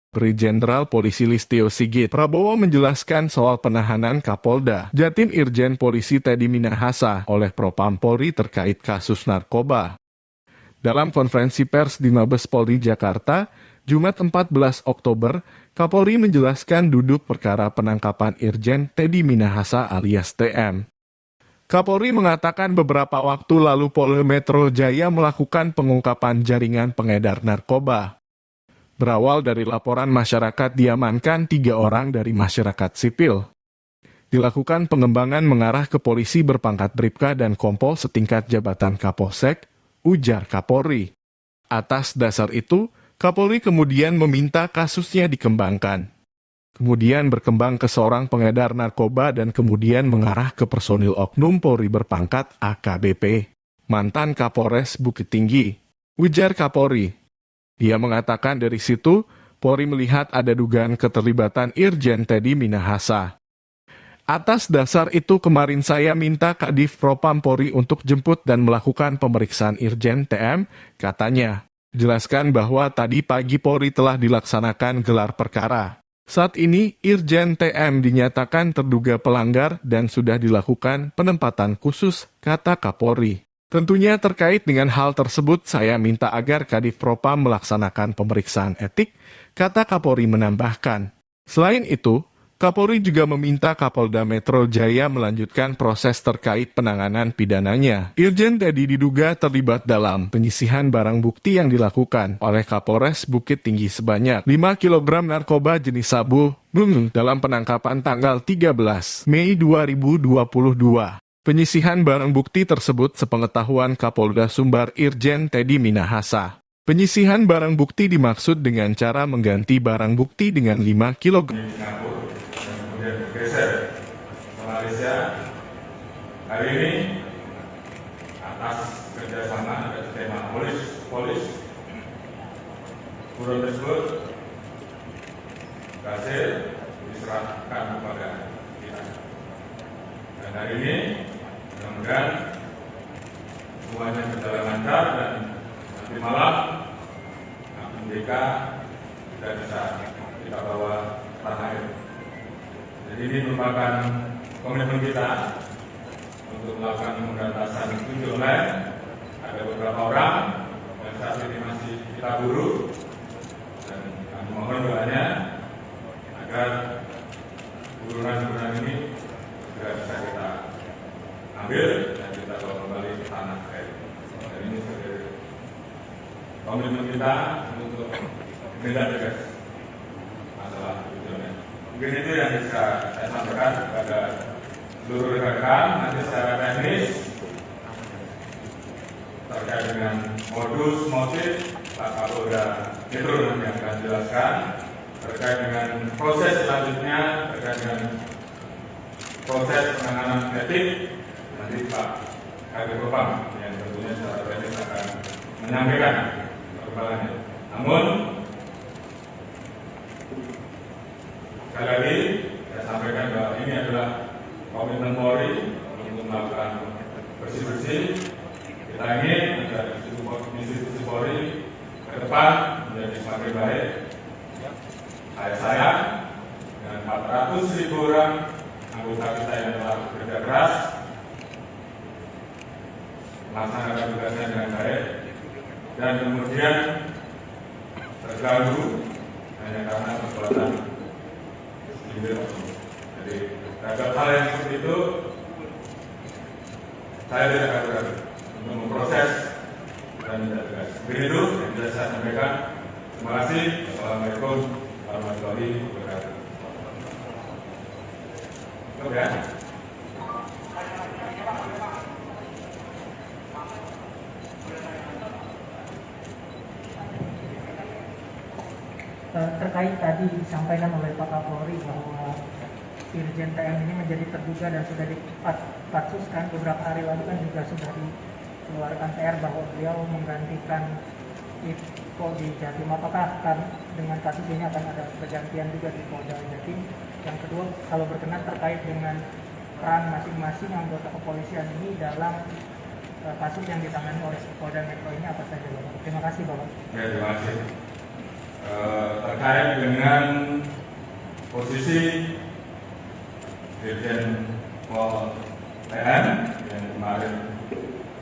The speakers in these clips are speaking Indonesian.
Kapolri Jenderal Polisi Listio Sigit Prabowo menjelaskan soal penahanan Kapolda Jatim Irjen Polisi Teddy Minahasa oleh Propam Polri terkait kasus narkoba. Dalam konferensi pers di Mabes Polri Jakarta, Jumat 14 Oktober, Kapolri menjelaskan duduk perkara penangkapan Irjen Teddy Minahasa alias TM. Kapolri mengatakan beberapa waktu lalu Polda Metro Jaya melakukan pengungkapan jaringan pengedar narkoba. Berawal dari laporan masyarakat diamankan 3 orang dari masyarakat sipil. Dilakukan pengembangan mengarah ke polisi berpangkat Bribka dan Kompol setingkat jabatan Kapolsek, ujar Kapolri. Atas dasar itu, Kapolri kemudian meminta kasusnya dikembangkan. Kemudian berkembang ke seorang pengedar narkoba dan kemudian mengarah ke personil oknum Polri berpangkat AKBP, mantan Kapolres Bukit Tinggi, ujar Kapolri. Dia mengatakan dari situ, Polri melihat ada dugaan keterlibatan Irjen Teddy Minahasa. Atas dasar itu kemarin saya minta Kadif Propam Polri untuk jemput dan melakukan pemeriksaan Irjen TM, katanya. Jelaskan bahwa tadi pagi Polri telah dilaksanakan gelar perkara. Saat ini, Irjen TM dinyatakan terduga pelanggar dan sudah dilakukan penempatan khusus, kata Kapolri. Tentunya terkait dengan hal tersebut saya minta agar Kadif Propam melaksanakan pemeriksaan etik, kata Kapolri menambahkan. Selain itu, Kapolri juga meminta Kapolda Metro Jaya melanjutkan proses terkait penanganan pidananya. Irjen Teddy diduga terlibat dalam penyisihan barang bukti yang dilakukan oleh Kapolres Bukit Tinggi sebanyak 5 kg narkoba jenis sabu dalam penangkapan tanggal 13 Mei 2022. Penyisihan barang bukti tersebut sepengetahuan Kapolda Sumbar Irjen Teddy Minahasa. Penyisihan barang bukti dimaksud dengan cara mengganti barang bukti dengan 5 kg. Kemudian bergeser ke Malaysia. Hari ini atas kerjasama ada tema polis buron tersebut berhasil diserahkan kepada kita. Dan hari ini mudah-mudahan semuanya berjalan lancar dan nanti malam MDK sudah bisa kita bawa tanah air. Jadi ini merupakan komitmen kita untuk melakukan pemberantasan judi online. Ada beberapa orang yang saat ini masih kita buru dan kami mohon doanya agar buruan-buruan ini segera bisa kita ambil dan kita bawa kembali ke tanah air. Dan ini sebagai komitmen kita untuk tindak tegas masalah judi online. Mungkin itu yang bisa saya sampaikan kepada seluruh rekan-rekan. Nanti secara teknis terkait dengan modus motif Pak Kapolda Metro nanti akan jelaskan. Terkait dengan proses selanjutnya, terkait dengan proses penanganan etik, nanti Pak Kadif Propam yang tentunya secara teknis akan menyampaikan perkembangannya. Namun sekali lagi saya sampaikan bahwa ini adalah komitmen Polri untuk melakukan bersih-bersih. Kita ingin agar institusi Polri ke depan menjadi semakin baik. Saya dengan 400.000 orang anggota kita yang telah bekerja keras melaksanakan tugasnya dengan baik dan kemudian terganggu hanya karena perbuatan. Jadi terhadap hal yang seperti itu saya tidak akan untuk memproses dan tidak tegas. Begitu yang bisa saya sampaikan. Terima kasih. Assalamualaikum warahmatullahi wabarakatuh. Oke. Terkait tadi disampaikan oleh Pak Kapolri bahwa Irjen TM ini menjadi terduga dan sudah dipatsuskan beberapa hari lalu kan juga sudah dikeluarkan PR bahwa beliau menggantikan Iko di Jatim. Apakah dengan kasus ini akan ada pergantian juga di Polda Jatim? Yang kedua, kalau berkenan terkait dengan peran masing-masing anggota kepolisian ini dalam kasus yang ditangani oleh Polda Metro ini apa saja, Bapak? Terima kasih, Bapak. Ya, terima kasih. terkait dengan posisi Dirjen Pol TN yang kemarin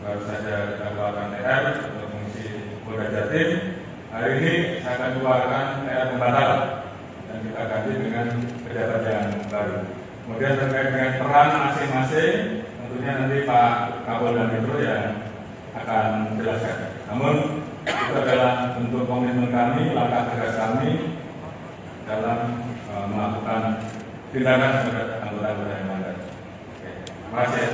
baru saja kita keluarkan TR untuk mengisi Polda Jatim. Hari ini saya akan keluarkan TR pembatalan dan kita ganti dengan pejabat yang baru. Kemudian terkait dengan peran masing-masing, tentunya nanti Pak Kapolda Metro yang akan menjelaskan. Namun itu adalah bentuk komitmen kami, langkah tegas kami dalam melakukan tindakan terhadap anggota-anggota yang melanggar. Terima kasih.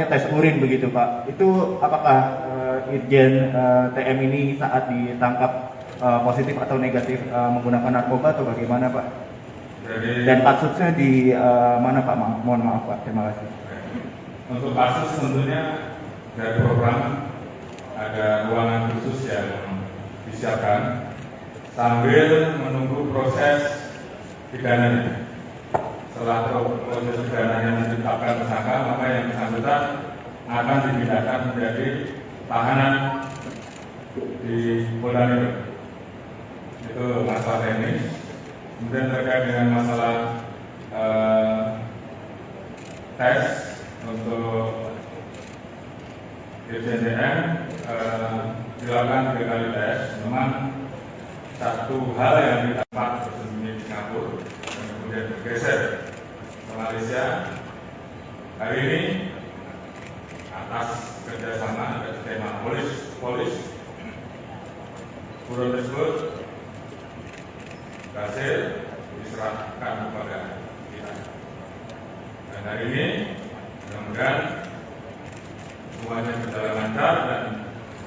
Tes urin begitu Pak. Itu apakah Irjen TM ini saat ditangkap positif atau negatif menggunakan narkoba atau bagaimana Pak? Dan kasusnya di mana Pak? Mohon maaf Pak. Terima kasih. Untuk kasus tentunya dari program ada ruangan khusus yang disiapkan sambil menunggu proses pidananya. Setelah proses pidananya ditetapkan tersangka, maka yang bersangkutan akan dipindahkan menjadi tahanan di Polda Metro. Itu masalah teknis. Kemudian terkait dengan masalah tes untuk Dirjen TM dilakukan 3 kali tes. Memang satu hal yang didapat bersembunyi di Singapura dan kemudian bergeser ke Malaysia. Hari ini atas kerjasama atas tema polis buron tersebut berhasil diserahkan kepada kita. Dan hari ini mudah-mudahan semuanya berjalan lancar dan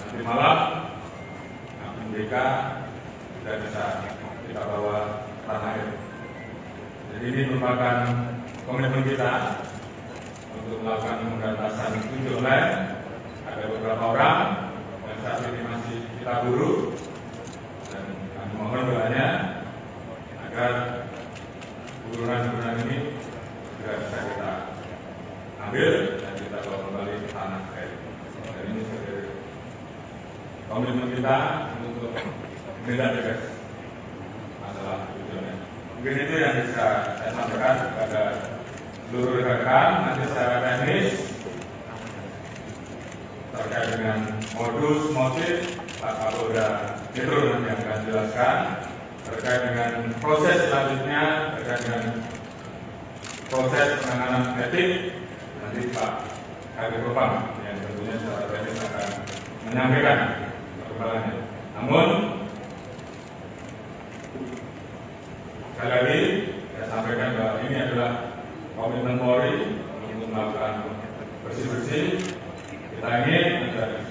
nanti malam BK sudah bisa kita bawa tanah air. Jadi ini merupakan komitmen kita untuk melakukan pemberantasan judi online. Ada beberapa orang yang saat ini masih kita buru dan kami mohon doanya agar buruan-buruan ini juga bisa kita ambil dan kita bawa kembali ke tanah air. Dan ini sebagai komitmen kita untuk menindak tegas masalah judi online. Mungkin itu yang bisa saya sampaikan kepada seluruh rekan. Nanti secara teknis terkait dengan modus motif Pak Kapolda Metro nanti akan jelaskan. Terkait dengan proses selanjutnya, terkait dengan proses penanganan etik, nanti Pak Kadif Propam yang tentunya secara teknis akan menyampaikan perkembangannya. Namun sekali lagi saya sampaikan bahwa ini adalah komitmen Polri untuk melakukan bersih-bersih. Kita ingin agar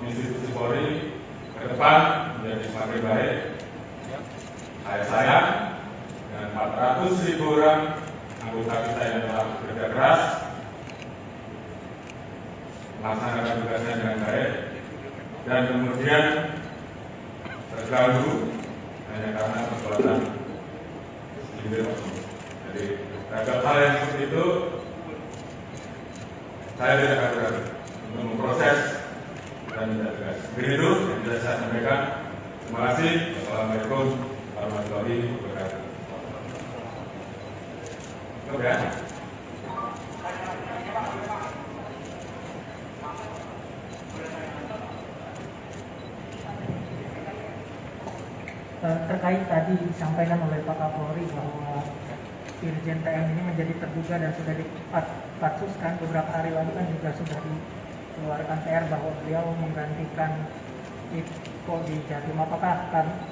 institusi Polri ke depan menjadi semakin baik. Saya sayang dengan 400.000 orang anggota kita yang telah bekerja keras melaksanakan tugasnya dengan baik dan kemudian terganggu hanya karena perbuatan individu. Jadi terhadap hal yang seperti itu saya tidak akan ragu untuk memproses dan tidak tegas. Begitu yang bisa saya sampaikan. Terima kasih. Wassalamualaikum warahmatullahi wabarakatuh. Oke. Terkait tadi disampaikan oleh Pak Kapolri bahwa Irjen TM ini menjadi terduga dan sudah dipatsuskan beberapa hari lalu kan juga sudah dikeluarkan TR bahwa beliau menggantikan Iko di Jatim. Apakah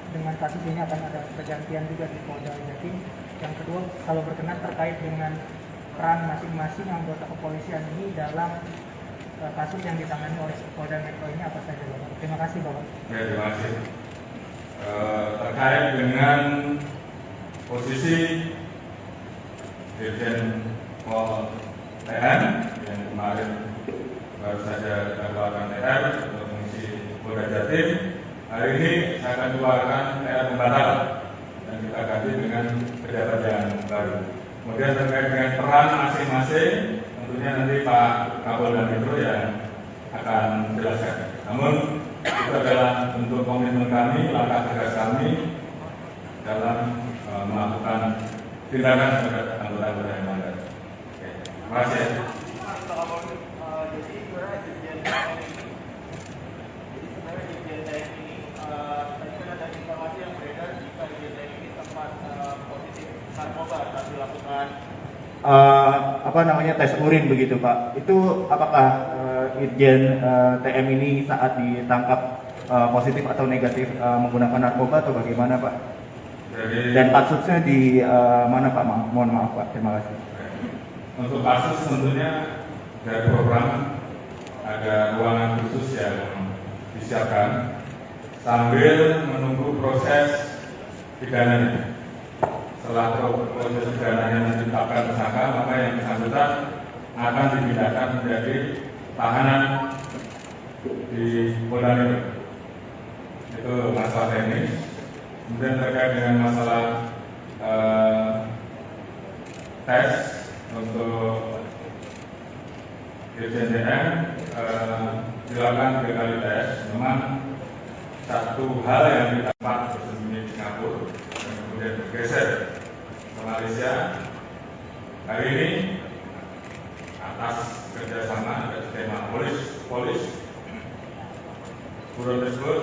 dengan kasus ini akan ada pergantian juga di Polda Jatim? Yang kedua, kalau berkenan terkait dengan peran masing-masing anggota kepolisian ini dalam kasus yang ditangani oleh Polda Metro ini apa saja Bapak? Terima kasih Bapak. Ya, terima kasih. Terkait dengan posisi Dirjen Pol TN yang kemarin baru saja kita keluarkan TR untuk mengisi Polda Jatim. Hari ini saya akan keluarkan TR pembatalan dan kita akan Kemudian terkait dengan peran masing-masing, tentunya nanti Pak Kapolda Metro yang akan jelaskan. Namun itu adalah bentuk komitmen kami, langkah tegas kami dalam melakukan tindakan terhadap anggota-anggota yang melanggar. Terima kasih. Tes urin begitu Pak. Itu apakah Irjen TM ini saat ditangkap positif atau negatif menggunakan narkoba atau bagaimana Pak? Dan kasusnya di mana Pak? Mohon maaf Pak. Terima kasih. Untuk kasus tentunya dari program ada ruangan khusus yang disiapkan sambil menunggu proses pidananya. Setelah proses pidananya ditetapkan tersangka, maka yang bersangkutan akan dipindahkan menjadi tahanan di Polda Metro. Itu masalah teknis. Kemudian terkait dengan masalah tes untuk Irjen TM dilakukan 3 kali tes. Memang satu hal yang didapat bersembunyi di Singapura dan kemudian bergeser ke Malaysia. Hari ini atas kerjasama dan tema polis buron tersebut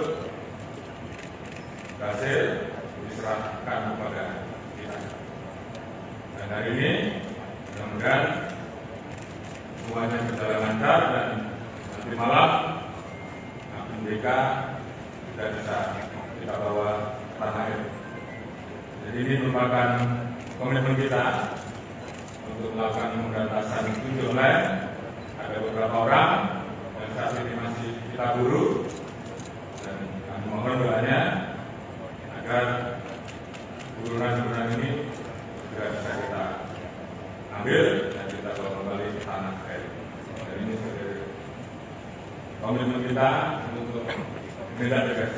berhasil diserahkan kepada kita. Dan hari ini mudah-mudahan semuanya berjalan lancar dan nanti malam BK sudah bisa kita bawa ke tanah air. Jadi ini merupakan komitmen kita untuk melakukan pemberantasan judi online. Ada beberapa orang yang saat ini masih kita buru dan kami mohon doanya agar buruan-buruan ini juga bisa kita ambil dan kita bawa kembali ke tanah air. Dan ini sebagai komitmen kita untuk menindak tegas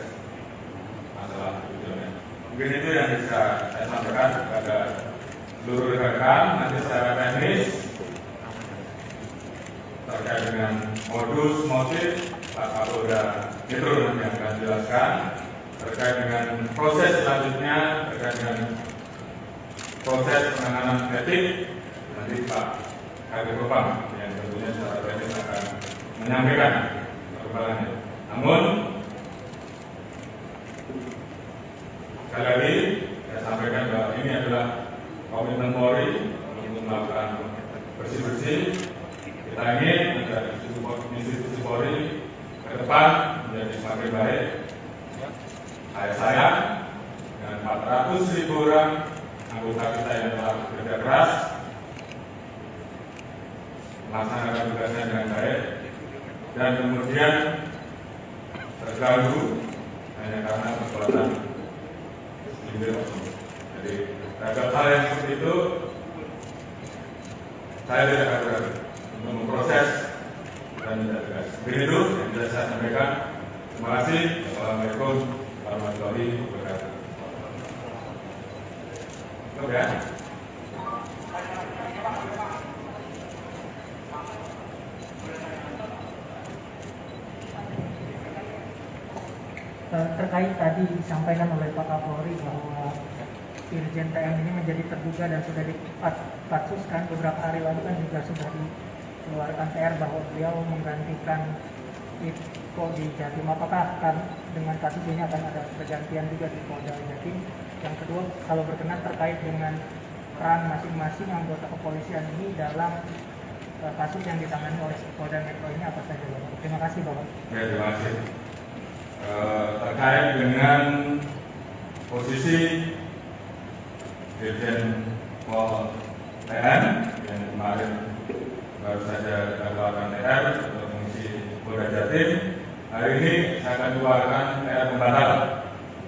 masalah judi online. Mungkin itu yang bisa saya sampaikan kepada seluruh rekan-rekan. Nanti secara teknis terkait dengan modus motif Pak Kapolda Metro nanti akan jelaskan. Terkait dengan proses selanjutnya, terkait dengan proses penanganan etik, nanti Pak Kabid Propam yang tentunya secara teknis akan menyampaikan perkembangannya. Namun sekali lagi saya sampaikan bahwa ini adalah komitmen Polri untuk melakukan bersih-bersih. Kita ingin agar institusi Polri ke depan menjadi semakin baik. Saya dengan 400.000 orang anggota kita yang telah bekerja keras melaksanakan tugasnya dengan baik dan kemudian terganggu hanya karena perbuatan sindir. Jadi terhadap hal yang seperti itu saya tidak akan ragu untuk memproses dan tidak tegas. Begitu yang bisa saya sampaikan. Terima kasih. Assalamualaikum warahmatullahi wabarakatuh. Oke. Terkait tadi disampaikan oleh Pak Kapolri bahwa Irjen TM ini menjadi terduga dan sudah dipatsuskan beberapa hari lalu kan juga sudah dikeluarkan PR bahwa beliau menggantikan Iko di Jatim. Apakah dengan kasus ini akan ada pergantian juga di Polda Jatim? Yang kedua, kalau berkenan terkait dengan peran masing-masing anggota kepolisian ini dalam kasus yang ditangani oleh Polda Metro ini apa saja, Bapak? Terima kasih, Bapak. Ya, terima kasih. Terkait dengan posisi Dirjen Pol TM yang kemarin baru saja dikeluarkan TR untuk mengisi Polda Jatim, hari ini saya akan keluarkan TR pembatalan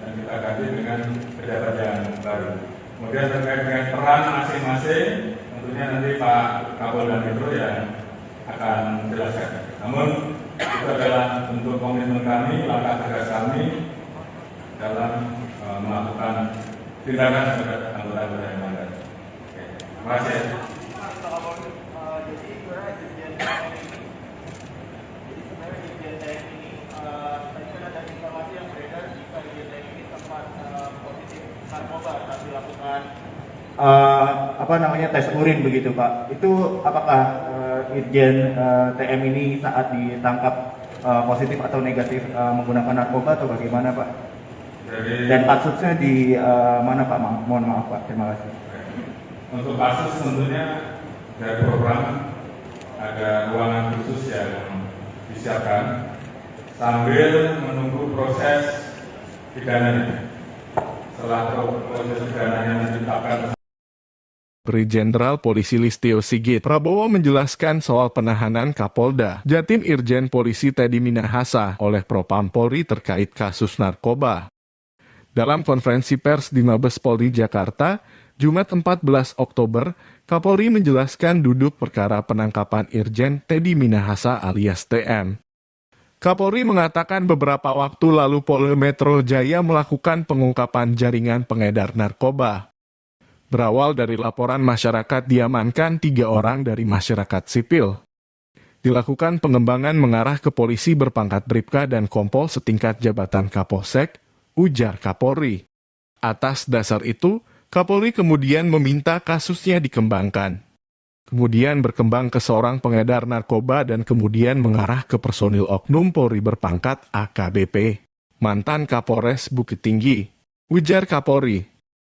dan kita ganti dengan pejabat yang baru. Kemudian terkait dengan peran masing-masing, tentunya nanti Pak Kapolda Metro yang akan jelaskan. Namun itu adalah bentuk komitmen kami, langkah tegas kami dalam melakukan tindakan terhadap anggota-anggota yang melanggar. Terima kasih. Apa namanya tes urin begitu Pak? Itu apakah Irjen TM ini saat ditangkap positif atau negatif menggunakan narkoba atau bagaimana Pak? Dan kasusnya di mana Pak? Mohon maaf Pak, terima kasih. Untuk kasus tentunya dari program ada ruangan khusus yang disiapkan sambil menunggu proses pidananya. Setelah proses pidananya ditetapkan. Brigjen Jenderal Polisi Listio Sigit Prabowo menjelaskan soal penahanan Kapolda Jatim Irjen Polisi Teddy Minahasa oleh Propam Polri terkait kasus narkoba. Dalam konferensi pers di Mabes Polri Jakarta, Jumat 14 Oktober, Kapolri menjelaskan duduk perkara penangkapan Irjen Teddy Minahasa alias TM. Kapolri mengatakan beberapa waktu lalu Polda Metro Jaya melakukan pengungkapan jaringan pengedar narkoba. Berawal dari laporan masyarakat diamankan 3 orang dari masyarakat sipil. Dilakukan pengembangan mengarah ke polisi berpangkat Bribka dan Kompol setingkat jabatan Kapolsek, ujar Kapolri. Atas dasar itu, Kapolri kemudian meminta kasusnya dikembangkan. Kemudian berkembang ke seorang pengedar narkoba dan kemudian mengarah ke personil oknum Polri berpangkat AKBP, mantan Kapolres Bukit Tinggi, ujar Kapolri.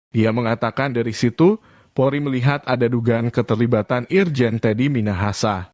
Dia mengatakan dari situ, Polri melihat ada dugaan keterlibatan Irjen Teddy Minahasa.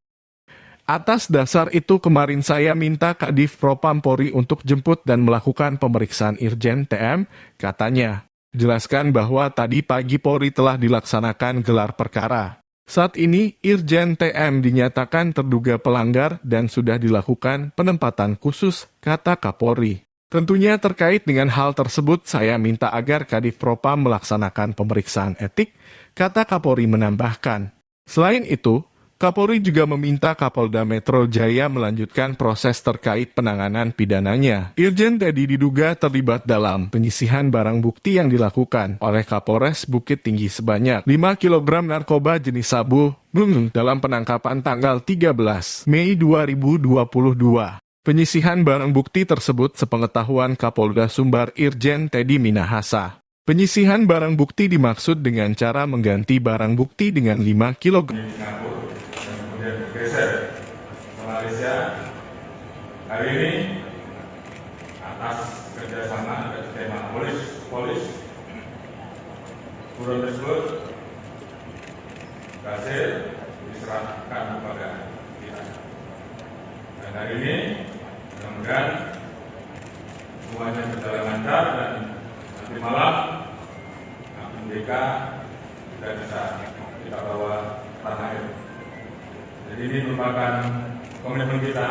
Atas dasar itu kemarin saya minta Kadif Propam Polri untuk jemput dan melakukan pemeriksaan Irjen TM, katanya. Jelaskan bahwa tadi pagi Polri telah dilaksanakan gelar perkara. Saat ini, Irjen TM dinyatakan terduga pelanggar dan sudah dilakukan penempatan khusus, kata Kapolri. Tentunya terkait dengan hal tersebut saya minta agar Kadif Propam melaksanakan pemeriksaan etik, kata Kapolri menambahkan. Selain itu, Kapolri juga meminta Kapolda Metro Jaya melanjutkan proses terkait penanganan pidananya. Irjen Teddy diduga terlibat dalam penyisihan barang bukti yang dilakukan oleh Kapolres Bukit Tinggi sebanyak 5 kg narkoba jenis sabu dalam penangkapan tanggal 13 Mei 2022. Penyisihan barang bukti tersebut sepengetahuan Kapolda Sumbar Irjen Teddy Minahasa. Penyisihan barang bukti dimaksud dengan cara mengganti barang bukti dengan 5 kg. Singapura dan kemudian bergeser ke Malaysia. Hari ini atas kerjasama dan skema polis buron tersebut berhasil diserahkan kepada kita. Dan hari ini mudah-mudahan semuanya berjalan lancar dan nanti malam APBK sudah bisa kita bawa tanah air. Jadi ini merupakan komitmen kita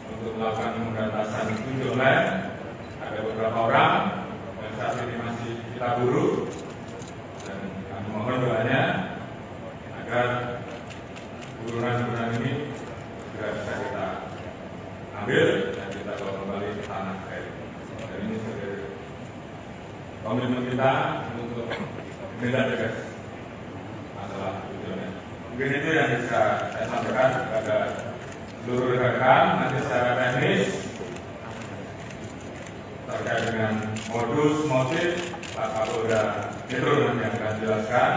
untuk melakukan pemberantasan judi online. Ada beberapa orang yang saat ini masih kita buru dan kami mohon doanya agar buruan-buruan ini segera bisa kita ambil dan kita bawa kembali ke tanah air. Dan ini sebagai komitmen kita untuk menindak tegas masalah tujuannya. Mungkin itu yang bisa saya sampaikan kepada seluruh rekan-rekan. Nanti secara teknis terkait dengan modus motif Pak Kapolda Metro nanti yang akan jelaskan.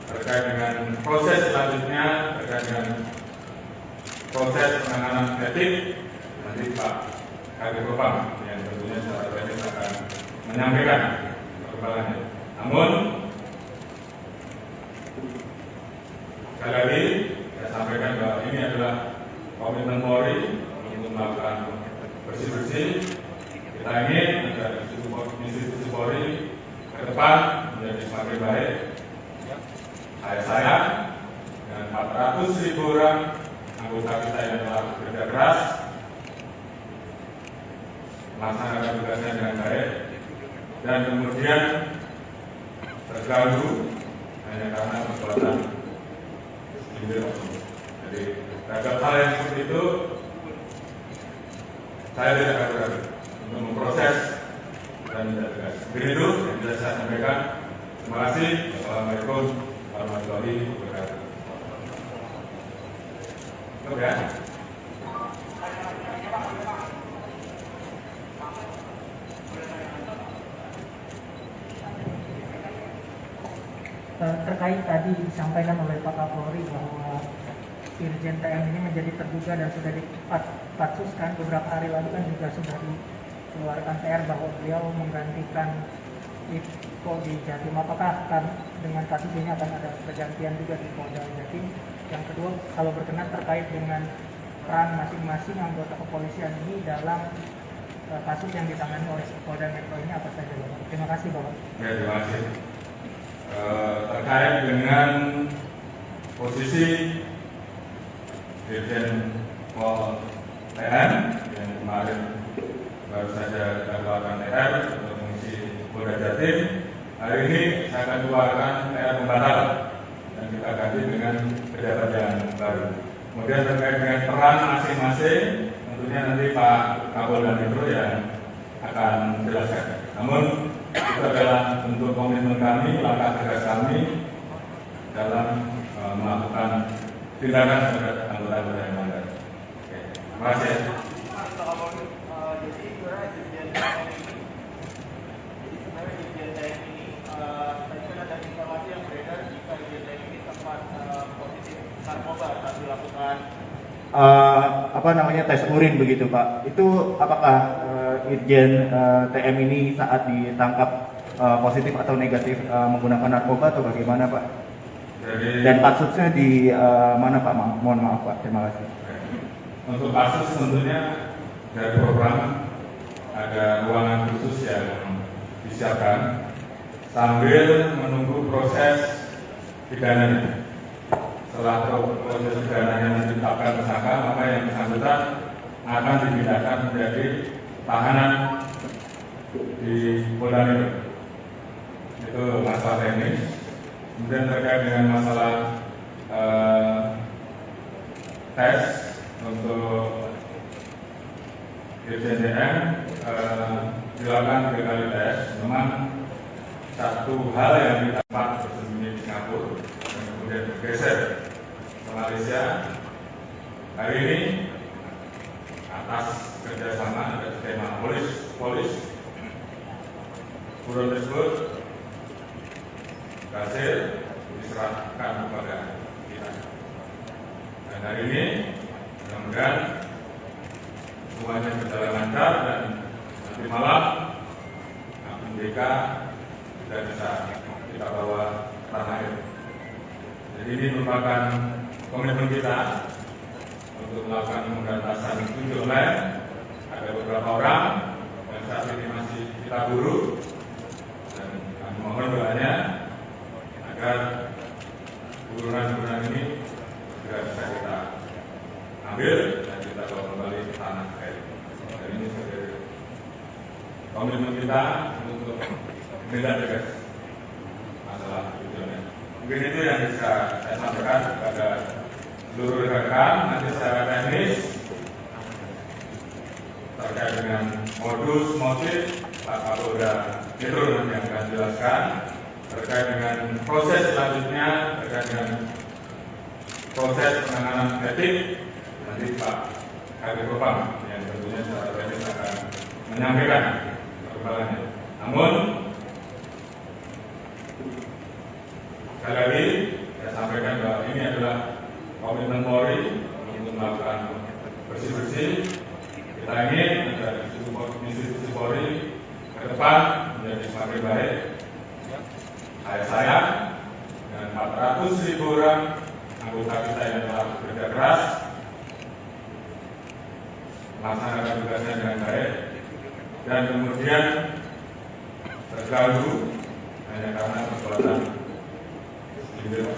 Terkait dengan proses selanjutnya, terkait dengan proses penanganan etik, nanti Pak Kadif Propam yang tentunya secara teknis akan menyampaikan perkembangannya. Namun, sekali lagi saya sampaikan bahwa ini adalah komitmen Polri untuk melakukan bersih-bersih. Kita ingin agar institusi Polri ke depan menjadi semakin baik. Saya dan 400.000 orang anggota kita yang telah bekerja keras melaksanakan tugasnya dengan baik dan kemudian terganggu hanya karena perbuatan sendiri. Jadi terhadap hal yang seperti itu saya tidak akan ragu untuk memproses dan tidak tegas. Begitu yang bisa saya sampaikan. Terima kasih. Assalamualaikum. warahmatullahi wabarakatuh. Cukup ya? Terkait tadi disampaikan oleh Pak Kapolri bahwa Irjen TM ini menjadi terduga dan sudah dipatsuskan beberapa hari lalu kan juga sudah dikeluarkan PR bahwa beliau menggantikan Iko di Jatim. Apakah dengan kasus ini akan ada pergantian juga di Polda Jatim? Yang kedua, kalau berkenan terkait dengan peran masing-masing anggota kepolisian ini dalam kasus yang ditangani oleh Polda Metro ini apa saja, Bapak? Terima kasih, Bapak. Ya, terima kasih. Terkait dengan posisi Dirjen Pol TM yang kemarin baru saja dikeluarkan TR untuk mengisi Polda Jatim, hari ini saya akan keluarkan TR pembatal dan kita ganti dengan pejabat yang baru. Kemudian terkait dengan peran masing-masing, tentunya nanti Pak Kapolda Metro yang akan menjelaskan. Namun itu adalah bentuk komitmen kami, langkah tegas kami dalam melakukan tindakan terhadap anggota-anggota yang melanggar. Terima kasih. Tes urin begitu Pak. Itu apakah Irjen TM ini saat ditangkap positif atau negatif menggunakan narkoba atau bagaimana Pak? Dan kasusnya di mana Pak? Mohon maaf Pak. Terima kasih. Untuk kasus tentunya dari program ada ruangan khusus yang disiapkan sambil menunggu proses pidananya. Setelah proses pidananya ditetapkan tersangka, maka yang bersangkutan akan dipindahkan menjadi tahanan di Polda Metro. Itu masalah teknis. Kemudian terkait dengan masalah tes untuk Irjen TM dilakukan 3 kali tes. Memang satu hal yang kita dapat bersembunyi di Singapura dan kemudian bergeser ke Malaysia. Hari ini atas kerjasama dan skema polis buron tersebut berhasil diserahkan kepada kita. Dan hari ini mudah-mudahan semuanya berjalan lancar dan nanti malam MDK sudah bisa kita bawa tanah air. Jadi ini merupakan komitmen kita untuk melakukan pemberantasan judi online. Ada beberapa orang yang saat ini masih kita buru dan kami mohon doanya agar burunan-burunan ini segera bisa kita ambil dan kita bawa kembali ke tanah air. Dan ini sebagai komitmen kita untuk menindak tegas masalah judi online. Mungkin itu yang bisa saya sampaikan kepada seluruh rekan-rekan. Nanti secara teknis terkait dengan modus motif Pak Kapolda Metro nanti yang akan jelaskan. Terkait dengan proses selanjutnya, terkait dengan proses penanganan etik, nanti Pak Kabid Propam yang tentunya secara teknis akan menyampaikan perkembangannya. Namun sekali lagi saya sampaikan bahwa ini adalah komitmen Polri untuk melakukan bersih-bersih. Kita ingin agar institusi Polri ke depan menjadi semakin baik. Saya dan 400.000 orang anggota kita yang telah bekerja keras melaksanakan tugasnya dengan baik dan kemudian terganggu hanya karena perbuatan individu.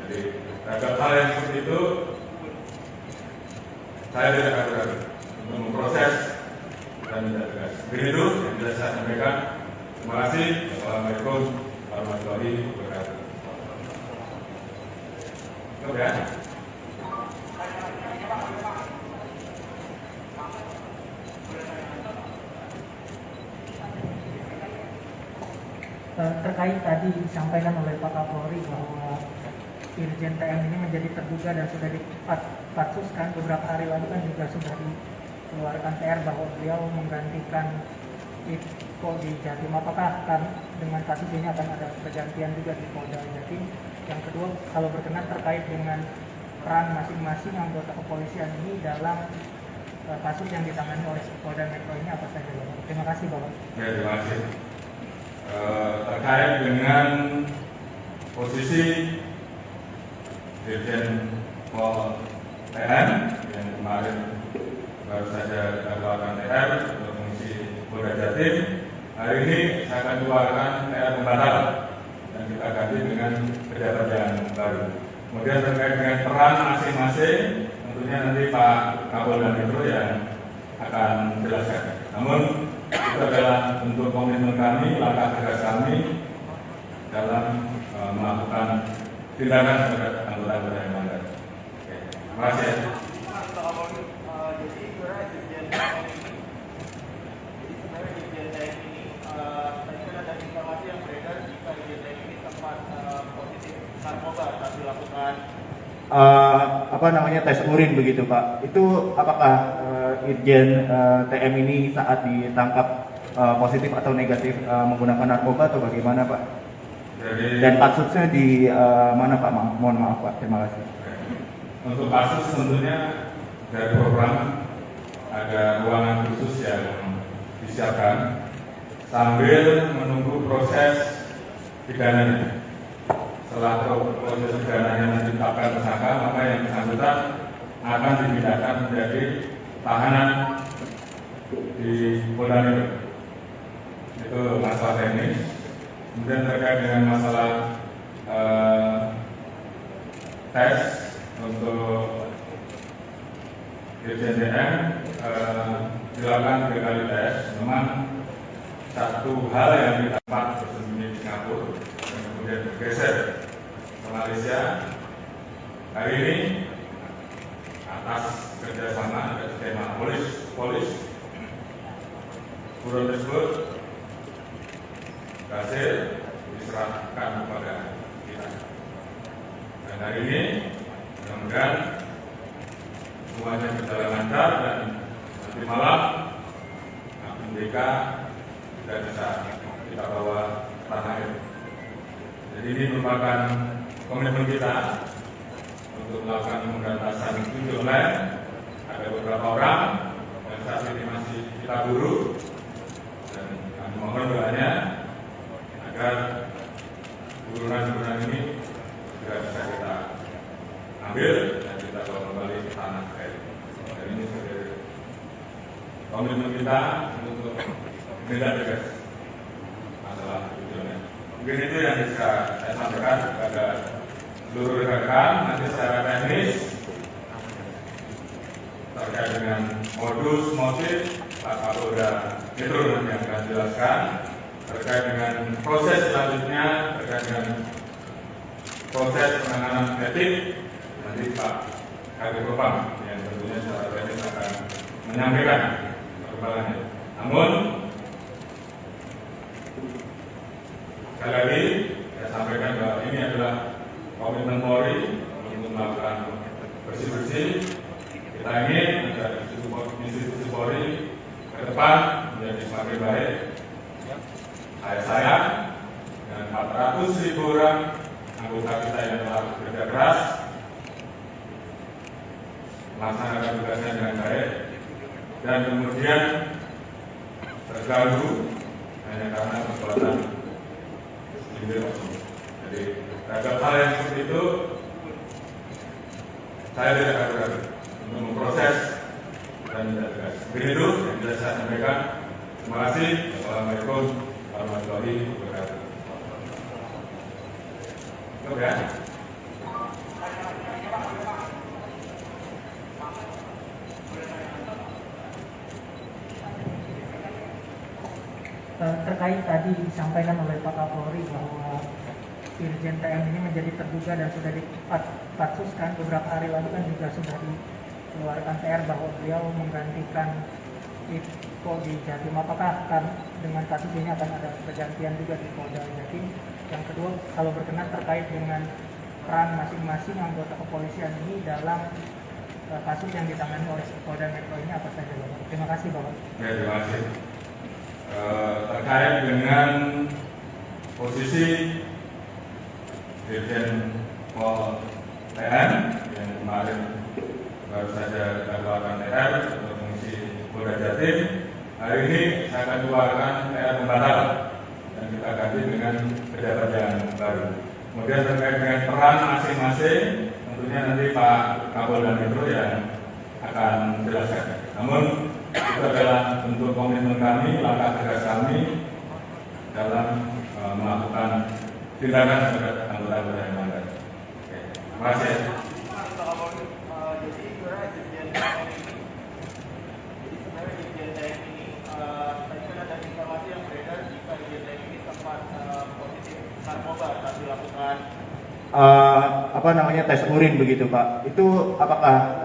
Jadi terhadap hal yang seperti itu saya tidak akan ragu untuk memproses dan tidak tegas. Begitu yang bisa saya sampaikan. Terima kasih. Assalamualaikum warahmatullahi wabarakatuh. Cukup ya. Terkait tadi disampaikan oleh Pak Kapolri bahwa Irjen TM ini menjadi terduga dan sudah dipatsuskan beberapa hari lalu kan juga sudah dikeluarkan TR bahwa beliau menggantikan Iko di Jatim. Apakah dengan kasus ini akan ada pergantian juga di Polda Jatim? Yang kedua, kalau berkenan terkait dengan peran masing-masing anggota kepolisian ini dalam kasus yang ditangani oleh Polda Metro ini apa saja, Bapak? Terima kasih, Bapak. Ya, terima kasih. Terkait dengan posisi Dirjen Pol TM yang kemarin baru saja kita keluarkan TR untuk fungsi Polda Jatim, hari ini saya akan keluarkan TR pembatal dan kita ganti dengan pejabat yang baru. Kemudian terkait dengan peran masing-masing, tentunya nanti Pak Kapolda Metro yang akan menjelaskan. Namun itu adalah bentuk komitmen kami, langkah tegas kami dalam melakukan tindakan terhadap anggota-anggota yang melanggar. Terima kasih. Tes urin begitu Pak. Itu apakah Irjen TM ini saat ditangkap positif atau negatif menggunakan narkoba atau bagaimana Pak? Dan kasusnya di mana Pak? Mohon maaf Pak. Terima kasih. Untuk kasus tentunya dari program ada ruangan khusus yang disiapkan sambil menunggu proses pidananya. Setelah proses pidananya ditetapkan tersangka, maka yang bersangkutan akan dipindahkan menjadi tahanan di Polda Metro. Itu masalah teknis. Kemudian terkait dengan masalah tes untuk Irjen TM dilakukan 3 kali tes. Memang satu hal yang didapat bersembunyi di Singapura dan kemudian bergeser ke Malaysia. Hari ini atas kerjasama dan skema polis buron tersebut berhasil diserahkan kepada kita. Dan hari ini mudah-mudahan semuanya berjalan lancar dan nanti malam MDK sudah bisa kita bawa ke tanah air. Jadi ini merupakan komitmen kita untuk melakukan pemberantasan judi online. Ada beberapa orang yang saat ini masih kita buru dan kami mohon doanya agar burunan-burunan ini segera bisa kita ambil dan kita bawa kembali ke tanah air. Dan ini sebagai komitmen kita untuk tindak tegas masalah judi online. Mungkin itu yang bisa saya sampaikan kepada seluruh rekan-rekan. Nanti secara teknis terkait dengan modus motif Pak Kapolda Metro nanti akan jelaskan. Terkait dengan proses selanjutnya, terkait dengan proses penanganan etik, nanti Pak Kadif Propam yang tentunya secara teknis akan menyampaikan perkembangannya. Namun sekali lagi saya sampaikan bahwa ini adalah komitmen Polri untuk melakukan bersih-bersih. Kita ingin agar institusi Polri ke depan menjadi semakin baik. Saya dan 400.000 orang anggota kita yang telah bekerja keras melaksanakan tugasnya dengan baik dan kemudian terganggu hanya karena perbuatan segelintir oknum. Jadi terhadap hal yang seperti itu saya tidak ragu-ragu untuk memproses dan tidak tegas. Begitu yang bisa saya sampaikan. Terima kasih. Assalamualaikum warahmatullahi wabarakatuh. Oke. Terkait tadi disampaikan oleh Pak Kapolri bahwa Irjen TM ini menjadi terduga dan sudah dipatsuskan beberapa hari lalu kan juga sudah dikeluarkan TR bahwa beliau menggantikan Kok di Jatim, apakah dengan kasus ini akan ada pergantian juga di Polda Jatim? Yang kedua, kalau berkenan terkait dengan peran masing-masing anggota kepolisian ini dalam kasus yang ditangani oleh Polda Metro ini apa saja, Bapak? Terima kasih, Bapak. Ya, terima kasih. Terkait dengan posisi Dirjen Pol TN yang kemarin baru saja kita keluarkan TR untuk mengisi Polda Jatim, hari ini saya akan keluarkan TR pembatal dan kita ganti dengan pejabat yang baru. Kemudian terkait dengan peran masing-masing, tentunya nanti Pak Kapolda Metro yang akan menjelaskan. Namun itu adalah bentuk komitmen kami, langkah tegas kami dalam melakukan tindakan terhadap anggota-anggota yang melanggar. Terima kasih. Tes urin begitu Pak. Itu apakah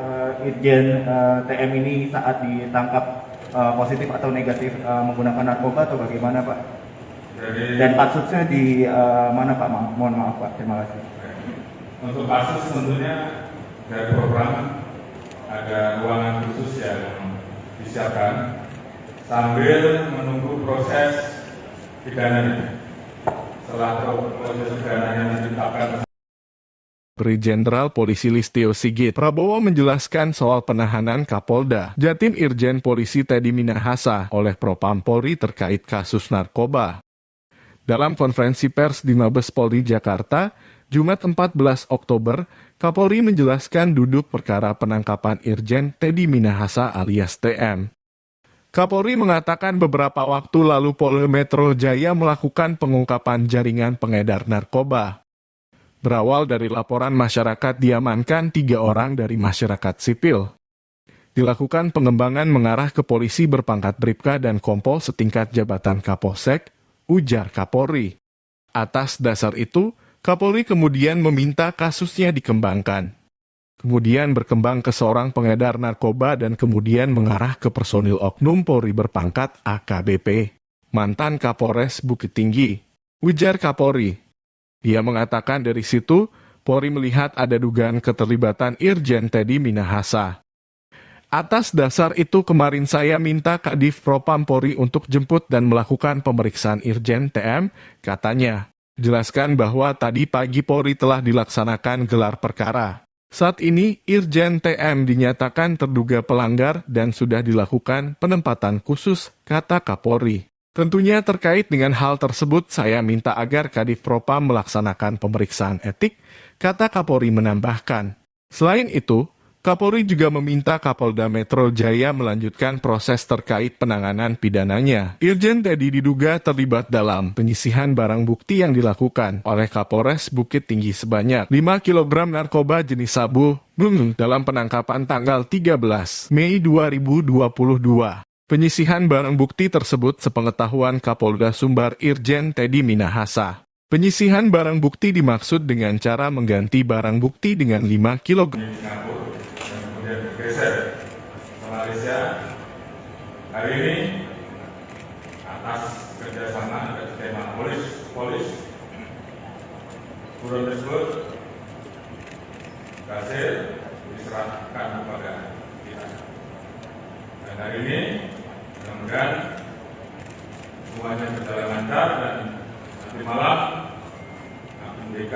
Irjen TM ini saat ditangkap positif atau negatif menggunakan narkoba atau bagaimana Pak? Dan kasusnya di mana Pak? Mohon maaf Pak. Terima kasih. Untuk kasus tentunya dari program ada ruangan khusus yang disiapkan sambil menunggu proses pidananya. Setelah proses pidananya ditetapkan. Jenderal Polisi Listio Sigit Prabowo menjelaskan soal penahanan Kapolda Jatim Irjen Polisi Teddy Minahasa oleh Propam Polri terkait kasus narkoba. Dalam konferensi pers di Mabes Polri Jakarta, Jumat 14 Oktober, Kapolri menjelaskan duduk perkara penangkapan Irjen Teddy Minahasa alias TM. Kapolri mengatakan beberapa waktu lalu Polda Metro Jaya melakukan pengungkapan jaringan pengedar narkoba. Berawal dari laporan masyarakat diamankan 3 orang dari masyarakat sipil. Dilakukan pengembangan mengarah ke polisi berpangkat Bribka dan Kompol setingkat jabatan Kapolsek, ujar Kapolri. Atas dasar itu, Kapolri kemudian meminta kasusnya dikembangkan. Kemudian berkembang ke seorang pengedar narkoba dan kemudian mengarah ke personil oknum Polri berpangkat AKBP, mantan Kapolres Bukit Tinggi, ujar Kapolri. Dia mengatakan dari situ, Polri melihat ada dugaan keterlibatan Irjen Teddy Minahasa. Atas dasar itu kemarin saya minta Kadif Propam Polri untuk jemput dan melakukan pemeriksaan Irjen TM, katanya. Jelaskan bahwa tadi pagi Polri telah dilaksanakan gelar perkara. Saat ini, Irjen TM dinyatakan terduga pelanggar dan sudah dilakukan penempatan khusus, kata Kapolri. Tentunya terkait dengan hal tersebut saya minta agar Kadif Propam melaksanakan pemeriksaan etik, kata Kapolri menambahkan. Selain itu, Kapolri juga meminta Kapolda Metro Jaya melanjutkan proses terkait penanganan pidananya. Irjen Teddy diduga terlibat dalam penyisihan barang bukti yang dilakukan oleh Kapolres Bukit Tinggi sebanyak 5 kg narkoba jenis sabu dalam penangkapan tanggal 13 Mei 2022. Penyisihan barang bukti tersebut sepengetahuan Kapolda Sumbar Irjen Teddy Minahasa. Penyisihan barang bukti dimaksud dengan cara mengganti barang bukti dengan 5 kg. Kemudian bergeser ke Malaysia. Hari ini atas kerjasama dan skema polis buron tersebut berhasil diserahkan kepada kita. Dan hari ini mudah-mudahan semuanya berjalan lancar dan nanti malam APBK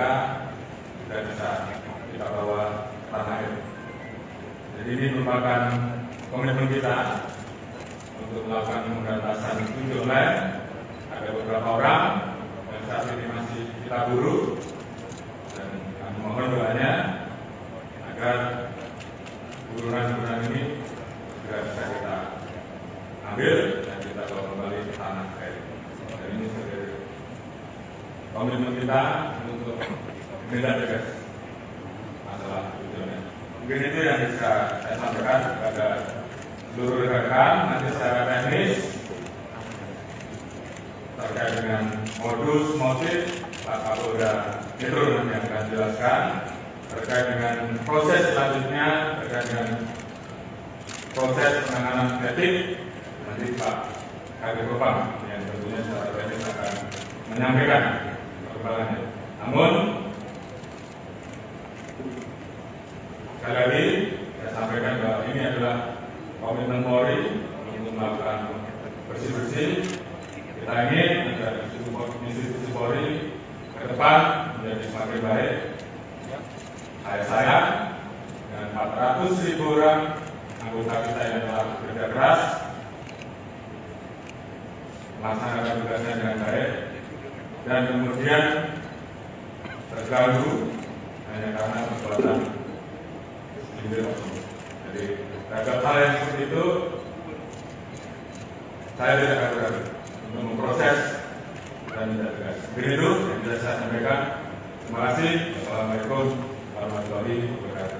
sudah bisa kita bawa ke tanah air. Jadi ini merupakan komitmen kita untuk melakukan pemberantasan judi online. Ada beberapa orang yang saat ini masih kita buru dan kami mohon doanya agar buruan-buruan ini juga bisa kita ambil dan kita bawa kembali ke tanah air. Dan ini sebagai komitmen kita untuk menindak tegas masalah tujuannya. Mungkin itu yang bisa saya sampaikan kepada seluruh rekan-rekan. Nanti secara teknis terkait dengan modus motif Pak Kapolda Metro nanti yang akan jelaskan. Terkait dengan proses selanjutnya, terkait dengan proses penanganan etik nanti Pak Kabid Propam yang tentunya secara teknis akan menyampaikan perkembangannya. Namun sekali lagi saya sampaikan bahwa ini adalah komitmen Polri untuk melakukan bersih-bersih. Kita ingin agar institusi Polri ke depan menjadi semakin baik. Saya dengan 400.000 orang anggota kita yang telah bekerja keras melaksanakan tugasnya dengan baik dan kemudian terganggu hanya karena perbuatan segelintir oknum. Jadi terhadap hal yang seperti itu saya tidak ragu-ragu untuk memproses dan tidak tegas. Begitu yang bisa saya sampaikan. Terima kasih. Wassalamualaikum warahmatullahi wabarakatuh.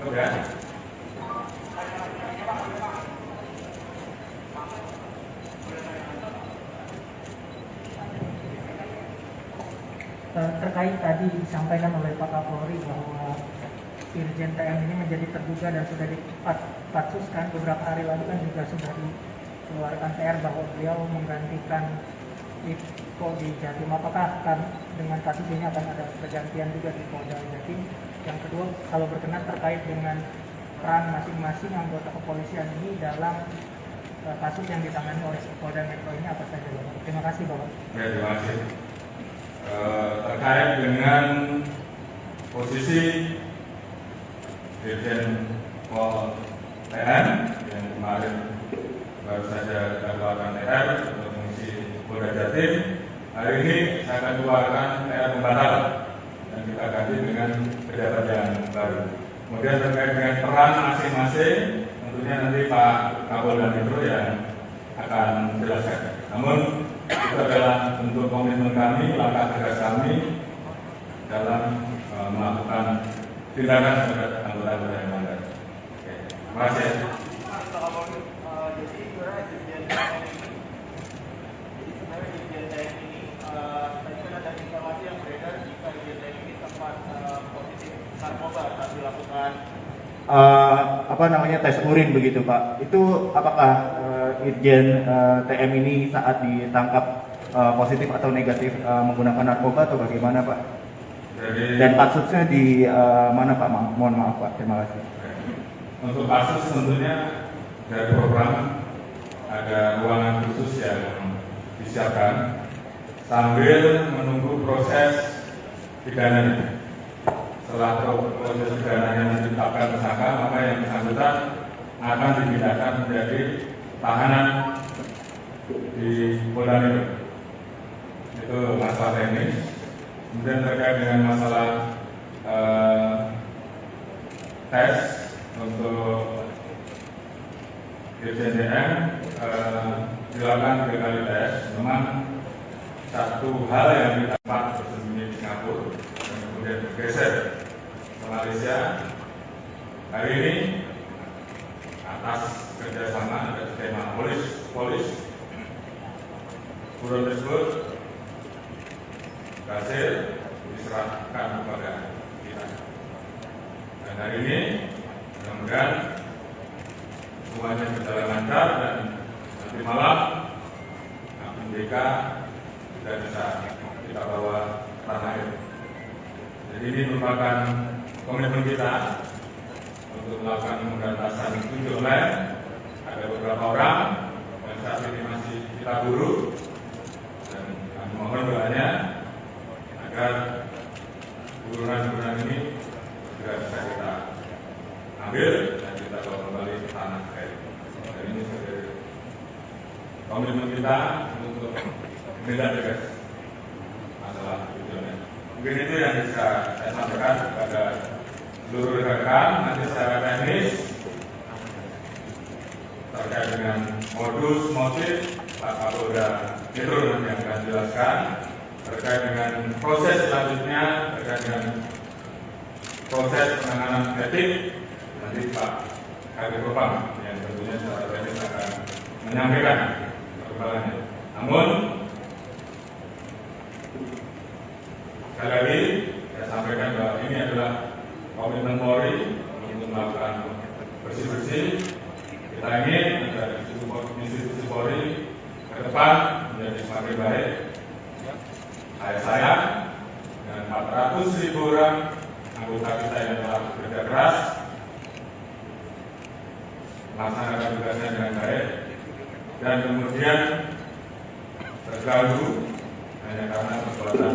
Oke. Terkait tadi disampaikan oleh Pak Kapolri bahwa Irjen TM ini menjadi terduga dan sudah dipatsuskan beberapa hari lalu kan juga sudah dikeluarkan TR bahwa beliau menggantikan Iko di Jatim. Apakah dengan kasus ini akan ada pergantian juga di Polda Jatim? Yang kedua, kalau berkenan terkait dengan peran masing-masing anggota kepolisian ini dalam kasus yang ditangani oleh Polda Metro ini apa saja, Bapak? Terima kasih, Bapak. Ya, terima kasih. Terkait dengan posisi Dirjen Pol TN yang kemarin baru saja dikeluarkan TR untuk mengisi Polda Jatim, hari ini saya akan keluarkan TR pembatalan dan kita ganti dengan pejabat yang baru. Kemudian terkait dengan peran masing-masing, tentunya nanti Pak Kapolda Metro yang akan menjelaskan. Namun itu adalah bentuk komitmen kami, langkah tegas kami dalam melakukan tindakan terhadap anggota-anggota yang melanggar. Terima kasih. Tes urin begitu Pak. Itu apakah Irjen TM ini saat ditangkap positif atau negatif menggunakan narkoba atau bagaimana Pak? Dan kasusnya di mana Pak? Mohon maaf Pak. Terima kasih. Untuk kasus tentunya dari program ada ruangan khusus yang disiapkan sambil menunggu proses pidananya. Setelah proses pidananya ditetapkan tersangka, maka yang bersangkutan akan dipindahkan menjadi tahanan di Polda Metro. Itu masalah teknis. Kemudian terkait dengan masalah tes untuk Irjen TM dilakukan 3 kali tes. Memang satu hal yang didapat bersembunyi di Singapura dan kemudian bergeser ke Malaysia. Hari ini atas kerjasama dan skema polis buron tersebut berhasil diserahkan kepada kita. Dan hari ini mudah-mudahan semuanya berjalan lancar dan nanti malam MDK sudah bisa kita bawa ke tanah air. Jadi ini merupakan komitmen kita untuk melakukan pemberantasan judi online. Ada beberapa orang yang saat ini masih kita buru dan kami mohon doanya agar buruan-buruan ini segera bisa kita ambil dan kita bawa kembali ke tanah air. Dan ini sebagai komitmen kita untuk menindak tegas masalah judi online. Mungkin itu yang bisa saya sampaikan kepada seluruh rekan-rekan. Nanti secara teknis terkait dengan modus motif Pak Kapolda Metro nanti yang akan jelaskan. Terkait dengan proses selanjutnya, terkait dengan proses penanganan etik, nanti Pak Kabid Propam yang tentunya secara teknis akan menyampaikan perkembangannya. Namun sekali lagi saya sampaikan bahwa ini adalah komitmen Polri untuk melakukan bersih-bersih. Kita ingin agar institusi Polri ke depan menjadi semakin baik. Saya dan 400.000 orang anggota kita yang telah bekerja keras melaksanakan tugasnya dengan baik dan kemudian terganggu hanya karena perbuatan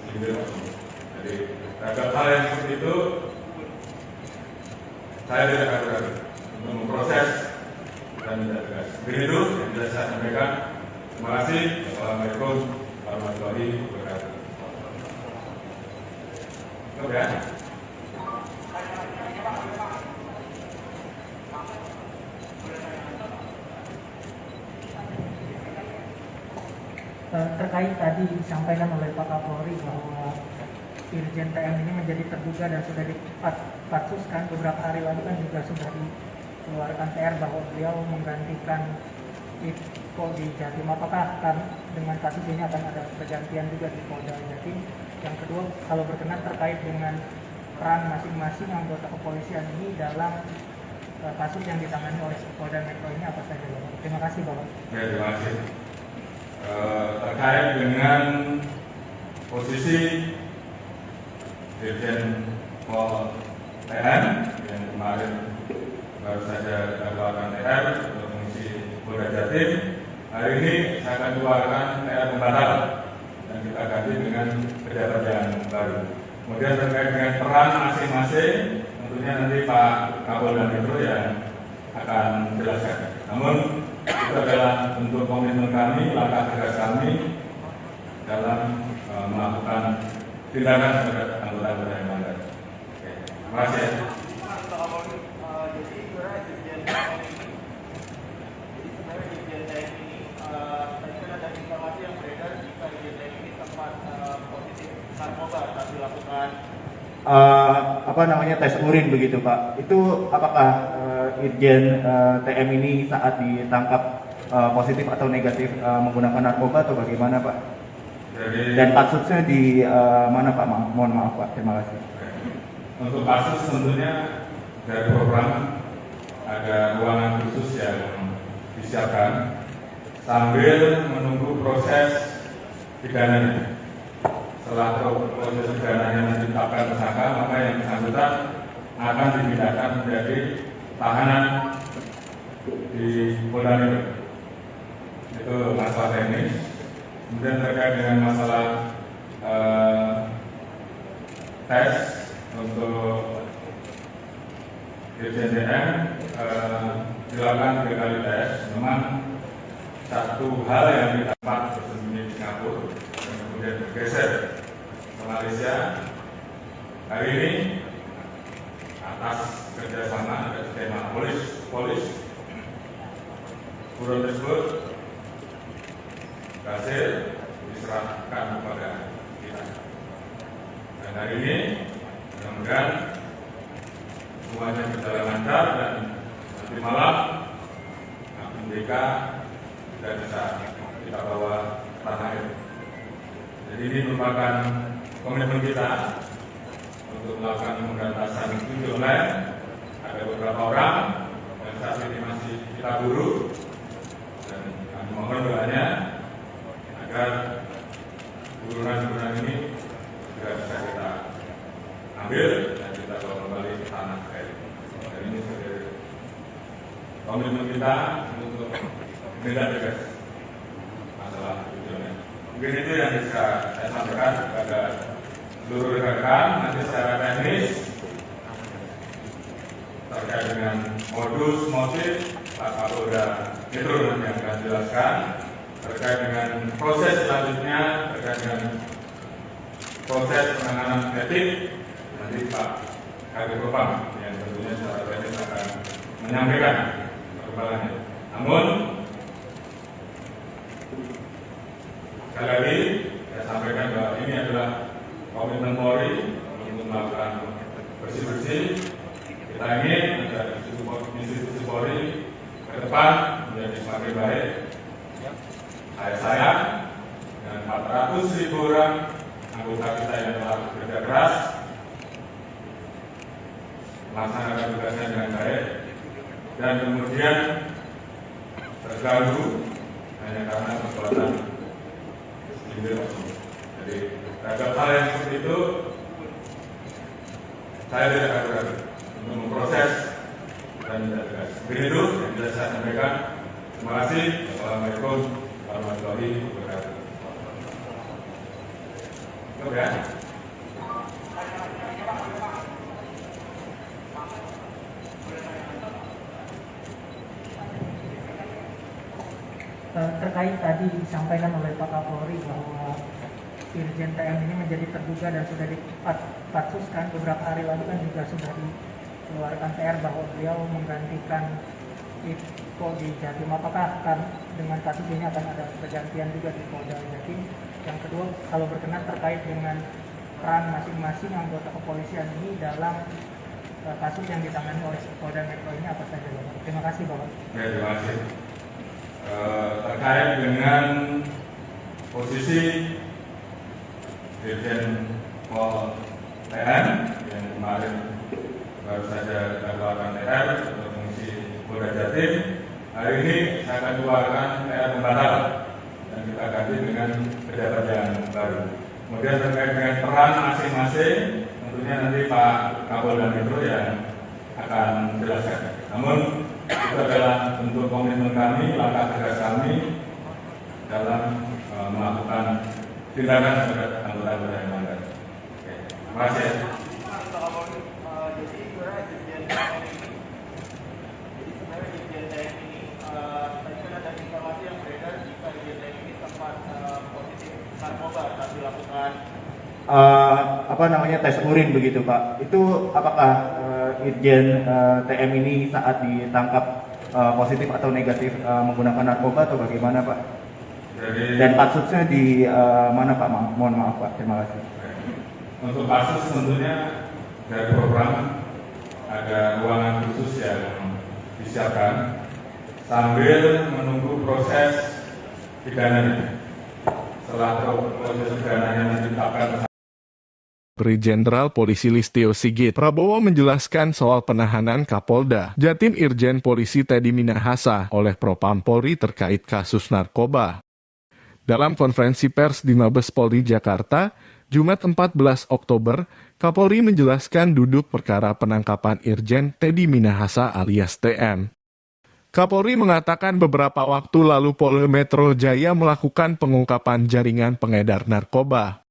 individu. Jadi terhadap hal yang seperti itu saya tidak ragu-ragu untuk memproses dan tidak tegas. Begitu yang bisa saya sampaikan. Terima kasih. Assalamualaikum warahmatullahi wabarakatuh. Ya. Terkait tadi disampaikan oleh Pak Kapolri bahwa Irjen TM ini menjadi terduga dan sudah dipatsuskan beberapa hari lalu kan juga sudah dikeluarkan TR bahwa beliau menggantikan Iko di Jatim. Apakah dengan kasus ini akan ada pergantian juga di Polda Jatim? Yang kedua, kalau berkenan terkait dengan peran masing-masing anggota kepolisian ini dalam kasus yang ditangani oleh Polda Metro ini apa saja, Bapak? Terima kasih, Bapak. Ya, terima kasih. Terkait dengan posisi Dirjen Pol TN yang kemarin baru saja dikeluarkan TR untuk mengisi Polda Jatim, hari ini saya akan keluarkan TR pembatalan dan kita ganti dengan pejabat yang baru. Kemudian terkait dengan peran masing-masing, tentunya nanti Pak Kapolda Metro yang akan menjelaskan. Namun itu adalah bentuk komitmen kami, langkah tegas kami dalam melakukan tindakan terhadap anggota-anggota yang melanggar. Terima kasih. Tes urin begitu Pak. Itu apakah Irjen TM ini saat ditangkap positif atau negatif menggunakan narkoba atau bagaimana Pak? Dan kasusnya di mana Pak? Mohon maaf Pak. Terima kasih. Untuk kasus tentunya dari program ada ruangan khusus yang disiapkan sambil menunggu proses pidananya. Setelah proses pidananya ditetapkan tersangka, maka yang bersangkutan akan dipindahkan menjadi tahanan di Polda Metro. Itu masalah teknis. Kemudian terkait dengan masalah tes untuk Irjen TM dilakukan 3 kali tes. Memang satu hal yang kita dapat bersembunyi di Singapura dan kemudian bergeser ke Malaysia. Hari ini atas kerjasama dan skema polis buron tersebut berhasil diserahkan kepada kita. Dan hari ini mudah-mudahan semuanya berjalan lancar dan nanti malam MDK sudah bisa kita bawa tanah air. Jadi ini merupakan komitmen kita untuk melakukan pemberantasan judi online. Ada beberapa orang yang saat ini masih kita buru dan kami mohon doanya agar burunan ini juga bisa kita ambil dan kita bawa kembali ke tanah air. Dan ini sebagai komitmen kita untuk menindak tegas masalah judi online. Mungkin itu yang bisa saya sampaikan kepada seluruh rekan-rekan. Nanti secara teknis terkait dengan modus motif Pak Kapolda Metro nanti yang akan jelaskan. Terkait dengan proses selanjutnya, terkait dengan proses penanganan etik, nanti Pak Kadif Propam yang tentunya secara teknis akan menyampaikan perkembangannya. Namun sekali lagi saya sampaikan bahwa ini adalah komitmen Polri untuk melakukan bersih-bersih. Kita ingin agar institusi Polri ke depan menjadi semakin baik. Saya dan 400.000 orang anggota kita yang telah bekerja keras melaksanakan tugasnya dengan baik dan kemudian terganggu hanya karena perbuatan individu. Jadi terhadap hal yang seperti itu saya tidak ragu-ragu untuk memproses dan tidak tegas. Begitu yang bisa saya sampaikan. Terima kasih. Assalamualaikum warahmatullahi wabarakatuh. Cukup ya. Terkait tadi disampaikan oleh Pak Kapolri bahwa Irjen TM ini menjadi terduga dan sudah dipatsuskan beberapa hari lalu kan juga sudah dikeluarkan TR bahwa beliau menggantikan Iko di Jatim. Apakah akan dengan kasus ini akan ada pergantian juga di Polda Jatim? Yang kedua, kalau berkenan terkait dengan peran masing-masing anggota kepolisian ini dalam kasus yang ditangani oleh Polda Metro ini apa saja, Bapak? Terima kasih, Bapak. Ya, terima kasih. Terkait dengan posisi Dirjen Pol TN yang kemarin baru saja keluarkan TR untuk fungsi Polda Jatim, hari ini saya akan keluarkan TR pembatal dan kita ganti dengan pejabat yang baru. Kemudian terkait dengan peran masing-masing, tentunya nanti Pak Kapolda Metro yang akan menjelaskan. Namun itu adalah bentuk komitmen kami, langkah tegas kami dalam melakukan tindakan terhadap anggota-anggota yang melanggar. Terima kasih. Tes urin begitu Pak. Itu apakah Irjen TM ini saat ditangkap positif atau negatif menggunakan narkoba atau bagaimana Pak? Dan kasusnya di mana Pak? Mohon maaf Pak. Terima kasih. Untuk kasus tentunya dari program ada ruangan khusus yang disiapkan sambil menunggu proses pidananya. Setelah proses pidananya ditetapkan. Jenderal Polisi Listio Sigit Prabowo menjelaskan soal penahanan Kapolda Jatim Irjen Polisi Teddy Minahasa oleh Propam Polri terkait kasus narkoba. Dalam konferensi pers di Mabes Polri Jakarta, Jumat 14 Oktober, Kapolri menjelaskan duduk perkara penangkapan Irjen Teddy Minahasa alias TM. Kapolri mengatakan beberapa waktu lalu Polda Metro Jaya melakukan pengungkapan jaringan pengedar narkoba.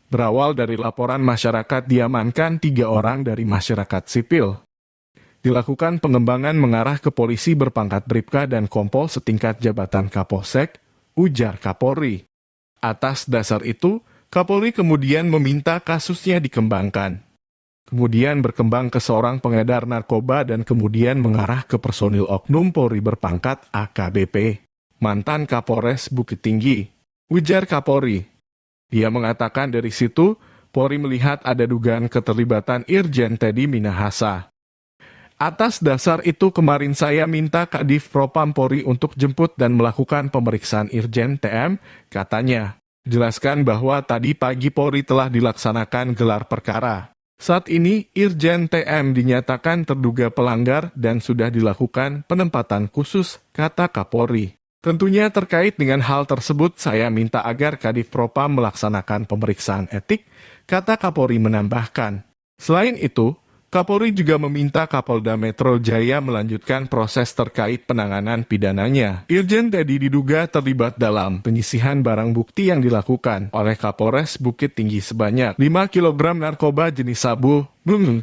Berawal dari laporan masyarakat diamankan 3 orang dari masyarakat sipil. Dilakukan pengembangan mengarah ke polisi berpangkat Bribka dan Kompol setingkat jabatan Kapolsek, ujar Kapolri. Atas dasar itu, Kapolri kemudian meminta kasusnya dikembangkan. Kemudian berkembang ke seorang pengedar narkoba dan kemudian mengarah ke personil oknum Polri berpangkat AKBP, mantan Kapolres Bukit Tinggi, ujar Kapolri. Dia mengatakan dari situ, Polri melihat ada dugaan keterlibatan Irjen Teddy Minahasa. Atas dasar itu kemarin saya minta Kadif Propam Polri untuk jemput dan melakukan pemeriksaan Irjen TM, katanya. Jelaskan bahwa tadi pagi Polri telah dilaksanakan gelar perkara. Saat ini, Irjen TM dinyatakan terduga pelanggar dan sudah dilakukan penempatan khusus, kata Kapolri. Tentunya terkait dengan hal tersebut saya minta agar Kadif Propam melaksanakan pemeriksaan etik, kata Kapolri menambahkan. Selain itu, Kapolri juga meminta Kapolda Metro Jaya melanjutkan proses terkait penanganan pidananya. Irjen Teddy diduga terlibat dalam penyisihan barang bukti yang dilakukan oleh Kapolres Bukit Tinggi sebanyak 5 kg narkoba jenis sabu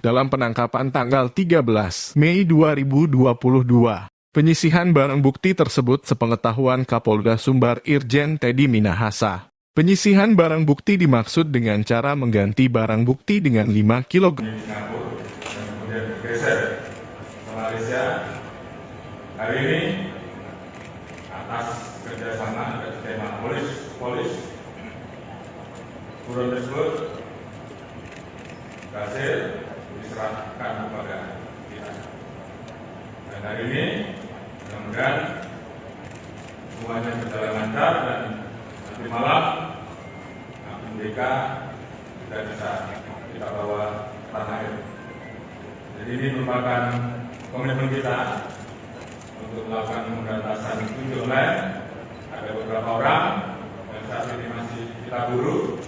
dalam penangkapan tanggal 13 Mei 2022. Penyisihan barang bukti tersebut sepengetahuan Kapolda Sumbar Irjen Teddy Minahasa. Penyisihan barang bukti dimaksud dengan cara mengganti barang bukti dengan 5 kg. Singapura dan kemudian bergeser ke Malaysia. Hari ini atas kerjasama dan tema polis buron tersebut berhasil diserahkan kepada kita. Dan hari ini mudah-mudahan semuanya berjalan lancar dan nanti malam APBK kita bisa kita bawa tanah air. Jadi ini merupakan komitmen kita untuk melakukan pemberantasan ojek online. Ada beberapa orang yang saat ini masih kita buru,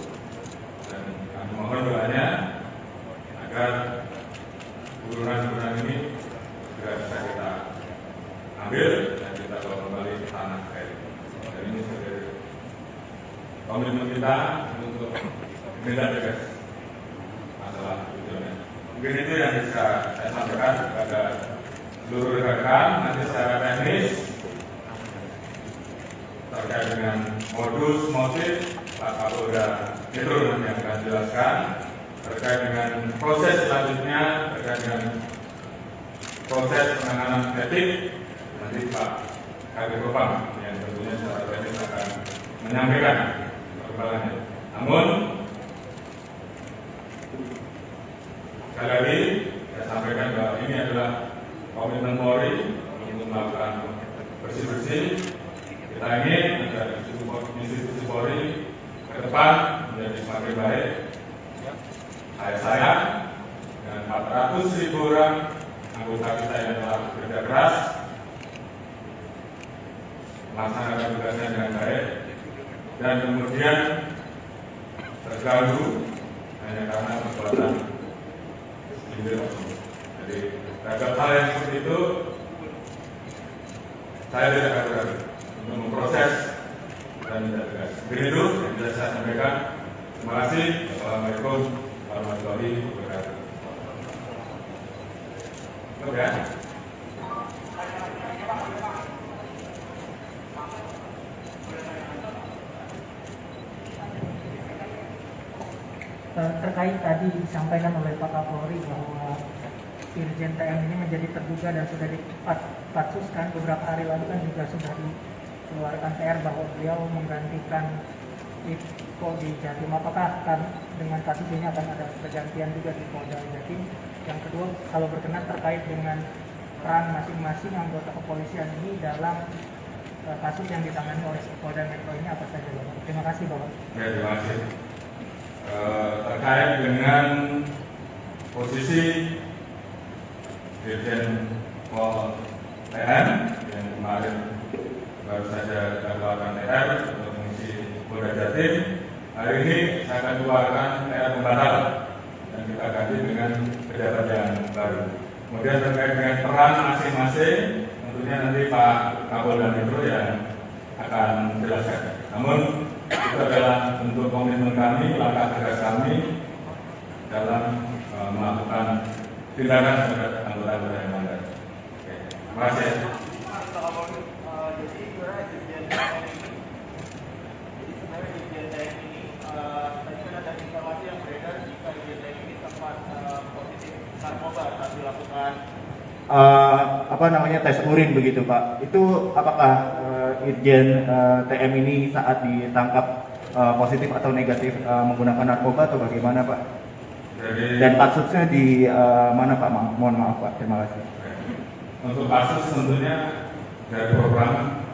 dan kami mohon doanya agar burunan-burunan ini segera bisa kita ambil dan kita bawa kembali ke tanah air. Dan ini sebagai komitmen kita untuk menindak tegas masalah ojek online. Mungkin itu yang bisa saya sampaikan kepada seluruh rekan-rekan. Nanti secara teknis terkait dengan modus motif, Pak Kapolda Metro nanti akan jelaskan. Terkait dengan proses selanjutnya, terkait dengan proses penanganan etik, nanti Pak Kabid Propam yang tentunya secara teknis akan menyampaikan perkembangannya. Namun sekali lagi saya sampaikan bahwa ini adalah komitmen Polri untuk melakukan bersih-bersih. Kita ingin agar institusi Polri ke depan menjadi semakin baik. Saya dan 400.000 orang anggota kita yang telah bekerja keras melaksanakan tugasnya dengan baik dan kemudian terganggu hanya karena perbuatan segelintir oknum. Jadi terhadap hal yang seperti itu saya tidak ragu-ragu untuk memproses dan tidak tegas. Begitu yang bisa saya sampaikan. Terima kasih. Wassalamualaikum warahmatullahi wabarakatuh. Oke. Terkait tadi disampaikan oleh Pak Kapolri bahwa Irjen TM ini menjadi terduga dan sudah dipatsuskan beberapa hari lalu kan juga sudah dikeluarkan PR bahwa beliau menggantikan Iko di Jatim. Apakah akan dengan kasus ini akan ada pergantian juga di Polda Jatim? Yang kedua, kalau berkenan terkait dengan peran masing-masing anggota kepolisian ini dalam kasus yang ditangani oleh Polda Metro ini apa saja, Bapak? Terima kasih, Bapak. Ya, terima kasih. Terkait dengan posisi Dirjen Pol TM yang kemarin baru saja dilakukan TR untuk mengisi Polda Jatim, hari ini saya akan keluarkan TR pembatalan dan kita ganti dengan pejabat yang baru. Kemudian terkait dengan peran masing-masing, tentunya nanti Pak Kapolda Metro yang akan menjelaskan. Namun itu adalah bentuk komitmen kami, langkah tegas kami dalam melakukan tindakan terhadap anggota-anggota yang melanggar. Terima kasih. Tes urin begitu Pak. Itu apakah Irjen TM ini saat ditangkap positif atau negatif menggunakan narkoba atau bagaimana Pak? Dan kasusnya di mana Pak? Mohon maaf Pak. Terima kasih. Untuk kasus tentunya dari program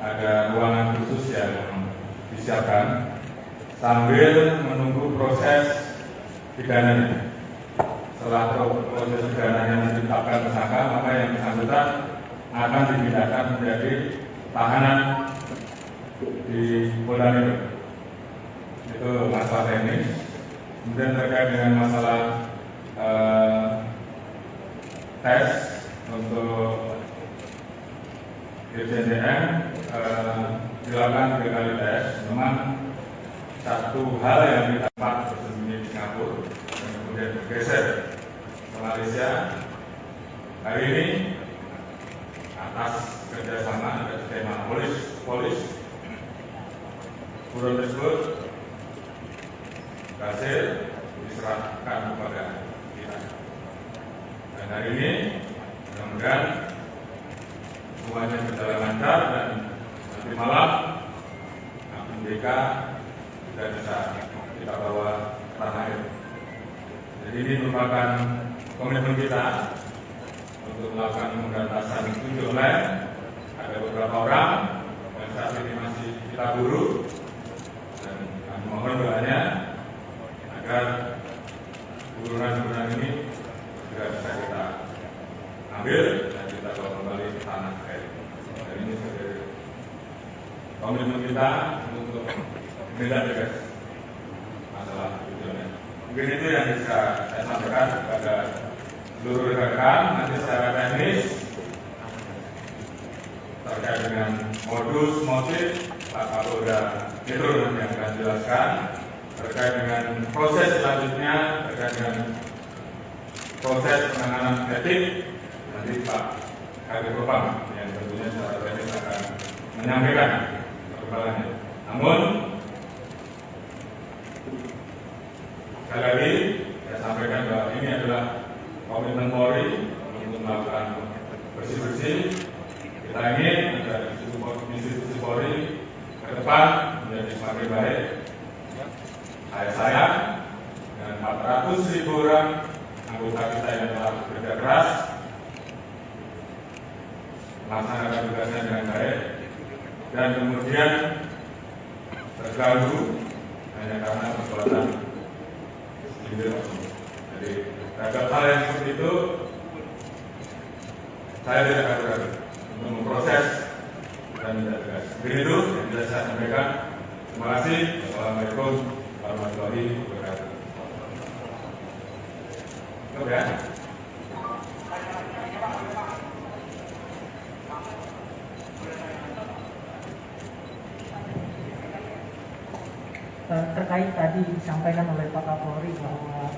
ada ruangan khusus yang disiapkan sambil menunggu proses pidananya. Setelah proses pidananya ditetapkan tersangka, maka yang bersangkutan akan dipindahkan menjadi tahanan di Polda Metro. Itu masalah teknis. Kemudian terkait dengan masalah tes untuk Irjen TM dilakukan 3 kali tes. Memang satu hal yang didapat bersembunyi di Singapura dan kemudian bergeser ke Malaysia. Hari ini atas kerjasama dan skema polis buron tersebut berhasil diserahkan kepada kita. Dan hari ini mudah-mudahan semuanya berjalan lancar dan nanti malam BK sudah bisa kita bawa ke tanah air. Jadi ini merupakan komitmen kita untuk melakukan pemberantasan ojek online. Ada beberapa orang yang saat ini masih kita buru, dan kami mohon doanya agar burunan-burunan ini segera bisa kita ambil dan kita kita bawa kembali ke tanah air. Dan ini sebagai komitmen kita untuk menindak tegas masalah tujuannya. Mungkin itu yang bisa saya sampaikan kepada seluruh rekan-rekan. Nanti secara teknis terkait dengan modus motif Pak Kapolda Metro yang akan jelaskan, terkait dengan proses selanjutnya, terkait dengan proses penanganan etik, nanti Pak Kadif Propam yang tentunya secara teknis akan menyampaikan perkembangannya. Namun sekali lagi saya sampaikan bahwa ini adalah komitmen Polri untuk melakukan bersih-bersih. Kita ingin agar institusi Polri ke depan menjadi semakin baik. Saya dan 400.000 orang anggota kita yang telah bekerja keras melaksanakan tugasnya dengan baik dan kemudian terganggu hanya karena perbuatan segelintir. Jadi terhadap hal yang seperti itu saya tidak akan ragu untuk memproses dan tidak tegas. Begitu yang bisa saya sampaikan. Terima kasih. Assalamualaikum warahmatullahi wabarakatuh. Oke. Terkait tadi disampaikan oleh Pak Kapolri bahwa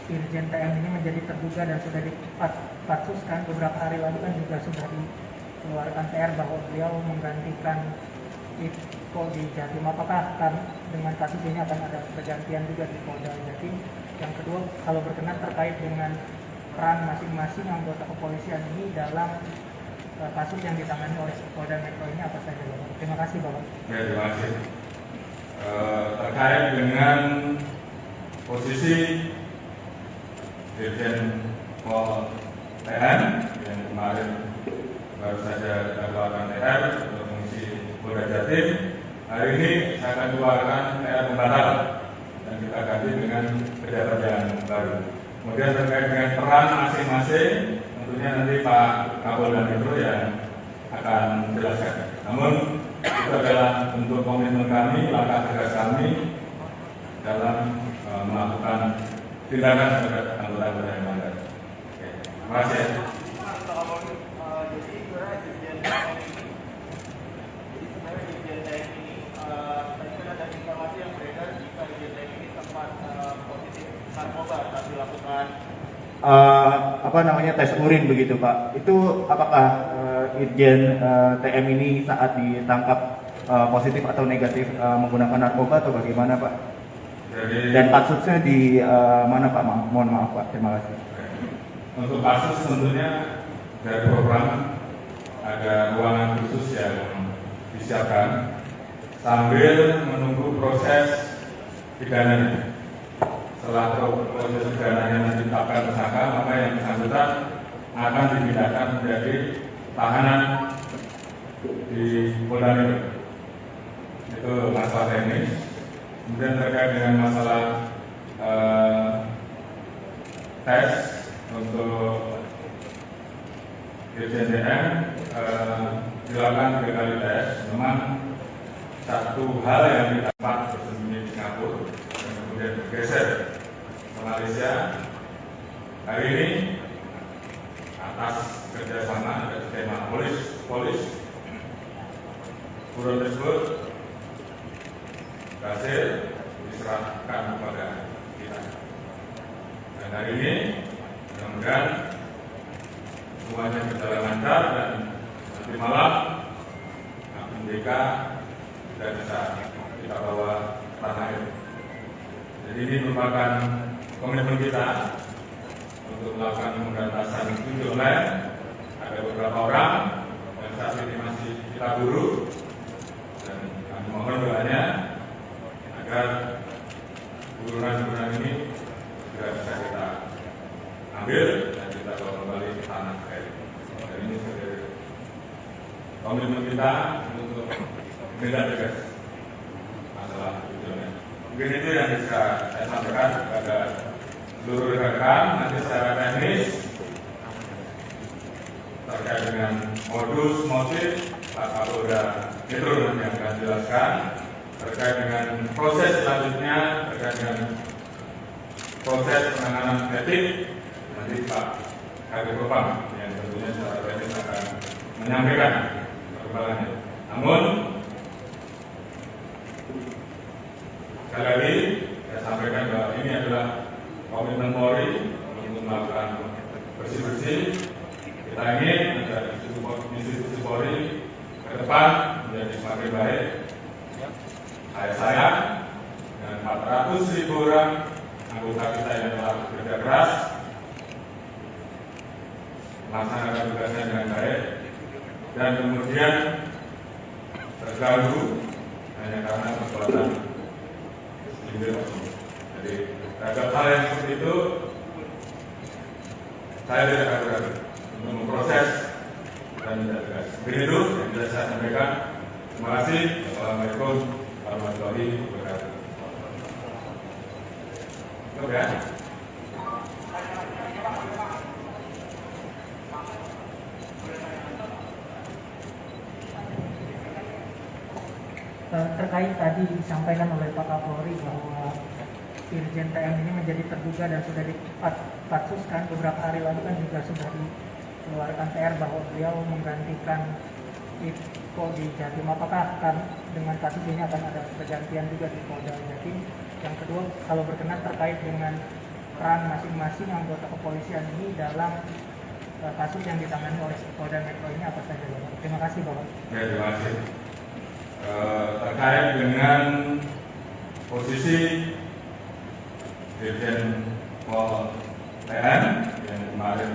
Irjen TM ini menjadi terduga dan sudah dipatsuskan beberapa hari lalu kan juga sudah dikeluarkan TR bahwa beliau menggantikan Iko di Jatim. Apakah dengan kasus ini akan ada pergantian juga di Polda Jatim? Yang kedua, kalau berkenan terkait dengan peran masing-masing anggota kepolisian ini dalam kasus yang ditangani oleh Polda Metro ini apa saja, Bapak? Terima kasih, Bapak. Ya, terima kasih. Terkait dengan posisi Dirjen Pol TN yang kemarin baru saja dilakukan TR untuk mengisi Polda Jatim, hari ini saya akan keluarkan TR pembatalan dan kita ganti dengan pejabat yang baru. Kemudian terkait dengan peran masing-masing, tentunya nanti Pak Kapolda Metro yang akan menjelaskan. Namun itu adalah bentuk komitmen kami, langkah tegas kami dalam melakukan tindakan terhadap anggota-anggota yang melanggar. Terima kasih. Tes urin begitu Pak. Itu apakah Irjen TM ini saat ditangkap positif atau negatif menggunakan narkoba atau bagaimana Pak? Dan kasusnya di mana Pak? Mohon maaf Pak. Terima kasih. Untuk kasus tentunya dari program ada ruangan khusus yang disiapkan sambil menunggu proses pidananya. Setelah proses pidananya ditetapkan tersangka, maka yang bersangkutan akan dipindahkan menjadi tahanan di Polda Metro. Itu masalah teknis. Kemudian terkait dengan masalah tes untuk Dirjen TM dilakukan 3 kali tes. Memang satu hal yang didapat bersembunyi di Singapura dan kemudian bergeser ke Malaysia. Hari ini atas kerjasama dan skema polis buron tersebut berhasil diserahkan kepada kita. Dan hari ini mudah-mudahan semuanya berjalan lancar dan nanti malam APDK sudah bisa kita bawa ke tanah air. Jadi ini merupakan komitmen kita untuk melakukan pemberantasan judi online. Ada beberapa orang yang saat ini masih kita buru dan kami mohon doanya agar burunan-burunan ini segera bisa kita ambil dan kita bawa kembali ke tanah air. Dan ini sebagai komitmen kita untuk menindak tegas masalah tujuannya. Mungkin itu yang bisa saya sampaikan kepada seluruh rekan-rekan. Nanti secara teknis terkait dengan modus motif Pak Kapolda Metro nanti akan jelaskan. Terkait dengan proses selanjutnya, terkait dengan proses penanganan etik, nanti Pak Kadif Propam yang tentunya secara teknis akan menyampaikan perkembangannya. Namun, sekali lagi saya sampaikan bahwa ini adalah komitmen Polri untuk melakukan bersih-bersih. Kita ingin agar institusi Polri ke depan menjadi semakin baik. Saya dan 400.000 orang anggota kita yang telah bekerja keras melaksanakan tugasnya dengan baik dan kemudian terganggu hanya karena perbuatan individu. Jadi terhadap hal yang seperti itu saya tidak ragu-ragu untuk memproses dan tidak tegas. Begitu yang bisa saya sampaikan. Terima kasih. Assalamualaikum warahmatullahi wabarakatuh. Oke. Terkait tadi disampaikan oleh Pak Kapolri bahwa Irjen TM ini menjadi terduga dan sudah dipatsuskan beberapa hari lalu kan juga sudah dikeluarkan PR bahwa beliau menggantikan Iko di Jatim. Apakah akan dengan kasus ini akan ada pergantian juga di Polda Jatim? Yang kedua, kalau berkenan terkait dengan peran masing-masing anggota kepolisian ini dalam kasus yang ditangani oleh Polda Metro ini apa saja, Bapak? Terima kasih, Bapak. Ya, terima kasih. Terkait dengan posisi Dirjen Pol TM yang kemarin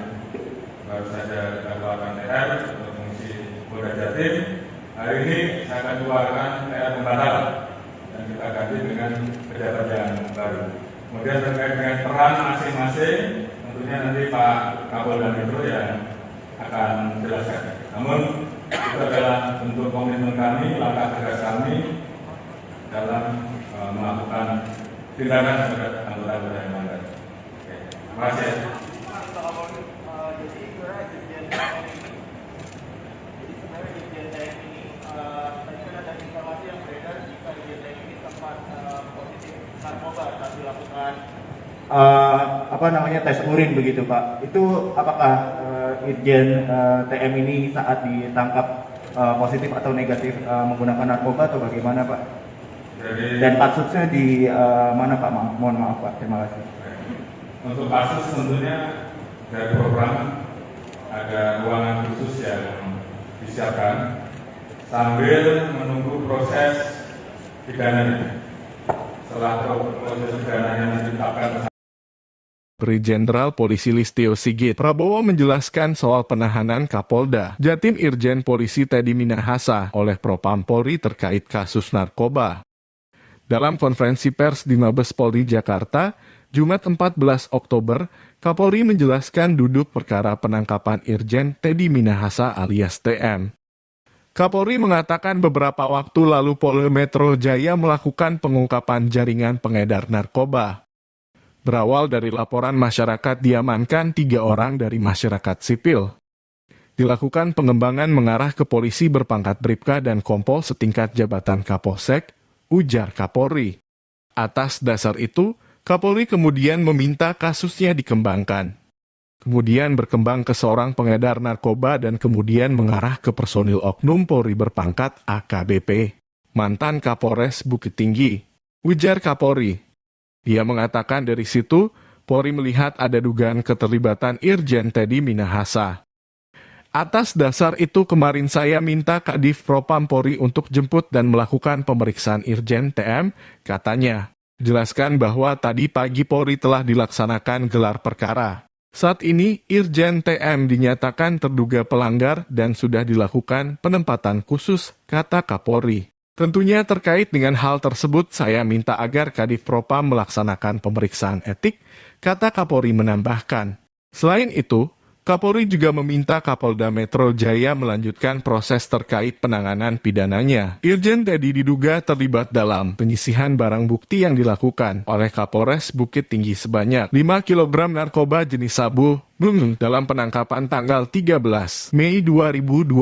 baru saja dikeluarkan TR untuk fungsi Polda Jatim, hari ini saya akan keluarkan TR pembatal dan kita ganti dengan pejabat yang baru. Kemudian terkait dengan peran masing-masing, tentunya nanti Pak Kapolda Metro yang akan menjelaskan. Namun itu adalah bentuk komitmen kami, langkah tegas kami dalam melakukan tindakan terhadap anggota-anggota yang melanggar. Terima kasih. Tes urin begitu Pak. Itu apakah Irjen TM ini saat ditangkap positif atau negatif menggunakan narkoba atau bagaimana Pak? Dan kasusnya di mana Pak? Mohon maaf Pak. Terima kasih. Untuk kasus tentunya dari program ada ruangan khusus yang disiapkan sambil menunggu proses pidananya. Setelah proses pidananya ditetapkan. Brigjen Jenderal Polisi Listio Sigit Prabowo menjelaskan soal penahanan Kapolda Jatim Irjen Polisi Teddy Minahasa oleh Propam Polri terkait kasus narkoba. Dalam konferensi pers di Mabes Polri Jakarta, Jumat 14 Oktober, Kapolri menjelaskan duduk perkara penangkapan Irjen Teddy Minahasa alias TM. Kapolri mengatakan beberapa waktu lalu Polda Metro Jaya melakukan pengungkapan jaringan pengedar narkoba. Berawal dari laporan masyarakat diamankan 3 orang dari masyarakat sipil. Dilakukan pengembangan mengarah ke polisi berpangkat Bribka dan Kompol setingkat jabatan Kapolsek, ujar Kapolri. Atas dasar itu, Kapolri kemudian meminta kasusnya dikembangkan. Kemudian berkembang ke seorang pengedar narkoba dan kemudian mengarah ke personil oknum Polri berpangkat AKBP, mantan Kapolres Bukit Tinggi, ujar Kapolri. Dia mengatakan dari situ, Polri melihat ada dugaan keterlibatan Irjen Teddy Minahasa. Atas dasar itu kemarin saya minta Kadif Propam Polri untuk jemput dan melakukan pemeriksaan Irjen TM, katanya. Jelaskan bahwa tadi pagi Polri telah dilaksanakan gelar perkara. Saat ini, Irjen TM dinyatakan terduga pelanggar dan sudah dilakukan penempatan khusus, kata Kapolri. Tentunya terkait dengan hal tersebut, saya minta agar Kadif Propam melaksanakan pemeriksaan etik, kata Kapolri menambahkan. Selain itu, Kapolri juga meminta Kapolda Metro Jaya melanjutkan proses terkait penanganan pidananya. Irjen Teddy diduga terlibat dalam penyisihan barang bukti yang dilakukan oleh Kapolres Bukit Tinggi sebanyak 5 kg narkoba jenis sabu dalam penangkapan tanggal 13 Mei 2022.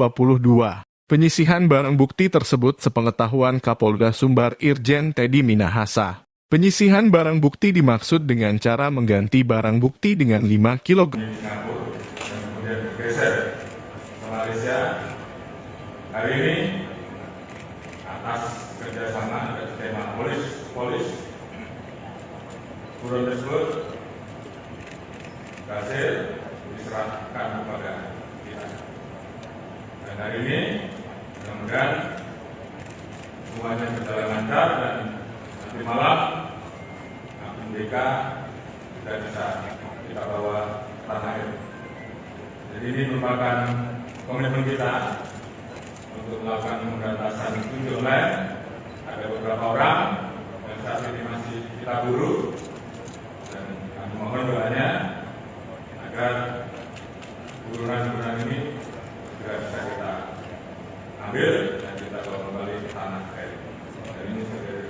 Penyisihan barang bukti tersebut sepengetahuan Kapolda Sumbar Irjen Teddy Minahasa. Penyisihan barang bukti dimaksud dengan cara mengganti barang bukti dengan 5 kg. Kemudian bergeser ke Malaysia. Hari ini atas kerjasama dan tema polis buron tersebut berhasil diserahkan kepada kita. Dan hari ini mudah-mudahan semuanya berjalan lancar dan nanti malam Akun DK sudah bisa kita bawa tanah air. Jadi ini merupakan komitmen kita untuk melakukan pemberantasan judi online. Ada beberapa orang yang saat ini masih kita buru dan kami mohon doanya agar buruan-buruan ini segera bisa kita ambil dan kita bawa kembali ke tanah air. Dan ini sebagai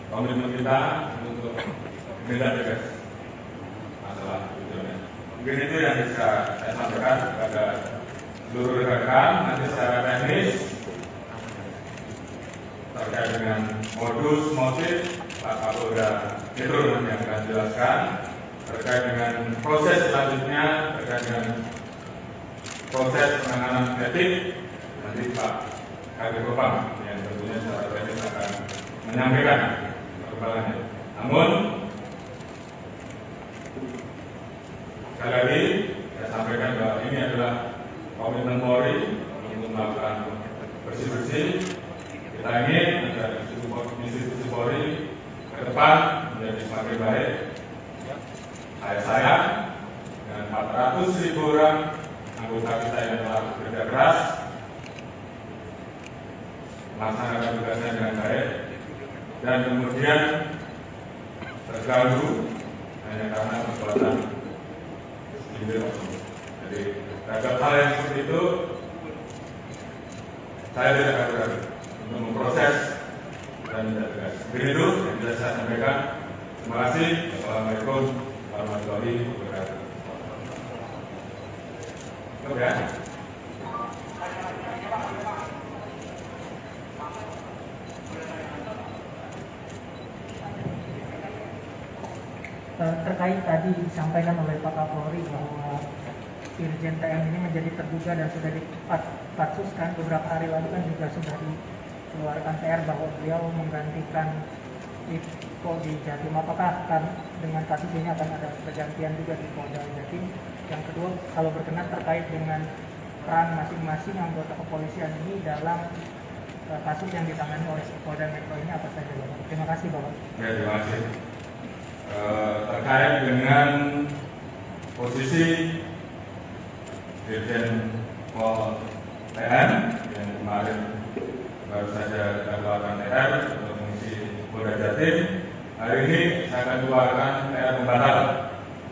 komitmen kita untuk menindak tegas masalah judi online. Mungkin itu yang bisa saya sampaikan kepada seluruh rekan-rekan. Nanti secara teknis terkait dengan modus motif Pak Kapolda Metro nanti akan jelaskan. Terkait dengan proses selanjutnya, terkait dengan proses penanganan etik, nanti Pak Kadif Propam yang tentunya secara teknis akan menyampaikan perkembangannya. Namun sekali lagi saya sampaikan bahwa ini adalah komitmen Polri untuk melakukan bersih-bersih. Kita ingin agar institusi Polri ke depan menjadi semakin baik. Saya dengan 400.000 orang anggota kita yang telah bekerja keras melaksanakan tugasnya dengan baik dan kemudian terganggu hanya karena perbuatan. Jadi terhadap hal yang seperti itu saya tidak akan ragu untuk memproses dan tidak tegas. Begitu yang bisa saya sampaikan. Terima kasih. Assalamualaikum warahmatullahi wabarakatuh. Oke. Terkait tadi disampaikan oleh Pak Kapolri bahwa Irjen TM ini menjadi terduga dan sudah dipatsuskan beberapa hari lalu kan juga sudah dikeluarkan TR bahwa beliau menggantikan Iko di Jatim. Apakah dengan kasus ini akan ada pergantian juga di Polda Jatim? Yang kedua, kalau berkenan terkait dengan peran masing-masing anggota kepolisian ini dalam kasus yang ditangani oleh Polda Metro ini apa saja, Bapak? Terima kasih, Bapak. Ya, terima kasih. Terkait dengan posisi Dirjen Pol TN yang kemarin baru saja kita keluarkan TR untuk mengisi Polda Jatim, hari ini saya akan keluarkan TR pembatal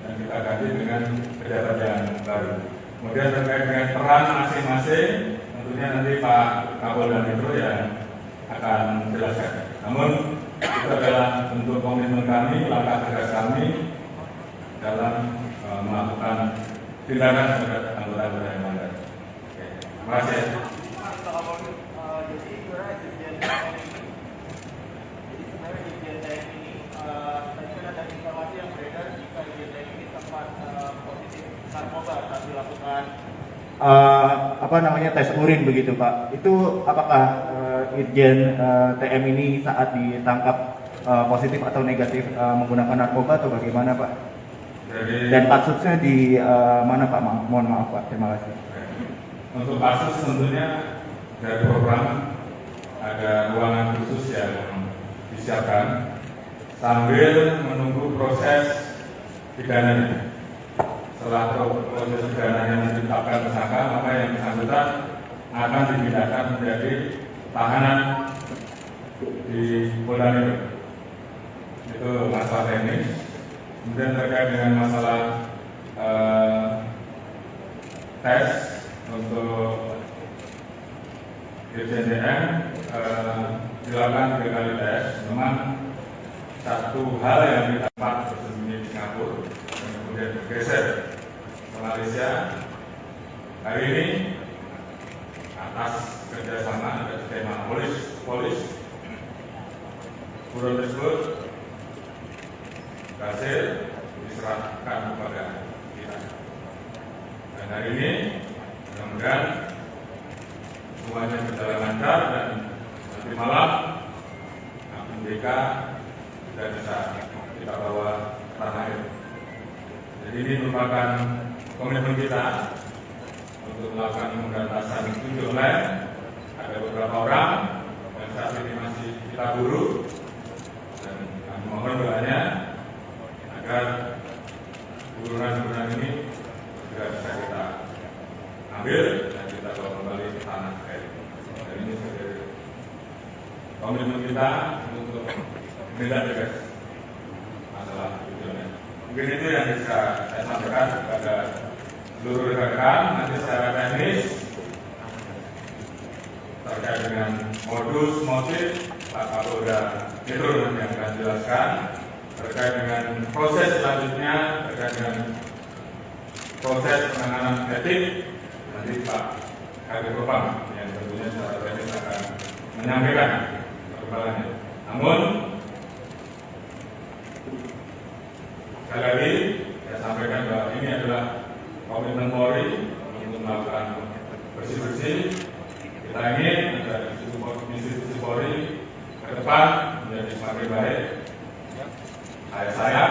dan kita ganti dengan pejabat yang baru. Kemudian terkait dengan peran masing-masing, tentunya nanti Pak Kapolda Metro yang akan menjelaskan. Namun itu adalah bentuk komitmen kami, langkah tegas kami dalam melakukan tindakan terhadap anggota-anggota yang melanggar. Terima kasih. Tes urin begitu Pak. Itu apakah Irjen TM ini saat ditangkap positif atau negatif menggunakan narkoba atau bagaimana Pak? Dan kasusnya di mana Pak? Mohon maaf Pak. Terima kasih. Untuk kasus tentunya dari program ada ruangan khusus yang disiapkan sambil menunggu proses pidananya. Setelah proses pidananya ditetapkan tersangka, maka yang bersangkutan akan dipindahkan menjadi tahanan di Polda Metro. Itu masalah teknis. Kemudian terkait dengan masalah tes untuk Irjen DM dilakukan 3 kali tes. Memang satu hal yang didapat bersembunyi di Singapura dan kemudian bergeser ke Malaysia. Hari ini atas kerjasama dan tema polis buron tersebut berhasil diserahkan kepada kita. Dan hari ini mudah-mudahan semuanya berjalan lancar dan nanti malam BK sudah bisa kita bawa ke tanah air. Jadi ini merupakan komitmen kita untuk melakukan pemberantasan judi online. Ada beberapa orang yang saat ini masih kita buru dan kami mohon doanya agar buruan-buruan ini juga bisa kita ambil dan kita bawa kembali ke tanah air. Dan ini sebagai komitmen kita untuk menindak tegas masalah judi online. Mungkin itu yang bisa saya sampaikan kepada seluruh rekan-rekan. Nanti secara teknis terkait dengan modus motif Pak Kapolda Metro nanti akan jelaskan. Terkait dengan proses selanjutnya, terkait dengan proses penanganan etik, nanti Pak Kadif Propam yang tentunya secara teknis akan menyampaikan perkembangannya. Namun sekali lagi saya sampaikan bahwa ini adalah komitmen Polri untuk melakukan bersih-bersih. Kita ingin agar institusi Polri ke depan menjadi semakin baik. Saya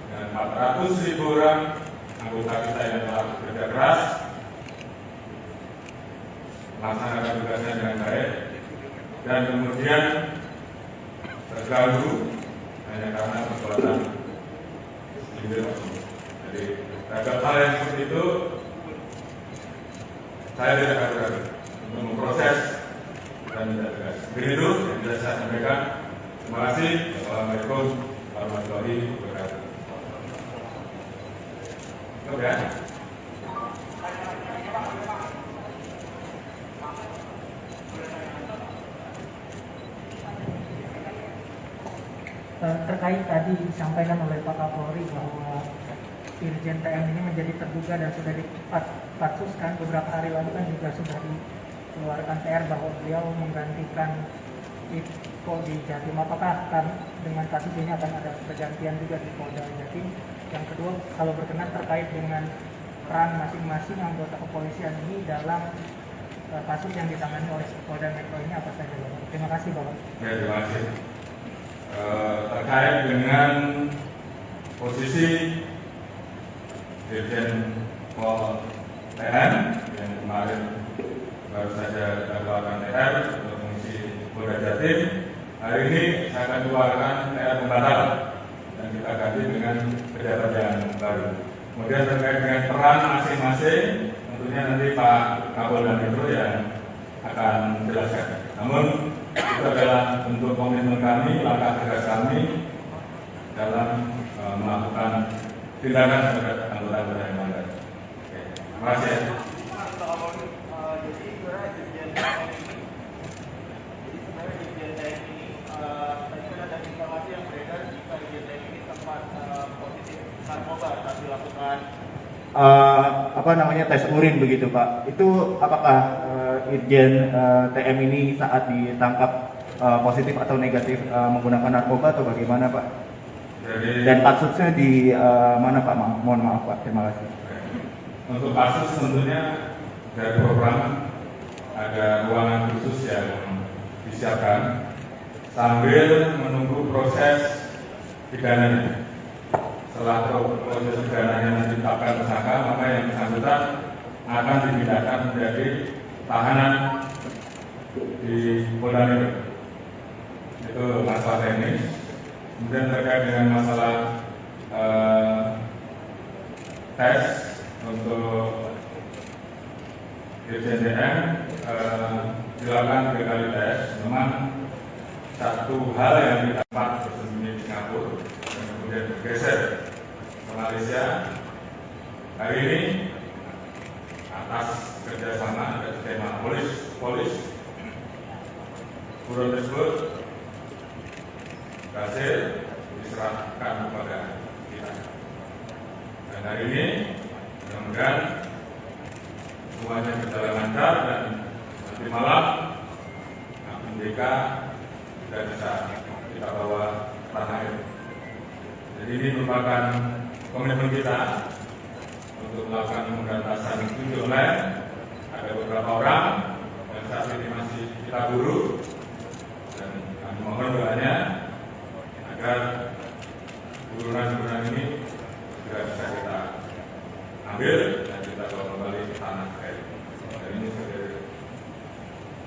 dengan 400.000 orang anggota kita yang telah bekerja keras melaksanakan tugasnya dengan baik dan kemudian terganggu hanya karena perbuatan individu. Jadi terhadap hal yang seperti itu saya tidak akan ragu untuk memproses dan tidak tegas. Begitu yang bisa saya sampaikan. Terima kasih. Wassalamualaikum warahmatullahi wabarakatuh. Oke. Terkait tadi disampaikan oleh Pak Kapolri bahwa Irjen TM ini menjadi terduga dan sudah dipatsuskan beberapa hari lalu kan juga sudah dikeluarkan TR bahwa beliau menggantikan Iko di Jatim. Apakah dengan kasus ini akan ada pergantian juga di Polda Jatim? Yang kedua, kalau berkenan terkait dengan peran masing-masing anggota kepolisian ini dalam kasus yang ditangani oleh Polda Metro ini apa saja, Bapak? Terima kasih, Bapak. Ya, terima kasih. Terkait dengan posisi Dirjen Pol TN yang kemarin baru saja dilakukan TR untuk mengisi Polda Jatim, hari ini saya akan keluarkan TR pembatalan dan kita ganti dengan pejabat yang baru. Kemudian terkait dengan peran masing-masing, tentunya nanti Pak Kapolda Metro yang akan menjelaskan. Namun itu adalah bentuk komitmen kami, langkah tegas kami dalam melakukan tindakan terhadap anggota-anggota yang melanggar. Terima kasih. Tes urin begitu Pak. Itu apakah Irjen TM ini saat ditangkap positif atau negatif menggunakan narkoba atau bagaimana Pak? Dan kasusnya di mana Pak? Mohon maaf Pak. Terima kasih. Untuk kasus tentunya dari program ada ruangan khusus yang disiapkan sambil menunggu proses pidananya. Setelah proses pidananya ditetapkan tersangka, maka yang bersangkutan akan dipindahkan menjadi tahanan di Polda Metro. Itu masalah teknis. Kemudian terkait dengan masalah tes untuk Irjen DM dilakukan 3 kali tes. Memang satu hal yang didapat bersembunyi di Singapura dan kemudian bergeser ke Malaysia. Hari ini atas kerjasama dan skema polis buron tersebut berhasil diserahkan kepada kita. Dan hari ini mudah-mudahan semuanya berjalan lancar dan nanti malam akun BK sudah bisa kita bawa ke tanah air. Jadi ini merupakan komitmen kita untuk melakukan pemberantasan judi online. Ada beberapa orang yang saat ini masih kita buru, dan kami mohon doanya agar burunan-burunan ini juga bisa kita ambil dan kita bawa kembali ke tanah air. Dan ini sebagai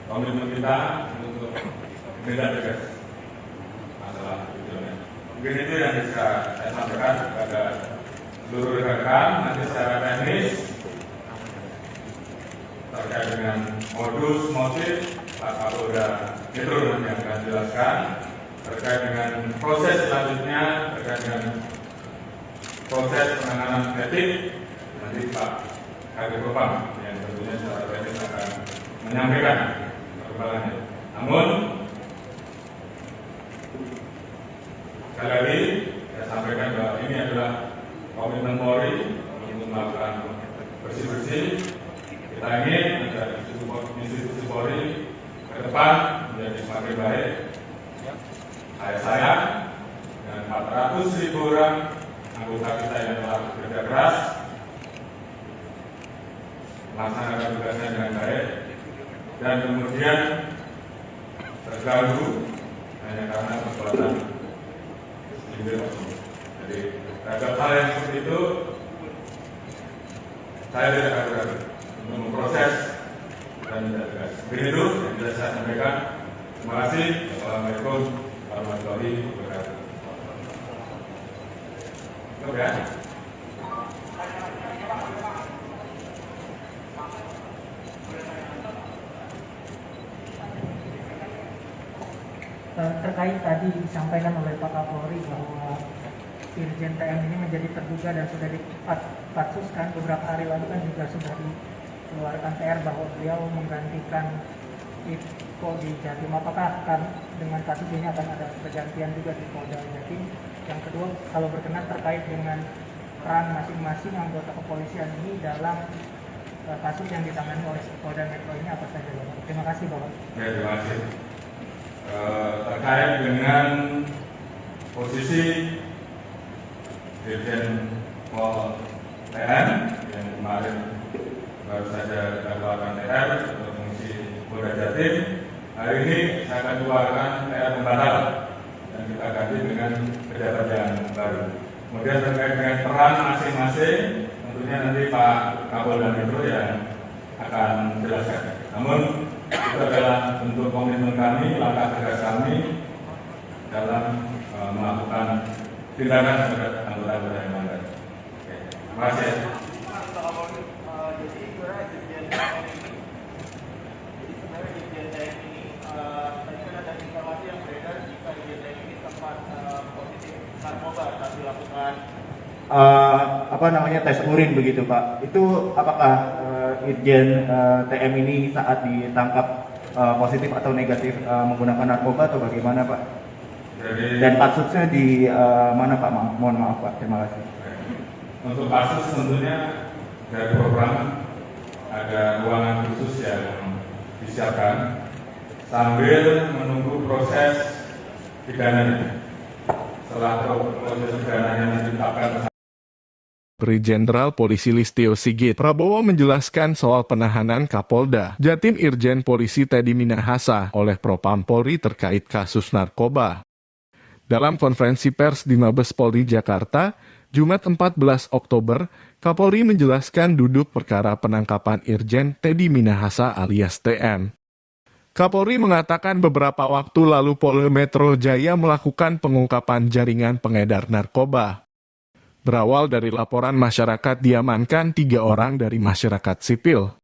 komitmen kita untuk menindak tegas masalah judi online. Mungkin itu yang bisa saya sampaikan kepada seluruh rekan-rekan. Nanti secara teknis terkait dengan modus motif Pak Kapolda Metro nanti yang akan jelaskan. Terkait dengan proses selanjutnya, terkait dengan proses penanganan etik, nanti Pak Kabid Propam yang tentunya secara teknis akan menyampaikan perkembangannya. Namun sekali lagi saya sampaikan bahwa ini adalah komitmen Polri untuk melakukan bersih-bersih. Kita ingin agar institusi Polri ke depan menjadi semakin baik. Saya dan 400.000 orang anggota kita yang telah bekerja keras melaksanakan tugasnya dengan baik dan kemudian terganggu hanya karena perbuatan sindir. Jadi terhadap hal yang seperti itu saya tidak ragu-ragu untuk memproses dan tidak tegas. Begitu yang bisa saya sampaikan. Terima kasih. Assalamualaikum warahmatullahi wabarakatuh. Oke. Terkait tadi disampaikan oleh Pak Kapolri bahwa Irjen TM ini menjadi terduga dan sudah dipatsuskan beberapa hari lalu kan juga sudah dikeluarkan PR bahwa beliau menggantikan Iko di Jatim. Apakah dengan kasus ini akan ada pergantian juga di Polda Jatim? Yang kedua, kalau berkenan terkait dengan peran masing-masing anggota kepolisian ini dalam kasus yang ditangani oleh Polda Metro ini apa saja, Bapak? Terima kasih, Bapak. Ya, terima kasih. Terkait dengan posisi Dirjen Pol TN yang kemarin baru saja kita keluarkan TR untuk fungsi Polda Jatim, hari ini saya akan keluarkan TR pembatal dan kita ganti dengan pejabat yang baru. Kemudian terkait dengan peran masing-masing, tentunya nanti Pak Kapolda Metro yang akan menjelaskan. Namun itu adalah bentuk komitmen kami, langkah tegas kami dalam melakukan tindakan terhadap anggota-anggota yang melanggar. Terima kasih. Jadi sebenarnya Irjen TM ini tadi kan ada informasi yang beredar jika Irjen TM ini sempat positif narkoba saat dilakukan tes urin begitu Pak. Itu apakah Irjen TM ini saat ditangkap positif atau negatif menggunakan narkoba atau bagaimana Pak? Dan kasusnya di mana Pak? Mohon maaf Pak, terima kasih. Untuk kasus tentunya dari program ada ruangan khusus yang disiapkan sambil menunggu proses pidananya. Setelah proses pidananya ditetapkan. Jenderal Polisi Listio Sigit Prabowo menjelaskan soal penahanan Kapolda Jatim Irjen Polisi Teddy Minahasa oleh Propam Polri terkait kasus narkoba. Dalam konferensi pers di Mabes Polri Jakarta, Jumat 14 Oktober, Kapolri menjelaskan duduk perkara penangkapan Irjen Teddy Minahasa alias TM. Kapolri mengatakan beberapa waktu lalu Polda Metro Jaya melakukan pengungkapan jaringan pengedar narkoba. Berawal dari laporan masyarakat diamankan 3 orang dari masyarakat sipil.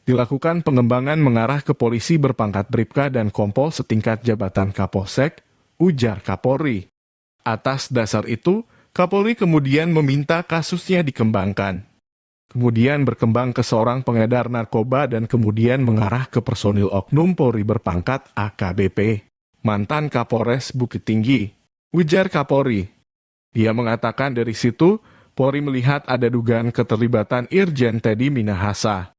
Dilakukan pengembangan mengarah ke polisi berpangkat Bribka dan Kompol setingkat jabatan Kapolsek, ujar Kapolri. Atas dasar itu, Kapolri kemudian meminta kasusnya dikembangkan. kemudian berkembang ke seorang pengedar narkoba dan kemudian mengarah ke personil oknum Polri berpangkat AKBP, mantan Kapolres Bukit Tinggi, ujar Kapolri. Dia mengatakan dari situ, Polri melihat ada dugaan keterlibatan Irjen Teddy Minahasa.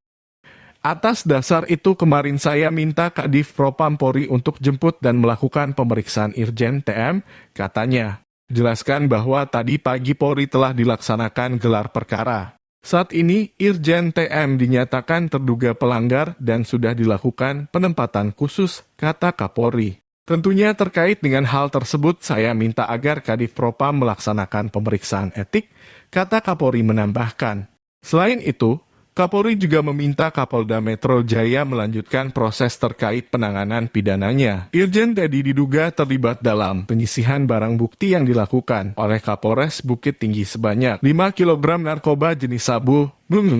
Atas dasar itu kemarin saya minta Kadif Propam Polri untuk jemput dan melakukan pemeriksaan Irjen TM, katanya. Jelaskan bahwa tadi pagi Polri telah dilaksanakan gelar perkara. Saat ini, Irjen TM dinyatakan terduga pelanggar dan sudah dilakukan penempatan khusus, kata Kapolri. Tentunya terkait dengan hal tersebut, saya minta agar Kadif Propam melaksanakan pemeriksaan etik, kata Kapolri menambahkan. Selain itu, Kapolri juga meminta Kapolda Metro Jaya melanjutkan proses terkait penanganan pidananya. Irjen Teddy diduga terlibat dalam penyisihan barang bukti yang dilakukan oleh Kapolres Bukit Tinggi sebanyak 5 kg narkoba jenis sabu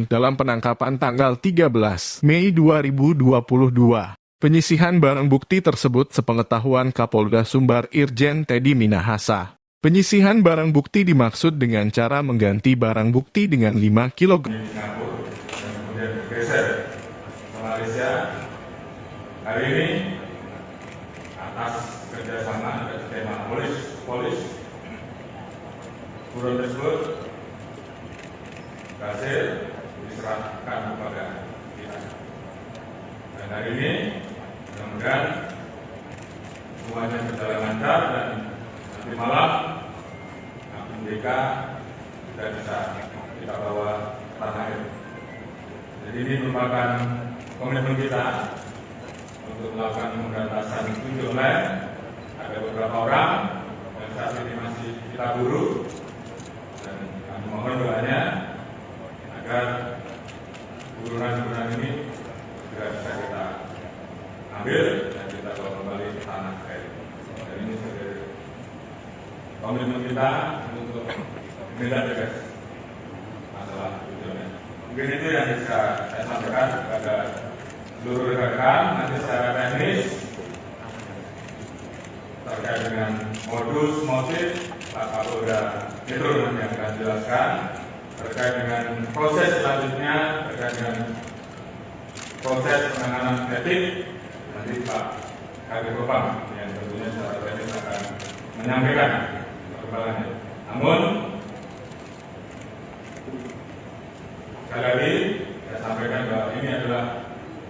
dalam penangkapan tanggal 13 Mei 2022. Penyisihan barang bukti tersebut sepengetahuan Kapolda Sumbar Irjen Teddy Minahasa. Penyisihan barang bukti dimaksud dengan cara mengganti barang bukti dengan 5 kg. Kemudian bergeser ke Malaysia. Hari ini atas kerjasama dan tema polis buron tersebut berhasil diserahkan kepada kita. Dan hari ini mudah-mudahan semuanya berjalan lancar dan nanti malam Akum DK sudah bisa kita bawa ke tanah air. Jadi ini merupakan komitmen kita untuk melakukan pemberantasan judi online. Ada beberapa orang yang saat ini masih kita buru dan kami mohon doanya agar burunan-burunan ini segera bisa kita ambil dan kita bawa kembali ke tanah air. Dan ini sebagai komitmen kita untuk menindak tegas masalah judi online. Mungkin itu yang bisa saya sampaikan kepada seluruh rekan-rekan. Nanti secara teknis terkait dengan modus motif Pak Kapolda Metro nanti yang akan jelaskan. Terkait dengan proses selanjutnya, terkait dengan proses penanganan etik, nanti Pak Kadif Propam yang tentunya secara teknis akan menyampaikan perkembangannya. Namun sekali lagi saya sampaikan bahwa ini adalah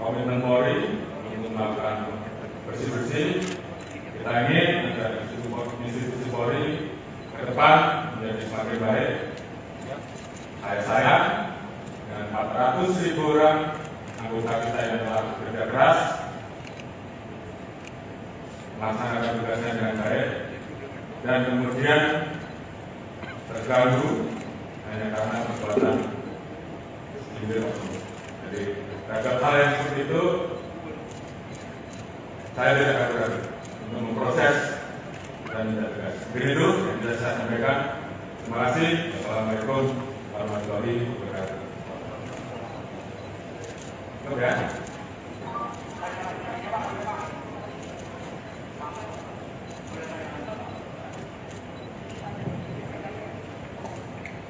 komitmen Polri untuk melakukan bersih-bersih. Kita ingin agar institusi Polri ke depan menjadi semakin baik. Saya dengan 400.000 orang anggota kita yang telah bekerja keras melaksanakan tugasnya dengan baik dan kemudian terganggu hanya karena perbuatan. Jadi terhadap hal yang seperti itu saya tidak ragu-ragu untuk memproses dan tidak tegas. Begitu yang bisa saya sampaikan. Terima kasih. Assalamualaikum warahmatullahi wabarakatuh. Oke.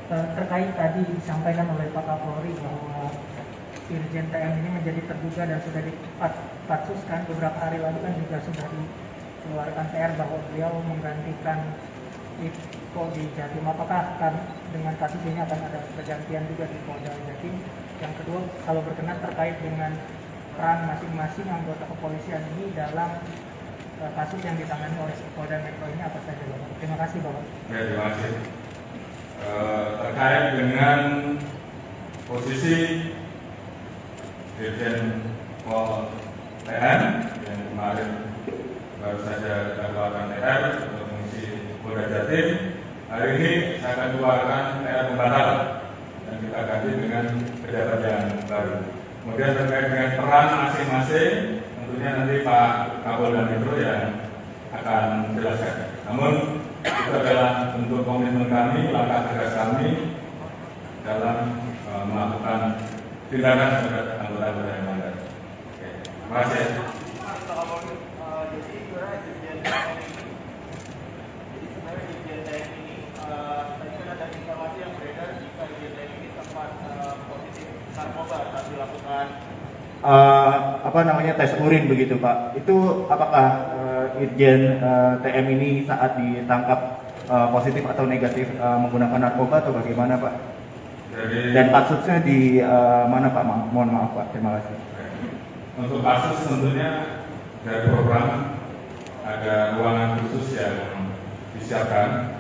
Terkait tadi disampaikan oleh Pak Kapolri bahwa Irjen TM ini menjadi terduga dan sudah dipatsuskan beberapa hari lalu kan juga sudah dikeluarkan PR bahwa beliau menggantikan Iko di Jatim. Apakah dengan kasus ini akan ada pergantian juga di Polda Jatim? Yang kedua, kalau berkenan terkait dengan peran masing-masing anggota kepolisian ini dalam kasus yang ditangani oleh Polda Metro ini apa saja, Bapak? Terima kasih, Bapak. Ya, terima kasih. Terkait dengan posisi Dirjen Pol TM yang kemarin baru saja dilakukan TR untuk mengisi Polda Jatim, hari ini saya akan keluarkan TR pembatal dan kita ganti dengan pejabat yang baru. Kemudian terkait dengan peran masing-masing, tentunya nanti Pak Kapolda Metro yang akan menjelaskan. Namun itu adalah bentuk komitmen kami, langkah tegas kami dalam melakukan tindakan terhadap anggota-anggota yang melanggar. Terima kasih. Tadi kan ada informasi yang beredar jika Irjen ini sempat positif narkoba saat dilakukan tes urin begitu Pak. Itu apakah Irjen TM ini saat ditangkap positif atau negatif menggunakan narkoba atau bagaimana Pak? Dan kasusnya di mana Pak? Mohon maaf Pak. Terima kasih. Untuk kasus tentunya dari program ada ruangan khusus yang disiapkan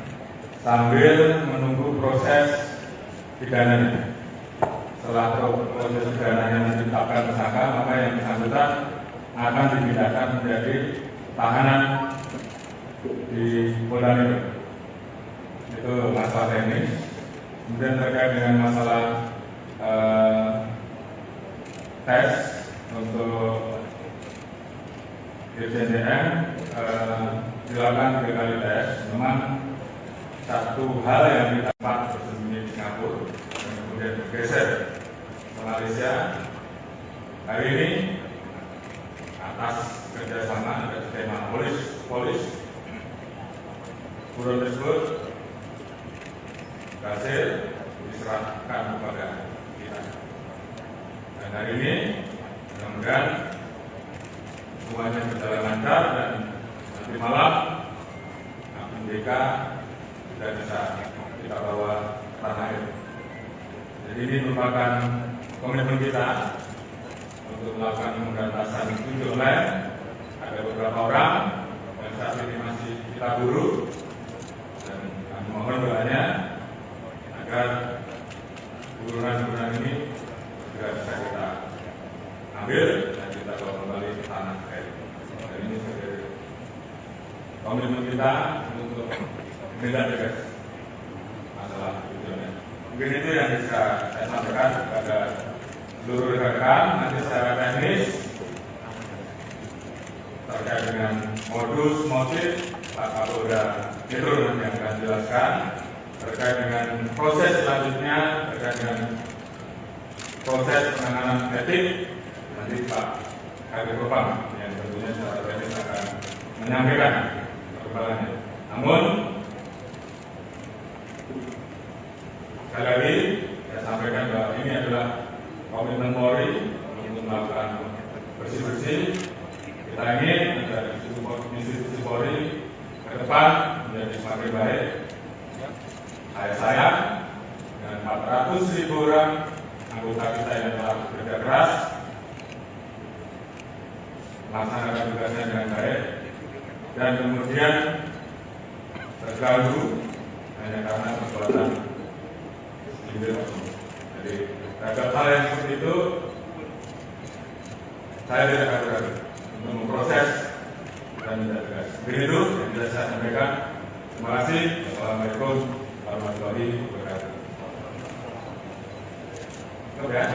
sambil menunggu proses pidananya. Setelah proses pidananya ditetapkan tersangka, maka yang bersangkutan akan dipindahkan menjadi tahanan di Polda Metro. Itu masalah teknis. Kemudian terkait dengan masalah tes untuk Irjen DM dilakukan 3 kali tes. Memang satu hal yang didapat bersembunyi di Singapura dan kemudian bergeser ke Malaysia. Hari ini atas kerjasama dengan tema polis buron tersebut berhasil diserahkan kepada kita. Dan hari ini mudah-mudahan semuanya berjalan lancar dan nanti malam MDK sudah bisa kita bawa ke tanah air. Jadi ini merupakan komitmen kita untuk melakukan pemberantasan tujuh online. Ada beberapa orang yang saat ini masih kita buru dan kami mohon doanya agar burunan-burunan ini segera bisa kita ambil dan kita bawa kembali ke tanah air. Dan ini sebagai komitmen kita untuk menindak tegas masalah tujuannya. Mungkin itu yang bisa saya sampaikan kepada seluruh rekan-rekan. Nanti secara teknis terkait dengan modus motif Pak Kapolda Metro nanti yang akan jelaskan. Terkait dengan proses selanjutnya, terkait dengan proses penanganan etik, nanti Pak Kabid Propam yang tentunya secara teknis akan menyampaikan perkembangannya. Namun sekali lagi saya sampaikan bahwa ini adalah komitmen Polri untuk melakukan bersih-bersih. Kita ingin agar institusi Polri ke depan menjadi semakin baik. Saya sayang dengan 400.000 orang anggota kita yang telah bekerja keras melaksanakan tugasnya dengan baik dan kemudian terganggu hanya karena perbuatan individu. Jadi terhadap hal yang seperti itu saya tidak akan ragu untuk memproses dan tidak tegas. Begitu yang bisa saya sampaikan. Terima kasih. Assalamualaikum warahmatullahi wabarakatuh. Oke ya.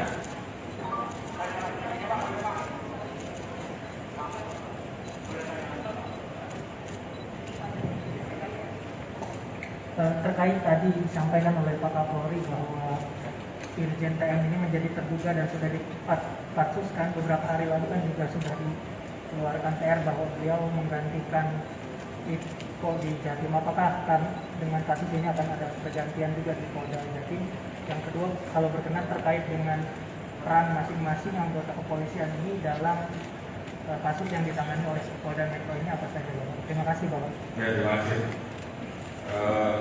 Terkait tadi disampaikan oleh Pak Kapolri bahwa Irjen TM ini menjadi terduga dan sudah dipatsuskan beberapa hari lalu kan juga sudah dikeluarkan TR bahwa beliau menggantikan Iko di Jatim. Apakah dengan kasus ini akan ada pergantian juga di Polda Jatim? Yang kedua, kalau berkenan terkait dengan peran masing-masing anggota kepolisian ini dalam kasus yang ditangani oleh Polda Metro ini apa saja, Bapak? Terima kasih, Bapak. Ya, terima kasih.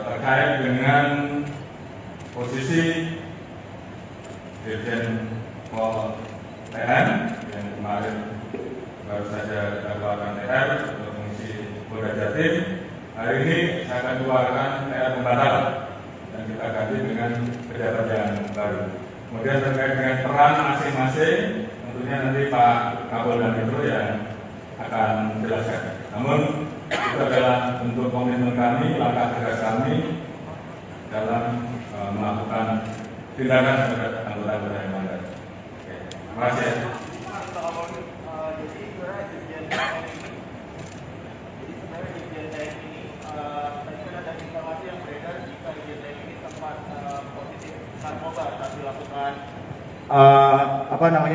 Terkait dengan posisi Dirjen Pol TM yang kemarin baru saja dilakukan TR untuk mengisi Polda Jatim, hari ini saya akan keluarkan TR pembatalan dan kita ganti dengan pejabat yang baru. Kemudian terkait dengan peran masing-masing, tentunya nanti Pak Kapolda Metro yang akan menjelaskan. Namun itu adalah bentuk komitmen kami, langkah tegas kami dalam melakukan tindakan terhadap anggota-anggota yang melanggar. Terima kasih.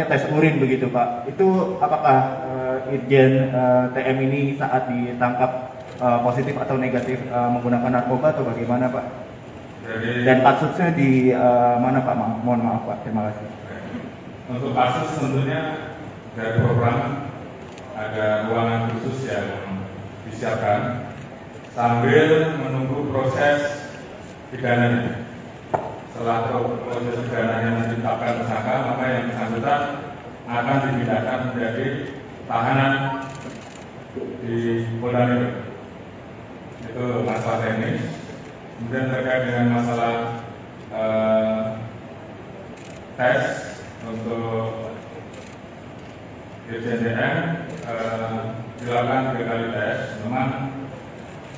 Tes urin begitu Pak. Itu apakah Irjen TM ini saat ditangkap positif atau negatif menggunakan narkoba atau bagaimana Pak? Dan kasusnya di mana Pak? Mohon maaf Pak. Terima kasih. Untuk kasus tentunya dari program ada ruangan khusus yang disiapkan sambil menunggu proses pidananya. Setelah proses pidananya ditetapkan tersangka, maka yang bersangkutan akan dipindahkan menjadi tahanan di Polda Metro. Itu masalah teknis. Kemudian terkait dengan masalah tes untuk Irjen TM dilakukan 3 kali tes. Memang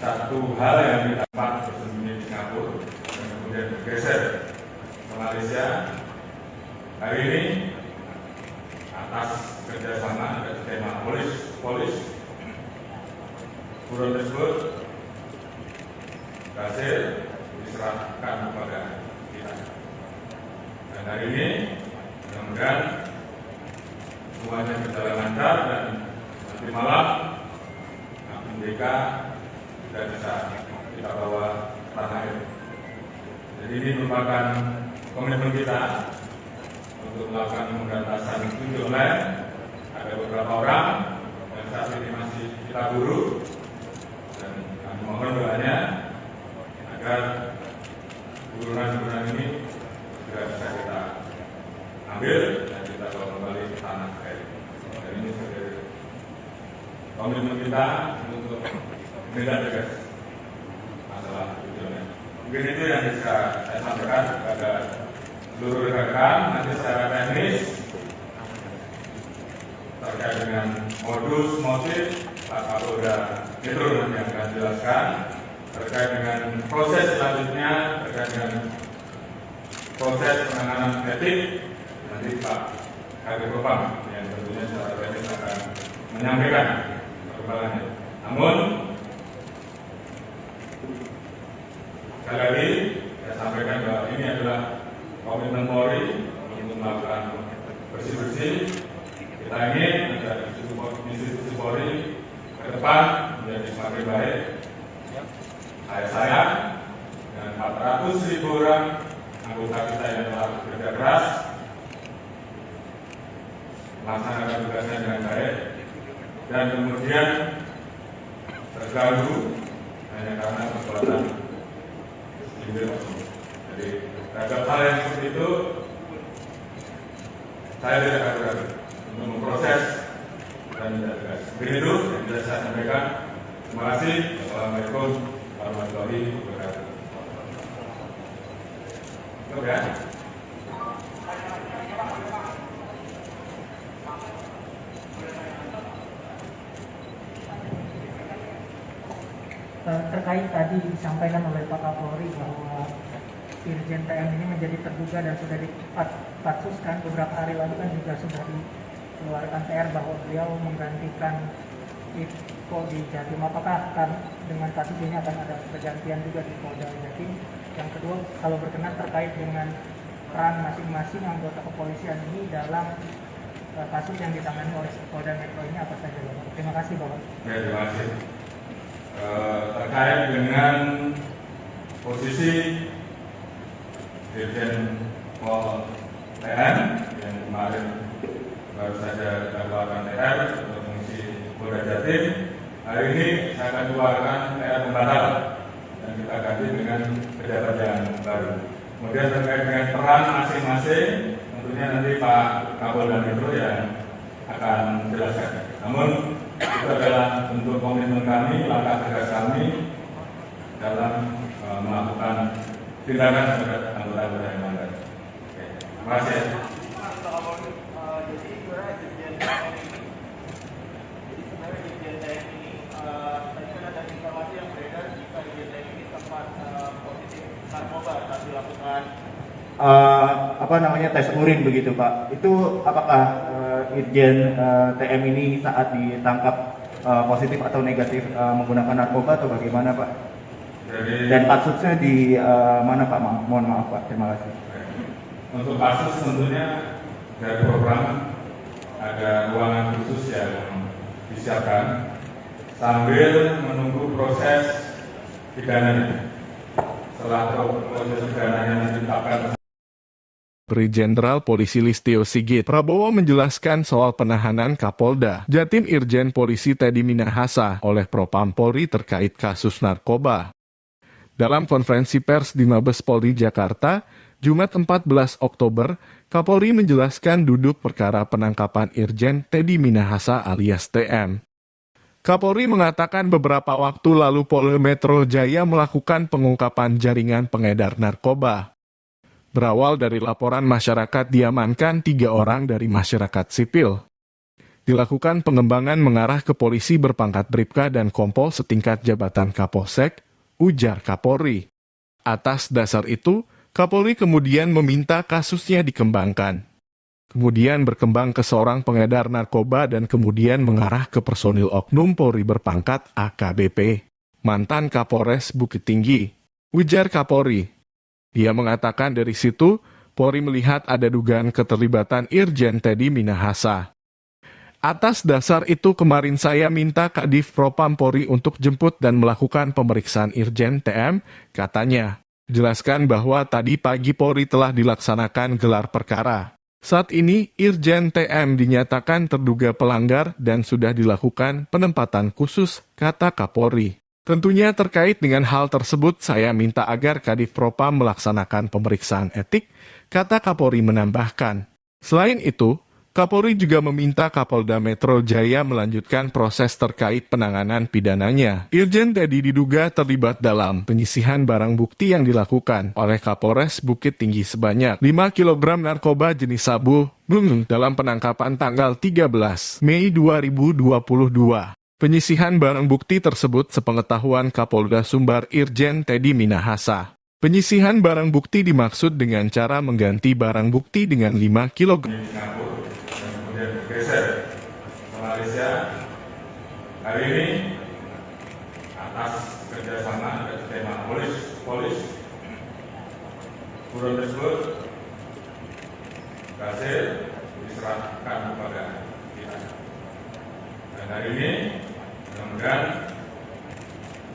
satu hal yang didapat bersembunyi di Singapura dan kemudian bergeser ke Malaysia. Hari ini atas kerjasama dan tema polis buron tersebut berhasil diserahkan kepada kita. Dan hari ini mudah-mudahan semuanya berjalan lancar dan nanti malam MDK sudah bisa kita bawa tanah air. Jadi ini merupakan komitmen kita untuk melakukan pemberantasan judi online. Ada beberapa orang yang saat ini masih kita buru dan kami mohon doanya agar burunan-burunan ini segera bisa kita ambil dan kita bawa kembali ke tanah air. Dan ini sebagai komitmen kita untuk menindak tegas masalah judi online. Mungkin itu yang bisa saya sampaikan kepada seluruh rekan-rekan. Nanti secara teknis terkait dengan modus motif Pak Kapolda Metro nanti akan jelaskan. Terkait dengan proses selanjutnya, terkait dengan proses penanganan etik, nanti Pak Kabid Propam yang tentunya secara teknis akan menyampaikan perkembangannya. Namun sekali lagi saya sampaikan bahwa ini adalah komitmen Polri untuk melakukan bersih-bersih. Kita ingin agar institusi Polri ke depan menjadi semakin baik. Saya dan 400.000 orang anggota kita yang telah bekerja keras melaksanakan tugasnya dengan baik dan kemudian terganggu hanya karena perbuatan individu. Jadi terhadap hal yang seperti itu saya tidak ragu-ragu untuk memproses dan tidak tegas. Begitu yang bisa saya sampaikan. Terima kasih. Wassalamualaikum warahmatullahi wabarakatuh. Oke. Terkait tadi disampaikan oleh Pak Kapolri bahwa Irjen TM ini menjadi terduga dan sudah dipatsuskan beberapa hari lalu kan juga sudah dikeluarkan TR bahwa beliau menggantikan Iko di Jatim. Apakah akan dengan kasus ini akan ada pergantian juga di Polda Jatim? Yang kedua, kalau berkenan terkait dengan peran masing-masing anggota kepolisian ini dalam kasus yang ditangani oleh Polda Metro ini apa saja, Bapak? Terima kasih, Bapak. Ya, terima kasih. Terkait dengan posisi Dirjen Pol TN yang kemarin baru saja kita keluarkan TR untuk mengisi Polda Jatim, hari ini saya akan keluarkan TR pembatalan dan kita ganti dengan pejabat yang baru. Kemudian terkait dengan peran masing-masing, tentunya nanti Pak Kapolda Metro yang akan menjelaskan. Namun itu adalah bentuk komitmen kami, langkah tegas kami dalam melakukan tindakan terhadap anggota-anggota yang melanggar. Terima kasih. Tes urin begitu Pak. Itu apakah Irjen TM ini saat ditangkap positif atau negatif menggunakan narkoba atau bagaimana Pak? Dan kasusnya di mana Pak? Mohon maaf Pak. Terima kasih. Untuk kasus tentunya dari program ada ruangan khusus yang disiapkan sambil menunggu proses pidananya. Setelah proses pidananya ditetapkan Kapolri Jenderal Polisi Listio Sigit Prabowo menjelaskan soal penahanan Kapolda Jatim Irjen Polisi Teddy Minahasa oleh Propam Polri terkait kasus narkoba. Dalam konferensi pers di Mabes Polri Jakarta, Jumat 14 Oktober, Kapolri menjelaskan duduk perkara penangkapan Irjen Teddy Minahasa alias TM. Kapolri mengatakan beberapa waktu lalu Polda Metro Jaya melakukan pengungkapan jaringan pengedar narkoba. Berawal dari laporan masyarakat diamankan 3 orang dari masyarakat sipil. Dilakukan pengembangan mengarah ke polisi berpangkat Bribka dan Kompol setingkat jabatan Kapolsek, ujar Kapolri. Atas dasar itu, Kapolri kemudian meminta kasusnya dikembangkan. Kemudian berkembang ke seorang pengedar narkoba dan kemudian mengarah ke personil oknum Polri berpangkat AKBP, mantan Kapolres Bukit Tinggi, ujar Kapolri. Dia mengatakan dari situ, Polri melihat ada dugaan keterlibatan Irjen Teddy Minahasa. Atas dasar itu kemarin saya minta Kadif Propam Polri untuk jemput dan melakukan pemeriksaan Irjen TM, katanya. Jelaskan bahwa tadi pagi Polri telah dilaksanakan gelar perkara. Saat ini, Irjen TM dinyatakan terduga pelanggar dan sudah dilakukan penempatan khusus, kata Kapolri. Tentunya terkait dengan hal tersebut saya minta agar Kadif Propam melaksanakan pemeriksaan etik, kata Kapolri menambahkan. Selain itu, Kapolri juga meminta Kapolda Metro Jaya melanjutkan proses terkait penanganan pidananya. Irjen Teddy diduga terlibat dalam penyisihan barang bukti yang dilakukan oleh Kapolres Bukit Tinggi sebanyak 5 kg narkoba jenis sabu dalam penangkapan tanggal 13 Mei 2022. Penyisihan barang bukti tersebut sepengetahuan Kapolda Sumbar Irjen Teddy Minahasa. Penyisihan barang bukti dimaksud dengan cara mengganti barang bukti dengan 5 kg. Singapura dan kemudian bergeser ke Malaysia. Hari ini atas kerjasama dan tema polis buron tersebut berhasil diserahkan kepada kita. Dan hari ini mudah-mudahan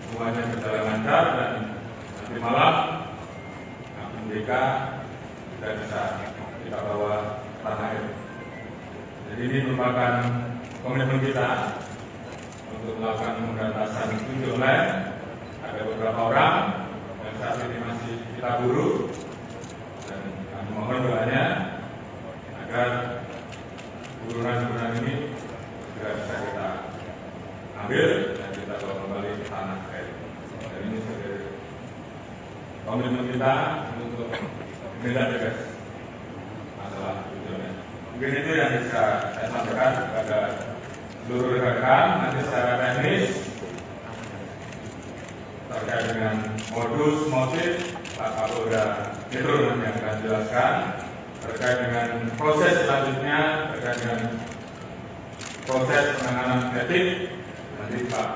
semuanya berjalan lancar dan nanti malam Agung BK sudah bisa kita bawa ke tanah air. Jadi ini merupakan komitmen kita untuk melakukan pemberantasan judi online. Ada beberapa orang yang saat ini masih kita buru dan kami mohon doanya agar buruan-buruan ini segera bisa kita ambil dan kita bawa kembali ke tanah air. Dan ini sebagai komitmen kita untuk menindak tegas masalah judi online. Mungkin itu yang bisa saya sampaikan kepada seluruh rekan-rekan. Nanti secara teknis terkait dengan modus motif Pak Kapolda Metro yang akan jelaskan, terkait dengan proses selanjutnya, terkait dengan proses penanganan etik, nanti Pak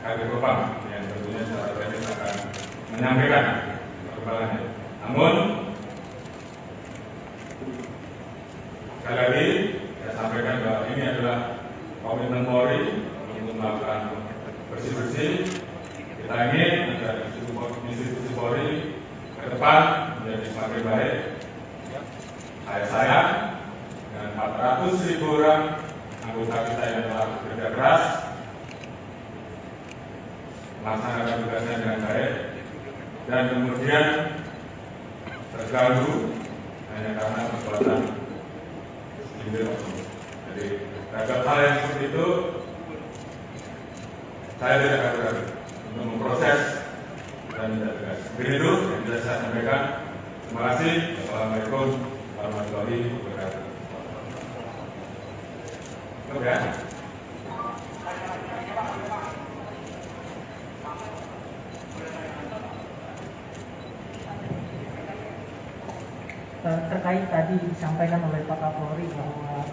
Kadif Propam yang tentunya secara teknis akan menyampaikan perkembangannya. Namun sekali lagi saya sampaikan bahwa ini adalah komitmen Polri untuk melakukan bersih-bersih. Kita ingin agar institusi Polri ke depan menjadi semakin baik. Saya dengan 400.000 orang anggota kita yang telah bekerja keras melaksanakan tugasnya dengan baik dan kemudian terganggu hanya karena perbuatan segelintir oknum. Jadi terhadap hal yang seperti itu saya tidak akan ragu untuk memproses dan tidak tegas. Begitu yang bisa saya sampaikan. Terima kasih. Assalamualaikum warahmatullahi wabarakatuh. Oke. Terkait tadi disampaikan oleh Pak Kapolri bahwa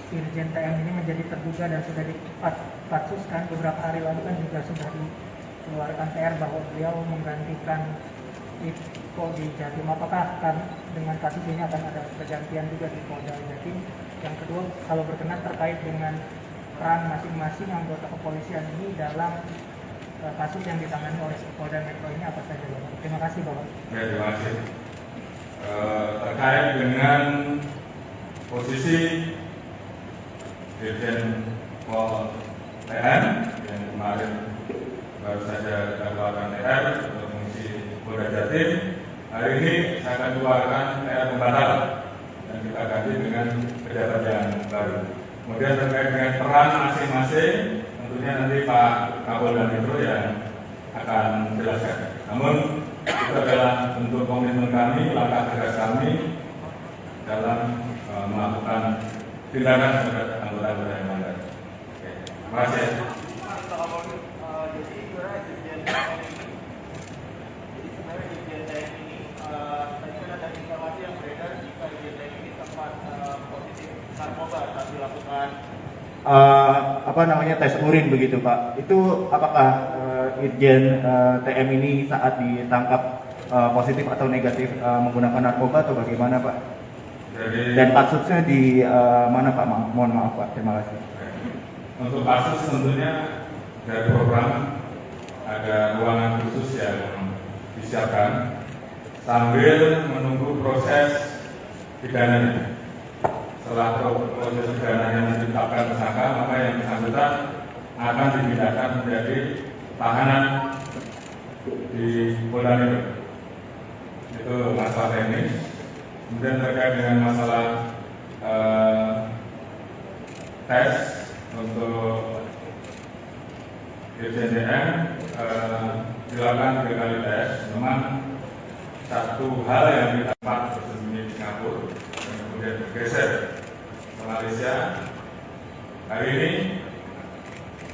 Irjen TM ini menjadi terduga dan sudah dipatsuskan beberapa hari lalu kan juga sudah dikeluarkan PR bahwa beliau menggantikan Iko di Jatim. Apakah dengan kasus ini akan ada pergantian juga di Polda Jatim? Yang kedua, kalau berkenan terkait dengan peran masing-masing anggota kepolisian ini dalam kasus yang ditangani oleh Polda Metro ini apa saja, Bapak? Terima kasih, Bapak. Ya, terima kasih. terkait dengan posisi Dirjen Pol TN yang kemarin baru saja dikeluarkan TR untuk mengisi Polda Jatim. Hari ini saya akan keluarkan TR pembatal dan kita ganti dengan pejabat yang baru. Kemudian terkait dengan peran masing-masing, tentunya nanti Pak Kapolda Metro yang akan menjelaskan. Namun itu adalah bentuk komitmen kami, langkah tegas kami dalam melakukan tindakan terhadap anggota-anggota yang melanggar. Terima kasih. Tes urin begitu Pak. Itu apakah Irjen TM ini saat ditangkap positif atau negatif menggunakan narkoba atau bagaimana Pak? Dan kasusnya di mana Pak? Mohon maaf Pak. Terima kasih. Untuk kasus tentunya dari program ada ruangan khusus yang disiapkan sambil menunggu proses pidananya. Setelah proses pidananya ditetapkan tersangka, maka yang bersangkutan akan dipindahkan menjadi tahanan di Polda Metro. Itu masalah teknis. Kemudian terkait dengan masalah tes untuk Dirjen TM dilakukan 3 kali tes. Memang satu hal yang kita dapat bersembunyi di Singapura dan kemudian bergeser ke Malaysia. Hari ini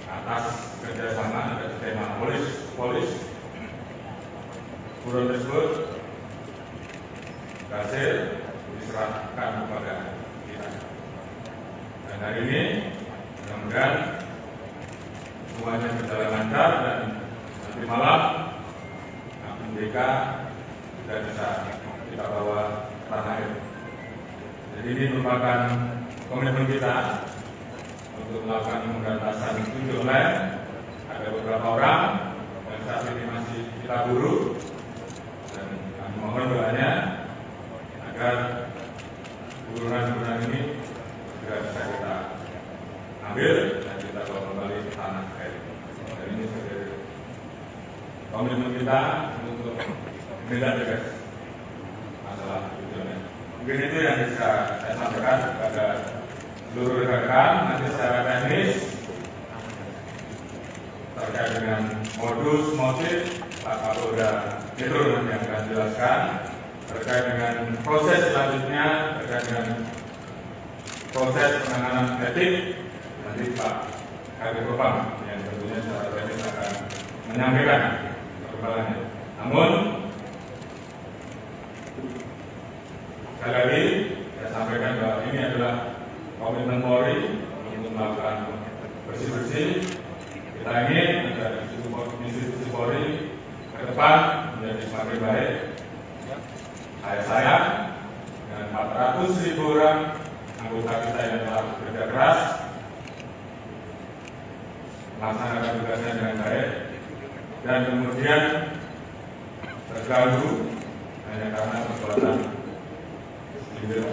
atas kerjasama dan tema polis buron tersebut berhasil diserahkan kepada kita. Dan hari ini mudah-mudahan semuanya berjalan lancar dan nanti malam MDK sudah bisa kita bawa tanah air. Jadi ini merupakan komitmen kita untuk melakukan pemberantasan judi online. Ada beberapa orang yang saat ini masih kita buru dan kami mohon doanya agar buruan-buruan ini segera bisa kita ambil dan kita bawa kembali ke tanah air. Dan ini sebagai komitmen kita untuk menindak tegas masalah judi online. Mungkin itu yang bisa saya sampaikan kepada seluruh rekan-rekan. Nanti secara teknis terkait dengan modus motif Pak Kapolda Metro nanti yang akan jelaskan. Terkait dengan proses selanjutnya, terkait dengan proses penanganan etik, nanti Pak Kadif Propam yang tentunya secara teknis akan menyampaikan perkembangannya. Namun sekali lagi saya sampaikan bahwa ini adalah komitmen Polri untuk melakukan bersih-bersih. Kita ingin agar institusi Polri ke depan menjadi semakin baik. Saya dengan 400.000 orang anggota kita yang telah bekerja keras melaksanakan tugasnya dengan baik dan kemudian terganggu hanya karena perbuatan individu.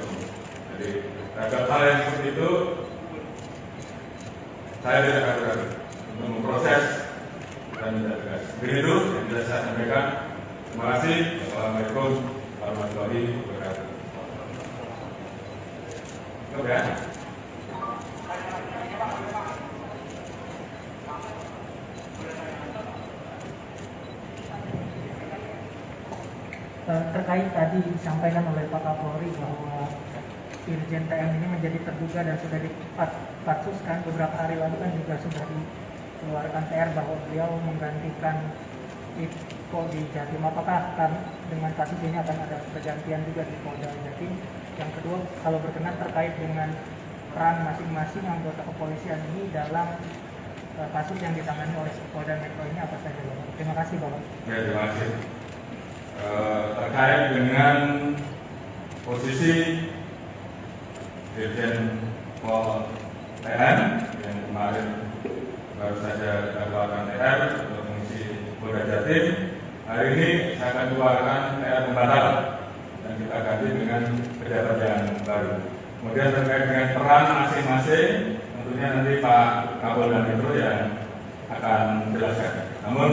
Jadi terhadap hal yang seperti itu saya tidak akan ragu untuk memproses dan tidak tegas. Begitu yang bisa saya sampaikan. Terima kasih. Assalamualaikum warahmatullahi wabarakatuh. Cukup ya. Terkait tadi disampaikan oleh Pak Kapolri bahwa Irjen TM ini menjadi terduga dan sudah dipatsuskan beberapa hari lalu kan juga sudah dikeluarkan TR bahwa beliau menggantikan Iko di Jatim. Apakah dengan kasus ini akan ada pergantian juga di Polda Jatim? Yang kedua, kalau berkenan terkait dengan peran masing-masing anggota kepolisian ini dalam kasus yang ditangani oleh Polda Metro ini apa saja, Bapak? Terima kasih, Bapak. Ya, terima kasih. Terkait dengan posisi Dirjen Pol TN yang kemarin baru saja dikeluarkan TR untuk mengisi Polda Jatim. Hari ini saya akan keluarkan TR pembatal dan kita ganti dengan pejabat yang baru. Kemudian terkait dengan peran masing-masing, tentunya nanti Pak Kapolda Metro yang akan menjelaskan. Namun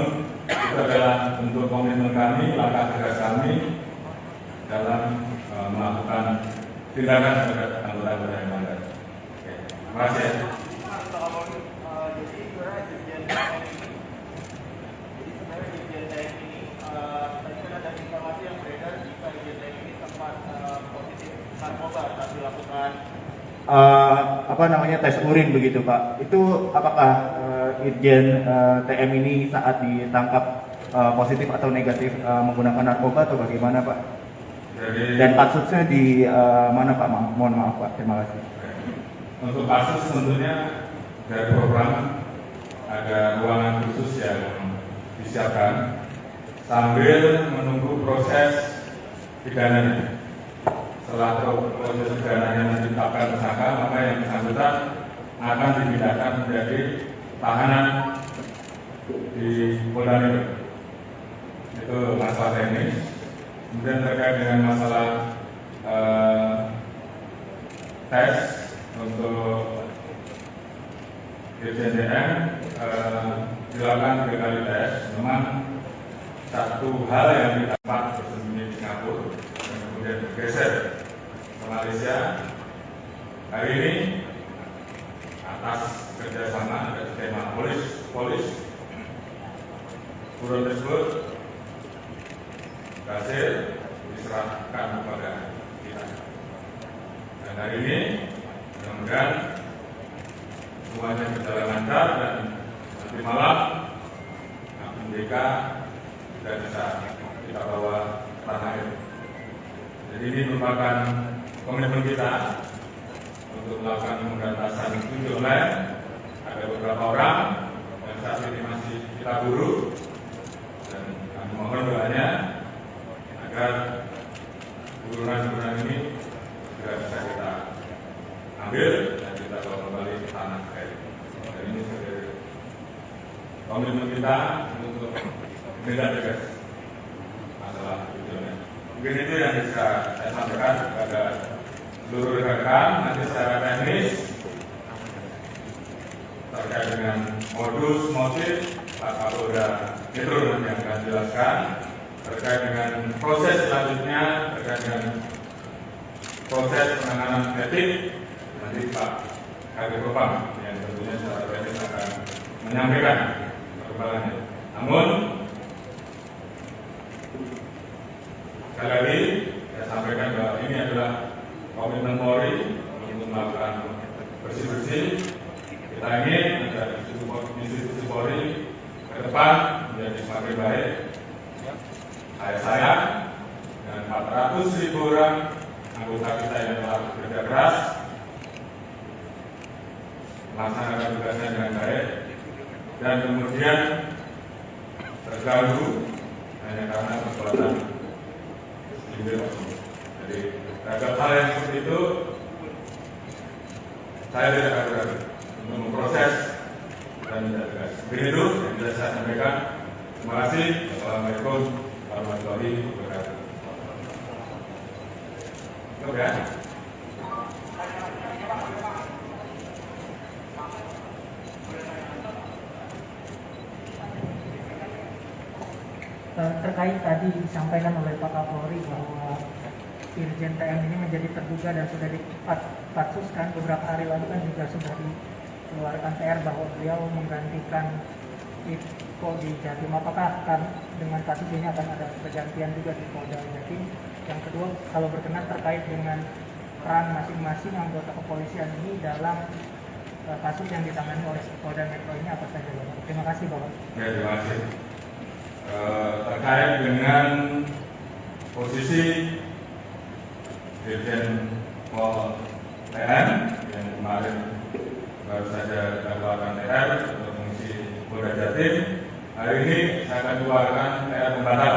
itu adalah bentuk komitmen kami, langkah tegas kami dalam melakukan tindakan terhadap anggota-anggota yang melanggar. Terima kasih. Tes urin begitu Pak. Itu apakah Irjen TM ini saat ditangkap positif atau negatif menggunakan narkoba atau bagaimana Pak? Dan kasusnya di mana Pak? Mohon maaf Pak. Terima kasih. Untuk kasus tentunya dari program ada ruangan khusus yang disiapkan sambil menunggu proses pidananya. Setelah proses pidananya ditetapkan tersangka, maka yang bersangkutan akan dipindahkan menjadi tahanan di Polda Metro. Itu masalah teknis. Kemudian terkait dengan masalah tes untuk Irjen TM dilakukan 3 kali tes. Memang satu hal yang didapat bersembunyi di Singapura dan kemudian bergeser ke Malaysia. Hari ini atas kerjasama dan tema polis buron tersebut berhasil diserahkan kepada kita. Dan hari ini mudah-mudahan semuanya berjalan lancar dan nanti malam MDK sudah bisa kita bawa ke tanah air. Jadi ini merupakan komitmen kita untuk melakukan pemberantasan judi online. Ada beberapa orang yang saat ini masih kita buru dan kami mohon doanya agar burunan-burunan ini segera bisa kita ambil dan kita bawa kembali ke tanah air. Dan ini sebagai komitmen kita untuk menindak tegas masalah judi online. Mungkin itu yang bisa saya sampaikan kepada seluruh rekan-rekan. Nanti secara teknis terkait dengan modus motif Pak Kapolda Metro nanti akan jelaskan. Terkait dengan proses selanjutnya, terkait dengan proses penanganan etik, nanti Pak Kadif Propam yang tentunya secara teknis akan menyampaikan perkembangannya. Namun sekali lagi saya sampaikan bahwa ini adalah komitmen Polri untuk melakukan bersih-bersih. Kita ingin agar institusi Polri ke depan menjadi semakin baik. Saya dan 400.000 orang anggota kita yang telah bekerja keras melaksanakan tugasnya dengan baik dan kemudian terganggu hanya karena perbuatan individu. Jadi terhadap hal yang seperti itu saya tidak ragu-ragu untuk memproses dan tidak tegas. Begitu yang bisa saya sampaikan. Terima kasih. Assalamualaikum warahmatullahi wabarakatuh. Oke. Terkait tadi disampaikan oleh Pak Kapolri bahwa Irjen TM ini menjadi terduga dan sudah dipatsuskan beberapa hari lalu kan juga sudah dikeluarkan PR bahwa beliau menggantikan Iko di Jatim. Apakah dengan kasus ini akan ada pergantian juga di Polda Jatim? Yang kedua, kalau berkenan terkait dengan peran masing-masing anggota kepolisian ini dalam kasus yang ditangani oleh Polda Metro ini apa saja, Bapak? Terima kasih, Bapak. Ya, terima kasih. Terkait dengan posisi Dirjen Pol TM yang kemarin baru saja dilakukan TR untuk mengisi Polda Jatim, hari ini saya akan keluarkan TR pembatal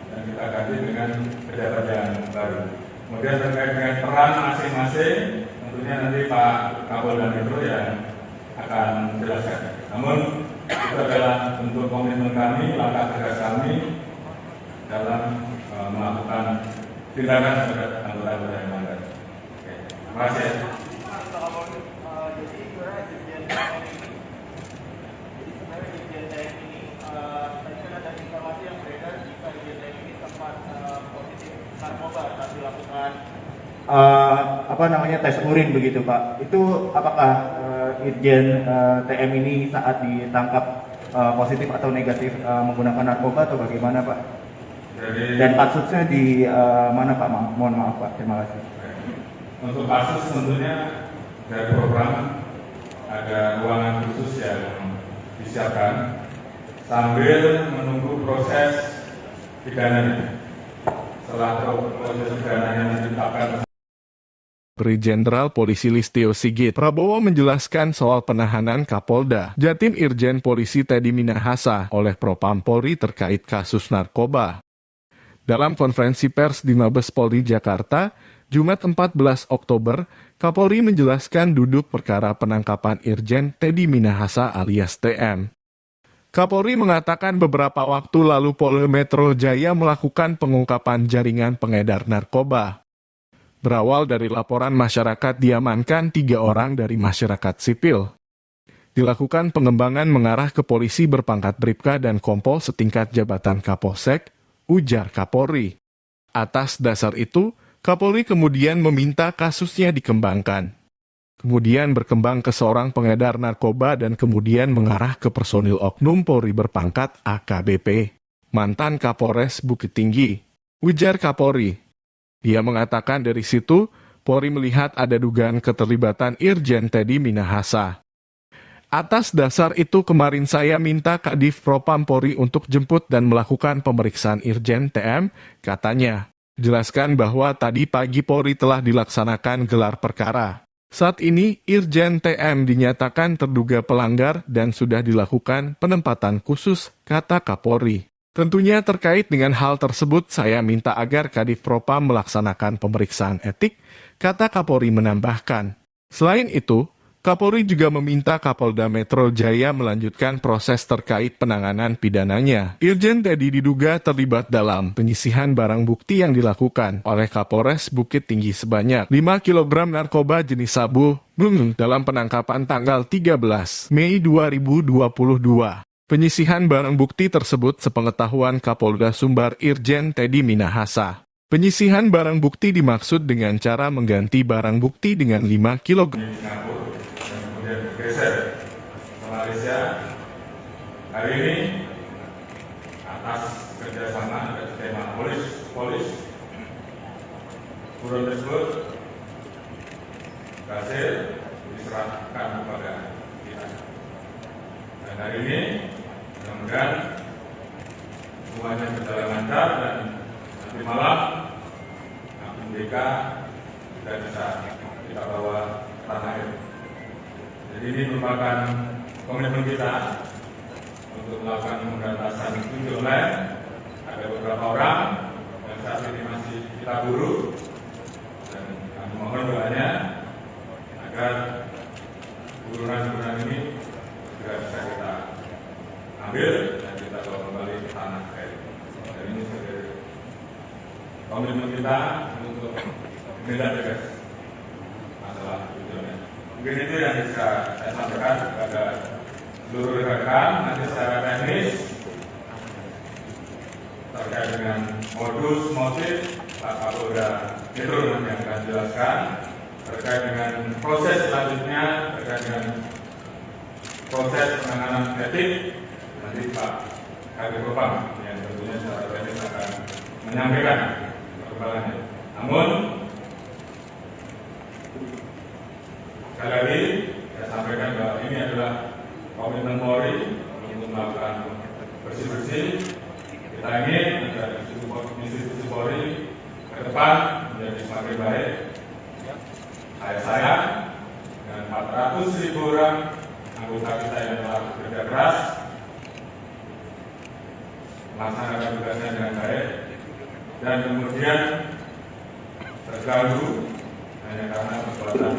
dan kita ganti dengan pejabat yang baru. Kemudian terkait dengan peran masing-masing, tentunya nanti Pak Kapolda Metro yang akan menjelaskan. Namun itu adalah bentuk komitmen kami, langkah tegas kami dalam melakukan tindakan terhadap anggota-anggota yang melanggar. Oke, terima kasih. Tes urin begitu Pak. Itu apakah Irjen TM ini saat ditangkap positif atau negatif menggunakan narkoba atau bagaimana Pak? Dan kasusnya di mana Pak? Mohon maaf Pak. Terima kasih. Untuk kasus tentunya dari program ada ruangan khusus yang disiapkan sambil menunggu proses pidananya. Setelah proses pidananya ditetapkan. Jenderal Polisi Listio Sigit Prabowo menjelaskan soal penahanan Kapolda Jatim Irjen Polisi Teddy Minahasa oleh Propam Polri terkait kasus narkoba. Dalam konferensi pers di Mabes Polri Jakarta, Jumat 14 Oktober, Kapolri menjelaskan duduk perkara penangkapan Irjen Teddy Minahasa alias TM. Kapolri mengatakan beberapa waktu lalu Polda Metro Jaya melakukan pengungkapan jaringan pengedar narkoba. Berawal dari laporan masyarakat diamankan 3 orang dari masyarakat sipil. Dilakukan pengembangan mengarah ke polisi berpangkat Bribka dan Kompol setingkat jabatan Kapolsek, ujar Kapolri. Atas dasar itu, Kapolri kemudian meminta kasusnya dikembangkan. Kemudian berkembang ke seorang pengedar narkoba dan kemudian mengarah ke personil oknum Polri berpangkat AKBP, mantan Kapolres Bukit Tinggi, ujar Kapolri. Dia mengatakan dari situ, Polri melihat ada dugaan keterlibatan Irjen Teddy Minahasa. Atas dasar itu kemarin saya minta Kadif Propam Polri untuk jemput dan melakukan pemeriksaan Irjen TM, katanya. Jelaskan bahwa tadi pagi Polri telah dilaksanakan gelar perkara. Saat ini, Irjen TM dinyatakan terduga pelanggar dan sudah dilakukan penempatan khusus, kata Kapolri. Tentunya terkait dengan hal tersebut saya minta agar Kadif Propam melaksanakan pemeriksaan etik, kata Kapolri menambahkan. Selain itu, Kapolri juga meminta Kapolda Metro Jaya melanjutkan proses terkait penanganan pidananya. Irjen Teddy diduga terlibat dalam penyisihan barang bukti yang dilakukan oleh Kapolres Bukit Tinggi sebanyak 5 kg narkoba jenis sabu dalam penangkapan tanggal 13 Mei 2022. Penyisihan barang bukti tersebut sepengetahuan Kapolda Sumbar Irjen Teddy Minahasa. Penyisihan barang bukti dimaksud dengan cara mengganti barang bukti dengan 5 kg. Kemudian bergeser ke Malaysia. Hari ini atas kerjasama dan tema polis buron tersebut berhasil diserahkan kepada kita. Dan hari ini mudah-mudahan semuanya berjalan lancar dan nanti malam APBK sudah bisa kita bawa ke tanah air. Jadi ini merupakan komitmen kita untuk melakukan pemberantasan judi online. Ada beberapa orang yang saat ini masih kita buru dan kami mohon doanya agar buruan-buruan ini juga bisa kita ambil dan kita bawa kembali ke tanah air. Dan ini sebagai komitmen kita untuk menindak tegas masalah judi online. Mungkin itu yang bisa saya sampaikan kepada seluruh rekan. Nanti secara teknis terkait dengan modus motif Pak Kapolda Metro nanti yang akan jelaskan. Terkait dengan proses selanjutnya, terkait dengan proses penanganan etik, nanti Pak Kadif Propam yang tentunya secara teknis akan menyampaikan perkembangannya. Namun sekali lagi saya sampaikan bahwa ini adalah komitmen Polri untuk melakukan bersih-bersih. Kita ingin agar institusi Polri ke depan menjadi semakin baik. Saya dengan 400.000 orang anggota kita yang telah bekerja keras melaksanakan tugasnya dengan baik dan kemudian terganggu hanya karena perbuatan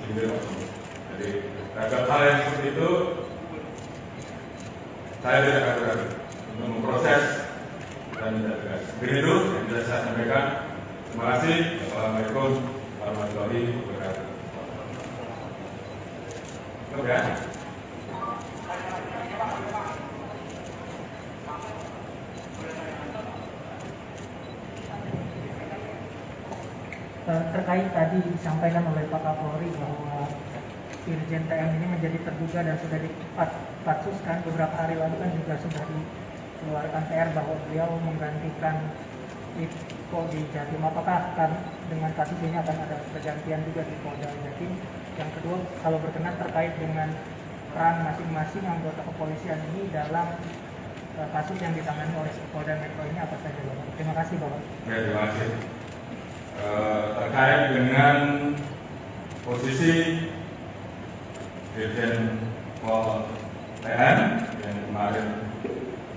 jadi terhadap hal yang seperti itu saya tidak akan ragu untuk memproses dan dan tidak tegas. Begitu yang bisa saya sampaikan. Terima kasih. Assalamualaikum warahmatullahi wabarakatuh. Oke. Terkait tadi disampaikan oleh Pak Kapolri bahwa Irjen TM ini menjadi terduga dan sudah dipatsuskan beberapa hari lalu kan juga sudah dikeluarkan PR bahwa beliau menggantikan Iko di Jatim. Apakah dengan kasus ini akan ada pergantian juga di Polda Jatim? Yang kedua, kalau berkenan terkait dengan peran masing-masing anggota kepolisian ini dalam kasus yang ditangani oleh Polda Metro ini apa saja, Bapak? Terima kasih, Bapak. Ya, terima kasih. Terkait dengan posisi Dirjen Pol TN yang kemarin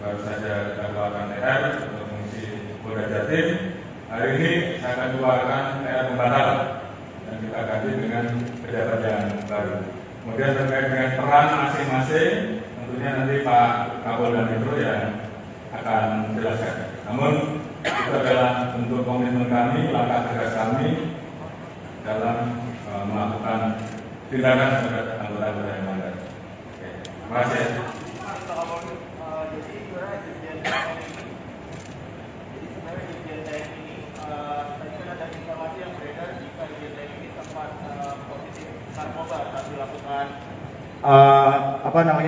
baru saja dikeluarkan TR untuk mengisi Polda Jatim, hari ini saya akan keluarkan TR pembatalan dan kita ganti dengan pejabat yang baru. Kemudian terkait dengan peran masing-masing, tentunya nanti Pak Kapolda Metro yang akan menjelaskan. Namun itu adalah bentuk komitmen kami, langkah tegas kami dalam melakukan tindakan terhadap anggota-anggota yang melanggar. Terima kasih.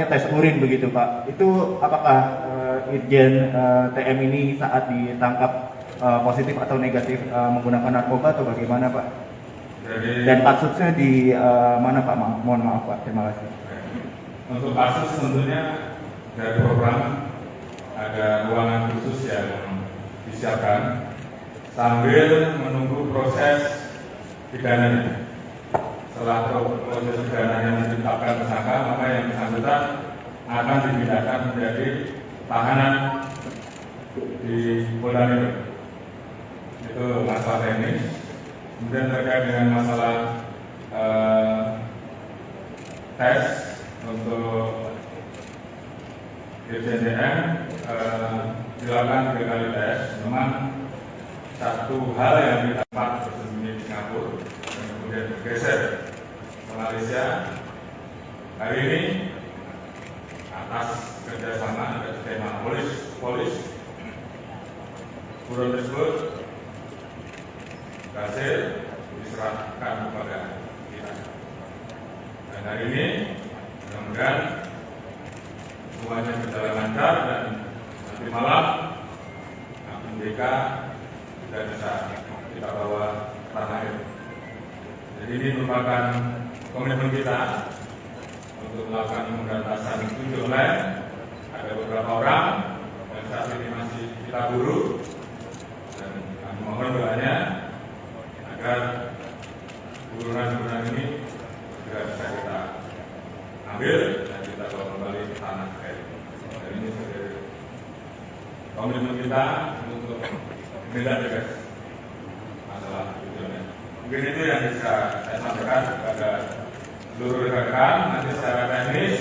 Tes urin begitu Pak. Itu apakah Irjen TM ini saat ditangkap positif atau negatif menggunakan narkoba atau bagaimana Pak? Dan kasusnya di mana Pak? Mohon maaf Pak, terima kasih. Untuk kasus tentunya dari program ada ruangan khusus yang disiapkan sambil menunggu proses pidananya. Setelah proses pidananya ditetapkan tersangka, maka yang bersangkutan akan dipindahkan menjadi tahanan di Polda Metro. Itu masalah teknis. Kemudian terkait dengan masalah tes untuk Irjen TM dilakukan 3 kali tes. Memang satu hal yang didapat bersembunyi di Singapura dan kemudian bergeser ke Malaysia. Hari ini atas kerjasama dan skema polis buron tersebut berhasil diserahkan kepada kita. Dan hari ini mudah-mudahan semuanya berjalan lancar dan nanti malam APBK sudah bisa kita bawa ke tanah air. Jadi ini merupakan komitmen kita untuk melakukan pemberantasan judi online. Ada beberapa orang yang saat ini masih kita buru dan kami mohon doanya agar buruan-buruan ini segera bisa kita ambil dan kita bawa kembali ke tanah air. Dan ini sebagai komitmen kita untuk menindak tegas masalah judi online. Mungkin itu yang bisa saya sampaikan kepada seluruh rekan-rekan. Nanti secara teknis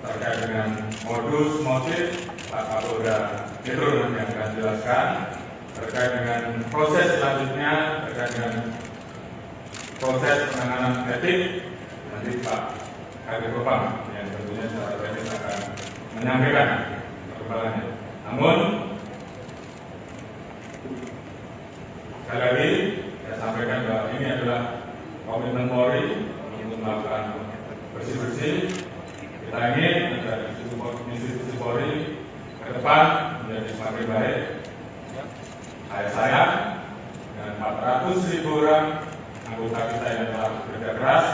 terkait dengan modus motif Pak Kapolda Metro yang akan jelaskan. Terkait dengan proses selanjutnya, terkait dengan proses penanganan etik, nanti Pak Kadif Propam yang tentunya secara teknis akan menyampaikan perkembangannya. Namun sekali lagi saya sampaikan bahwa ini adalah komitmen Polri untuk melakukan bersih-bersih. Kita ingin agar institusi Polri ke depan menjadi semakin baik. Saya dengan 400.000 orang anggota kita yang telah bekerja keras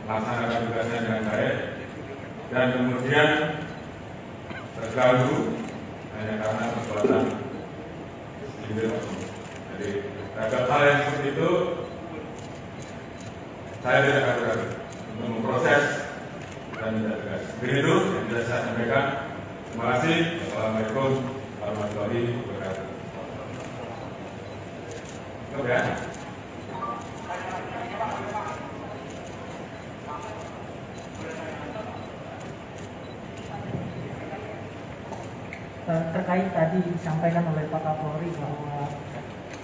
melaksanakan tugasnya dengan baik dan kemudian terganggu hanya karena perbuatan individu. Jadi terhadap hal yang seperti itu saya tidak akan ragu untuk memproses dan tidak tegas. Begitu yang bisa saya sampaikan. Terima kasih. Assalamualaikum warahmatullahi wabarakatuh. Oke. Terkait tadi disampaikan oleh Pak Kapolri bahwa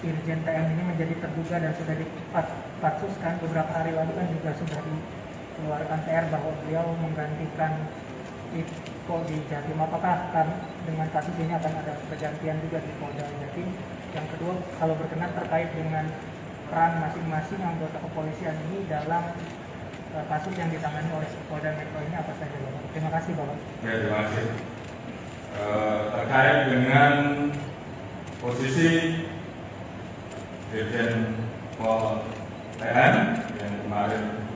Irjen TM ini menjadi terduga dan sudah dipatsuskan beberapa hari lalu kan juga sudah dikeluarkan TR bahwa beliau menggantikan Iko di Jatim. Apakah dengan kasus ini akan ada pergantian juga di Polda Jatim? Yang kedua, kalau berkenan terkait dengan peran masing-masing anggota kepolisian ini dalam kasus yang ditangani oleh Polda Metro ini apa saja, Bapak? Terima kasih, Bapak. Ya, terima kasih. Terkait dengan posisi Dirjen Pol TN yang kemarin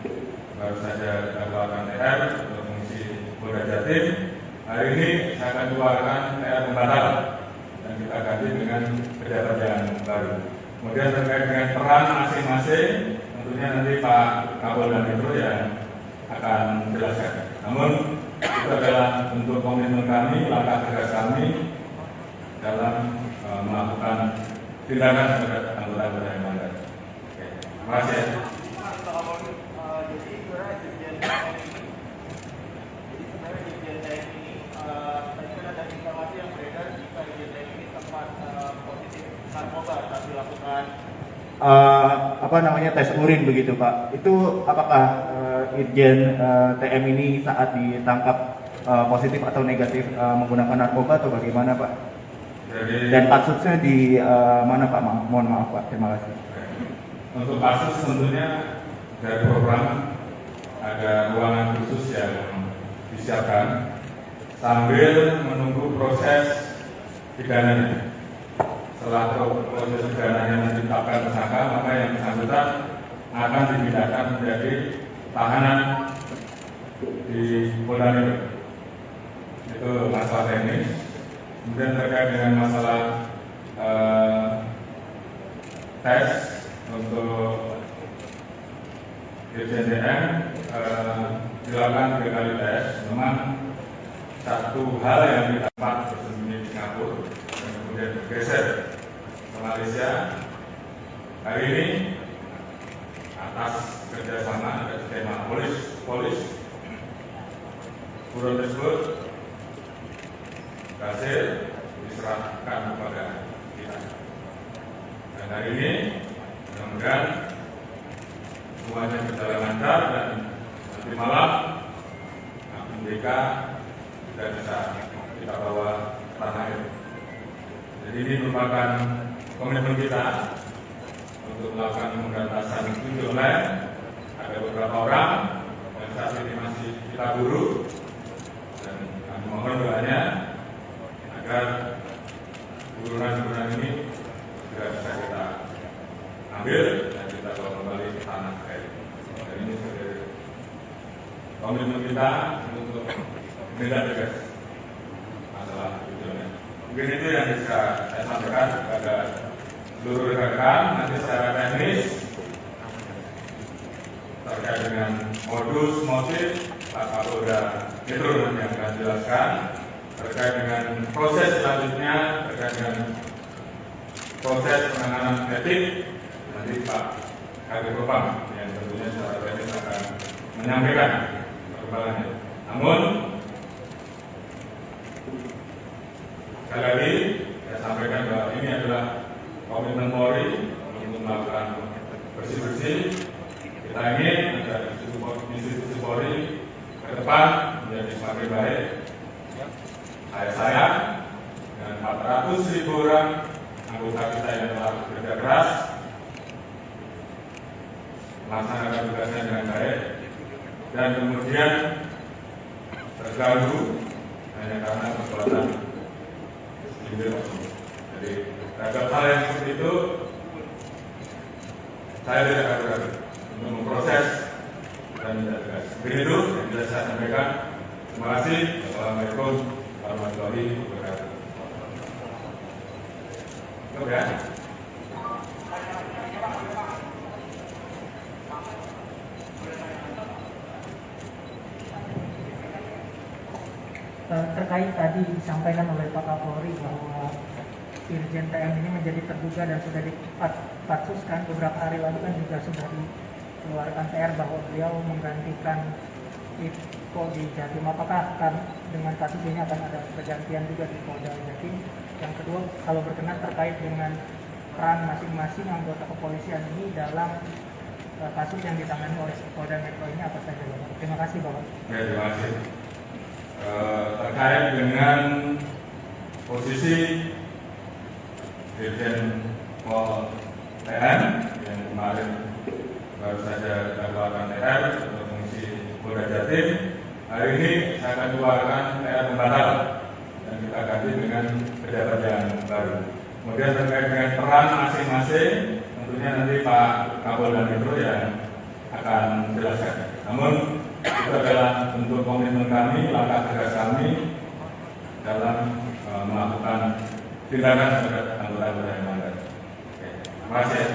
baru saja dilakukan TR untuk mengisi Polda Jatim, hari ini saya akan keluarkan TR pembatal dan kita ganti dengan pejabat yang baru. Kemudian terkait dengan peran masing-masing, tentunya nanti Pak Kapolda Metro yang akan menjelaskan. Namun itu adalah bentuk komitmen kami, langkah tegas kami dalam melakukan tindakan terhadap anggota-anggota yang melanggar. Terima kasih. Jadi sebenarnya Dirjen TM ini, tadi kan ada informasi yang beredar jika Dirjen TM ini sempat positif narkoba saat dilakukan tes urin begitu Pak. Itu apakah Irjen TM ini saat ditangkap positif atau negatif menggunakan narkoba atau bagaimana Pak? Dan kasusnya di mana Pak? Mohon maaf Pak, terima kasih. Untuk kasus tentunya dari program ada ruangan khusus yang disiapkan sambil menunggu proses pidananya. Setelah proses pidananya ditetapkan tersangka, maka yang bersangkutan akan dipindahkan menjadi tahanan di Polda Metro. Itu masalah teknis. Kemudian terkait dengan masalah tes untuk Dirjen TM dilakukan 3 kali tes. Memang satu hal yang kita dapat bersembunyi di Singapura dan kemudian bergeser ke Malaysia. Hari ini atas kerjasama dan skema polis buron tersebut berhasil diserahkan kepada kita. Dan hari ini mudah-mudahan semuanya berjalan lancar dan nanti malam MDK sudah bisa kita bawa ke tanah air. Jadi ini merupakan komitmen kita untuk melakukan pemberantasan judi online. Ada beberapa orang yang saat ini masih kita buru dan kami mohon doanya agar buruan-buruan ini juga bisa kita ambil dan kita bawa kembali ke tanah air. Dan ini sebagai komitmen kita untuk menindak tegas masalah tujuannya. Mungkin itu yang bisa saya sampaikan kepada seluruh rekan-rekan. Nanti secara teknis terkait dengan modus motif Pak Kapolda Metro nanti yang akan jelaskan. Terkait dengan proses selanjutnya, terkait dengan proses penanganan etik, nanti Pak Kadif Propam yang tentunya secara teknis akan menyampaikan perkembangannya. Namun, sekali lagi saya sampaikan bahwa ini adalah komitmen Polri untuk melakukan bersih-bersih. Kita ingin agar institusi Polri ke depan menjadi semakin baik. Saya dan 400.000 orang anggota kita yang telah bekerja keras melaksanakan tugasnya dengan baik dan kemudian terganggu hanya karena perbuatan individu. Jadi terhadap hal yang seperti itu saya tidak ragu-ragu untuk memproses dan tidak tegas. Begitu yang bisa saya sampaikan. Terima kasih. Assalamualaikum warahmatullahi wabarakatuh. Cukup ya. Terkait tadi disampaikan oleh Pak Kapolri bahwa Irjen TM ini menjadi terduga dan sudah dipatsuskan beberapa hari lalu kan juga sudah dikeluarkan TR bahwa beliau menggantikan Kopo di Jatim, apakah akan dengan kasus ini akan ada pergantian juga di Polda Jatim? Yang kedua, kalau berkenan terkait dengan peran masing-masing anggota kepolisian ini dalam kasus yang ditangani oleh Polda Metro ini apa saja, Bapak? Terima kasih, Bapak. Ya, terima kasih. Terkait dengan posisi Dirjen Pol TN yang kemarin baru saja dikeluarkan TR untuk fungsi Polda Jatim, hari ini saya akan keluarkan TR pembatal dan kita ganti dengan pejabat yang baru. Kemudian terkait dengan peran masing-masing, tentunya nanti Pak Kapolda Metro yang akan menjelaskan. Namun itu adalah bentuk komitmen kami, langkah tegas kami dalam melakukan tindakan terhadap anggota-anggota yang melanggar. Terima kasih.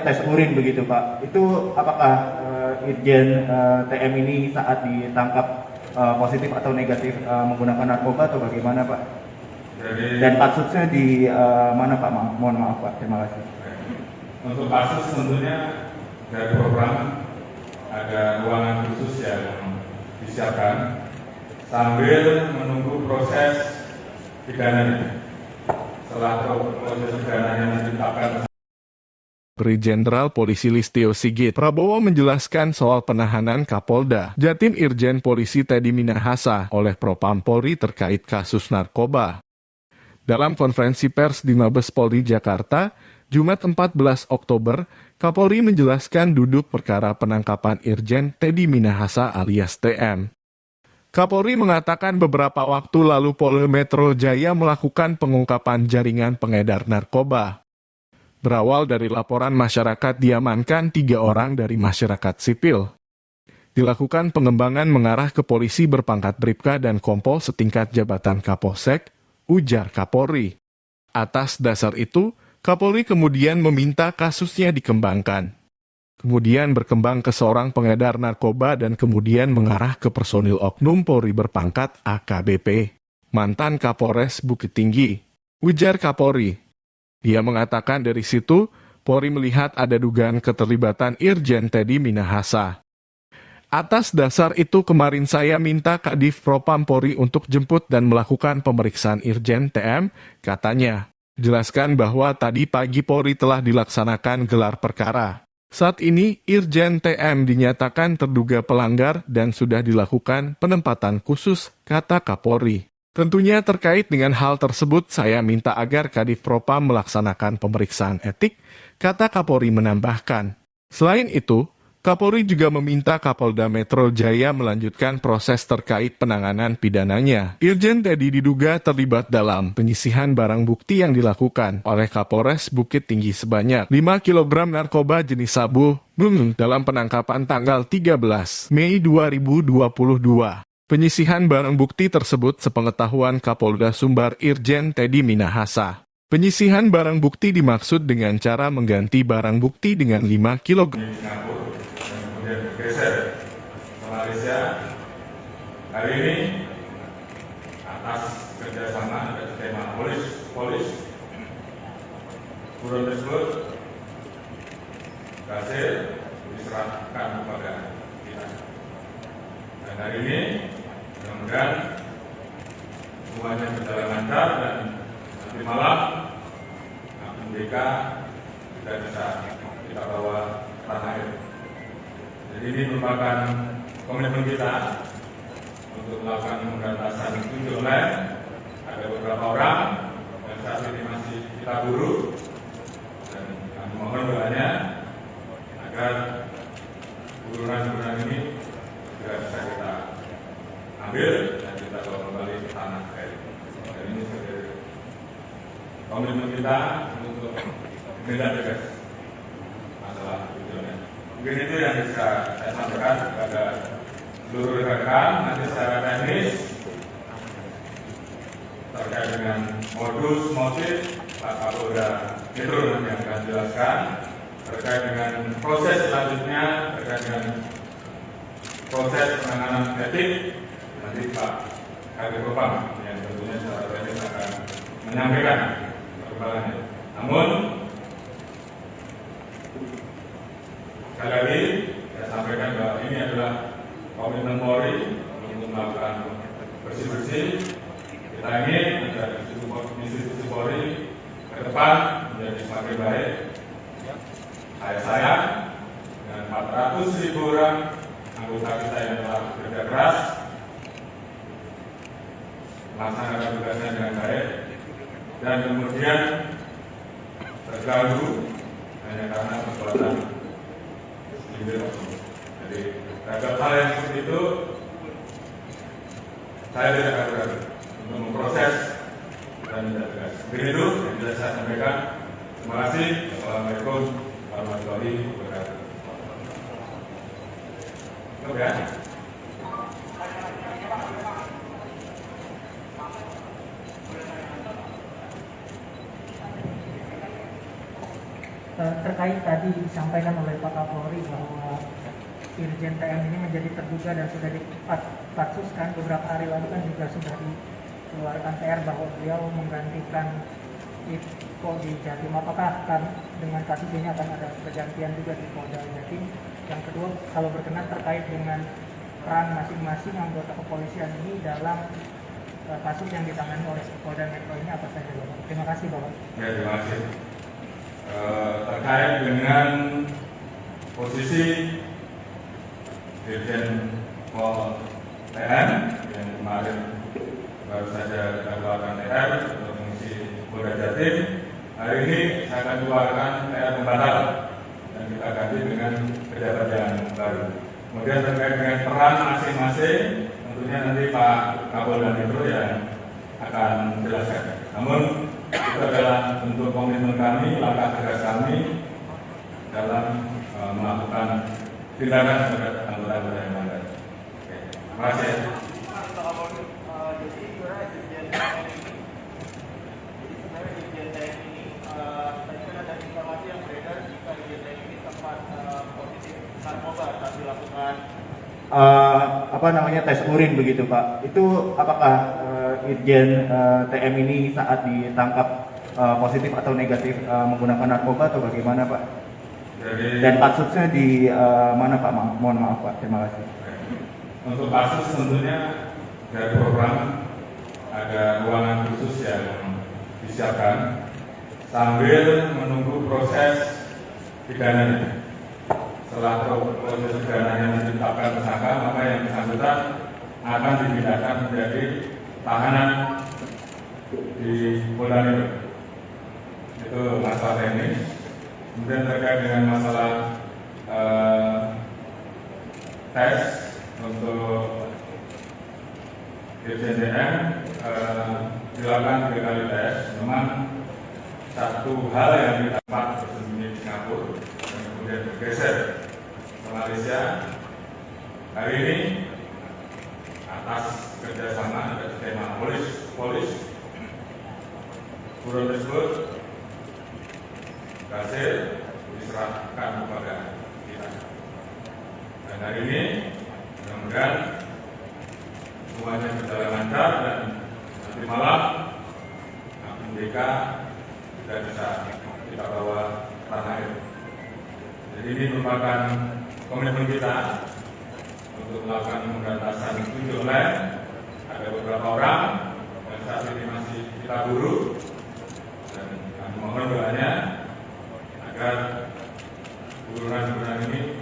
Tes urin begitu Pak. Itu apakah Irjen TM ini saat ditangkap positif atau negatif menggunakan narkoba atau bagaimana Pak? Dan kasusnya di mana Pak? Mohon maaf Pak. Terima kasih. Untuk kasus tentunya dari program ada ruangan khusus yang disiapkan sambil menunggu proses pidananya. Setelah proses pidananya ditetapkan. Brigjen Jenderal Polisi Listio Sigit Prabowo menjelaskan soal penahanan Kapolda Jatim Irjen Polisi Teddy Minahasa oleh Propam Polri terkait kasus narkoba. Dalam konferensi pers di Mabes Polri Jakarta, Jumat 14 Oktober, Kapolri menjelaskan duduk perkara penangkapan Irjen Teddy Minahasa alias TM. Kapolri mengatakan beberapa waktu lalu Polda Metro Jaya melakukan pengungkapan jaringan pengedar narkoba. Berawal dari laporan masyarakat diamankan 3 orang dari masyarakat sipil. Dilakukan pengembangan mengarah ke polisi berpangkat Bribka dan Kompol setingkat jabatan Kapolsek, ujar Kapolri. Atas dasar itu, Kapolri kemudian meminta kasusnya dikembangkan. Kemudian berkembang ke seorang pengedar narkoba dan kemudian mengarah ke personil oknum Polri berpangkat AKBP, mantan Kapolres Bukit Tinggi, ujar Kapolri. Dia mengatakan dari situ, Polri melihat ada dugaan keterlibatan Irjen Teddy Minahasa. Atas dasar itu kemarin saya minta Kadif Propam Polri untuk jemput dan melakukan pemeriksaan Irjen TM, katanya. Jelaskan bahwa tadi pagi Polri telah dilaksanakan gelar perkara. Saat ini, Irjen TM dinyatakan terduga pelanggar dan sudah dilakukan penempatan khusus, kata Kapolri. Tentunya terkait dengan hal tersebut saya minta agar Kadif Propam melaksanakan pemeriksaan etik, kata Kapolri menambahkan. Selain itu, Kapolri juga meminta Kapolda Metro Jaya melanjutkan proses terkait penanganan pidananya. Irjen Teddy diduga terlibat dalam penyisihan barang bukti yang dilakukan oleh Kapolres Bukit Tinggi sebanyak 5 kg narkoba jenis sabu dalam penangkapan tanggal 13 Mei 2022. Penyisihan barang bukti tersebut sepengetahuan Kapolda Sumbar Irjen Teddy Minahasa. Penyisihan barang bukti dimaksud dengan cara mengganti barang bukti dengan 5 kg. Kemudian bergeser ke Malaysia. Hari ini atas kerjasama dan tema polis buron tersebut berhasil diserahkan kepada kita. Dan hari ini mudah-mudahan semuanya berjalan lancar dan nanti malam MDK kita bisa kita bawa ke tanah air. Jadi ini merupakan komitmen kita untuk melakukan pemberantasan tujuh online. Ada beberapa orang yang saat ini masih kita buru dan kami mohon doanya agar buruan-buruan ini juga bisa kita ambil dan kita bawa kembali ke tanah air. Dan ini sebagai komitmen kita untuk menindak tegas masalah tujuannya. Mungkin itu yang bisa saya sampaikan kepada seluruh rekan. Nanti secara teknis terkait dengan modus motif Pak Kapolda Metro nanti akan jelaskan. Terkait dengan proses selanjutnya, terkait dengan proses penanganan etik nanti Pak Kadif Propam yang tentunya secara teknis akan menyampaikan perkembangannya. Namun sekali lagi saya sampaikan bahwa ini adalah komitmen Polri untuk melakukan bersih-bersih. Kita ingin agar institusi Polri ke depan menjadi semakin baik. Saya sayang dengan 400.000 orang anggota kita yang telah bekerja keras melaksanakan tugasnya dengan baik dan kemudian terganggu hanya karena perbuatan segelintir oknum. Jadi terhadap hal yang seperti itu saya tidak akan ragu untuk memproses dan tidak tegas. Begitu yang bisa saya sampaikan. Terima kasih. Assalamualaikum warahmatullahi wabarakatuh. Oke. Terkait tadi disampaikan oleh Pak Kapolri bahwa Irjen TM ini menjadi terduga dan sudah dipatsuskan beberapa hari lalu kan juga sudah dikeluarkan TR bahwa beliau menggantikan Iko di Jatim. Apakah dengan kasus ini akan ada pergantian juga di Polda Jatim? Yang kedua, kalau berkenan terkait dengan peran masing-masing anggota kepolisian ini dalam kasus yang ditangani oleh Polda Metro ini apa saja, Bapak? Terima kasih, Bapak. Ya, terima kasih. Terkait dengan posisi Dirjen Pol TN yang kemarin baru saja kita keluarkan TR untuk mengisi Polda Jatim, hari ini saya akan keluarkan TR pembatal dan kita ganti dengan pejabat yang baru. Kemudian terkait dengan peran masing-masing, tentunya nanti Pak Kapolda Metro yang akan menjelaskan. Namun itu adalah bentuk komitmen kami, langkah tegas kami dalam melakukan tindakan terhadap anggota-anggota yang melanggar. Terima kasih. Tes urin begitu Pak. Itu apakah Irjen TM ini saat ditangkap positif atau negatif menggunakan narkoba atau bagaimana Pak? Dan kasusnya di mana Pak? Mohon maaf Pak. Terima kasih. Untuk kasus tentunya dari program ada ruangan khusus yang disiapkan sambil menunggu proses pidananya. Setelah proses pidananya ditetapkan tersangka, maka yang bersangkutan akan dipindahkan menjadi tahanan di Polda Metro. Itu masalah teknis. Kemudian terkait dengan masalah tes untuk Irjen TM dilakukan 3 kali tes. Memang satu hal yang didapat bersembunyi di Singapura dan kemudian bergeser ke Malaysia. Hari ini atas kerjasama dan tema polis buron tersebut berhasil diserahkan kepada kita. Dan hari ini mudah-mudahan semuanya berjalan lancar dan nanti malam MDK sudah bisa kita bawa tanah air. Jadi ini merupakan komitmen kita untuk melakukan pemberantasan judi online. Ada beberapa orang yang saat ini masih kita buru dan kami mohon doanya agar buruan-buruan ini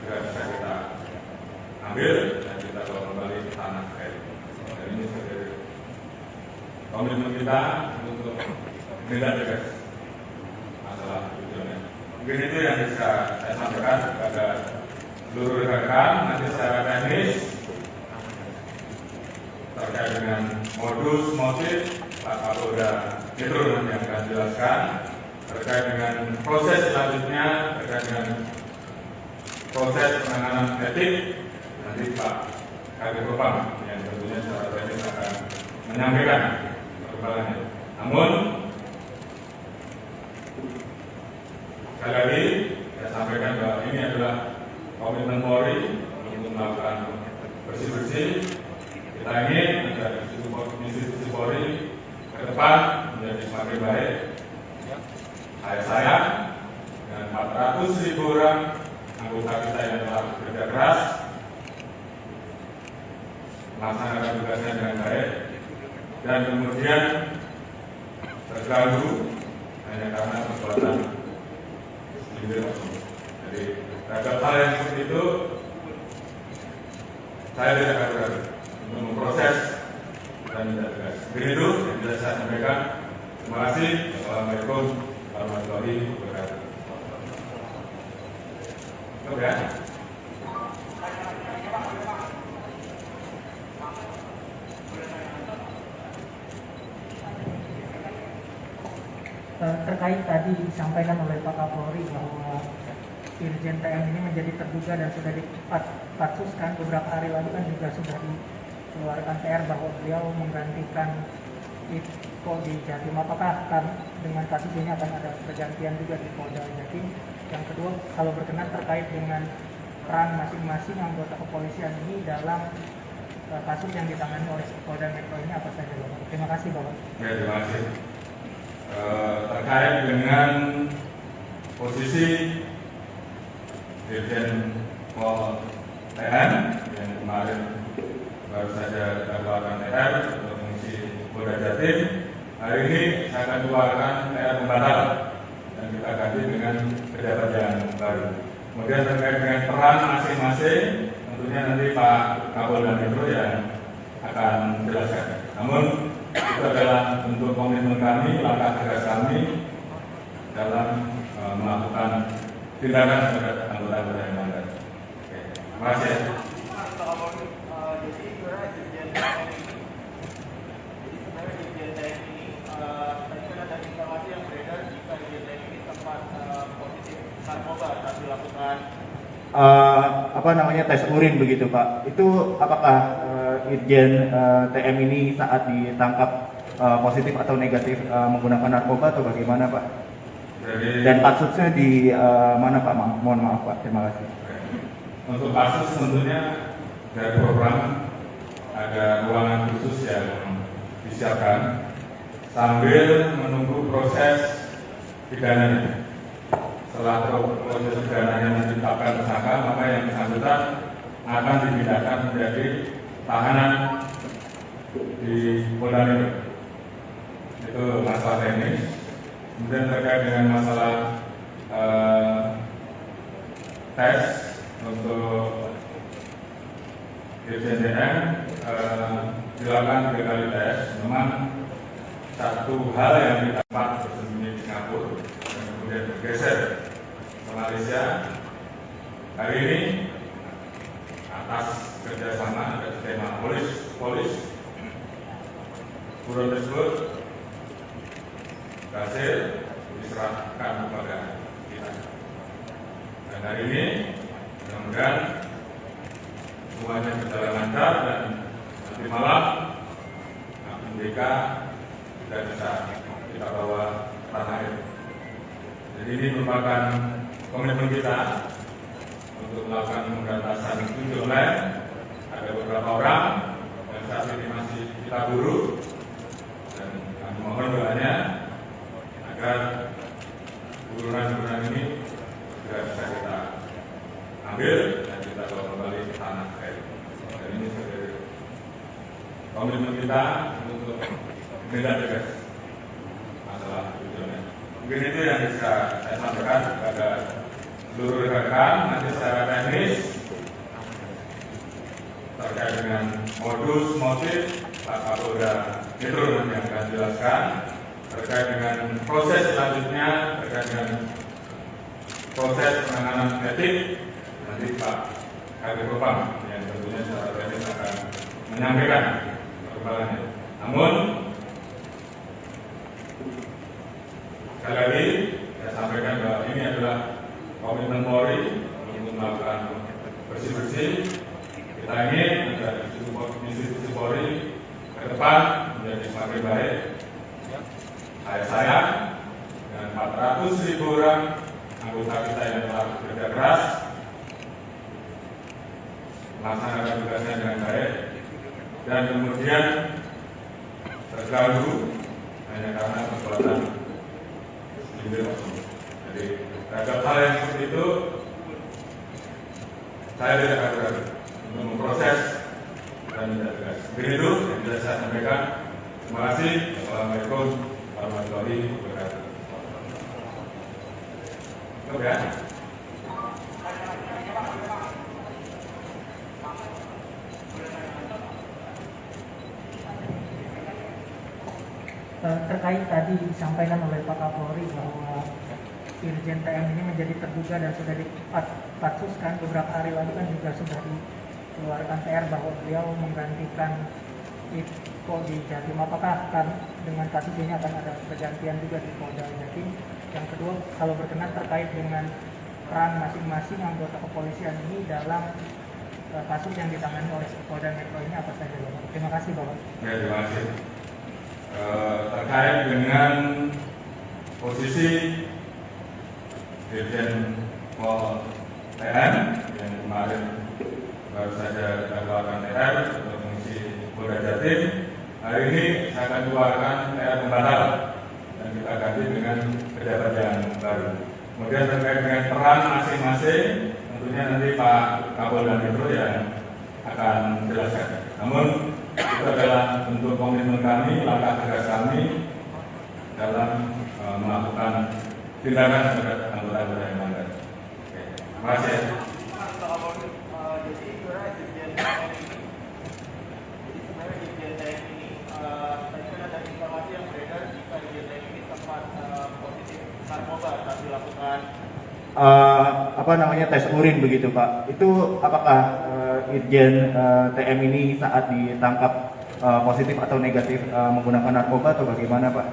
juga bisa kita ambil dan kita bawa kembali ke tanah air. Dan ini sebagai komitmen kita untuk menindak tegas masalah judi online. Mungkin itu yang bisa saya sampaikan kepada seluruh rekan. Nanti secara teknis terkait dengan modus motif Pak Kapolda Metro nanti akan jelaskan. Terkait dengan proses selanjutnya, terkait dengan proses penanganan etik, nanti Pak Kadif Propam yang tentunya secara teknis akan menyampaikan perkembangannya. Namun sekali lagi saya sampaikan bahwa ini adalah komitmen Polri untuk melakukan bersih-bersih. Kita Kita ingin agar institusi Polri ke depan menjadi semakin baik. Saya dan 400.000 orang anggota kita yang telah bekerja keras melaksanakan tugasnya dengan baik dan kemudian terganggu hanya karena perbuatan segelintir oknum. Jadi terhadap hal yang seperti itu saya tidak ragu-ragu untuk memproses dan tidak tegas. Begitu yang bisa saya sampaikan. Terima kasih. Assalamualaikum warahmatullahi wabarakatuh. Oke. Terkait tadi disampaikan oleh Pak Kapolri bahwa Irjen TM ini menjadi terduga dan sudah dipatsuskan beberapa hari lalu kan juga sudah dikeluarkan PR bahwa beliau menggantikan Iko di Jatim. Apakah dengan kasus ini akan ada pergantian juga di Polda Jatim? Yang kedua, kalau berkenan terkait dengan peran masing-masing anggota kepolisian ini dalam kasus yang ditangani oleh Polda Metro ini apa saja, Bapak? Terima kasih, Bapak. Ya, terima kasih. Terkait dengan posisi Dirjen Pol TN yang kemarin baru saja kita keluarkan TR untuk mengisi Polda Jatim, hari ini saya akan keluarkan TR pembatalan dan kita ganti dengan pejabat yang baru. Kemudian terkait dengan peran masing-masing, tentunya nanti Pak Kapolda Metro yang akan menjelaskan. Namun itu adalah bentuk komitmen kami, langkah tegas kami dalam melakukan tindakan terhadap anggota-anggota yang melanggar. Terima kasih. Tes urin begitu Pak. Itu apakah Irjen TM ini saat ditangkap positif atau negatif menggunakan narkoba atau bagaimana Pak? Dan kasusnya di mana Pak? Mohon maaf Pak. Terima kasih. Untuk kasus tentunya dari program ada ruangan khusus yang disiapkan sambil menunggu proses pidananya. Setelah proses pidananya ditetapkan tersangka, maka yang bersangkutan akan dipindahkan menjadi tahanan di Polda Metro. Itu masalah teknis. Kemudian terkait dengan masalah tes untuk Irjen TM dilakukan 3 kali tes. Memang satu hal yang didapat bersembunyi di Singapura dan kemudian bergeser ke Malaysia. Hari ini atas kerjasama dan tema polis buron tersebut berhasil diserahkan kepada kita. Dan hari ini mudah-mudahan semuanya berjalan lancar dan nanti malam MDK sudah bisa kita bawa ke tanah air. Jadi ini merupakan komitmen kita untuk melakukan pemberantasan judi online. Ada beberapa orang yang saat ini masih kita buru dan kami mohon doanya agar buruan-buruan ini juga bisa kita ambil dan kita bawa kembali ke tanah air. Dan ini sebagai komitmen kita untuk menindak tegas masalah judi online. Mungkin itu yang bisa saya sampaikan kepada seluruh rekan-rekan. Nanti secara teknis terkait dengan modus motif Pak Kapolda Metro yang akan jelaskan. Terkait dengan proses selanjutnya, terkait dengan proses penanganan etik, nanti Pak Kabid Propam yang tentunya secara teknis akan menyampaikan perkembangannya. Namun sekali lagi saya sampaikan bahwa ini adalah komitmen Polri untuk melakukan bersih-bersih. Kita ingin agar institusi Polri ke depan menjadi semakin baik. Saya dan 400.000 orang anggota kita yang telah bekerja keras melaksanakan tugasnya dengan baik. dan kemudian terganggu hanya karena perbuatan segelintir oknum. Jadi terhadap hal yang seperti itu saya tidak ragu untuk memproses dan tidak tegas. Begitu yang bisa saya sampaikan. Terima kasih. Assalamualaikum warahmatullahi wabarakatuh. Oke. Terkait tadi disampaikan oleh Pak Kapolri bahwa Irjen TM ini menjadi terduga dan sudah dipatsuskan beberapa hari lalu kan juga sudah dikeluarkan PR bahwa beliau menggantikan Iko di Jatim. Apakah dengan kasus ini akan ada pergantian juga di Polda Jatim? Yang kedua, kalau berkenan terkait dengan peran masing-masing anggota kepolisian ini dalam kasus yang ditangani oleh Polda Metro ini apa saja, Bapak? Terima kasih, Bapak. Ya, terima kasih. Terkait dengan posisi Dirjen Pol TM yang kemarin baru saja kita keluarkan TR untuk mengisi Polda Jatim, hari ini saya akan keluarkan TR pembatal dan kita ganti dengan pejabat yang baru. Kemudian terkait dengan peran masing-masing, tentunya nanti Pak Kapolda Metro yang akan menjelaskan. Namun itu adalah bentuk komitmen kami, langkah tegas kami dalam melakukan tindakan terhadap anggota-anggota yang melanggar. Terima kasih. Tes urin begitu Pak. Itu apakah Irjen TM ini saat ditangkap positif atau negatif menggunakan narkoba atau bagaimana Pak?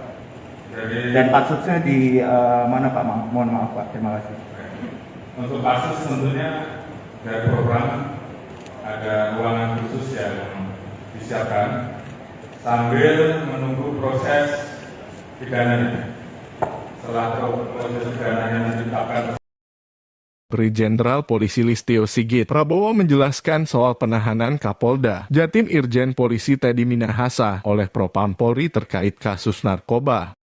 Dan kasusnya di mana Pak? Mohon maaf Pak, terima kasih. Untuk kasus tentunya dari program ada ruangan khusus yang disiapkan sambil menunggu proses pidananya. Setelah proses pidananya ditetapkan. Brigjen Jenderal Polisi Listio Sigit Prabowo menjelaskan soal penahanan Kapolda Jatim Irjen Polisi Teddy Minahasa oleh Propam Polri terkait kasus narkoba.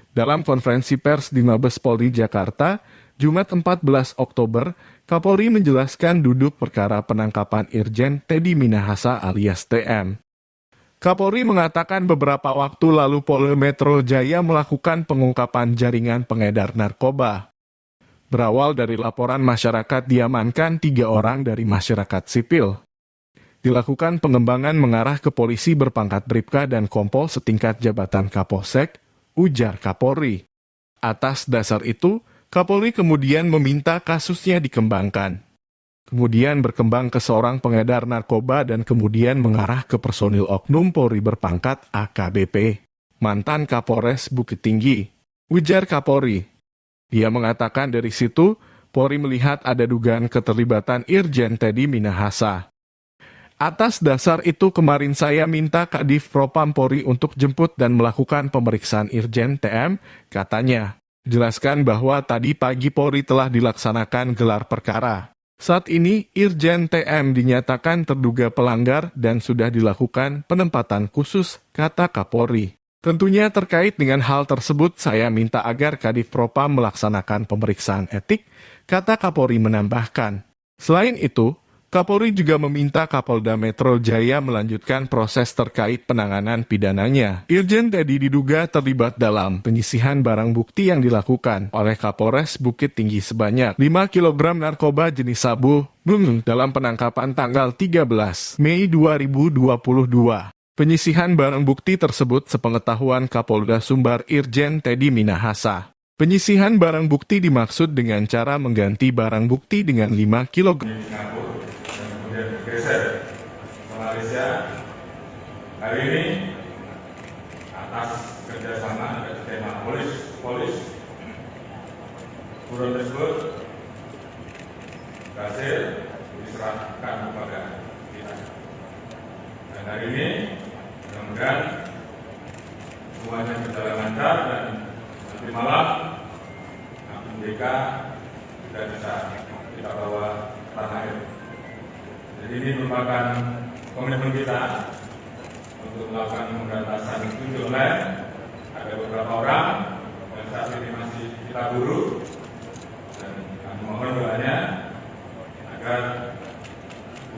Dalam konferensi pers di Mabes Polri Jakarta, Jumat 14 Oktober, Kapolri menjelaskan duduk perkara penangkapan Irjen Teddy Minahasa alias TM. Kapolri mengatakan beberapa waktu lalu Polda Metro Jaya melakukan pengungkapan jaringan pengedar narkoba. Berawal dari laporan masyarakat diamankan 3 orang dari masyarakat sipil. Dilakukan pengembangan mengarah ke polisi berpangkat Bribka dan Kompol setingkat jabatan Kapolsek, ujar Kapolri. Atas dasar itu, Kapolri kemudian meminta kasusnya dikembangkan. Kemudian berkembang ke seorang pengedar narkoba dan kemudian mengarah ke personil oknum Polri berpangkat AKBP, mantan Kapolres Bukit Tinggi, ujar Kapolri. Dia mengatakan dari situ, Polri melihat ada dugaan keterlibatan Irjen Teddy Minahasa. Atas dasar itu kemarin saya minta Kadif Propam Polri untuk jemput dan melakukan pemeriksaan Irjen TM, katanya. Jelaskan bahwa tadi pagi Polri telah dilaksanakan gelar perkara. Saat ini, Irjen TM dinyatakan terduga pelanggar dan sudah dilakukan penempatan khusus, kata Kapolri. Tentunya terkait dengan hal tersebut saya minta agar Kadif Propam melaksanakan pemeriksaan etik, kata Kapolri menambahkan. Selain itu, Kapolri juga meminta Kapolda Metro Jaya melanjutkan proses terkait penanganan pidananya. Irjen Teddy diduga terlibat dalam penyisihan barang bukti yang dilakukan oleh Kapolres Bukit Tinggi sebanyak 5 kg narkoba jenis sabu dalam penangkapan tanggal 13 Mei 2022. Penyisihan barang bukti tersebut sepengetahuan Kapolda Sumbar Irjen Teddy Minahasa. Penyisihan barang bukti dimaksud dengan cara mengganti barang bukti dengan 5 kg. Singapura dan kemudian bergeser ke Malaysia. Hari ini atas kerjasama dan tema polis buron tersebut berhasil diserahkan kepada kita. Dan hari ini mudah-mudahan semuanya berjalan lancar dan nanti malam APBK sudah bisa kita bawa tanah air. Jadi ini merupakan komitmen kita untuk melakukan pemberantasan judi online. Ada beberapa orang yang saat ini masih kita buru, dan kami mohon doanya agar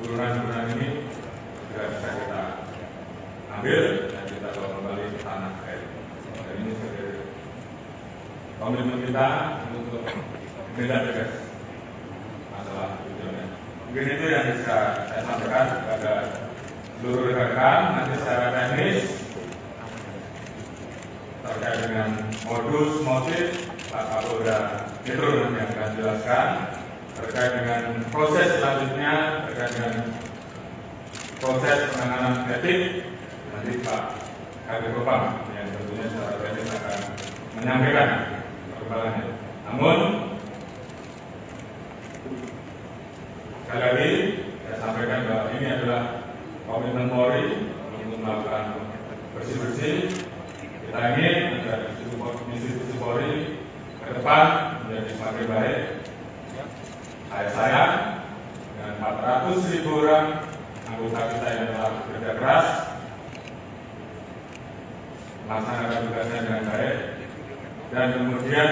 burunan-burunan ini segera bisa kita ambil dan kita bawa kembali ke tanah air. Dan ini sebagai komitmen kita untuk menindak tegas masalah judi online. Mungkin itu yang bisa saya sampaikan kepada seluruh rekan-rekan. Nanti secara teknis terkait dengan modus motif Pak Kapolda Metro nanti yang akan jelaskan. Terkait dengan proses selanjutnya, terkait dengan proses penanganan etik, nanti Pak Kabid Propam yang tentunya secara teknis akan menyampaikan perkembangannya. Namun sekali lagi saya sampaikan bahwa ini adalah komitmen Polri untuk melakukan bersih-bersih. Kita ingin agar institusi Polri ke depan menjadi semakin baik. Saya dengan 400.000 orang anggota kita yang telah bekerja keras melaksanakan tugasnya dengan baik, dan kemudian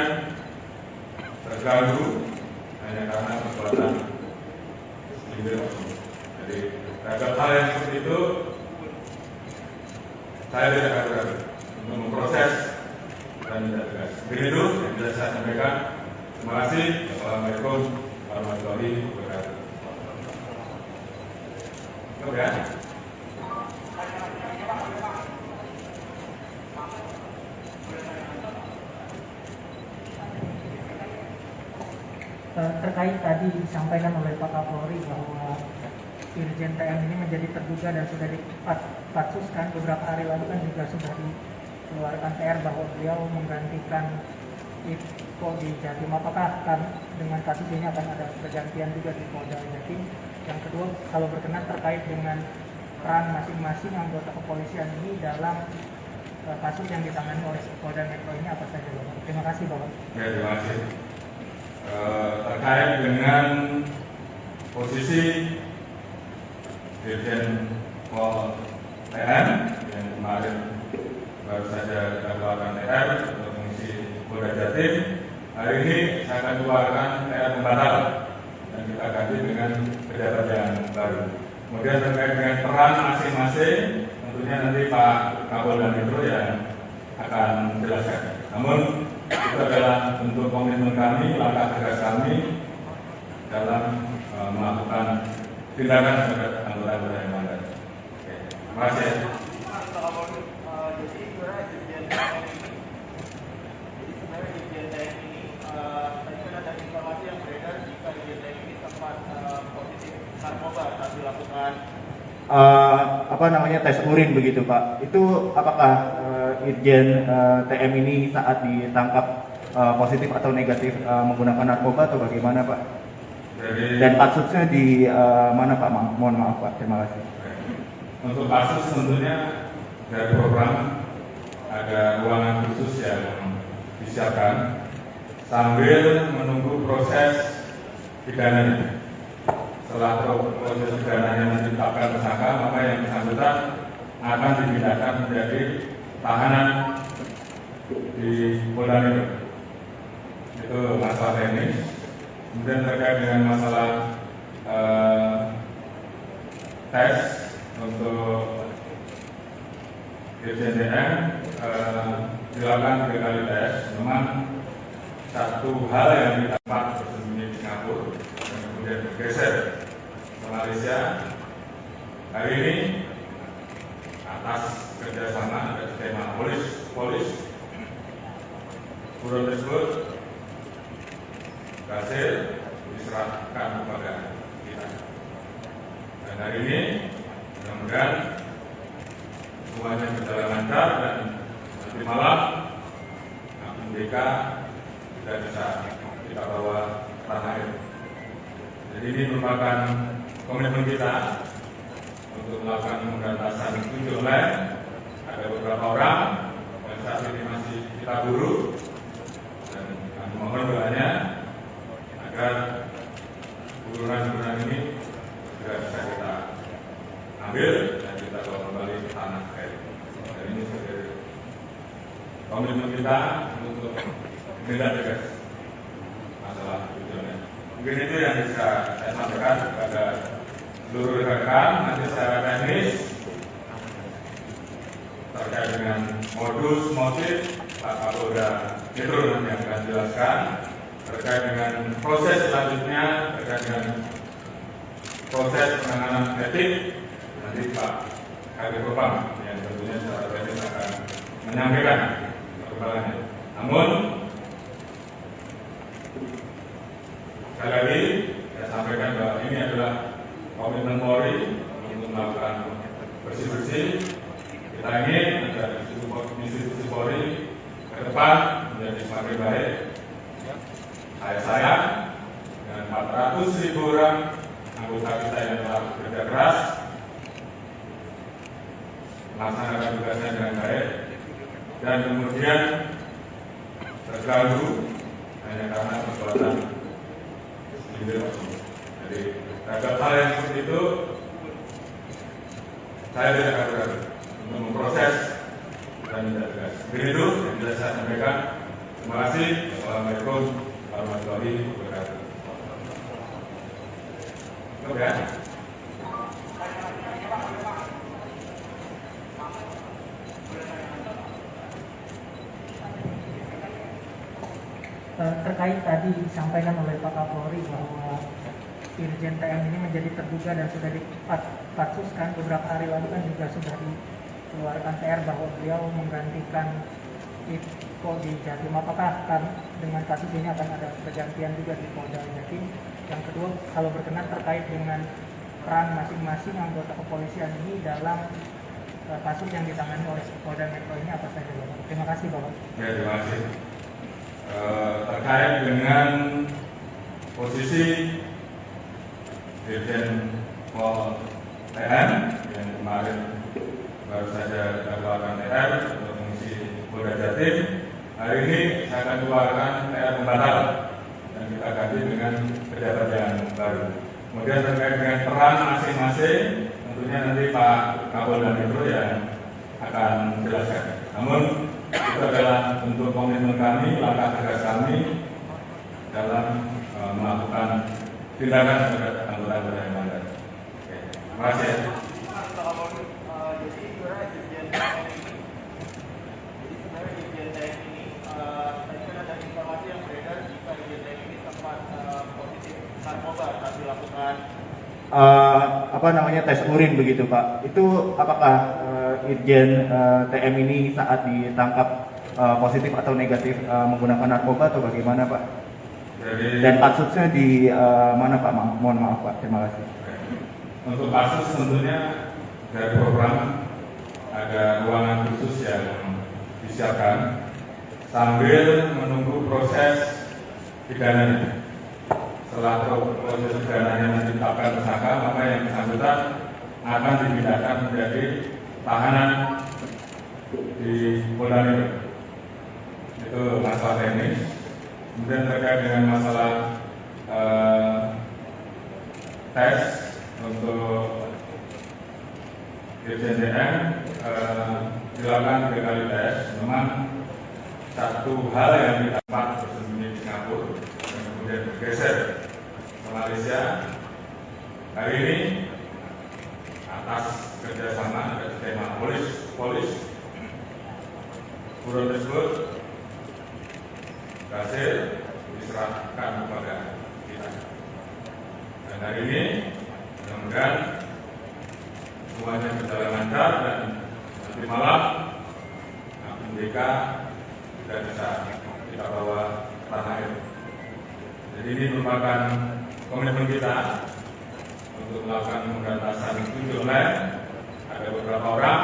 terganggu hanya karena perbuatan segelintir oknum. Jadi terhadap hal yang seperti itu saya tidak akan ragu untuk memproses dan tidak tegas. Begitu yang bisa saya sampaikan. Terima kasih. Assalamualaikum warahmatullahi wabarakatuh. Ya. Terkait tadi disampaikan oleh Pak Kapolri bahwa Irjen TM ini menjadi terduga dan sudah dipatsuskan beberapa hari lalu kan juga sudah dikeluarkan PR bahwa beliau menggantikan Iko di Jatim. Apakah dengan kasus ini akan ada pergantian juga di Polda Jatim? Yang kedua, kalau berkenan terkait dengan peran masing-masing anggota kepolisian ini dalam kasus yang ditangani oleh Polda Metro ini apa saja, Bapak? Terima kasih, Bapak. Ya, terima kasih. Terkait dengan posisi Dirjen Pol TM yang kemarin baru saja kita keluarkan TR untuk mengisi Polda Jatim, hari ini saya akan keluarkan TR pembatalan dan kita ganti dengan pejabat yang baru. Kemudian terkait dengan peran masing-masing, tentunya nanti Pak Kapolda Metro yang akan menjelaskan. Namun itu adalah bentuk komitmen kami, langkah tegas kami dalam melakukan tindakan terhadap anggota-anggota yang melanggar. Terima kasih. Tes urin begitu Pak. Itu apakah Irjen TM ini saat ditangkap positif atau negatif menggunakan narkoba atau bagaimana Pak? Dan kasusnya di mana Pak? Mohon maaf Pak. Terima kasih. Untuk kasus tentunya dari program ada ruangan khusus yang disiapkan sambil menunggu proses pidananya. Setelah proses pidananya ditetapkan tersangka, maka yang bersangkutan akan dipindahkan menjadi tahanan di Polda Metro. Itu masalah teknis. Kemudian terkait dengan masalah tes untuk Irjen TM dilakukan 3 kali tes. Memang satu hal yang didapat bersembunyi di Singapura dan kemudian bergeser ke Malaysia. Hari ini atas kerjasama dan tema polis buron tersebut berhasil diserahkan kepada kita. Dan hari ini mudah-mudahan semuanya berjalan lancar dan nanti malam MDK sudah bisa kita bawa ke tanah air. Jadi ini merupakan komitmen kita untuk melakukan pemberantasan judi online. Ada beberapa orang yang saat ini masih kita buru, dan kami mohon doanya agar burunan-burunan ini segera bisa kita ambil dan kita bawa kembali ke tanah air. komitmen kita untuk menindak tegas masalah tujuannya. Mungkin itu yang bisa saya sampaikan kepada seluruh rekan-rekan. Nanti secara teknis terkait dengan modus motif Pak Kapolda Metro nanti yang akan jelaskan. Terkait dengan proses selanjutnya, terkait dengan proses penanganan etik, nanti Pak Kabid Propam yang tentunya secara teknis akan menyampaikan perkembangannya. Namun, sekali lagi saya sampaikan bahwa ini adalah komitmen Polri untuk melakukan bersih-bersih. Kita ingin agar institusi Polri ke depan menjadi semakin baik. Saya dengan 400.000 orang anggota kita yang telah bekerja keras melaksanakan tugasnya dengan baik dan kemudian terganggu hanya karena perbuatan individu. Jadi terhadap hal yang seperti itu saya tidak akan ragu untuk memproses dan tidak tegas. Begitu yang bisa saya sampaikan. Terima kasih. Assalamualaikum warahmatullahi wabarakatuh. Cukup ya. Terkait tadi disampaikan oleh Pak Kapolri bahwa Irjen TM ini menjadi terduga dan sudah dipatsuskan beberapa hari lalu kan juga sudah dikeluarkan TR bahwa beliau menggantikan Iko di Jatim. Apakah dengan kasus ini akan ada pergantian juga di Polda Jatim? Yang kedua, kalau berkenan terkait dengan peran masing-masing anggota kepolisian ini dalam kasus yang ditangani oleh Polda Metro ini apa saja, Bapak? Terima kasih, Bapak. Ya, terima kasih. Terkait dengan posisi Dirjen Pol TM yang kemarin baru saja dikeluarkan TR untuk mengisi Polda Jatim, hari ini saya akan keluarkan TR pembatal dan kita ganti dengan pejabat yang baru. Kemudian terkait dengan peran masing-masing, tentunya nanti Pak Kapolda Metro yang akan menjelaskan. Namun itu adalah bentuk komitmen kami, langkah tegas kami dalam melakukan tindakan terhadap anggota-anggota yang melanggar. Terima kasih. Tes urin begitu Pak. Itu apakah Irjen TM ini saat ditangkap positif atau negatif menggunakan narkoba atau bagaimana Pak? Dan kasusnya di mana Pak? Mohon maaf Pak. Terima kasih. Untuk kasus tentunya dari program ada ruangan khusus yang disiapkan sambil menunggu proses pidananya. Setelah proses pidananya ditetapkan tersangka, maka yang bersangkutan akan dipindahkan menjadi tahanan di Polda Metro. Itu masalah teknis. Kemudian terkait dengan masalah tes untuk Irjen TM dilakukan 3 kali tes. Memang satu hal yang didapat bersembunyi di Singapura dan kemudian bergeser ke Malaysia. Hari ini atas kerjasama dari tema polis buron tersebut berhasil diserahkan kepada kita. Dan hari ini mudah-mudahan semuanya berjalan lancar dan nanti malam MDK sudah bisa kita bawa ke tanah air. Jadi ini merupakan komitmen kita untuk melakukan pemberantasan tujuh online. Ada beberapa orang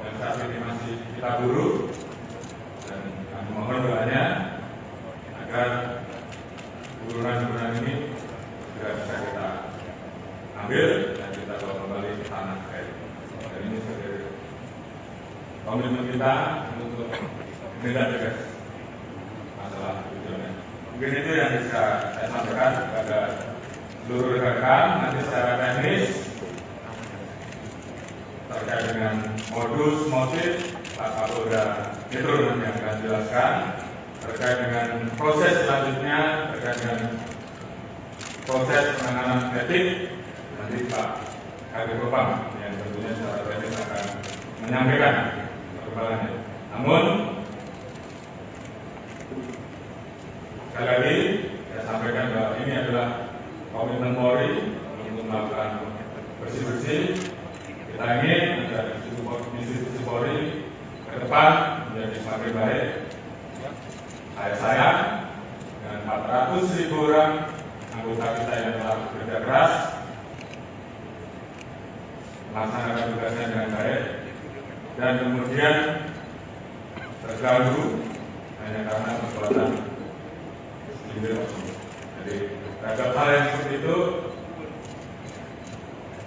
yang saat ini masih kita buru dan kami mohon doanya agar buruan-buruan ini sudah bisa kita ambil dan kita bawa kembali ke tanah air. Dan ini sebagai komitmen kita untuk menindak tegas masalah tujuannya. Mungkin itu yang bisa saya sampaikan kepada seluruh rekan-rekan. Nanti secara teknis terkait dengan modus motif Pak Kapolda Metro nanti akan jelaskan terkait dengan proses selanjutnya, terkait dengan proses penanganan etik. Nanti Pak Kadif Propam yang tentunya secara teknis akan menyampaikan perkembangannya. Namun sekali lagi saya sampaikan bahwa ini adalah komitmen Polri untuk melakukan bersih-bersih. Kita ingin agar institusi Polri ke depan menjadi semakin baik. Saya dengan 400.000 orang anggota kita yang telah bekerja keras melaksanakan tugasnya dengan baik dan kemudian terganggu hanya karena perbuatan segelintir oknum. Jadi terhadap hal yang seperti itu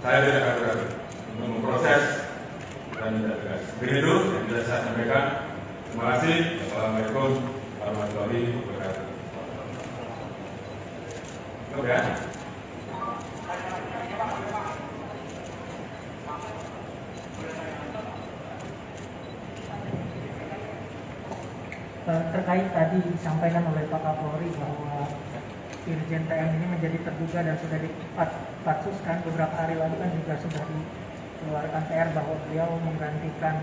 saya tidak ragu-ragu untuk memproses dan tidak tegas. Begitu yang bisa saya sampaikan. Terima kasih. Assalamualaikum warahmatullahi wabarakatuh. Oke. Terkait tadi disampaikan oleh Pak Kapolri bahwa Irjen TM ini menjadi terduga dan sudah dipatsuskan beberapa hari lalu kan juga sudah dikeluarkan PR bahwa beliau menggantikan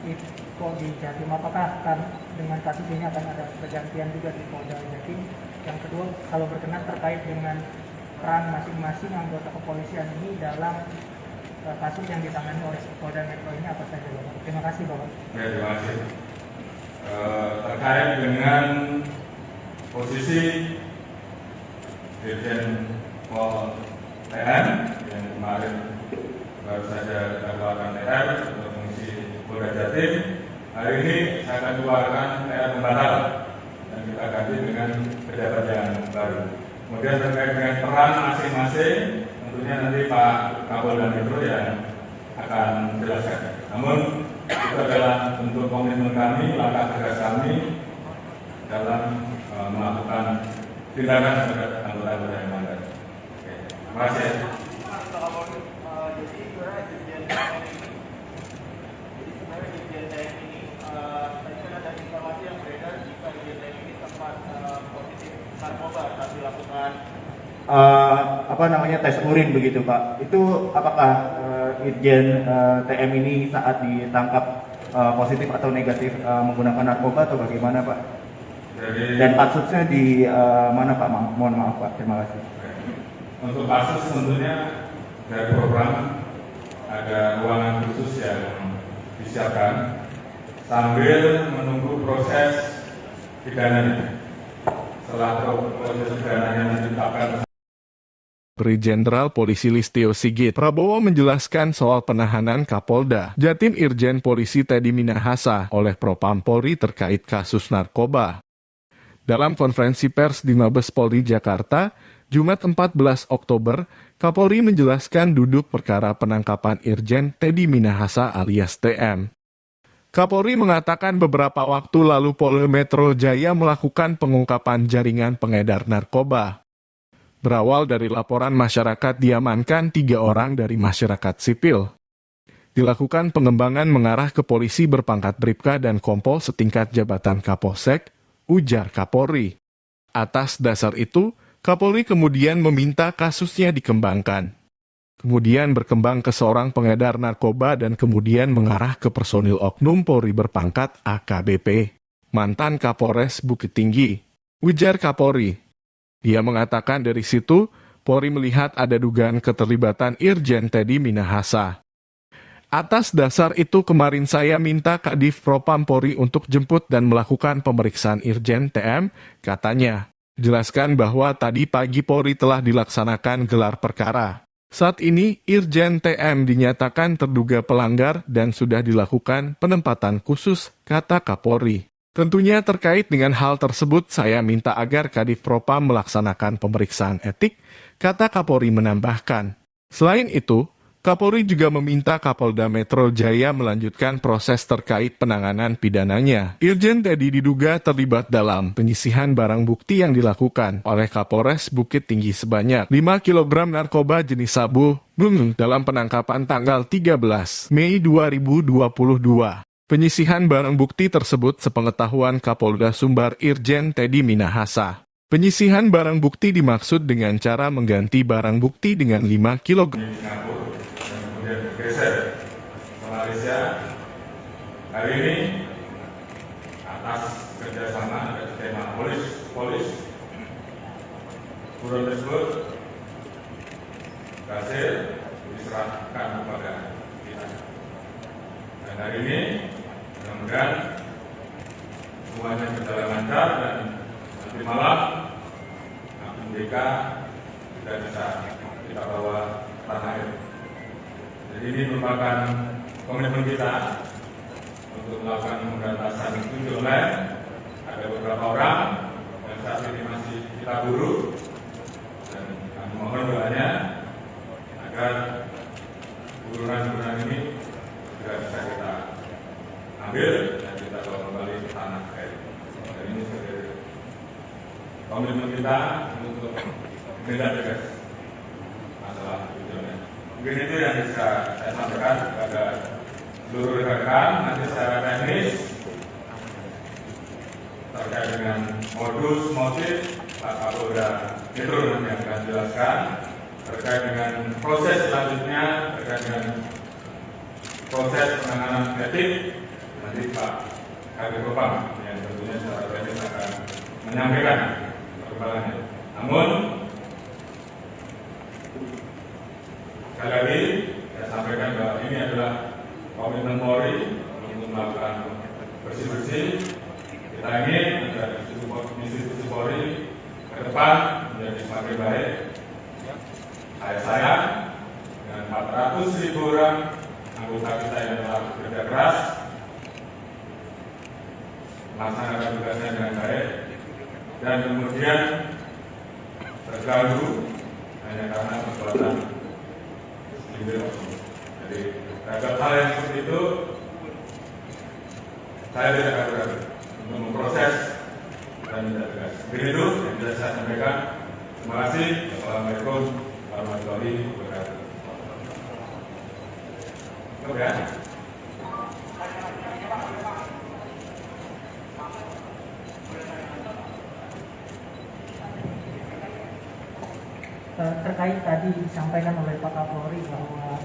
Iko di Jatim. Apakah dengan kasus ini akan ada pergantian juga di Polda Jatim? Yang kedua, kalau berkenan terkait dengan peran masing-masing anggota kepolisian ini dalam kasus yang ditangani oleh Polda Metro ini apa saja, Bapak? Terima kasih, Bapak. Ya, terima kasih. Terkait dengan posisi Dirjen Pol TM yang kemarin baru saja dilakukan TR untuk mengisi Polda Jatim, hari ini saya akan keluarkan TR pembatal dan kita ganti dengan pejabat yang baru. Kemudian terkait dengan peran masing-masing, tentunya nanti Pak Kapolda Metro yang akan menjelaskan. Namun itu adalah bentuk komitmen kami, langkah tegas kami dalam melakukan tindakan terhadap anggota-anggota yang melanggar. Terima kasih. Tes urin begitu Pak. Itu apakah Irjen TM ini saat ditangkap positif atau negatif menggunakan narkoba atau bagaimana Pak? Dan kasusnya di mana Pak? Mohon maaf Pak. Terima kasih. Untuk kasus tentunya dari program ada ruangan khusus yang disiapkan sambil menunggu proses pidananya. Setelah proses pidananya ditetapkan. Brigjen Jenderal Polisi Listio Sigit Prabowo menjelaskan soal penahanan Kapolda Jatim Irjen Polisi Teddy Minahasa oleh Propam Polri terkait kasus narkoba. Dalam konferensi pers di Mabes Polri Jakarta, Jumat 14 Oktober, Kapolri menjelaskan duduk perkara penangkapan Irjen Teddy Minahasa alias TM. Kapolri mengatakan beberapa waktu lalu Polda Metro Jaya melakukan pengungkapan jaringan pengedar narkoba. Berawal dari laporan masyarakat diamankan 3 orang dari masyarakat sipil. Dilakukan pengembangan mengarah ke polisi berpangkat Bribka dan Kompol setingkat jabatan Kapolsek, ujar Kapolri. Atas dasar itu, Kapolri kemudian meminta kasusnya dikembangkan. Kemudian berkembang ke seorang pengedar narkoba dan kemudian mengarah ke personil oknum Polri berpangkat AKBP, mantan Kapolres Bukit Tinggi, ujar Kapolri. Dia mengatakan dari situ, Polri melihat ada dugaan keterlibatan Irjen Teddy Minahasa. Atas dasar itu kemarin saya minta Kadif Propam Polri untuk jemput dan melakukan pemeriksaan Irjen TM, katanya. Jelaskan bahwa tadi pagi Polri telah dilaksanakan gelar perkara. Saat ini, Irjen TM dinyatakan terduga pelanggar dan sudah dilakukan penempatan khusus, kata Kapolri. Tentunya terkait dengan hal tersebut, saya minta agar Kadif Propam melaksanakan pemeriksaan etik, kata Kapolri menambahkan. Selain itu, Kapolri juga meminta Kapolda Metro Jaya melanjutkan proses terkait penanganan pidananya. Irjen Teddy diduga terlibat dalam penyisihan barang bukti yang dilakukan oleh Kapolres Bukit Tinggi sebanyak 5 kg narkoba jenis sabu dalam penangkapan tanggal 13 Mei 2022. Penyisihan barang bukti tersebut sepengetahuan Kapolda Sumbar Irjen Teddy Minahasa. Penyisihan barang bukti dimaksud dengan cara mengganti barang bukti dengan 5 kg. Di Singapura dan kemudian bergeser ke Malaysia. Hari ini atas kerjasama dan tema polis buron tersebut berhasil diserahkan kepada kita. Dan hari ini mudah-mudahan semuanya berjalan lancar dan nanti malam APBK sudah bisa kita bawa tanah air. Jadi ini merupakan komitmen kita untuk melakukan pemberantasan judi online. Ada beberapa orang yang saat ini masih kita buru dan kami mohon doanya agar buruan-buruan ini juga bisa kita ambil dan kita bawa kembali ke tanah air. Dan ini sebagai komitmen kita untuk menindak tegas masalah judi online. Mungkin itu yang bisa saya sampaikan kepada seluruh rekan-rekan. Nanti secara teknis terkait dengan modus motif Pak Kapolda Metro nanti yang akan jelaskan. Terkait dengan proses selanjutnya, terkait dengan proses penanganan etik, nanti Pak Kabid Propam yang tentunya secara teknis akan menyampaikan perkembangannya. Namun sekali lagi saya sampaikan bahwa ini adalah komitmen Polri untuk melakukan bersih-bersih. Kita ingin agar institusi Polri ke depan menjadi semakin baik. Saya dengan 400.000 orang anggota kita yang telah bekerja keras melaksanakan tugasnya dengan baik dan kemudian terganggu hanya karena perbuatan segelintir oknum. Jadi terhadap hal yang seperti itu saya tidak akan ragu untuk memproses dan tidak tegas. Begitu yang bisa saya sampaikan. Terima kasih. Assalamualaikum warahmatullahi wabarakatuh. Oke. Terkait tadi disampaikan oleh Pak Kapolri bahwa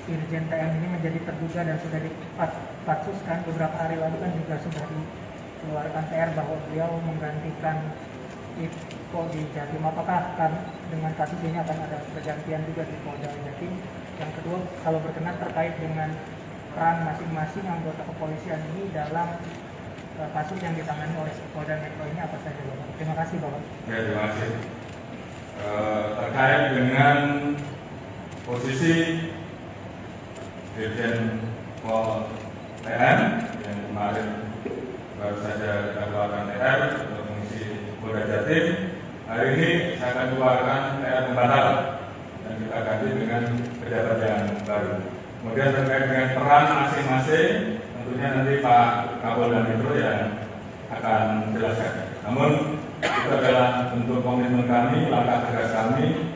Irjen TM ini menjadi terduga dan sudah dipatsuskan beberapa hari lalu kan juga sudah dikeluarkan TR bahwa beliau menggantikan Iko di Jatim. Apakah dengan kasus ini akan ada pergantian juga di Polda Jatim? Yang kedua, kalau berkenan terkait dengan peran masing-masing anggota kepolisian ini dalam kasus yang ditangani oleh Polda Metro ini apa saja, Bapak? Terima kasih, Bapak. Ya, terima kasih. Terkait dengan posisi Dirjen Pol TM yang kemarin baru saja kita keluarkan TR untuk mengisi Polda Jatim. Hari ini saya akan keluarkan TR pembatalan dan kita ganti dengan pejabat yang baru. Kemudian terkait dengan peran masing-masing, tentunya nanti Pak Kapolda Metro yang akan menjelaskan. Namun itu adalah bentuk komitmen kami, langkah tegas kami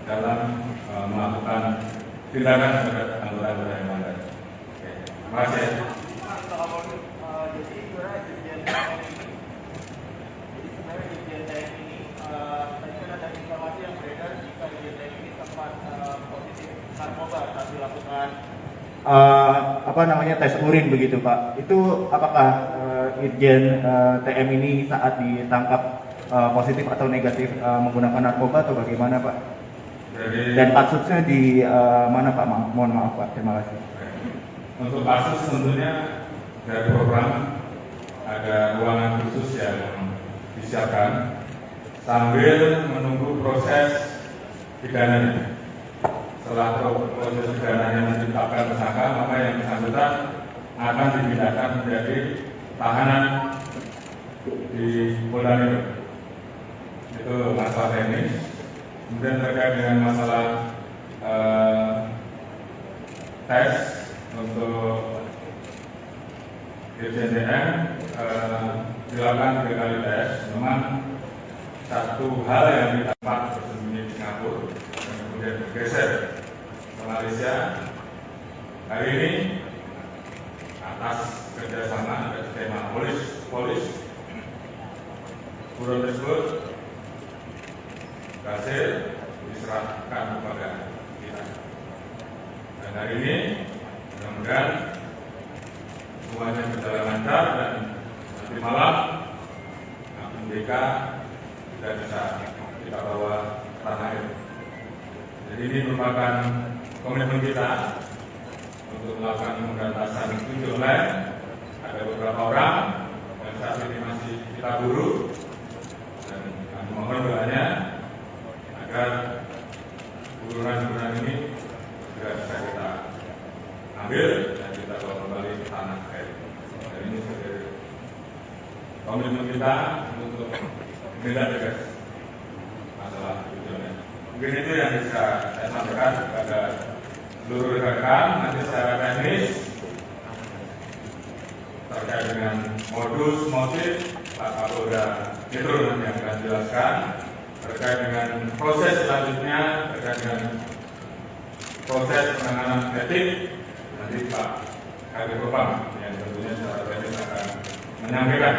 dalam melakukan tindakan terhadap anggota-anggota yang melanggar. Terima kasih. Tes urin begitu Pak. Itu apakah Irjen TM ini saat ditangkap positif atau negatif menggunakan narkoba atau bagaimana Pak? Dan kasusnya di mana Pak? Mohon maaf Pak. Terima kasih. Untuk kasus tentunya dari program ada ruangan khusus yang disiapkan sambil menunggu proses pidananya. Setelah proses pidananya ditetapkan tersangka, maka yang bersangkutan akan dipindahkan menjadi tahanan di Polda Metro. Itu masalah teknis. Kemudian terkait dengan masalah tes untuk Irjen TM dilakukan 3 kali tes. Memang satu hal yang didapat bersembunyi di Singapura dan kemudian bergeser ke Malaysia. Hari ini atas kerjasama dan tema polis buron tersebut berhasil diserahkan kepada kita. Dan hari ini mudah-mudahan semuanya berjalan lancar dan nanti malam akun BK sudah bisa kita bawa ke tanah air. Jadi ini merupakan komitmen kita untuk melakukan pemberantasan judi online. Ada beberapa orang yang saat ini masih kita buru, dan kami mohon doanya agar buruan-buruan ini segera bisa kita ambil dan kita bawa kembali ke tanah air. Dan ini sebagai komitmen kita untuk menindak tegas masalah judi online. Mungkin itu yang bisa saya sampaikan kepada seluruh rekan. Nanti secara teknis terkait dengan modus motif Pak Kapolda Metro nanti yang akan jelaskan. Terkait dengan proses selanjutnya, terkait dengan proses penanganan etik, nanti Pak Kadif Propam yang tentunya secara teknis akan menyampaikan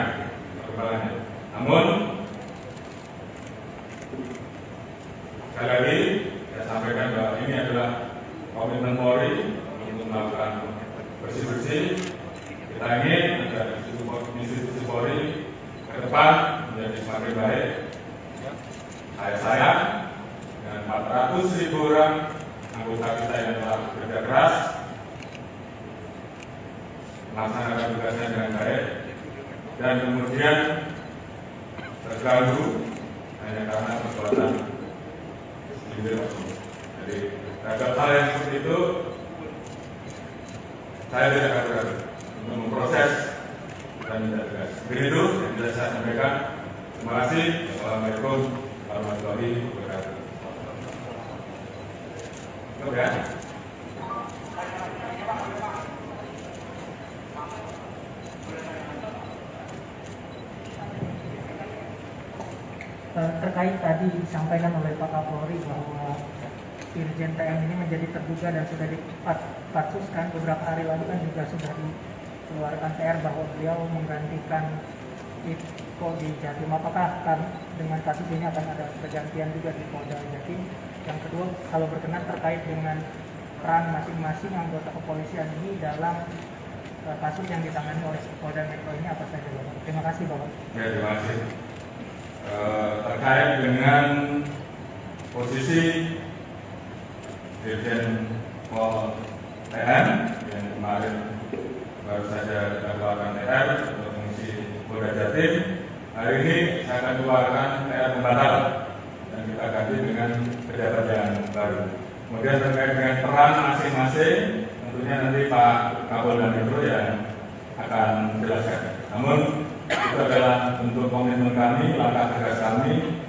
perkembangannya. Namun sekali lagi saya sampaikan bahwa ini adalah komitmen Polri untuk melakukan bersih-bersih. Kita ingin agar institusi Polri ke depan menjadi semakin baik. Saya dengan 400.000 orang anggota kita yang telah bekerja keras melaksanakan tugasnya dengan baik, dan kemudian terganggu hanya karena perbuatan individu. Jadi terhadap hal yang seperti itu saya tidak akan ragu untuk memproses dan tidak tegas. Begitu yang bisa saya sampaikan. Terima kasih. Assalamualaikum warahmatullahi wabarakatuh. Cukup ya. Terkait tadi disampaikan oleh Pak Kapolri bahwa Irjen TM ini menjadi terduga dan sudah dipatsuskan beberapa hari lalu, kan juga sudah dikeluarkan PR bahwa beliau menggantikan Iko di Jatim. Apakah dengan kasus ini akan ada pergantian juga di Polda Jatim? Yang kedua, kalau berkenan terkait dengan peran masing-masing anggota kepolisian ini dalam kasus yang ditangani oleh Polda Metro ini apa saja, Bapak? Terima kasih, Bapak. Ya, terima kasih. Terkait dengan posisi Dirjen Pol TM yang kemarin baru saja dikeluarkan TR untuk mengisi Polda Jatim, hari ini saya akan keluarkan TR pembatalan dan kita ganti dengan pejabat yang baru. Kemudian terkait dengan peran masing-masing, tentunya nanti Pak Kapolda Metro yang akan menjelaskan. Namun itu adalah bentuk komitmen kami, langkah tegas kami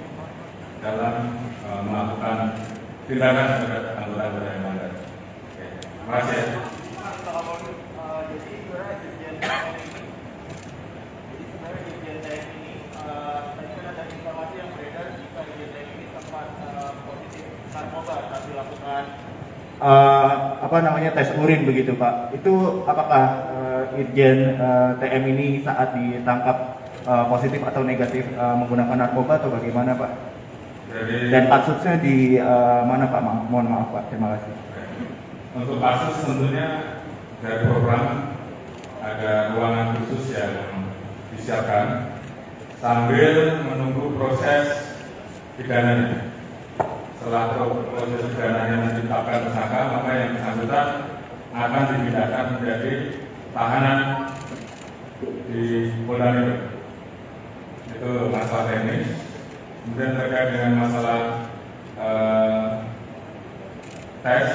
dalam melakukan tindakan terhadap anggota-anggota yang melanggar. Terima kasih. Jadi sebenarnya Irjen TM ini, tadi kan ada informasi yang beredar jika Irjen TM ini sempat positif narkoba saat dilakukan tes urin begitu Pak. Itu apakah Irjen TM ini saat ditangkap positif atau negatif menggunakan narkoba atau bagaimana Pak? Dan kasusnya di mana Pak? Mohon maaf Pak, terima kasih. Untuk kasus tentunya dari program ada ruangan khusus yang disiapkan sambil menunggu proses pidananya. Setelah proses pidananya ditetapkan tersangka, maka yang bersangkutan akan dipindahkan menjadi tahanan di Polda Metro. Itu masalah teknis. Kemudian terkait dengan masalah tes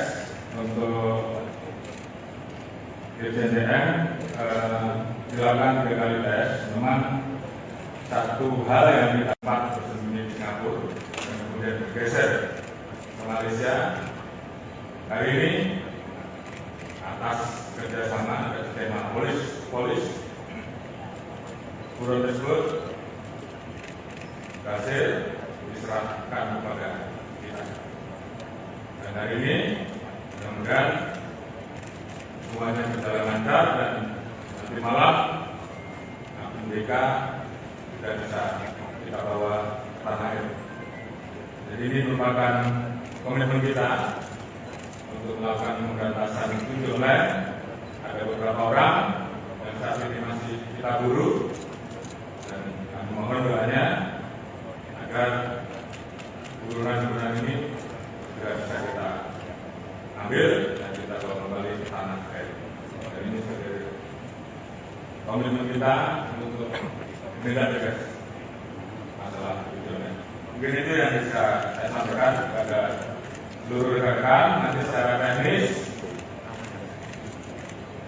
untuk Irjen TM dilakukan 3 kali tes. Memang satu hal yang kita dapat bersembunyi di Singapura dan kemudian bergeser ke Malaysia. Hari ini atas kerjasama dan tema polis buron tersebut berhasil diserahkan kepada kita. Dan hari ini mudah-mudahan semuanya berjalan lancar dan melakukan pemberantasan judi online. Ada beberapa orang yang saat ini masih kita buru, dan kami mohon doanya agar buruan-buruan ini segera bisa kita ambil dan kita bawa kembali ke tanah air. Dan ini sebagai komitmen kita untuk menindak tegas masalah judi online. Mungkin itu yang bisa saya sampaikan kepada seluruh rekan. Nanti secara teknis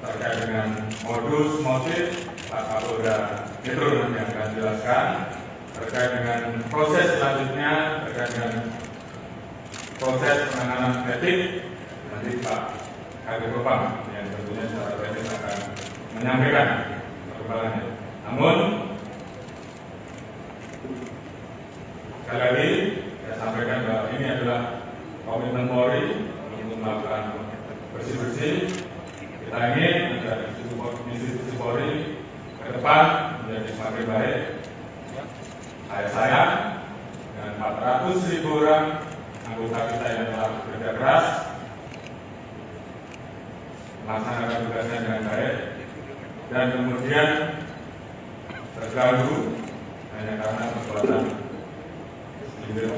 terkait dengan modus motif Pak Kapolda Metro nanti yang akan jelaskan. Terkait dengan proses selanjutnya, terkait dengan proses penanganan etik, nanti Pak Kabid Propam yang tentunya secara teknis akan menyampaikan perkembangannya. Namun sekali lagi saya sampaikan bahwa ini adalah komitmen Polri untuk melakukan bersih-bersih. Kita ingin agar institusi Polri ke depan menjadi semakin baik. Saya dengan 400.000 orang anggota kita yang telah bekerja keras melaksanakan tugasnya dengan baik, dan kemudian terganggu hanya karena perbuatan individu.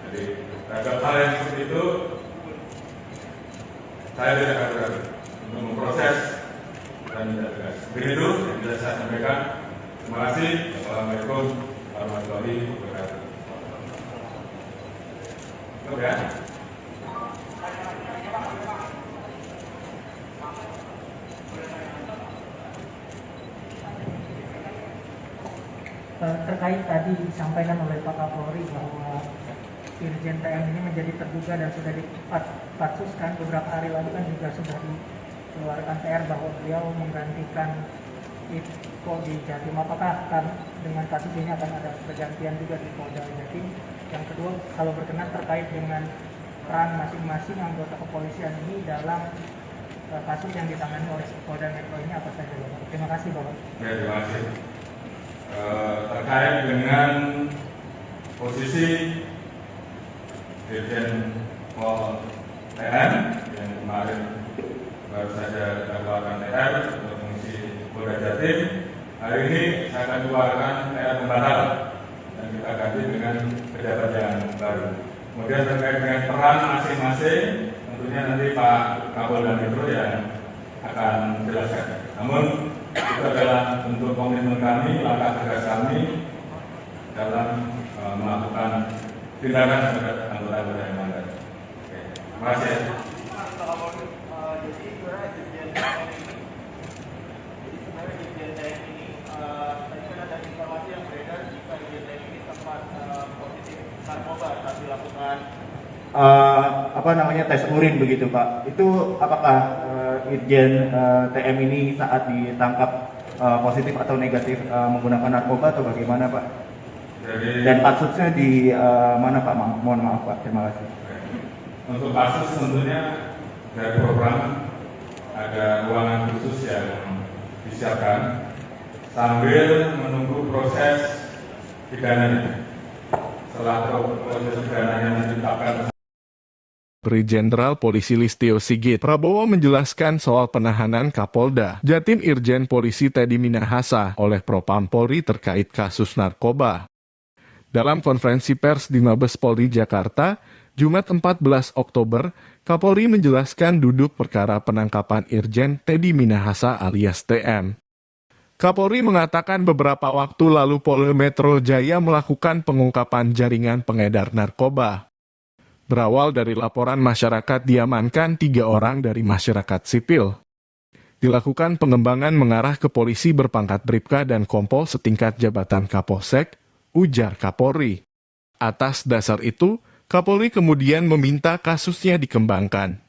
Jadi terhadap hal yang seperti itu saya tidak akan ragu untuk memproses dan tidak tegas. Begitu yang bisa saya sampaikan. Terima kasih. Assalamualaikum warahmatullahi wabarakatuh. Oke. Terkait tadi disampaikan oleh Pak Kapolri bahwa Irjen TM ini menjadi terduga dan sudah dipatsuskan beberapa hari lalu kan juga sudah dikeluarkan TR bahwa beliau menggantikan Iko di Jatim. Apakah dengan kasus ini akan ada pergantian juga di Polda Jatim? Yang kedua, kalau berkenan terkait dengan peran masing-masing anggota kepolisian ini dalam kasus yang ditangani oleh Polda Metro ini apa saja, Bapak? Terima kasih, Bapak. Ya, terima kasih. Terkait dengan posisi Dirjen Pol TM yang kemarin baru saja kita keluarkan TR untuk fungsi Polda Jatim, hari ini saya akan keluarkan TR pembatal dan kita ganti dengan pejabat yang baru. Kemudian terkait dengan peran masing-masing, tentunya nanti Pak Kapolda Metro yang akan menjelaskan. Namun itu adalah bentuk komitmen kami, langkah tegas kami dalam melakukan tindakan terhadap anggota-anggota yang melanggar. Terima kasih. Tes urin begitu Pak. Itu apakah Irjen TM ini saat ditangkap positif atau negatif menggunakan narkoba atau bagaimana Pak? Dan kasusnya di mana Pak? Mohon maaf Pak. Terima kasih. Untuk kasus tentunya dari program ada ruangan khusus yang disiapkan sambil menunggu proses pidananya. Setelah proses pidananya ditetapkan. Brigjen Jenderal Polisi Listio Sigit Prabowo menjelaskan soal penahanan Kapolda Jatim Irjen Polisi Teddy Minahasa oleh Propam Polri terkait kasus narkoba. Dalam konferensi pers di Mabes Polri Jakarta, Jumat 14 Oktober, Kapolri menjelaskan duduk perkara penangkapan Irjen Teddy Minahasa alias TM. Kapolri mengatakan beberapa waktu lalu Polda Metro Jaya melakukan pengungkapan jaringan pengedar narkoba. Berawal dari laporan masyarakat diamankan 3 orang dari masyarakat sipil. Dilakukan pengembangan mengarah ke polisi berpangkat Bribka dan Kompol setingkat jabatan Kapolsek, ujar Kapolri. Atas dasar itu, Kapolri kemudian meminta kasusnya dikembangkan.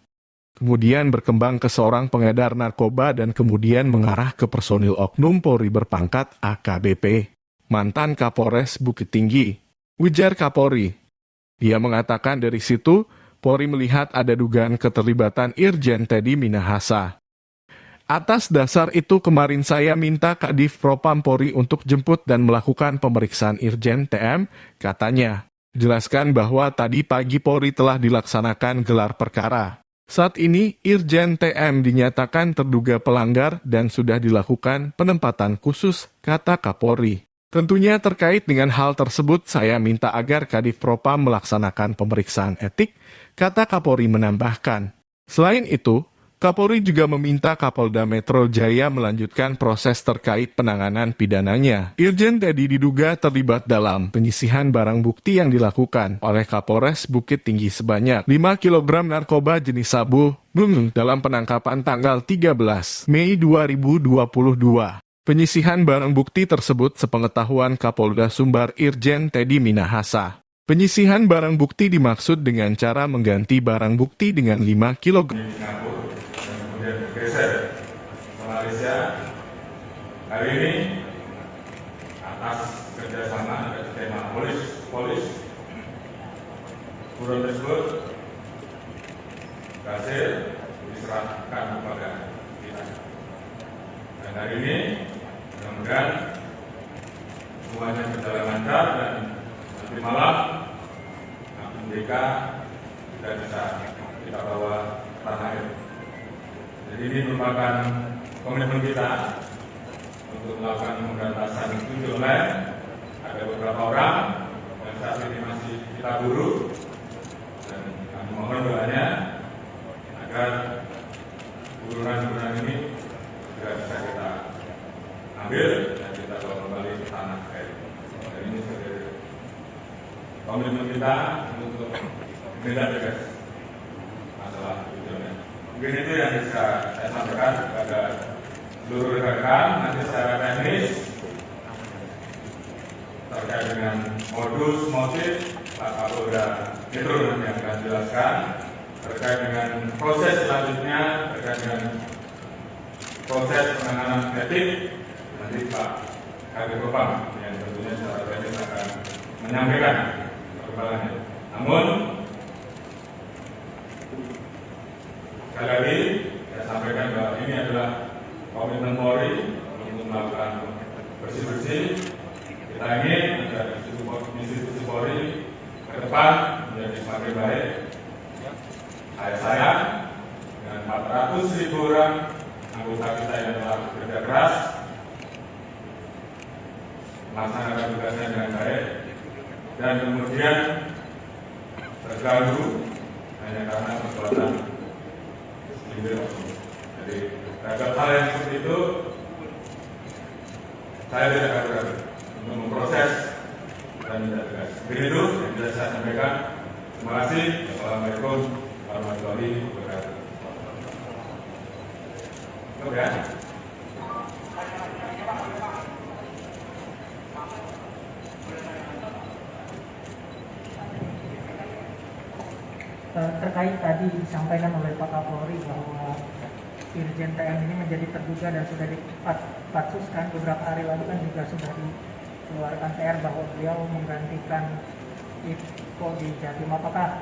Kemudian berkembang ke seorang pengedar narkoba dan kemudian mengarah ke personil oknum Polri berpangkat AKBP, mantan Kapolres Bukit Tinggi, ujar Kapolri. Dia mengatakan dari situ, Polri melihat ada dugaan keterlibatan Irjen Teddy Minahasa. Atas dasar itu kemarin saya minta Kadif Propam Polri untuk jemput dan melakukan pemeriksaan Irjen TM, katanya. Jelaskan bahwa tadi pagi Polri telah dilaksanakan gelar perkara. Saat ini, Irjen TM dinyatakan terduga pelanggar dan sudah dilakukan penempatan khusus, kata Kapolri. Tentunya terkait dengan hal tersebut, saya minta agar Kadif Propam melaksanakan pemeriksaan etik, kata Kapolri menambahkan. Selain itu, Kapolri juga meminta Kapolda Metro Jaya melanjutkan proses terkait penanganan pidananya. Irjen Teddy diduga terlibat dalam penyisihan barang bukti yang dilakukan oleh Kapolres Bukit Tinggi sebanyak 5 kg narkoba jenis sabu dalam penangkapan tanggal 13 Mei 2022. Penyisihan barang bukti tersebut sepengetahuan Kapolda Sumbar Irjen Teddy Minahasa. Penyisihan barang bukti dimaksud dengan cara mengganti barang bukti dengan 5 kg. Kemudian bergeser ke Malaysia. Hari ini atas kerjasama dari tema polis buron tersebut berhasil diserahkan kepada kita. Dan hari ini mudah-mudahan semuanya berjalan lancar dan nanti malam MDK tidak bisa kita bawa tanah air. Jadi ini merupakan komitmen kita untuk melakukan pemberantasan tujuh online. Ada beberapa orang yang saat ini masih kita buru dan kami mohon doanya agar buruan-buruan ini juga bisa kita ambil dan kita bawa kembali ke tanah air. Dan ini sebagai komitmen kita untuk tindak tegas masalah tujuh online. Mungkin itu yang bisa saya sampaikan kepada seluruh rekan-rekan. Nanti secara teknis terkait dengan modus motif Pak Kapolda Metro nanti akan jelaskan. Terkait dengan proses selanjutnya, terkait dengan proses penanganan etik, nanti Pak Kadif Propam yang tentunya secara teknis akan menyampaikan perkembangannya. Namun sekali lagi saya sampaikan bahwa ini adalah komitmen Polri untuk melakukan bersih-bersih. Kita ingin agar institusi Polri ke depan menjadi semakin baik. Saya sayang dengan 400.000 orang anggota kita yang telah bekerja keras melaksanakan tugasnya dengan baik dan kemudian terganggu hanya karena perbuatan. Jadi terhadap hal yang seperti itu saya tidak akan ragu untuk memproses dan tidak tegas. Begitu yang bisa saya sampaikan. Terima kasih. Assalamualaikum warahmatullahi wabarakatuh. Oke. Terkait tadi disampaikan oleh Pak Kapolri bahwa Irjen TM ini menjadi terduga dan sudah dipatsuskan beberapa hari lalu kan juga sudah dikeluarkan TR bahwa beliau menggantikan Iko di Jatim. Apakah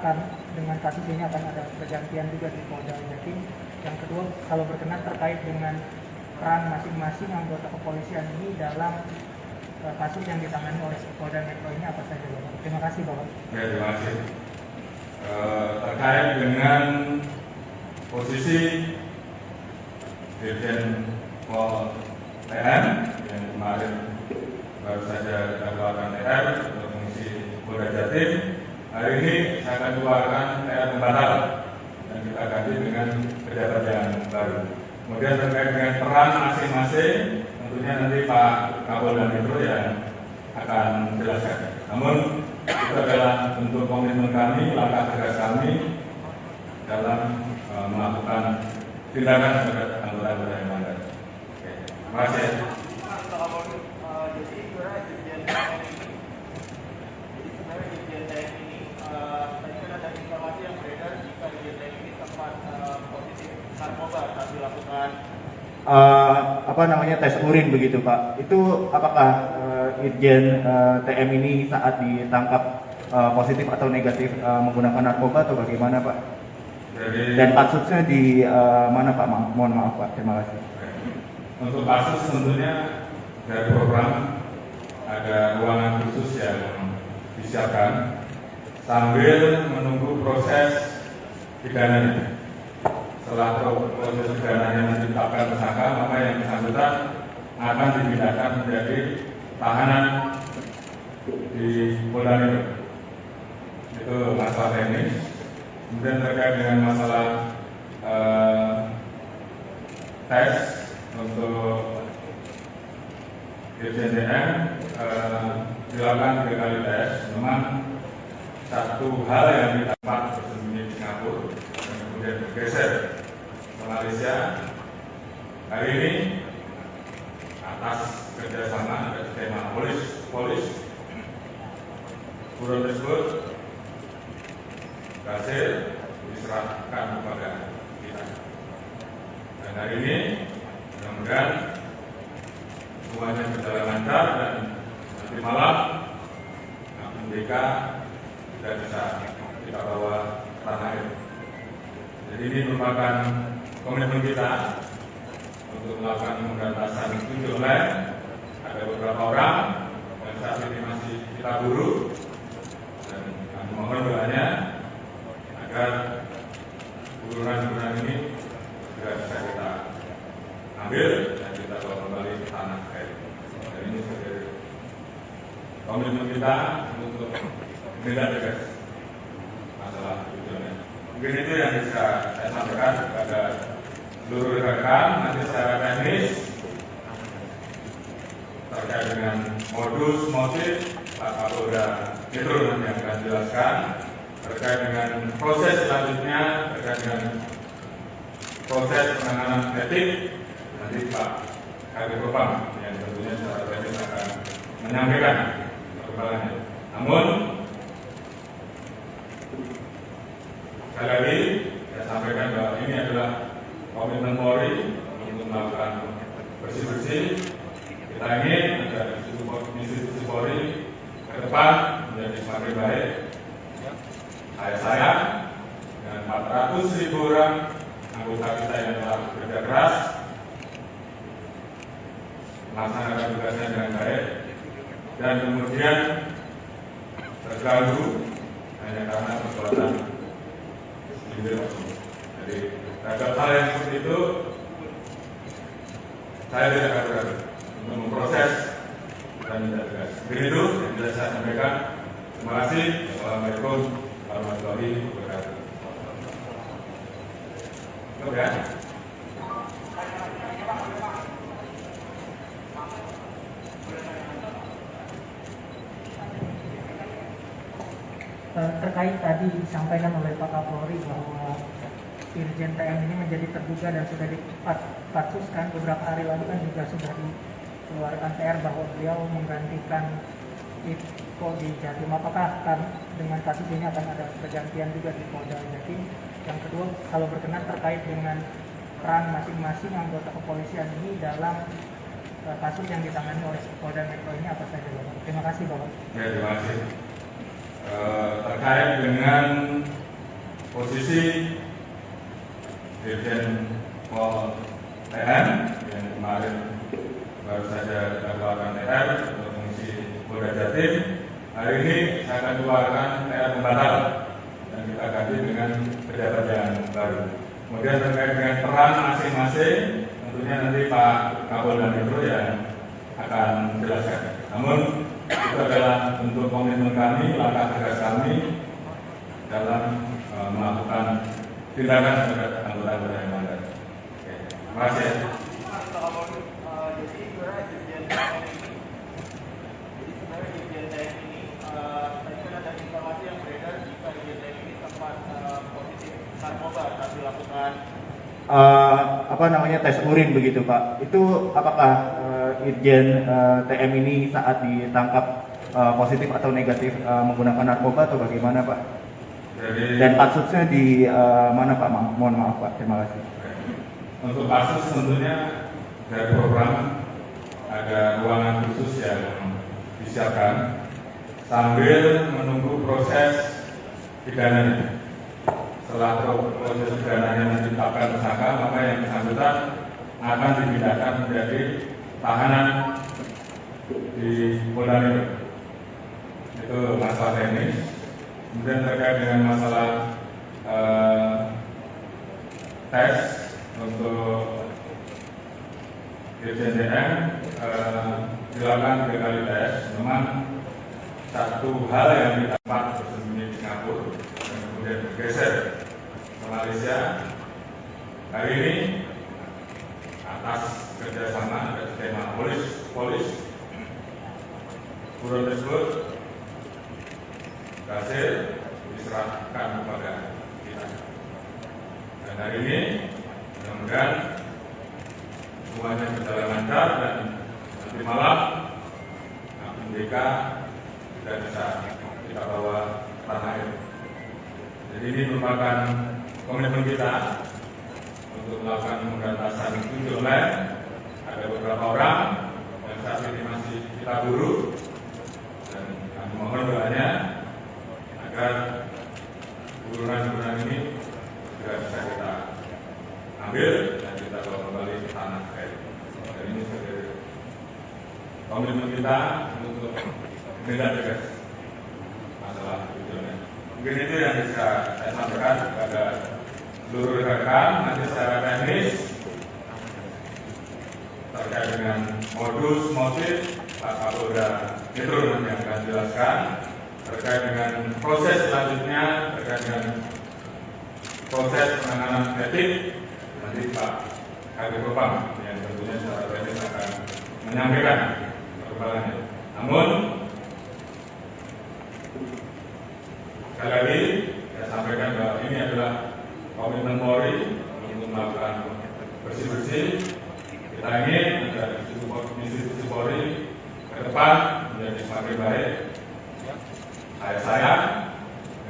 dengan kasus ini akan ada pergantian juga di Polda Jatim? Yang kedua, kalau berkenan terkait dengan peran masing-masing anggota kepolisian ini dalam kasus yang ditangani oleh Polda Metro ini apa saja, Bapak? Terima kasih, Bapak. Ya, terima kasih. Terkait dengan posisi Dirjen Pol TM yang kemarin baru saja kita keluarkan TR untuk mengisi Polda Jatim, hari ini saya akan keluarkan TR pembatal dan kita ganti dengan pejabat yang baru. Kemudian terkait dengan peran masing-masing, tentunya nanti Pak Kapolda Metro yang akan menjelaskan. Namun itu adalah bentuk komitmen kami, langkah tegas kami dalam melakukan tindakan terhadap anggota-anggota yang melanggar. Terima kasih. Tes urin begitu Pak. Itu apakah Irjen TM ini saat ditangkap positif atau negatif menggunakan narkoba atau bagaimana Pak? Dan kasusnya di mana Pak? Mohon maaf Pak. Terima kasih. Untuk kasus tentunya dari program ada ruangan khusus yang disiapkan sambil menunggu proses pidananya. setelah proses pidananya ditetapkan tersangka, maka yang bersangkutan akan dipindahkan menjadi tahanan di Polda Metro. Itu masalah teknis. Kemudian terkait dengan masalah tes untuk Irjen TM, dilakukan 3 kali tes. Memang satu hal yang didapat bersembunyi di Singapura dan kemudian bergeser ke Malaysia. Hari ini atas kerjasama dan skema polis buron tersebut berhasil diserahkan kepada kita. Dan hari ini mudah-mudahan semuanya berjalan lancar dan nanti malam MBK sudah bisa kita bawa ke tanah air. Jadi ini merupakan komitmen kita untuk melakukan pemberantasan judi online. Ada beberapa orang yang saat ini masih kita buru, dan kami mohon doanya agar buruan-buruan ini juga bisa kita ambil dan kita bawa kembali ke tanah air. Dan ini sebagai komitmen kita untuk menindak tegas masalah judi online. Mungkin itu yang bisa saya sampaikan kepada seluruh rekan. Nanti secara teknis terkait dengan modus motif Pak Kapolda Metro nanti akan jelaskan. Terkait dengan proses selanjutnya, terkait dengan proses penanganan etik, nanti Pak Kabid Propam yang tentunya secara teknis akan menyampaikan perkembangannya. Namun sekali lagi saya sampaikan bahwa ini adalah komitmen Polri untuk melakukan bersih-bersih. Kita ingin agar institusi Polri ke depan menjadi semakin baik. Saya dengan 400.000 orang anggota kita yang telah bekerja keras melaksanakan tugasnya dengan baik, dan kemudian terganggu hanya karena perbuatan individu. Jadi terhadap hal yang seperti itu, saya tidak akan ragu untuk memproses dan tidak tegas. Begitu yang bisa saya sampaikan. Terima kasih. Assalamualaikum warahmatullahi wabarakatuh. Oke. Terkait tadi disampaikan oleh Pak Kapolri bahwa Irjen TM ini menjadi terduga dan sudah dipatsuskan beberapa hari lalu, kan juga sudah dikeluarkan PR bahwa beliau menggantikan Iko di Jatim. Apakah dengan kasus ini akan ada pergantian juga di Polda Jatim? Yang kedua, kalau berkenan terkait dengan peran masing-masing anggota kepolisian ini dalam kasus yang ditangani oleh Polda Metro ini apa saja, Bapak? Terima kasih, Bapak. Ya, terima kasih. Terkait dengan posisi Irjen Pol TM yang kemarin baru saja dilakukan TR untuk mengisi Polda Jatim, hari ini saya akan keluarkan TR pembatalan dan kita ganti dengan pejabat yang baru. Kemudian terkait dengan peran masing-masing, tentunya nanti Pak Kapolda Metro yang akan menjelaskan. Namun itu adalah bentuk komitmen kami, langkah tegas kami dalam melakukan tindakan terhadap anggota-anggota yang ada. Terima kasih. Jadi sebenarnya Irjen TM ini, tadi kan ada informasi yang beredar jika Irjen TM ini sempat positif narkoba saat dilakukan tes urin begitu Pak. Itu apakah Irjen TM ini saat ditangkap positif atau negatif menggunakan narkoba atau bagaimana Pak? Dan kasusnya di mana Pak? Mohon maaf Pak, terima kasih. Untuk kasus tentunya dari program ada ruangan khusus yang disiapkan sambil menunggu proses pidananya. Setelah proses pidananya ditetapkan tersangka, maka yang bersangkutan akan dipindahkan menjadi tahanan di Polda Metro. Itu masalah teknis. Kemudian terkait dengan masalah tes untuk Irjen TM dilakukan 3 kali tes. Memang satu hal yang didapat bersembunyi di Singapura dan kemudian bergeser ke Malaysia. Hari ini atas kerjasama dan skema polis buron tersebut berhasil diserahkan kepada kita. Dan hari ini mudah-mudahan semuanya berjalan lancar dan nanti malam MDK sudah bisa kita bawa ke tanah air. Jadi ini merupakan komitmen kita untuk melakukan pemberantasan judi online. Ada beberapa orang yang saat ini masih kita buru dan kami mohon doanya agar burunan-burunan ini segera bisa kita ambil dan kita bawa kembali ke tanah air. Dan ini sebagai komitmen kita untuk menindak tegas masalah judi online. Mungkin itu yang bisa saya sampaikan kepada seluruh rekan. Nanti secara teknis terkait dengan modus motif Pak Kapolda Metro nanti akan jelaskan. Terkait dengan proses selanjutnya, terkait dengan proses penanganan etik, nanti Pak Kadif Propam yang tentunya secara teknis akan menyampaikan perkembangannya. Namun sekali lagi saya sampaikan bahwa ini adalah komitmen Polri untuk melakukan bersih-bersih. Kita ingin agar institusi Polri ke depan menjadi semakin baik. Saya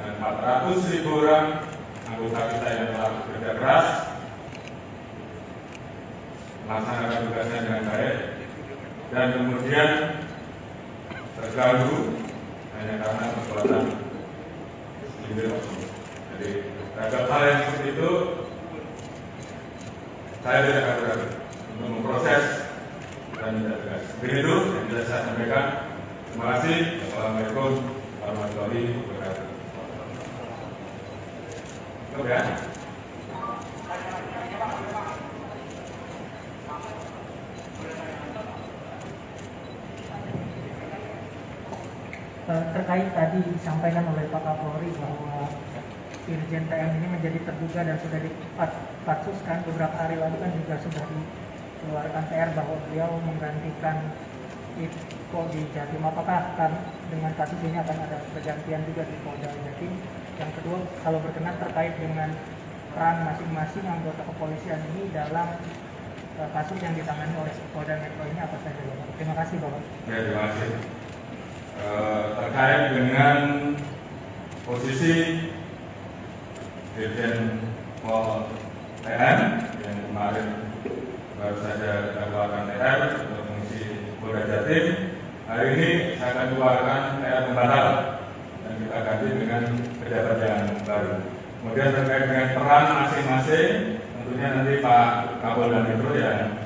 dengan 400.000 orang anggota kita yang telah bekerja keras melaksanakan tugasnya dengan baik dan kemudian terganggu hanya karena perbuatan individu. Jadi terhadap hal yang seperti itu saya tidak akan ragu untuk memproses dan tidak tegas. Begitu yang bisa saya sampaikan. Terima kasih. Assalamualaikum warahmatullahi wabarakatuh. Cukup ya. Terkait tadi disampaikan oleh Pak Kapolri bahwa Irjen TM ini menjadi terduga dan sudah dipatsuskan beberapa hari lalu kan juga sudah dikeluarkan PR bahwa beliau menggantikan Iko di Jatim. Apakah dengan kasus ini akan ada pergantian juga di Polda Jatim? Yang kedua, kalau berkenan terkait dengan peran masing-masing anggota kepolisian ini dalam kasus yang ditangani oleh Polda Metro ini apa saja, Bapak? Terima kasih, Bapak. Ya, terima kasih. Terkait dengan posisi Dirjen Pol TM yang kemarin baru saja keluarkan TR untuk mengisi Polda Jatim, hari ini saya akan keluarkan TR pembatal dan kita ganti dengan pejabat yang baru. Kemudian terkait dengan peran masing-masing, tentunya nanti Pak Kapolda Metro yang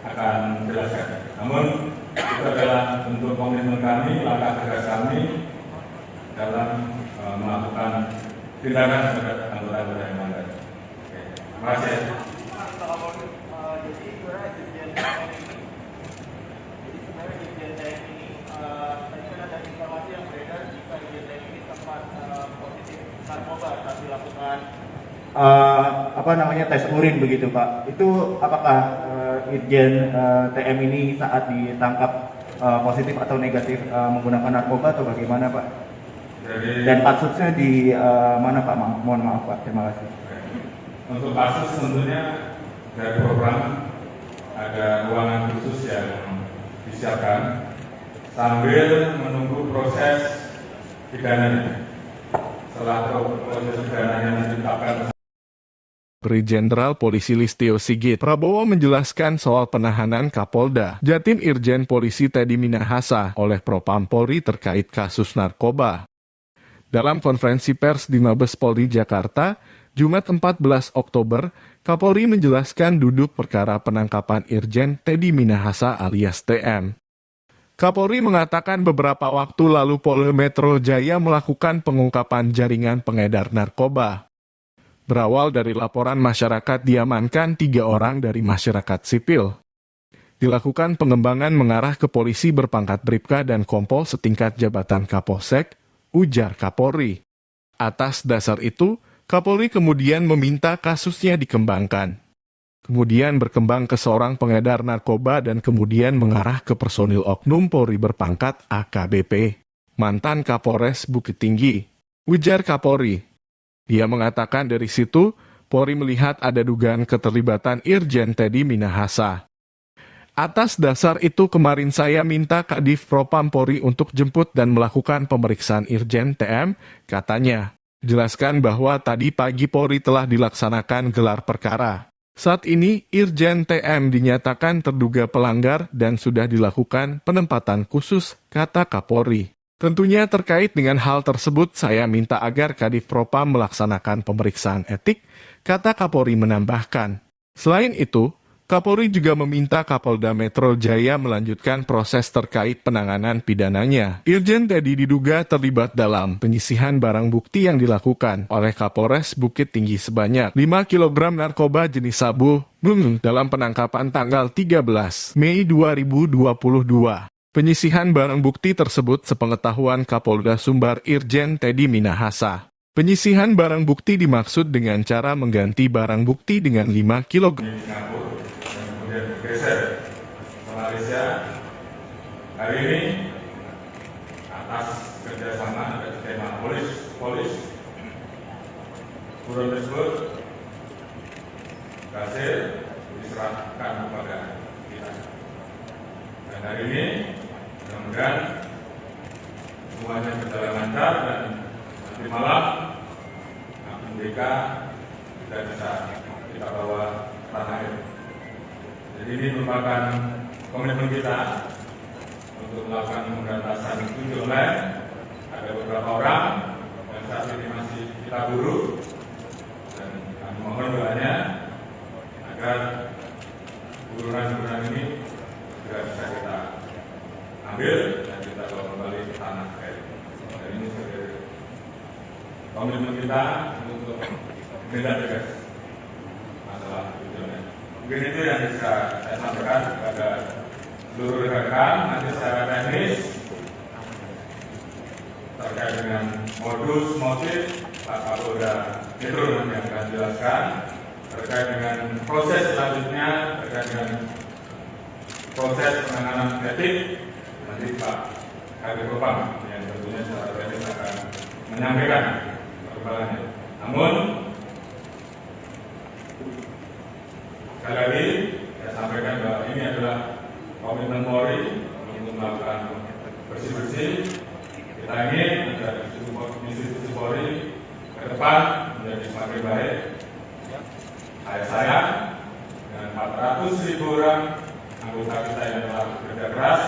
akan menjelaskan. Namun itu adalah bentuk komitmen kami, langkah tegas kami dalam melakukan tindakan terhadap anggota-anggota yang melanggar. Terima kasih. Jadi sebenarnya Irjen TM ini, tadi kan ada informasi yang beredar jika Irjen TM ini sempat positif narkoba saat dilakukan tes urin begitu Pak. Itu apakah Irjen TM ini saat ditangkap positif atau negatif menggunakan narkoba atau bagaimana Pak? Dan kasusnya di mana Pak? Mohon maaf Pak, terima kasih. Untuk kasus tentunya dari program ada ruangan khusus yang disiapkan sambil menunggu proses pidananya. Setelah proses pidananya ditetapkan. Brigjen Jenderal Polisi Listio Sigit Prabowo menjelaskan soal penahanan Kapolda Jatim Irjen Polisi Teddy Minahasa oleh Propam Polri terkait kasus narkoba. Dalam konferensi pers di Mabes Polri Jakarta, Jumat 14 Oktober, Kapolri menjelaskan duduk perkara penangkapan Irjen Teddy Minahasa alias TM. Kapolri mengatakan beberapa waktu lalu Polda Metro Jaya melakukan pengungkapan jaringan pengedar narkoba. Berawal dari laporan masyarakat diamankan 3 orang dari masyarakat sipil. Dilakukan pengembangan mengarah ke polisi berpangkat Bribka dan Kompol setingkat jabatan Kapolsek, ujar Kapolri. Atas dasar itu, Kapolri kemudian meminta kasusnya dikembangkan. Kemudian berkembang ke seorang pengedar narkoba dan kemudian mengarah ke personil oknum Polri berpangkat AKBP, mantan Kapolres Bukit Tinggi, ujar Kapolri. Dia mengatakan dari situ, Polri melihat ada dugaan keterlibatan Irjen Teddy Minahasa. Atas dasar itu kemarin saya minta Kadif Propam Polri untuk jemput dan melakukan pemeriksaan Irjen TM, katanya. Jelaskan bahwa tadi pagi Polri telah dilaksanakan gelar perkara. Saat ini Irjen TM dinyatakan terduga pelanggar dan sudah dilakukan penempatan khusus, kata Kapolri. Tentunya terkait dengan hal tersebut saya minta agar Kadif Propam melaksanakan pemeriksaan etik, kata Kapolri menambahkan. Selain itu, Kapolri juga meminta Kapolda Metro Jaya melanjutkan proses terkait penanganan pidananya. Irjen Teddy diduga terlibat dalam penyisihan barang bukti yang dilakukan oleh Kapolres Bukit Tinggi sebanyak 5 kg narkoba jenis sabu dalam penangkapan tanggal 13 Mei 2022. Penyisihan barang bukti tersebut sepengetahuan Kapolda Sumbar Irjen Teddy Minahasa. Penyisihan barang bukti dimaksud dengan cara mengganti barang bukti dengan 5 kg. Kemudian bergeser ke Malaysia. Hari ini atas kerjasama dan tema polis buron tersebut berhasil diserahkan kepada kita. Dan hari ini mudah-mudahan semuanya berjalan lancar dan nanti malam APBK sudah bisa kita bawa tanah air. Jadi ini merupakan komitmen kita untuk melakukan pemberantasan judi online. Ada beberapa orang yang saat ini masih kita buru dan kami mohon doanya agar buruan-buruan ini segera bisa kita ambil dan kita bawa kembali ke tanah air. Dan ini sebagai komitmen kita untuk menindak tegas masalah judi online. Mungkin itu yang bisa saya sampaikan kepada seluruh rekan-rekan. Nanti secara teknis terkait dengan modus motif Pak Kapolda Metro nanti akan jelaskan. Terkait dengan proses selanjutnya, terkait dengan proses penanganan etik, nanti Pak Kadif Propam yang tentunya secara teknis akan menyampaikan perkembangannya. Namun sekali lagi saya sampaikan bahwa ini adalah komitmen Polri untuk melakukan bersih-bersih. Kita ingin agar institusi Polri ke depan menjadi semakin baik. Saya dengan 400.000 orang anggota kita yang telah bekerja keras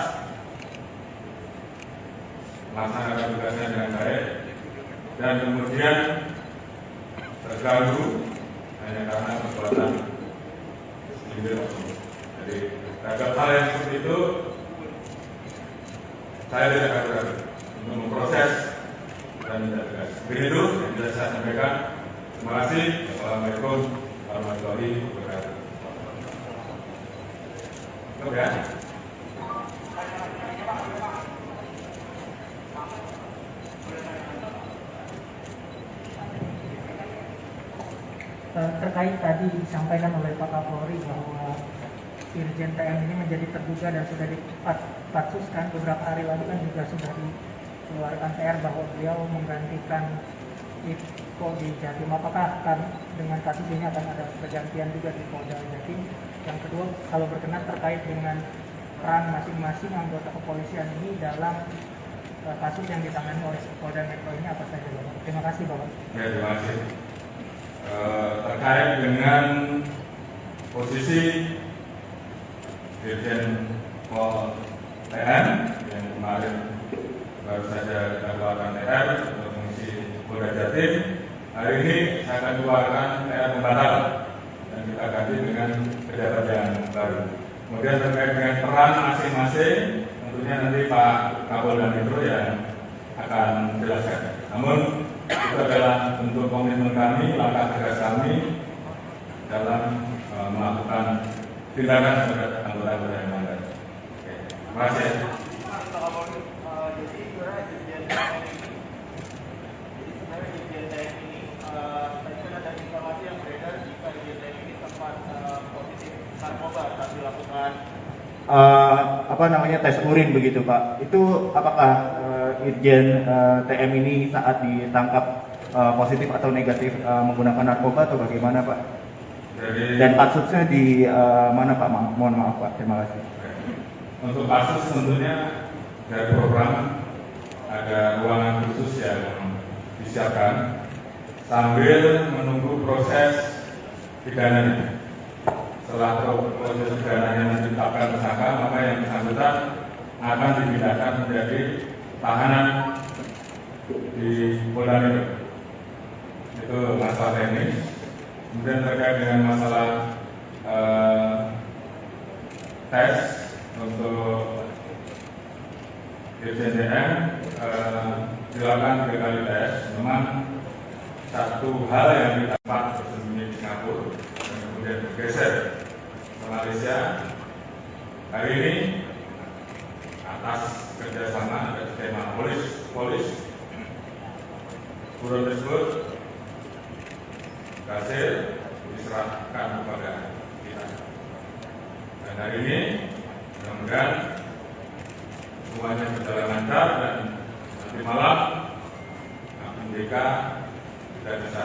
melaksanakan tugasnya dengan baik dan kemudian terganggu hanya karena perbuatan. Jadi terhadap hal yang seperti itu saya tidak akan ragu untuk memproses dan tidak tegas. Begitu yang bisa saya sampaikan. Terima kasih. Assalamualaikum warahmatullahi wabarakatuh. Cukup ya. Terkait tadi disampaikan oleh Pak Kapolri bahwa Irjen TM ini menjadi terduga dan sudah dipatsuskan beberapa hari lalu kan juga sudah dikeluarkan TR bahwa beliau menggantikan Iko di Jatim. Apakah dengan kasus ini akan ada pergantian juga di Polda Jatim? Yang kedua, kalau berkenan terkait dengan peran masing-masing anggota kepolisian ini dalam kasus yang ditangani oleh Polda Metro ini apa saja, Bapak? Terima kasih, Bapak. Ya, terima kasih. Terkait dengan posisi Dirjen Pol TN yang kemarin baru saja dikeluarkan TR untuk mengisi Polda Jatim, hari ini saya akan keluarkan TR pembatal dan kita ganti dengan pejabat yang baru. Kemudian terkait dengan peran masing-masing, tentunya nanti Pak Kapolda Metro yang akan menjelaskan. Namun kita itu adalah bentuk komitmen kami, langkah tegas kami dalam melakukan tindakan terhadap anggota-anggota yang melanggar. Oke, terima kasih. Jadi sebenarnya Dirjen TM ini, tadi kan ada informasi yang beredar jika Dirjen TM ini sempat positif narkoba saat dilakukan tes urin begitu Pak. Itu apakah Irjen TM ini saat ditangkap positif atau negatif menggunakan narkoba atau bagaimana Pak? Dan kasusnya di mana Pak? Mohon maaf Pak. Terima kasih. Untuk kasus tentunya dari program ada ruangan khusus yang disiapkan sambil menunggu proses pidananya. Setelah proses pidananya ditetapkan tersangka, maka yang bersangkutan akan dipindahkan menjadi tahanan di Polda Metro. Itu masalah teknis. Kemudian terkait dengan masalah tes untuk Dirjen TM dilakukan 3 kali tes. Memang satu hal yang didapat bersembunyi di Singapura dan kemudian bergeser ke Malaysia. Hari ini atas kerjasama dan tema polis buron tersebut berhasil diserahkan kepada kita. Dan hari ini mudah-mudahan semuanya berjalan lancar dan nanti malam MDK sudah bisa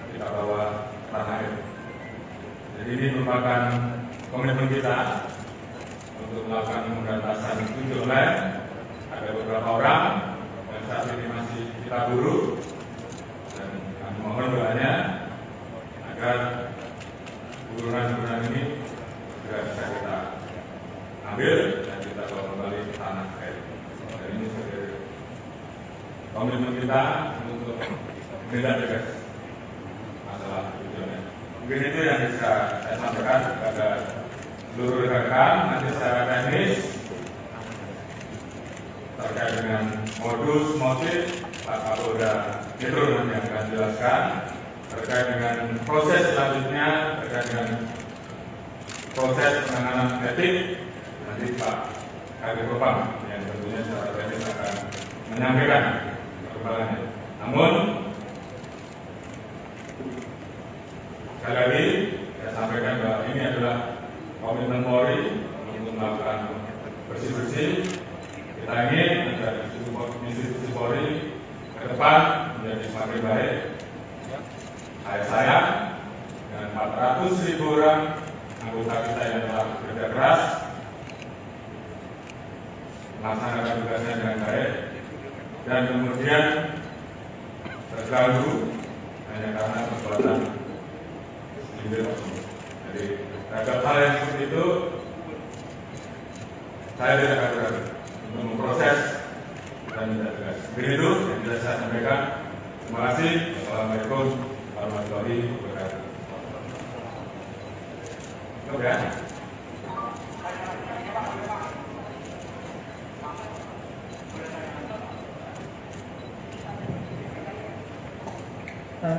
kita bawa tanah air. Jadi ini merupakan komitmen kita untuk melakukan pemberantasan tujuh online. Ada beberapa orang yang saat ini masih kita buru dan kami mohon doanya agar buruan-buruan ini sudah bisa kita ambil dan kita bawa kembali ke tanah air. Dan ini sebagai komitmen kita untuk menindak tegas masalah tujuannya. Mungkin itu yang bisa saya sampaikan kepada seluruh rekan-rekan. Nanti secara teknis terkait dengan modus motif Pak Kapolda Metro nanti akan jelaskan. Terkait dengan proses selanjutnya, terkait dengan proses penanganan etik, nanti Pak Kadif Propam yang tentunya secara teknis akan menyampaikan perkembangannya. Namun sekali lagi saya sampaikan bahwa ini adalah komitmen Polri untuk melakukan bersih-bersih. Kita ingin agar institusi Polri ke depan menjadi semakin baik. Saya dengan 400.000 orang anggota kita yang telah bekerja keras melaksanakan tugasnya dengan baik dan kemudian terganggu hanya karena perbuatan individu. Jadi terhadap hal yang seperti itu saya tidak akan ragu untuk memproses dan tidak tegas. Begitu yang bisa saya sampaikan. Terima kasih. Assalamualaikum warahmatullahi wabarakatuh. Oke.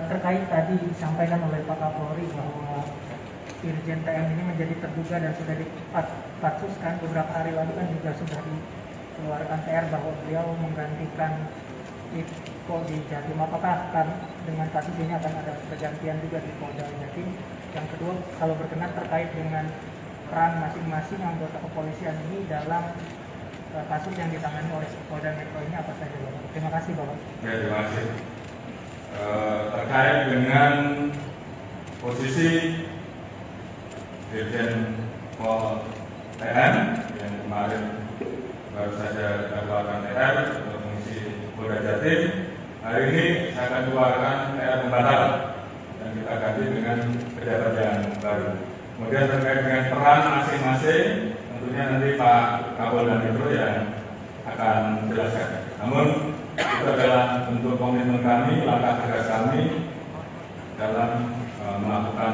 Terkait tadi disampaikan oleh Pak Kapolri bahwa Irjen TM ini menjadi terduga dan sudah dipatsuskan beberapa hari lalu kan juga sudah dikeluarkan TR bahwa beliau menggantikan Iko di Jatim. Apakah dengan kasus ini akan ada pergantian juga di Polda Jatim? Yang kedua, kalau berkenan terkait dengan peran masing-masing anggota kepolisian ini dalam kasus yang ditangani oleh Polda Metro ini apa saja, Bapak? Terima kasih, Bapak. Ya, terima kasih. Terkait dengan posisi Dirjen Pol TM yang kemarin baru saja dilakukan TR untuk mengisi Polda Jatim, hari ini saya akan keluarkan TR pembatalan dan kita ganti dengan pejabat yang baru. Kemudian terkait dengan peran masing-masing, tentunya nanti Pak Kapolda Metro yang akan menjelaskan. Namun itu adalah bentuk komitmen kami, langkah tegas kami dalam melakukan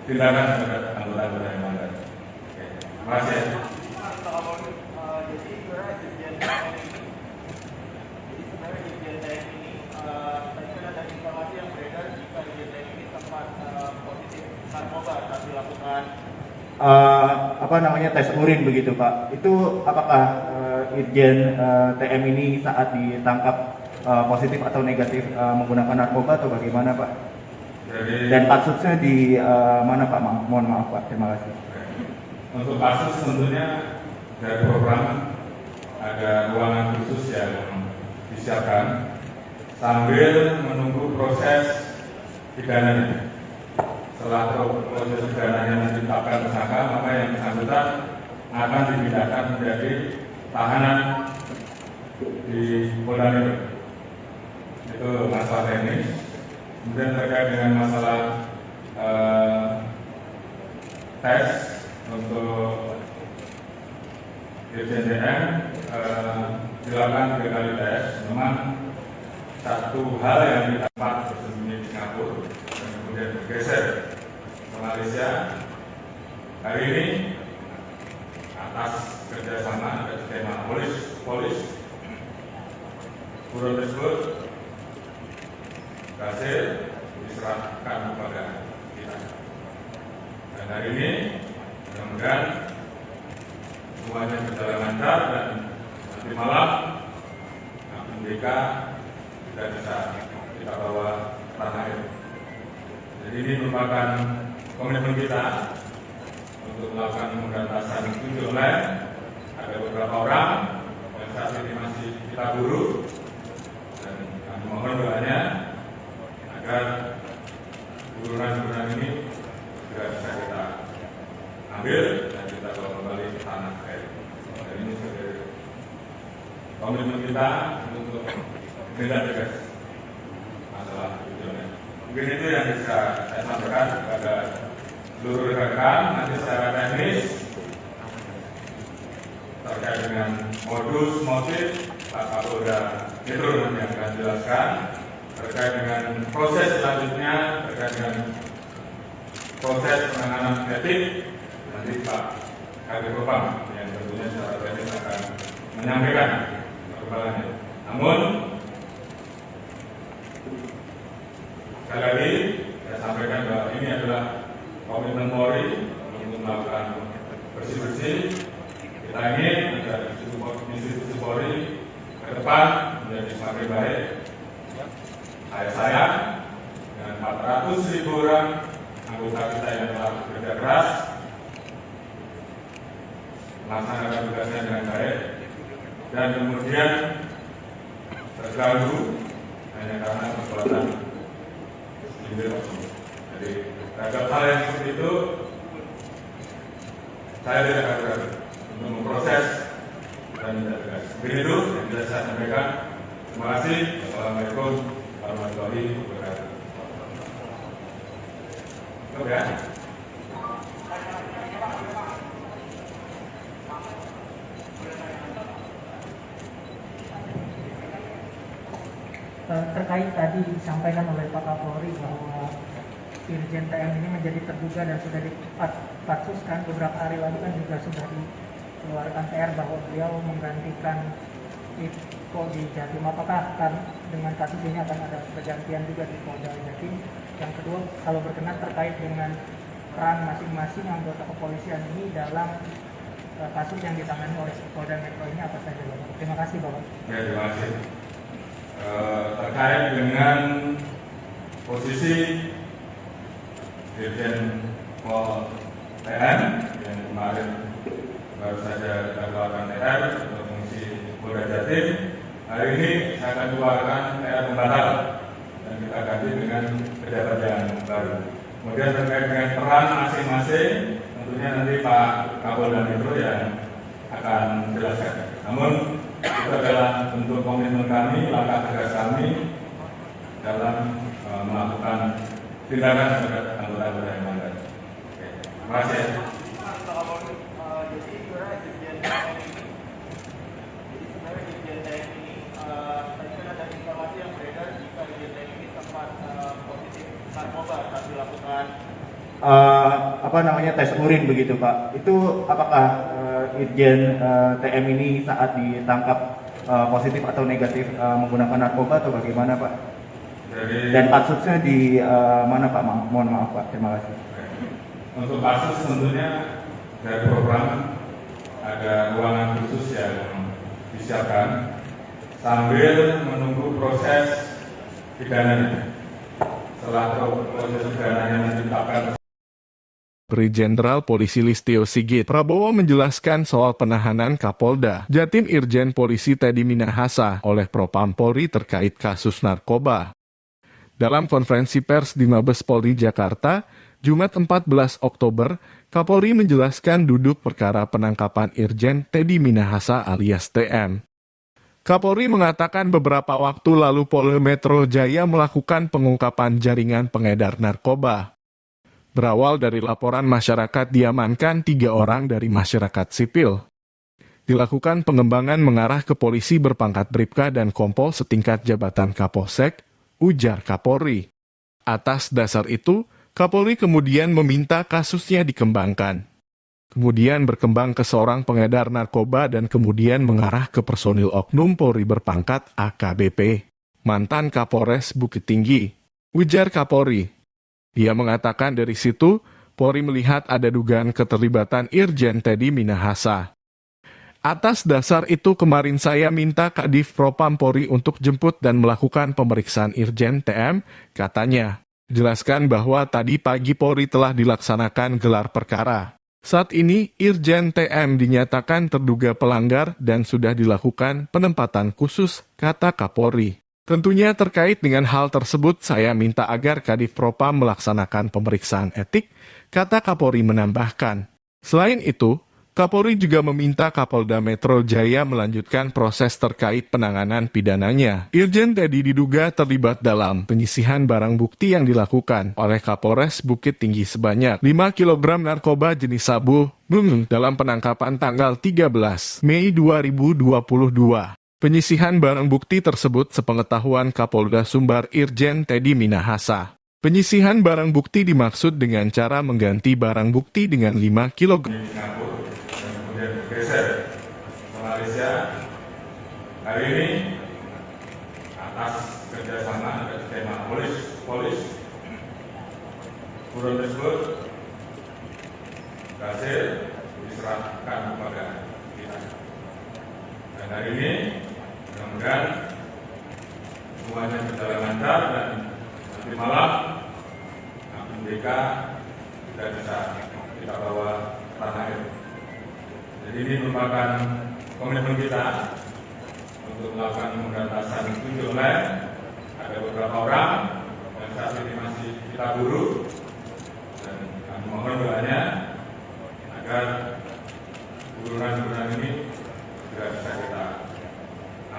tindakan terhadap anggota-anggota yang melanggar. Terima kasih. Jadi sebenarnya Dirjen TM ini, tadi kan ada tes urin begitu Pak. Itu apakah Irjen TM ini saat ditangkap positif atau negatif menggunakan narkoba atau bagaimana Pak? Dan kasusnya di mana Pak? Mohon maaf Pak. Terima kasih. Untuk kasus tentunya dari program ada ruangan khusus yang disiapkan sambil menunggu proses pidananya. Setelah proses pidananya ditetapkan tersangka, maka yang bersangkutan akan dipindahkan menjadi tahanan di Polda Metro. Itu masalah teknis. Kemudian terkait dengan masalah tes untuk Irjen TM dilakukan 3 kali tes. Memang satu hal yang didapat bersembunyi di Singapura dan kemudian bergeser ke Malaysia. Hari ini atas kerjasama dan skema polis buron tersebut berhasil diserahkan kepada kita. Dan hari ini mudah-mudahan semuanya berjalan lancar dan nanti malam MDK tidak bisa kita bawa ke tanah air. Jadi ini merupakan komitmen kita untuk melakukan pemberantasan judi online. Ada beberapa orang yang saat ini masih kita buru dan kami mohon doanya agar burunan-burunan ini segera bisa kita ambil dan kita bawa kembali ke tanah air. Dan ini sebagai komitmen kita untuk tindak tegas masalah judi online. Mungkin itu yang bisa saya sampaikan kepada seluruh rekan-rekan. Nanti secara teknis terkait dengan modus motif Pak Kapolda Metro nanti akan jelaskan. Terkait dengan proses selanjutnya, terkait dengan proses penanganan etik, nanti Pak Kadif Propam yang tentunya secara teknis akan menyampaikan perkembangannya. Namun sekali lagi saya sampaikan bahwa ini adalah komitmen Polri untuk melakukan bersih-bersih. Kita ingin agar institusi Polri ke depan menjadi semakin baik. Saya dengan 400.000 orang anggota kita yang telah bekerja keras melaksanakan tugasnya dengan baik dan kemudian terganggu hanya karena perbuatan individu. Jadi terhadap hal yang seperti itu saya tidak akan ragu untuk memproses dan tidak tegas. Begitu yang bisa saya sampaikan. Terima kasih. Wassalamualaikum warahmatullahi wabarakatuh. Oke. Terkait tadi disampaikan oleh Pak Kapolri bahwa Irjen TM ini menjadi terduga dan sudah dipatsuskan beberapa hari lalu kan juga sudah dikeluarkan TR bahwa beliau menggantikan Iko di Jatim. Apakah dengan kasus ini akan ada pergantian juga di Polda Jatim? Yang kedua, kalau berkenan terkait dengan peran masing-masing anggota kepolisian ini dalam kasus yang ditangani oleh Polda Metro ini apa saja Bapak? Terima kasih Bapak. Ya, terima kasih. Terkait dengan posisi Dirjen Pol TM yang kemarin baru saja kita keluarkan TR untuk fungsi Polda Jatim, hari ini saya akan keluarkan TR pembatal dan kita ganti dengan pejabat yang baru. Kemudian terkait dengan peran masing-masing, tentunya nanti Pak Kapolda Metro yang akan jelaskan. Namun itu adalah bentuk komitmen kami, langkah tegas kami dalam melakukan tindakan terhadap anggota-anggota yang melanggar. Terima kasih. Jadi sebenarnya Irjen TM ini, tadi kan ada informasi yang beredar jika Irjen TM ini sempat positif narkoba saat dilakukan tes urin begitu Pak. Itu apakah Irjen TM ini saat ditangkap positif atau negatif menggunakan narkoba atau bagaimana Pak? Dan kasusnya di mana Pak? Mohon maaf Pak. Terima kasih. Untuk kasus tentunya dari program ada ruangan khusus yang disiapkan sambil menunggu proses pidananya. Setelah proses pidananya ditetapkan. Brigjen Jenderal Polisi Listio Sigit Prabowo menjelaskan soal penahanan Kapolda Jatim Irjen Polisi Teddy Minahasa oleh Propam Polri terkait kasus narkoba. Dalam konferensi pers di Mabes Polri Jakarta, Jumat 14 Oktober, Kapolri menjelaskan duduk perkara penangkapan Irjen Teddy Minahasa alias TM. Kapolri mengatakan beberapa waktu lalu Polda Metro Jaya melakukan pengungkapan jaringan pengedar narkoba. Berawal dari laporan masyarakat diamankan 3 orang dari masyarakat sipil. Dilakukan pengembangan mengarah ke polisi berpangkat Bribka dan Kompol setingkat jabatan Kapolsek, ujar Kapolri. Atas dasar itu, Kapolri kemudian meminta kasusnya dikembangkan. Kemudian berkembang ke seorang pengedar narkoba dan kemudian mengarah ke personil oknum Polri berpangkat AKBP, mantan Kapolres Bukit Tinggi, ujar Kapolri. Dia mengatakan dari situ, Polri melihat ada dugaan keterlibatan Irjen Teddy Minahasa. Atas dasar itu kemarin saya minta Kadif Propam Polri untuk jemput dan melakukan pemeriksaan Irjen TM, katanya. Jelaskan bahwa tadi pagi Polri telah dilaksanakan gelar perkara. Saat ini, Irjen TM dinyatakan terduga pelanggar dan sudah dilakukan penempatan khusus, kata Kapolri. Tentunya terkait dengan hal tersebut saya minta agar Kadif Propam melaksanakan pemeriksaan etik, kata Kapolri menambahkan. Selain itu, Kapolri juga meminta Kapolda Metro Jaya melanjutkan proses terkait penanganan pidananya. Irjen Teddy diduga terlibat dalam penyisihan barang bukti yang dilakukan oleh Kapolres Bukit Tinggi sebanyak 5 kg narkoba jenis sabu dalam penangkapan tanggal 13 Mei 2022. Penyisihan barang bukti tersebut sepengetahuan Kapolda Sumbar Irjen Teddy Minahasa. Penyisihan barang bukti dimaksud dengan cara mengganti barang bukti dengan 5 kg. Singapura dan kemudian bergeser ke Malaysia. Hari ini atas kerjasama dan skema polis buron tersebut berhasil diserahkan kepada kita. Dan hari ini mudah-mudahan semuanya berjalan lancar dan nanti malam BK sudah bisa kita bawa tanah air. Jadi ini merupakan komitmen kita untuk melakukan pemberantasan judi online. Ada beberapa orang yang saat ini masih kita buru dan kami mohon doanya agar buruan-buruan ini juga bisa kita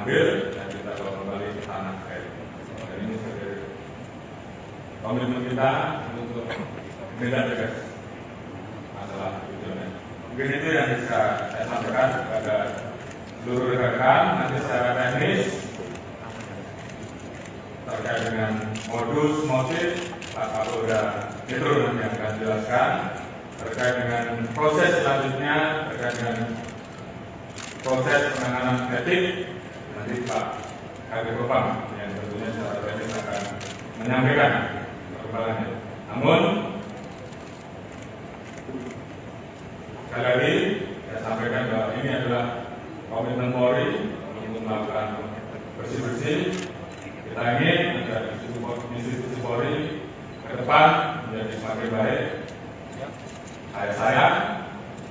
ambil dan kita bawa kembali ke tanah air. Dan ini sebagai komitmen kita untuk menindak tegas masalah itu. Mungkin itu yang bisa saya sampaikan kepada seluruh rekan. Nanti secara teknis terkait dengan modus motif Pak Kapolda Metro nanti akan jelaskan. Terkait dengan proses selanjutnya, terkait dengan proses penanganan etik, nanti Pak Kadif Propam yang tentunya secara teknis akan menyampaikan perkembangannya. Namun, sekali lagi saya sampaikan bahwa ini adalah komitmen Polri untuk melakukan bersih-bersih. Kita ingin agar institusi Polri ke depan menjadi semakin baik. Saya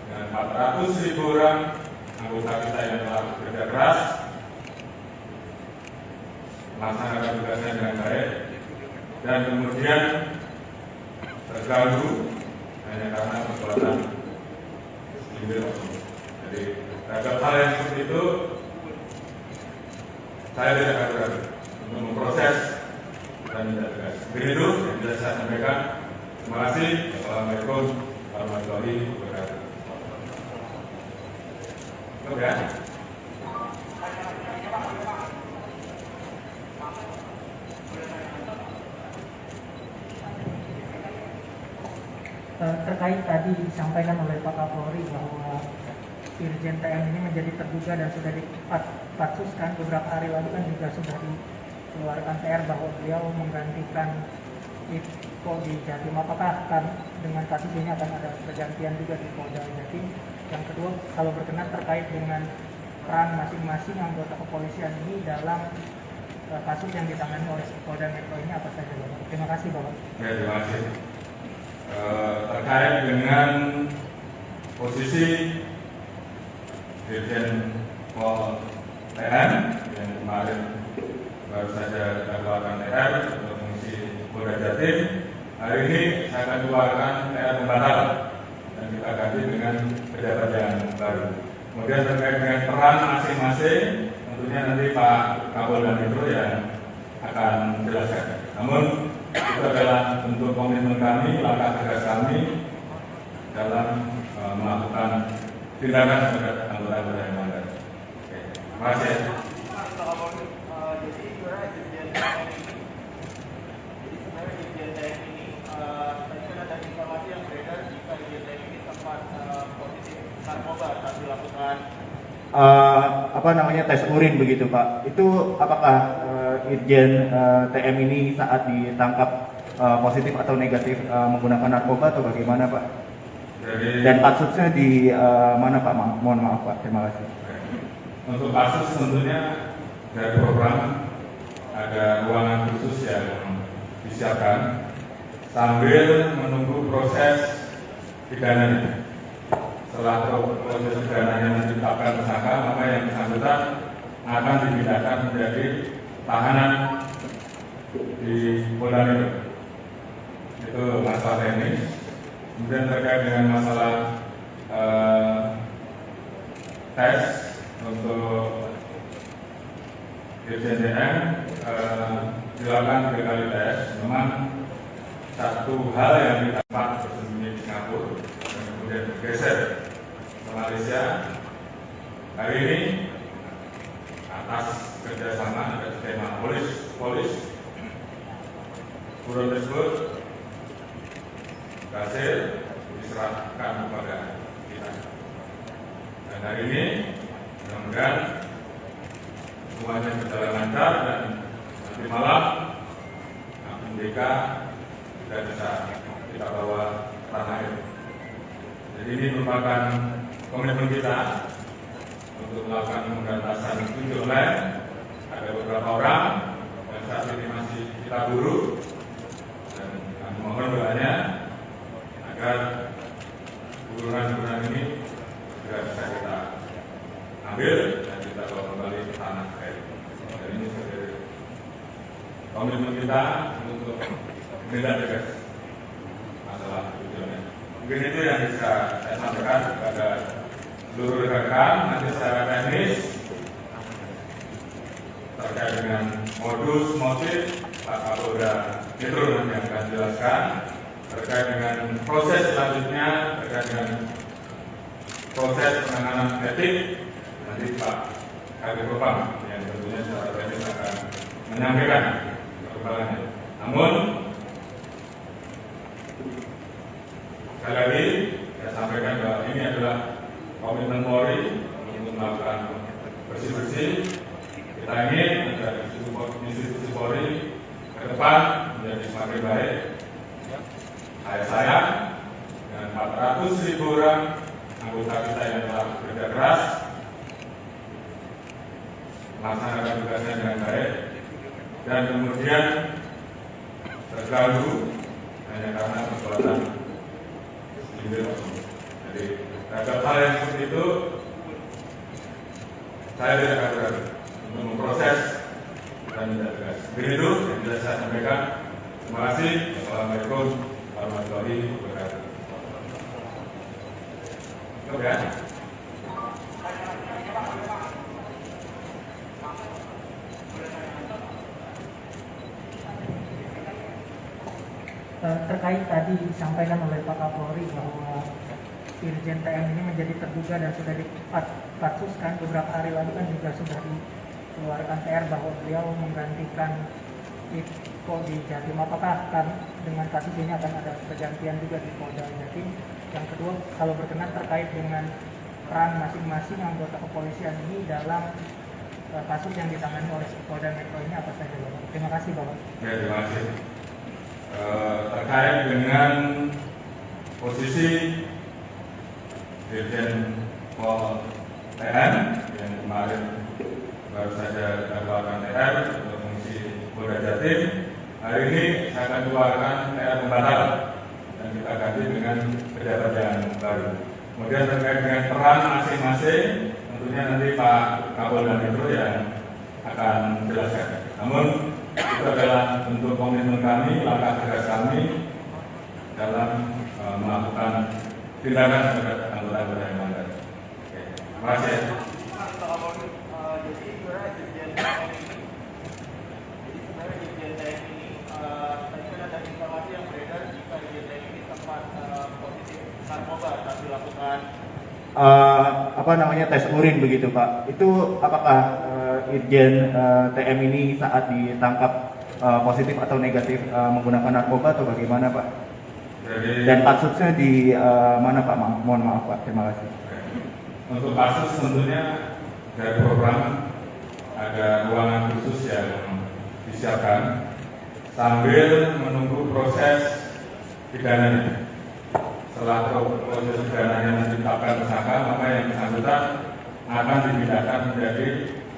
dengan 400.000 orang anggota kita yang telah bekerja keras melaksanakan tugasnya dengan baik dan kemudian terganggu hanya karena perbuatan segelintir oknum. Jadi terhadap hal yang seperti itu saya tidak akan ragu untuk memproses dan tidak tegas. Begitu yang bisa saya sampaikan. Terima kasih. Assalamualaikum warahmatullahi wabarakatuh. Oke. Terkait tadi disampaikan oleh Pak Kapolri bahwa Irjen TM ini menjadi terduga dan sudah dipatsuskan beberapa hari lalu kan juga sudah dikeluarkan PR bahwa beliau menggantikan Iko di Jatim. Apakah dengan kasus ini akan ada pergantian juga di Polda Jatim? Yang kedua, kalau berkenan terkait dengan peran masing-masing anggota kepolisian ini dalam kasus yang ditangani oleh Polda Metro ini apa saja, Bapak? Terima kasih, Bapak. Ya, terima kasih. Terkait dengan posisi Dirjen Pol TN yang kemarin baru saja kita keluarkan TR untuk mengisi Polda Jatim, hari ini saya akan keluarkan TR pembatalan dan kita ganti dengan pejabat yang baru. Kemudian terkait dengan peran masing-masing, tentunya nanti Pak Kapolda Metro yang akan menjelaskan. Namun itu adalah bentuk komitmen kami, langkah tegas kami dalam melakukan tindakan terhadap anggota-anggota yang melanggar. Terima kasih. Jadi sebenarnya Dirjen TM ini, tadi kan ada informasi yang beredar jika Dirjen TM ini sempat positif narkoba saat dilakukan tes urin begitu Pak. Itu apakah Irjen TM ini saat ditangkap positif atau negatif menggunakan narkoba atau bagaimana Pak? Dan kasusnya di mana Pak? Mohon maaf Pak, terima kasih. Untuk kasus tentunya dari program ada ruangan khusus yang disiapkan sambil menunggu proses pidananya. Setelah proses pidananya ditetapkan tersangka, maka yang bersangkutan akan dipindahkan menjadi tahanan di Polda Metro. Itu masalah teknis. Kemudian terkait dengan masalah tes untuk Dirjen TM dilakukan 3 kali tes. Memang satu hal yang didapat bersembunyi di Singapura dan kemudian bergeser ke Malaysia. Hari ini atas kerjasama dan skema polis buron tersebut berhasil diserahkan kepada kita. Dan hari ini mudah-mudahan semuanya berjalan lancar dan nanti malam MDK sudah bisa kita bawa ke tanah air. Jadi ini merupakan komitmen kita untuk melakukan pemberantasan judi online. Ada beberapa orang yang saat ini masih kita buru dan kami mohon doanya agar buruan-buruan ini segera bisa kita ambil dan kita bawa kembali ke tanah air. Dan ini sebagai komitmen kita untuk menindak tegas masalah judi online. Mungkin itu yang bisa saya sampaikan kepada seluruh rekan-rekan. Nanti secara teknis terkait dengan modus motif Pak Kapolda Metro nanti akan jelaskan. Terkait dengan proses selanjutnya, terkait dengan proses penanganan etik, nanti Pak Kadif Propam yang tentunya secara teknis akan menyampaikan perkembangannya. Namun sekali lagi saya sampaikan bahwa ini adalah komitmen Polri untuk melakukan bersih-bersih. Kita ingin agar institusi Polri ke depan menjadi semakin baik. Saya dengan 400.000 orang anggota kita yang telah bekerja keras melaksanakan tugasnya dengan baik dan kemudian terganggu hanya karena perbuatan individu. Jadi terhadap hal yang seperti itu saya tidak akan ragu untuk memproses dan tidak tegas. Begitu yang bisa saya sampaikan. Terima kasih. Assalamualaikum warahmatullahi wabarakatuh. Oke. Terkait tadi disampaikan oleh Pak Kapolri bahwa Irjen TM ini menjadi terduga dan sudah dipatsuskan beberapa hari lalu kan juga sudah dikeluarkan TR bahwa beliau menggantikan Iko di Jatim. Apakah dengan kasus ini akan ada pergantian juga di Polda Jatim? Yang kedua, kalau berkenan terkait dengan peran masing-masing anggota kepolisian ini dalam kasus yang ditangani oleh Polda Metro ini apa saja, Bapak? Terima kasih, Bapak. Ya, terima kasih. terkait dengan posisi Dirjen Pol TN yang kemarin baru saja dikeluarkan TR untuk fungsi Polda Jatim. Hari ini saya akan keluarkan TR pembatal dan kita ganti dengan pejabat yang baru. Kemudian terkait dengan peran masing-masing, tentunya nanti Pak Kapolda Metro yang akan menjelaskan. Namun itu adalah bentuk komitmen kami, langkah tegas kami dalam melakukan tindakan terhadap anggota-anggota yang melanggar. Terima kasih. Jadi sebenarnya Dirjen TM ini, tadi kan ada informasi yang beredar jika Dirjen TM ini sempat positif narkoba saat dilakukan tes urin begitu Pak. Itu apakah Irjen TM ini saat ditangkap positif atau negatif menggunakan narkoba atau bagaimana Pak? Dan kasusnya di mana Pak? Mohon maaf Pak, terima kasih. Untuk kasus tentunya dari program ada ruangan khusus yang disiapkan sambil menunggu proses pidananya. Setelah proses pidananya ditetapkan tersangka, maka yang bersangkutan akan dipindahkan menjadi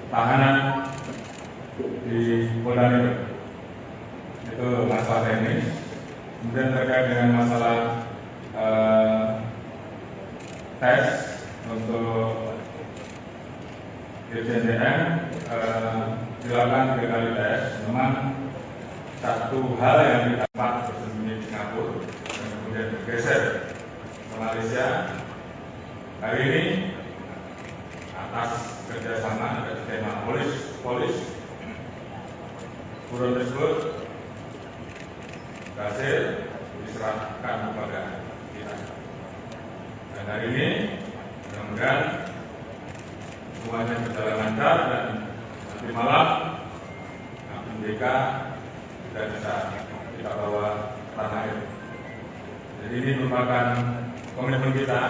tahanan di Polda Metro. Itu masalah teknis. Kemudian terkait dengan masalah tes untuk Dirjen TM dilakukan 3 kali tes. Memang satu hal yang kita dapat bersembunyi di Singapura dan kemudian bergeser ke Malaysia. Hari ini atas kerjasama dan tema polis buron tersebut berhasil diserahkan kepada kita. Dan hari ini mudah-mudahan semuanya berjalan lancar dan nanti malam MDK sudah bisa kita bawa ke tanah air. Jadi ini merupakan komitmen kita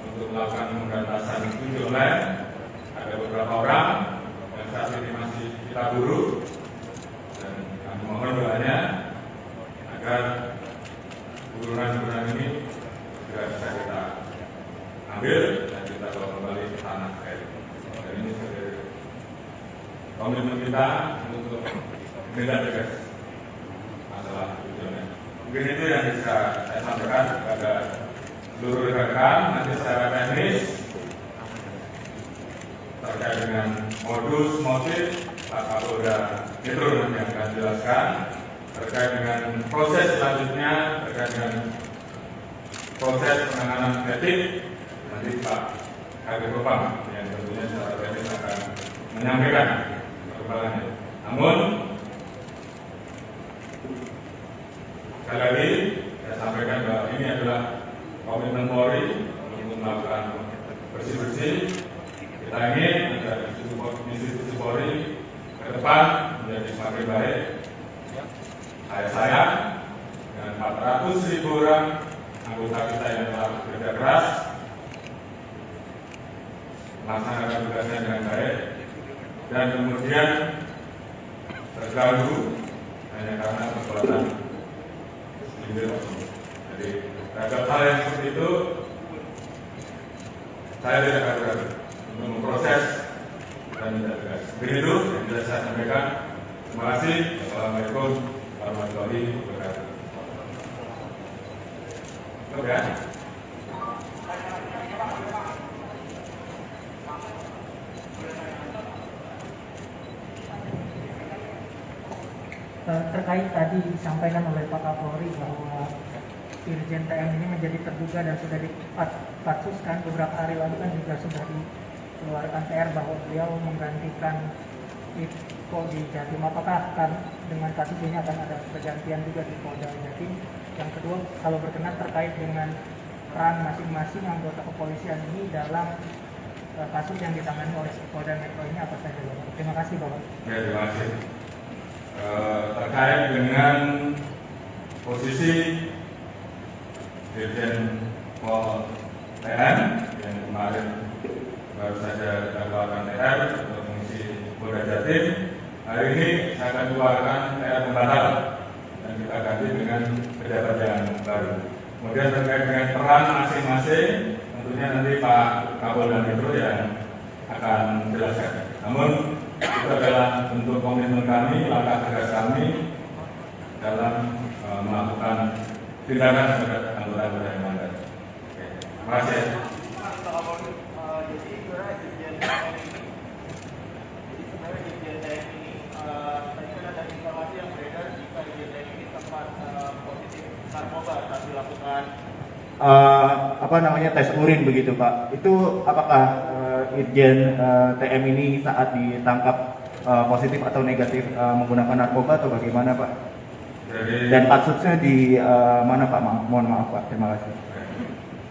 untuk melakukan pemberantasan judi online. Ada beberapa orang yang saat ini masih kita buru dan kami mohon doanya agar burunan-burunan ini segera bisa kita ambil dan kita bawa kembali ke tanah air. Dan ini sebagai komitmen kita untuk menindak tegas masalah tujuannya. Mungkin itu yang bisa saya sampaikan kepada seluruh rekan-rekan. Nanti secara teknis terkait dengan modus motif Pak Kapolda Metro nanti yang akan jelaskan. Terkait dengan proses selanjutnya, terkait dengan proses penanganan etik, nanti Pak Kabid Propam yang tentunya secara teknis akan menyampaikan perkembangannya. Namun, sekali lagi saya sampaikan bahwa ini adalah komitmen Polri untuk melakukan bersih-bersih. Kita ingin agar institusi Polri ke depan menjadi semakin baik. Saya dengan 400.000 orang anggota kita yang telah bekerja keras melaksanakan tugasnya dengan baik dan kemudian terganggu hanya karena perbuatan segelintir oknum. Jadi terhadap hal yang seperti itu saya tidak ragu-ragu untuk memproses dan tidak tegas. Begitu yang bisa saya sampaikan. Terima kasih. Assalamualaikum warahmatullahi wabarakatuh. Oke. Terkait tadi disampaikan oleh Pak Kapolri bahwa Irjen TM ini menjadi terduga dan sudah dipatsuskan beberapa hari lalu kan juga sudah dikeluarkan TR bahwa beliau menggantikan Iko di Jatim. Apakah akan dengan kasus ini akan ada pergantian juga di Polda Jatim? Yang kedua, kalau berkenan terkait dengan peran masing-masing anggota kepolisian ini dalam kasus yang ditangani oleh Polda Metro ini apa saja, Bapak? Terima kasih, Bapak. Ya, terima kasih. Terkait dengan posisi Dirjen Pol TN yang kemarin baru saja dikeluarkan TR untuk fungsi Polda Jatim. Hari ini saya akan keluarkan TR pembatal dan dan kita ganti dengan pejabat yang baru. Kemudian terkait dengan peran masing-masing, tentunya nanti Pak Kapolda Metro yang akan menjelaskan. Namun itu adalah bentuk komitmen kami, langkah tegas kami dalam melakukan tindakan terhadap anggota-anggota yang melanggar. Terima kasih. Jadi sebenarnya Irjen TM ini, tadi kan ada informasi yang beredar jika Irjen TM ini sempat positif narkoba saat dilakukan tes urin begitu Pak. Itu apakah Irjen TM ini saat ditangkap positif atau negatif menggunakan narkoba atau bagaimana Pak? Dan kasusnya di mana Pak? Mohon maaf Pak. Terima kasih.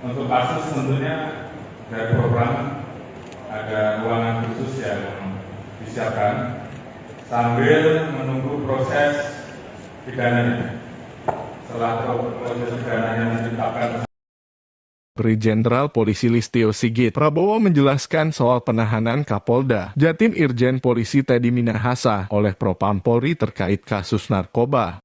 Untuk kasus tentunya dari program ada ruangan khusus yang disiapkan sambil menunggu proses pidananya. Setelah proses pidananya ditetapkan. Brigjen Jenderal Polisi Listio Sigit Prabowo menjelaskan soal penahanan Kapolda Jatim Irjen Polisi Teddy Minahasa oleh Propam Polri terkait kasus narkoba.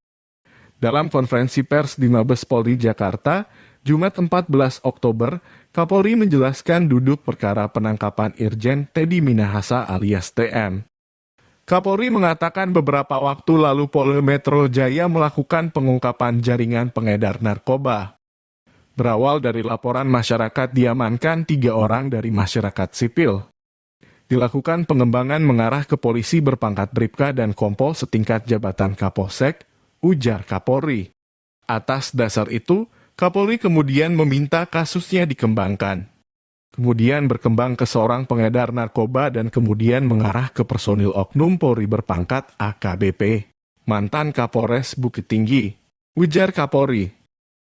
Dalam konferensi pers di Mabes Polri Jakarta, Jumat 14 Oktober, Kapolri menjelaskan duduk perkara penangkapan Irjen Teddy Minahasa alias TM. Kapolri mengatakan beberapa waktu lalu Polda Metro Jaya melakukan pengungkapan jaringan pengedar narkoba. Berawal dari laporan masyarakat diamankan 3 orang dari masyarakat sipil. Dilakukan pengembangan mengarah ke polisi berpangkat Bribka dan Kompol setingkat jabatan Kapolsek, ujar Kapolri. Atas dasar itu, Kapolri kemudian meminta kasusnya dikembangkan. Kemudian berkembang ke seorang pengedar narkoba dan kemudian mengarah ke personil oknum Polri berpangkat AKBP, mantan Kapolres Bukit Tinggi, ujar Kapolri.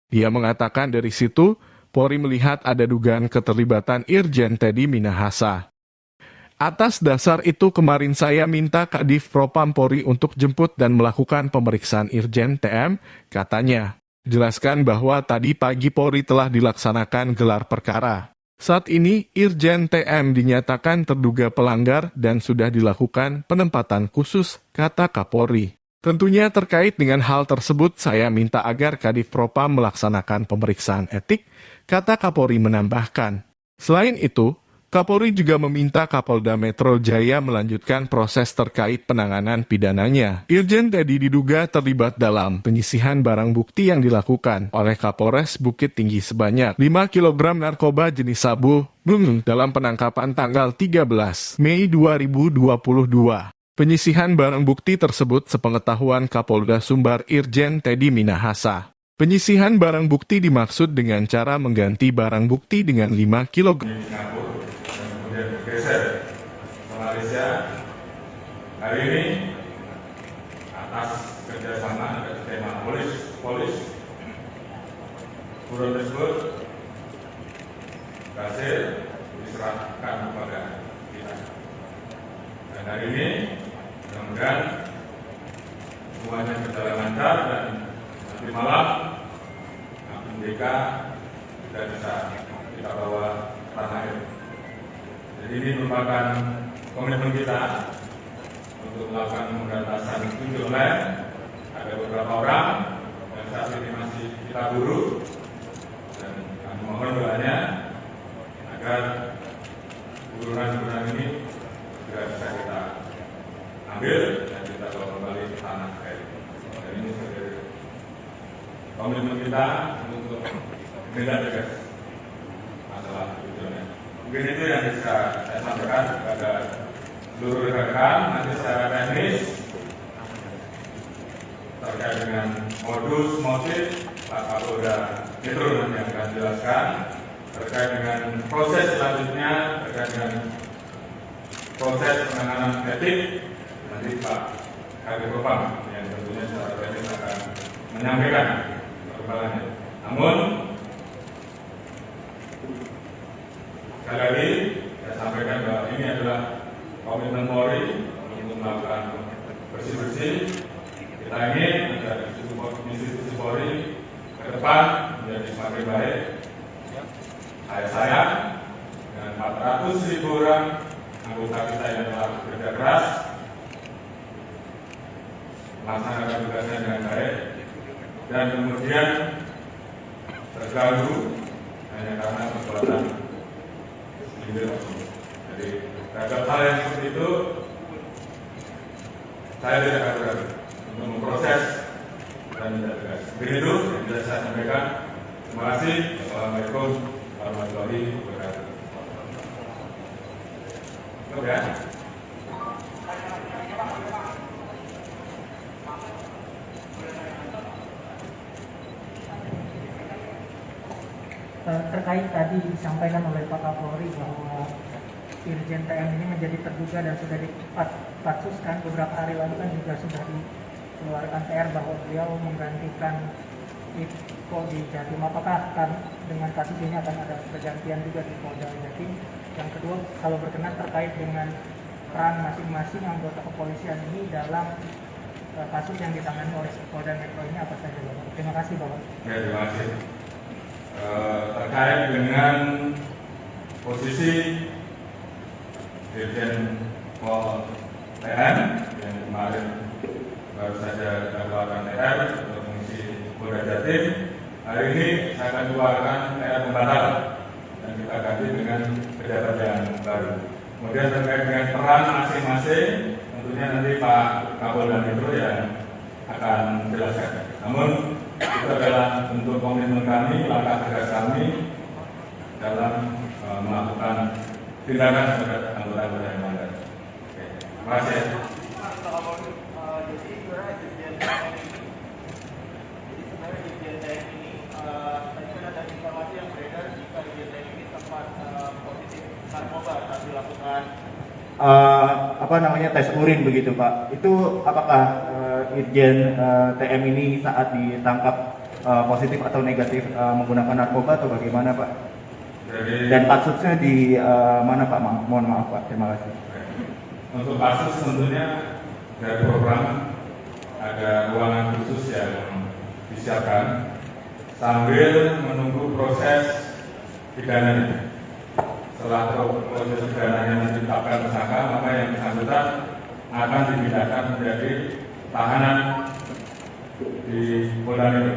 Dia mengatakan dari situ, Polri melihat ada dugaan keterlibatan Irjen Teddy Minahasa. Atas dasar itu kemarin saya minta Kadif Propam Polri untuk jemput dan melakukan pemeriksaan Irjen TM, katanya. Jelaskan bahwa tadi pagi Polri telah dilaksanakan gelar perkara. Saat ini, Irjen TM dinyatakan terduga pelanggar dan sudah dilakukan penempatan khusus, kata Kapolri. Tentunya terkait dengan hal tersebut, saya minta agar Kadif Propam melaksanakan pemeriksaan etik, kata Kapolri menambahkan. Selain itu, Kapolri juga meminta Kapolda Metro Jaya melanjutkan proses terkait penanganan pidananya. Irjen Teddy diduga terlibat dalam penyisihan barang bukti yang dilakukan oleh Kapolres Bukit Tinggi sebanyak 5 kg narkoba jenis sabu dalam penangkapan tanggal 13 Mei 2022. Penyisihan barang bukti tersebut sepengetahuan Kapolda Sumbar Irjen Teddy Minahasa. Penyisihan barang bukti dimaksud dengan cara mengganti barang bukti dengan 5 kg. Kemudian bergeser ke Malaysia. Hari ini atas kerjasama atas tema polis buron tersebut berhasil diserahkan kepada kita. Dan hari ini mudah-mudahan semuanya berjalan lancar dan nanti malam MDK sudah bisa kita bawa tanah air. Jadi ini merupakan komitmen kita untuk melakukan pemberantasan tujuh online. Ada beberapa orang yang saat ini masih kita buru dan kami mohon doanya agar buruan-buruan ini segera bisa kita ambil dan kita bawa kembali ke tanah air. Dan ini sebagai komitmen kita untuk tindak tegas masalah tujuannya. Mungkin itu yang bisa saya sampaikan kepada seluruh rekan-rekan. Nanti secara teknis terkait dengan modus motif Pak Kapolda Metro nanti akan jelaskan. Terkait dengan proses selanjutnya, terkait dengan proses penanganan etik, nanti Pak Kadif Propam yang tentunya secara teknis akan menyampaikan perkembangannya. Namun sekali lagi saya sampaikan bahwa ini adalah komitmen Polri untuk melakukan bersih-bersih. Kita ingin agar institusi Polri ke depan menjadi semakin baik. Saya sayang dengan 400.000 orang anggota kita yang telah bekerja keras melaksanakan tugasnya dengan baik. dan kemudian terganggu hanya karena perbuatan segelintir oknum. Jadi terhadap hal yang seperti itu saya tidak akan ragu untuk memproses dan tidak tegas. Begitu yang bisa saya sampaikan. Terima kasih. Assalamualaikum warahmatullahi wabarakatuh. Oke ya. Terkait tadi disampaikan oleh Pak Kapolri bahwa Irjen TM ini menjadi terduga dan sudah dipatsuskan beberapa hari lalu kan juga sudah dikeluarkan TR bahwa beliau menggantikan Iko di Jatim. Apakah dengan kasus ini akan ada pergantian juga di Polda Jatim? Yang kedua, kalau berkenan terkait dengan peran masing-masing anggota kepolisian ini dalam kasus yang ditangani oleh Polda Metro ini apa saja, Bapak? Terima kasih, Bapak. Ya, terima kasih. Terkait dengan posisi Dirjen Pol TN yang kemarin baru saja dikeluarkan TR untuk mengisi Polda Jatim, hari ini saya akan keluarkan TR pembatal dan kita ganti dengan pejabat yang baru. Kemudian terkait dengan peran masing-masing, tentunya nanti Pak Kapolda Metro yang akan menjelaskan. Namun itu adalah bentuk komitmen kami, langkah tegas kami dalam melakukan tindakan terhadap anggota-anggota yang melanggar. Terima kasih. Jadi sebenarnya Irjen TM ini, tadi kan ada informasi yang beredar jika Irjen TM ini sempat positif narkoba saat dilakukan tes urin begitu Pak. Itu apakah Irjen TM ini saat ditangkap positif atau negatif menggunakan narkoba atau bagaimana Pak? Dan kasusnya di mana Pak? Mohon maaf Pak. Terima kasih. Untuk kasus tentunya dari program ada ruangan khusus yang disiapkan sambil menunggu proses pidananya. Setelah proses pidananya ditetapkan tersangka, maka yang bersangkutan akan dipindahkan menjadi tahanan di Polda Metro.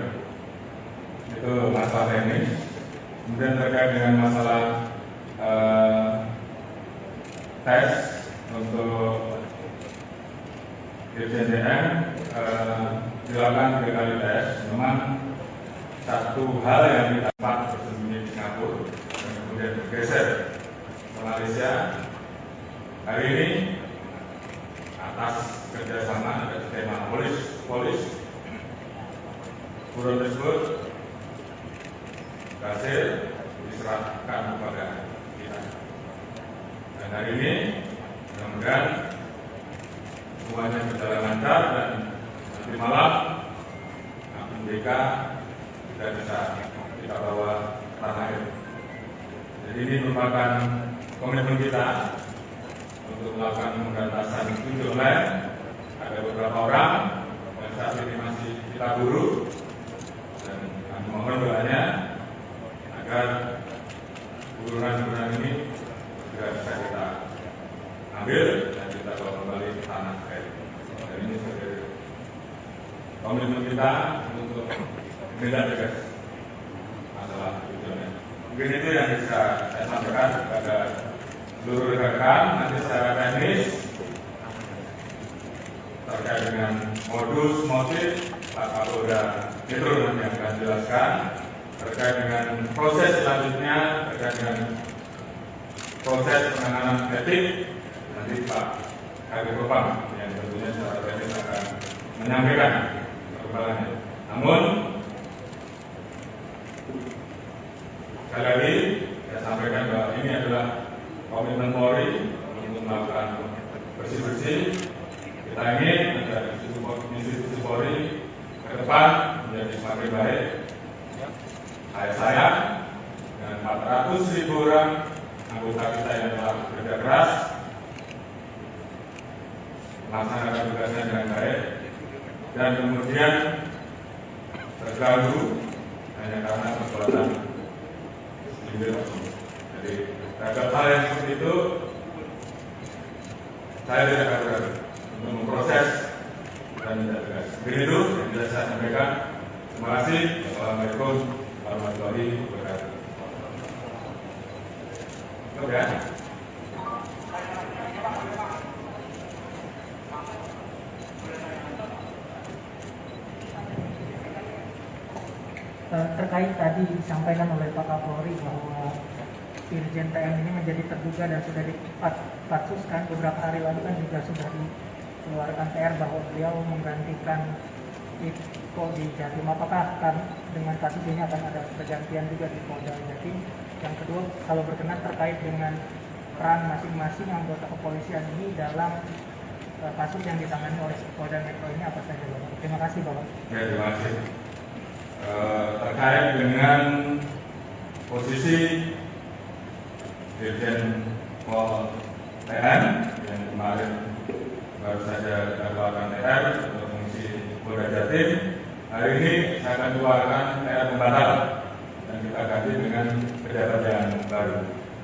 Itu masalah teknis. Kemudian terkait dengan masalah tes untuk Irjen TM dilakukan 3 kali tes. Memang satu hal yang didapat bersembunyi di Singapura dan kemudian bergeser ke Malaysia. Hari ini atas kerjasama dan skema polis buron tersebut berhasil diserahkan kepada kita. Dan hari ini mudah-mudahan semuanya berjalan lancar dan nanti malam akun BK tidak bisa kita bawa tanah air. Jadi ini merupakan komitmen kita untuk melakukan pemberantasan judi online. Ada beberapa orang yang saat ini masih kita buru dan kami mohon doanya agar buruan-buruan ini segera bisa kita ambil dan kita bawa kembali ke tanah air. Dan ini sebagai komitmen kita untuk menindak tegas masalah judi online. Mungkin itu yang bisa saya sampaikan kepada seluruh rekan. Nanti secara teknis terkait dengan modus motif Pak Kapolda Metro nanti akan jelaskan. Terkait dengan proses selanjutnya, terkait dengan proses penanganan etik, nanti Pak Kabid Propam yang tentunya secara teknis akan menyampaikan perkembangannya. Namun sekali lagi saya sampaikan bahwa ini adalah komitmen Polri untuk melakukan bersih-bersih. Kita ingin agar institusi Polri ke depan menjadi semakin baik. Saya sayang dengan 400.000 orang anggota kita yang telah bekerja keras melaksanakan tugasnya dengan baik dan kemudian terganggu hanya karena perbuatan segelintir oknum. Jadi terhadap hal yang seperti itu saya tidak akan ragu untuk memproses dan tidak tegas. Begitu yang bisa saya sampaikan. Terima kasih. Assalamualaikum warahmatullahi wabarakatuh. Cukup ya. Terkait tadi disampaikan oleh Pak Kapolri bahwa Irjen TM ini menjadi terduga dan sudah dipatsuskan beberapa hari lalu kan juga sudah dikeluarkan TR bahwa beliau menggantikan Iko di Jatim. Apakah dengan kasus ini akan ada pergantian juga di Polda Jatim? Yang kedua, kalau berkenan terkait dengan peran masing-masing anggota kepolisian ini dalam kasus yang ditangani oleh Polda Metro ini apa saja, Bapak? Terima kasih, Bapak. Ya, terima kasih. Terkait dengan posisi Dirjen Pol TN yang kemarin baru saja dikeluarkan TR untuk fungsi Polda Jatim, hari ini saya akan keluarkan TR pembatalan dan kita ganti dengan pejabat yang baru.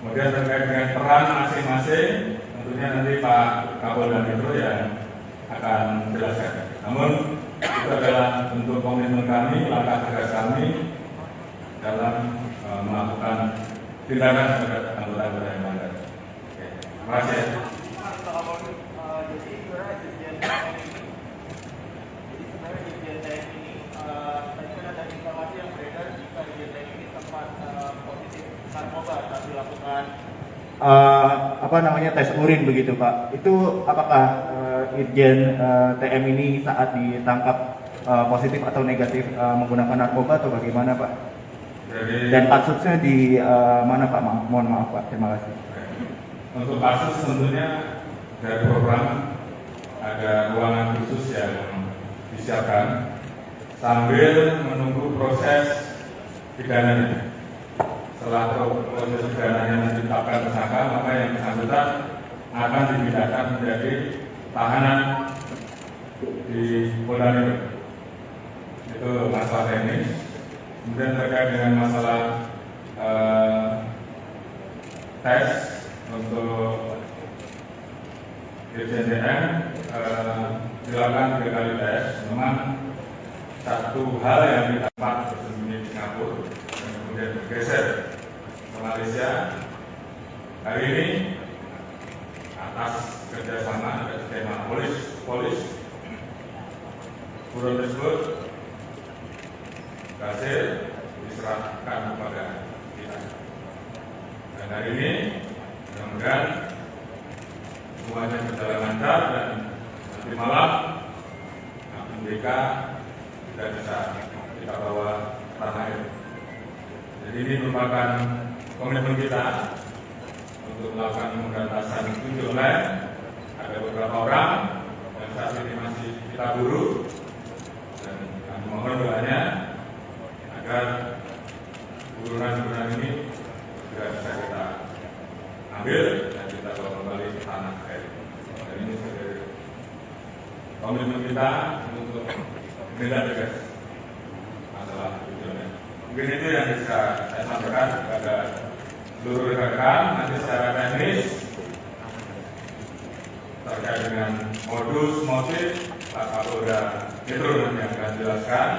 Kemudian terkait dengan peran masing-masing, tentunya nanti Pak Kapolda Metro yang akan menjelaskan. Namun itu adalah bentuk komitmen kami, langkah tegas kami dalam melakukan tindakan terhadap anggota-anggota yang melanggar. Terima kasih. Jadi sebenarnya Dirjen TM ini, tadi kan ada informasi yang beredar jika Dirjen TM ini sempat positif narkoba saat dilakukan tes urin begitu Pak. Itu apakah Irjen TM ini saat ditangkap positif atau negatif menggunakan narkoba atau bagaimana Pak? Dan kasusnya di mana Pak? Mohon maaf Pak. Terima kasih. Untuk kasus tentunya dari program ada ruangan khusus yang disiapkan sambil menunggu proses pidananya. Setelah proses pidananya ditetapkan tersangka, maka yang bersangkutan akan dipindahkan menjadi tahanan di Polda Metro. Itu masalah teknis. Kemudian terkait dengan masalah tes untuk Dirjen TM dilakukan 3 kali tes. Memang satu hal yang didapat bersembunyi di Singapura dan kemudian bergeser ke Malaysia. Hari ini atas kerjasama dan skema polis buron tersebut berhasil diserahkan kepada kita. Dan hari ini mudah-mudahan semuanya berjalan lancar dan nanti malam MBK sudah bisa kita bawa ke tanah air. Jadi ini merupakan komitmen kita untuk melakukan pemberantasan judi online. Ada beberapa orang yang saat ini masih kita buru dan kami mohon doanya agar burunan-burunan ini sudah bisa kita ambil dan kita bawa kembali ke tanah air. Dan ini sebagai komitmen kita untuk menindak tegas masalah judi online. Mungkin itu yang bisa saya sampaikan kepada seluruh rekan-rekan. Nanti secara teknis terkait dengan modus motif Pak Kapolda Metro nanti yang akan jelaskan.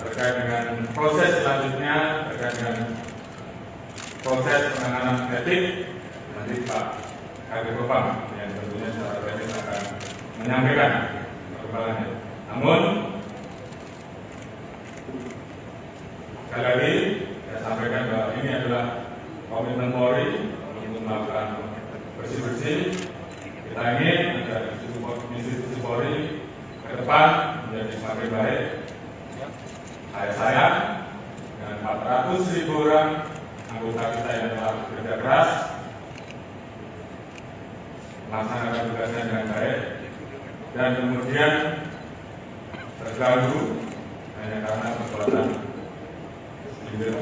Terkait dengan proses selanjutnya, terkait dengan proses penanganan etik, nanti Pak Kabid Propam yang tentunya secara teknis akan menyampaikan perkembangannya. Namun sekali lagi saya sampaikan bahwa ini adalah komitmen Polri untuk melakukan bersih-bersih. Kita ingin agar institusi Polri ke depan menjadi semakin baik. Saya dengan 400.000 orang anggota kita yang telah bekerja keras melaksanakan tugasnya dengan baik dan kemudian terganggu hanya karena perbuatan sindir.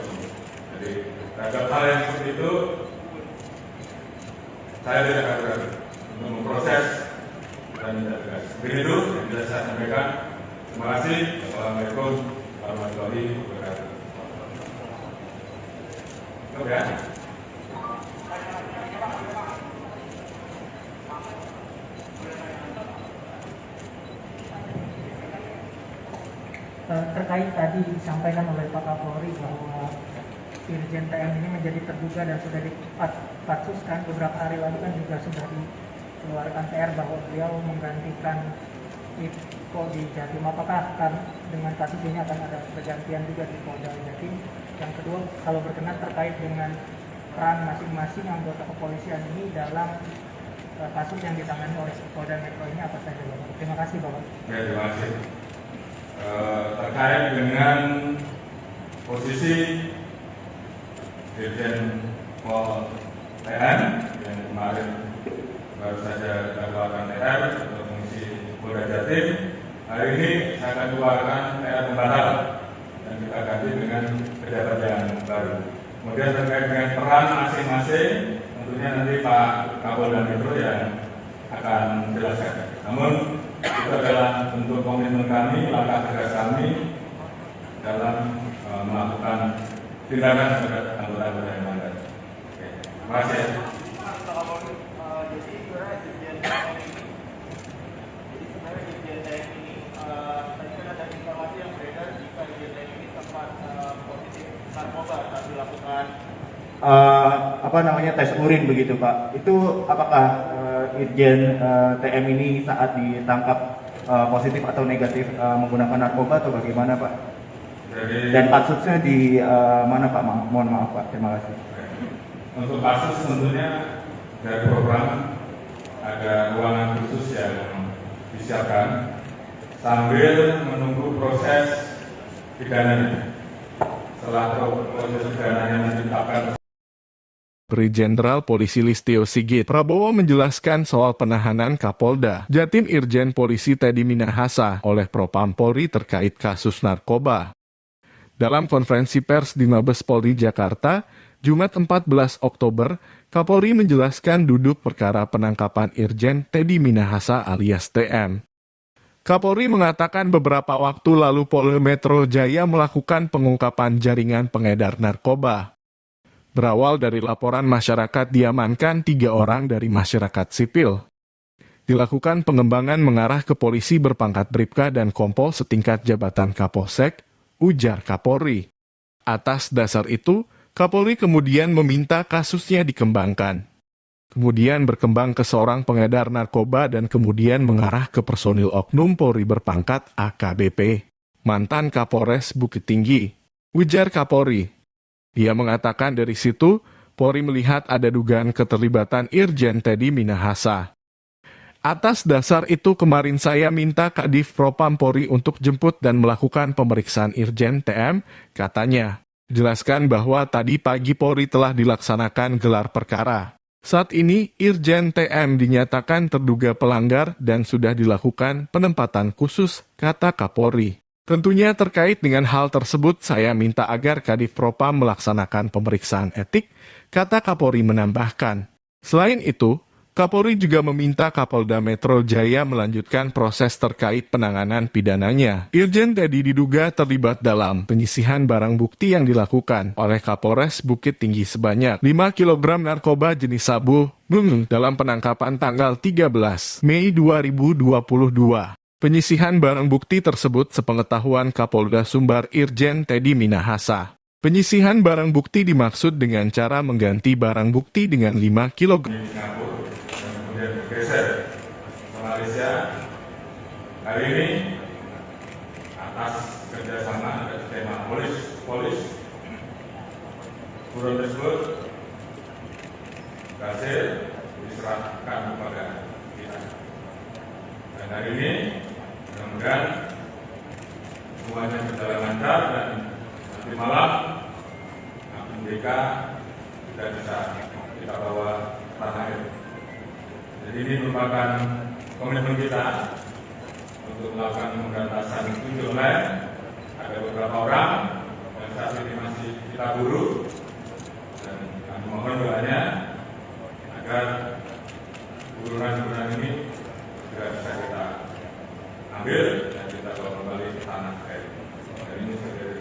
Jadi terhadap hal yang seperti itu saya tidak akan ragu untuk memproses dan tidak tegas. Begitu yang bisa saya sampaikan. Terima kasih. Assalamualaikum warahmatullahi wabarakatuh. Oke. Terkait tadi disampaikan oleh Pak Kapolri bahwa Irjen TM ini menjadi terduga dan sudah dipatsuskan beberapa hari lalu kan juga sudah dikeluarkan TR bahwa beliau menggantikan Iko di Jatim. Apakah dengan kasus ini akan ada pergantian juga di Polda Jatim? Yang kedua, kalau berkenan terkait dengan peran masing-masing anggota kepolisian ini dalam kasus yang ditangani oleh Polda Metro ini apa saja, Bapak? Terima kasih, Bapak. Ya, terima kasih. Terkait dengan posisi Dirjen Pol TN yang kemarin baru saja dilakukan TR untuk mengisi Polda Jatim, hari ini saya akan keluarkan TR pembatal dan kita ganti dengan pejabat yang baru. Kemudian terkait dengan peran masing-masing, tentunya nanti Pak Kapolda Metro yang akan menjelaskan. Namun itu adalah bentuk komitmen kami, langkah tegas kami dalam melakukan tindakan terhadap anggota-anggota yang ada. Terima kasih. Jadi sebenarnya Irjen TM ini tadi kan ada informasi yang beredar jika Irjen TM ini sempat positif narkoba saat dilakukan tes urin begitu Pak. Itu apakah Irjen TM ini saat ditangkap positif atau negatif menggunakan narkoba atau bagaimana Pak? Dan kasusnya di mana Pak? Mohon maaf Pak, terima kasih. Untuk kasus tentunya dari program ada ruangan khusus yang disiapkan sambil menunggu proses pidananya. Setelah proses pidananya ditetapkan. Brigjen Jenderal Polisi Listio Sigit Prabowo menjelaskan soal penahanan Kapolda Jatim Irjen Polisi Teddy Minahasa oleh Propam Polri terkait kasus narkoba. Dalam konferensi pers di Mabes Polri Jakarta, Jumat 14 Oktober, Kapolri menjelaskan duduk perkara penangkapan Irjen Teddy Minahasa alias TM. Kapolri mengatakan beberapa waktu lalu Polda Metro Jaya melakukan pengungkapan jaringan pengedar narkoba. Berawal dari laporan masyarakat diamankan 3 orang dari masyarakat sipil. Dilakukan pengembangan mengarah ke polisi berpangkat Bribka dan Kompol setingkat jabatan Kapolsek, ujar Kapolri. Atas dasar itu, Kapolri kemudian meminta kasusnya dikembangkan. Kemudian berkembang ke seorang pengedar narkoba dan kemudian mengarah ke personil oknum Polri berpangkat AKBP, mantan Kapolres Bukit Tinggi, ujar Kapolri. Dia mengatakan dari situ, Polri melihat ada dugaan keterlibatan Irjen Teddy Minahasa. Atas dasar itu kemarin saya minta Kadif Propam Polri untuk jemput dan melakukan pemeriksaan Irjen TM, katanya. Jelaskan bahwa tadi pagi Polri telah dilaksanakan gelar perkara. Saat ini, Irjen TM dinyatakan terduga pelanggar dan sudah dilakukan penempatan khusus, kata Kapolri. Tentunya terkait dengan hal tersebut saya minta agar Kadif Propam melaksanakan pemeriksaan etik, kata Kapolri menambahkan. Selain itu, Kapolri juga meminta Kapolda Metro Jaya melanjutkan proses terkait penanganan pidananya. Irjen Teddy diduga terlibat dalam penyisihan barang bukti yang dilakukan oleh Kapolres Bukit Tinggi sebanyak 5 kg narkoba jenis sabu dalam penangkapan tanggal 13 Mei 2022. Penyisihan barang bukti tersebut sepengetahuan Kapolda Sumbar Irjen Teddy Minahasa. Penyisihan barang bukti dimaksud dengan cara mengganti barang bukti dengan 5 kg. Singapura dan kemudian bergeser ke Malaysia. Hari ini atas kerjasama dan tema polis buron tersebut berhasil diserahkan kepada kita. Dan hari ini mudah-mudahan semuanya berjalan lancar dan nanti malam Agung BK sudah bisa kita bawa tanah air. Jadi ini merupakan komitmen kita untuk melakukan pemberantasan judi online. Ada beberapa orang yang saat ini masih kita buru dan kami mohon doanya agar buruan-buruan ini segera bisa kita ambil dan kita bawa kembali ke tanah air. Dan ini sebagai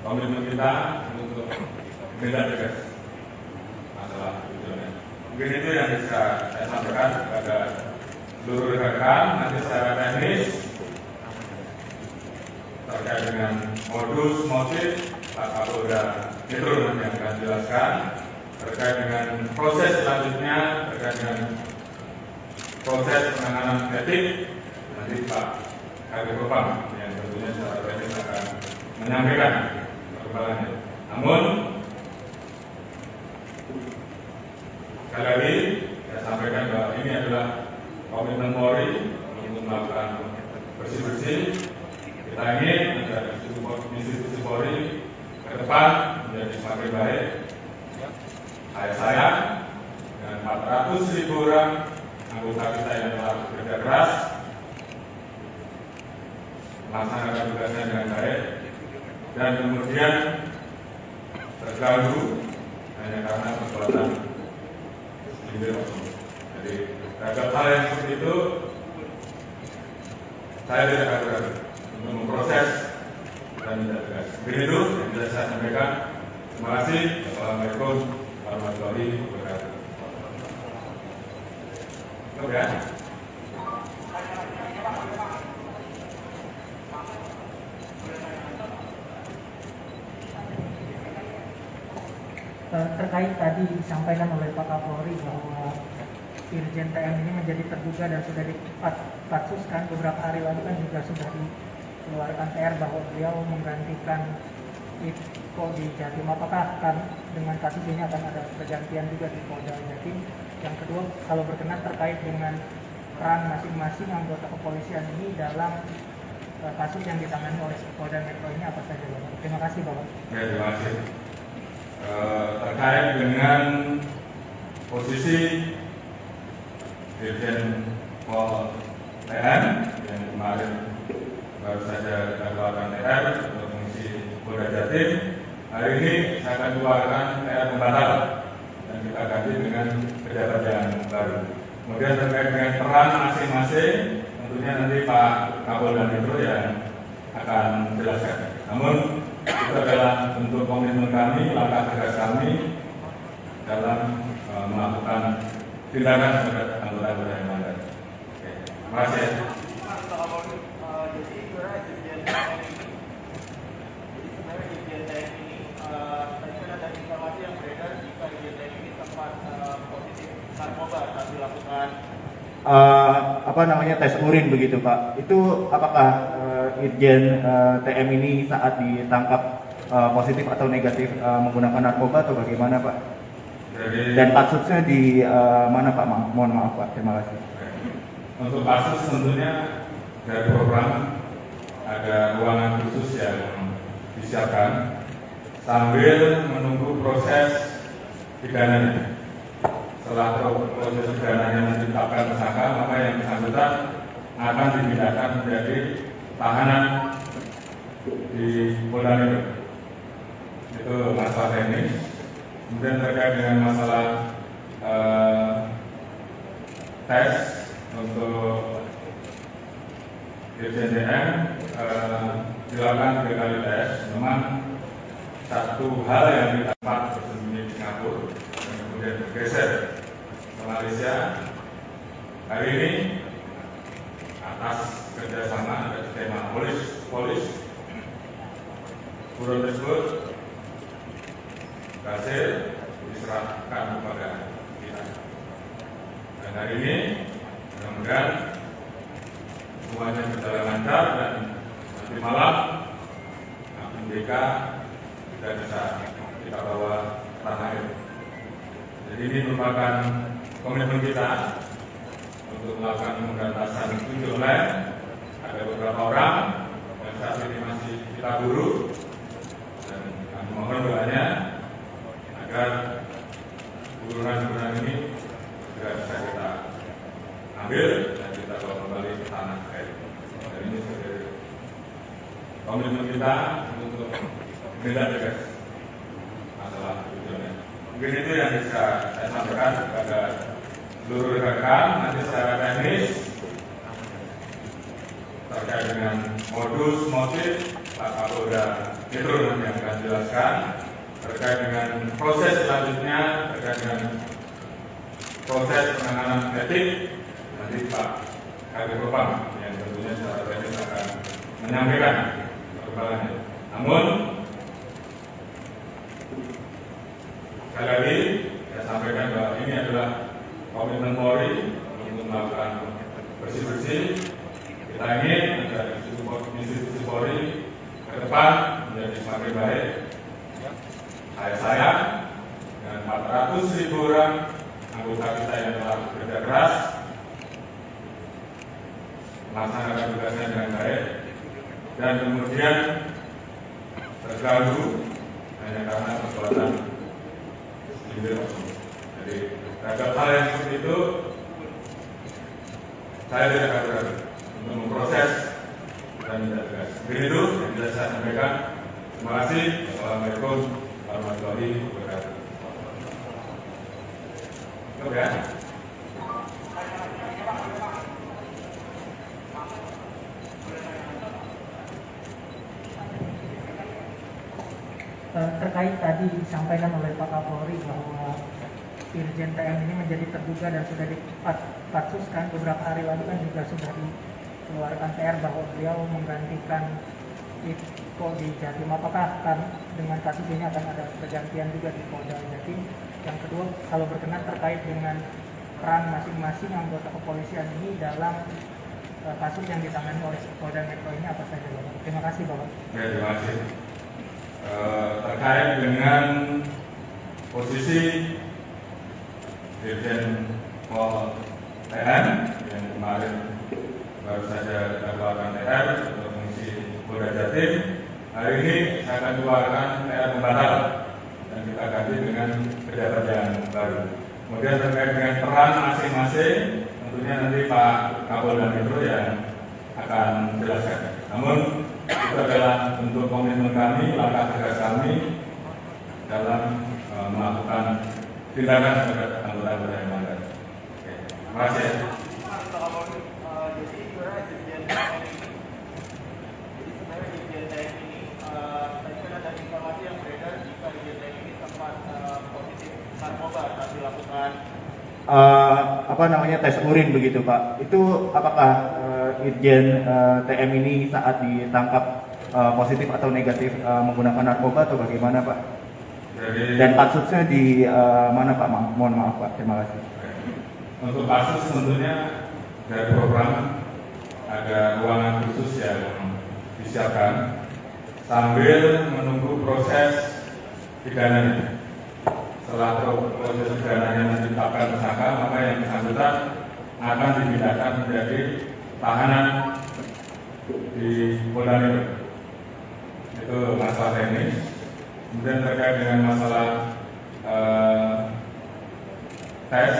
komitmen kita untuk menindak tegas masalah tujuannya. Mungkin itu yang bisa saya sampaikan kepada seluruh rekan-rekan. Nanti secara teknis terkait dengan modus motif Pak Kapolda Metro nanti yang akan jelaskan. Terkait dengan proses selanjutnya, terkait dengan proses penanganan etik, nanti Pak Kabid Propam yang tentunya secara teknis akan menyampaikan perkembangannya. Namun, sekali lagi saya sampaikan bahwa ini adalah komitmen Polri untuk melakukan bersih-bersih. Kita ingin agar institusi Polri ke depan menjadi semakin baik. Saya dengan 400.000 orang anggota kita yang telah bekerja keras melaksanakan tugasnya dengan baik dan kemudian terganggu hanya karena perbuatan segelintir oknum. Jadi terhadap hal yang seperti itu saya tidak akan ragu untuk memproses dan tidak tegas. Begitu yang bisa saya sampaikan. Terima kasih. Assalamualaikum warahmatullahi wabarakatuh. Ya. Terkait tadi disampaikan oleh Pak Kapolri bahwa Irjen TM ini menjadi terduga dan sudah dipatsuskan beberapa hari lalu kan juga sudah dikeluarkan PR bahwa beliau menggantikan Iko di Jatim. Apakah dengan kasus ini akan ada pergantian juga di Polda Jatim? Yang kedua, kalau berkenan terkait dengan peran masing-masing anggota kepolisian ini dalam kasus yang ditangani oleh Polda Metro ini apa saja, Bapak? Terima kasih, Bapak. Ya, terima kasih. Terkait dengan posisi Dirjen Pol TN yang kemarin baru saja kita keluarkan TR untuk mengisi Polda Jatim, hari ini saya akan keluarkan TR pembatal dan kita ganti dengan pejabat yang baru. Kemudian terkait dengan peran masing-masing, tentunya nanti Pak Kapolda Metro yang akan menjelaskan. Namun itu adalah bentuk komitmen kami, langkah tegas kami dalam melakukan tindakan terhadap anggota-anggota yang melanggar. Terima kasih. Jadi sebenarnya Irjen TM ini, tadi kan ada informasi yang beredar jika Irjen TM ini sempat positif narkoba saat dilakukan tes urin begitu Pak. Itu apakah Irjen TM ini saat ditangkap positif atau negatif menggunakan narkoba atau bagaimana Pak? Dan kasusnya di mana Pak? Mohon maaf Pak, terima kasih. Untuk kasus tentunya dari program ada ruangan khusus yang disiapkan sambil menunggu proses pidananya. Setelah proses pidananya ditetapkan tersangka, maka yang bersangkutan akan dipindahkan menjadi tahanan di Polda Metro. Itu masalah teknis. Kemudian terkait dengan masalah tes untuk Irjen TM dilakukan 3 kali tes. Memang satu hal yang didapat bersembunyi di Singapura dan kemudian bergeser ke Malaysia. Hari ini atas kerjasama dari tema polis buron tersebut berhasil diserahkan kepada kita. Dan hari ini mudah-mudahan semuanya berjalan lancar dan nanti malam MDK sudah bisa kita bawa tanah air. Jadi ini merupakan komitmen kita untuk melakukan pemberantasan judi online. Ada beberapa orang yang saat ini masih kita buru dan kami mohon doanya agar buruan-buruan ini segera bisa kita ambil dan kita bawa kembali ke tanah air. Dan ini sebagai komitmen kita untuk menindak tegas masalah tujuannya. Mungkin itu yang bisa saya sampaikan kepada seluruh rekan. Nanti secara teknis terkait dengan modus motif Pak Kapolda Metro nanti yang akan jelaskan. Terkait dengan proses selanjutnya, terkait dengan proses penanganan etik, nanti Pak Kabid Propam yang tentunya secara teknis akan menyampaikan perkembangannya. Namun sekali lagi saya sampaikan bahwa ini adalah komitmen Polri untuk melakukan bersih-bersih. Kita ingin agar institusi Polri ke depan menjadi semakin baik. Saya dan 400.000 orang anggota kita yang telah bekerja keras melaksanakan tugasnya dengan baik dan kemudian terganggu hanya karena perbuatan individu. Jadi terhadap hal yang seperti itu saya tidak akan ragu untuk memproses dan tidak tegas. Begitu yang bisa saya sampaikan. Terima kasih. Assalamualaikum warahmatullahi wabarakatuh. Cukup ya. Terkait tadi disampaikan oleh Pak Kapolri bahwa Irjen TM ini menjadi terduga dan sudah dipatsuskan beberapa hari lalu kan juga sudah dikeluarkan TR bahwa beliau menggantikan Iko di Jatim. Apakah dengan kasus ini akan ada pergantian juga di Polda Jatim? Yang kedua, kalau berkenan terkait dengan peran masing-masing anggota kepolisian ini dalam kasus yang ditangani oleh Polda Metro ini apa saja, Bapak? Terima kasih, Bapak. Ya, terima kasih. Terkait dengan posisi Dirjen Pol TM yang kemarin baru saja kita keluarkan TR untuk fungsi Polda Jatim, hari ini saya akan keluarkan TR pembatal dan kita ganti dengan pejabat yang baru. Kemudian terkait dengan peran masing-masing, tentunya nanti Pak Kapolda Metro yang akan menjelaskan. Namun itu adalah bentuk komitmen kami, langkah tegas kami dalam melakukan tindakan terhadap anggota-anggota yang melanggar. Terima kasih. Jadi sebenarnya Dirjen TM ini, tadi kan ada informasi yang beredar jika Dirjen TM ini sempat positif narkoba saat dilakukan tes urin begitu Pak. Itu apakah Irjen TM ini saat ditangkap positif atau negatif menggunakan narkoba atau bagaimana Pak? Dan kasusnya di mana Pak? Mohon maaf Pak. Terima kasih. Untuk kasus tentunya dari program ada ruangan khusus yang disiapkan sambil menunggu proses pidananya. Setelah proses pidananya ditetapkan tersangka, maka yang bersangkutan akan dipindahkan menjadi tahanan di Polda Metro. Itu masalah teknis. Kemudian terkait dengan masalah tes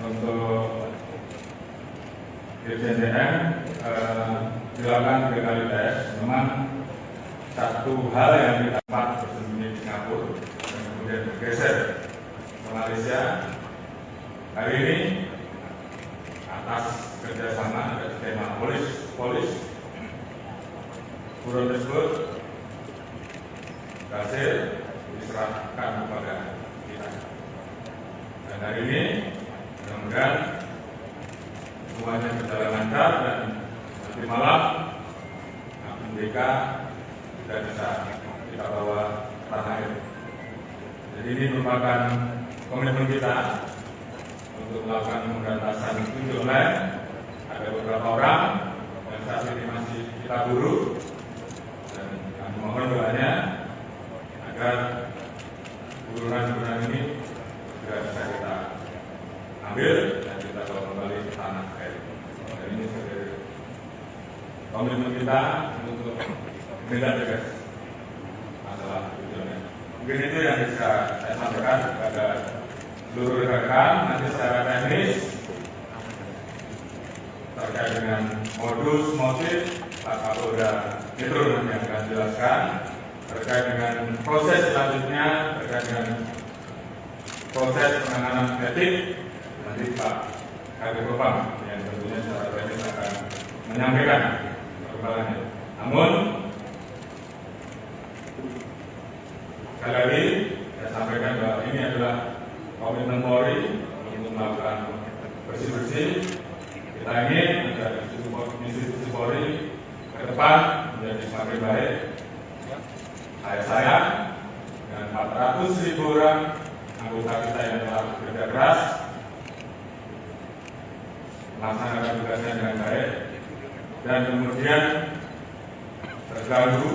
untuk Dirjen TM dilakukan 3 kali tes. Memang satu hal yang kita dapat bersembunyi di Singapura dan kemudian bergeser ke Malaysia. Hari ini atas kerjasama dari tema polis buron tersebut berhasil diserahkan kepada kita. Dan hari ini mudah-mudahan semuanya berjalan lancar dan nanti malam MDK sudah bisa kita bawa ke tanah air. Jadi ini merupakan komitmen kita untuk melakukan pemberantasan judi online. Ada beberapa orang yang saat ini masih kita buru dan kami mohon doanya agar buruan-buruan ini sudah bisa kita ambil dan kita bawa kembali ke tanah air. Dan ini sebagai komitmen kita untuk menindak tegas masalah judi online. Mungkin itu yang bisa saya sampaikan kepada seluruh rekan-rekan. Nanti secara teknis terkait dengan modus motif Pak Kapolda Metro nanti akan jelaskan. Terkait dengan proses selanjutnya, terkait dengan proses penanganan etik, nanti Pak Kadif Propam yang tentunya secara teknis akan menyampaikan perkembangannya. Namun sekali lagi saya sampaikan bahwa ini adalah komitmen Polri untuk melakukan bersih-bersih. Kita ingin agar institusi Polri ke depan menjadi semakin baik. saya dan 400.000 orang anggota kita yang telah bekerja keras melaksanakan tugasnya dengan baik dan kemudian terganggu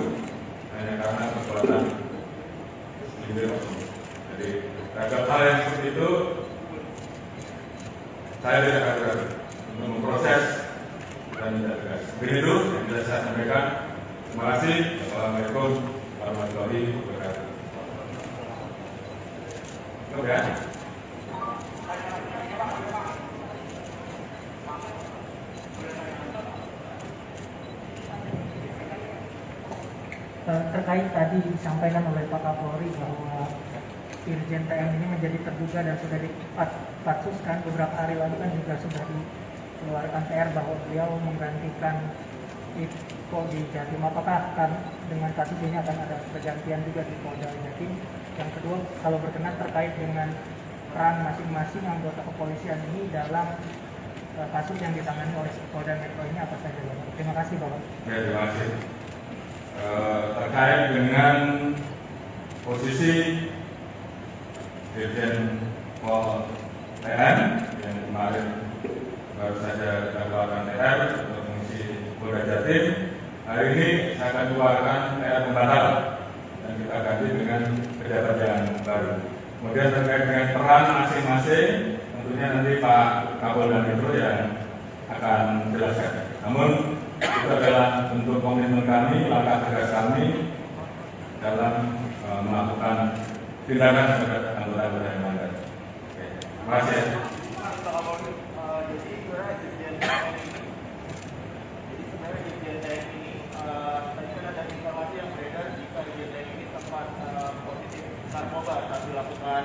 hanya karena perbuatan segelintir oknum. Jadi terhadap hal yang seperti itu saya tidak akan ragu untuk memproses dan tidak tegas. Begitu yang bisa saya sampaikan. Terima kasih. Assalamualaikum warahmatullahi wabarakatuh. Oke. Terkait tadi disampaikan oleh Pak Kapolri bahwa Irjen TM ini menjadi terduga dan sudah dipatsuskan beberapa hari lalu kan juga sudah dikeluarkan PR bahwa beliau menggantikan Iko di Jatim. Apakah dengan kasus ini akan ada pergantian juga di Polda Jatim? Yang kedua, kalau berkenan terkait dengan peran masing-masing anggota kepolisian ini dalam kasus yang ditangani oleh Polda Metro ini apa saja, Bapak? Terima kasih, Bapak. Ya, terima kasih. Terkait dengan posisi Dirjen Pol TM yang kemarin baru saja kita keluarkan TR untuk mengisi Polda Jatim, hari ini saya akan keluarkan TR pembatal dan kita ganti dengan pejabat yang baru. Kemudian terkait dengan peran masing-masing, tentunya nanti Pak Kapolda Metro yang akan menjelaskan. Namun itu adalah bentuk komitmen kami, langkah tegas kami dalam melakukan tindakan terhadap anggota-anggota yang melanggar. Terima kasih. Jadi sebenarnya Dirjen TM ini, tadi kan ada informasi yang beredar jika Dirjen TM ini sempat positif narkoba saat dilakukan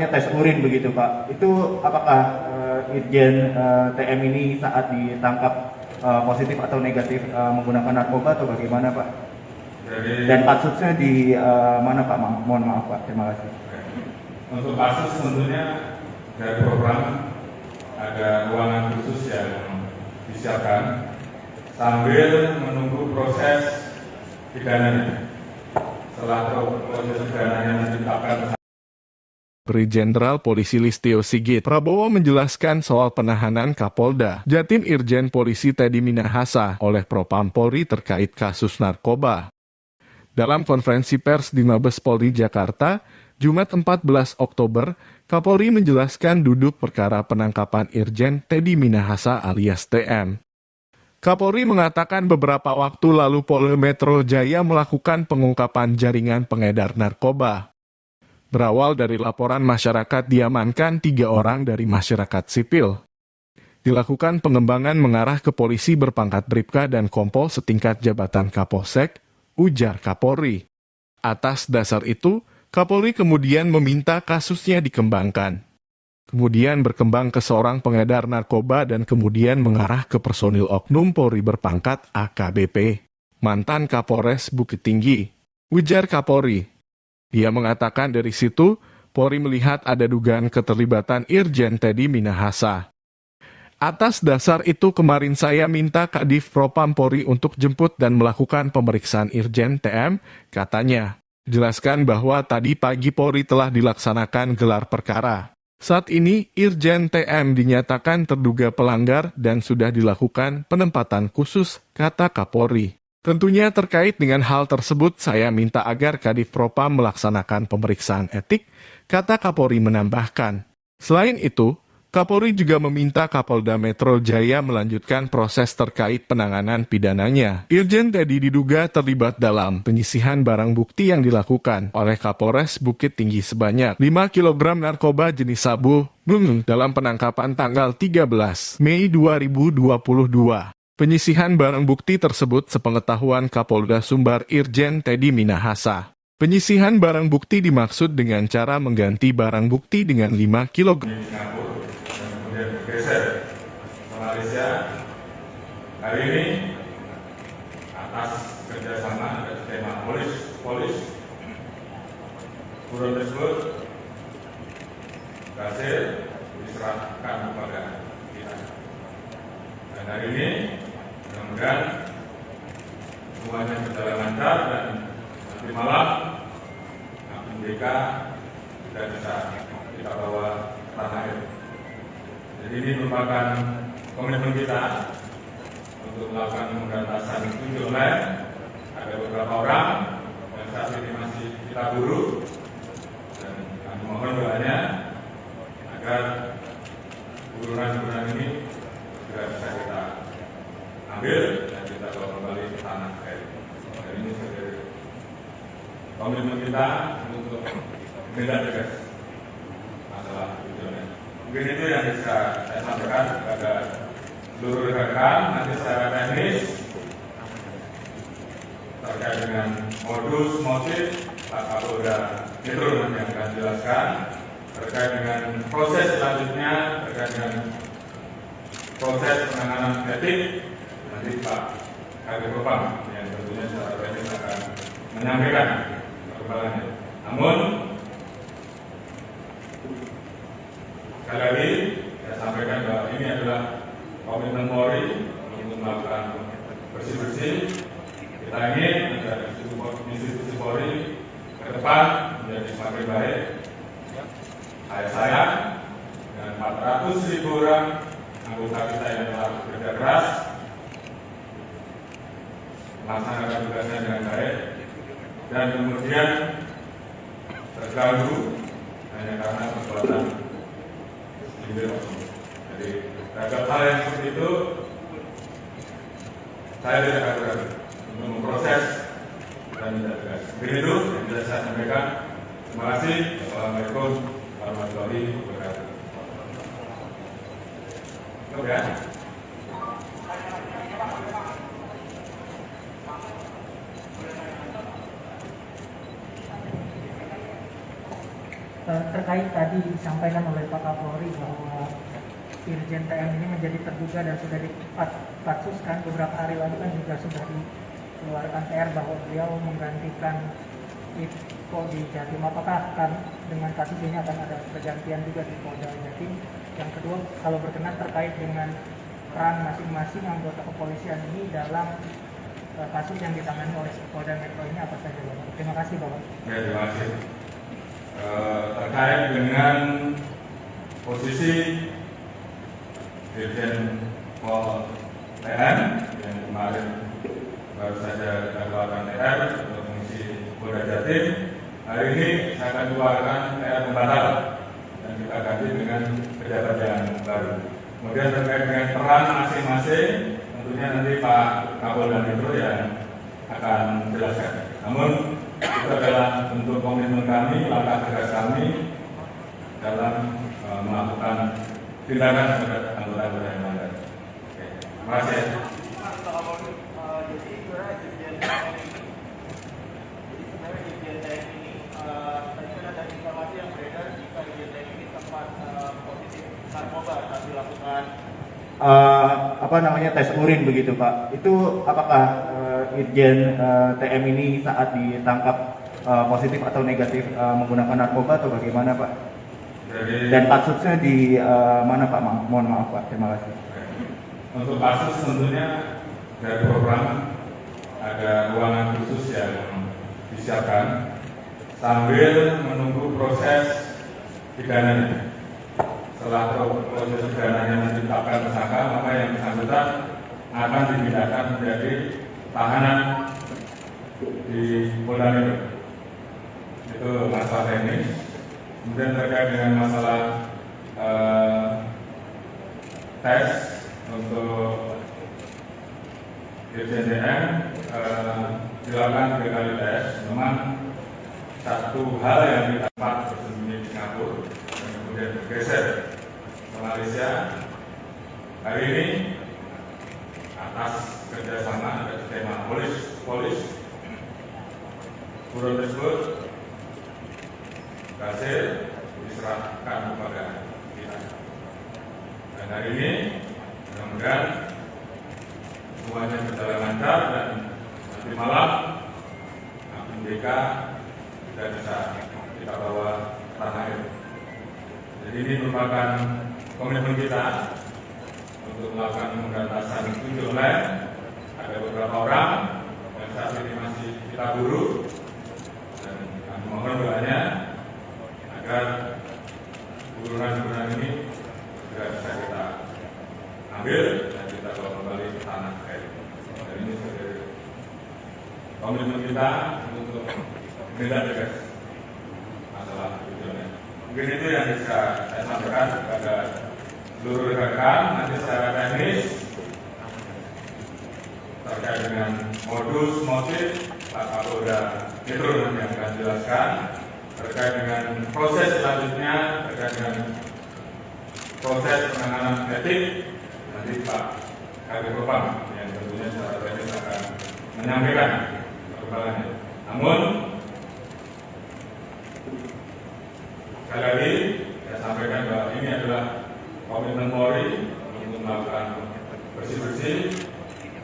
tes urin begitu Pak. Itu apakah Irjen TM ini saat ditangkap positif atau negatif menggunakan narkoba atau bagaimana Pak? Dan kasusnya di mana Pak? Mohon maaf Pak. Terima kasih. Untuk kasus tentunya dari program ada ruangan khusus yang disiapkan sambil menunggu proses pidananya. Setelah proses pidananya ditetapkan. Jenderal Polisi Listio Sigit Prabowo menjelaskan soal penahanan Kapolda Jatim Irjen Polisi Teddy Minahasa oleh Propam Polri terkait kasus narkoba. Dalam konferensi pers di Mabes Polri Jakarta, Jumat 14 Oktober, Kapolri menjelaskan duduk perkara penangkapan Irjen Teddy Minahasa alias TM. Kapolri mengatakan beberapa waktu lalu Polda Metro Jaya melakukan pengungkapan jaringan pengedar narkoba. Berawal dari laporan masyarakat diamankan 3 orang dari masyarakat sipil. Dilakukan pengembangan mengarah ke polisi berpangkat Bribka dan Kompol setingkat jabatan Kapolsek, ujar Kapolri. Atas dasar itu, Kapolri kemudian meminta kasusnya dikembangkan. Kemudian berkembang ke seorang pengedar narkoba dan kemudian mengarah ke personil oknum Polri berpangkat AKBP, mantan Kapolres Bukit Tinggi, ujar Kapolri. Dia mengatakan dari situ, Polri melihat ada dugaan keterlibatan Irjen Teddy Minahasa. Atas dasar itu kemarin saya minta Kadif Propam Polri untuk jemput dan melakukan pemeriksaan Irjen TM, katanya. Jelaskan bahwa tadi pagi Polri telah dilaksanakan gelar perkara. Saat ini, Irjen TM dinyatakan terduga pelanggar dan sudah dilakukan penempatan khusus, kata Kapolri. Tentunya terkait dengan hal tersebut, saya minta agar Kadif Propam melaksanakan pemeriksaan etik, kata Kapolri menambahkan. Selain itu, Kapolri juga meminta Kapolda Metro Jaya melanjutkan proses terkait penanganan pidananya. Irjen Teddy diduga terlibat dalam penyisihan barang bukti yang dilakukan oleh Kapolres Bukit Tinggi sebanyak 5 kg narkoba jenis sabu dalam penangkapan tanggal 13 Mei 2022. Penyisihan barang bukti tersebut sepengetahuan Kapolda Sumbar Irjen Teddy Minahasa. Penyisihan barang bukti dimaksud dengan cara mengganti barang bukti dengan 5 kg. Kemudian bergeser ke Malaysia. Hari ini atas kerjasama dan skema polis buron tersebut berhasil diserahkan kepada kita. Dan hari ini mudah-mudahan semuanya berjalan lancar dan nanti malam BK sudah bisa kita bawa ke tanah air. Jadi ini merupakan komitmen kita untuk melakukan pemberantasan judi online. Ada beberapa orang yang saat ini masih kita buru dan kami mohon doanya agar burunan-burunan ini segera bisa kita ambil dan kita bawa kembali ke tanah air. Dan ini sebagai komitmen kita untuk menindak tegas masalah judi online. Mungkin itu yang bisa saya sampaikan kepada seluruh rekan-rekan. Nanti secara teknis terkait dengan modus motif Pak Kapolda Metro nanti yang akan jelaskan. Terkait dengan proses selanjutnya, terkait dengan proses penanganan etik, nanti Pak Kabid Propam yang tentunya secara teknis akan menyampaikan perkembangannya. Namun sekali lagi saya sampaikan bahwa ini adalah komitmen Polri untuk melakukan bersih-bersih. Kita ingin agar institusi Polri ke depan menjadi semakin baik. Saya dengan 400.000 orang anggota kita yang telah bekerja keras melaksanakan tugasnya dengan baik dan kemudian terganggu hanya karena perbuatan individu. Jadi terhadap hal yang seperti itu saya tidak akan ragu untuk memproses dan tidak tegas. Begitu yang bisa saya sampaikan. Terima kasih. Assalamualaikum warahmatullahi wabarakatuh. Oke. Terkait tadi disampaikan oleh Pak Kapolri bahwa Irjen TM ini menjadi terduga dan sudah dipatsuskan beberapa hari lalu kan juga sudah dikeluarkan PR bahwa beliau menggantikan Iko di Jatim. Apakah akan dengan kasus ini akan ada pergantian juga di Polda Jatim? Yang kedua, kalau berkenan terkait dengan peran masing-masing anggota kepolisian ini dalam kasus yang ditangani oleh Polda Metro ini apa saja, Bapak? Terima kasih, Bapak. Ya, terima kasih. Terkait dengan posisi Dirjen Pol TN yang kemarin baru saja kita keluarkan TR untuk mengisi Polda Jatim, hari ini saya akan keluarkan TR pembatalan dan kita ganti dengan pejabat yang baru. Kemudian terkait dengan peran masing-masing, tentunya nanti Pak Kapolda Metro yang akan menjelaskan. Namun itu adalah bentuk komitmen kami, langkah tegas kami dalam melakukan tindakan terhadap anggota-anggota yang melanggar. Terima kasih. Jadi sebenarnya Irjen TM ini tadi kan ada informasi yang beredar jika Irjen TM ini sempat positif narkoba saat dilakukan tes urin begitu Pak. Itu apakah Irjen TM ini saat ditangkap positif atau negatif menggunakan narkoba atau bagaimana Pak? Dan kasusnya di mana Pak? Mohon maaf Pak, terima kasih. Untuk kasus tentunya dari program ada ruangan khusus yang disiapkan sambil menunggu proses pidananya. Setelah proses pidananya ditetapkan tersangka, maka yang bersangkutan akan dipindahkan menjadi tahanan di Polda Metro. Itu masalah teknis. Kemudian terkait dengan masalah tes untuk Irjen TM dilakukan 3 kali tes. Memang satu hal yang kita dapat bersembunyi di Singapura dan kemudian bergeser ke Malaysia. Hari ini atas kerjasama ada skema polis buron tersebut berhasil diserahkan kepada kita. Dan hari ini mudah-mudahan semuanya berjalan lancar dan nanti malam BK sudah bisa kita bawa ke tanah air. Jadi ini merupakan komitmen kita untuk melakukan pemberantasan judi online. Ada beberapa orang yang saat ini masih kita buru, dan kami mohon doanya agar burunan-burunan ini segera bisa kita ambil dan kita bawa kembali ke tanah air. Dan ini sebagai komitmen kita untuk menindak tegas masalah tujuannya. Mungkin itu yang bisa saya sampaikan kepada seluruh rekan-rekan. Nanti secara teknis terkait dengan modus motif Pak Kapolda Metro nanti akan jelaskan. Terkait dengan proses selanjutnya, terkait dengan proses penanganan etik, nanti Pak Kabid Propam yang tentunya secara teknis akan menyampaikan perkembangannya. Namun sekali lagi saya sampaikan bahwa ini adalah komitmen Polri untuk melakukan bersih-bersih.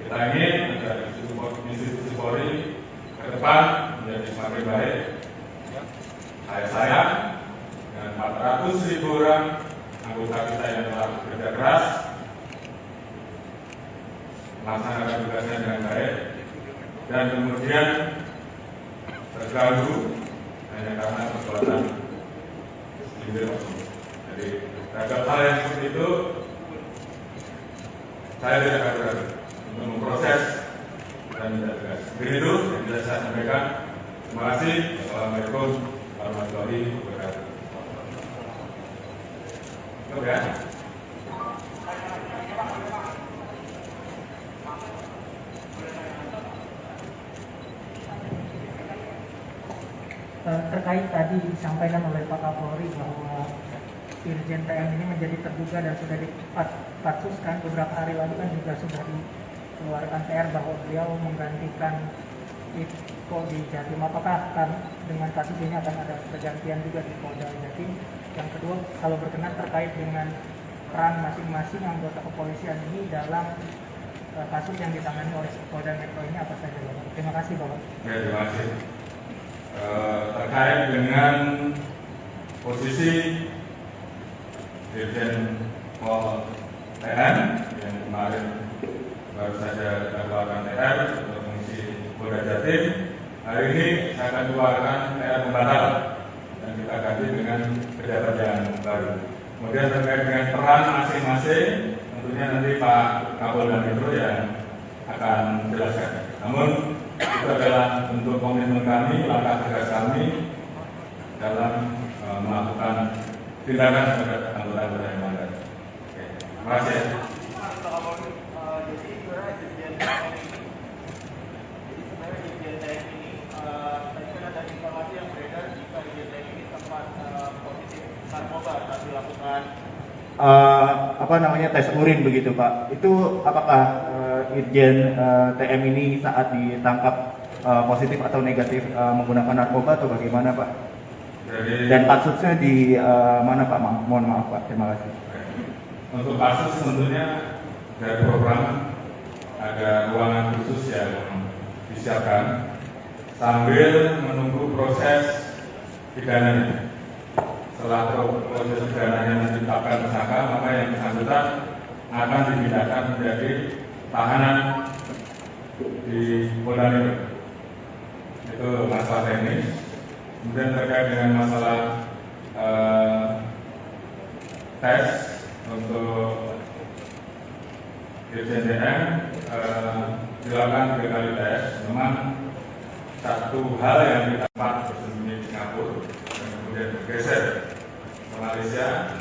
Kita ingin agar institusi Polri ke depan menjadi semakin baik. Saya dengan 400.000 orang anggota kita yang telah bekerja keras melaksanakan tugasnya dengan baik dan kemudian terganggu hanya karena perbuatan individu. Jadi terhadap hal yang seperti itu saya tidak akan ragu untuk memproses dan tidak tegas. Begitu yang bisa saya sampaikan. Terima kasih. Assalamualaikum warahmatullahi wabarakatuh. Oke. Terkait tadi disampaikan oleh Pak Kapolri bahwa Irjen TM ini menjadi terduga dan sudah dipatsuskan beberapa hari lalu kan juga sudah dikeluarkan TR bahwa beliau menggantikan Iko di Jatim. Apakah dengan kasus ini akan ada pergantian juga di Polda Jatim? Yang kedua, kalau berkenan terkait dengan peran masing-masing anggota kepolisian ini dalam kasus yang ditangani oleh Polda Metro ini apa saja, Bapak? Terima kasih, Bapak. Ya, terima kasih. Terkait dengan posisi Dirjen Pol TN yang kemarin baru saja dikeluarkan TR untuk mengisi Polda Jatim, hari ini saya akan keluarkan TR pembatal dan kita ganti dengan pejabat yang baru. Kemudian terkait dengan peran masing-masing, tentunya nanti Pak Kapolda Metro yang akan menjelaskan. Namun itu adalah bentuk komitmen kami, langkah tegas kami dalam melakukan tindakan terhadap anggota-anggota yang melanggar. Terima kasih. Jadi sebenarnya Dirjen TM ini, tadi kan ada informasi yang beredar jika Dirjen TM ini sempat positif narkoba saat dilakukan tes urin begitu Pak. Itu apakah Irjen TM ini saat ditangkap positif atau negatif menggunakan narkoba atau bagaimana Pak? Dan kasusnya di mana Pak? Mohon maaf Pak, terima kasih. Untuk kasus tentunya dari program ada ruangan khusus yang disiapkan sambil menunggu proses pidananya. Setelah proses pidananya ditetapkan tersangka, maka yang bersangkutan akan dipindahkan menjadi tahanan di Polda Metro. Itu masalah teknis. Kemudian terkait dengan masalah tes untuk Dirjen TM dilakukan 3 kali tes. Memang satu hal yang kita dapat bersembunyi di Singapura dan kemudian bergeser ke Malaysia.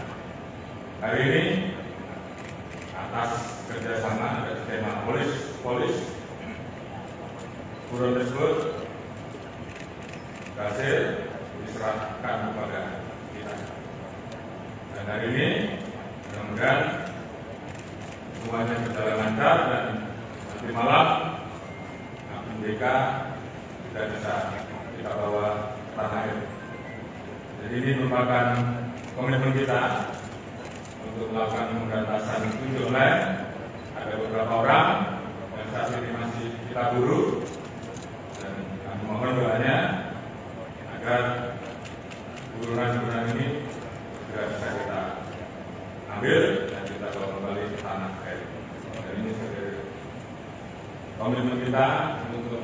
Hari ini atas kerjasama dan skema polis buron tersebut berhasil diserahkan kepada kita. Dan hari ini mudah-mudahan semuanya berjalan lancar dan nanti malam MDK sudah bisa kita bawa tanah air. Jadi ini merupakan komitmen kita untuk melakukan pemberantasan judi online. Ada beberapa orang yang saat ini masih kita buru dan kami mohon doanya agar burunan-burunan ini segera bisa kita ambil dan kita bawa kembali ke tanah air. Dan ini sebagai komitmen kita untuk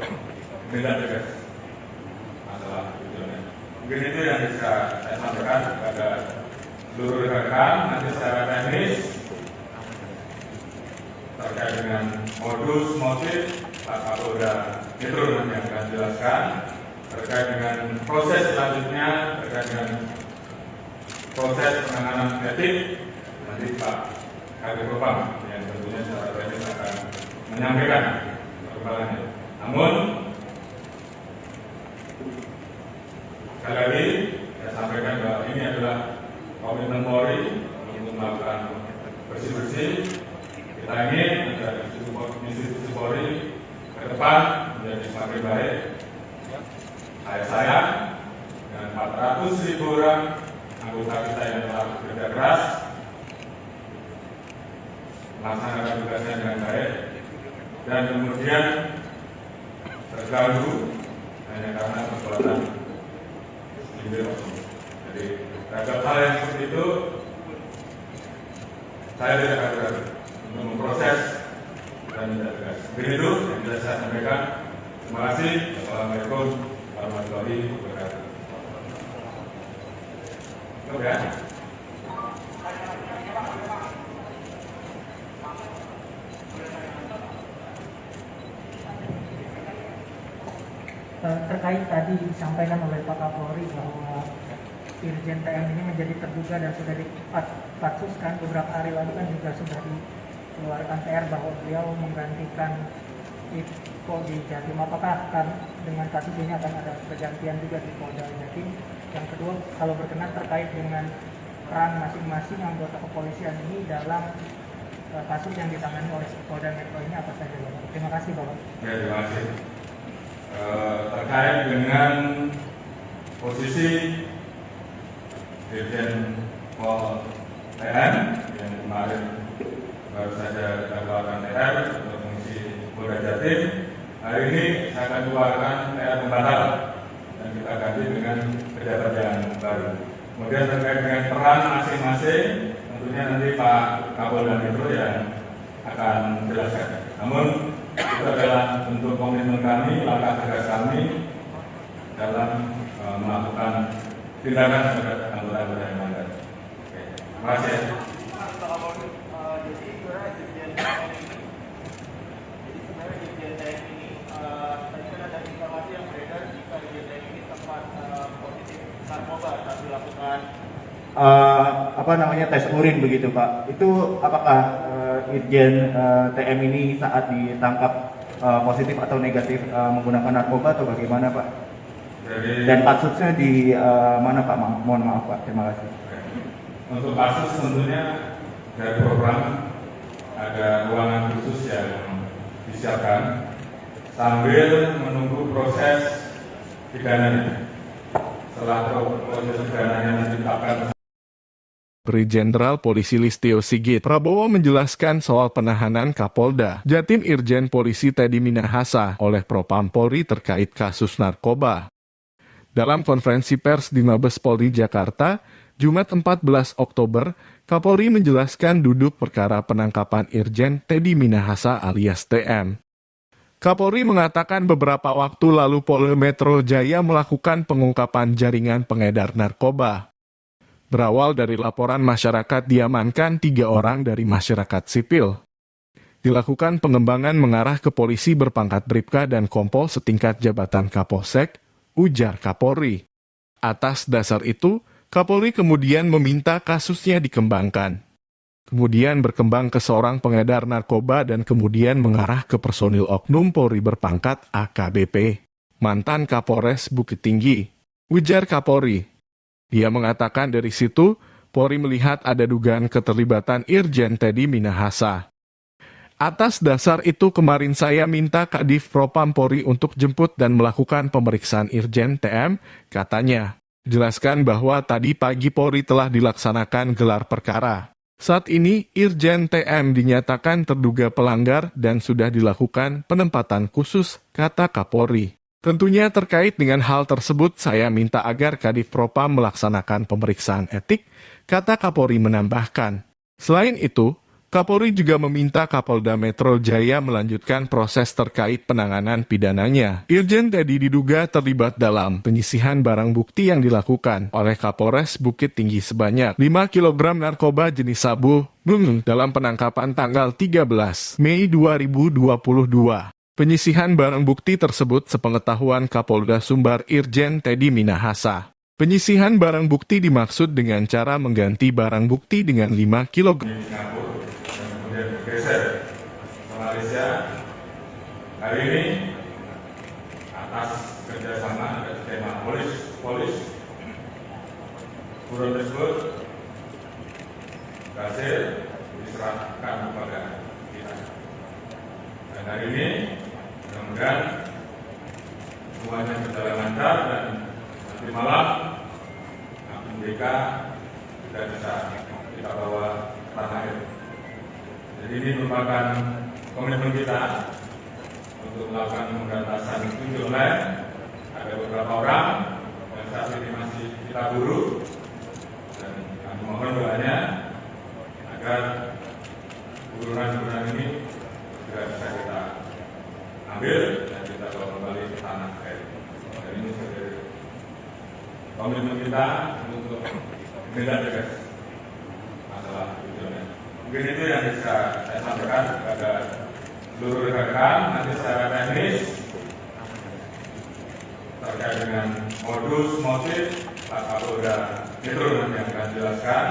menindak tegas masalah tujuannya. Mungkin itu yang bisa saya sampaikan kepada seluruh rekan-rekan. Nanti secara teknis terkait dengan modus motif Pak Kapolda Metro nanti yang akan jelaskan. Terkait dengan proses selanjutnya, terkait dengan proses penanganan etik, nanti Pak Kadif Propam yang tentunya secara teknis akan menyampaikan perkembangannya. Namun, sekali lagi saya sampaikan bahwa ini adalah komitmen Polri untuk melakukan bersih-bersih. Kita ingin agar institusi Polri ke depan menjadi semakin baik. Saya dengan 400.000 orang anggota kita yang telah bekerja keras melaksanakan tugasnya dengan baik dan kemudian terganggu hanya karena perbuatan individu. Jadi terhadap hal yang seperti itu saya tidak akan ragu untuk memproses dan tidak tegas. Begitu yang bisa saya sampaikan. Terima kasih. Assalamualaikum warahmatullahi wabarakatuh. Oke. Terkait tadi disampaikan oleh Pak Kapolri bahwa Irjen TM ini menjadi terduga dan sudah dipatsuskan beberapa hari lalu kan juga sudah dikeluarkan TR bahwa beliau menggantikan Iko di Jatim. Apakah akan dengan kasus ini akan ada pergantian juga di Polda Jatim? Yang kedua, kalau berkenan terkait dengan peran masing-masing anggota kepolisian ini dalam kasus yang ditangani oleh Polda Metro ini apa saja, Bapak? Terima kasih, Bapak. Ya, terima kasih. Terkait dengan posisi Dirjen Pol TN yang kemarin baru saja kita keluarkan TR untuk fungsi Polda Jatim, hari ini saya akan keluarkan TR pembatal dan kita ganti dengan pejabat yang baru. Kemudian terkait dengan peran masing-masing, tentunya nanti Pak Kapolda Metro yang akan menjelaskan. Namun itu adalah bentuk komitmen kami, langkah tegas kami dalam melakukan tindakan terhadap anggota-anggota yang melanggar. Terima kasih. Jadi sebenarnya Dirjen TM ini, tadi kan ada informasi yang beredar jika Dirjen TM ini sempat positif narkoba saat dilakukan tes urin begitu Pak. Itu apakah Irjen TM ini saat ditangkap positif atau negatif menggunakan narkoba atau bagaimana Pak? Dan kasusnya di mana Pak? Mohon maaf Pak. Terima kasih. Untuk kasus tentunya dari program ada ruangan khusus yang disiapkan sambil menunggu proses pidananya. Setelah proses pidananya ditetapkan. Brigjen Jenderal Polisi Listio Sigit Prabowo menjelaskan soal penahanan Kapolda Jatim Irjen Polisi Teddy Minahasa oleh Propam Polri terkait kasus narkoba. Dalam konferensi pers di Mabes Polri Jakarta, Jumat 14 Oktober, Kapolri menjelaskan duduk perkara penangkapan Irjen Teddy Minahasa alias TM. Kapolri mengatakan beberapa waktu lalu Polda Metro Jaya melakukan pengungkapan jaringan pengedar narkoba. Berawal dari laporan masyarakat diamankan 3 orang dari masyarakat sipil. Dilakukan pengembangan mengarah ke polisi berpangkat Bribka dan Kompol setingkat jabatan Kapolsek, ujar Kapolri. Atas dasar itu, Kapolri kemudian meminta kasusnya dikembangkan. Kemudian berkembang ke seorang pengedar narkoba dan kemudian mengarah ke personil oknum Polri berpangkat AKBP, mantan Kapolres Bukit Tinggi, ujar Kapolri. Dia mengatakan dari situ, Polri melihat ada dugaan keterlibatan Irjen Teddy Minahasa. Atas dasar itu kemarin saya minta Kadif Propam Polri untuk jemput dan melakukan pemeriksaan Irjen TM, katanya. Jelaskan bahwa tadi pagi Polri telah dilaksanakan gelar perkara. Saat ini, Irjen TM dinyatakan terduga pelanggar dan sudah dilakukan penempatan khusus, kata Kapolri. Tentunya terkait dengan hal tersebut saya minta agar Kadif Propam melaksanakan pemeriksaan etik, kata Kapolri menambahkan. Selain itu, Kapolri juga meminta Kapolda Metro Jaya melanjutkan proses terkait penanganan pidananya. Irjen Teddy diduga terlibat dalam penyisihan barang bukti yang dilakukan oleh Kapolres Bukit Tinggi sebanyak 5 kg narkoba jenis sabu dalam penangkapan tanggal 13 Mei 2022. Penyisihan barang bukti tersebut sepengetahuan Kapolda Sumbar Irjen Teddy Minahasa. Penyisihan barang bukti dimaksud dengan cara mengganti barang bukti dengan 5 kg. Kemudian bergeser ke Malaysia. Hari ini atas kerjasama dan tema polis buron tersebut berhasil diserahkan kepada kita. Dan hari ini mudah-mudahan semuanya berjalan lancar dan nanti malam APBK sudah bisa kita bawa ke tanah air. Jadi ini merupakan komitmen kita untuk melakukan pemberantasan pinjol online. Ada beberapa orang yang saat ini masih kita buru dan kami mohon doanya agar burunan-burunan ini juga bisa kita ambil dan kita bawa kembali ke tanah air. Dan ini sebagai komitmen kita untuk tindak tegas masalah pinjol online. Mungkin itu yang bisa saya sampaikan kepada seluruh rekan-rekan. Nanti secara teknis terkait dengan modus motif Pak Kapolda Metro nanti akan jelaskan.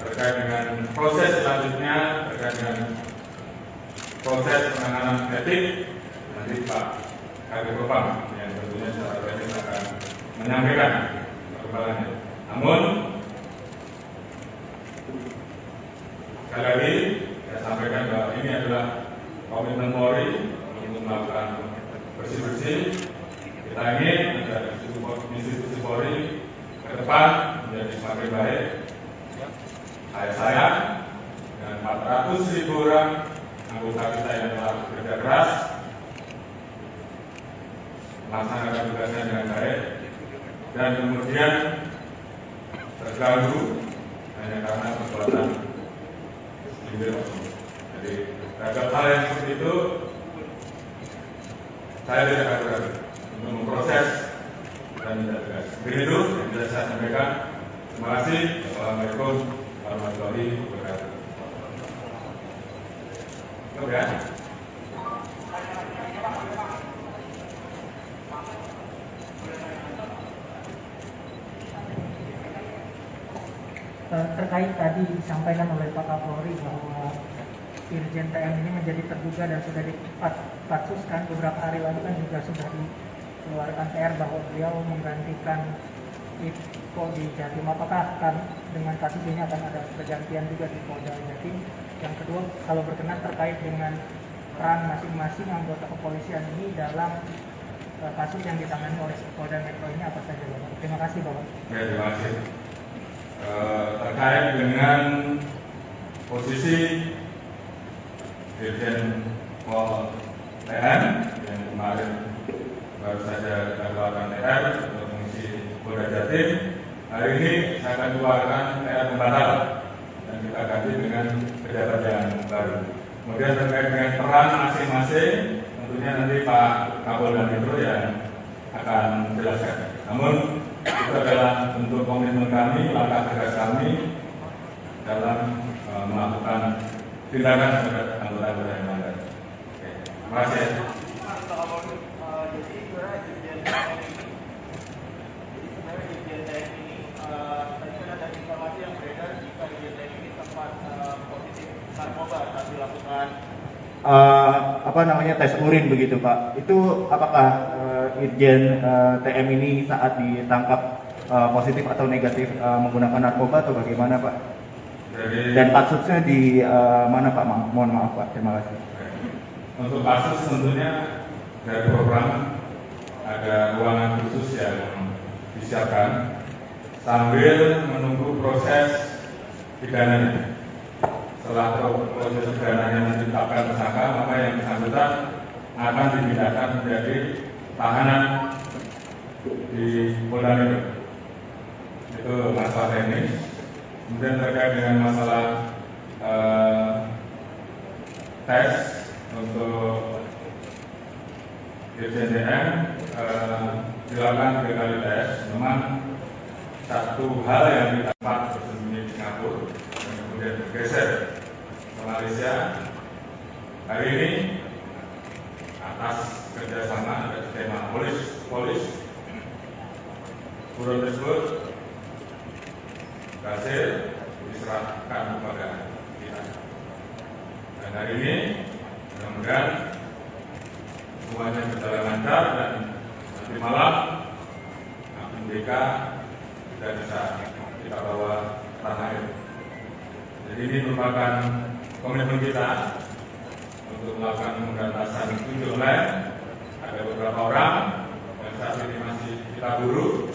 Terkait dengan proses selanjutnya, terkait dengan proses penanganan etik, nanti Pak Kadif Propam yang tentunya secara teknis akan menyampaikan perkembangannya. Namun sekali lagi saya sampaikan bahwa ini adalah komitmen Polri untuk melakukan bersih-bersih. Kita ingin agar institusi Polri ke depan menjadi semakin baik. Saya sayang dengan 400.000 orang anggota kita yang telah bekerja keras melaksanakan tugasnya dengan baik dan kemudian terganggu hanya karena perbuatan. Jadi terhadap hal yang seperti itu saya tidak ragu-ragu untuk memproses dan tidak tegas. Begitu yang bisa saya sampaikan. Terima kasih. Assalamualaikum warahmatullahi wabarakatuh. Oke. Terkait tadi disampaikan oleh Pak Kapolri bahwa Irjen TM ini menjadi terduga dan sudah dipatsuskan beberapa hari lalu kan juga sudah dikeluarkan TR bahwa beliau menggantikan Iko di Jatim. Apakah akan dengan kasus ini akan ada pergantian juga di Polda Jatim? Yang kedua, kalau berkenan terkait dengan peran masing-masing anggota kepolisian ini dalam kasus yang ditangani oleh Polda Metro ini apa saja, Bapak? Terima kasih, Bapak. Ya, terima kasih. Terkait dengan posisi Dirjen Pol TN yang kemarin baru saja kita keluarkan TR untuk mengisi Polda Jatim, hari ini saya akan keluarkan TR pembatal dan kita ganti dengan pejabat yang baru. Kemudian terkait dengan peran masing-masing, tentunya nanti Pak Kapolda Metro yang akan menjelaskan. Namun itu adalah bentuk komitmen kami, langkah tegas kami dalam melakukan tindakan terhadap anggota-anggota yang melanggar. Terima kasih. Jadi sebenarnya Irjen TM ini, tadi kan ada informasi yang beredar jika Irjen TM ini sempat positif narkoba saat dilakukan tes urin begitu Pak. Itu apakah Irjen TM ini saat ditangkap positif atau negatif menggunakan narkoba atau bagaimana Pak? Dan kasusnya di mana Pak? Mohon maaf Pak, terima kasih. Untuk kasus tentunya dari program ada ruangan khusus yang disiapkan sambil menunggu proses pidananya. Setelah proses pidananya menetapkan tersangka, maka yang bersangkutan akan dipindahkan menjadi tahanan di Polda Metro. Itu masalah teknis. Kemudian terkait dengan masalah tes untuk Irjen DM dilakukan 3 kali tes. Memang satu hal yang didapat bersembunyi di Singapura dan kemudian bergeser ke Malaysia. Hari ini atas kerjasama dan skema polis buron tersebut berhasil diserahkan kepada kita. Dan hari ini mudah-mudahan semuanya berjalan lancar dan nanti malam BK sudah bisa kita bawa ke tanah air. Jadi ini merupakan komitmen kita untuk melakukan pemberantasan ojol online. Ada beberapa orang yang saat ini masih kita buru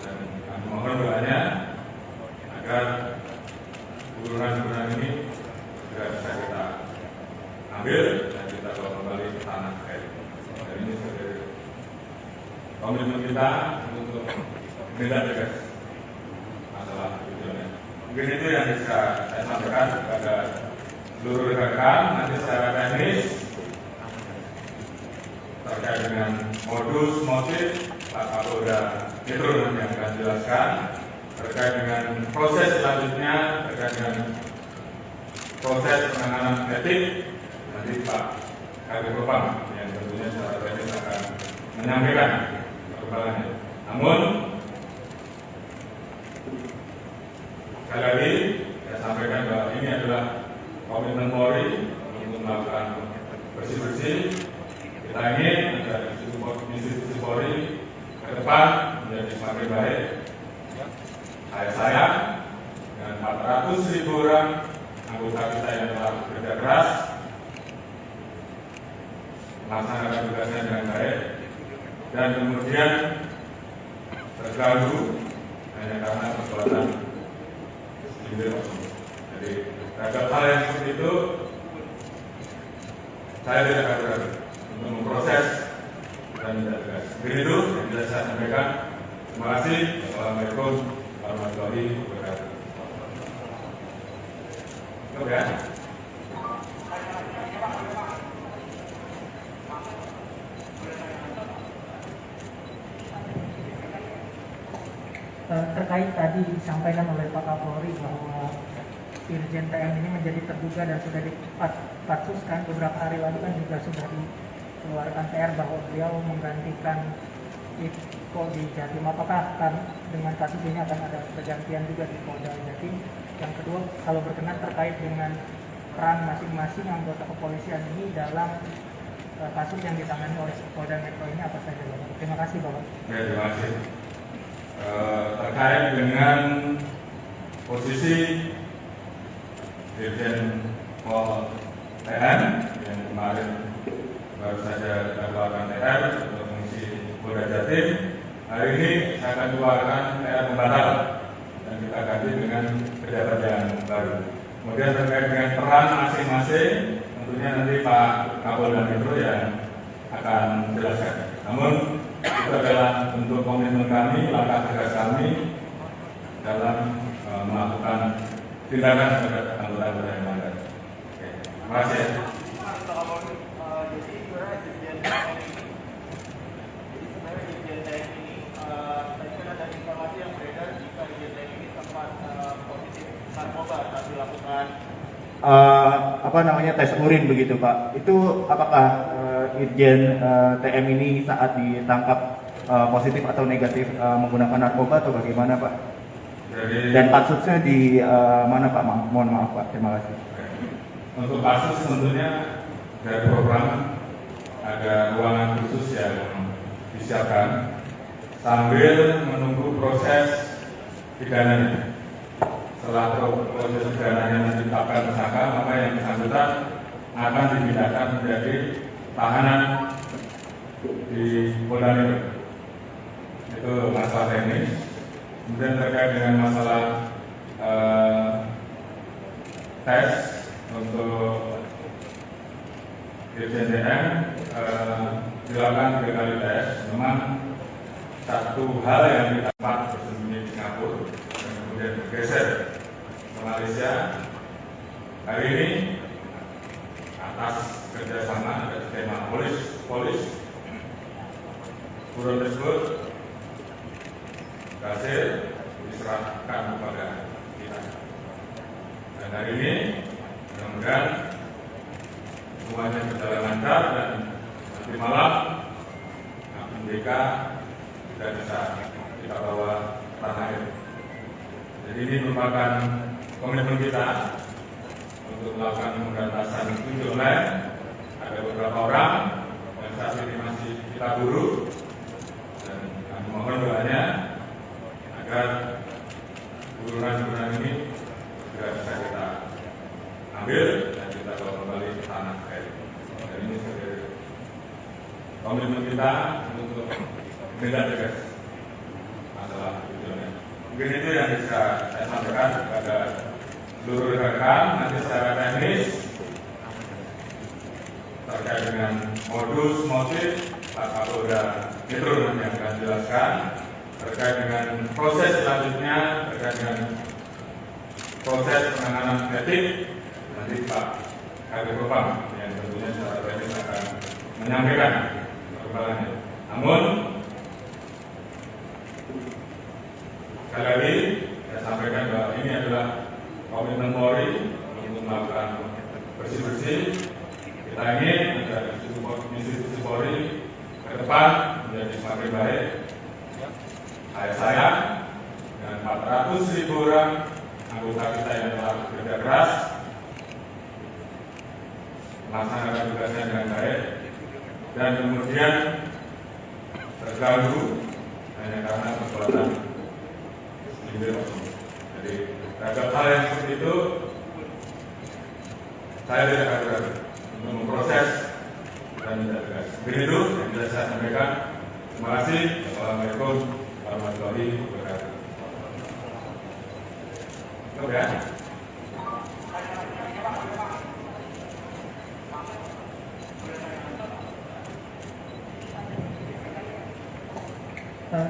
dan kami mohon doanya agar buruan-buruan ini sudah bisa kita ambil dan kita bawa kembali ke tanah air. Dan ini sebagai komitmen kita untuk menindak tegas masalah ojol online. Mungkin itu yang bisa saya sampaikan kepada seluruh rekan. Nanti secara teknis terkait dengan modus motif Pak Kapolda Metro yang akan jelaskan. Terkait dengan proses selanjutnya, terkait dengan proses penanganan etik, nanti Pak Kabid Propam yang tentunya secara teknis akan menyampaikan perkembangannya. Namun sekali lagi saya sampaikan bahwa ini adalah komitmen Polri untuk melakukan bersih-bersih. Kita ingin agar institusi Polri ke depan menjadi semakin baik. Saya dengan 400.000 orang anggota kita yang telah bekerja keras melaksanakan tugasnya dengan baik dan kemudian terganggu hanya karena perbuatan segelintir oknum. Jadi terhadap hal yang seperti itu saya tidak akan ragu untuk memproses dan tidak tegas. Begitu yang bisa saya sampaikan. Terima kasih. Assalamualaikum warahmatullahi wabarakatuh. Oke. Terkait tadi disampaikan oleh Pak Kapolri bahwa Irjen TM ini menjadi terduga dan sudah dipatsuskan beberapa hari lalu kan juga sudah dikeluarkan TR bahwa beliau menggantikan Iko di Jatim. Apakah dengan kasus ini akan ada pergantian juga di Polda Jatim? Yang kedua, kalau berkenan terkait dengan peran masing-masing anggota kepolisian ini dalam kasus yang ditangani oleh Polda Metro ini apa saja, Bapak? Terima kasih, Bapak. Ya, terima kasih. Terkait dengan posisi Dirjen Pol TN yang kemarin baru saja dilakukan TR untuk mengisi Polda Jatim, hari ini saya akan keluarkan TR pembatalan dan kita ganti dengan pejabat yang baru. Kemudian terkait dengan peran masing-masing, tentunya nanti Pak Kapolda Metro yang akan menjelaskan. Namun itu adalah bentuk komitmen kami, langkah tegas kami dalam melakukan tindakan terhadap anggota-anggota yang melanggar. Terima kasih. Jadi sebenarnya Irjen TM ini, tadi kan ada informasi yang beredar jika Irjen TM ini sempat positif narkoba saat dilakukan tes urin begitu Pak. Itu apakah Irjen TM ini saat ditangkap positif atau negatif menggunakan narkoba atau bagaimana Pak? Dan kasusnya di mana Pak? Mohon maaf Pak, terima kasih. Untuk kasus tentunya dari program ada ruangan khusus yang disiapkan sambil menunggu proses pidananya. Setelah proses pidananya ditetapkan tersangka, maka yang bersangkutan akan dipindahkan menjadi tahanan di Polda Metro. Itu masalah teknis. Kemudian terkait dengan masalah tes untuk Irjen DM dilakukan 3 kali tes. Memang satu hal yang didapat bersembunyi di Singapura dan kemudian bergeser ke Malaysia. Hari ini atas kerjasama dan skema polis buron tersebut berhasil diserahkan kepada kita. Dan hari ini mudah-mudahan semuanya berjalan lancar dan nanti malam MBK sudah bisa kita bawa ke tanah air. Jadi ini merupakan komitmen kita untuk melakukan pemberantasan judi online. Ada beberapa orang yang saat ini masih kita buru dan kami mohon doanya agar burunan-burunan ini segera bisa kita ambil dan kita bawa kembali ke tanah air. Dan ini sebagai komitmen kita untuk menindak tegas masalah judi online. Mungkin itu yang bisa saya sampaikan kepada seluruh rekan-rekan. Nanti secara teknis terkait dengan modus motif Pak Kapolda Metro nanti yang akan jelaskan. Terkait dengan proses selanjutnya, terkait dengan proses penanganan etik, nanti Pak Kadif Propam yang tentunya secara teknis akan menyampaikan perkembangannya. Namun sekali lagi saya sampaikan bahwa ini adalah komitmen Polri untuk melakukan bersih-bersih. Kita ingin agar institusi Polri ke depan menjadi semakin baik. Saya dan 400.000 orang anggota kita yang telah bekerja keras melaksanakan tugasnya dengan baik dan kemudian terganggu hanya karena perbuatan individu. Jadi terhadap hal yang seperti itu saya tidak akan ragu untuk memproses dan tidak tegas. Begitu yang bisa saya sampaikan. Terima kasih. Assalamualaikum warahmatullahi wabarakatuh. Ya.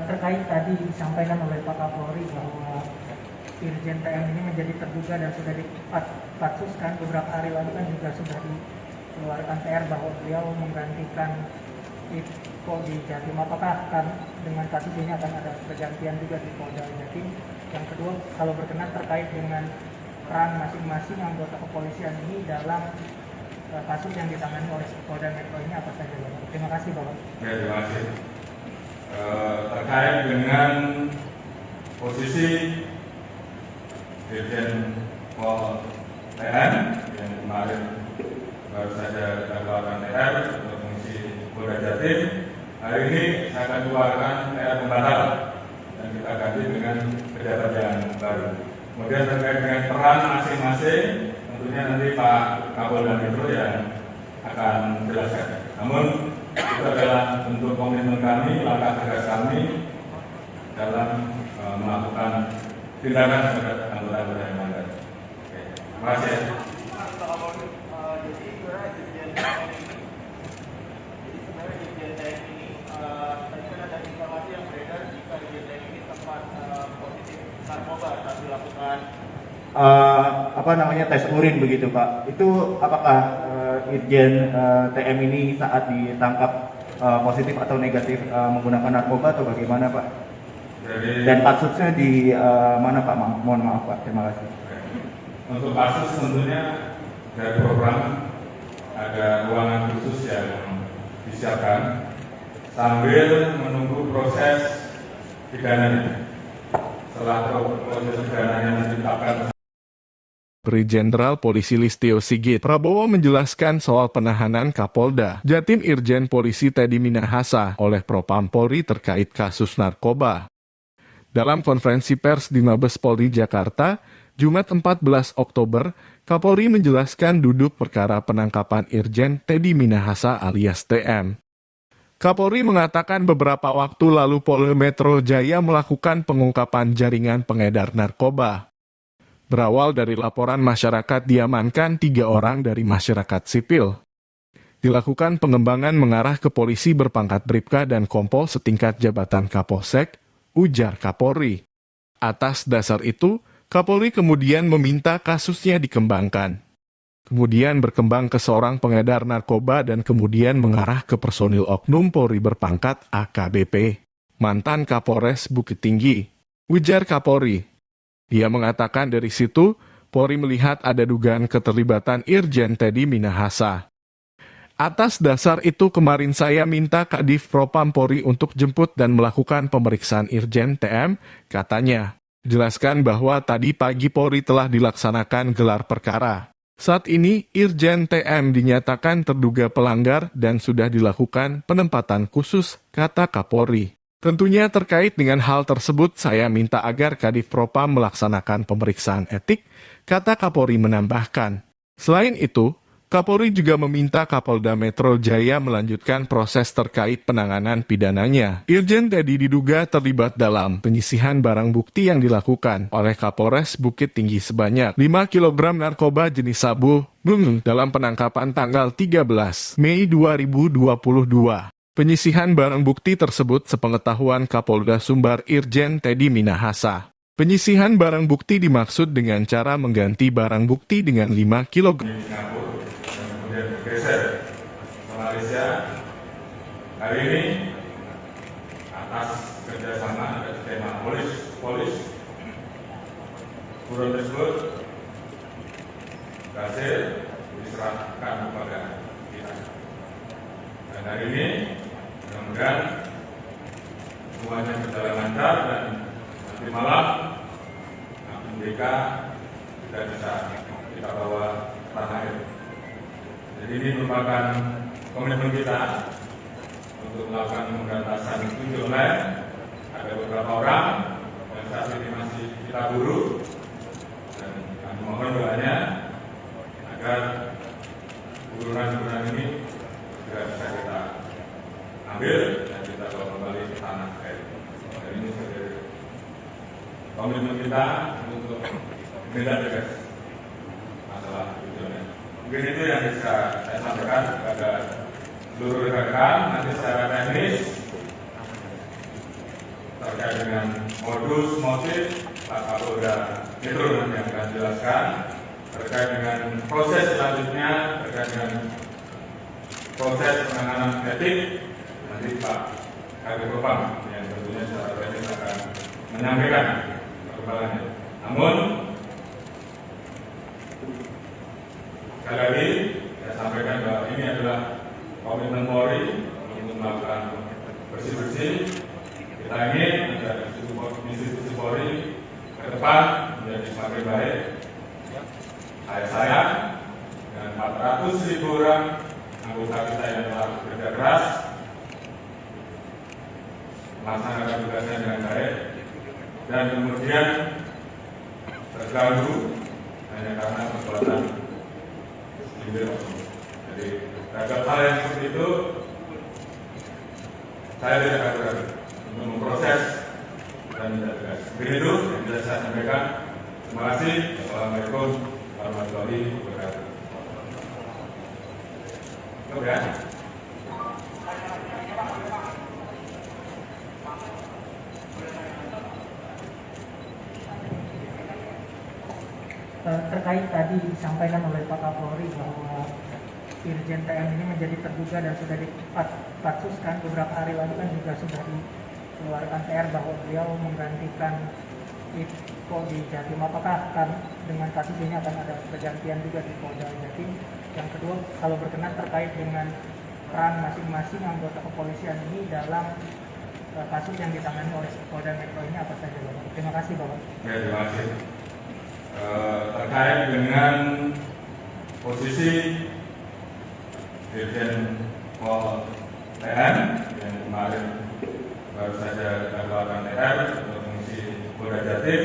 Terkait tadi disampaikan oleh Pak Kapolri bahwa Irjen TM ini menjadi terduga dan sudah dipatsuskan beberapa hari lalu kan juga sudah dikeluarkan PR bahwa beliau menggantikan Ippo di Jatim. Apakah dengan kasus ini akan ada pergantian juga di Polda Jatim? Yang kedua, kalau berkenan terkait dengan peran masing-masing anggota kepolisian ini dalam kasus yang ditangani oleh Polda Metro ini apa saja, Bapak? Terima kasih, Bapak. Ya, terima kasih. Terkait dengan posisi Dirjen Pol TN yang kemarin baru saja dikeluarkan TR untuk fungsi Polda Jatim, hari ini saya akan keluarkan TR pembatal dan kita ganti dengan pejabat yang baru. Kemudian terkait dengan peran masing-masing, tentunya nanti Pak Kapolda Metro yang akan menjelaskan. Namun itu adalah bentuk komitmen kami, langkah tegas kami dalam melakukan tindakan terhadap anggota-anggota yang melanggar. Terima kasih. Jadi sebenarnya Dirjen TM ini, tadi kan ada informasi yang beredar jika Dirjen TM ini sempat positif narkoba saat dilakukan tes urin begitu Pak. Itu apakah Irjen TM ini saat ditangkap positif atau negatif menggunakan narkoba atau bagaimana Pak? Dan kasusnya di mana Pak? Mohon maaf Pak, terima kasih. Untuk kasus tentunya dari program ada ruangan khusus yang disiapkan sambil menunggu proses pidananya. Setelah proses pidananya ditetapkan. Brigjen Jenderal Polisi Listio Sigit Prabowo menjelaskan soal penahanan Kapolda Jatim Irjen Polisi Teddy Minahasa oleh Propam Polri terkait kasus narkoba. Dalam konferensi pers di Mabes Polri Jakarta, Jumat 14 Oktober, Kapolri menjelaskan duduk perkara penangkapan Irjen Teddy Minahasa alias TM. Kapolri mengatakan beberapa waktu lalu Polda Metro Jaya melakukan pengungkapan jaringan pengedar narkoba. Berawal dari laporan masyarakat diamankan 3 orang dari masyarakat sipil. Dilakukan pengembangan mengarah ke polisi berpangkat Bribka dan Kompol setingkat jabatan Kapolsek, ujar Kapolri. Atas dasar itu, Kapolri kemudian meminta kasusnya dikembangkan. kemudian berkembang ke seorang pengedar narkoba dan kemudian mengarah ke personil oknum Polri berpangkat AKBP, mantan Kapolres Bukit Tinggi. Ujar Kapolri. Dia mengatakan dari situ, Polri melihat ada dugaan keterlibatan Irjen Teddy Minahasa. Atas dasar itu kemarin saya minta Kadif Propam Polri untuk jemput dan melakukan pemeriksaan Irjen TM, katanya. Jelaskan bahwa tadi pagi Polri telah dilaksanakan gelar perkara. Saat ini, Irjen TM dinyatakan terduga pelanggar dan sudah dilakukan penempatan khusus, kata Kapolri. Tentunya terkait dengan hal tersebut, saya minta agar Kadif Propam melaksanakan pemeriksaan etik, kata Kapolri menambahkan. Selain itu, Kapolri juga meminta Kapolda Metro Jaya melanjutkan proses terkait penanganan pidananya. Irjen Teddy diduga terlibat dalam penyisihan barang bukti yang dilakukan oleh Kapolres Bukit Tinggi sebanyak 5 kg narkoba jenis sabu dalam penangkapan tanggal 13 Mei 2022. Penyisihan barang bukti tersebut sepengetahuan Kapolda Sumbar Irjen Teddy Minahasa. Penyisihan barang bukti dimaksud dengan cara mengganti barang bukti dengan 5 kg. Kemudian bergeser ke Malaysia. Hari ini atas kerjasama dan tema polis buron tersebut berhasil diserahkan kepada kita. Dan hari ini mudah-mudahan semuanya berjalan lancar dan nanti malam MDK sudah bisa kita bawa tanah air. Jadi ini merupakan komitmen kita untuk melakukan pemberantasan tujuh online. Ada beberapa orang yang saat ini masih kita buru dan kami mohon doanya agar buruan-buruan ini segera bisa kita ambil dan kita bawa kembali ke tanah air. Dan ini sebagai komitmen kita untuk menindak tegas masalah tujuh online. Mungkin itu yang bisa saya sampaikan kepada seluruh rekan-rekan. Nanti secara teknis terkait dengan modus motif Pak Kapolda Metro nanti akan jelaskan. Terkait dengan proses selanjutnya, terkait dengan proses penanganan etik, nanti Pak Kadif Propam yang tentunya secara teknis akan menyampaikan perkembangannya. Namun sekali lagi saya sampaikan bahwa ini adalah komitmen Polri untuk melakukan bersih-bersih. Kita ingin agar institusi Polri ke depan menjadi semakin baik. Saya dengan 400.000 orang anggota kita yang telah bekerja keras melaksanakan tugasnya dengan baik dan kemudian terganggu hanya karena perbuatan. Jadi terhadap hal yang seperti itu saya tidak akan untuk memproses dan tidak tegas. Begitu yang bisa saya sampaikan. Terima kasih. Assalamualaikum warahmatullahi wabarakatuh. Oke. Terkait tadi disampaikan oleh Pak Kapolri bahwa Irjen TM ini menjadi terduga dan sudah dipatsuskan beberapa hari lalu kan juga sudah dikeluarkan TR bahwa beliau menggantikan Iko di Jatim. Apakah dengan kasus ini akan ada pergantian juga di Polda Jatim? Yang kedua, kalau berkenan terkait dengan peran masing-masing anggota kepolisian ini dalam kasus yang ditangani oleh Polda Metro ini apa saja, Bapak? Terima kasih, Bapak. Ya, terima kasih. Terkait dengan posisi Dirjen Pol TM yang kemarin baru saja kita keluarkan TR untuk mengisi Polda Jatim,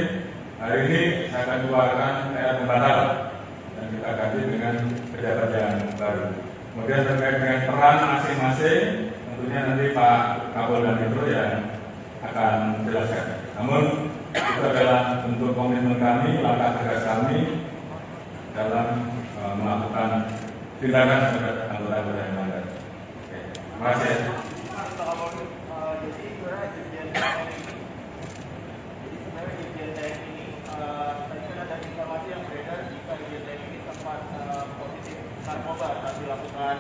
hari ini saya akan keluarkan TR pembatal dan kita ganti dengan pejabat yang baru. Kemudian terkait dengan peran masing-masing, tentunya nanti Pak Kapolda Metro yang akan menjelaskan. Namun itu adalah bentuk komitmen kami, langkah tegas kami dalam melakukan tindakan terhadap anggota-anggota yang melanggar. Terima kasih. Jadi sebenarnya Irjen TM ini tadi kan ada informasi yang beredar jika Irjen TM ini sempat posisi narkoba saat dilakukan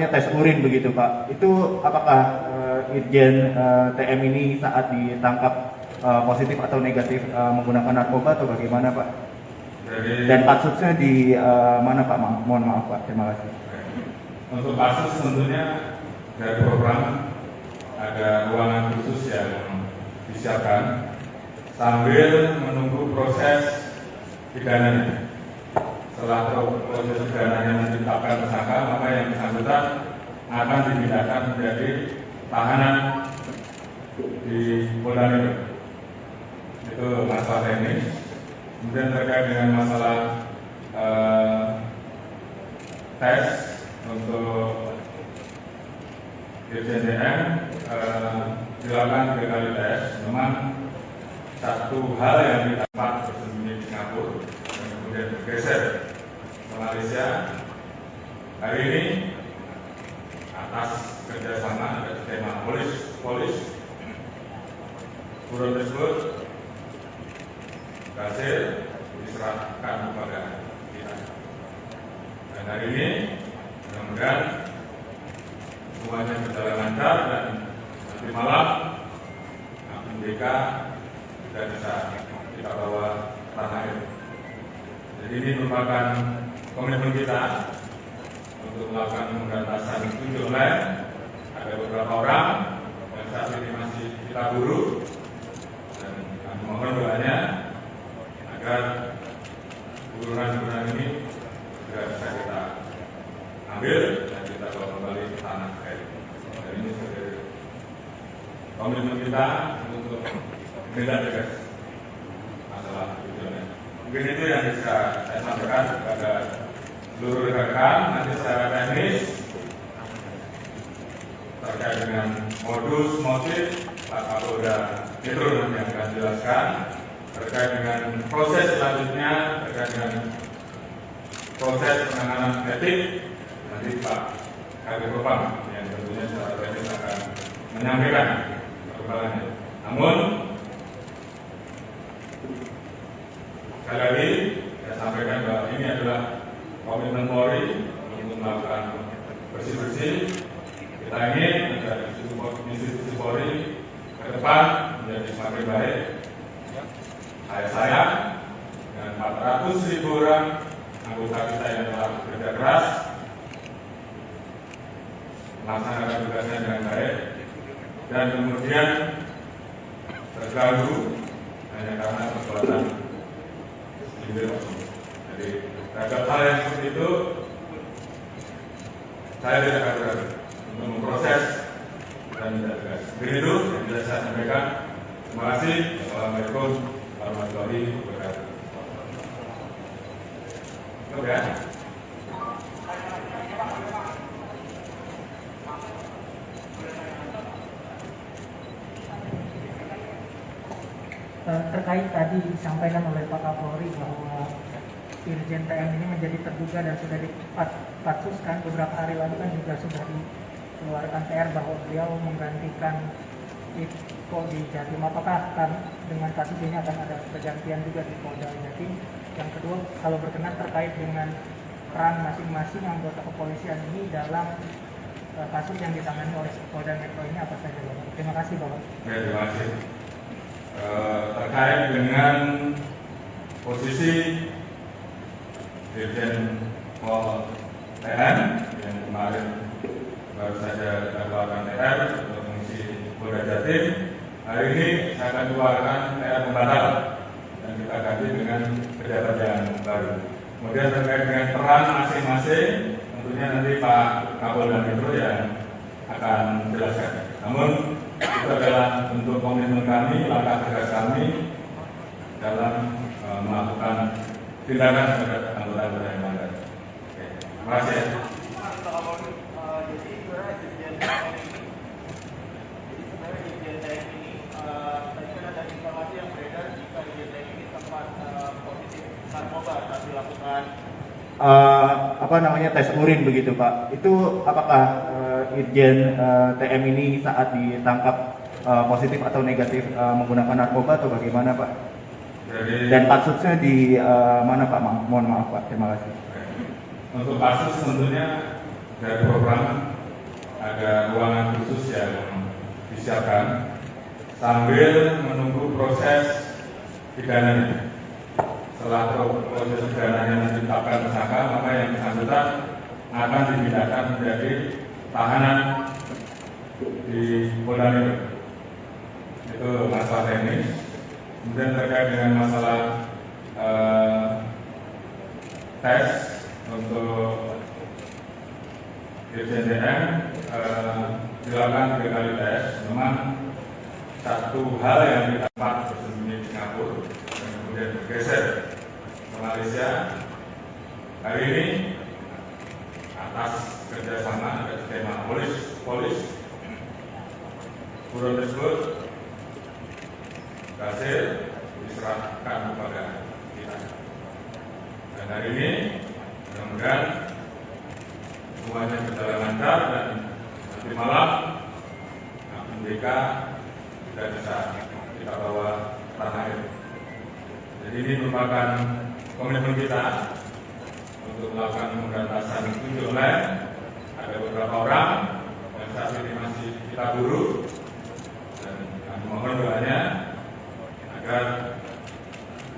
tes urin begitu Pak. Itu apakah Irjen TM ini saat ditangkap positif atau negatif menggunakan narkoba atau bagaimana Pak? Dan kasusnya di mana Pak? Mohon maaf Pak. Terima kasih. Untuk kasus tentunya dari program ada ruangan khusus yang disiapkan sambil menunggu proses pidananya. Setelah proses pidananya ditetapkan tersangka, maka yang bersangkutan akan dipindahkan menjadi tahanan di Polda Metro. Itu masalah teknis. Kemudian terkait dengan masalah tes untuk Irjen TM dilakukan 3 kali tes. Memang satu hal yang didapat bersembunyi di Singapura dan kemudian bergeser ke Malaysia. Hari ini atas kerjasama atas tema polis buron tersebut berhasil diserahkan kepada kita. Dan hari ini mudah-mudahan semuanya berjalan lancar dan nanti malam BK sudah bisa kita bawa tanah air. Jadi ini merupakan komitmen kita untuk melakukan pemberantasan ojek online. Ada beberapa orang yang saat ini masih kita buru dan kami mohon doanya agar buruan-buruan ini segera bisa kita ambil dan kita bawa kembali ke tanah air. Dan ini sebagai komitmen kita untuk menindak tegas masalah tujuannya. Mungkin itu yang bisa saya sampaikan kepada seluruh rekan-rekan. Nanti secara teknis terkait dengan modus motif Pak Kapolda Metro nanti akan jelaskan. Terkait dengan proses selanjutnya, terkait dengan proses penanganan etik, nanti Pak Kabid Propam yang tentunya secara teknis akan menyampaikan perkembangannya. Namun sekali lagi saya sampaikan bahwa ini adalah komitmen Polri untuk melakukan bersih-bersih. Kita ingin agar institusi Polri ke depan menjadi semakin baik. Saya sayang dengan 400.000 orang anggota kita yang telah bekerja keras melaksanakan tugasnya dengan baik dan kemudian terganggu hanya karena perbuatan individu. Jadi terhadap hal yang seperti itu saya tidak akan ragu untuk memproses dan tidak tegas. Begitu yang bisa saya sampaikan. Terima kasih. Assalamualaikum warahmatullahi wabarakatuh. Oke. Terkait tadi disampaikan oleh Pak Kapolri bahwa Irjen TM ini menjadi terduga dan sudah dipatsuskan beberapa hari lalu kan juga sudah dikeluarkan PR bahwa beliau menggantikan Iko di Jatim. Apakah dengan kasus ini akan ada pergantian juga di Polda Jatim? Yang kedua, kalau berkenan terkait dengan peran masing-masing anggota kepolisian ini dalam kasus yang ditangani oleh Polda Metro ini apa saja, Bapak? Terima kasih, Bapak. Terima kasih. Terkait dengan posisi Dirjen Pol TM yang kemarin baru saja dilakukan TR untuk mengisi Polda Jatim, hari ini saya akan keluarkan TR pembatalan dan kita ganti dengan pejabat yang baru. Kemudian terkait dengan peran masing-masing, tentunya nanti Pak Kapolda Metro yang akan menjelaskan. Namun itu adalah bentuk komitmen kami, langkah tegas kami dalam melakukan tindakan terhadap anggota-anggota yang melanggar. Terima kasih. Jadi sebenarnya Irjen TM ini tadi kan ada informasi yang beredar jika Irjen TM ini sempat positif narkoba saat dilakukan tes urin begitu Pak. Itu apakah Irjen TM ini saat ditangkap positif atau negatif menggunakan narkoba atau bagaimana Pak? Dan kasusnya di mana Pak? Mohon maaf Pak. Terima kasih. Untuk kasus tentunya dari program ada ruangan khusus yang disiapkan sambil menunggu proses pidananya. Setelah proses pidananya ditetapkan tersangka, maka yang bersangkutan akan dipindahkan menjadi tahanan di Polda Metro. Itu masalah teknis. Kemudian terkait dengan masalah tes untuk Irjen TM dilakukan 3 kali tes. Memang satu hal yang didapat bersembunyi di Singapura dan kemudian bergeser ke Malaysia. Hari ini atas kerjasama dan skema polis buron tersebut berhasil diserahkan kepada kita. Dan hari ini mudah-mudahan semuanya berjalan lancar dan nanti malam BK sudah bisa kita bawa ke tanah air. Jadi ini merupakan komitmen kita untuk melakukan pemberantasan judi online. Ada beberapa orang yang saat ini masih kita buru dan kami mohon doanya agar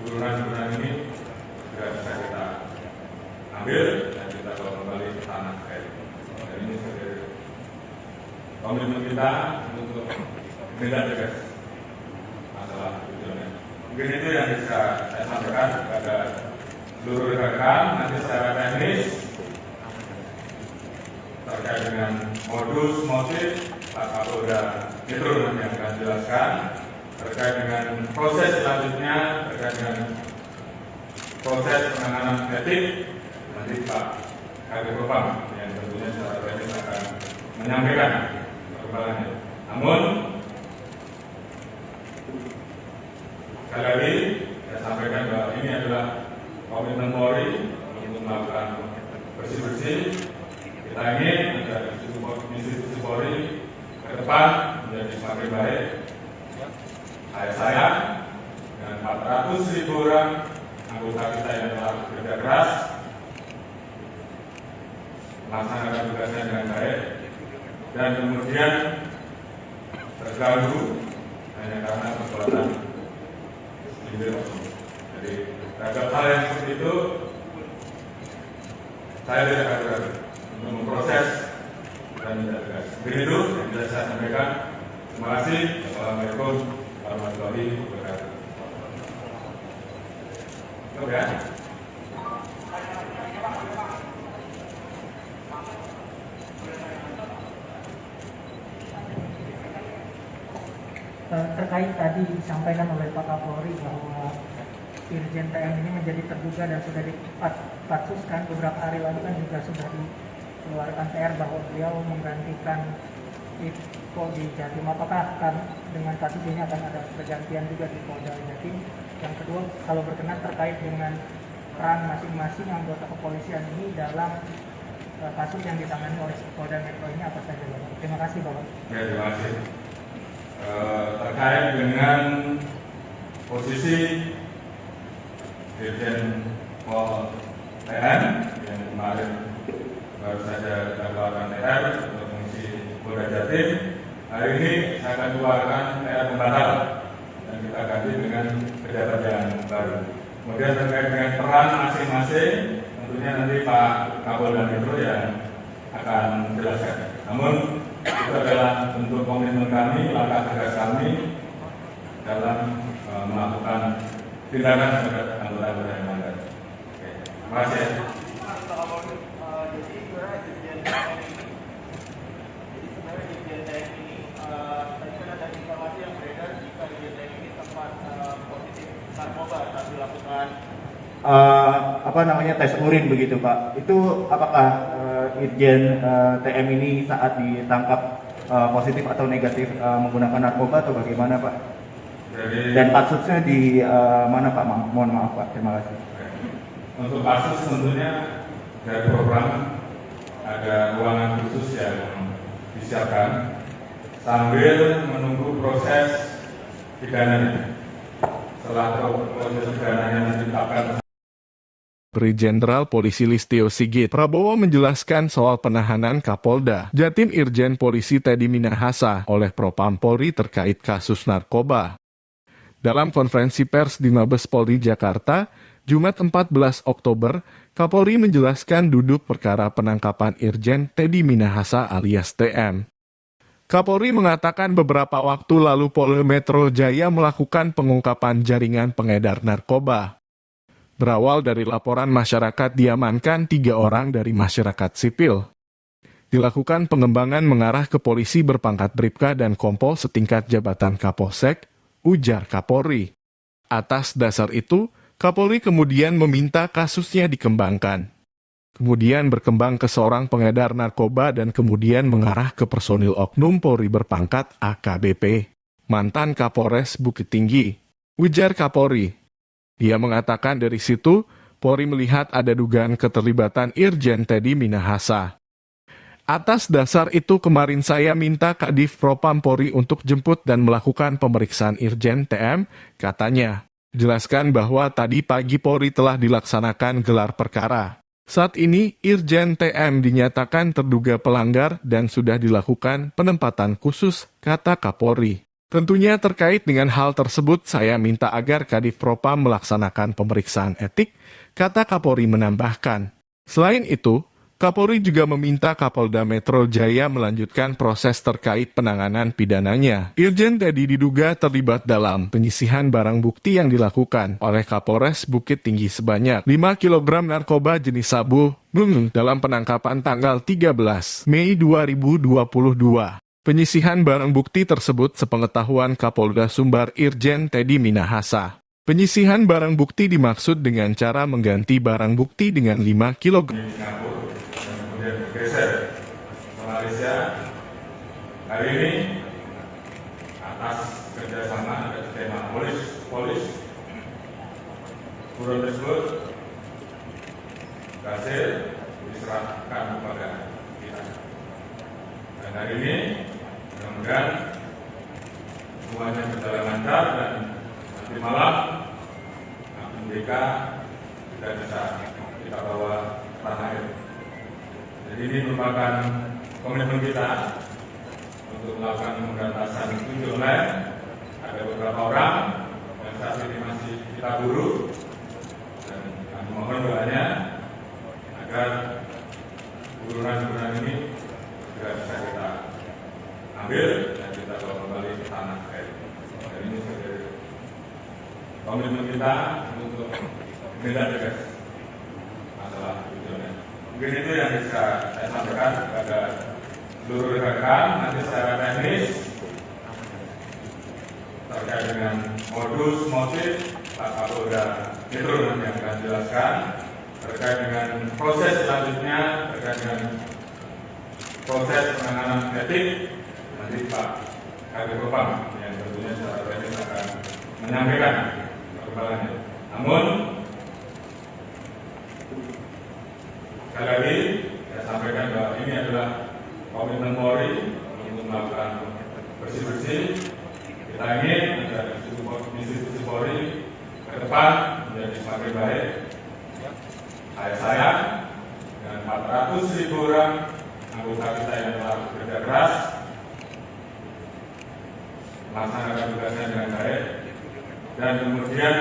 burunan-burunan ini sudah bisa kita ambil dan kita bawa kembali ke tanah air. Dan ini sebagai komitmen kita untuk menindak tegas masalah judi online. Mungkin itu yang bisa saya sampaikan kepada seluruh rekan-rekan. Nanti secara teknis terkait dengan modus motif Pak Kapolda Metro yang akan jelaskan. Terkait dengan proses selanjutnya, terkait dengan proses penanganan etik, nanti Pak Kabid Propam yang tentunya secara teknis akan menyampaikan perkembangannya. Namun sekali lagi saya sampaikan bahwa ini adalah komitmen Polri untuk melakukan bersih-bersih. Kita ingin agar institusi Polri ke depan menjadi semakin baik. Saya dengan 400.000 orang anggota kita yang telah bekerja keras melaksanakan tugasnya dengan baik dan kemudian terganggu hanya karena perbuatan sendiri. Jadi terhadap hal yang seperti itu saya tidak akan ragu untuk memproses dan tidak tegas. Begitu yang bisa saya sampaikan. Terima kasih. Assalamualaikum warahmatullahi wabarakatuh. Oke. Terkait tadi disampaikan oleh Pak Kapolri bahwa Irjen TM ini menjadi terduga dan sudah dipatsuskan beberapa hari lalu kan juga sudah dikeluarkan PR bahwa beliau menggantikan Iko di Jatim. Apakah dengan kasus ini akan ada pergantian juga di Polda Jatim? Yang kedua, kalau berkenan terkait dengan peran masing-masing anggota kepolisian ini dalam kasus yang ditangani oleh Polda Metro ini apa saja, Bapak? Terima kasih, Bapak. Ya, terima kasih. Terkait dengan posisi Dirjen Pol TN yang kemarin baru saja dilakukan TR untuk mengisi Polda Jatim, hari ini saya akan keluarkan TR pembatalan dan kita ganti dengan pejabat yang baru. Kemudian terkait dengan peran masing-masing, tentunya nanti Pak Kapolda Metro yang akan menjelaskan. Namun itu adalah bentuk komitmen kami, langkah tegas kami dalam melakukan tindakan terhadap anggota-anggota yang melanggar. Terima kasih. Jadi sebenarnya Irjen TM ini tadi kan ada informasi yang beredar jika Irjen TM ini sempat positif narkoba saat dilakukan tes urin begitu Pak. Itu apakah Irjen TM ini saat ditangkap positif atau negatif menggunakan narkoba atau bagaimana Pak? Dan kasusnya di mana Pak? Mohon maaf Pak, terima kasih. Untuk kasus tentunya dari program ada ruangan khusus yang disiapkan sambil menunggu proses pidananya. Setelah proses pidananya ditetapkan Kapolri Jenderal Polisi Listio Sigit Prabowo menjelaskan soal penahanan Kapolda Jatim Irjen Polisi Teddy Minahasa oleh Propam Polri terkait kasus narkoba. Dalam konferensi pers di Mabes Polri Jakarta, Jumat 14 Oktober, Kapolri menjelaskan duduk perkara penangkapan Irjen Teddy Minahasa alias TM. Kapolri mengatakan beberapa waktu lalu Polda Metro Jaya melakukan pengungkapan jaringan pengedar narkoba. Berawal dari laporan masyarakat diamankan 3 orang dari masyarakat sipil. Dilakukan pengembangan mengarah ke polisi berpangkat Bribka dan Kompol setingkat jabatan Kapolsek, ujar Kapolri. Atas dasar itu, Kapolri kemudian meminta kasusnya dikembangkan. Kemudian berkembang ke seorang pengedar narkoba dan kemudian mengarah ke personil oknum Polri berpangkat AKBP, mantan Kapolres Bukit Tinggi, ujar Kapolri. Dia mengatakan dari situ, Polri melihat ada dugaan keterlibatan Irjen Teddy Minahasa. Atas dasar itu kemarin saya minta Kadif Propam Polri untuk jemput dan melakukan pemeriksaan Irjen TM, katanya. Jelaskan bahwa tadi pagi Polri telah dilaksanakan gelar perkara. Saat ini, Irjen TM dinyatakan terduga pelanggar dan sudah dilakukan penempatan khusus, kata Kapolri. Tentunya terkait dengan hal tersebut, saya minta agar Kadif Propam melaksanakan pemeriksaan etik, kata Kapolri menambahkan. Selain itu, Kapolri juga meminta Kapolda Metro Jaya melanjutkan proses terkait penanganan pidananya. Irjen Teddy diduga terlibat dalam penyisihan barang bukti yang dilakukan oleh Kapolres Bukit Tinggi sebanyak 5 kg narkoba jenis sabu dalam penangkapan tanggal 13 Mei 2022. Penyisihan barang bukti tersebut sepengetahuan Kapolda Sumbar Irjen Teddy Minahasa. Penyisihan barang bukti dimaksud dengan cara mengganti barang bukti dengan 5 kg. Kemudian bergeser ke Malaysia. Hari ini atas kerjasama dan tema polis buron tersebut berhasil diserahkan kepada kita. Dan hari ini mudah-mudahan semuanya berjalan lancar dan nanti malam MBK sudah bisa kita bawa ke tanah air. Jadi ini merupakan komitmen kita untuk melakukan pemberantasan judi online. Ada beberapa orang yang saat ini masih kita buru dan kami mohon doanya agar buruan-buruan ini segera bisa kita ambil dan kita bawa kembali ke tanah air. Dan ini sebagai komitmen kita untuk menindak tegas masalah judi online. Mungkin itu yang bisa saya sampaikan kepada seluruh rekan. Nanti secara teknis terkait dengan modus motif Pak Kapolda Metro nanti yang akan jelaskan. Terkait dengan proses selanjutnya, terkait dengan proses penanganan etik, nanti Pak Kadif Propam yang tentunya secara teknis akan menyampaikan perkembangannya. Namun sekali lagi, saya sampaikan bahwa ini adalah komitmen Polri untuk melakukan bersih-bersih. Kita ingin agar institusi Polri ke depan menjadi semakin baik. Saya dengan 400.000 orang anggota kita yang telah bekerja keras melaksanakan tugasnya dengan baik dan kemudian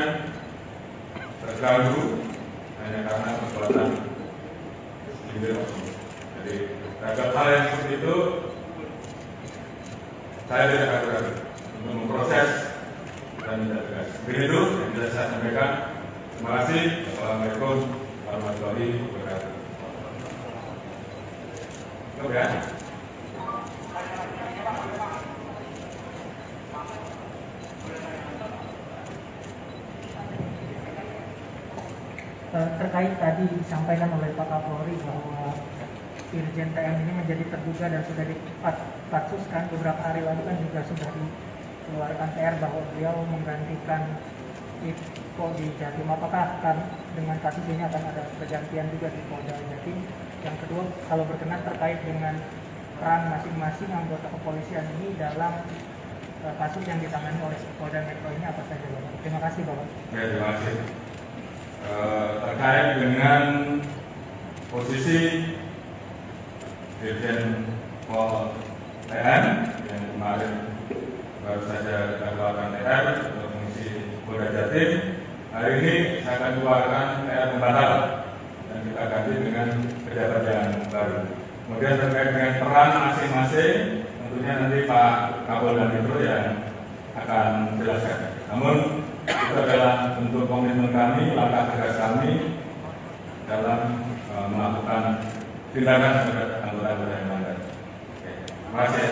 terganggu hanya karena perbuatan. Jadi terhadap hal yang seperti itu saya tidak ragu-ragu untuk memproses dan tidak tegas. Begitu yang bisa saya sampaikan. Terima kasih. Assalamualaikum warahmatullahi wabarakatuh. Cukup ya. Terkait tadi disampaikan oleh Pak Kapolri bahwa Irjen TM ini menjadi terduga dan sudah dipatsuskan beberapa hari lalu kan juga sudah dikeluarkan PR bahwa beliau menggantikan Iko di Jatim. Apakah dengan kasus ini akan ada pergantian juga di Polda Jatim? Yang kedua, kalau berkenan terkait dengan peran masing-masing anggota kepolisian ini dalam kasus yang ditangani oleh Polda Metro ini apa saja, Bapak? Terima kasih, Bapak. Ya, terima kasih. terkait dengan posisi Dirjen Pol TN yang kemarin baru saja dikeluarkan TR untuk mengisi Polda Jatim. Hari ini saya akan keluarkan TR pembatal dan kita ganti dengan pejabat yang baru. Kemudian terkait dengan peran masing-masing, tentunya nanti Pak Kapolda Metro yang akan menjelaskan. Namun itu adalah bentuk komitmen kami, langkah tegas kami dalam melakukan tindakan terhadap anggota-anggota yang melanggar. Terima kasih.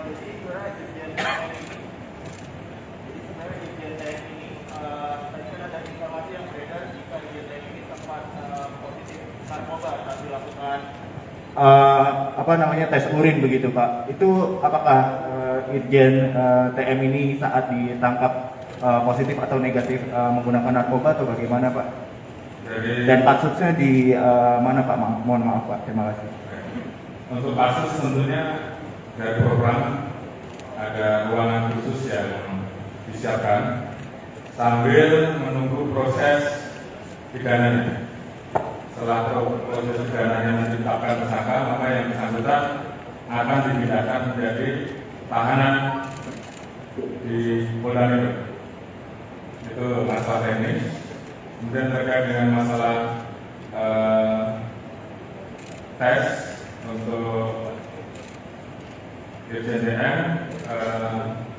Jadi sebenarnya Dirjen TM ini, tadi kan ada informasi yang beredar jika Dirjen TM ini sempat positif narkoba saat dilakukan tes urin begitu Pak. Itu apakah Irjen TM ini saat ditangkap positif atau negatif menggunakan narkoba atau bagaimana Pak? Dan kasusnya di mana Pak? Mohon maaf Pak. Terima kasih. Untuk kasus tentunya dari program ada ruangan khusus yang disiapkan sambil menunggu proses pidananya. Setelah proses pidananya ditetapkan tersangka, maka yang bersangkutan akan dipindahkan menjadi tahanan di Polda Metro. Itu masalah teknis. Kemudian terkait dengan masalah tes untuk Dirjen TM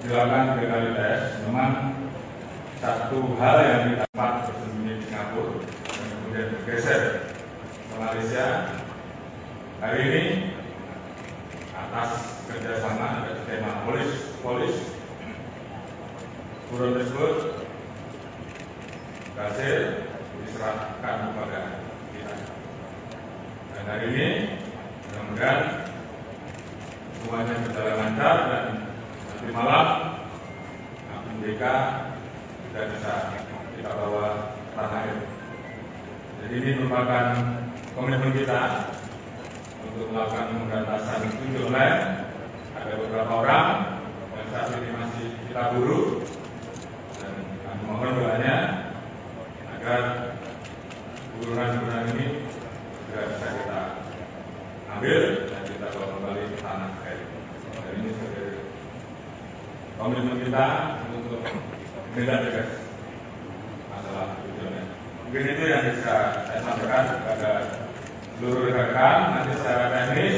dilakukan 3 kali tes. Memang satu hal yang didapat bersembunyi di Singapura dan kemudian bergeser ke Malaysia. Hari ini atas kerjasama ada tema polis buron tersebut berhasil diserahkan kepada kita. Dan hari ini mudah-mudahan semuanya berjalan lancar dan nanti malam MDK sudah bisa kita bawa tanah air. Jadi ini merupakan komitmen kita untuk melakukan pemberantasan ojek online. Ada beberapa orang yang saat ini masih kita buru dan kami mohon doanya agar buruan-buruan ini segera bisa kita ambil dan kita bawa kembali ke tanah air. Dan ini sebagai komitmen kita untuk menindak tegas masalah tujuannya. Mungkin itu yang bisa saya sampaikan kepada seluruh rekan-rekan. Nanti secara teknis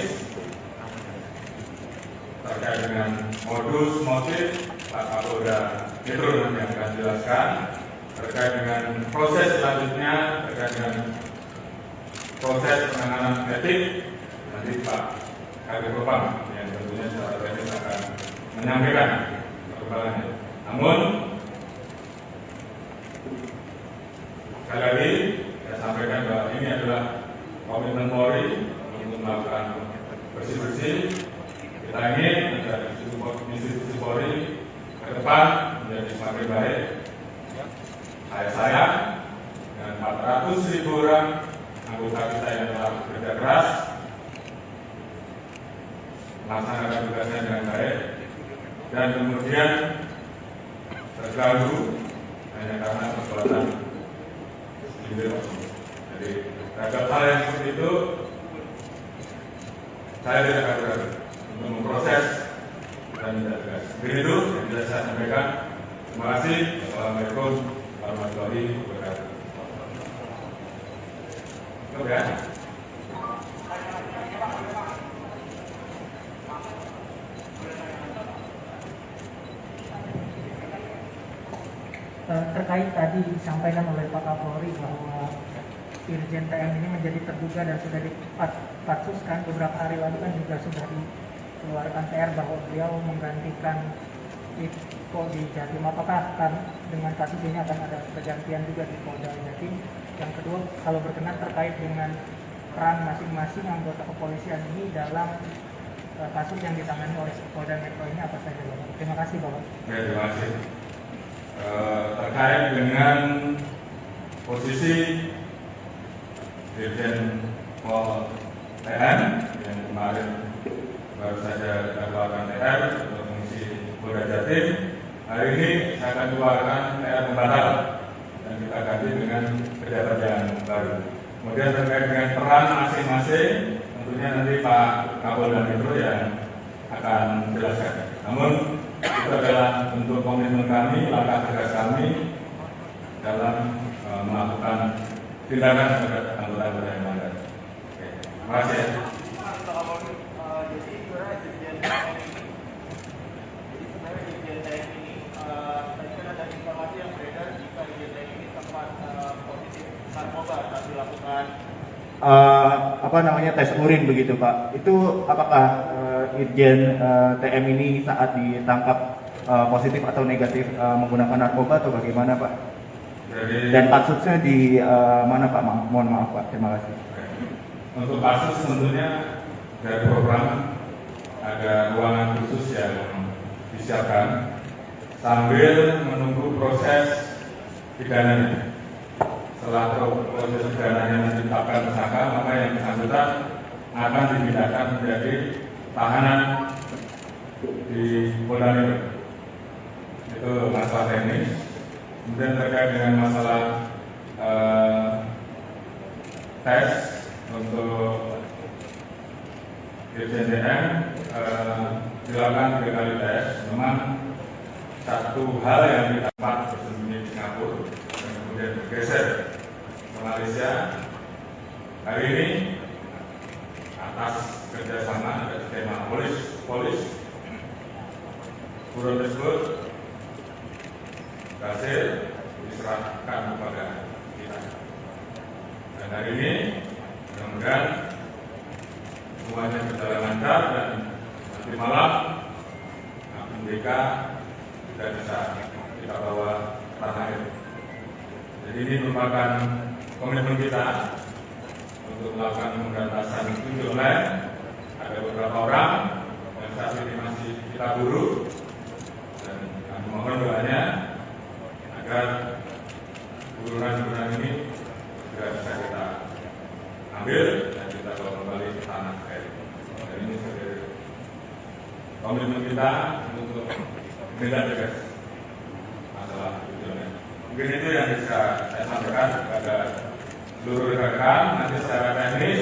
terkait dengan modus motif Pak Kapolda Metro nanti akan jelaskan. Terkait dengan proses selanjutnya, terkait dengan proses penanganan etik, nanti Pak Kabid Propam yang tentunya secara teknis akan menyampaikan perkembangannya. Namun sekali lagi saya sampaikan bahwa ini adalah komitmen Polri untuk melakukan bersih-bersih. Kita ingin agar institusi Polri ke depan menjadi semakin baik. Saya dengan 400.000 orang anggota kita yang telah bekerja keras melaksanakan tugasnya dengan baik dan kemudian terganggu hanya karena perbuatan individu. Jadi terhadap hal yang seperti itu saya tidak akan ragu untuk memproses dan tidak tegas. Begitu yang bisa saya sampaikan. Terima kasih. Assalamualaikum warahmatullahi wabarakatuh. Oke. Terkait tadi disampaikan oleh Pak Kapolri bahwa Irjen TM ini menjadi terduga dan sudah dipatsuskan beberapa hari lalu kan juga sudah dikeluarkan TR bahwa beliau menggantikan Iko di Jatim. Apakah dengan kasus ini akan ada pergantian juga di Polda Jatim? Yang kedua, kalau berkenan terkait dengan peran masing-masing anggota kepolisian ini dalam kasus yang ditangani oleh Polda Metro ini apa saja, Bapak? Terima kasih, Bapak. Terima kasih. Terkait dengan posisi Dirjen Pol TN yang kemarin baru saja dikeluarkan TR untuk mengisi Polda Jatim. Hari ini saya akan keluarkan TR pembatal dan kita kita ganti dengan pejabat yang baru. Kemudian terkait dengan peran masing-masing, tentunya nanti Pak Kapolda Metro yang akan menjelaskan. Namun itu adalah bentuk komitmen kami, langkah tegas kami dalam melakukan tindakan terhadap anggota-anggota yang melanggar. Oke, terima kasih. Jadi sebenarnya Dirjen TM ini, tadi kan ada informasi yang beredar jika Dirjen TM ini sempat positif narkoba saat dilakukan tes urin begitu Pak. Itu apakah Irjen TM ini saat ditangkap positif atau negatif menggunakan narkoba atau bagaimana Pak? Dan kasusnya di mana Pak? Mohon maaf Pak. Terima kasih. Untuk kasus tentunya dari program ada ruangan khusus yang disiapkan sambil menunggu proses pidananya. Setelah proses pidananya ditetapkan tersangka, maka yang bersangkutan akan dipindahkan menjadi tahanan di Polda Metro. Itu masalah teknis. Kemudian terkait dengan masalah tes untuk Dirjen TM dilakukan 3 kali tes. Memang satu hal yang didapat bersembunyi di Singapura dan kemudian bergeser ke Malaysia. Hari ini atas kerjasama dari tema polis buron tersebut berhasil diserahkan kepada kita. Dan hari ini mudah-mudahan semuanya berjalan lancar dan nanti malam BK sudah bisa kita bawa ke tanah air. Jadi ini merupakan komitmen kita untuk melakukan pemberantasan judi online. Ada beberapa orang yang saat ini masih kita buru dan kami mohon doanya agar buruan-buruan ini sudah bisa kita ambil dan kita bawa kembali ke tanah air. Dan ini sebagai komitmen kita untuk tindak tegas masalah judi online. Mungkin itu yang bisa saya sampaikan kepada seluruh rekan-rekan. Nanti secara teknis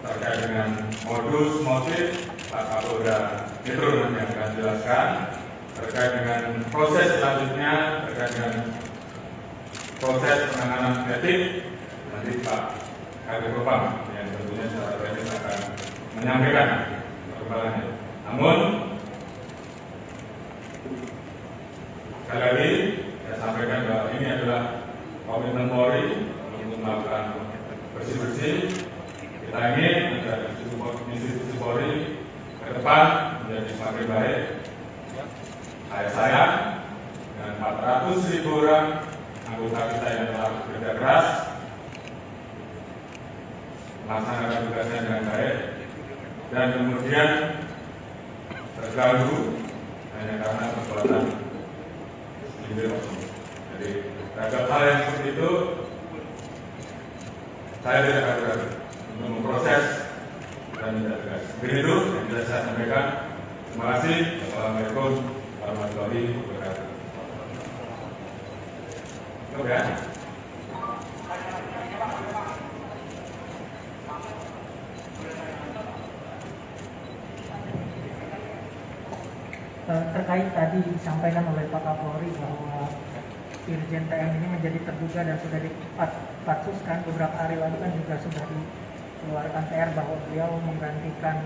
terkait dengan modus motif Pak Kapolda Metro nanti akan jelaskan. Terkait dengan proses selanjutnya, terkait dengan proses penanganan etik, nanti Pak Kadif Propam yang tentunya secara teknis akan menyampaikan perkembangannya. Namun sekali lagi saya sampaikan bahwa ini adalah komitmen Polri untuk melakukan bersih-bersih. Kita ingin agar institusi Polri ke depan menjadi semakin baik. Saya sayang dengan 400.000 orang anggota kita yang telah bekerja keras melaksanakan tugasnya dengan baik dan kemudian terganggu hanya karena perbuatan individu. Jadi terhadap hal yang seperti itu saya tidak ragu-ragu untuk memproses dan tidak tegas. Begitu yang bisa saya sampaikan. Terima kasih. Assalamualaikum warahmatullahi wabarakatuh. Oke. Terkait tadi disampaikan oleh Pak Kapolri bahwa Irjen TM ini menjadi terduga dan sudah dipatsuskan beberapa hari lalu kan juga sudah dikeluarkan TR bahwa beliau menggantikan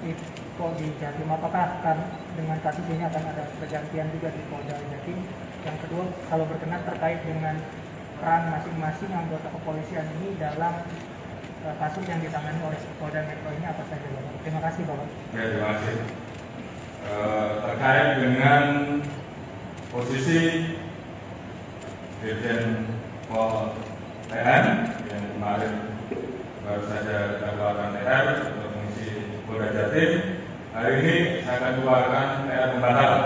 Iko di Jatim. Apakah akan dengan kasus ini akan ada pergantian juga di Polda Jatim? Yang kedua, kalau berkenan terkait dengan peran masing-masing anggota kepolisian ini dalam kasus yang ditangani oleh Polda Metro ini apa saja, Bapak? Terima kasih, Bapak. Ya, terima kasih. Terkait dengan posisi Dirjen Pol TM yang kemarin baru saja kita keluarkan TR untuk mengisi Polda Jatim, hari ini saya akan keluarkan TR pembatalan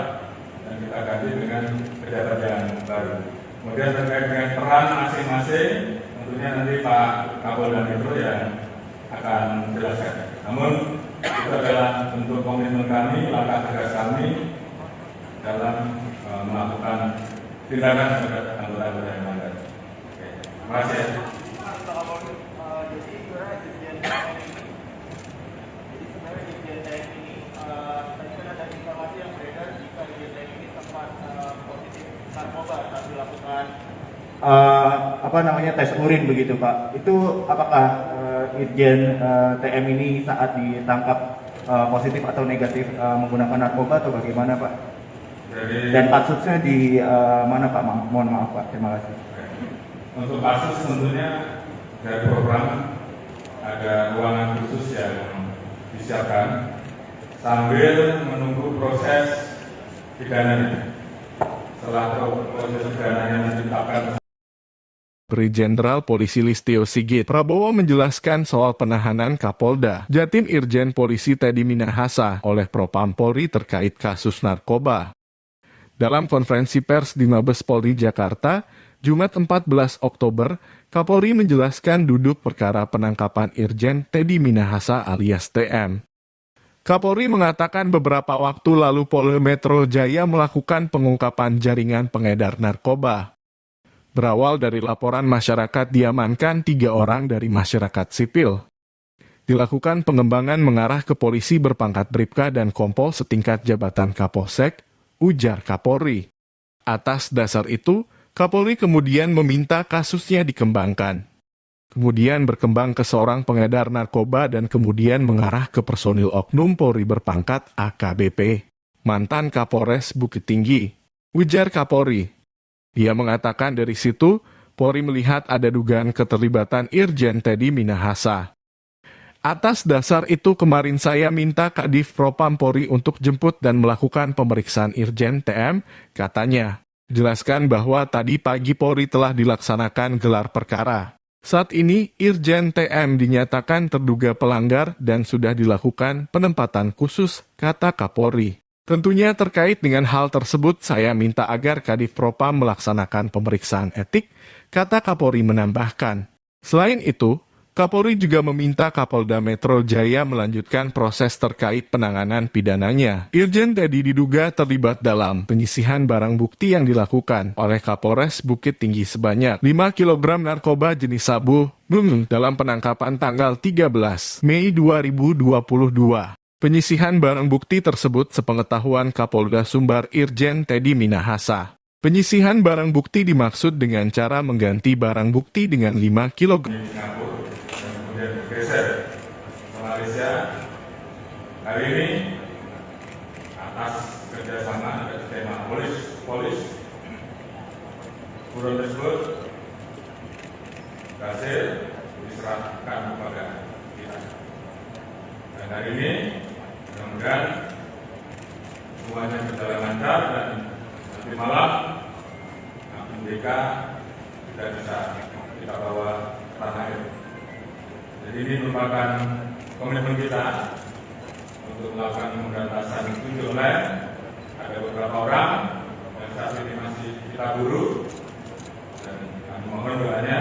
dan kita ganti dengan pejabat yang baru. Kemudian terkait dengan peran masing-masing, tentunya nanti Pak Kapolda Metro yang akan menjelaskan. Namun itu adalah bentuk komitmen kami, langkah tegas kami dalam melakukan tindakan terhadap anggota-anggota yang melanggar. Oke, terima kasih ya. Jadi sebenarnya Irjen TM ini tadi kan ada informasi yang beredar jika Irjen TM ini sempat positif narkoba saat dilakukan tes urin begitu Pak. Itu apakah Irjen TM ini saat ditangkap positif atau negatif menggunakan narkoba atau bagaimana Pak? Dan kasusnya di mana Pak? Mohon maaf Pak. Terima kasih. Untuk kasus tentunya dari program ada ruangan khusus yang disiapkan sambil menunggu proses pidananya. Setelah proses pidananya ditetapkan. Brigjen Jenderal Polisi Listio Sigit Prabowo menjelaskan soal penahanan Kapolda Jatim Irjen Polisi Teddy Minahasa oleh Propam Polri terkait kasus narkoba. Dalam konferensi pers di Mabes Polri Jakarta, Jumat 14 Oktober, Kapolri menjelaskan duduk perkara penangkapan Irjen Teddy Minahasa alias TM. Kapolri mengatakan beberapa waktu lalu Polda Metro Jaya melakukan pengungkapan jaringan pengedar narkoba. Berawal dari laporan masyarakat diamankan 3 orang dari masyarakat sipil. Dilakukan pengembangan mengarah ke polisi berpangkat Bribka dan Kompol setingkat jabatan Kapolsek, ujar Kapolri. Atas dasar itu, Kapolri kemudian meminta kasusnya dikembangkan. Kemudian berkembang ke seorang pengedar narkoba dan kemudian mengarah ke personil oknum Polri berpangkat AKBP, mantan Kapolres Bukit Tinggi, ujar Kapolri. Dia mengatakan dari situ, Polri melihat ada dugaan keterlibatan Irjen Teddy Minahasa. Atas dasar itu kemarin saya minta Kadif Propam Polri untuk jemput dan melakukan pemeriksaan Irjen TM, katanya. Jelaskan bahwa tadi pagi Polri telah dilaksanakan gelar perkara. Saat ini, Irjen TM dinyatakan terduga pelanggar dan sudah dilakukan penempatan khusus, kata Kapolri. Tentunya terkait dengan hal tersebut saya minta agar Kadif Propam melaksanakan pemeriksaan etik, kata Kapolri menambahkan. Selain itu, Kapolri juga meminta Kapolda Metro Jaya melanjutkan proses terkait penanganan pidananya. Irjen Teddy diduga terlibat dalam penyisihan barang bukti yang dilakukan oleh Kapolres Bukit Tinggi sebanyak 5 kg narkoba jenis sabu dalam penangkapan tanggal 13 Mei 2022. Penyisihan barang bukti tersebut sepengetahuan Kapolda Sumbar Irjen Teddy Minahasa. Penyisihan barang bukti dimaksud dengan cara mengganti barang bukti dengan 5 kg. Singapura dan kemudian bergeser ke Malaysia. Hari ini atas kerjasama dan tema polis buron tersebut berhasil diserahkan kepada kita. Dan hari ini mudah-mudahan semuanya berjalan lancar dan nanti malam BK tidak bisa kita bawa ke tanah air. Jadi ini merupakan komitmen kita untuk melakukan pemberantasan judi online. Ada beberapa orang yang saat ini masih kita buru dan kami mohon doanya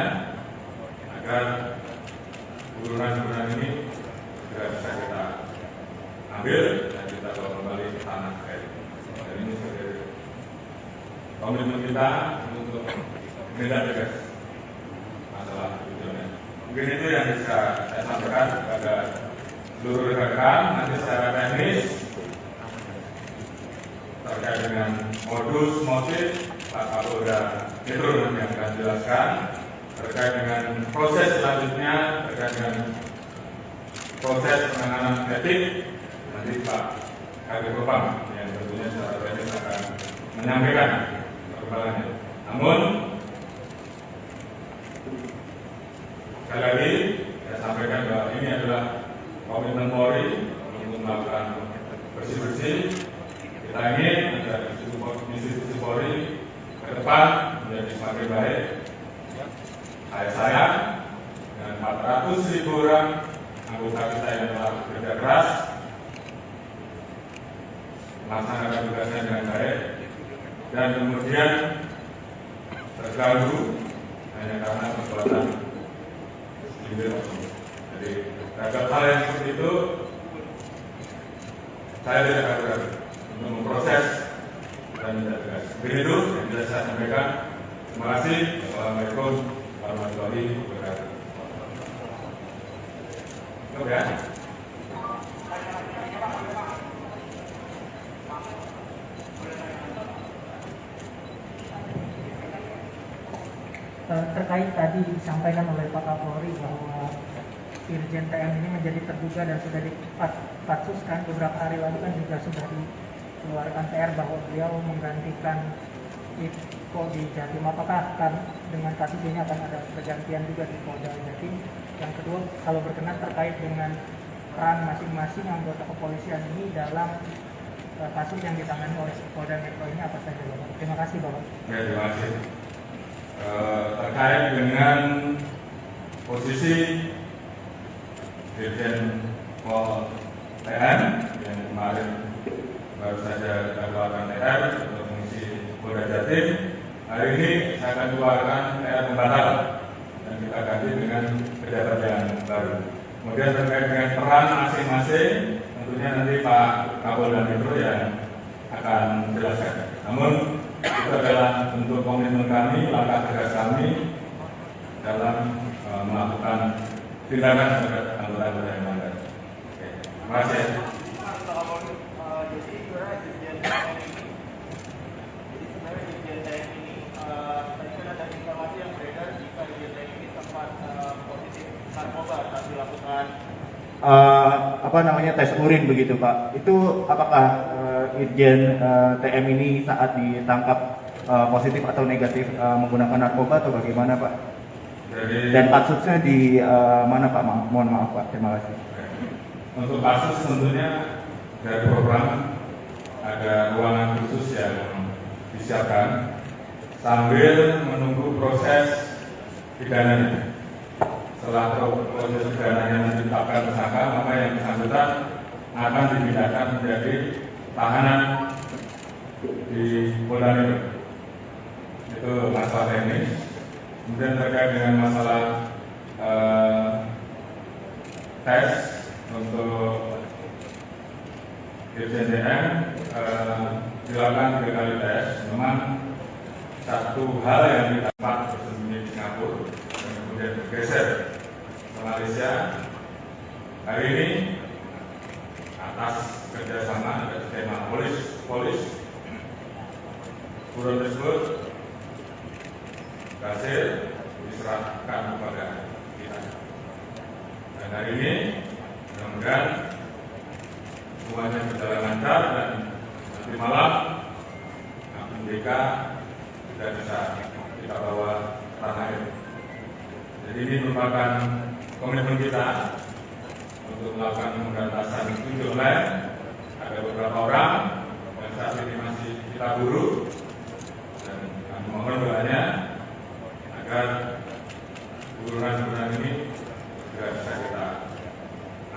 agar burunan-burunan ini segera bisa kita ambil dan kita bawa kembali ke tanah air. Dan ini sebagai komitmen kita untuk menindak tegas masalah tujuannya. Mungkin itu yang bisa saya sampaikan kepada seluruh rekan-rekan. Nanti secara teknis terkait dengan modus motif Pak Kapolda Metro nanti yang akan jelaskan. Terkait dengan proses selanjutnya, terkait dengan proses penanganan etik, nanti Pak Kadif Propam yang tentunya secara teknis akan menyampaikan perkembangannya. Namun, sekali lagi saya sampaikan bahwa ini adalah komitmen Polri untuk melakukan bersih-bersih. Kita ingin agar institusi Polri ke depan menjadi semakin baik. Saya dengan 400.000 orang anggota kita yang telah bekerja keras melaksanakan tugasnya dengan baik dan kemudian terganggu hanya karena perbuatan sipil. Jadi terhadap hal yang seperti itu saya tidak akan untuk memproses dan tidak tegas. Mungkin itu yang bisa saya sampaikan. Terima kasih. Assalamualaikum warahmatullahi wabarakatuh. Cukup ya. Terkait tadi disampaikan oleh Pak Kapolri bahwa Irjen TM ini menjadi terduga dan sudah dipatsuskan beberapa hari lalu kan juga sudah dikeluarkan TR bahwa beliau menggantikan Iko di Jatim. Apakah dengan kasus ini akan ada pergantian juga di Polda Jatim? Yang kedua, kalau berkenan terkait dengan peran masing-masing anggota kepolisian ini dalam kasus yang ditangani oleh Polda Metro ini apa saja, Bapak? Terima kasih, Bapak. Ya, terima kasih. Terkait dengan posisi Dirjen Pol TN yang kemarin baru saja kita keluarkan TR untuk mengisi Polda Jatim, hari ini saya akan keluarkan TR pembatalan dan kita ganti dengan pejabat yang baru. Kemudian terkait dengan peran masing-masing, tentunya nanti Pak Kapolda Metro yang akan menjelaskan. Namun itu adalah bentuk komitmen kami, langkah tegas kami dalam melakukan tindakan terhadap anggota-anggota yang melanggar. Terima kasih. Jadi sebenarnya Dirjen TM ini, tadi kan ada informasi yang beredar jika Dirjen TM ini sempat positif narkoba saat dilakukan tes urin begitu Pak. Itu apakah Irjen TM ini saat ditangkap positif atau negatif menggunakan narkoba atau bagaimana Pak? Dan kasusnya di mana Pak? Mohon maaf Pak, terima kasih. Untuk kasus tentunya dari program ada ruangan khusus yang disiapkan sambil menunggu proses pidananya. Setelah proses pidananya ditetapkan tersangka, maka yang bersangkutan akan dipindahkan menjadi tahanan di Polda Metro. Itu masalah teknis. Kemudian terkait dengan masalah tes untuk Dirjen TM dilakukan 3 kali tes. Memang satu hal yang didapat bersembunyi di Singapura dan kemudian bergeser ke Malaysia. Hari ini atas kerjasama dan skema polis buron tersebut berhasil diserahkan kepada kita. Dan hari ini mudah-mudahan semuanya berjalan lancar dan nanti malam APBK sudah bisa kita bawa ke tanah air. Jadi ini merupakan komitmen kita untuk melakukan pemberantasan judi online. Ada beberapa orang yang saat ini masih kita buru dan kami mohon doanya agar buruan-buruan ini juga bisa kita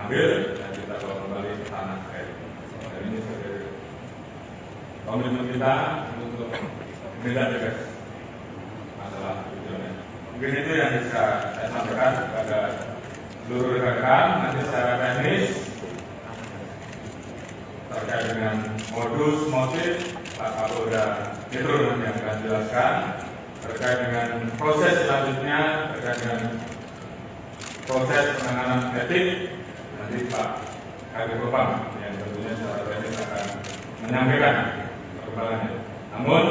ambil dan kita bawa kembali ke tanah air. Dan ini sebagai komitmen kita untuk menindak tegas masalah judi online. Mungkin itu yang bisa saya sampaikan kepada seluruh rekan-rekan. Nanti secara teknis terkait dengan modus motif Pak Kapolda Metro nanti yang akan jelaskan. Terkait dengan proses selanjutnya, terkait dengan proses penanganan etik, nanti Pak Kadif Propam yang tentunya secara teknis akan menyampaikan perkembangannya. Namun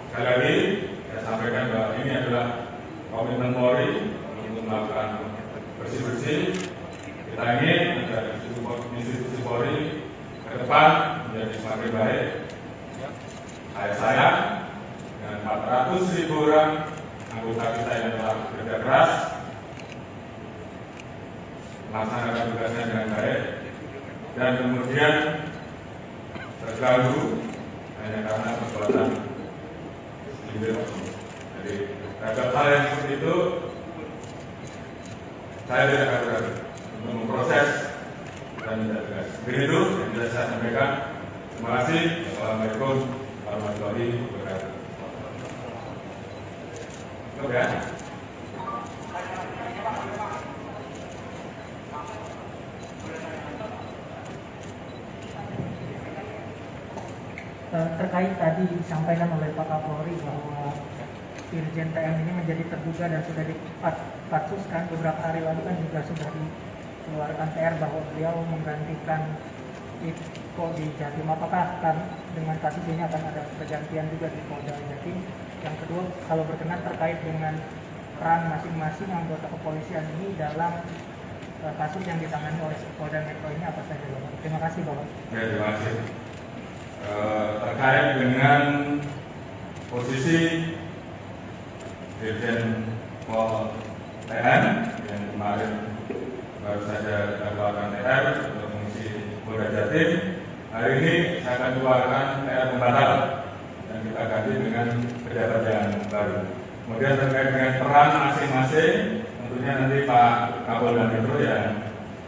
sekali lagi saya sampaikan bahwa ini adalah komitmen Polri untuk melakukan bersih-bersih. Kita ingin agar institusi Polri ke depan menjadi semakin baik. Saya dengan 400.000 orang anggota kita yang telah bekerja keras melaksanakan tugasnya dengan baik dan kemudian terganggu hanya karena perbuatan individu. Jadi terhadap hal yang seperti itu saya tidak akan ragu untuk memproses dan tidak tegas. Begitu yang bisa saya sampaikan. Terima kasih. Assalamualaikum warahmatullahi wabarakatuh. Cukup ya. Terkait tadi disampaikan oleh Pak Kapolri bahwa Irjen TM ini menjadi terduga dan sudah dipatsuskan beberapa hari lalu kan juga sudah dikeluarkan TR bahwa beliau menggantikan Iko di Jatim. Apakah dengan kasus ini akan ada pergantian juga di Polda Jatim? Yang kedua, kalau berkenan terkait dengan peran masing-masing anggota kepolisian ini dalam kasus yang ditangani oleh Polda Metro ini apa saja, Bapak? Terima kasih, Bapak. Ya, terima kasih. Terkait dengan posisi Dirjen Pol TN yang kemarin baru saja dikeluarkan TR untuk mengisi Polda Jatim, hari ini saya akan keluarkan TR pembatal dan kita ganti dengan pejabat yang baru. Kemudian terkait dengan peran masing-masing, tentunya nanti Pak Kapolda Metro yang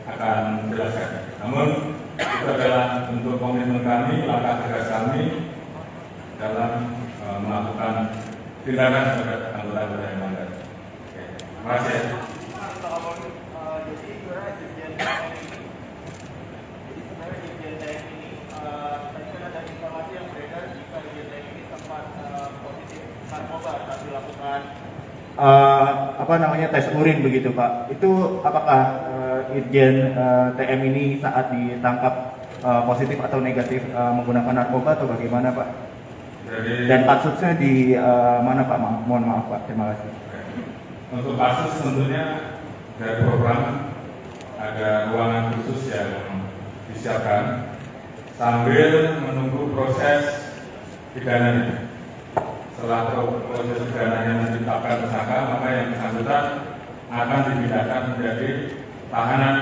akan menjelaskan. Namun itu adalah bentuk komitmen kami, langkah tegas kami dalam melakukan tindakan terhadap anggota-anggota yang melanggar. Terima kasih. Jadi sebenarnya Dirjen TM ini, tadi kan ada informasi yang beredar jika Dirjen TM ini sempat positif narkoba saat dilakukan tes urin begitu Pak. Itu apakah Irjen TM ini saat ditangkap positif atau negatif menggunakan narkoba atau bagaimana Pak? Dan kasusnya di mana Pak? Mohon maaf Pak, terima kasih. Untuk kasus tentunya dari program ada ruangan khusus yang disiapkan sambil menunggu proses pidananya. Setelah proses pidananya ditetapkan tersangka, maka yang bersangkutan akan dipindahkan menjadi tahanan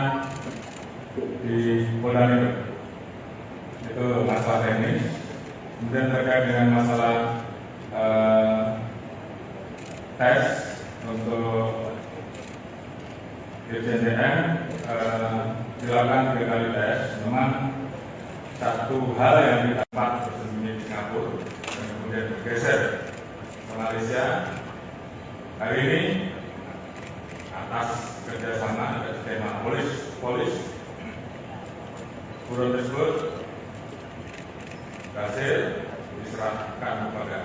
di Polda Metro. Itu masalah teknis. Kemudian terkait dengan masalah tes untuk Dirjen TM dilakukan 3 kali tes. Memang satu hal yang kita dapat bersembunyi di Singapura dan kemudian bergeser ke Malaysia. Hari ini atas kerjasama dan skema polis buron tersebut berhasil diserahkan kepada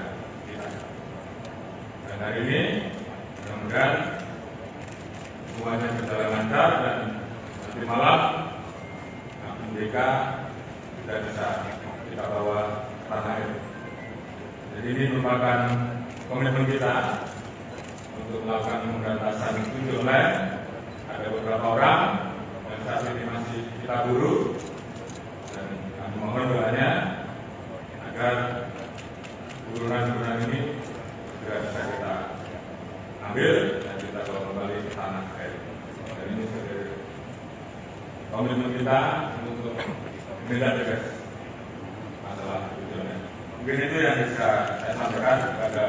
kita. Dan hari ini mudah-mudahan semuanya berjalan lancar dan nanti malam MDK sudah bisa kita bawa ke tanah air. Jadi ini merupakan komitmen kita untuk melakukan pemberantasan judi online. Ada beberapa orang yang saat ini masih kita buru dan kami mohon doanya agar burunan-burunan ini segera bisa kita ambil dan kita bawa kembali ke tanah air. Dan ini sebagai komitmen kita untuk menindak tegas masalah judi online. Mungkin itu yang bisa saya sampaikan kepada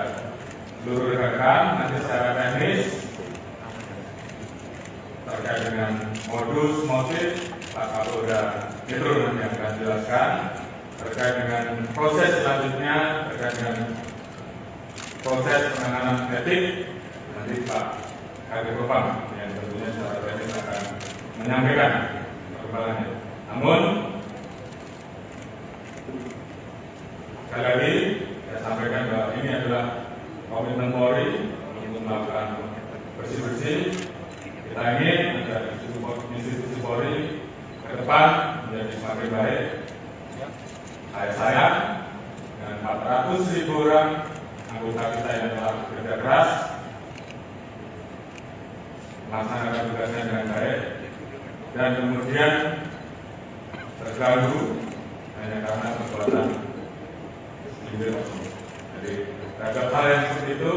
seluruh rekan-rekan. Nanti secara teknis terkait dengan modus motif Pak Kapolda Metro nanti yang akan jelaskan. Terkait dengan proses selanjutnya, terkait dengan proses penanganan etik, nanti Pak Kadif Propam yang tentunya secara teknis akan menyampaikan perkembangannya. Namun sekali lagi saya sampaikan bahwa ini adalah komitmen Polri untuk melakukan bersih-bersih. Kita ingin agar institusi Polri ke depan menjadi semakin baik. Saya dengan 400.000 orang anggota kita yang telah bekerja keras melaksanakan tugasnya dengan baik dan kemudian terganggu hanya karena perbuatan individu. Jadi terhadap hal yang seperti itu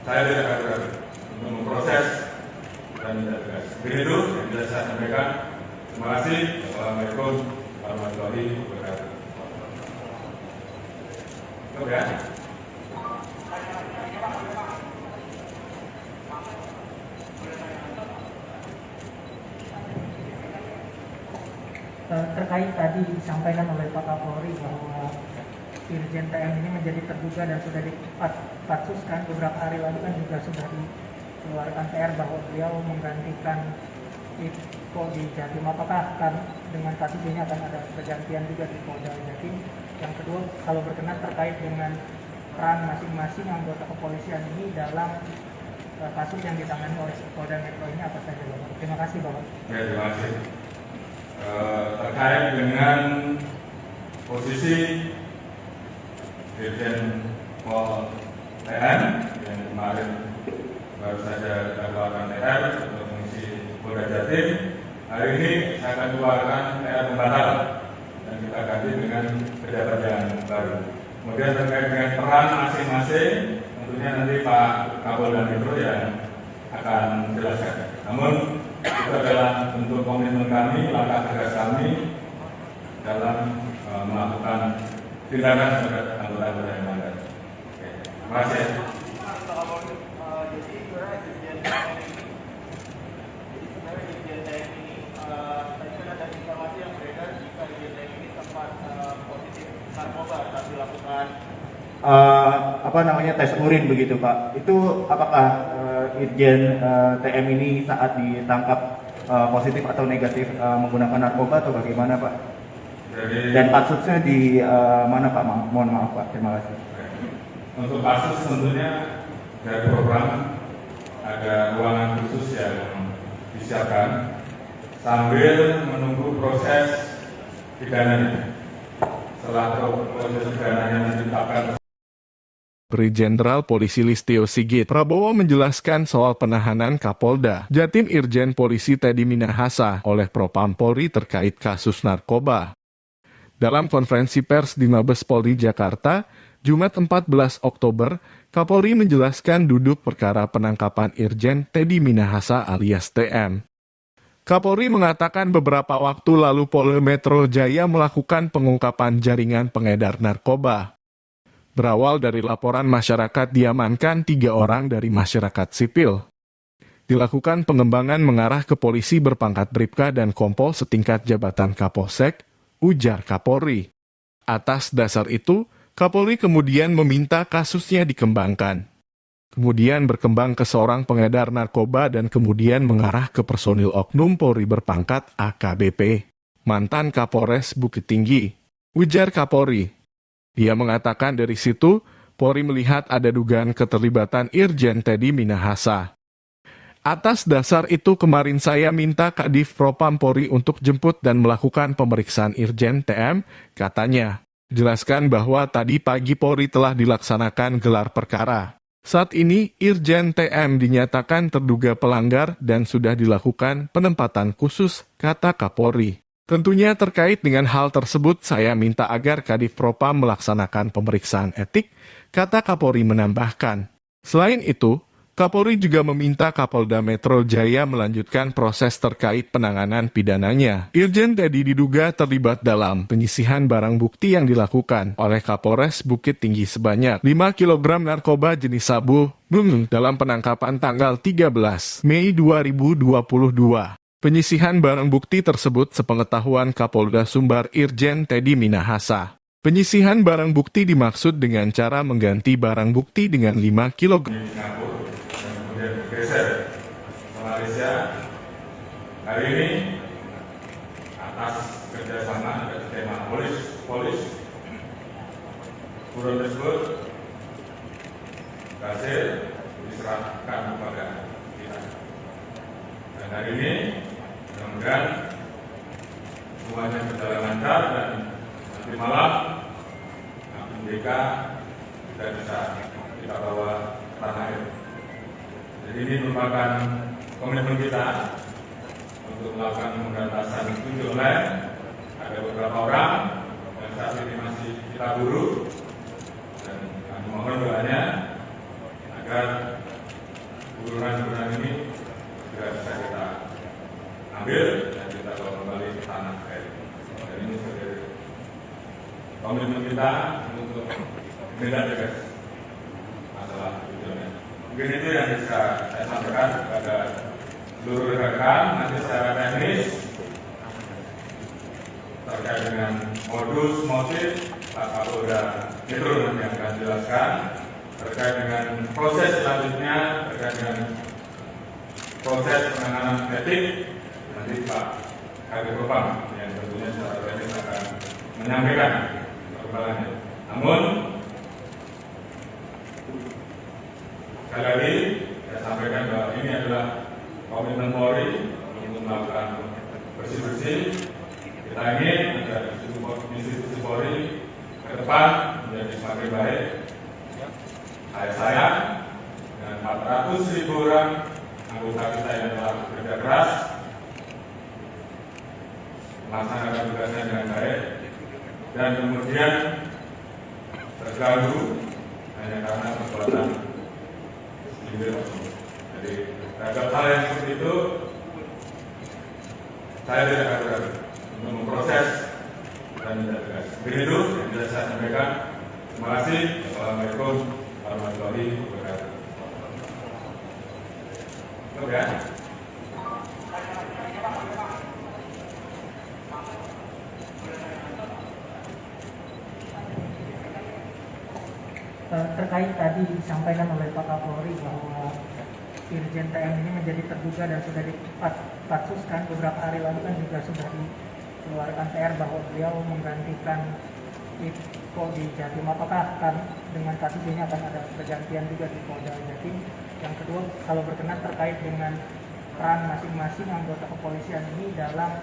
saya tidak akan ragu untuk memproses dan tidak tegas. Begitu yang bisa saya sampaikan. Terima kasih. Assalamualaikum warahmatullahi wabarakatuh. Cukup ya. Terkait tadi disampaikan oleh Pak Kapolri bahwa Irjen TM ini menjadi terduga dan sudah dipatsuskan beberapa hari lalu kan juga sudah dikeluarkan TR bahwa beliau menggantikan kok di Jatim, apakah akan dengan kasus ini akan ada pergantian juga di Polda Jatim? Yang kedua, kalau berkenan terkait dengan peran masing-masing anggota kepolisian ini dalam kasus yang ditangani oleh Polda Metro ini apa saja, Bapak? Terima kasih, Bapak. Ya, terima kasih. Terkait dengan posisi Dirjen Pol TN yang kemarin baru saja dikeluarkan TR untuk mengisi Polda Jatim, hari ini saya akan keluarkan TR pembatal dan kita ganti dengan pejabat yang baru. Kemudian terkait dengan peran masing-masing, tentunya nanti Pak Kapolda Metro yang akan menjelaskan. Namun itu adalah bentuk komitmen kami, langkah tegas kami dalam melakukan tindakan terhadap anggota-anggota yang melanggar. Terima kasih. Jadi sebenarnya Dirjen TM ini, tadi kan ada informasi yang beredar jika Dirjen TM ini sempat positif narkoba saat dilakukan tes urin begitu Pak. Itu apakah Irjen TM ini saat ditangkap positif atau negatif menggunakan narkoba atau bagaimana Pak? Dan kasusnya di mana Pak? Mohon maaf Pak. Terima kasih. Untuk kasus tentunya dari program ada ruangan khusus yang disiapkan sambil menunggu proses pidananya. Setelah proses pidananya ditetapkan. Brigjen Jenderal Polisi Listio Sigit Prabowo menjelaskan soal penahanan Kapolda Jatim Irjen Polisi Teddy Minahasa oleh Propam Polri terkait kasus narkoba. Dalam konferensi pers di Mabes Polri Jakarta, Jumat 14 Oktober, Kapolri menjelaskan duduk perkara penangkapan Irjen Teddy Minahasa alias TM. Kapolri mengatakan beberapa waktu lalu Polda Metro Jaya melakukan pengungkapan jaringan pengedar narkoba. Berawal dari laporan masyarakat diamankan 3 orang dari masyarakat sipil. Dilakukan pengembangan mengarah ke polisi berpangkat Bribka dan Kompol setingkat jabatan Kapolsek, ujar Kapolri. Atas dasar itu, Kapolri kemudian meminta kasusnya dikembangkan. Kemudian berkembang ke seorang pengedar narkoba dan kemudian mengarah ke personil oknum Polri berpangkat AKBP, mantan Kapolres Bukit Tinggi, ujar Kapolri. Dia mengatakan dari situ, Polri melihat ada dugaan keterlibatan Irjen Teddy Minahasa. Atas dasar itu kemarin saya minta Kadif Propam Polri untuk jemput dan melakukan pemeriksaan Irjen TM, katanya. Jelaskan bahwa tadi pagi Polri telah dilaksanakan gelar perkara. Saat ini, Irjen TM dinyatakan terduga pelanggar dan sudah dilakukan penempatan khusus, kata Kapolri. Tentunya terkait dengan hal tersebut, saya minta agar Kadif Propam melaksanakan pemeriksaan etik, kata Kapolri menambahkan. Selain itu, Kapolri juga meminta Kapolda Metro Jaya melanjutkan proses terkait penanganan pidananya. Irjen Teddy diduga terlibat dalam penyisihan barang bukti yang dilakukan oleh Kapolres Bukit Tinggi sebanyak 5 kg narkoba jenis sabu dalam penangkapan tanggal 13 Mei 2022. Penyisihan barang bukti tersebut sepengetahuan Kapolda Sumbar Irjen Teddy Minahasa. Penyisihan barang bukti dimaksud dengan cara mengganti barang bukti dengan 5 kg. Kemudian bergeser ke Malaysia. Hari ini atas kerjasama dan tema polis buron tersebut berhasil diserahkan kepada kita. Dan hari ini mudah-mudahan semuanya berjalan lancar dan nanti malam MDK kita bisa kita bawa tanah air. Jadi ini merupakan komitmen kita untuk melakukan pemberantasan tujuh online. Ada beberapa orang yang saat ini masih kita buru dan kami mohon doanya agar buruan-buruan ini segera bisa kita ambil dan kita bawa kembali ke tanah air. Dan ini sebagai komitmen kita untuk tindak tegas masalah tujuannya. Mungkin itu yang bisa saya sampaikan kepada seluruh rekan. Nanti secara teknis terkait dengan modus motif Pak Kapolda Metro nanti akan jelaskan. Terkait dengan proses selanjutnya, terkait dengan proses penanganan etik, nanti nanti Pak Kadif Propam yang tentunya secara teknis akan menyampaikan perkembangannya. Namun sekali lagi saya sampaikan bahwa ini adalah komitmen Polri untuk melakukan bersih-bersih. Kita ingin agar institusi Polri ke depan menjadi semakin baik. Saya dengan 400.000 orang anggota kita yang telah bekerja keras melaksanakan tugasnya dengan baik dan kemudian terganggu hanya karena perbuatan segelintir oknum. Jadi terhadap hal yang seperti itu saya tidak ragu-ragu untuk memproses dan tidak tegas. Begitu yang bisa saya sampaikan. Terima kasih. Assalamualaikum warahmatullahi wabarakatuh. Oke. Terkait tadi disampaikan oleh Pak Kapolri bahwa Irjen TM ini menjadi terduga dan sudah dipatsuskan beberapa hari lalu kan juga sudah dikeluarkan TR bahwa beliau menggantikan Iko di Jatim. Apakah dengan kasus ini akan ada pergantian juga di Polda Jatim? Yang kedua, kalau berkenan terkait dengan peran masing-masing anggota kepolisian ini dalam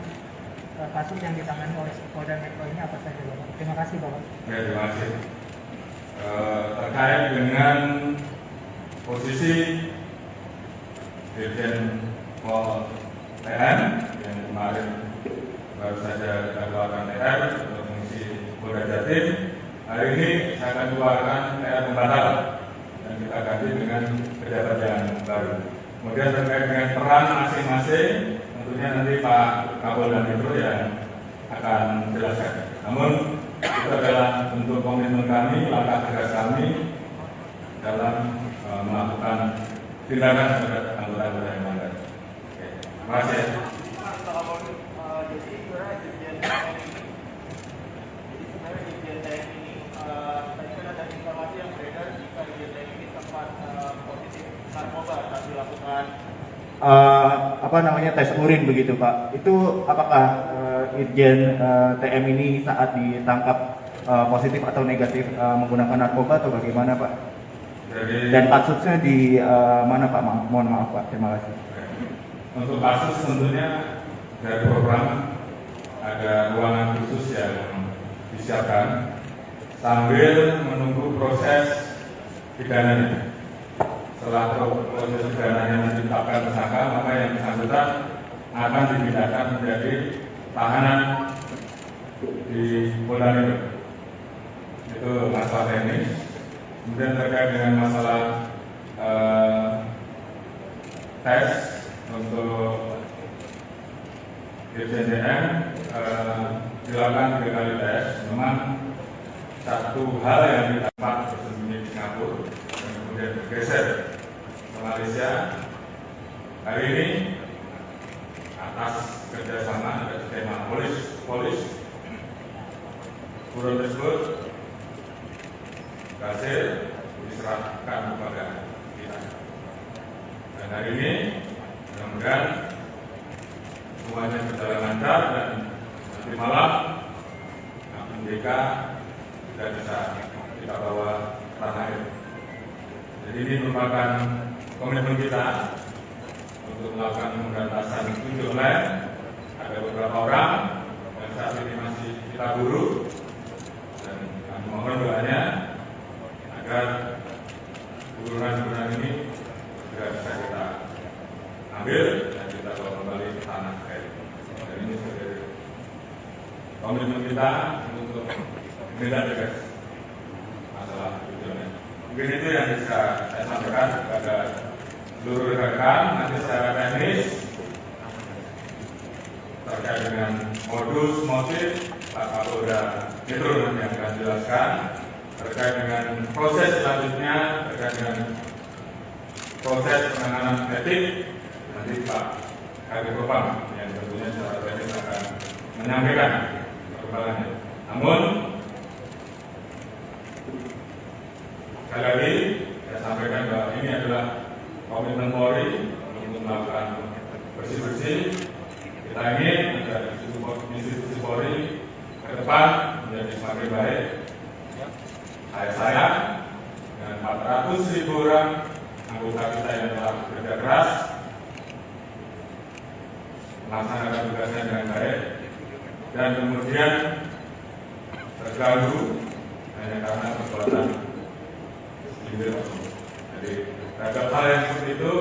kasus yang ditangani oleh Polda Metro ini apa saja, Bapak? Terima kasih, Bapak. Ya, terima kasih. Terkait dengan posisi Dirjen Pol TN yang kemarin baru saja kita keluarkan TR untuk mengisi Polda Jatim, hari ini saya akan keluarkan TR pembatal dan kita ganti dengan pejabat yang baru. Kemudian terkait dengan peran masing-masing, tentunya nanti Pak Kapolda Metro yang akan menjelaskan. Namun itu adalah bentuk komitmen kami, langkah tegas kami dalam melakukan tindakan terhadap anggota-anggota yang melanggar. Terima kasih. Jadi sebenarnya Irjen TM ini tadi kan ada informasi yang beredar jika Irjen TM ini sempat positif narkoba saat dilakukan tes urin begitu Pak. Itu apakah Irjen TM ini saat ditangkap positif atau negatif menggunakan narkoba atau bagaimana Pak? Dan kasusnya di mana Pak? Mohon maaf Pak. Terima kasih. Untuk kasus tentunya dari program ada ruangan khusus yang disiapkan sambil menunggu proses pidananya. Setelah proses pidananya ditetapkan tersangka, maka yang bersangkutan akan dipindahkan menjadi tahanan di Polda Metro. Itu masalah teknis. Kemudian terkait dengan masalah tes untuk Irjen TM dilakukan 3 kali tes. Memang satu hal yang didapat bersembunyi di Singapura dan kemudian bergeser ke Malaysia. Hari ini atas kerjasama dan skema polis buron tersebut berhasil diserahkan kepada kita. Dan hari ini mudah-mudahan semuanya berjalan lancar dan nanti malam MDK sudah bisa kita bawa ke tanah air. Jadi ini merupakan komitmen kita untuk melakukan pemberantasan judi online. Ada beberapa orang yang saat ini masih kita buru dan kami mohon doanya agar buruan-buruan ini segera bisa kita ambil dan kita bawa kembali ke tanah air. Dan ini sebagai komitmen kita untuk menindak tegas masalah judi online. Mungkin itu yang bisa saya sampaikan kepada seluruh rekan. Nanti secara teknis terkait dengan modus motif Pak Kapolda Metro nanti akan jelaskan. Terkait dengan proses selanjutnya, terkait dengan proses penanganan etik, nanti Pak Kadif Propam yang tentunya secara teknis akan menyampaikan perkembangannya. Namun sekali lagi saya sampaikan bahwa ini adalah komitmen Polri untuk melakukan bersih-bersih. Kita Kita ingin agar institusi Polri ke depan menjadi semakin baik. Saya dan 400.000 orang anggota kita yang telah bekerja keras melaksanakan tugasnya dengan baik dan kemudian terganggu hanya karena perbuatan segelintir oknum. Jadi terhadap hal yang seperti itu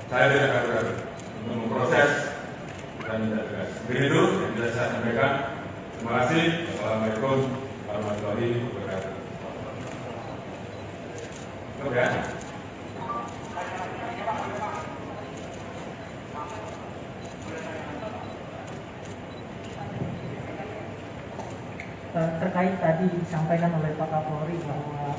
saya tidak ragu-ragu untuk memproses dan tidak tegas. Begitu yang bisa saya sampaikan. Terima kasih. Wassalamualaikum warahmatullahi wabarakatuh. Oke. Terkait tadi disampaikan oleh Pak Kapolri bahwa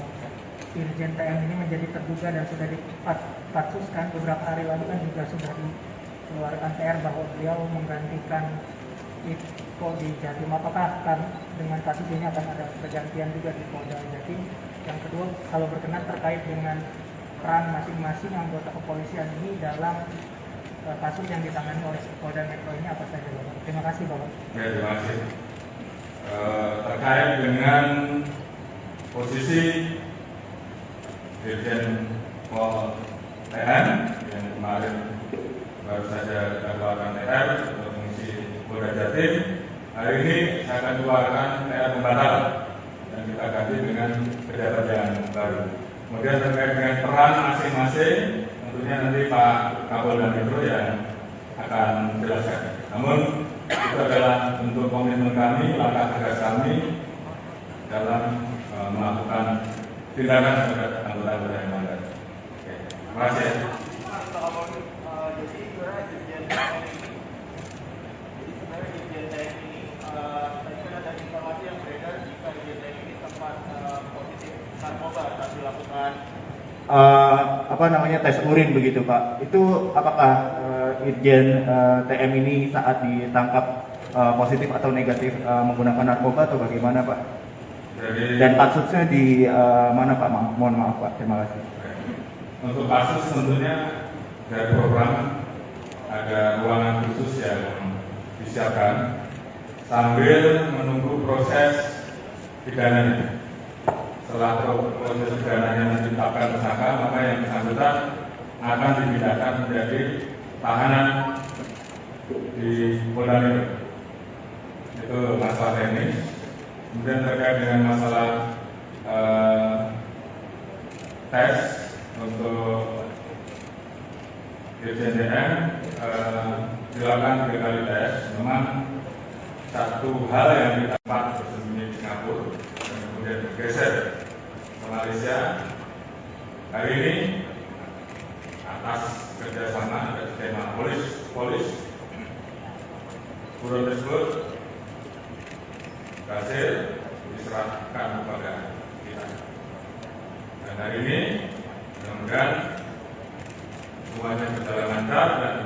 Irjen TM ini menjadi terduga dan sudah dipatsuskan beberapa hari lalu kan juga sudah dikeluarkan TR bahwa beliau menggantikan Iko di Jatim. Apakah dengan kasus ini akan ada pergantian juga di Polda Jatim? Yang kedua, kalau berkenan terkait dengan peran masing-masing anggota kepolisian ini dalam kasus yang ditangani oleh Polda Metro ini apa saja, Bapak? Terima kasih, Bapak. Ya, terima kasih. Terkait dengan posisi Dirjen Pol TN yang kemarin baru saja kita keluarkan TR untuk mengisi Polda Jatim, hari ini saya akan keluarkan TR pembatalan dan kita ganti dengan pejabat yang baru. Kemudian terkait dengan peran masing-masing, tentunya nanti Pak Kapolda Metro yang akan menjelaskan. Namun itu adalah bentuk komitmen kami, langkah tegas kami dalam melakukan tindakan terhadap anggota-anggota yang melanggar. Oke, terima kasih. Jadi sebenarnya Dirjen TM ini, tadi kan ada informasi yang beredar jika Dirjen TM ini sempat positif narkoba saat dilakukan tes urin begitu Pak. Itu apakah Irjen TM ini saat ditangkap positif atau negatif menggunakan narkoba atau bagaimana Pak? Dan kasusnya di mana Pak? Mohon maaf Pak, terima kasih. Untuk kasus tentunya dari program ada ruangan khusus yang disiapkan sambil menunggu proses pidananya. Setelah proses pidananya ditetapkan tersangka, maka yang bersangkutan akan dipindahkan menjadi tahanan di Polda Metro. Itu masalah teknis. Kemudian terkait dengan masalah tes untuk Dirjen TM dilakukan 3 kali tes. Memang satu hal yang didapat bersembunyi di Singapura dan kemudian bergeser ke Malaysia. Hari ini atas kerjasama dari tema polis buron tersebut berhasil diserahkan kepada kita. Dan hari ini mudah-mudahan semuanya berjalan lancar dan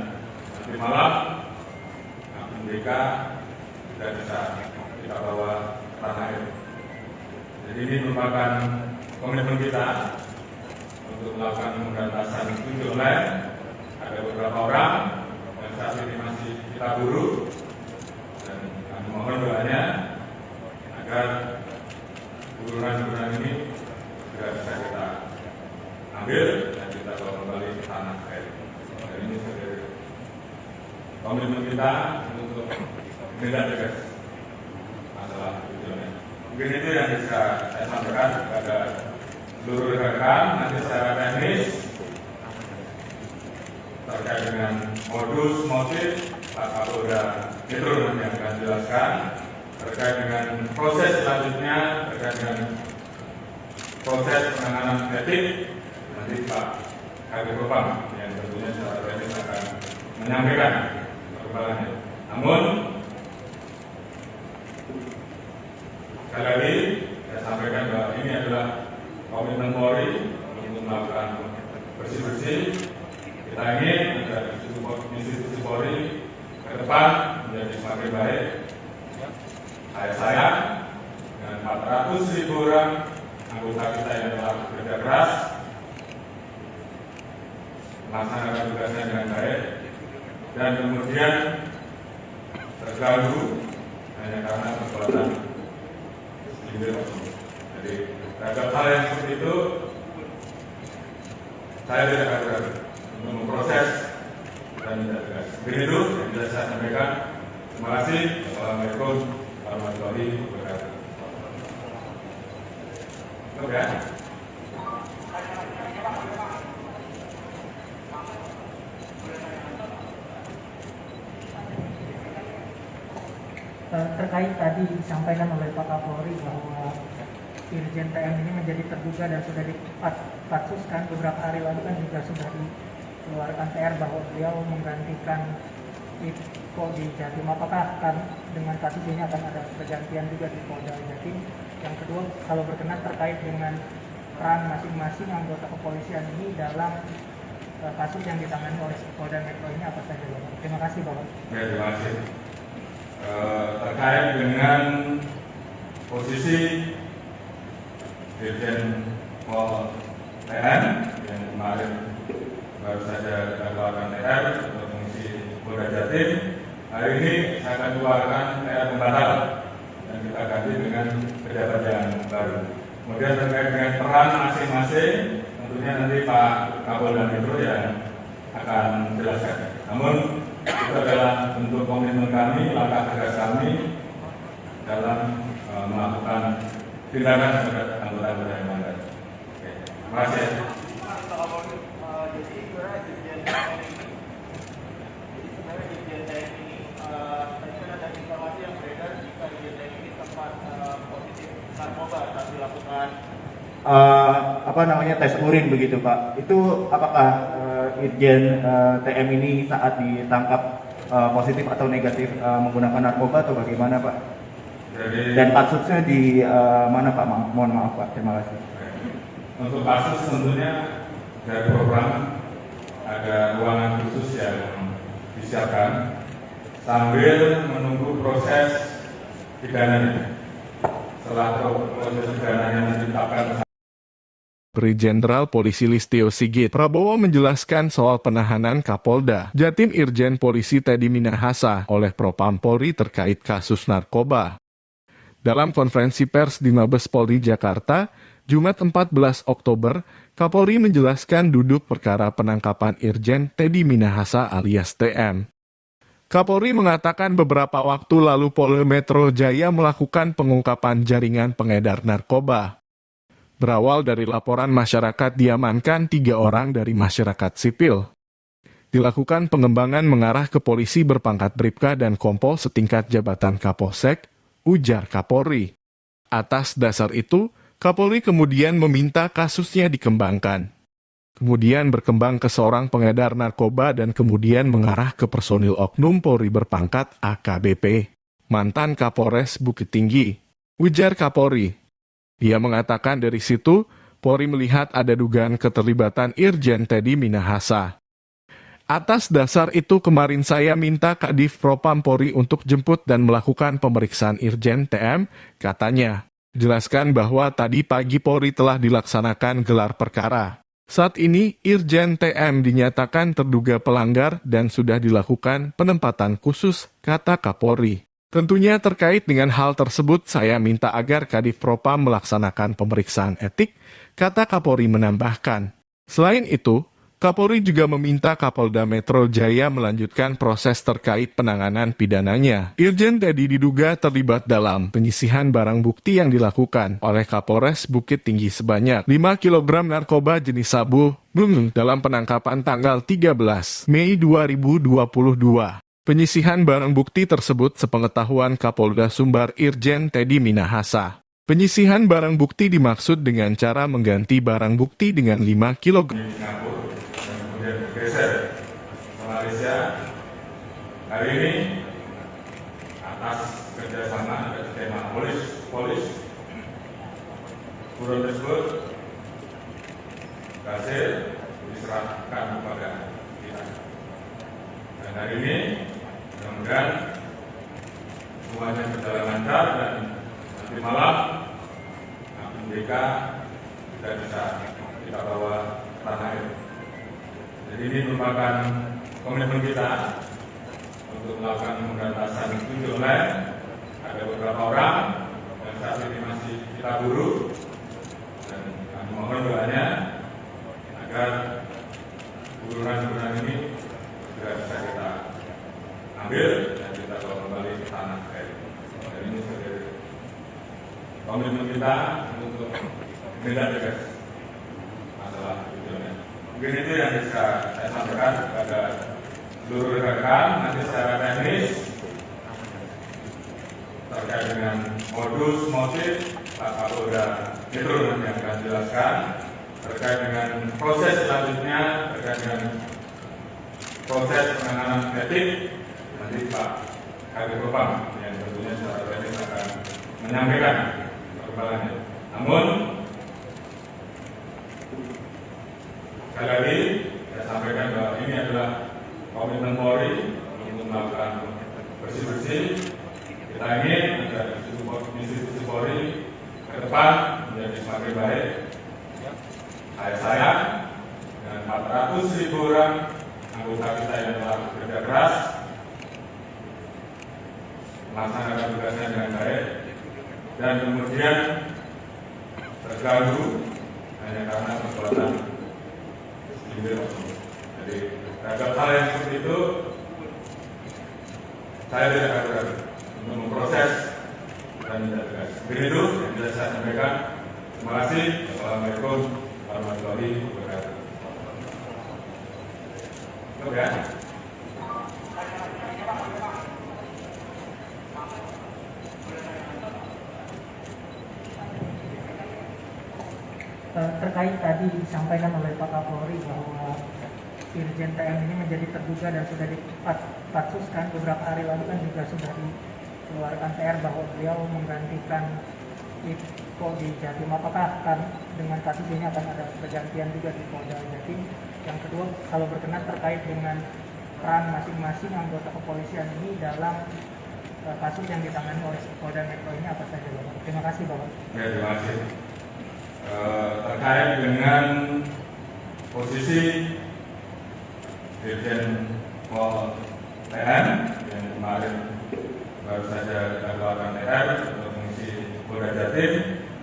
nanti malam MBK sudah bisa kita bawa ke tanah air. Jadi ini merupakan komitmen kita untuk melakukan pemberantasan judi online. Ada beberapa orang yang saat ini masih kita buru dan kami mohon doanya agar buruan-buruan ini sudah bisa kita ambil dan kita bawa kembali ke tanah air. Dan ini sebagai komitmen kita untuk menindak tegas masalah judi online. Mungkin itu yang bisa saya sampaikan kepada seluruh rekan-rekan. Nanti secara teknis terkait dengan modus motif Pak Kapolda Metro nanti yang akan jelaskan. Terkait dengan proses selanjutnya, terkait dengan proses penanganan etik, nanti Pak Kabid Propam yang tentunya secara teknis akan menyampaikan perkembangannya. Namun sekali lagi saya sampaikan bahwa ini adalah komitmen Polri untuk melakukan bersih-bersih. Kita ingin agar institusi Polri ke depan menjadi semakin baik. Saya dengan 400.000 orang anggota kita yang telah bekerja keras melaksanakan tugasnya dengan baik. dan kemudian terganggu hanya karena perbuatan segelintir oknum. Jadi terhadap hal yang seperti itu saya tidak ragu untuk memproses dan tidak tegas. Begitu yang bisa saya sampaikan. Terima kasih. Assalamualaikum warahmatullahi wabarakatuh. Oke. Terkait tadi disampaikan oleh Pak Kapolri bahwa Irjen TM ini menjadi terduga dan sudah dipatsuskan beberapa hari lalu kan juga sudah dikeluarkan TR bahwa beliau menggantikan Iko di Jatim. Apakah dengan kasus ini akan ada pergantian juga di Polda Jatim? Yang kedua, kalau berkenan terkait dengan peran masing-masing anggota kepolisian ini dalam kasus yang ditangani oleh Polda Metro ini apa saja, Bapak? Terima kasih, Bapak. Ya, terima kasih. Terkait dengan posisi Dirjen Pol TN yang kemarin baru saja kita keluarkan TR untuk mengisi Polda Jatim, hari ini saya akan keluarkan TR pembatal dan kita ganti dengan pejabat yang baru. Kemudian terkait dengan peran masing-masing, tentunya nanti Pak Kapolda Metro yang akan menjelaskan. Namun itu adalah bentuk komitmen kami, langkah tegas kami dalam melakukan tindakan terhadap anggota-anggota yang melanggar. Terima kasih. Jadi sebenarnya Irjen TM ini, tadi kan ada informasi yang beredar jika Irjen TM ini sempat positif narkoba saat dilakukan tes urin begitu Pak. Itu apakah Irjen TM ini saat ditangkap positif atau negatif menggunakan narkoba atau bagaimana Pak? Dan kasusnya di mana Pak? Mohon maaf Pak, terima kasih. Untuk kasus tentunya dari program ada ruangan khusus yang disiapkan sambil menunggu proses pidananya. Setelah proses pidananya ditetapkan. Jenderal Polisi Listio Sigit Prabowo menjelaskan soal penahanan Kapolda Jatim Irjen Polisi Teddy Minahasa oleh Propam Polri terkait kasus narkoba. Dalam konferensi pers di Mabes Polri Jakarta, Jumat 14 Oktober, Kapolri menjelaskan duduk perkara penangkapan Irjen Teddy Minahasa alias TM. Kapolri mengatakan beberapa waktu lalu Polda Metro Jaya melakukan pengungkapan jaringan pengedar narkoba. Berawal dari laporan masyarakat diamankan 3 orang dari masyarakat sipil. Dilakukan pengembangan mengarah ke polisi berpangkat Bribka dan Kompol setingkat jabatan Kapolsek, ujar Kapolri. Atas dasar itu, Kapolri kemudian meminta kasusnya dikembangkan. Kemudian berkembang ke seorang pengedar narkoba dan kemudian mengarah ke personil oknum Polri berpangkat AKBP, mantan Kapolres Bukit Tinggi, ujar Kapolri. Dia mengatakan dari situ, Polri melihat ada dugaan keterlibatan Irjen Teddy Minahasa. Atas dasar itu kemarin saya minta Kadif Propam Polri untuk jemput dan melakukan pemeriksaan Irjen TM, katanya. Jelaskan bahwa tadi pagi Polri telah dilaksanakan gelar perkara. Saat ini Irjen TM dinyatakan terduga pelanggar dan sudah dilakukan penempatan khusus, kata Kapolri. Tentunya terkait dengan hal tersebut saya minta agar Kadif Propam melaksanakan pemeriksaan etik, kata Kapolri menambahkan. Selain itu, Kapolri juga meminta Kapolda Metro Jaya melanjutkan proses terkait penanganan pidananya. Irjen Teddy diduga terlibat dalam penyisihan barang bukti yang dilakukan oleh Kapolres Bukit Tinggi sebanyak 5 kg narkoba jenis sabu dalam penangkapan tanggal 13 Mei 2022. Penyisihan barang bukti tersebut sepengetahuan Kapolda Sumbar Irjen Teddy Minahasa. Penyisihan barang bukti dimaksud dengan cara mengganti barang bukti dengan 5 kg. Kemudian bergeser ke Malaysia. Hari ini atas kerjasama dan tema polis buron tersebut berhasil diserahkan kepada kita. Dan hari ini mudah-mudahan semuanya berjalan lancar dan nanti malam APBK sudah bisa kita bawa tanah air. Jadi ini merupakan komitmen kita untuk melakukan pemberantasan judi online. Ada beberapa orang yang saat ini masih kita buru, dan kami mohon doanya agar buruan-buruan ini segera bisa kita ambil dan kita bawa kembali ke tanah air. Dan ini sebagai komitmen kita untuk menindak tegas masalah judi online. Mungkin itu yang bisa saya sampaikan kepada seluruh rekan. Nanti secara teknis terkait dengan modus motif Pak Kapolda Metro nanti yang akan jelaskan. Terkait dengan proses selanjutnya, terkait dengan proses penanganan etik, nanti Pak Kadif Propam yang tentunya secara teknis akan menyampaikan perkembangannya. Namun sekali lagi saya sampaikan bahwa ini adalah komitmen Polri untuk melakukan bersih-bersih. Kita ingin agar institusi Polri ke depan menjadi semakin baik. Saya dan 400.000 orang anggota kita yang telah bekerja keras melaksanakan tugasnya dengan baik dan kemudian terganggu hanya karena perbuatan segelintir oknum. Jadi terhadap hal yang seperti itu saya tidak ragu-ragu untuk memproses dan tidak tegas. Begitu yang bisa saya sampaikan. Terima kasih. Assalamualaikum warahmatullahi wabarakatuh. Oke. Terkait tadi disampaikan oleh Pak Kapolri bahwa Irjen TM ini menjadi terduga dan sudah dipatsuskan beberapa hari lalu kan juga sudah dikeluarkan TR bahwa beliau menggantikan Iko di Jatim. Apakah akan dengan kasus ini akan ada pergantian juga di Polda Jatim? Yang kedua, kalau berkenan terkait dengan peran masing-masing anggota kepolisian ini dalam kasus yang ditangani oleh Polda Metro ini apa saja, Bapak? Terima kasih, Bapak. Ya, terima kasih. Terkait dengan posisi Dirjen Pol TM yang kemarin baru saja kita keluarkan TR untuk mengisi Polda Jatim,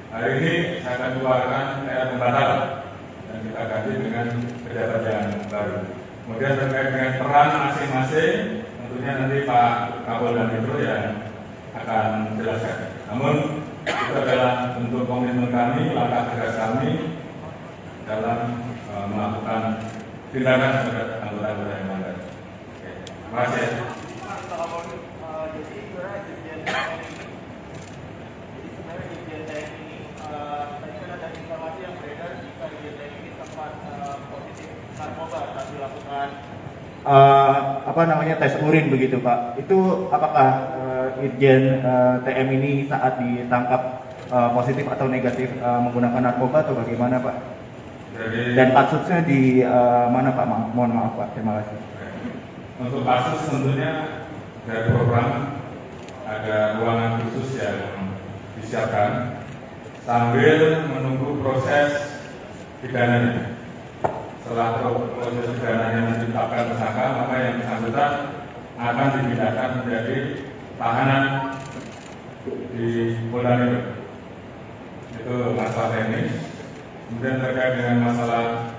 hari ini saya akan keluarkan TR pembatalan dan kita ganti dengan pejabat yang baru. Kemudian terkait dengan peran masing-masing, tentunya nanti Pak Kapolda Metro yang akan menjelaskan. Namun itu adalah bentuk komitmen kami, langkah tegas kami dalam melakukan tindakan terhadap anggota-anggota yang melanggar. Terima kasih. Jadi sebenarnya Dirjen TM ini, tadi kan ada informasi yang beredar jika Dirjen TM ini sempat positif narkoba saat dilakukan tes urin begitu Pak. Itu apakah Irjen TM ini saat ditangkap positif atau negatif menggunakan narkoba atau bagaimana Pak? Dan kasusnya di mana Pak? Mohon maaf Pak. Terima kasih. Untuk kasus tentunya dari program ada ruangan khusus yang disiapkan sambil menunggu proses pidananya. Setelah proses pidananya ditetapkan tersangka, maka yang bersangkutan akan dipindahkan menjadi tahanan di Polda Metro. Itu masalah teknis. Kemudian terkait dengan masalah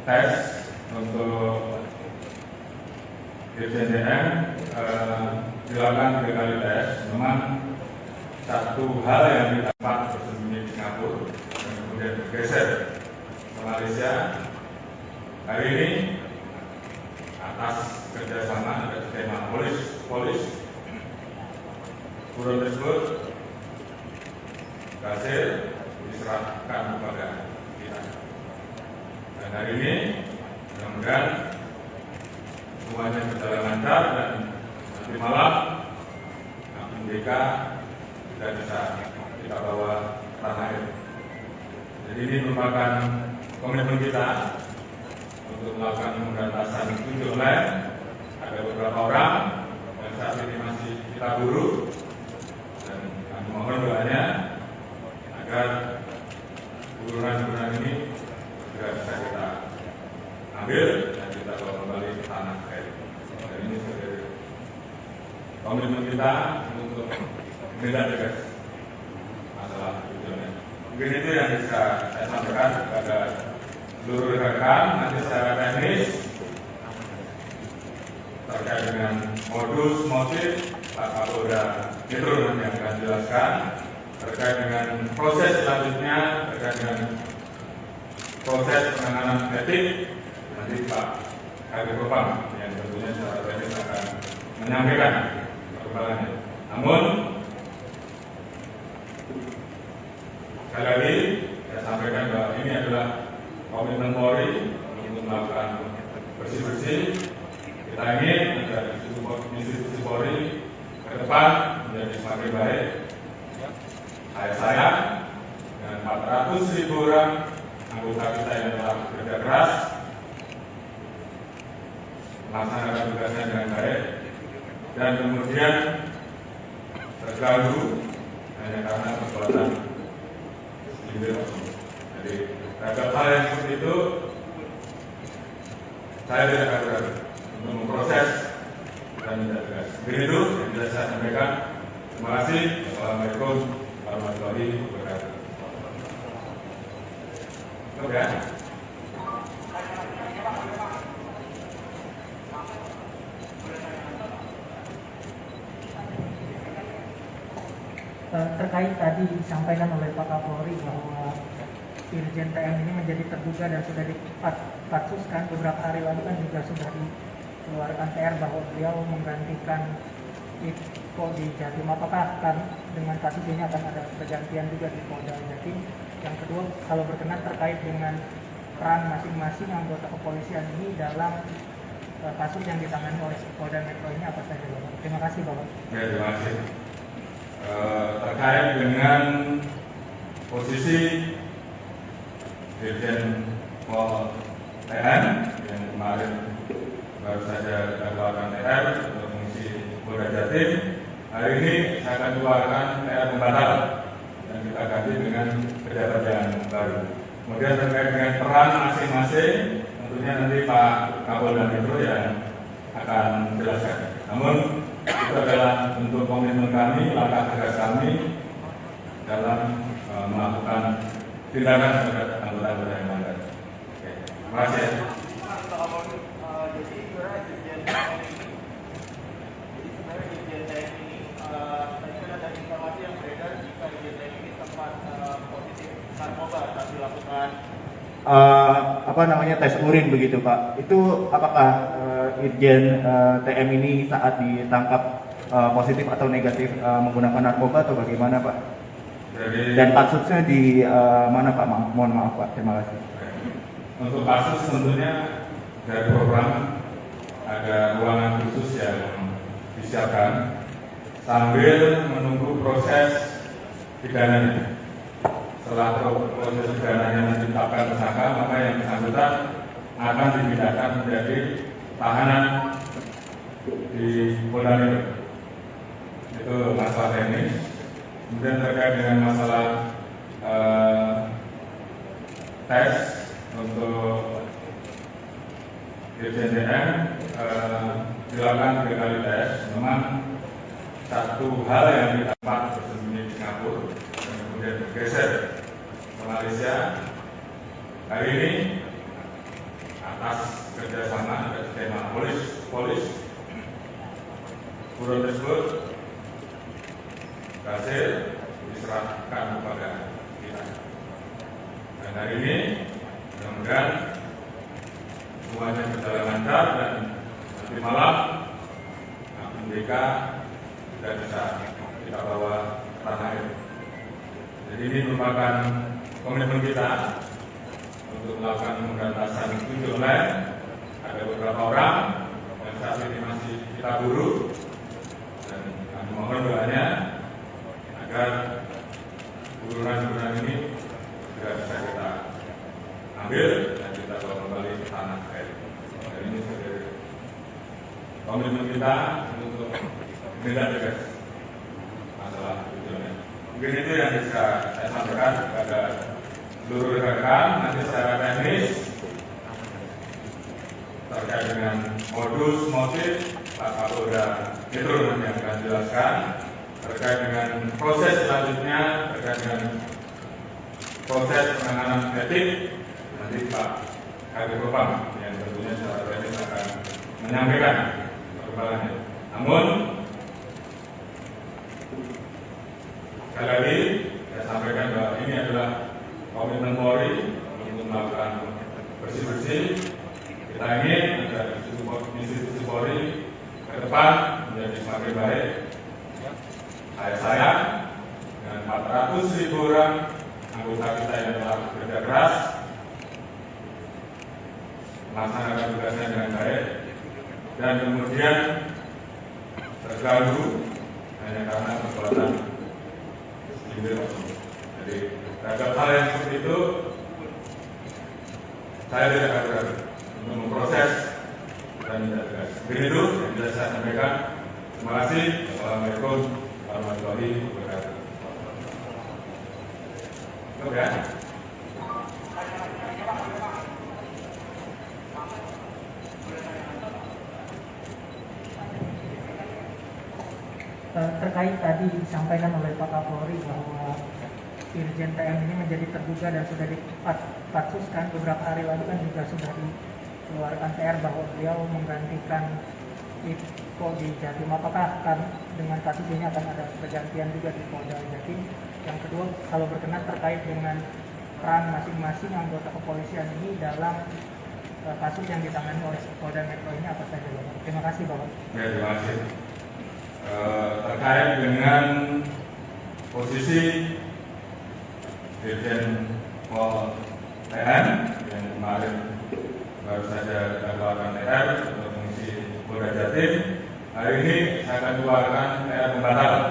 tes untuk Dirjen TM dilakukan 3 kali tes. Memang satu hal yang didapat bersembunyi di Singapura dan kemudian bergeser ke Malaysia. Hari ini atas kerjasama ada tema polis buron tersebut berhasil diserahkan kepada kita. Dan hari ini mudah-mudahan semuanya berjalan lancar dan nanti malam MDK sudah bisa kita bawa ke tanah air. Jadi ini merupakan komitmen kita untuk melakukan pemberantasan judi online. Ada beberapa orang yang saat ini masih kita buru dan kami mohon doanya agar buruan-buruan ini segera bisa kita ambil dan kita bawa kembali ke tanah air. kita untuk menindak tegas masalah itu. Mungkin itu yang bisa saya sampaikan kepada seluruh rekan nanti secara teknis terkait dengan modus motif Pak Kapolda Metro nanti yang akan jelaskan terkait dengan proses selanjutnya terkait dengan proses penanganan etik nanti Pak Kabid Propam yang tentunya secara teknis akan menyampaikan perkembangannya. Namun sekali lagi saya sampaikan bahwa ini adalah komitmen Polri untuk melakukan bersih-bersih. Kita ingin agar institusi Polri ke depan menjadi semakin baik. Saya dengan 400.000 orang anggota kita yang telah bekerja keras melaksanakan tugasnya dengan baik dan kemudian terganggu hanya karena perbuatan segelintir. Jadi terhadap hal yang seperti itu saya tidak akan ragu untuk memproses dan tidak tegas. Begitu yang bisa saya sampaikan. Terima kasih. Assalamualaikum warahmatullahi wabarakatuh. Oke. Terkait tadi disampaikan oleh Pak Kapolri bahwa Irjen TM ini menjadi terduga dan sudah dipatsuskan beberapa hari lalu kan juga sudah dikeluarkan TR bahwa beliau menggantikan Iko di Jatim. Apakah dengan kasus ini akan ada pergantian juga di Polda Jatim? Yang kedua, kalau berkenan terkait dengan peran masing-masing anggota kepolisian ini dalam kasus yang ditangani oleh Polda Metro ini apa saja, Bapak? Terima kasih, Bapak. Ya, terima kasih. Terkait dengan posisi Dirjen Pol TN yang kemarin baru saja kita keluarkan TR untuk mengisi Polda Jatim, hari ini saya akan keluarkan TR pembatal dan kita ganti dengan pejabat yang baru. Kemudian terkait dengan peran masing-masing, tentunya nanti Pak Kapolda Metro yang akan menjelaskan. Namun itu adalah bentuk komitmen kami, langkah tegas kami dalam melakukan tindakan terhadap anggota-anggota yang melanggar. Terima kasih. Jadi sebenarnya Dirjen TM ini tadi kan ada informasi yang beredar jika Dirjen TM ini sempat positif narkoba saat dilakukan tes urin begitu Pak. Itu apakah Irjen TM ini saat ditangkap positif atau negatif menggunakan narkoba atau bagaimana Pak? Dan kasusnya di mana Pak? Mohon maaf Pak. Terima kasih. Untuk kasus tentunya dari program ada ruangan khusus yang disiapkan sambil menunggu proses pidananya. Setelah proses pidananya ditetapkan tersangka, maka yang bersangkutan akan dipindahkan menjadi tahanan di Polda Metro. Itu masalah teknis. Kemudian terkait dengan masalah tes untuk Dirjen TM dilakukan 3 kali tes. Memang satu hal yang didapat bersembunyi di Singapura dan kemudian bergeser ke Malaysia. Hari ini atas kerjasama dan tema polis buron tersebut berhasil diserahkan kepada kita. Dan hari ini mudah-mudahan semuanya berjalan lancar dan nanti malam MBK sudah bisa kita bawa ke tanah air. Jadi ini merupakan komitmen kita untuk melakukan pemberantasan judi online. Ada beberapa orang yang saat ini masih kita buru dan kami mohon doanya agar buruan-buruan ini sudah bisa kita ambil dan kita bawa kembali ke tanah air. Dan ini sebagai komitmen kita untuk menindak tegas masalah itu. Mungkin itu yang bisa saya sampaikan kepada seluruh rekan nanti secara teknis terkait dengan modus motif Pak Kapolda Metro nanti akan jelaskan terkait dengan proses selanjutnya, terkait dengan proses penanganan etik. Nanti Pak Kadif Propam yang tentunya secara teknis akan menyampaikan perkembangannya. Namun sekali lagi saya sampaikan bahwa ini adalah komitmen Polri untuk melakukan bersih-bersih. Kita ingin agar institusi Polri ke depan menjadi semakin baik. Saya dengan 400.000 orang anggota kita yang telah bekerja keras melaksanakan tugasnya dengan baik dan kemudian terganggu hanya karena perbuatan segelintir oknum. Jadi terhadap hal yang seperti itu saya tidak ragu untuk memproses dan tidak tegas. Begitu yang bisa saya sampaikan. Terima kasih. Assalamualaikum warahmatullahi wabarakatuh. Oke. Terkait tadi disampaikan oleh Pak Kapolri bahwa Irjen TM ini menjadi terduga dan sudah dipatsuskan beberapa hari lalu kan juga sudah dikeluarkan TR bahwa beliau menggantikan Iko di Jatim. Apakah dengan kasus ini akan ada pergantian juga di Polda Jatim? Yang kedua, kalau berkenan terkait dengan peran masing-masing anggota kepolisian ini dalam kasus yang ditangani oleh Polda Metro ini apa saja, Bapak? Terima kasih, Bapak. Ya, terima kasih. Terkait dengan posisi Dirjen Pol TN yang kemarin baru saja kita keluarkan TR untuk mengisi Polda Jatim, hari ini saya akan keluarkan TR pembatalan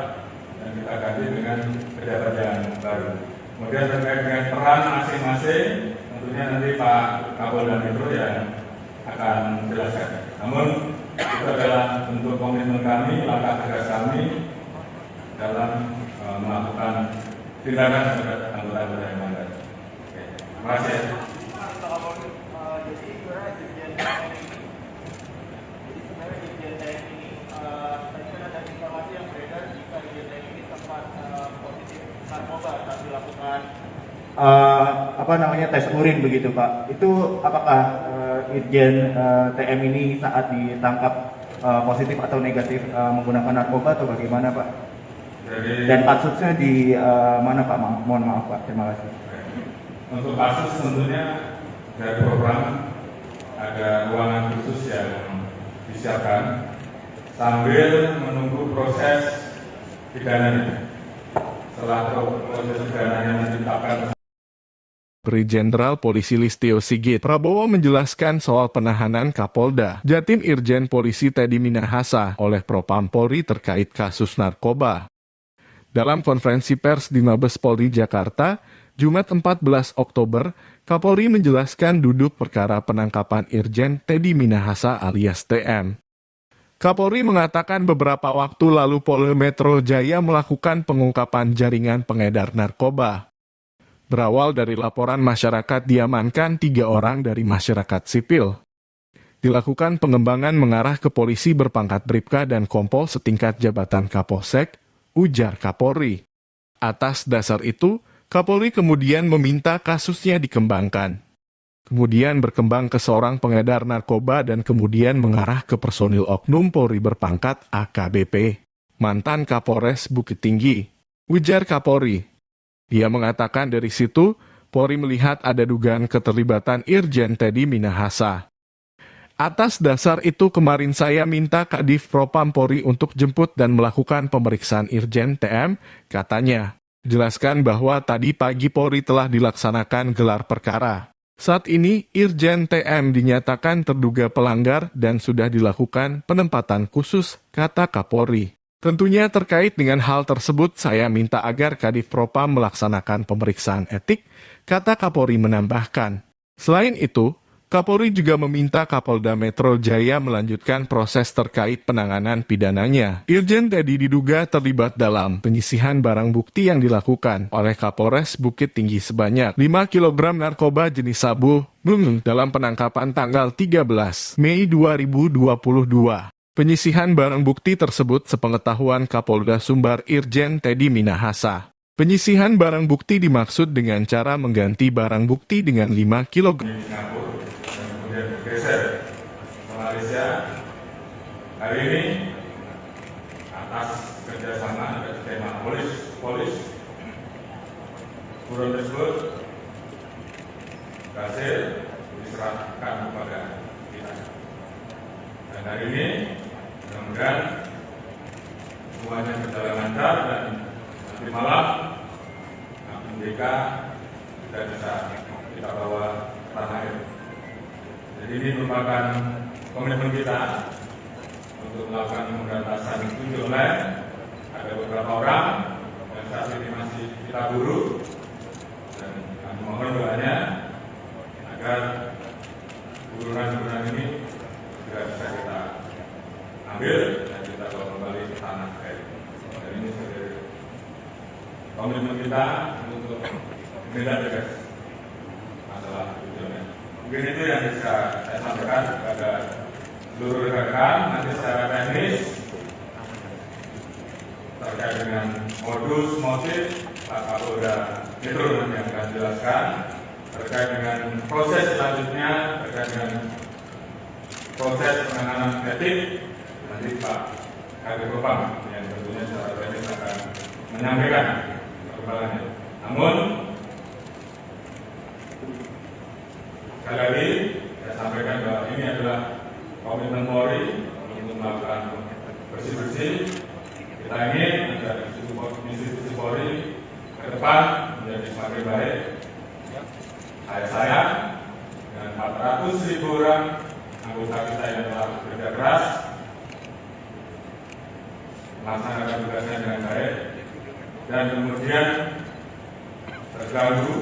dan kita ganti dengan pejabat yang baru. Kemudian terkait dengan peran masing-masing, tentunya nanti Pak Kapolda Metro yang akan menjelaskan. Namun itu adalah bentuk komitmen kami, langkah tegas kami dalam melakukan tindakan terhadap anggota-anggota yang melanggar. Terima kasih. Jadi sebenarnya Dirjen TM ini, tadi kan ada informasi yang beredar jika Dirjen TM ini sempat positif narkoba saat dilakukan tes urin begitu Pak. Itu apakah Irjen TM ini saat ditangkap positif atau negatif menggunakan narkoba atau bagaimana Pak? Dan kasusnya di mana Pak? Mohon maaf Pak. Terima kasih. Untuk kasus tentunya dari program ada ruangan khusus yang disiapkan sambil menunggu proses pidananya. Setelah proses pidananya ditetapkan. Jenderal Polisi Listio Sigit Prabowo menjelaskan soal penahanan Kapolda Jatim Irjen Polisi Teddy Minahasa oleh Propam Polri terkait kasus narkoba. Dalam konferensi pers di Mabes Polri Jakarta, Jumat 14 Oktober, Kapolri menjelaskan duduk perkara penangkapan Irjen Teddy Minahasa alias TM. Kapolri mengatakan beberapa waktu lalu Polda Metro Jaya melakukan pengungkapan jaringan pengedar narkoba. Berawal dari laporan masyarakat diamankan 3 orang dari masyarakat sipil. Dilakukan pengembangan mengarah ke polisi berpangkat Bribka dan Kompol setingkat jabatan Kapolsek, ujar Kapolri. Atas dasar itu, Kapolri kemudian meminta kasusnya dikembangkan. Kemudian berkembang ke seorang pengedar narkoba dan kemudian mengarah ke personil oknum Polri berpangkat AKBP, mantan Kapolres Bukit Tinggi, ujar Kapolri. Dia mengatakan dari situ, Polri melihat ada dugaan keterlibatan Irjen Teddy Minahasa. Atas dasar itu kemarin saya minta Kadif Propam Polri untuk jemput dan melakukan pemeriksaan Irjen TM, katanya. Jelaskan bahwa tadi pagi Polri telah dilaksanakan gelar perkara. Saat ini, Irjen TM dinyatakan terduga pelanggar dan sudah dilakukan penempatan khusus, kata Kapolri. Tentunya terkait dengan hal tersebut, saya minta agar Kadif Propam melaksanakan pemeriksaan etik, kata Kapolri menambahkan. Selain itu, Kapolri juga meminta Kapolda Metro Jaya melanjutkan proses terkait penanganan pidananya. Irjen Teddy diduga terlibat dalam penyisihan barang bukti yang dilakukan oleh Kapolres Bukit Tinggi sebanyak 5 kg narkoba jenis sabu dalam penangkapan tanggal 13 Mei 2022. Penyisihan barang bukti tersebut sepengetahuan Kapolda Sumbar Irjen Teddy Minahasa. Penyisihan barang bukti dimaksud dengan cara mengganti barang bukti dengan 5 kg. Di Singapura dan kemudian bergeser ke Malaysia. Hari ini atas kerjasama dan tema polis buron tersebut berhasil diserahkan kepada kita. Dan hari ini mudah-mudahan semuanya berjalan lancar dan nanti malam MDK sudah bisa kita bawa ke tanah air. Jadi ini merupakan komitmen kita untuk melakukan pemberantasan judi online. Ada beberapa orang yang saat ini masih kita buru dan kami mohon doanya agar burunan-burunan ini juga bisa kita ambil dan kita bawa kembali ke tanah air. Dan ini sebagai komitmen kita untuk menindak tegas masalah judi online. Mungkin itu yang bisa saya sampaikan kepada seluruh rekan-rekan. Nanti secara teknis terkait dengan modus motif Pak Kapolda Metro nanti yang akan jelaskan. Terkait dengan proses selanjutnya, terkait dengan proses penanganan etik, nanti Pak Kabid Propam yang tentunya secara teknis akan menyampaikan perkembangannya. Namun sekali lagi saya sampaikan bahwa ini adalah komitmen Polri untuk melakukan bersih-bersih. Kita ingin agar institusi Polri ke depan menjadi semakin baik. Saya dengan 400.000 orang anggota kita yang telah bekerja keras melaksanakan tugasnya dengan baik dan kemudian terganggu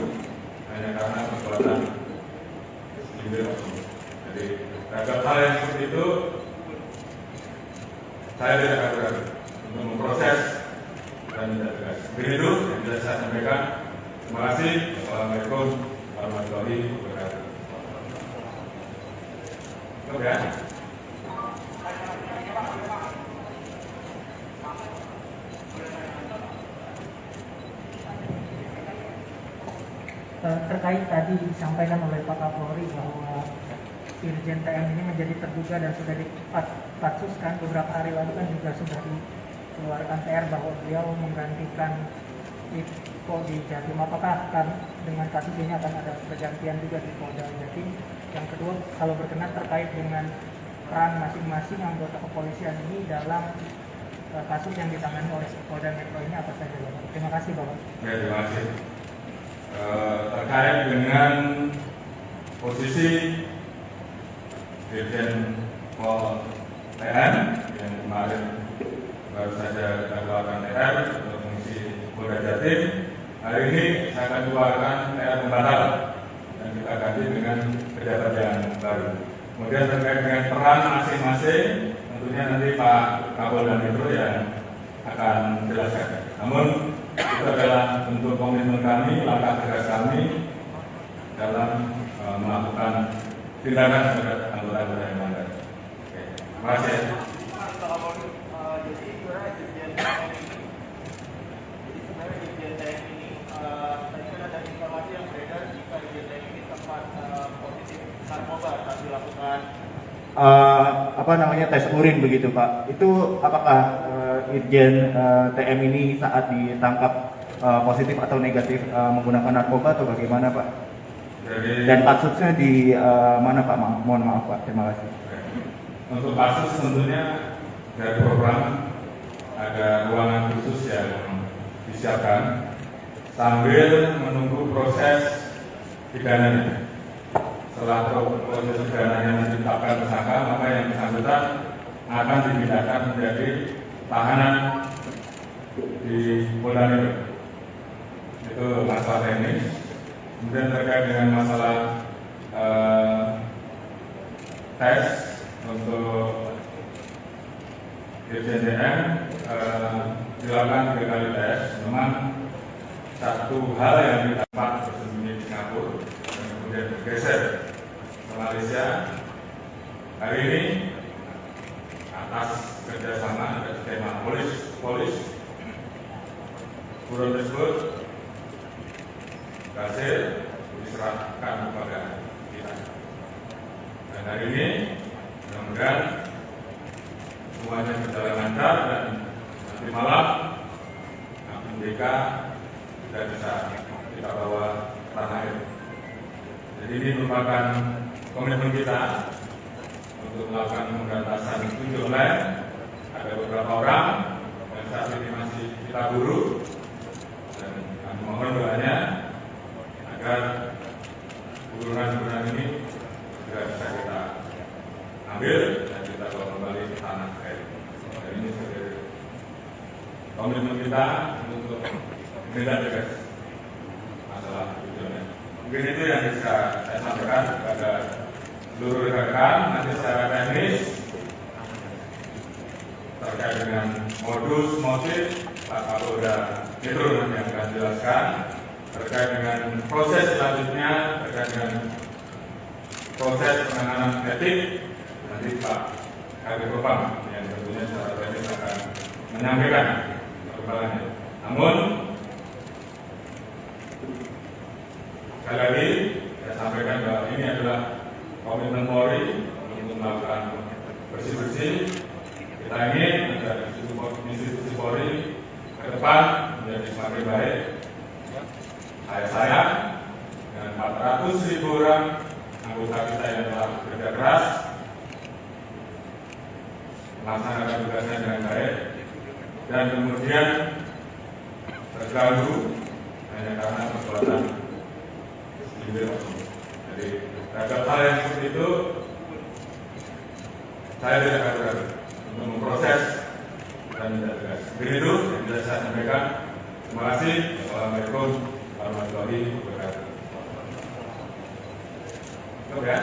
hanya karena perbuatan sipil. Jadi terhadap hal yang seperti itu saya tidak akan ragu untuk memproses dan tidak tegas. Begitu yang bisa saya sampaikan. Terima kasih. Assalamualaikum warahmatullahi wabarakatuh. Oke. Terkait tadi disampaikan oleh Pak Kapolri bahwa Irjen TM ini menjadi terduga dan sudah dipatsuskan beberapa hari lalu kan juga sudah dikeluarkan TR bahwa beliau menggantikan Iko di Jatim. Apakah dengan kasus ini akan ada pergantian juga di Polda Jatim? Yang kedua, kalau berkenan terkait dengan peran masing-masing anggota kepolisian ini dalam kasus yang ditangani oleh Polda Metro ini apa saja, Bapak? Terima kasih, Bapak. Ya, terima kasih. Terkait dengan posisi Dirjen Pol TN yang kemarin baru saja kita keluarkan TR untuk mengisi Polda Jatim. Hari ini saya akan keluarkan TR pembatalan dan kita ganti dengan pejabat yang baru. Kemudian terkait dengan peran masing-masing, tentunya nanti Pak Kapolda Metro yang akan jelaskan. Namun itu adalah bentuk komitmen kami, langkah tegas kami dalam melakukan tindakan terhadap anggota-anggota yang melanggar. Terima kasih. Jadi sebenarnya Irjen TM ini tadi kan ada informasi yang beredar jika Irjen TM ini sempat positif narkoba saat dilakukan tes urin begitu Pak. Itu apakah Irjen TM ini saat ditangkap positif atau negatif menggunakan narkoba atau bagaimana Pak? Dan kasusnya di mana Pak? Mohon maaf Pak, terima kasih. Untuk kasus tentunya dari program ada ruangan khusus yang disiapkan sambil menunggu proses pidananya. Setelah proses pidananya ditetapkan tersangka, maka yang bersangkutan akan dipindahkan menjadi tahanan di Polda Metro. Itu masalah teknis. Kemudian terkait dengan masalah tes untuk Irjen TM dilakukan 3 kali tes. Memang satu hal yang didapat bersembunyi di Singapura dan kemudian bergeser ke Malaysia. Hari ini atas polis. Buron tersebut berhasil diserahkan kepada kita. Dan hari ini mudah-mudahan semuanya berjalan lancar dan nanti malam akun BK sudah bisa kita bawa ke tanah air. Jadi ini merupakan komitmen kita untuk melakukan pemberantasan judi online. Ada beberapa orang yang saat ini masih kita buru dan kami mohon doanya agar buruan-buruan ini juga bisa kita ambil dan kita bawa kembali ke tanah air. Dan ini sebagai komitmen kita untuk menindak tegas masalah judi online. Mungkin itu yang bisa saya sampaikan kepada seluruh rekan-rekan. Nanti secara teknis terkait dengan modus motif Pak Kapolda Metro nanti yang akan jelaskan. Terkait dengan proses selanjutnya, terkait dengan proses penanganan etik, nanti Pak Kabid Propam yang tentunya secara teknis akan menyampaikan perkembangannya. Namun sekali lagi saya sampaikan bahwa ini adalah komitmen Polri untuk melakukan bersih-bersih. Kita ingin agar institusi Polri ke depan menjadi semakin baik. Saya dengan 400.000 orang anggota kita yang telah bekerja keras melaksanakan tugasnya dengan baik dan kemudian terganggu hanya karena perbuatan individu. Jadi terhadap hal yang seperti itu saya tidak akan ragu untuk memproses dan tidak tegas. Begitu yang bisa saya sampaikan. Terima kasih. Assalamualaikum warahmatullahi wabarakatuh. Cukup ya.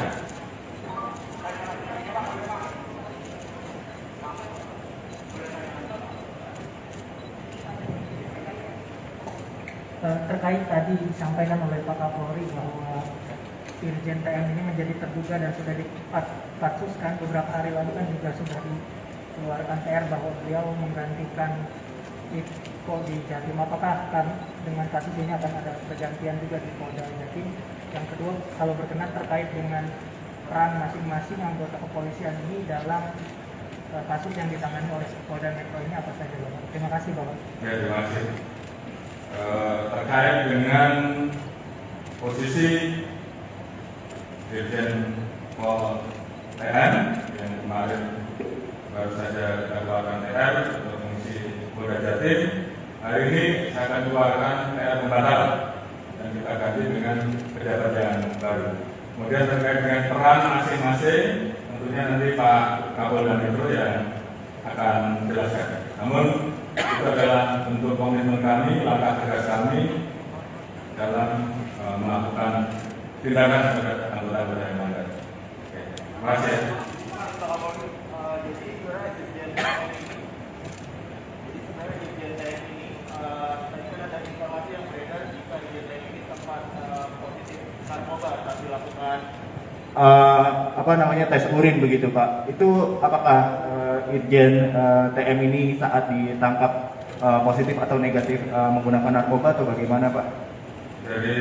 Terkait tadi disampaikan oleh Pak Kapolri bahwa Irjen TM ini menjadi terduga dan sudah dipatsuskan beberapa hari lalu kan juga sudah dikeluarkan TR bahwa beliau menggantikan Iko di Jatim. Apakah dengan kasus ini akan ada pergantian juga di Polda Jatim? Yang kedua, kalau berkenan terkait dengan peran masing-masing anggota kepolisian ini dalam kasus yang ditangani oleh Polda Metro ini apa saja, Bapak? Terima kasih, Bapak. Ya, terima kasih. Terkait dengan posisi Dirjen Pol TN yang kemarin baru saja kita keluarkan TR untuk fungsi Polda Jatim, hari ini saya akan keluarkan TR pembatal dan kita ganti dengan pejabat yang baru. Kemudian terkait dengan peran masing-masing, tentunya nanti Pak Kapolda Metro yang akan menjelaskan. Namun itu adalah bentuk komitmen kami, langkah tegas kami dalam melakukan tindakan terhadap anggota-anggota yang melanggar. Terima kasih. Jadi sebenarnya Dirjen TM ini, tadi kan ada informasi yang beredar jika Dirjen TM ini sempat positif narkoba saat dilakukan tes urin begitu Pak. Itu apakah Irjen TM ini saat ditangkap positif atau negatif menggunakan narkoba atau bagaimana Pak?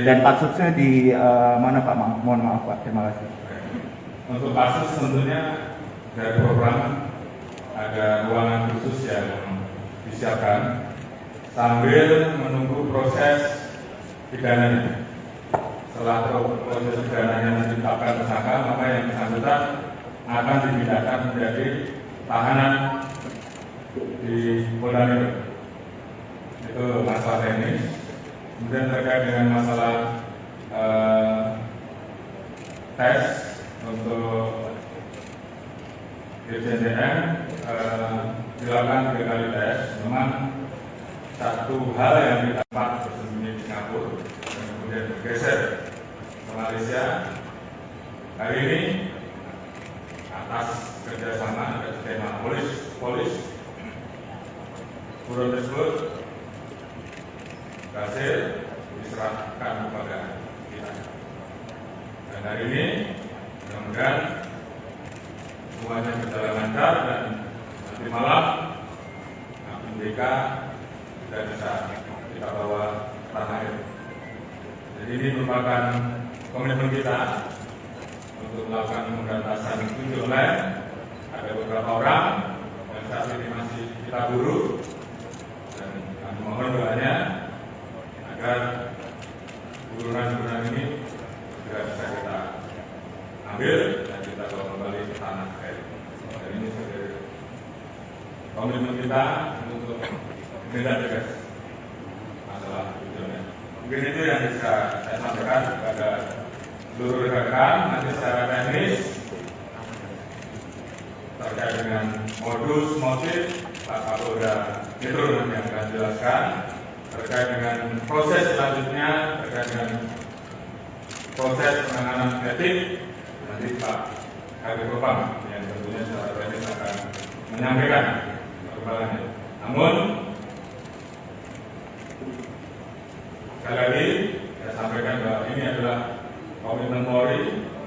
Dan kasusnya di mana Pak? Mohon maaf Pak, terima kasih. Untuk kasus tentunya dari program ada ruangan khusus yang disiapkan sambil menunggu proses pidananya. Setelah proses pidananya ditetapkan tersangka, maka yang bersangkutan akan dipindahkan menjadi tahanan di Polda Metro. Itu masalah teknis. Kemudian terkait dengan masalah tes untuk Dirjen TM dilakukan 3 kali tes. Memang satu hal yang kita dapat bersembunyi di Singapura dan kemudian bergeser ke Malaysia. Hari ini atas kerjasama dan skema polis buron tersebut berhasil diserahkan kepada kita. Dan hari ini mudah-mudahan semuanya berjalan lancar dan nanti malam akun BK tidak bisa kita bawa tanah air. Jadi ini merupakan komitmen kita untuk melakukan pemberantasan judi online. Ada beberapa orang yang saat ini masih kita buru, dan kami mohon doanya agar burunan-burunan ini segera bisa kita ambil dan kita bawa kembali ke tanah air. Dan ini sebagai komitmen kita untuk menindak tegas masalah judi online. Mungkin itu yang bisa saya sampaikan kepada seluruh rekan-rekan. Nanti secara teknis terkait dengan modus motif, Pak Kapolda Metro nanti yang akan jelaskan. Terkait dengan proses selanjutnya, terkait dengan proses penanganan etik, nanti Pak Kabid Propam yang tentunya secara teknis akan menyampaikan perkembangannya. Namun sekali lagi saya sampaikan bahwa ini adalah komitmen Polri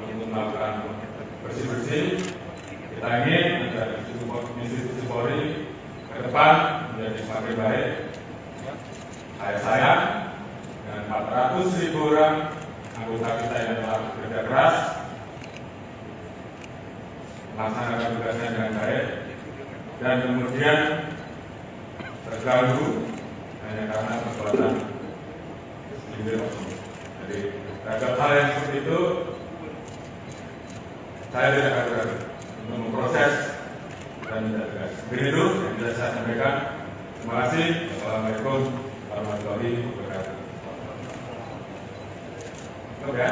untuk melakukan bersih-bersih. Kita ingin agar institusi Polri ke depan menjadi semakin baik. Saya dengan 400.000 orang anggota kita yang telah bekerja keras melaksanakan tugasnya dengan baik, dan kemudian terganggu hanya karena perbuatan individu. Jadi terhadap hal yang seperti itu saya tidak akan ragu untuk memproses dan tidak tegas. Begitu yang bisa saya sampaikan. Terima kasih. Assalamualaikum warahmatullahi wabarakatuh. Oke.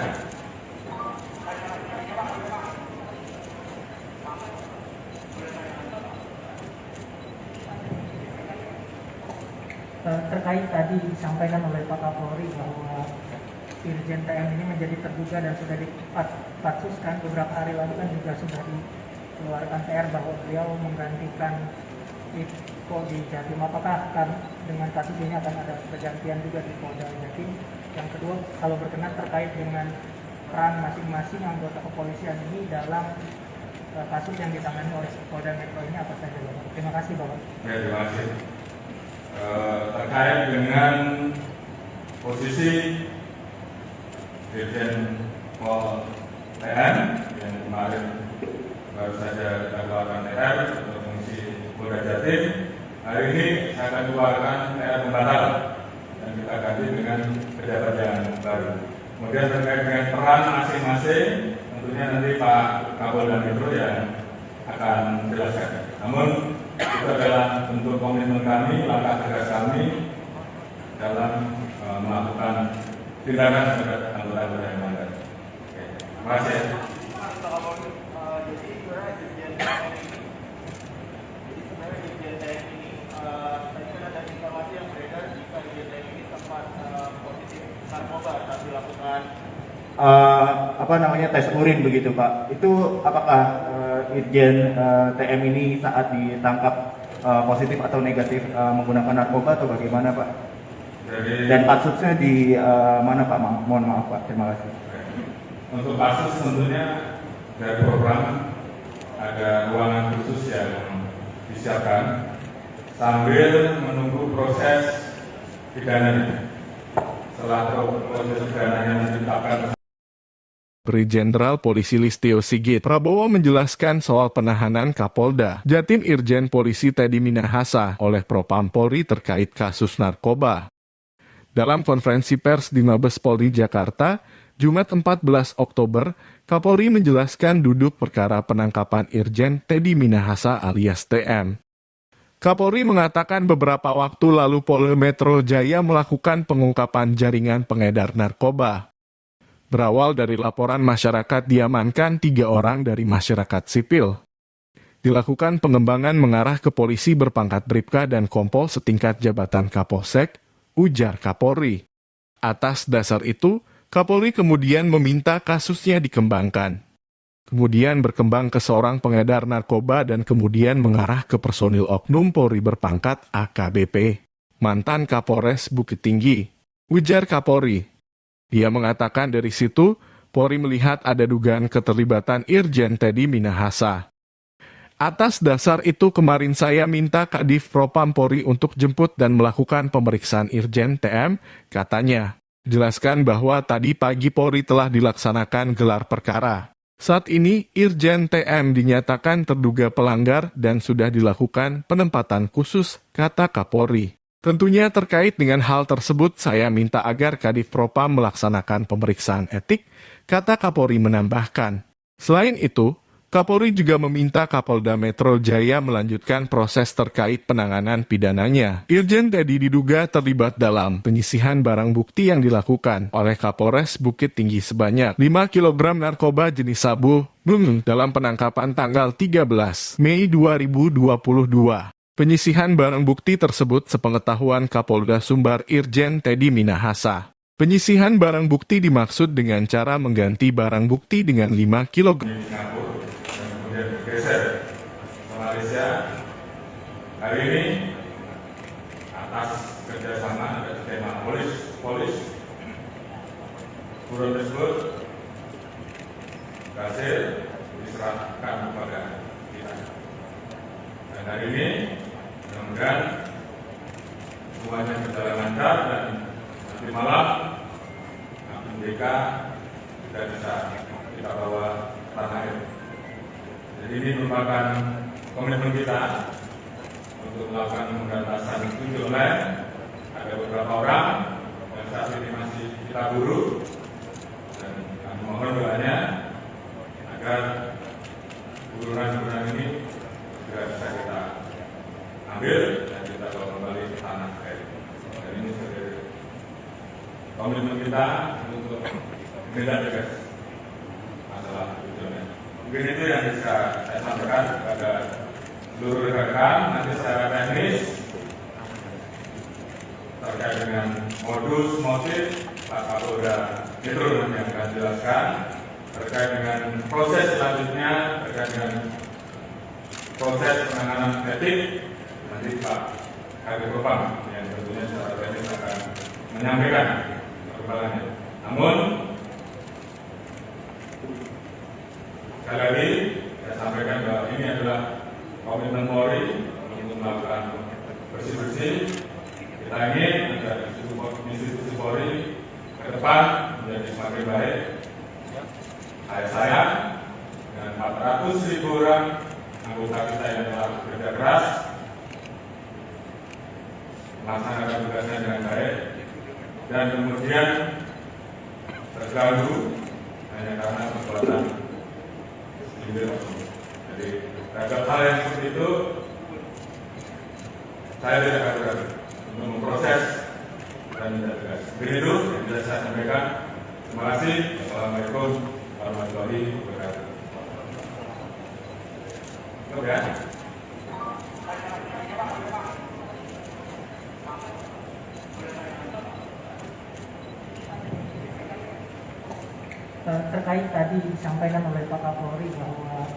Terkait tadi disampaikan oleh Pak Kapolri bahwa Irjen TM ini menjadi terduga dan sudah dipatsuskan beberapa hari lalu kan juga sudah dikeluarkan TR bahwa beliau menggantikan Iko di Jatim. Apakah akan dengan kasus ini akan ada pergantian juga di Polda Jatim? Yang kedua, kalau berkenan terkait dengan peran masing-masing anggota kepolisian ini dalam kasus yang ditangani oleh Polda Metro ini apa saja, Bapak? Terima kasih, Bapak. Ya, terima kasih. Terkait dengan posisi Dirjen Pol TN yang kemarin baru saja kita keluarkan TR untuk fungsi Polda Jatim, hari ini saya akan keluarkan TR pembatal dan kita ganti dengan pejabat yang baru. Kemudian terkait dengan peran masing-masing, tentunya nanti Pak Kapolda Metro yang akan jelaskan. Namun itu adalah bentuk komitmen kami, langkah tegas kami dalam melakukan tindakan terhadap anggota-anggota yang melanggar. Terima kasih. Jadi sebenarnya Dirjen TM ini, tadi kan ada informasi yang beredar jika Dirjen TM ini sempat positif narkoba saat dilakukan tes urin begitu Pak. Itu apakah Irjen TM ini saat ditangkap positif atau negatif menggunakan narkoba atau bagaimana Pak? Dan kasusnya di mana Pak? Mohon maaf Pak. Terima kasih. Untuk kasus tentunya dari program ada ruangan khusus yang disiapkan sambil menunggu proses pidananya. Setelah proses pidananya ditetapkan. Brigjen Jenderal Polisi Listio Sigit Prabowo menjelaskan soal penahanan Kapolda Jatim Irjen Polisi Teddy Minahasa oleh Propam Polri terkait kasus narkoba. Dalam konferensi pers di Mabes Polri Jakarta, Jumat 14 Oktober, Kapolri menjelaskan duduk perkara penangkapan Irjen Teddy Minahasa alias TM. Kapolri mengatakan beberapa waktu lalu Polda Metro Jaya melakukan pengungkapan jaringan pengedar narkoba. Berawal dari laporan masyarakat diamankan 3 orang dari masyarakat sipil. Dilakukan pengembangan mengarah ke polisi berpangkat Bribka dan Kompol setingkat jabatan Kapolsek, ujar Kapolri. Atas dasar itu, Kapolri kemudian meminta kasusnya dikembangkan. Kemudian berkembang ke seorang pengedar narkoba dan kemudian mengarah ke personil oknum Polri berpangkat AKBP, mantan Kapolres Bukit Tinggi, ujar Kapolri. Dia mengatakan dari situ, Polri melihat ada dugaan keterlibatan Irjen Teddy Minahasa. Atas dasar itu kemarin saya minta Kadif Propam Polri untuk jemput dan melakukan pemeriksaan Irjen TM, katanya. Jelaskan bahwa tadi pagi Polri telah dilaksanakan gelar perkara. Saat ini, Irjen TM dinyatakan terduga pelanggar dan sudah dilakukan penempatan khusus, kata Kapolri. Tentunya terkait dengan hal tersebut, saya minta agar Kadif Propam melaksanakan pemeriksaan etik, kata Kapolri menambahkan. Selain itu, Kapolri juga meminta Kapolda Metro Jaya melanjutkan proses terkait penanganan pidananya. Irjen Teddy diduga terlibat dalam penyisihan barang bukti yang dilakukan oleh Kapolres Bukit Tinggi sebanyak 5 kg narkoba jenis sabu dalam penangkapan tanggal 13 Mei 2022. Penyisihan barang bukti tersebut sepengetahuan Kapolda Sumbar Irjen Teddy Minahasa. Penyisihan barang bukti dimaksud dengan cara mengganti barang bukti dengan 5 kg. Kemudian bergeser ke Malaysia. Hari ini atas kerjasama dan tema polis buron tersebut berhasil diserahkan kepada kita. Dan hari ini mudah-mudahan semuanya berjalan lancar dan nanti malam MDK sudah bisa kita bawa tanah air. Jadi ini merupakan komitmen kita untuk melakukan pemberantasan tujuh online. Ada beberapa orang yang saat ini masih kita buru dan kami mohon doanya agar buruan-buruan ini segera bisa kita ambil dan kita bawa kembali ke tanah air. Dan ini sebagai komitmen kita untuk menindak tegas masalah tujuh online. Mungkin itu yang bisa saya sampaikan kepada seluruh rekan. Nanti secara teknis terkait dengan modus motif Pak Kapolda Metro nanti akan jelaskan. Terkait dengan proses selanjutnya, terkait dengan proses penanganan etik, nanti Pak Kadif Propam yang tentunya secara teknis akan menyampaikan perkembangannya. Namun sekali lagi saya sampaikan bahwa ini adalah komitmen Polri untuk melakukan bersih-bersih. Kita ingin agar institusi Polri ke depan menjadi semakin baik. Saya dengan 400.000 orang anggota kita yang telah bekerja keras melaksanakan tugasnya dengan baik dan kemudian terganggu hanya karena perbuatan. Jadi terhadap hal yang seperti itu saya tidak akan ragu untuk memproses dan tidak tegas. Begitu yang bisa saya sampaikan. Terima kasih. Assalamualaikum warahmatullahi wabarakatuh. Oke. Terkait tadi disampaikan oleh Pak Kapolri bahwa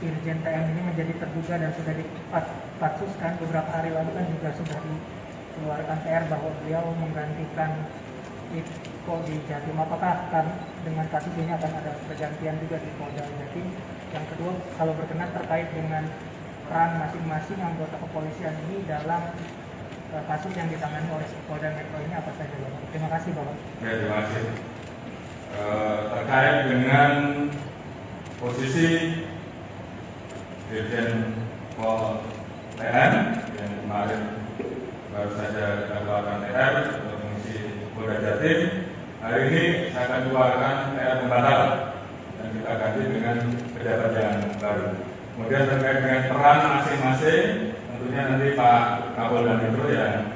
Irjen TM ini menjadi terduga dan sudah dipatsuskan beberapa hari lalu kan juga sudah dikeluarkan PR bahwa beliau menggantikan Iko di Jatim. Apakah dengan kasus ini akan ada pergantian juga di Polda Jatim? Yang kedua, kalau berkenan terkait dengan peran masing-masing anggota kepolisian ini dalam kasus yang ditangani oleh Polda Metro ini apa saja, Bapak? Terima kasih, Bapak. Ya, terima kasih. Terkait dengan posisi Dirjen Pol TM yang kemarin baru saja dilakukan TR untuk mengisi Polda Jatim, hari ini saya akan keluarkan TR pembatal dan kita ganti dengan pejabat yang baru. Kemudian terkait dengan peran masing-masing, tentunya nanti Pak Kapolda Metro yang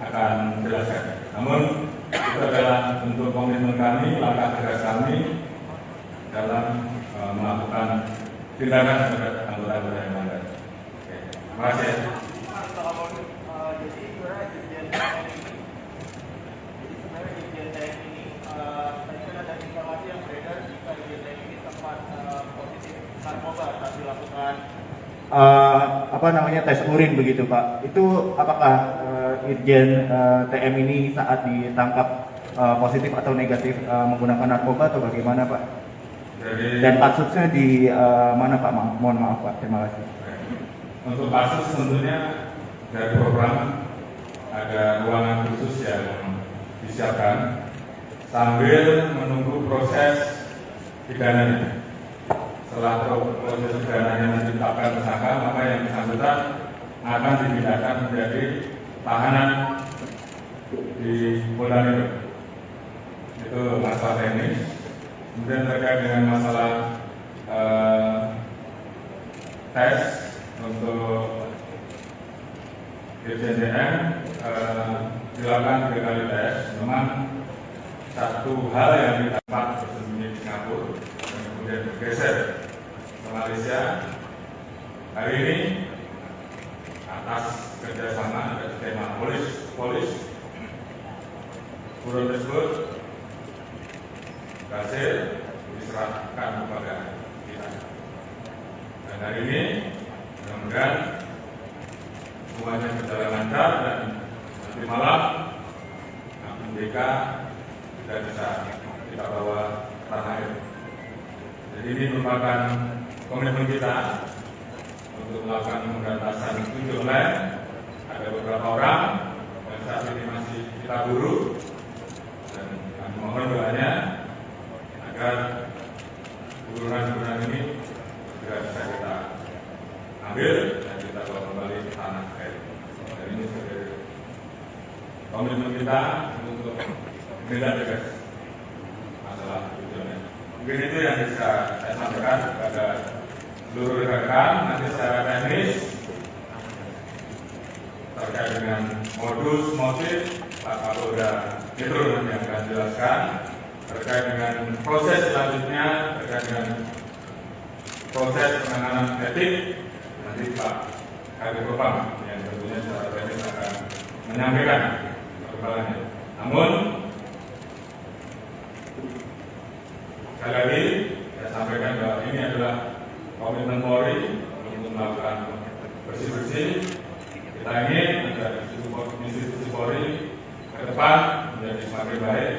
akan menjelaskan. Namun itu adalah bentuk komitmen kami, langkah tegas kami dalam melakukan tindakan terhadap anggota-anggota yang melanggar. Terima kasih. Jadi sebenarnya Irjen TM ini, tadi kan ada informasi yang beredar jika Irjen TM ini sempat positif narkoba saat dilakukan tes urin begitu Pak. Itu apakah Irjen TM ini saat ditangkap positif atau negatif menggunakan narkoba atau bagaimana Pak? Dan kasusnya di mana Pak? Mohon maaf Pak. Terima kasih. Untuk kasus tentunya dari program ada ruangan khusus yang disiapkan sambil menunggu proses pidananya. Setelah proses pidananya ditetapkan tersangka, maka yang bersangkutan akan dipindahkan menjadi tahanan di Polda Metro. Itu masalah teknis. Kemudian terkait dengan masalah tes untuk Irjen TM dilakukan 3 kali tes. Memang satu hal yang didapat bersembunyi di Singapura dan kemudian bergeser ke Malaysia. Hari ini atas kerjasama dan tema polis buron tersebut berhasil diserahkan kepada kita. Dan hari ini mudah-mudahan semuanya berjalan lancar dan nanti malam BK tidak bisa kita bawa ke tanah air. Jadi ini merupakan komitmen kita untuk melakukan pemberantasan judi online. Ada beberapa orang yang saat ini masih kita buru dan kami mohon doanya agar buruan-buruan ini segera bisa kita ambil dan kita bawa kembali ke tanah air. Dan ini sebagai komitmen kita untuk menindak tegas masalah judi online. Mungkin itu yang bisa saya sampaikan kepada seluruh rekan. Nanti secara teknis terkait dengan modus motif Pak Kapolda Metro nanti akan jelaskan. Terkait dengan proses selanjutnya, terkait dengan proses penanganan etik, nanti Pak Kadif Propam yang tentunya secara teknis akan menyampaikan perkembangannya. Namun sekali lagi saya sampaikan bahwa ini adalah komitmen Polri untuk melakukan bersih-bersih. Kita ingin agar institusi Polri ke depan menjadi semakin baik.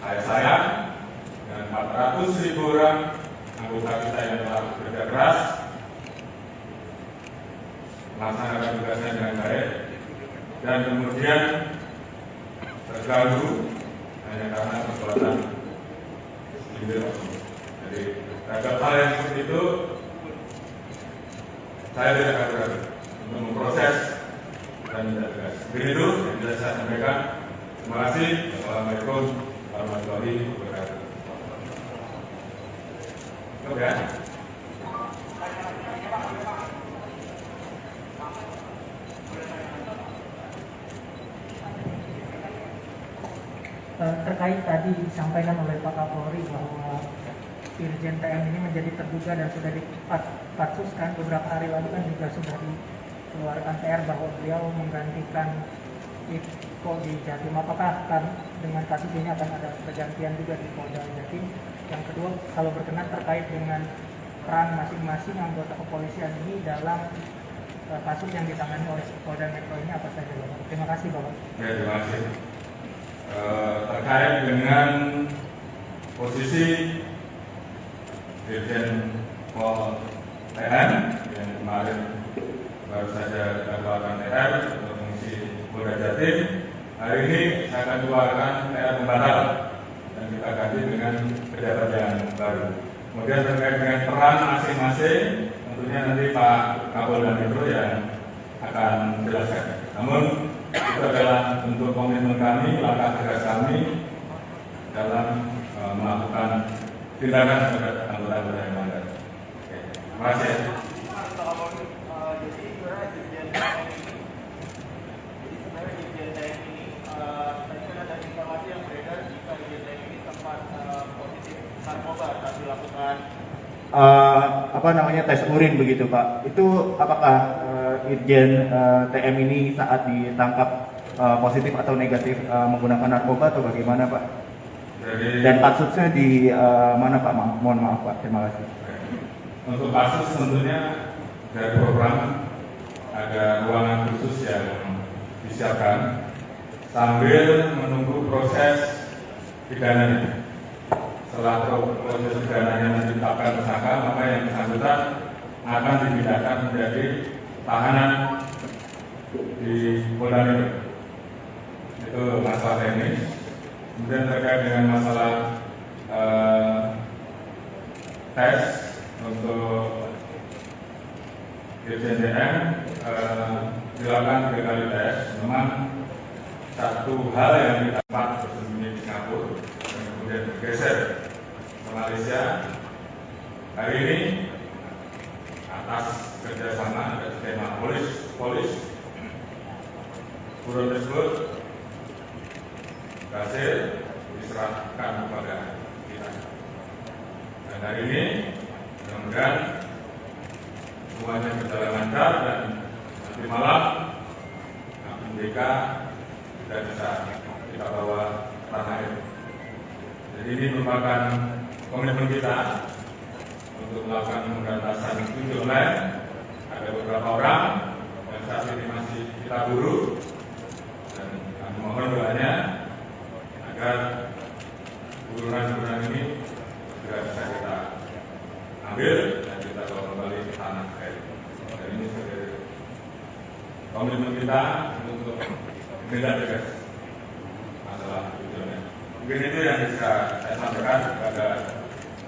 Saya sayang dengan 400.000 orang anggota kita yang telah bekerja keras melaksanakan tugasnya dengan baik dan kemudian terganggu hanya karena perbuatan individu. Jadi terhadap hal yang seperti itu saya tidak akan ragu untuk memproses dan tidak tegas. Begitu yang bisa saya sampaikan. Terima kasih. Assalamualaikum warahmatullahi wabarakatuh. Oke. Terkait tadi disampaikan oleh Pak Kapolri bahwa Irjen TM ini menjadi terduga dan sudah dipatsuskan beberapa hari lalu kan juga sudah dikeluarkan TR bahwa beliau menggantikan Iko di Jatim. Apakah dengan kasus ini akan ada pergantian juga di Polda Jatim? Yang kedua, kalau berkenan terkait dengan peran masing-masing anggota kepolisian ini dalam kasus yang ditangani oleh Polda Metro ini apa saja, Bapak? Terima kasih, Bapak. Ya, terima kasih. Terkait dengan posisi Dirjen Pol TM yang kemarin baru saja dilakukan TR untuk mengisi Polda Jatim, hari ini saya akan keluarkan TR pembatalan dan kita ganti dengan pejabat yang baru. Kemudian terkait dengan peran masing-masing, tentunya nanti Pak Kapolda Metro yang akan menjelaskan. Namun itu adalah bentuk komitmen kami, langkah tegas kami dalam melakukan tindakan terhadap anggota-anggota yang melanggar. Terima kasih. Jadi sebenarnya Dirjen TM ini, tadi kan ada informasi yang beredar jika Dirjen TM ini sempat positif narkoba saat dilakukan tes urin begitu Pak. Itu apakah Irjen TM ini saat ditangkap positif atau negatif menggunakan narkoba atau bagaimana Pak? Dan kasusnya di mana Pak? Mohon maaf Pak, terima kasih. Untuk kasus tentunya dari program ada ruangan khusus yang disiapkan sambil menunggu proses pidananya. Setelah proses pidananya ditetapkan tersangka, maka yang bersangkutan akan dipindahkan menjadi tahanan di Polda Metro. Itu masalah teknis. Kemudian terkait dengan masalah tes untuk Irjen TM dilakukan 3 kali tes. Memang satu hal yang didapat bersembunyi di Singapura dan kemudian bergeser ke Malaysia. Hari ini atas kerjasama dan skema polis buron tersebut berhasil diserahkan kepada kita. Dan hari ini mudah-mudahan semuanya berjalan lancar dan nanti malam BK sudah bisa kita bawa tanah air. Jadi ini merupakan komitmen kita untuk melakukan pemberantasan judi online. Ada beberapa orang yang saat ini masih kita buru dan kami mohon doanya agar burunan-burunan ini segera bisa kita ambil dan kita bawa kembali ke tanah air. Dan ini sebagai komitmen kita untuk menindak tegas masalah judi online. Mungkin itu yang bisa saya sampaikan kepada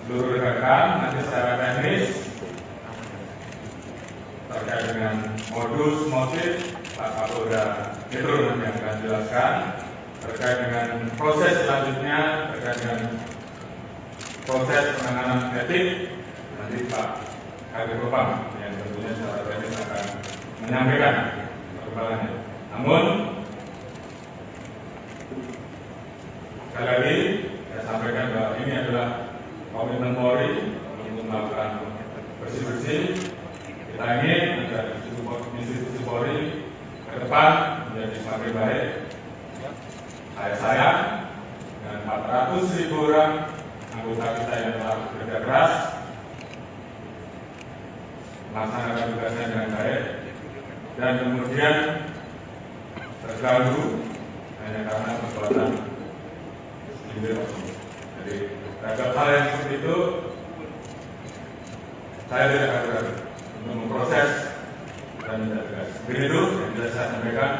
seluruh rekan-rekan. Nanti secara teknis terkait dengan modus motif Pak Kapolda Metro nanti yang akan jelaskan. Terkait dengan proses selanjutnya, terkait dengan proses penanganan etik, nanti Pak Kabid Propam yang tentunya secara teknis akan menyampaikan perkembangannya. Namun sekali lagi saya sampaikan bahwa ini adalah komitmen Polri untuk melakukan bersih-bersih. Kita ingin agar institusi Polri ke depan menjadi semakin baik. Saya dengan 400.000 orang anggota kita yang telah bekerja keras melaksanakan tugasnya dengan baik dan kemudian terganggu hanya karena perbuatan sindir. Jadi terhadap hal yang seperti itu saya tidak akan ragu untuk memproses dan tidak tegas. Begitu yang bisa saya sampaikan.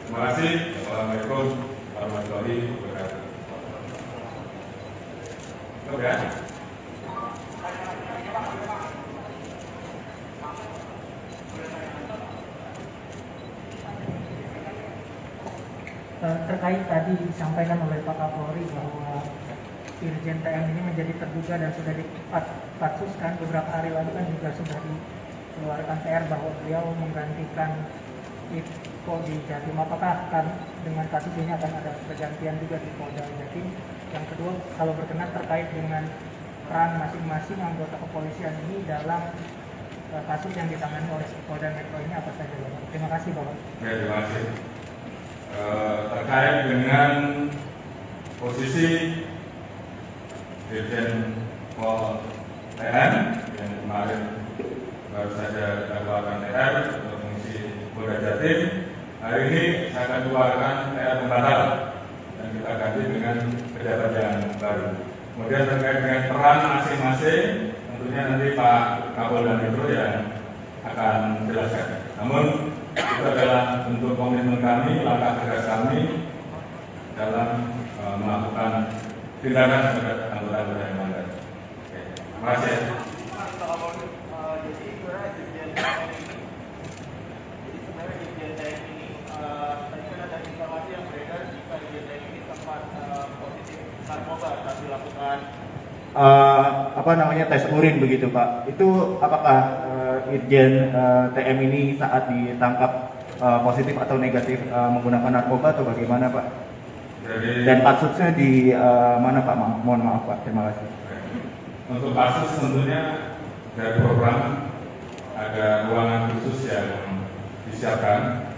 Terima kasih. Assalamualaikum warahmatullahi wabarakatuh. Oke. Terkait tadi disampaikan oleh Pak Kapolri bahwa Irjen TM ini menjadi terduga dan sudah dipatsuskan beberapa hari lalu kan juga sudah dikeluarkan PR bahwa beliau menggantikan Iko di Jatim. Apakah dengan kasus ini akan ada pergantian juga di Polda Jatim? Yang kedua, kalau berkenan terkait dengan peran masing-masing anggota kepolisian ini dalam kasus yang ditangani oleh Polda Metro ini apa saja, Bapak? Terima kasih, Bapak. Ya, terima kasih. Terkait dengan posisi Dirjen Pol TM yang kemarin baru saja dikeluarkan TR untuk mengisi Polda Jatim, hari ini saya akan keluarkan TR pembatal dan kita ganti dengan pejabat yang baru. Kemudian terkait dengan peran masing-masing, tentunya nanti Pak Kapolda Metro yang akan menjelaskan. Namun itu adalah bentuk komitmen kami, langkah tegas kami dalam melakukan tindakan terhadap anggota-anggota yang melanggar. Terima kasih. Jadi sebenarnya Irjen TM ini tadi kan ada informasi yang beredar jika Irjen TM ini sempat positif narkoba saat dilakukan tes urin begitu Pak. Itu apakah Irjen TM ini saat ditangkap positif atau negatif menggunakan narkoba atau bagaimana Pak? Dan kasusnya di mana Pak? Mohon maaf Pak, terima kasih. Untuk kasus tentunya dari program ada ruangan khusus yang disiapkan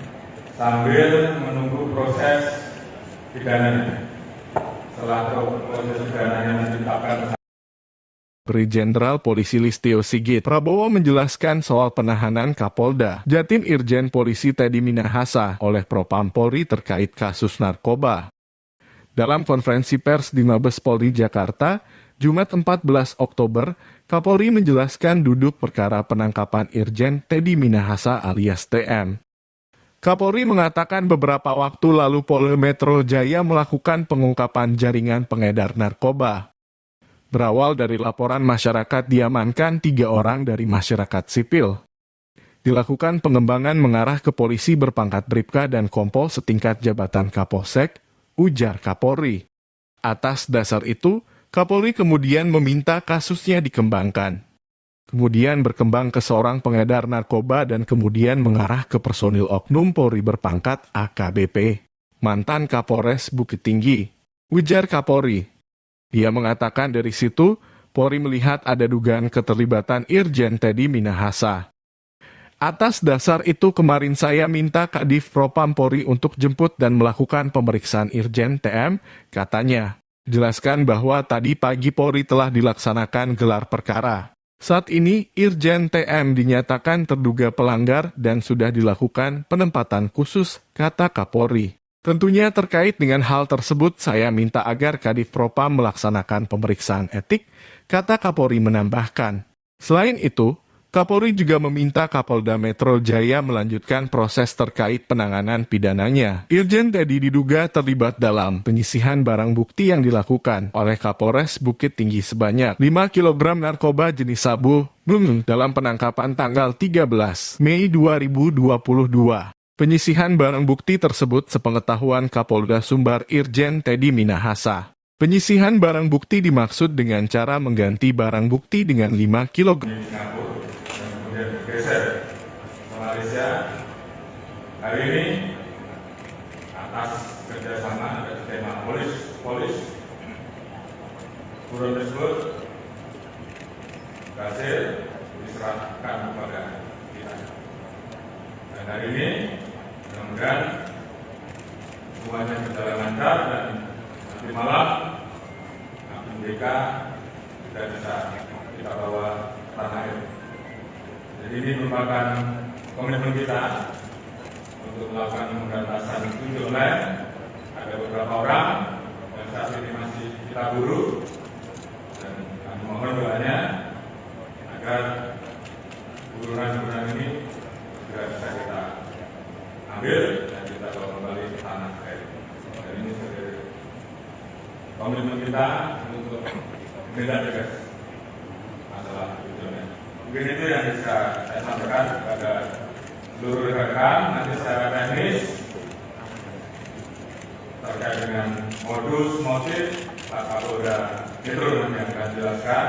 sambil menunggu proses pidananya. Setelah proses pidananya ditetapkan. Jenderal Polisi Listio Sigit Prabowo menjelaskan soal penahanan Kapolda Jatim Irjen Polisi Teddy Minahasa oleh Propam Polri terkait kasus narkoba. Dalam konferensi pers di Mabes Polri Jakarta, Jumat 14 Oktober, Kapolri menjelaskan duduk perkara penangkapan Irjen Teddy Minahasa alias TM. Kapolri mengatakan beberapa waktu lalu Polda Metro Jaya melakukan pengungkapan jaringan pengedar narkoba. Berawal dari laporan masyarakat diamankan 3 orang dari masyarakat sipil. Dilakukan pengembangan mengarah ke polisi berpangkat Bribka dan Kompol setingkat jabatan Kapolsek, ujar Kapolri. Atas dasar itu, Kapolri kemudian meminta kasusnya dikembangkan. Kemudian berkembang ke seorang pengedar narkoba dan kemudian mengarah ke personil oknum Polri berpangkat AKBP, mantan Kapolres Bukit Tinggi, ujar Kapolri. Dia mengatakan dari situ, Polri melihat ada dugaan keterlibatan Irjen Teddy Minahasa. Atas dasar itu kemarin saya minta Kadif Propam Polri untuk jemput dan melakukan pemeriksaan Irjen TM, katanya. Jelaskan bahwa tadi pagi Polri telah dilaksanakan gelar perkara. Saat ini Irjen TM dinyatakan terduga pelanggar dan sudah dilakukan penempatan khusus, kata Kapolri. Tentunya terkait dengan hal tersebut saya minta agar Kadif Propam melaksanakan pemeriksaan etik, kata Kapolri menambahkan. Selain itu, Kapolri juga meminta Kapolda Metro Jaya melanjutkan proses terkait penanganan pidananya. Irjen Teddy diduga terlibat dalam penyisihan barang bukti yang dilakukan oleh Kapolres Bukit Tinggi sebanyak 5 kg narkoba jenis sabu dalam penangkapan tanggal 13 Mei 2022. Penyisihan barang bukti tersebut sepengetahuan Kapolda Sumbar Irjen Teddy Minahasa. Penyisihan barang bukti dimaksud dengan cara mengganti barang bukti dengan 5 kg. Kemudian bergeser ke Malaysia. Hari ini atas kerjasama atas tema polis buron tersebut berhasil diserahkan kepada kita. Dan hari ini mudah-mudahan semuanya berjalan lancar dan nanti malam APBK sudah bisa kita bawa ke tanah air. Jadi ini merupakan komitmen kita untuk melakukan pemberantasan judi online. Ada beberapa orang yang saat ini masih kita buru dan kami mohon doanya agar buruan-buruan ini segera bisa kita ambil dan kita bawa kembali ke tanah air. Dan ini sebagai komitmen kita untuk menindak tegas masalah judi online. Mungkin itu yang bisa saya sampaikan kepada seluruh rekan. Nanti secara teknis terkait dengan modus motif Pak Kapolda Metro yang akan jelaskan.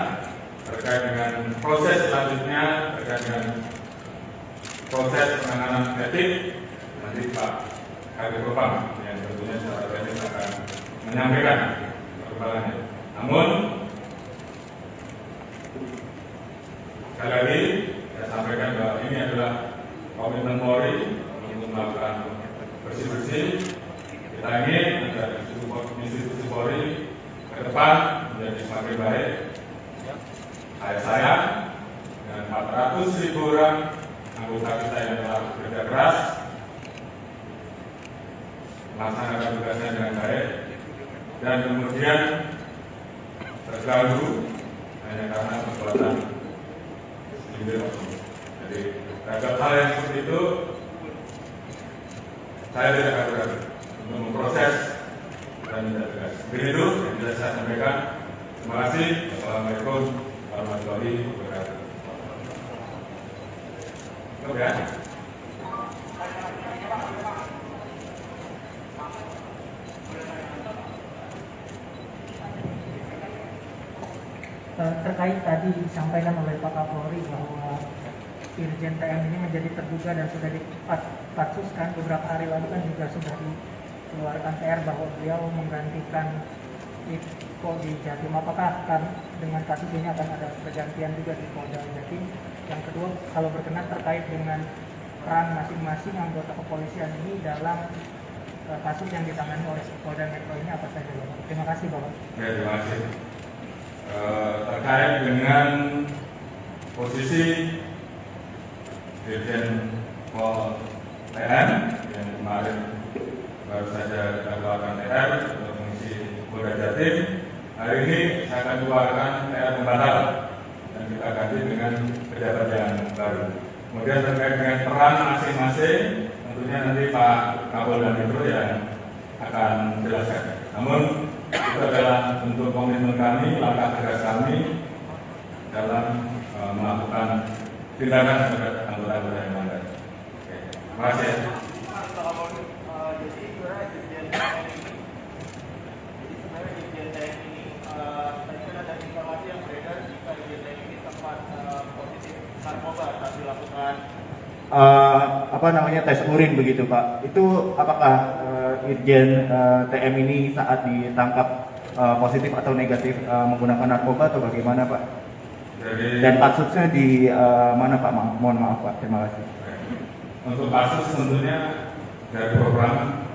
Terkait dengan proses selanjutnya, terkait dengan proses penanganan etik, nanti Pak Kadif Propam yang tentunya secara teknis akan menyampaikan perkembangannya. Namun sekali lagi, saya sampaikan bahwa ini adalah komitmen Polri untuk melakukan bersih-bersih. Kita ingin agar institusi Polri ke depan menjadi semakin baik. Saya dan 400.000 orang anggota kita yang telah bekerja keras melaksanakan tugasnya dengan baik dan kemudian terganggu hanya karena perbuatan. Jadi terhadap hal yang seperti itu saya tidak akan ragu untuk memproses dan tidak tegas. Begitu yang bisa saya sampaikan. Terima kasih. Assalamualaikum warahmatullahi wabarakatuh. Cukup ya. Terkait tadi disampaikan oleh Pak Kapolri bahwa Irjen TM ini menjadi terduga dan sudah dipatsuskan beberapa hari lalu kan juga sudah dikeluarkan TR bahwa beliau menggantikan Iko di Jatim. Apakah dengan kasus ini akan ada pergantian juga di Polda Jatim? Yang kedua, kalau berkenan terkait dengan peran masing-masing anggota kepolisian ini dalam kasus yang ditangani oleh Polda Metro ini apa saja, Bapak? Terima kasih, Bapak. Ya, terima kasih. Terkait dengan posisi Dirjen Pol TM yang kemarin baru saja kita keluarkan TR untuk mengisi Polda Jatim. hari ini saya akan keluarkan TR pembatal dan kita ganti dengan pejabat yang baru. Kemudian terkait dengan peran masing-masing, tentunya nanti Pak Kapolda Metro yang akan menjelaskan. Namun itu adalah bentuk komitmen kami, langkah tegas kami dalam melakukan tindakan terhadap anggota-anggota yang melanggar. Terima kasih. Jadi sebenarnya Dirjen TM ini, tadi kan ada informasi yang beredar jika Dirjen TM ini sempat positif narkoba saat dilakukan tes urin begitu Pak. Itu apakah Irjen TM ini saat ditangkap positif atau negatif menggunakan narkoba atau bagaimana Pak? Dan kasusnya di mana Pak? Mohon maaf Pak. Terima kasih. Untuk kasus tentunya dari program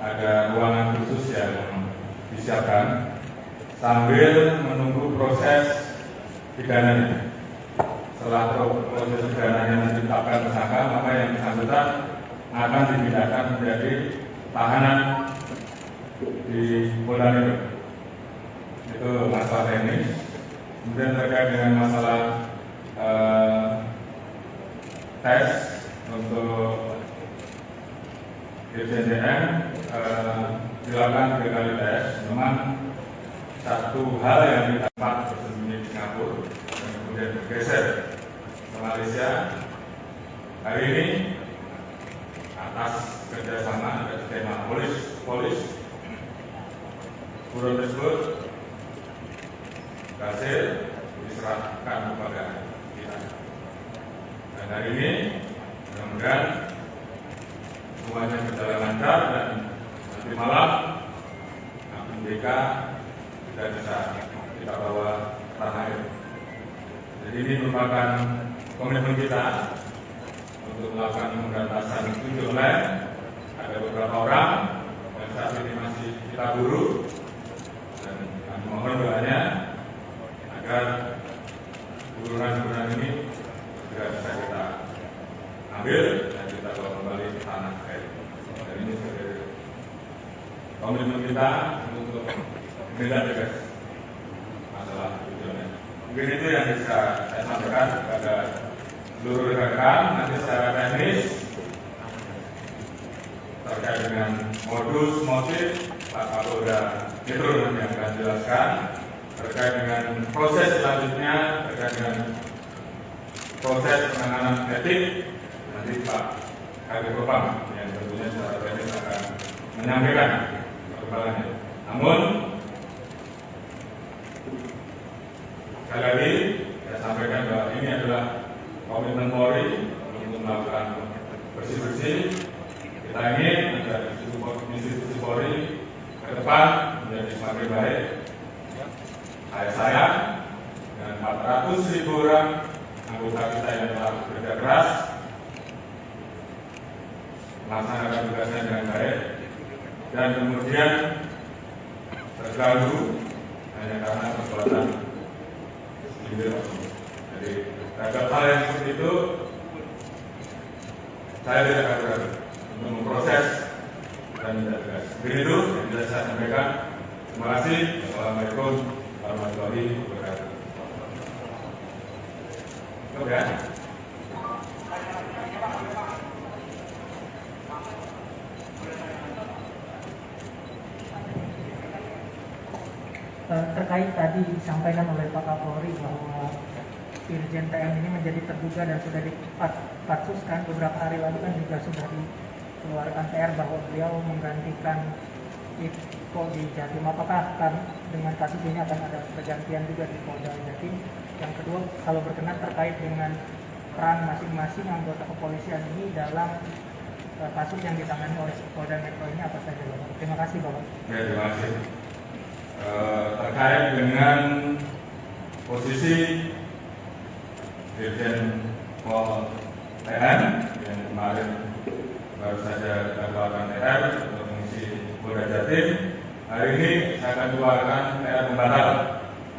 ada ruangan khusus yang disiapkan sambil menunggu proses pidananya. Setelah proses pidananya ditetapkan tersangka, maka yang bersangkutan akan dipindahkan menjadi tahanan di Polda Metro. Itu masalah teknis. Kemudian terkait dengan masalah tes untuk Dirjen TM dilakukan 3 kali tes. Memang satu hal yang didapat bersembunyi di Singapura dan kemudian bergeser ke Malaysia. Hari ini atas kerjasama dari tema polis buron tersebut berhasil diserahkan kepada kita. Dan hari ini mudah-mudahan semuanya berjalan lancar dan nanti malam BK tidak bisa kita bawa tanah air. Jadi ini merupakan komitmen kita untuk melakukan pemberantasan tujuh online. Ada beberapa orang yang saat ini masih kita buru dan kami mohon doanya agar buruan-buruan ini segera bisa kita ambil dan kita bawa kembali ke tanah air. Dan ini sebagai komitmen kita untuk menindak tegas masalah tujuannya. Mungkin itu yang bisa saya sampaikan kepada seluruh rekan-rekan. Nanti secara teknis terkait dengan modus motif Pak Kapolda Metro nanti akan jelaskan. Terkait dengan proses selanjutnya, terkait dengan proses penanganan etik, nanti Pak Kadif Propam yang tentunya secara teknis akan menyampaikan perkembangannya. Namun sekali lagi saya sampaikan bahwa ini adalah komitmen Polri untuk melakukan bersih-bersih. Kita ingin agar institusi Polri ke depan menjadi semakin baik. Saya dengan 400.000 orang anggota kita yang telah bekerja keras melaksanakan tugasnya dengan baik dan kemudian terganggu hanya karena perbuatan individu. Jadi terhadap hal yang seperti itu saya tidak akan ragu untuk memproses dan tidak tegas. Begitu yang bisa saya sampaikan. Terima kasih. Assalamualaikum warahmatullahi wabarakatuh. Oke. Terkait tadi disampaikan oleh Pak Kapolri bahwa Irjen TM ini menjadi terduga dan sudah dipatsuskan beberapa hari lalu kan juga sudah dikeluarkan TR bahwa beliau menggantikan Iko di Jatim. Apakah dengan kasus ini akan ada pergantian juga di Polda Jatim? Yang kedua, kalau berkenan terkait dengan peran masing-masing anggota kepolisian ini dalam kasus yang ditangani oleh Polda Metro ini apa saja, Bapak? Terima kasih, Bapak. Ya, terima kasih. Terkait dengan posisi Dirjen Pol TM yang kemarin baru saja kita keluarkan TR untuk mengisi Polda Jatim, hari ini saya akan keluarkan TR pembatal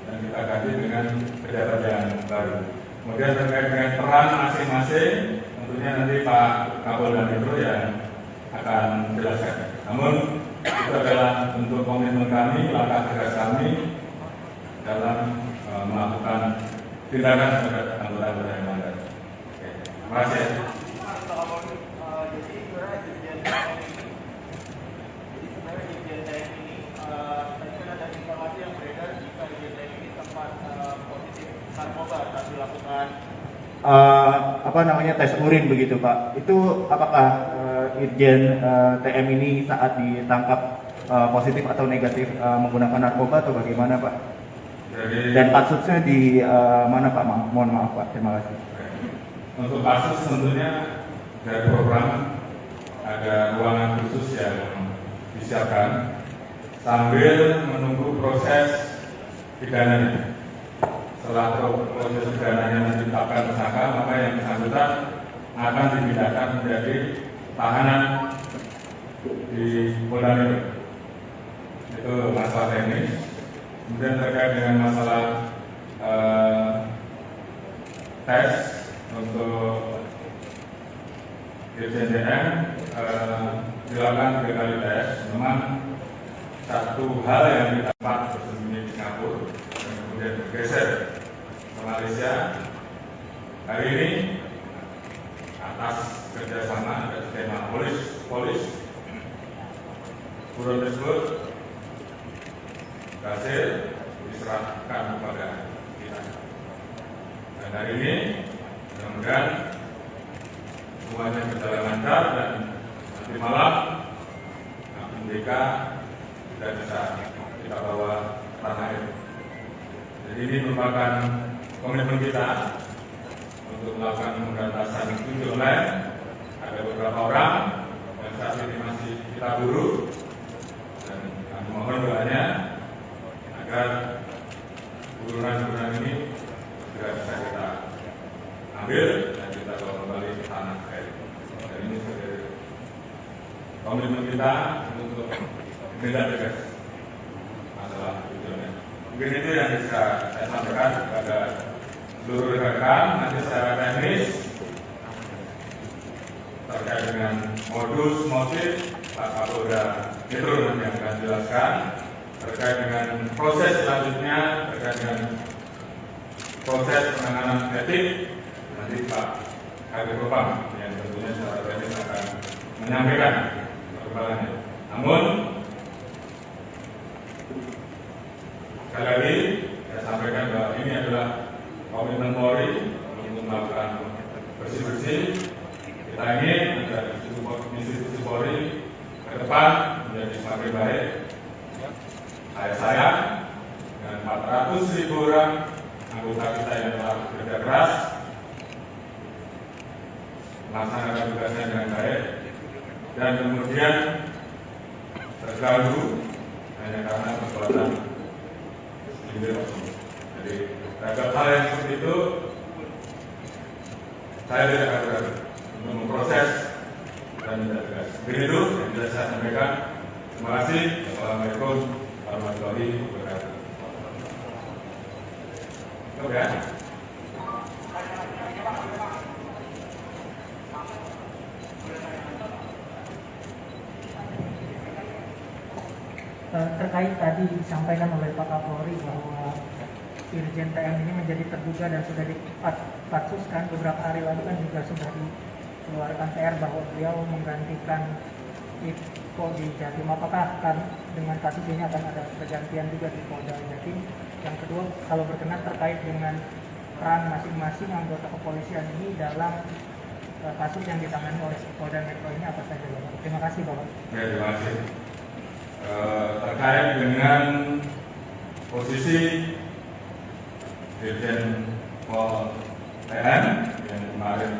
dan kita ganti dengan pejabat yang baru. Kemudian terkait dengan peran masing-masing, tentunya nanti Pak Kapolda Metro yang akan menjelaskan. Namun itu adalah bentuk komitmen kami, langkah tegas kami dalam melakukan tindakan terhadap anggota-anggota yang melanggar. Oke, terima kasih. Jadi sebenarnya Dirjen TM ini tadi kan ada informasi yang beredar jika Dirjen TM ini sempat positif narkoba saat dilakukan tes urin begitu Pak. Itu apakah Irjen TM ini saat ditangkap positif atau negatif menggunakan narkoba atau bagaimana Pak? Dan kasusnya di mana Pak? Mohon maaf Pak. Terima kasih. Untuk kasus tentunya dari program ada ruangan khusus yang disiapkan sambil menunggu proses pidananya. Setelah proses pidananya ditetapkan tersangka, maka yang bersangkutan akan dipindahkan menjadi tahanan di Polda Metro. Itu masalah teknis. Kemudian terkait dengan masalah tes untuk Dirjen TM dilakukan 3 kali tes. Memang satu hal yang kita dapat bersembunyi di Singapura dan kemudian bergeser ke Malaysia. Hari ini atas kerjasama dan skema polis buron tersebut berhasil diserahkan kepada kita. Dan hari ini mudah-mudahan semuanya berjalan lancar dan nanti malam MDK sudah bisa kita bawa ke tanah air. Jadi ini merupakan komitmen kita untuk melakukan pemberantasan judi online. Ada beberapa orang yang saat ini masih kita buru dan kami mohon doanya agar burunan-burunan ini segera bisa kita ambil dan kita bawa kembali ke tanah air. Dan ini sebagai komitmen kita untuk tindak tegas masalah judi online. Mungkin itu yang bisa saya sampaikan kepada seluruh rekan-rekan. Nanti secara teknis terkait dengan modus motif Pak Kapolda Metro nanti yang akan jelaskan. Terkait dengan proses selanjutnya, terkait dengan proses penanganan etik, nanti Pak Kabid Propam yang tentunya secara teknis akan menyampaikan perkembangannya. Namun sekali lagi saya sampaikan bahwa ini adalah komitmen Polri untuk melakukan bersih-bersih. Kita ingin agar institusi Polri ke depan menjadi semakin baik. Saya sayang dengan 400.000 orang anggota kita yang telah bekerja keras melaksanakan tugasnya dengan baik dan kemudian terganggu hanya karena perbuatan segelintir oknum. Jadi terhadap hal yang seperti itu saya tidak akan ragu untuk memproses dan tidak tegas. Begitu yang bisa saya sampaikan. Terima kasih. Assalamualaikum warahmatullahi wabarakatuh. Oke. Terkait tadi disampaikan oleh Pak Kapolri bahwa Irjen TM ini menjadi terduga dan sudah dipatsuskan beberapa hari lalu kan juga sudah dikeluarkan PR bahwa beliau menggantikan Iko di Jatim. Apakah akan dengan kasus ini akan ada pergantian juga di Polda Jatim? Yang kedua, kalau berkenan terkait dengan peran masing-masing anggota kepolisian ini dalam kasus yang ditangani oleh Polda Metro ini apa saja Bapak? Terima kasih Bapak. Ya, terima kasih. Terkait dengan posisi Dirjen Pol TM yang kemarin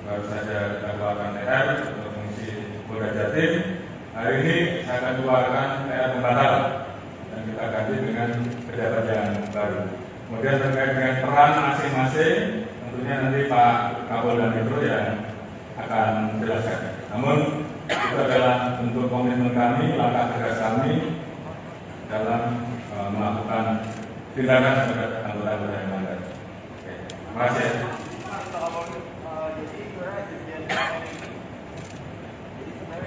baru saja kita keluarkan TR untuk fungsi Polda Jatim, hari ini saya akan keluarkan TR pembatalan dan kita ganti dengan pejabat yang baru. Kemudian terkait dengan peran masing-masing, tentunya nanti Pak Kapolda Metro yang akan menjelaskan. Namun itu adalah bentuk komitmen kami, langkah tegas kami dalam melakukan tindakan terhadap anggota-anggota yang melanggar. Oke, terima kasih. Jadi sebenarnya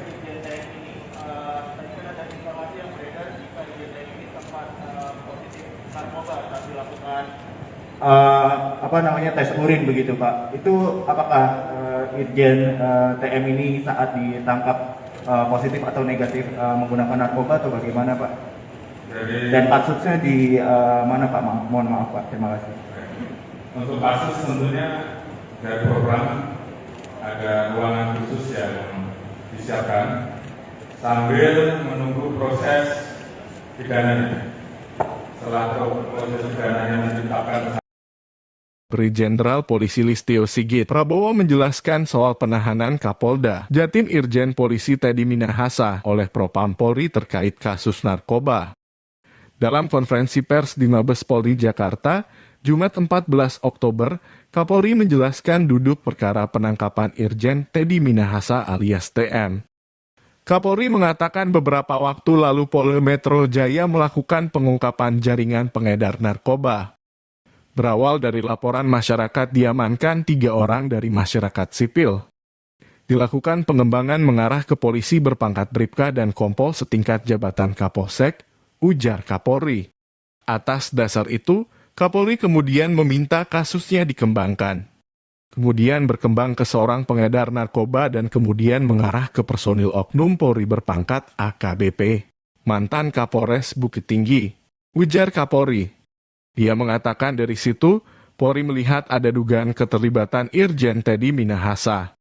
Dirjen TM ini tadi kan ada informasi yang beredar jika Dirjen TM ini sempat positif narkoba saat dilakukan tes urin begitu Pak. Itu apakah Irjen TM ini saat ditangkap positif atau negatif menggunakan narkoba atau bagaimana Pak? Dan kasusnya di mana Pak? Mohon maaf Pak, terima kasih. Untuk kasus tentunya dari program ada ruangan khusus yang disiapkan sambil menunggu proses pidananya. Setelah proses pidananya ditetapkan, Brigjen Jenderal Polisi Listio Sigit Prabowo menjelaskan soal penahanan Kapolda Jatim Irjen Polisi Teddy Minahasa oleh Propam Polri terkait kasus narkoba. Dalam konferensi pers di Mabes Polri Jakarta, Jumat 14 Oktober, Kapolri menjelaskan duduk perkara penangkapan Irjen Teddy Minahasa alias TM. Kapolri mengatakan beberapa waktu lalu Polda Metro Jaya melakukan pengungkapan jaringan pengedar narkoba. Berawal dari laporan masyarakat diamankan 3 orang dari masyarakat sipil. Dilakukan pengembangan mengarah ke polisi berpangkat Bribka dan Kompol setingkat jabatan Kapolsek, ujar Kapolri. Atas dasar itu, Kapolri kemudian meminta kasusnya dikembangkan. Kemudian berkembang ke seorang pengedar narkoba dan kemudian mengarah ke personil oknum Polri berpangkat AKBP, mantan Kapolres Bukit Tinggi, ujar Kapolri. Dia mengatakan dari situ, Polri melihat ada dugaan keterlibatan Irjen Teddy Minahasa.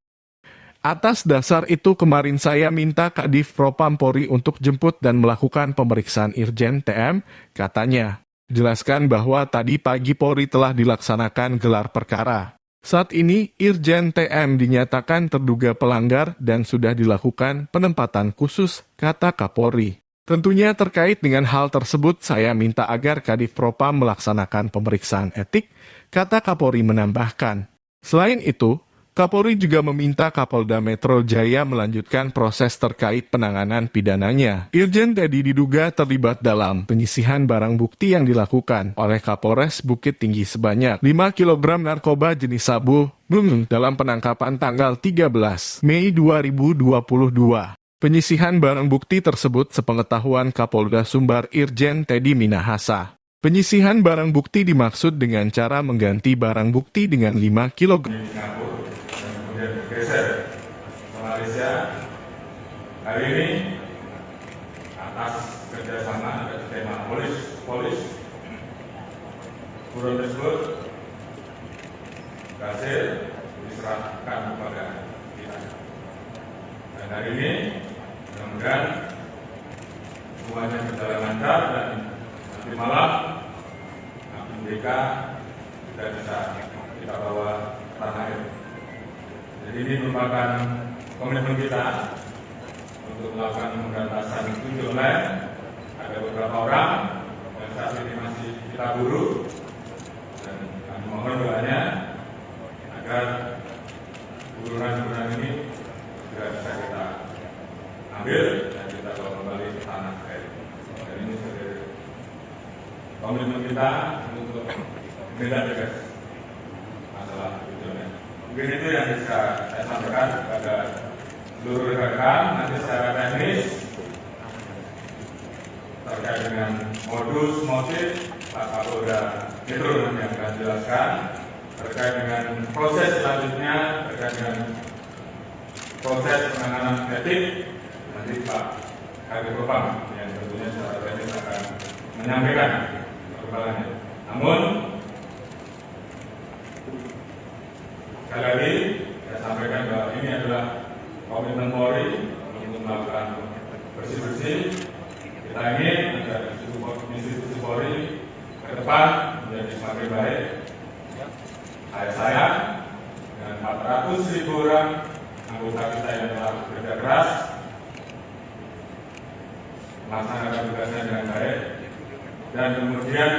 Atas dasar itu kemarin saya minta Kadif Propam Polri untuk jemput dan melakukan pemeriksaan Irjen TM, katanya. Jelaskan bahwa tadi pagi Polri telah dilaksanakan gelar perkara. Saat ini, Irjen TM dinyatakan terduga pelanggar dan sudah dilakukan penempatan khusus, kata Kapolri. Tentunya terkait dengan hal tersebut saya minta agar Kadif Propam melaksanakan pemeriksaan etik, kata Kapolri menambahkan. Selain itu, Kapolri juga meminta Kapolda Metro Jaya melanjutkan proses terkait penanganan pidananya. Irjen Teddy diduga terlibat dalam penyisihan barang bukti yang dilakukan oleh Kapolres Bukit Tinggi sebanyak 5 kg narkoba jenis sabu dalam penangkapan tanggal 13 Mei 2022. Penyisihan barang bukti tersebut sepengetahuan Kapolda Sumbar Irjen Teddy Minahasa. Penyisihan barang bukti dimaksud dengan cara mengganti barang bukti dengan 5 kg. Singapura dan kemudian bergeser ke Malaysia. Hari ini atas kerjasama dan tema polis buron tersebut berhasil diserahkan kepada kita. Dan hari ini mudah-mudahan semuanya berjalan lancar dan nanti malam APBK sudah bisa kita bawa ke tanah air. Jadi ini merupakan komitmen kita untuk melakukan pemberantasan judi online. Ada beberapa orang yang saat ini masih kita buru dan kami mohon doanya agar buruan-buruan ini segera bisa kita ambil dan kita bawa kembali ke tanah air. Dan ini sebagai komitmen kita untuk menindak tegas masalah tujuannya. Mungkin itu yang bisa saya sampaikan kepada seluruh rekan-rekan. Nanti secara teknis terkait dengan modus motif Pak Kapolda Metro yang akan jelaskan terkait dengan proses selanjutnya, terkait dengan proses penanganan etik nanti Pak Kadif Propam yang tentunya secara teknis akan menyampaikan perkembangannya. Namun sekali lagi saya sampaikan bahwa ini adalah komitmen Polri untuk melakukan bersih-bersih. Kita ingin agar institusi Polri ke depan menjadi semakin baik. Saya dengan 400.000 orang anggota kita yang telah bekerja keras melaksanakan tugasnya dengan baik dan kemudian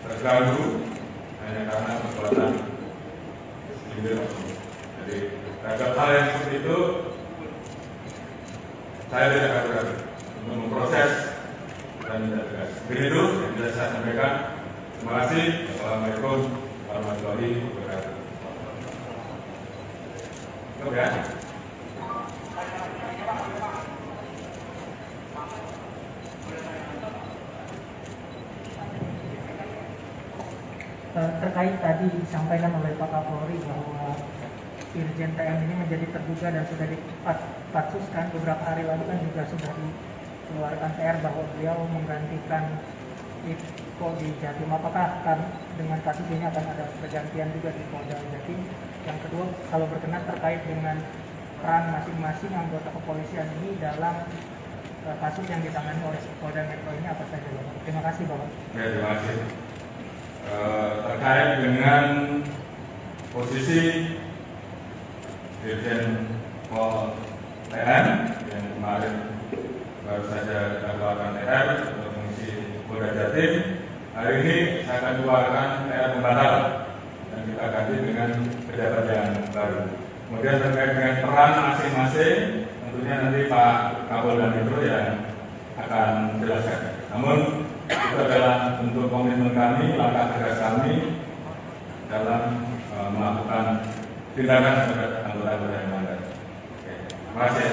terganggu hanya karena perbuatan segelintir oknum. Jadi terhadap hal yang seperti itu saya tidak akan ragu untuk memproses dan tidak tegas. Begitu yang bisa saya sampaikan. Terima kasih. Assalamualaikum warahmatullahi wabarakatuh. Oke. Terkait tadi disampaikan oleh Pak Kapolri bahwa Irjen TM ini menjadi terduga dan sudah dipatsuskan beberapa hari lalu kan juga sudah dikeluarkan PR bahwa beliau menggantikan Iko di Jatim. Apakah dengan kasus ini akan ada pergantian juga di Polda Jatim? Yang kedua, kalau berkenan terkait dengan peran masing-masing anggota kepolisian ini dalam kasus yang ditangani oleh Polda Metro ini apa saja, Bapak? Terima kasih, Bapak. Ya, terima kasih. Terkait dengan posisi Dirjen Pol TN yang kemarin baru saja dikeluarkan TR untuk mengisi Polda Jatim, hari ini saya akan keluarkan TR pembatal dan kita ganti dengan pejabat yang baru. Kemudian terkait dengan peran masing-masing, tentunya nanti Pak Kapolda Metro yang akan menjelaskan. Namun itu adalah bentuk komitmen kami, langkah tegas kami dalam melakukan tindakan terhadap anggota-anggota yang melanggar. Terima kasih.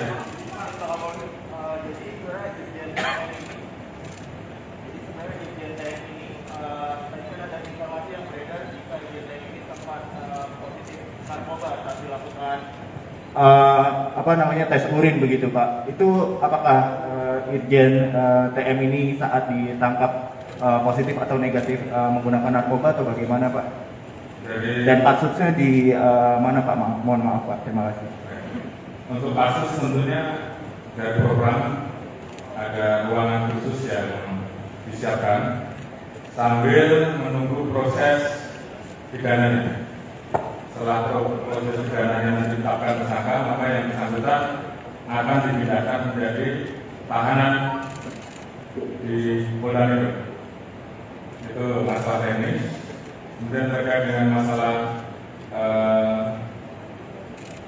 Jadi sebenarnya Dirjen TM ini, tadi kan ada informasi yang beredar jika Dirjen TM ini sempat positif narkoba saat dilakukan tes urin begitu Pak. Itu apakah Irjen TM ini saat ditangkap positif atau negatif menggunakan narkoba atau bagaimana Pak? Dan kasusnya di mana Pak? Mohon maaf Pak, terima kasih. Untuk kasus tentunya dari program ada ruangan khusus yang disiapkan sambil menunggu proses pidananya. Setelah proses pidananya nanti ditetapkan tersangka, maka yang bersangkutan akan dipindahkan menjadi tahanan di Polda Metro. Itu masalah teknis. Kemudian terkait dengan masalah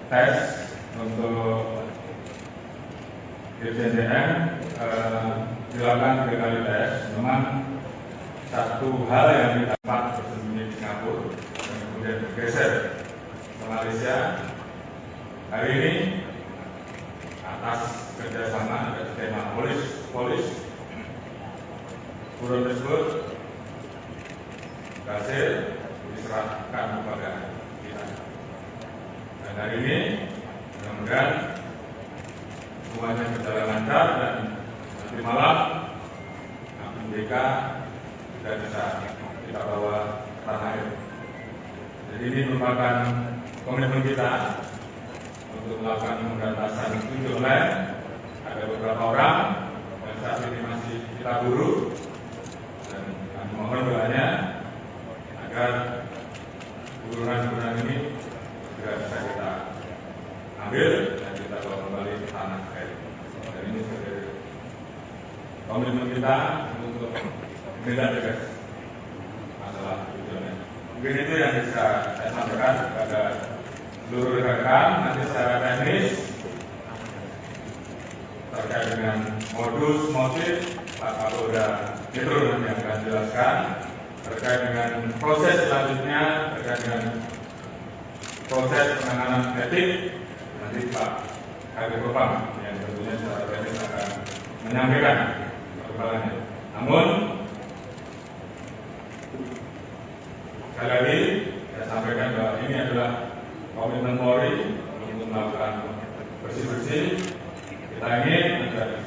tes untuk Dirjen TM dilakukan 3 kali tes. Memang satu hal yang kita dapat bersembunyi di Singapura dan kemudian bergeser ke Malaysia. Hari ini atas kerjasama dengan tema polis buron tersebut berhasil diserahkan kepada kita. Dan hari ini mudah-mudahan semuanya berjalan lancar dan nanti malam APBK sudah bisa kita bawa ke tanah air. Jadi ini merupakan komitmen kita untuk melakukan pemberantasan tujuh online. Ada beberapa orang yang saat ini masih kita buru dan kami mohon doanya agar buruan-buruan ini segera bisa kita ambil dan kita bawa kembali ke tanah air. Dan ini sebagai komitmen kita untuk menindak tegas masalah tujuannya. Mungkin itu yang bisa saya sampaikan kepada seluruh rekan-rekan. Nanti secara teknis terkait dengan modus motif Pak Kapolda Metro nanti akan jelaskan. Terkait dengan proses selanjutnya, terkait dengan proses penanganan etik, nanti Pak Kadif Propam yang tentunya secara teknis akan menyampaikan perkembangannya. Namun sekali lagi saya sampaikan bahwa ini adalah komitmen Polri untuk melakukan bersih-bersih. Kita ingin agar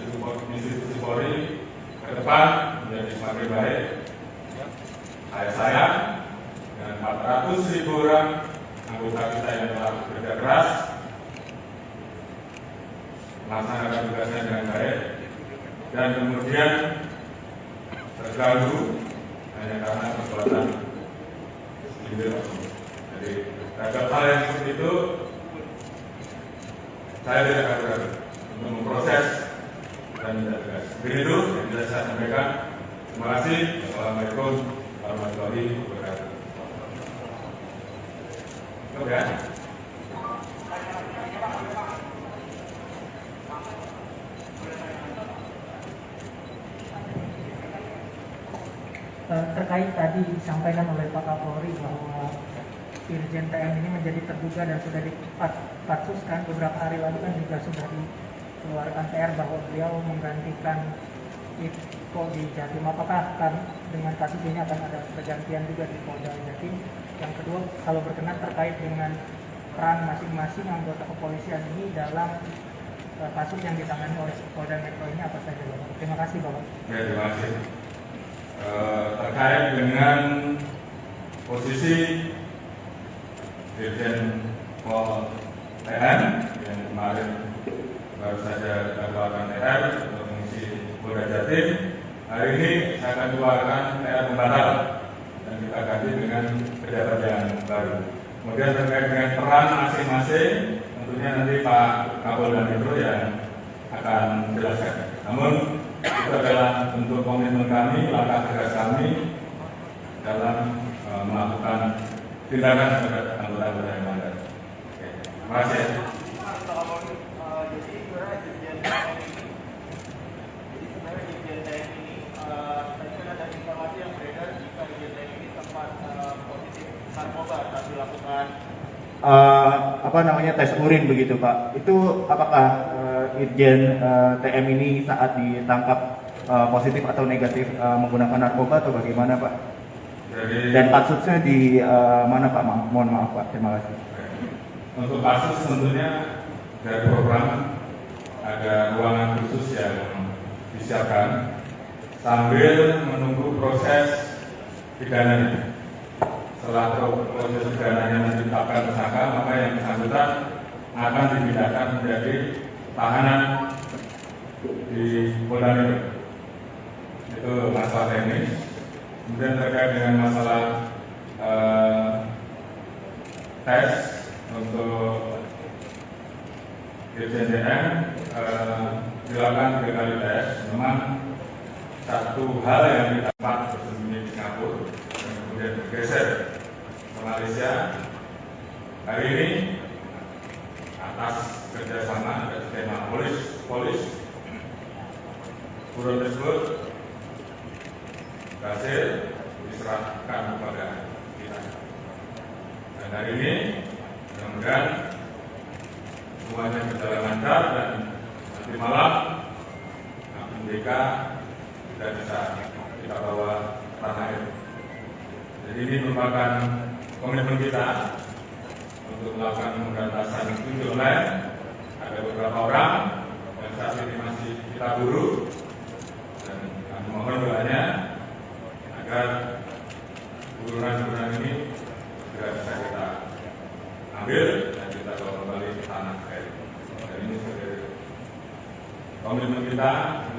institusi Polri ke depan menjadi semakin baik. Saya dan 400.000 orang anggota kita yang telah bekerja keras melaksanakan tugasnya dengan baik dan kemudian terganggu hanya karena perbuatan individu. Jadi terhadap hal yang seperti itu saya tidak akan ragu untuk memproses dan tidak tegas. Begitu yang bisa saya sampaikan. Terima kasih. Assalamualaikum warahmatullahi wabarakatuh. Oke. Terkait tadi disampaikan oleh Pak Kapolri bahwa Irjen TM ini menjadi terduga dan sudah dipatsuskan beberapa hari lalu kan juga sudah dikeluarkan PR bahwa beliau menggantikan Iko Itko di Jatim. Apakah dengan kasus ini akan ada pergantian juga di Polda Jatim? Yang kedua, kalau berkenan terkait dengan peran masing-masing anggota kepolisian ini dalam kasus yang ditangani oleh Polda Metro ini apa saja, Bapak? Terima kasih, Bapak. Ya, terima kasih. Terkait dengan posisi Dirjen Pol TN yang kemarin baru saja dilakukan TR untuk mengisi Polda Jatim, hari ini saya akan keluarkan TR pembatal dan kita ganti dengan pejabat yang baru. Kemudian terkait dengan peran masing-masing, tentunya nanti Pak Kapolda Metro yang akan menjelaskan. Namun itu adalah bentuk komitmen kami, langkah tegas kami dalam melakukan tindakan terhadap anggota-anggota yang melanggar. Oke, terima kasih. Jadi sebenarnya Dirjen TM ini, tadi kan ada informasi yang beredar jika Dirjen TM ini sempat positif narkoba saat dilakukan tes urin begitu Pak. Itu apakah Irjen TM ini saat ditangkap positif atau negatif menggunakan narkoba atau bagaimana Pak? Dan kasusnya di mana Pak? Mohon maaf Pak, terima kasih. Untuk kasus tentunya dari program ada ruangan khusus yang disiapkan sambil menunggu proses pidananya. Setelah proses pidananya ditetapkan tersangka, maka yang bersangkutan akan dipindahkan menjadi tahanan di Polda Metro. Itu masalah teknis. Kemudian terkait dengan masalah tes untuk Dirjen TM dilakukan 3 kali tes. Memang satu hal yang didapat bersembunyi di Singapura dan kemudian bergeser ke Malaysia. Hari ini atas kerjasama dan skema polis buron tersebut berhasil diserahkan kepada kita. Dan hari ini mudah-mudahan semuanya berjalan lancar dan nanti malam MDK sudah bisa kita bawa tanah air. Jadi ini merupakan komitmen kita untuk melakukan pemberantasan judi online. Ada beberapa orang yang saat ini masih kita buru dan kami mohon doanya agar burunan-burunan ini segera bisa kita ambil dan kita bawa kembali ke tanah air. Dan ini sebagai komitmen kita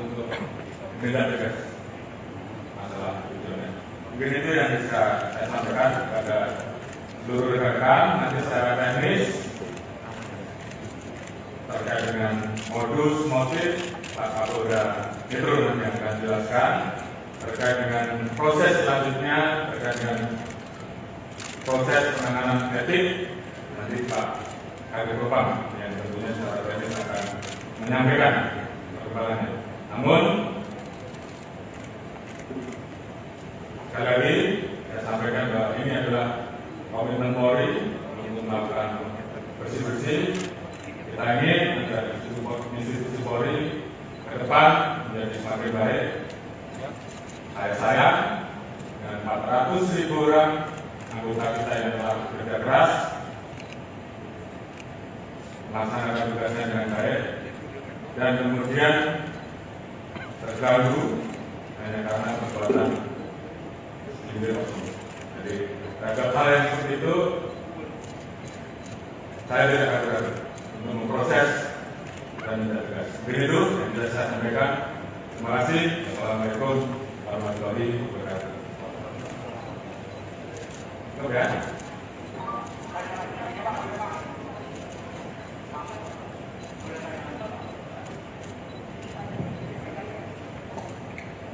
untuk tindak tegas masalah judi online. Mungkin itu yang bisa saya sampaikan kepada seluruh rekan-rekan. Nanti secara teknis terkait dengan modus motif Pak Kapolda Metro nanti akan jelaskan. Terkait dengan proses selanjutnya, terkait dengan proses penanganan etik, nanti Pak Kadif Propam yang tentunya secara teknis akan menyampaikan perkembangannya. Namun sekali lagi saya sampaikan bahwa ini adalah komitmen Polri untuk melakukan bersih-bersih. Kita ingin agar institusi Polri ke depan menjadi semakin baik. Saya dengan 400.000 orang anggota kita yang telah bekerja keras melaksanakan tugasnya dengan baik dan kemudian terganggu hanya karena perbuatan individu. Jadi terhadap hal yang seperti itu saya tidak akan ragu untuk memproses dan tidak tegas. Begitu yang bisa saya sampaikan. Terima kasih. Assalamualaikum warahmatullahi wabarakatuh. Oke.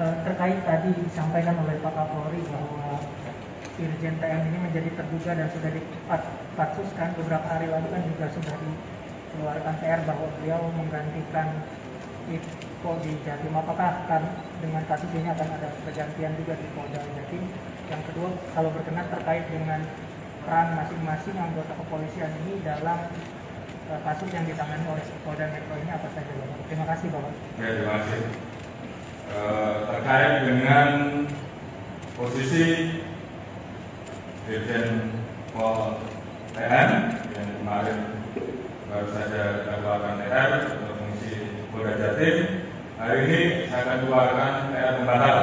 Terkait tadi disampaikan oleh Pak Kapolri bahwa Irjen TM ini menjadi terduga dan sudah dipatsuskan beberapa hari lalu kan juga sudah dikeluarkan TR bahwa beliau menggantikan Itko di Jatim. Apakah dengan kasus ini akan ada pergantian juga di Polda Jatim? Yang kedua, kalau berkenan terkait dengan peran masing-masing anggota kepolisian ini dalam kasus yang ditangani oleh Polda Metro ini apa saja, Bapak? Terima kasih, Bapak. Ya, terima kasih. terkait dengan posisi Dirjen Pol TN yang kemarin baru saja dilakukan TR untuk fungsi Polda Jatim. Hari ini saya akan keluarkan TR pembatal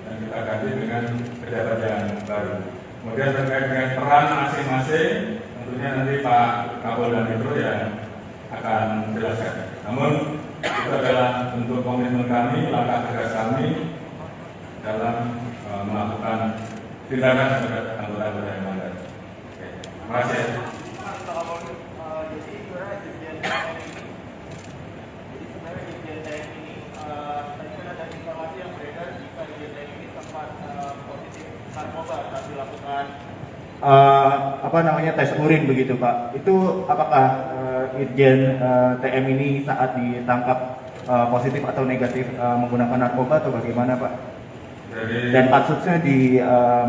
dan kita ganti dengan pejabat yang baru. Kemudian terkait dengan peran masing-masing, tentunya nanti Pak Kapolda Metro yang akan menjelaskan. Namun itu adalah bentuk komitmen kami, langkah tegas kami dalam melakukan tindakan terhadap anggota-anggota yang melanggar. Terima kasih. Jadi sebenarnya Dirjen TM ini, tadi kan ada informasi yang beredar jika Dirjen TM ini sempat positif narkoba saat dilakukan tes urin begitu Pak. Itu apakah Irjen TM ini saat ditangkap positif atau negatif menggunakan narkoba atau bagaimana Pak? Dan kasusnya di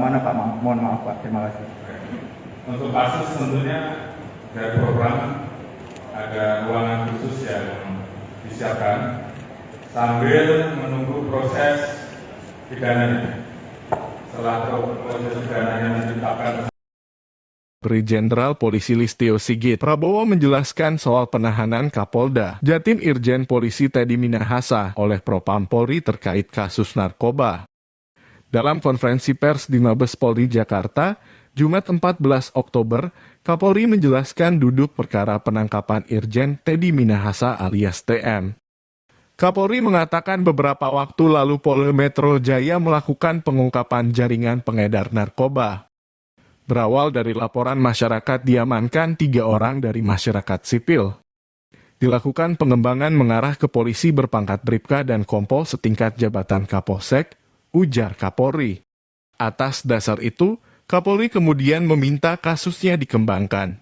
mana Pak? Mohon maaf Pak. Terima kasih. Untuk kasus tentunya dari program ada ruangan khusus yang disiapkan sambil menunggu proses pidananya. Setelah proses pidananya ditetapkan. Jenderal Polisi Listio Sigit Prabowo menjelaskan soal penahanan Kapolda Jatim Irjen Polisi Teddy Minahasa oleh Propam Polri terkait kasus narkoba. Dalam konferensi pers di Mabes Polri Jakarta, Jumat 14 Oktober, Kapolri menjelaskan duduk perkara penangkapan Irjen Teddy Minahasa alias TM. Kapolri mengatakan beberapa waktu lalu Polda Metro Jaya melakukan pengungkapan jaringan pengedar narkoba. Berawal dari laporan masyarakat diamankan 3 orang dari masyarakat sipil. Dilakukan pengembangan mengarah ke polisi berpangkat Bribka dan Kompol setingkat jabatan Kapolsek, ujar Kapolri. Atas dasar itu, Kapolri kemudian meminta kasusnya dikembangkan.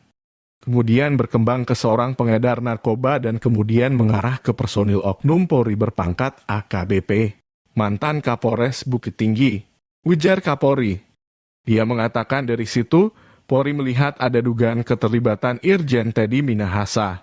Kemudian berkembang ke seorang pengedar narkoba dan kemudian mengarah ke personil oknum Polri berpangkat AKBP, mantan Kapolres Bukit Tinggi, ujar Kapolri. Dia mengatakan dari situ, Polri melihat ada dugaan keterlibatan Irjen Teddy Minahasa.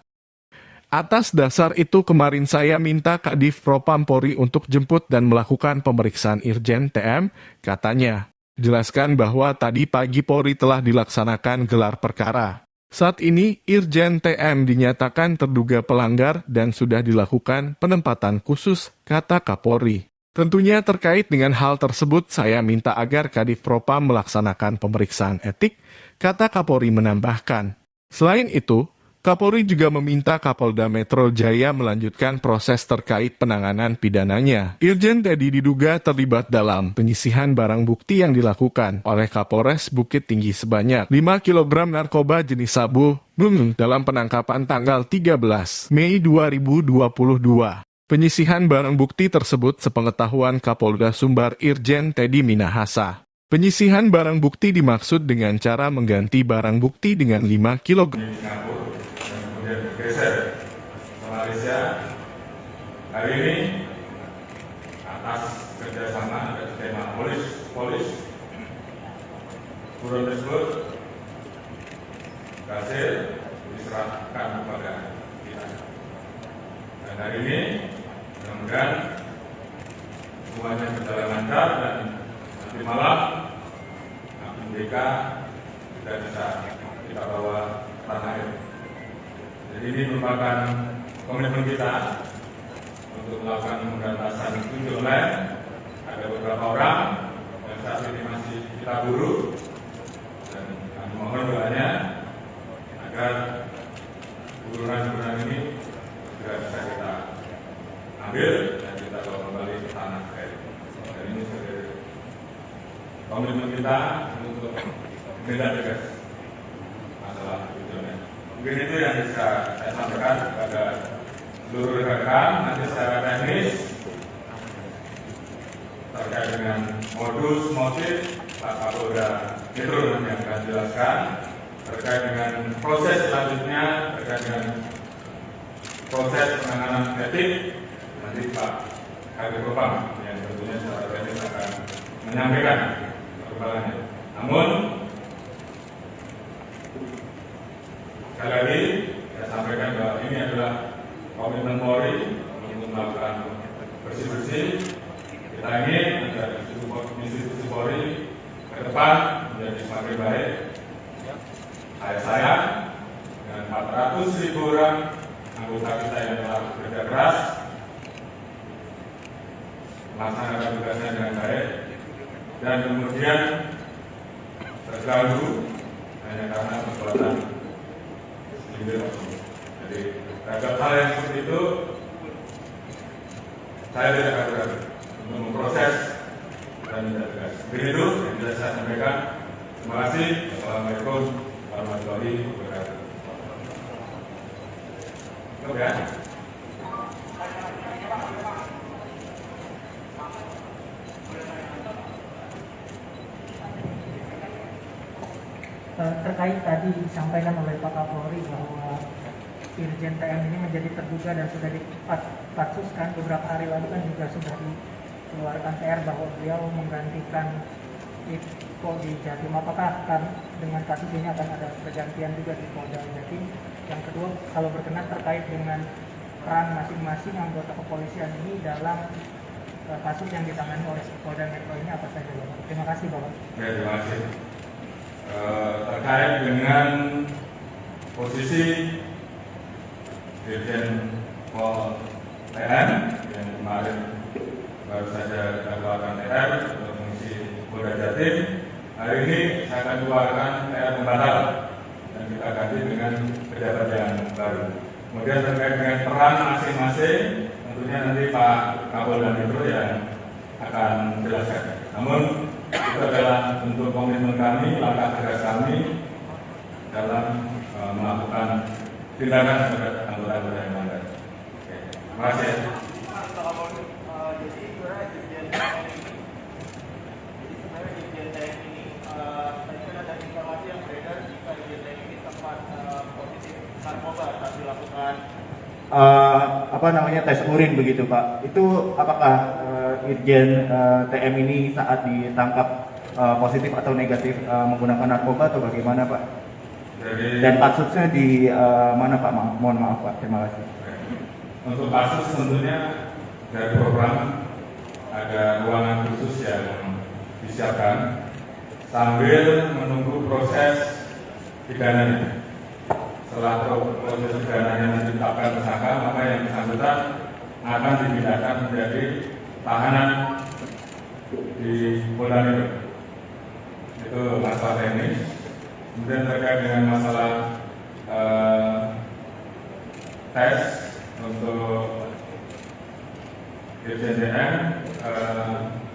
Atas dasar itu kemarin saya minta Kadif Propam Polri untuk jemput dan melakukan pemeriksaan Irjen TM, katanya. Jelaskan bahwa tadi pagi Polri telah dilaksanakan gelar perkara. Saat ini, Irjen TM dinyatakan terduga pelanggar dan sudah dilakukan penempatan khusus, kata Kapolri. Tentunya terkait dengan hal tersebut saya minta agar Kadif Propam melaksanakan pemeriksaan etik, kata Kapolri menambahkan. Selain itu, Kapolri juga meminta Kapolda Metro Jaya melanjutkan proses terkait penanganan pidananya. Irjen Teddy diduga terlibat dalam penyisihan barang bukti yang dilakukan oleh Kapolres Bukit Tinggi sebanyak 5 kg narkoba jenis sabu dalam penangkapan tanggal 13 Mei 2022. Penyisihan barang bukti tersebut sepengetahuan Kapolda Sumbar Irjen Teddy Minahasa. Penyisihan barang bukti dimaksud dengan cara mengganti barang bukti dengan 5 kg. Kemudian bergeser ke Malaysia. Hari ini atas kerjasama dan skema polis buron tersebut berhasil diserahkan kepada kita. Dan hari ini mudah-mudahan semuanya berjalan lancar dan nanti malam APBK sudah bisa kita bawa ke tanah air. Jadi ini merupakan komitmen kita untuk melakukan pemberantasan judi online. Ada beberapa orang yang saat ini masih kita buru dan kami mohon doanya agar buruan-buruan ini segera bisa kita ambil dan kita bawa kembali ke tanah air. Dan ini sebagai komitmen kita untuk menindak tegas masalah judi online. Mungkin itu yang bisa saya sampaikan kepada seluruh rekan-rekan. Nanti secara teknis terkait dengan modus motif Pak Kapolda Metro yang akan jelaskan. Terkait dengan proses selanjutnya, terkait dengan proses penanganan etik, nanti Pak Kadif Propam yang tentunya secara teknis akan menyampaikan perkembangannya. Namun sekali lagi saya sampaikan bahwa ini adalah komitmen Polri untuk melakukan bersih-bersih ke depan menjadi semakin baik. Saya dengan 400.000 orang anggota kita yang telah bekerja keras melaksanakan tugasnya dengan baik dan kemudian terganggu hanya karena perbuatan segelintir oknum. Jadi terhadap hal yang seperti itu saya tidak ragu untuk memproses dan tidak tegas. Begitu yang bisa saya sampaikan. Terima kasih. Assalamualaikum warahmatullahi wabarakatuh. Oke. Terkait tadi disampaikan oleh Pak Kapolri bahwa Irjen TM ini menjadi terduga dan sudah dipatsuskan beberapa hari lalu kan juga sudah dikeluarkan TR bahwa beliau menggantikan Iko di Jatim. Apakah dengan kasus ini akan ada pergantian juga di Polda Jatim? Yang kedua, kalau berkenan terkait dengan peran masing-masing anggota kepolisian ini dalam kasus yang ditangani oleh Polda Metro ini apa saja, Bapak? Terima kasih, Bapak. Ya, terima kasih. Terkait dengan posisi Dirjen Pol TN yang kemarin baru saja kita keluarkan TR untuk mengisi Polda Jatim, hari ini saya akan keluarkan TR pembatalan dan kita ganti dengan pejabat yang baru. Kemudian terkait dengan peran masing-masing, tentunya nanti Pak Kapolda Metro yang akan menjelaskan. Namun itu adalah bentuk komitmen kami, langkah tegas kami dalam melakukan tindakan terhadap anggota-anggota yang melanggar. Terima kasih. Jadi sebenarnya Irjen TM ini, tadi kan ada informasi yang beredar jika Irjen TM ini sempat positif narkoba saat dilakukan tes urin begitu Pak. Itu apakah Irjen TM ini saat ditangkap positif atau negatif menggunakan narkoba atau bagaimana Pak? Dan kasusnya di mana Pak? Mohon maaf Pak, terima kasih. Untuk kasus tentunya dari program ada ruangan khusus yang disiapkan sambil menunggu proses pidananya. Setelah proses pidananya ditetapkan tersangka, maka yang bersangkutan akan dipindahkan menjadi tahanan di Polda Metro. Itu masalah teknis. Kemudian terkait dengan masalah tes untuk Irjen TM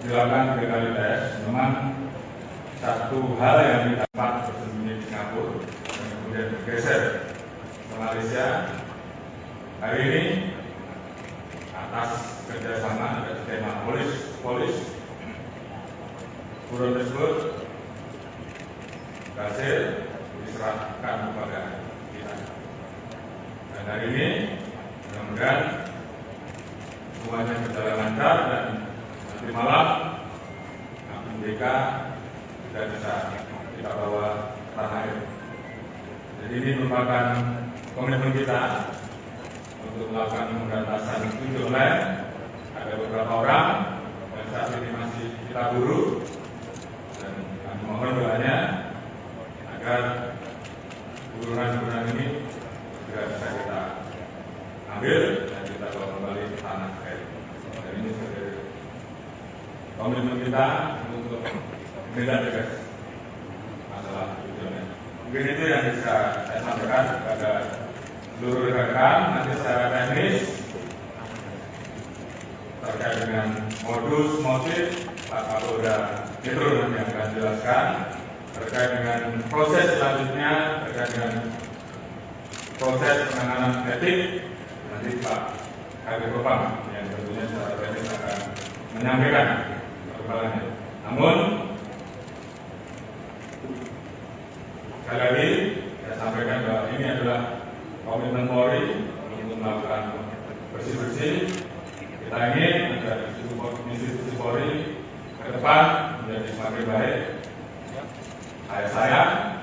dilakukan 3 kali tes. Memang satu hal yang didapat bersembunyi di Singapura dan kemudian bergeser ke Malaysia. Hari ini atas kerjasama dan skema polis buron tersebut berhasil diserahkan kepada kita. Dan hari ini mudah-mudahan semuanya berjalan lancar dan nanti malam BK sudah bisa kita bawa ke tanah air. Jadi ini merupakan komitmen kita untuk melakukan pemberantasan tujuh online. Ada beberapa orang yang saat ini masih kita buru dan kami mohon doanya agar buruan-buruan ini segera bisa kita ambil dan kita bawa kembali ke tanah air. Dan ini sebagai komitmen kita untuk menindak tegas masalah tujuan. Mungkin itu yang bisa saya sampaikan kepada seluruh rekan-rekan. Nanti secara teknis terkait dengan modus motif Pak Kapolda Metro nanti akan jelaskan. Terkait dengan proses selanjutnya, terkait dengan proses penanganan etik, nanti Pak Kabid Propam yang tentunya secara teknis akan menyampaikan perkembangannya. Namun sekali lagi saya sampaikan bahwa ini adalah komitmen Polri untuk melakukan bersih-bersih. Kita ingin agar institusi Polri ke depan menjadi semakin baik. Saya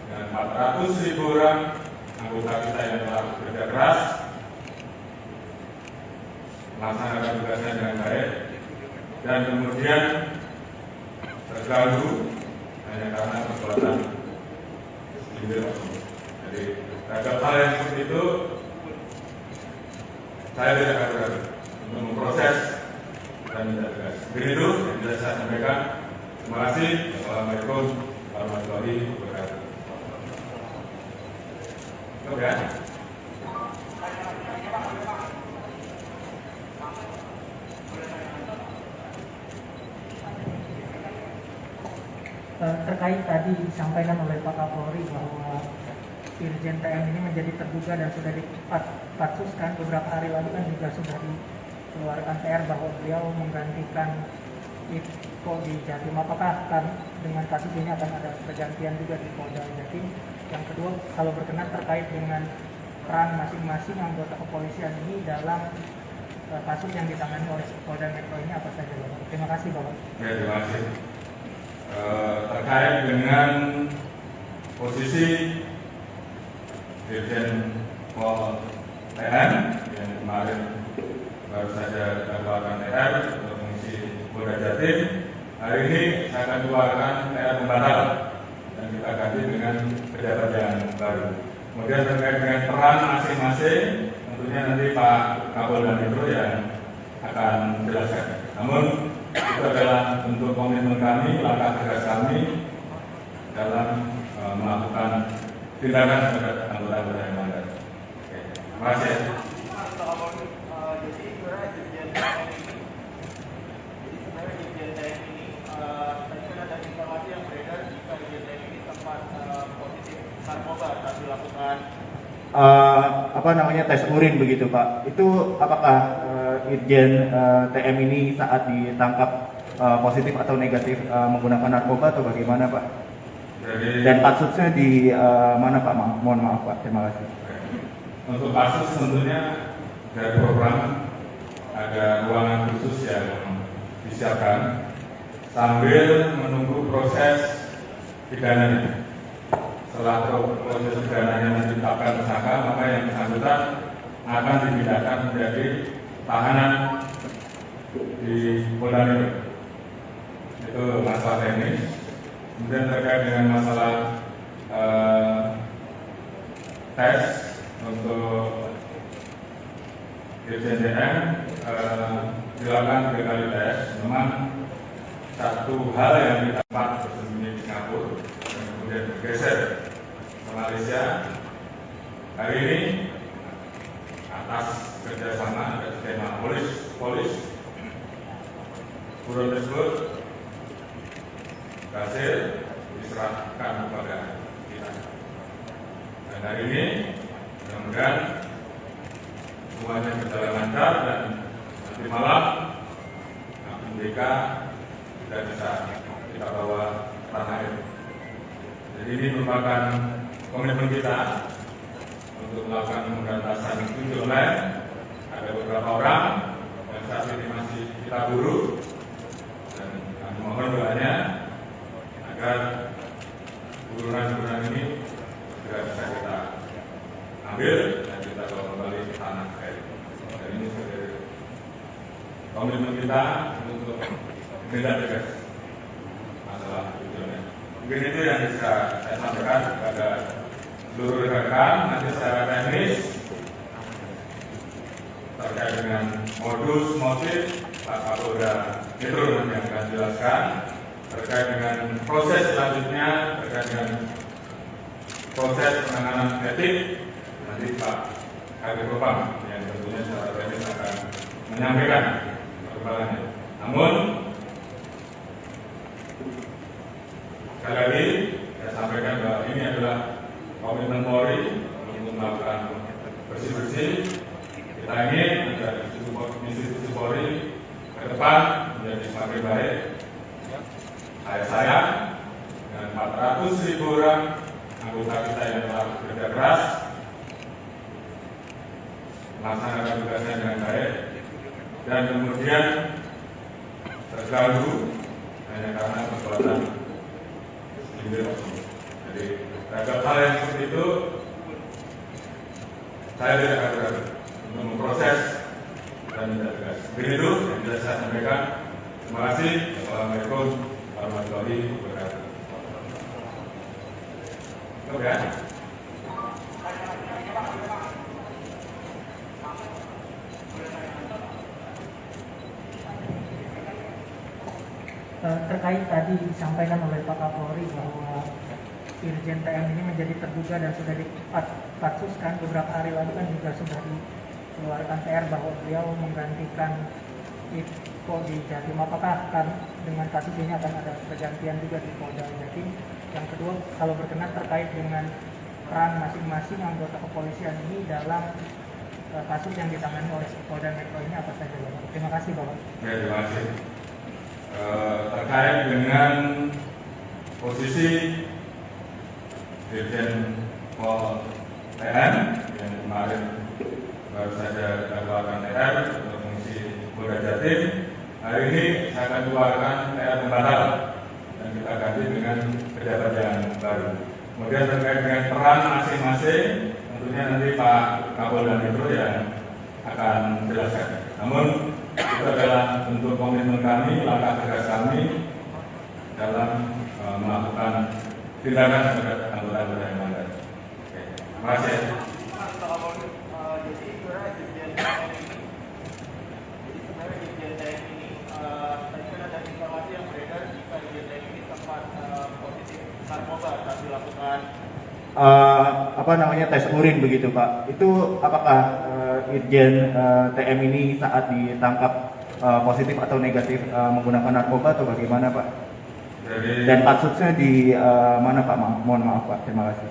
dengan 400.000 orang anggota kita yang telah bekerja keras melaksanakan tugasnya dengan baik dan kemudian terganggu hanya karena perbuatan segelintir oknum. Jadi terhadap hal yang seperti itu saya tidak akan ragu untuk memproses dan tidak tegas. Begitu yang bisa saya sampaikan. Terima kasih. Assalamualaikum warahmatullahi wabarakatuh. Oke. Ya. Terkait tadi disampaikan oleh Pak Kapolri bahwa Irjen TM ini menjadi terduga dan sudah dipatsuskan beberapa hari lalu kan juga sudah dikeluarkan PR bahwa beliau menggantikan Iko di Jatim. Apakah dengan kasus ini akan ada pergantian juga di Polda Jatim? Yang kedua, kalau berkenan terkait dengan peran masing-masing anggota kepolisian ini dalam kasus yang ditangani oleh Polda Metro ini apa saja, Bapak? Terima kasih, Bapak. Ya, terima kasih. Terkait dengan posisi Dirjen Pol TM yang kemarin baru saja dikeluarkan TR untuk mengisi Polda Jatim, hari ini saya akan keluarkan TR pembatal dan kita ganti dengan pejabat yang baru. Kemudian terkait dengan peran masing-masing, tentunya nanti Pak Kapolda Metro yang akan menjelaskan. Namun itu adalah bentuk komitmen kami, langkah tegas kami dalam melakukan tindakan terhadap anggota-anggota yang melanggar. Terima kasih. Jadi sebenarnya Dirjen TM ini, tadi kan ada informasi yang beredar jika Dirjen TM ini sempat positif narkoba saat dilakukan tes urin begitu Pak. Itu apakah Irjen TM ini saat ditangkap positif atau negatif menggunakan narkoba atau bagaimana Pak? Dan kasusnya di mana Pak? Mohon maaf Pak, terima kasih. Untuk kasus tentunya dari program ada ruangan khusus yang disiapkan sambil menunggu proses pidananya. Setelah proses pidananya ditetapkan tersangka, maka yang bersangkutan akan dipindahkan menjadi tahanan di Polda Metro. Itu masalah teknis. Kemudian terkait dengan masalah tes untuk Dirjen TM dilakukan 3 kali tes. Memang satu hal yang kita dapat bersembunyi di Singapura dan kemudian bergeser ke Malaysia. Hari ini atas kerjasama dan skema polis buron tersebut berhasil diserahkan kepada kita. Dan hari ini mudah-mudahan semuanya berjalan lancar dan nanti malam MDK sudah bisa kita bawa tanah air. Jadi ini merupakan komitmen kita untuk melakukan pemberantasan judi online. Ada beberapa orang yang saat ini masih kita buru dan kami mohon doanya agar buruan-buruan ini segera bisa kita ambil dan kita bawa kembali ke tanah air. Dan ini sebagai komitmen kita untuk menindak tegas masalah judi online. Mungkin itu yang bisa saya sampaikan kepada seluruh rekan. Nanti secara teknis terkait dengan modus motif Pak Kapolda Metro nanti yang akan jelaskan. Terkait dengan proses selanjutnya, terkait dengan proses penanganan etik, nanti Pak Kabid Propam yang tentunya secara teknis akan menyampaikan perkembangannya. Namun sekali lagi saya sampaikan bahwa ini adalah komitmen Polri untuk melakukan bersih-bersih. Kita ingin agar institusi Polri ke depan menjadi semakin baik. Saya dengan 400.000 orang anggota kita yang telah bekerja keras melaksanakan tugasnya dengan baik dan kemudian terganggu hanya karena perbuatan segelintir oknum. Jadi terhadap hal yang seperti itu saya tidak akan ragu untuk memproses dan tidak tegas. Begitu yang bisa saya sampaikan. Terima kasih. Assalamualaikum warahmatullahi wabarakatuh. Oke. Terkait tadi disampaikan oleh Pak Kapolri bahwa Irjen TM ini menjadi terduga dan sudah dipatsuskan beberapa hari lalu kan juga sudah dikeluarkan TR bahwa beliau menggantikan Ipko di Jatim. Apakah akan dengan kasus ini akan ada pergantian juga di Polda Jatim? Yang kedua, kalau berkenan terkait dengan peran masing-masing anggota kepolisian ini dalam kasus yang ditangani oleh Polda Metro ini apa saja, Bapak? Terima kasih, Bapak. Ya, terima kasih. Terkait dengan posisi Dirjen Pol TN yang kemarin baru saja kita keluarkan TR untuk fungsi Polda Jatim, hari ini saya akan keluarkan TR pembatal dan kita ganti dengan pejabat yang baru. Kemudian terkait dengan peran masing-masing, tentunya nanti Pak Kapolda Metro yang akan jelaskan. Namun itu adalah bentuk komitmen kami, langkah tegas kami dalam melakukan tindakan terhadap anggota-anggota yang melanggar. Terima kasih. Jadi sebenarnya Dirjen TM ini, tadi kan ada informasi yang beredar jika Dirjen TM ini sempat positif narkoba saat dilakukan tes urin begitu Pak. Itu apakah Irjen TM ini saat ditangkap positif atau negatif menggunakan narkoba atau bagaimana Pak? Dan kasusnya di mana Pak? Mohon maaf Pak. Terima kasih.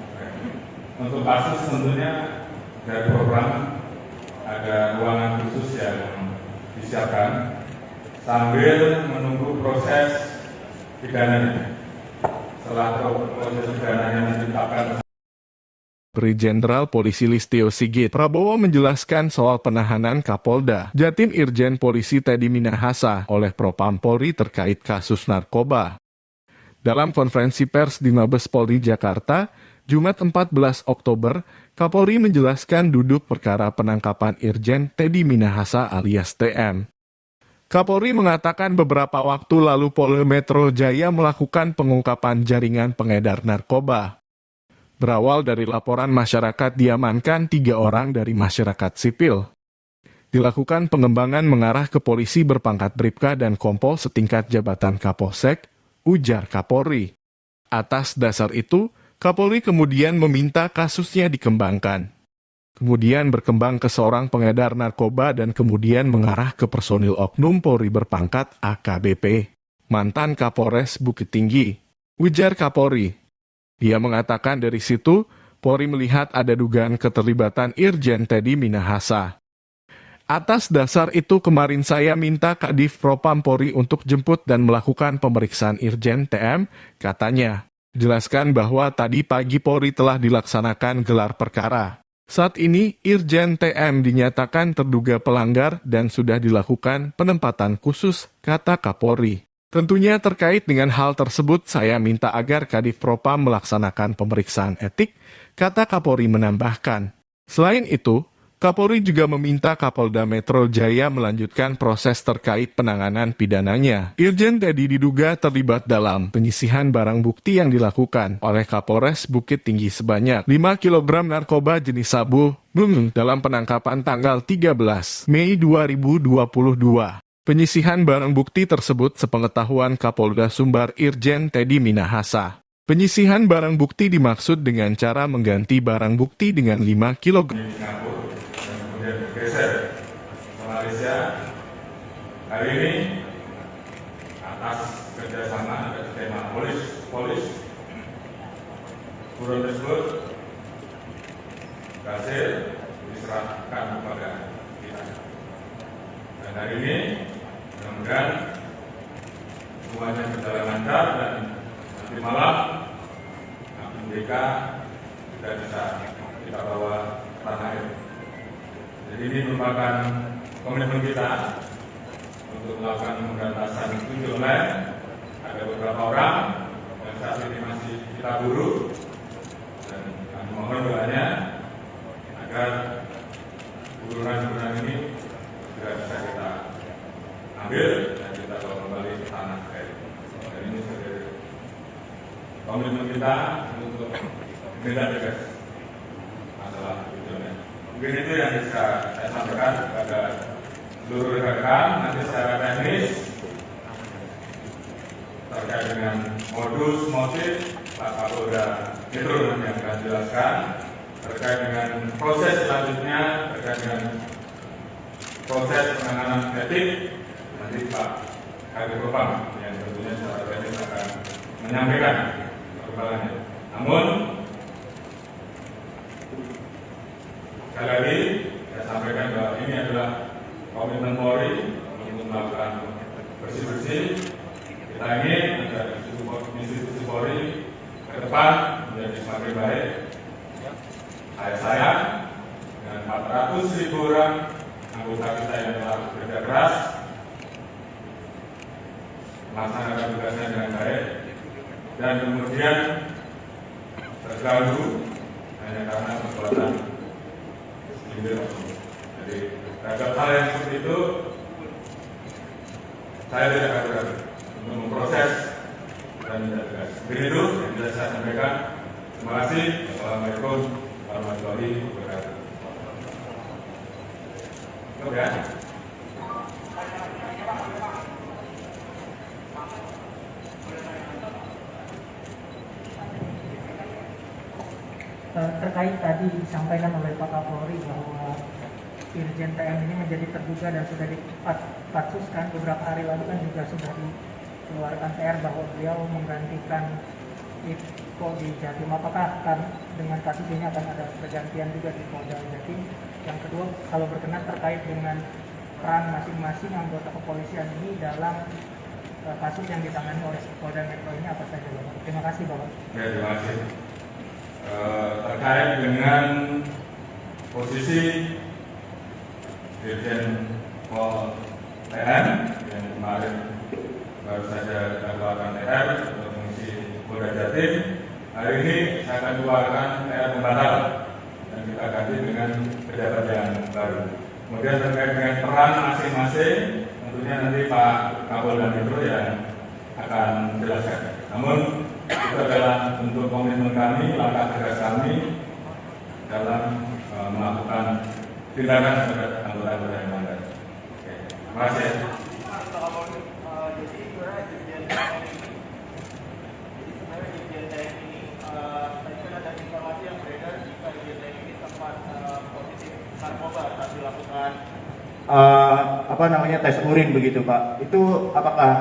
Untuk kasus tentunya dari program ada ruangan khusus yang disiapkan sambil menunggu proses pidananya. Setelah proses pidananya ditetapkan. Brigjen Jenderal Polisi Listio Sigit Prabowo menjelaskan soal penahanan Kapolda Jatim Irjen Polisi Teddy Minahasa oleh Propam Polri terkait kasus narkoba. Dalam konferensi pers di Mabes Polri Jakarta, Jumat 14 Oktober, Kapolri menjelaskan duduk perkara penangkapan Irjen Teddy Minahasa alias TM. Kapolri mengatakan beberapa waktu lalu Polda Metro Jaya melakukan pengungkapan jaringan pengedar narkoba. Berawal dari laporan masyarakat diamankan 3 orang dari masyarakat sipil. Dilakukan pengembangan mengarah ke polisi berpangkat Bribka dan Kompol setingkat jabatan Kapolsek, ujar Kapolri. Atas dasar itu, Kapolri kemudian meminta kasusnya dikembangkan. Kemudian berkembang ke seorang pengedar narkoba dan kemudian mengarah ke personil oknum Polri berpangkat AKBP, mantan Kapolres Bukit Tinggi, ujar Kapolri. Dia mengatakan dari situ, Polri melihat ada dugaan keterlibatan Irjen Teddy Minahasa. Atas dasar itu kemarin saya minta Kadif Propam Polri untuk jemput dan melakukan pemeriksaan Irjen TM, katanya. Jelaskan bahwa tadi pagi Polri telah dilaksanakan gelar perkara. Saat ini, Irjen TM dinyatakan terduga pelanggar dan sudah dilakukan penempatan khusus, kata Kapolri. Tentunya terkait dengan hal tersebut saya minta agar Kadif Propam melaksanakan pemeriksaan etik, kata Kapolri menambahkan. Selain itu, Kapolri juga meminta Kapolda Metro Jaya melanjutkan proses terkait penanganan pidananya. Irjen Teddy diduga terlibat dalam penyisihan barang bukti yang dilakukan oleh Kapolres Bukit Tinggi sebanyak 5 kg narkoba jenis sabu dalam penangkapan tanggal 13 Mei 2022. Penyisihan barang bukti tersebut sepengetahuan Kapolda Sumbar Irjen Teddy Minahasa. Penyisihan barang bukti dimaksud dengan cara mengganti barang bukti dengan 5 kg. Singapura dan kemudian bergeser ke Malaysia. Hari ini atas kerjasama dan tema polis buron tersebut berhasil diserahkan kepada kita. Dan hari ini mudah-mudahan semuanya berjalan lancar dan nanti malam APBK sudah bisa kita bawa ke tanah air. Jadi ini merupakan komitmen kita untuk melakukan pemberantasan judi online. Ada beberapa orang yang saat ini masih kita buru dan kami mohon doanya agar buruan-buruan ini segera bisa kita ambil dan kita bawa kembali ke tanah air. Dan ini sebagai komitmen kita untuk tindak tegas masalah itu. Mungkin itu yang bisa saya sampaikan kepada seluruh rekan. Nanti secara teknis terkait dengan modus motif Pak Kapolda Metro nanti akan jelaskan. Terkait dengan proses selanjutnya, terkait dengan proses penanganan etik, nanti Pak Kadif Propam yang tentunya secara teknis akan menyampaikan perkembangannya. Namun sekali lagi saya sampaikan bahwa ini adalah komitmen Polri untuk melakukan bersih-bersih. Kita ingin agar institusi Polri ke depan menjadi semakin baik. Saya dengan 400.000 orang anggota kita yang telah bekerja keras melaksanakan tugasnya dengan baik dan kemudian terganggu hanya karena perbuatan segelintir oknum. Jadi terhadap hal yang seperti itu saya tidak akan untuk memproses dan tidak tegas. Begitu yang bisa saya sampaikan. Terima kasih. Wassalamualaikum warahmatullahi wabarakatuh. Oke. Terkait tadi disampaikan oleh Pak Kapolri bahwa Irjen TM ini menjadi terduga dan sudah dipatsuskan beberapa hari lalu kan juga sudah dikeluarkan TR bahwa beliau menggantikan Iko di Jatim. Apakah akan dengan kasus ini akan ada pergantian juga di Polda Jatim? Yang kedua, kalau berkenan terkait dengan peran masing-masing anggota kepolisian ini dalam kasus yang ditangani oleh Polda Metro ini apa saja, Bapak? Terima kasih, Bapak. Ya, terima kasih. Terkait dengan posisi Dirjen Pol TM yang kemarin baru saja dilakukan TR untuk mengisi Polda Jatim, hari ini saya akan keluarkan TR pembatal dan kita ganti dengan pejabat yang baru. Kemudian terkait dengan peran masing-masing, tentunya nanti Pak Kapolda Metro yang akan menjelaskan. Namun itu adalah bentuk komitmen kami, langkah tegas kami dalam melakukan tindakan terhadap anggota-anggota yang melanggar. Terima kasih. Jadi sebenarnya Dirjen TM ini, tadi kan ada informasi yang beredar jika Dirjen TM ini sempat positif narkoba saat dilakukan tes urin begitu Pak. Itu apakah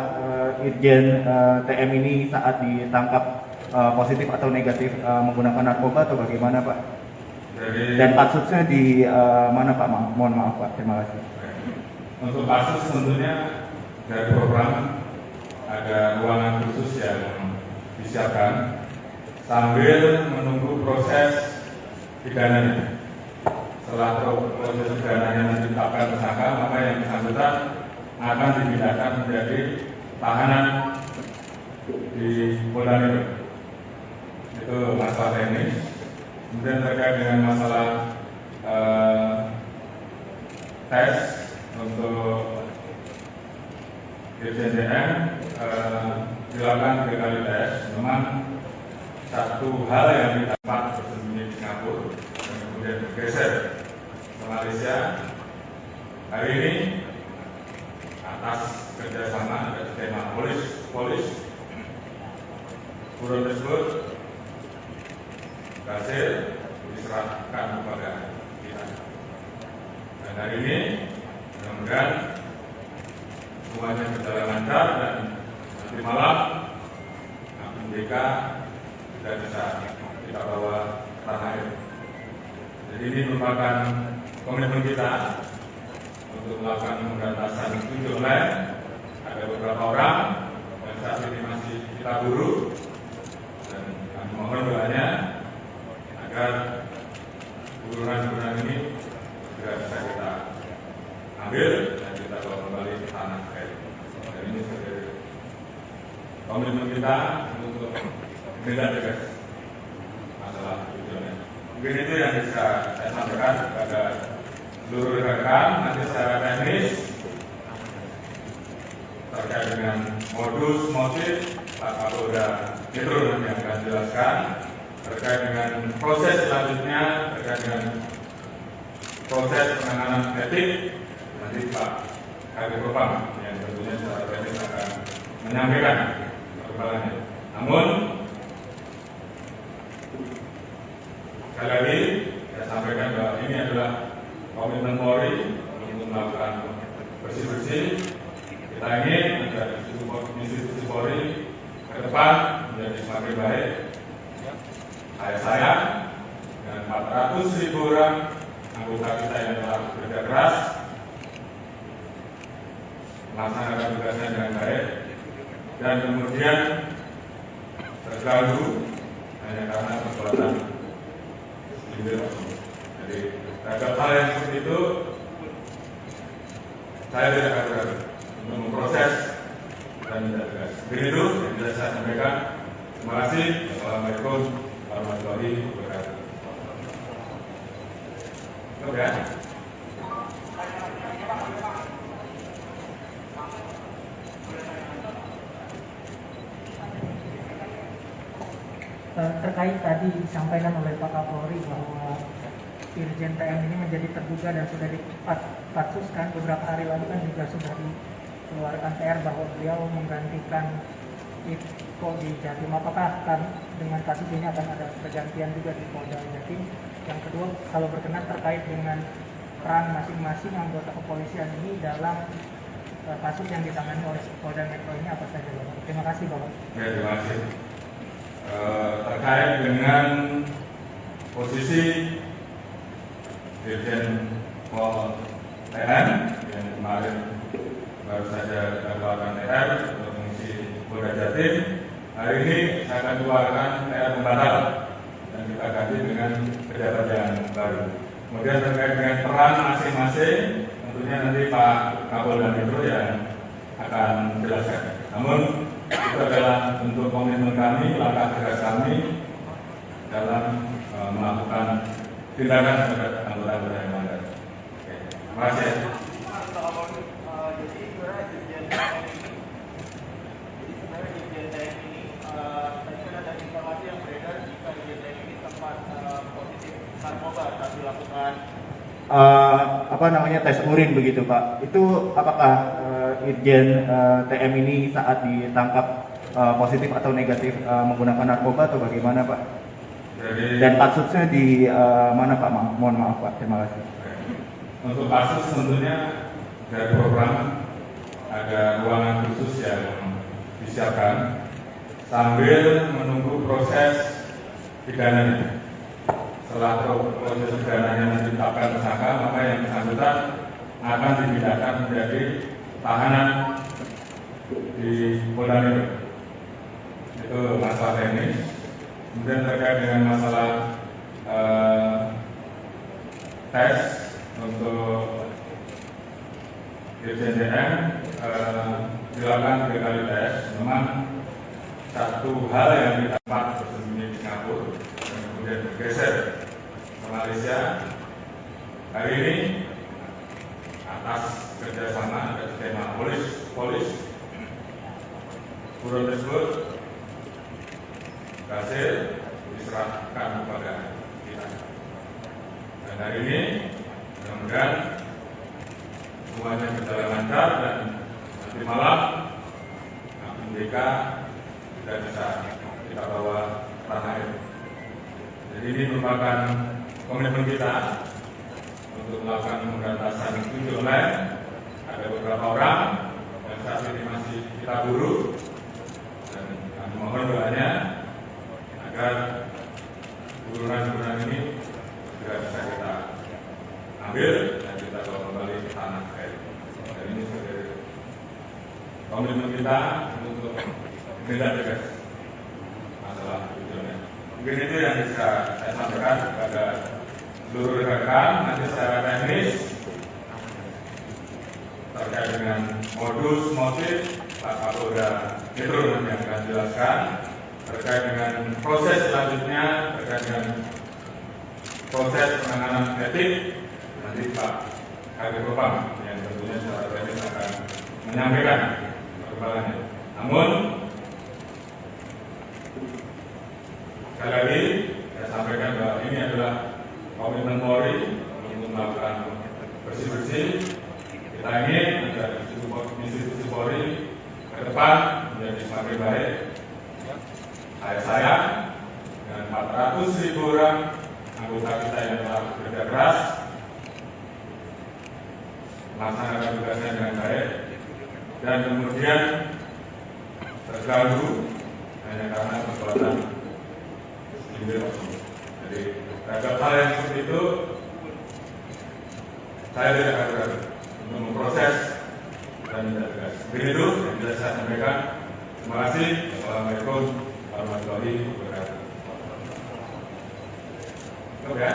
Irjen TM ini saat ditangkap positif atau negatif menggunakan narkoba atau bagaimana Pak? Dan kasusnya di mana Pak? Mohon maaf Pak, terima kasih. Untuk kasus tentunya dari program ada ruangan khusus yang disiapkan sambil menunggu proses pidananya. Setelah proses pidananya ditetapkan tersangka, maka yang bersangkutan akan dipindahkan menjadi tahanan di Polda Metro. Itu masalah teknis. Kemudian terkait dengan masalah tes untuk Dirjen TM dilakukan 3 kali tes. Memang satu hal yang didapat bersembunyi di Singapura dan kemudian bergeser ke Malaysia. Hari ini atas kerjasama dan skema polis buron tersebut berhasil diserahkan kepada kita. Dan hari ini mudah-mudahan semuanya berjalan lancar dan nanti malam BK sudah bisa kita bawa ke tanah air. Jadi ini merupakan komitmen kita untuk melakukan pemberantasan judi online. Ada beberapa orang yang saat ini masih kita buru dan kami mohon doanya agar buruan-buruan ini segera bisa kita ambil dan kita bawa kembali ke tanah air. Dan ini sebagai komitmen kita untuk tindak tegas masalah itu. Mungkin itu yang bisa saya sampaikan kepada seluruh rekan. Nanti secara teknis terkait dengan modus motif Pak Kapolda Metro yang akan jelaskan. terkait dengan proses selanjutnya, terkait dengan proses penanganan etik, nanti Pak Kadif Propam yang tentunya secara teknis akan menyampaikan perkembangannya. Namun, sekali lagi saya sampaikan bahwa ini adalah komitmen Polri untuk melakukan bersih-bersih. Kita ingin agar institusi Polri ke depan menjadi semakin baik. Saya dengan 400.000 orang anggota kita yang telah bekerja keras melaksanakan tugasnya dengan baik dan kemudian terganggu hanya karena perbuatan segelintir oknum. Jadi terhadap hal yang seperti itu saya tidak akan ragu untuk memproses dan tidak tegas. Begitu yang bisa saya sampaikan. Terima kasih. Assalamualaikum warahmatullahi wabarakatuh. Oke. Terkait tadi disampaikan oleh Pak Kapolri bahwa Irjen TM ini menjadi terduga dan sudah dipatsuskan beberapa hari lalu kan juga sudah dikeluarkan TR bahwa beliau menggantikan Iko di Jatim. Apakah dengan kasus ini akan ada pergantian juga di Polda Jatim? Yang kedua, kalau berkenan terkait dengan peran masing-masing anggota kepolisian ini dalam kasus yang ditangani oleh Polda Metro ini apa saja, Bapak? Terima kasih, Bapak. Ya, terima kasih. Terkait dengan posisi Dirjen Pol TN yang kemarin baru saja melakukan TR untuk mengisi Polda Jatim, hari ini saya akan keluarkan TR pembatalan dan kita ganti dengan pejabat yang baru. Kemudian terkait dengan peran masing-masing, tentunya nanti Pak Kapolda Metro yang akan menjelaskan. Namun itu adalah bentuk komitmen kami, langkah tegas kami dalam melakukan tindakan terhadap anggota-anggota yang melanggar. Terima kasih. Jadi sebenarnya Dirjen TM ini, tadi kan ada informasi yang beredar jika Dirjen TM ini sempat positif narkoba saat dilakukan tes urin begitu Pak. Itu apakah Irjen TM ini saat ditangkap positif atau negatif menggunakan narkoba atau bagaimana Pak? Dan kasusnya di mana Pak? Mohon maaf Pak, terima kasih. Untuk kasus tentunya dari program ada ruangan khusus yang disiapkan sambil menunggu proses pidananya. Setelah proses pidananya ditetapkan tersangka, maka yang bersangkutan akan dipindahkan menjadi tahanan di Polda Metro. Itu masalah teknis. Kemudian terkait dengan masalah tes untuk Dirjen TM dilakukan 3 kali tes. Memang satu hal yang kita dapat bersembunyi di Singapura dan kemudian bergeser ke Malaysia. Hari ini atas kerjasama dan skema polis buron tersebut berhasil diserahkan kepada kita. Dan hari ini mudah-mudahan semuanya berjalan lancar dan nanti malam MDK sudah bisa kita bawa ke tanah air. Jadi ini merupakan komitmen kita untuk melakukan pemberantasan judi online. Ada beberapa orang yang saat ini masih kita buru dan kami mohon doanya agar burunan-burunan ini segera bisa kita ambil dan kita bawa kembali ke tanah air. Dan ini sebagai komitmen kita untuk menindak tegas masalah judi online. Mungkin itu yang bisa saya sampaikan kepada seluruh rekan. Nanti secara teknis terkait dengan modus motif Pak Kapolda Metro nanti akan jelaskan. Terkait dengan proses selanjutnya, terkait dengan proses penanganan etik, nanti Pak Kadif Propam yang tentunya secara teknis akan menyampaikan perkembangannya. Namun sekali lagi saya sampaikan bahwa ini adalah komitmen Polri untuk melakukan bersih-bersih. Kita ingin agar institusi Polri ke depan menjadi semakin baik. Saya dengan 400.000 orang anggota kita yang telah bekerja keras melaksanakan tugasnya dengan baik dan kemudian terganggu hanya karena perbuatan individu. Jadi terhadap hal yang seperti itu saya tidak akan ragu untuk memproses dan tidak tegas. Begitu yang bisa saya sampaikan. Terima kasih. Assalamualaikum warahmatullahi wabarakatuh. Oke.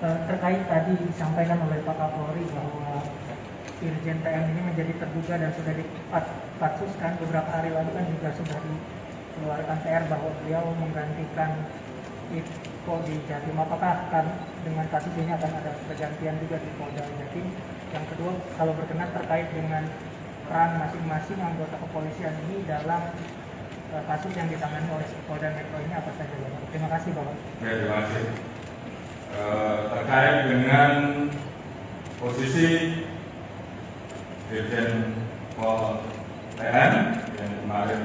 Terkait tadi disampaikan oleh Pak Kapolri bahwa Irjen TM ini menjadi terduga dan sudah dipatsuskan beberapa hari lalu kan juga sudah dikeluarkan TR bahwa beliau menggantikan Ippo di Jatim. Apakah dengan kasus ini akan ada pergantian juga di Polda Jatim? Yang kedua, kalau berkenan terkait dengan peran masing-masing anggota kepolisian ini dalam kasus yang ditangani oleh Polda Metro ini apa saja, Bapak? Terima kasih, Bapak. Ya, terima kasih. Terkait dengan posisi Dirjen Pol TN yang kemarin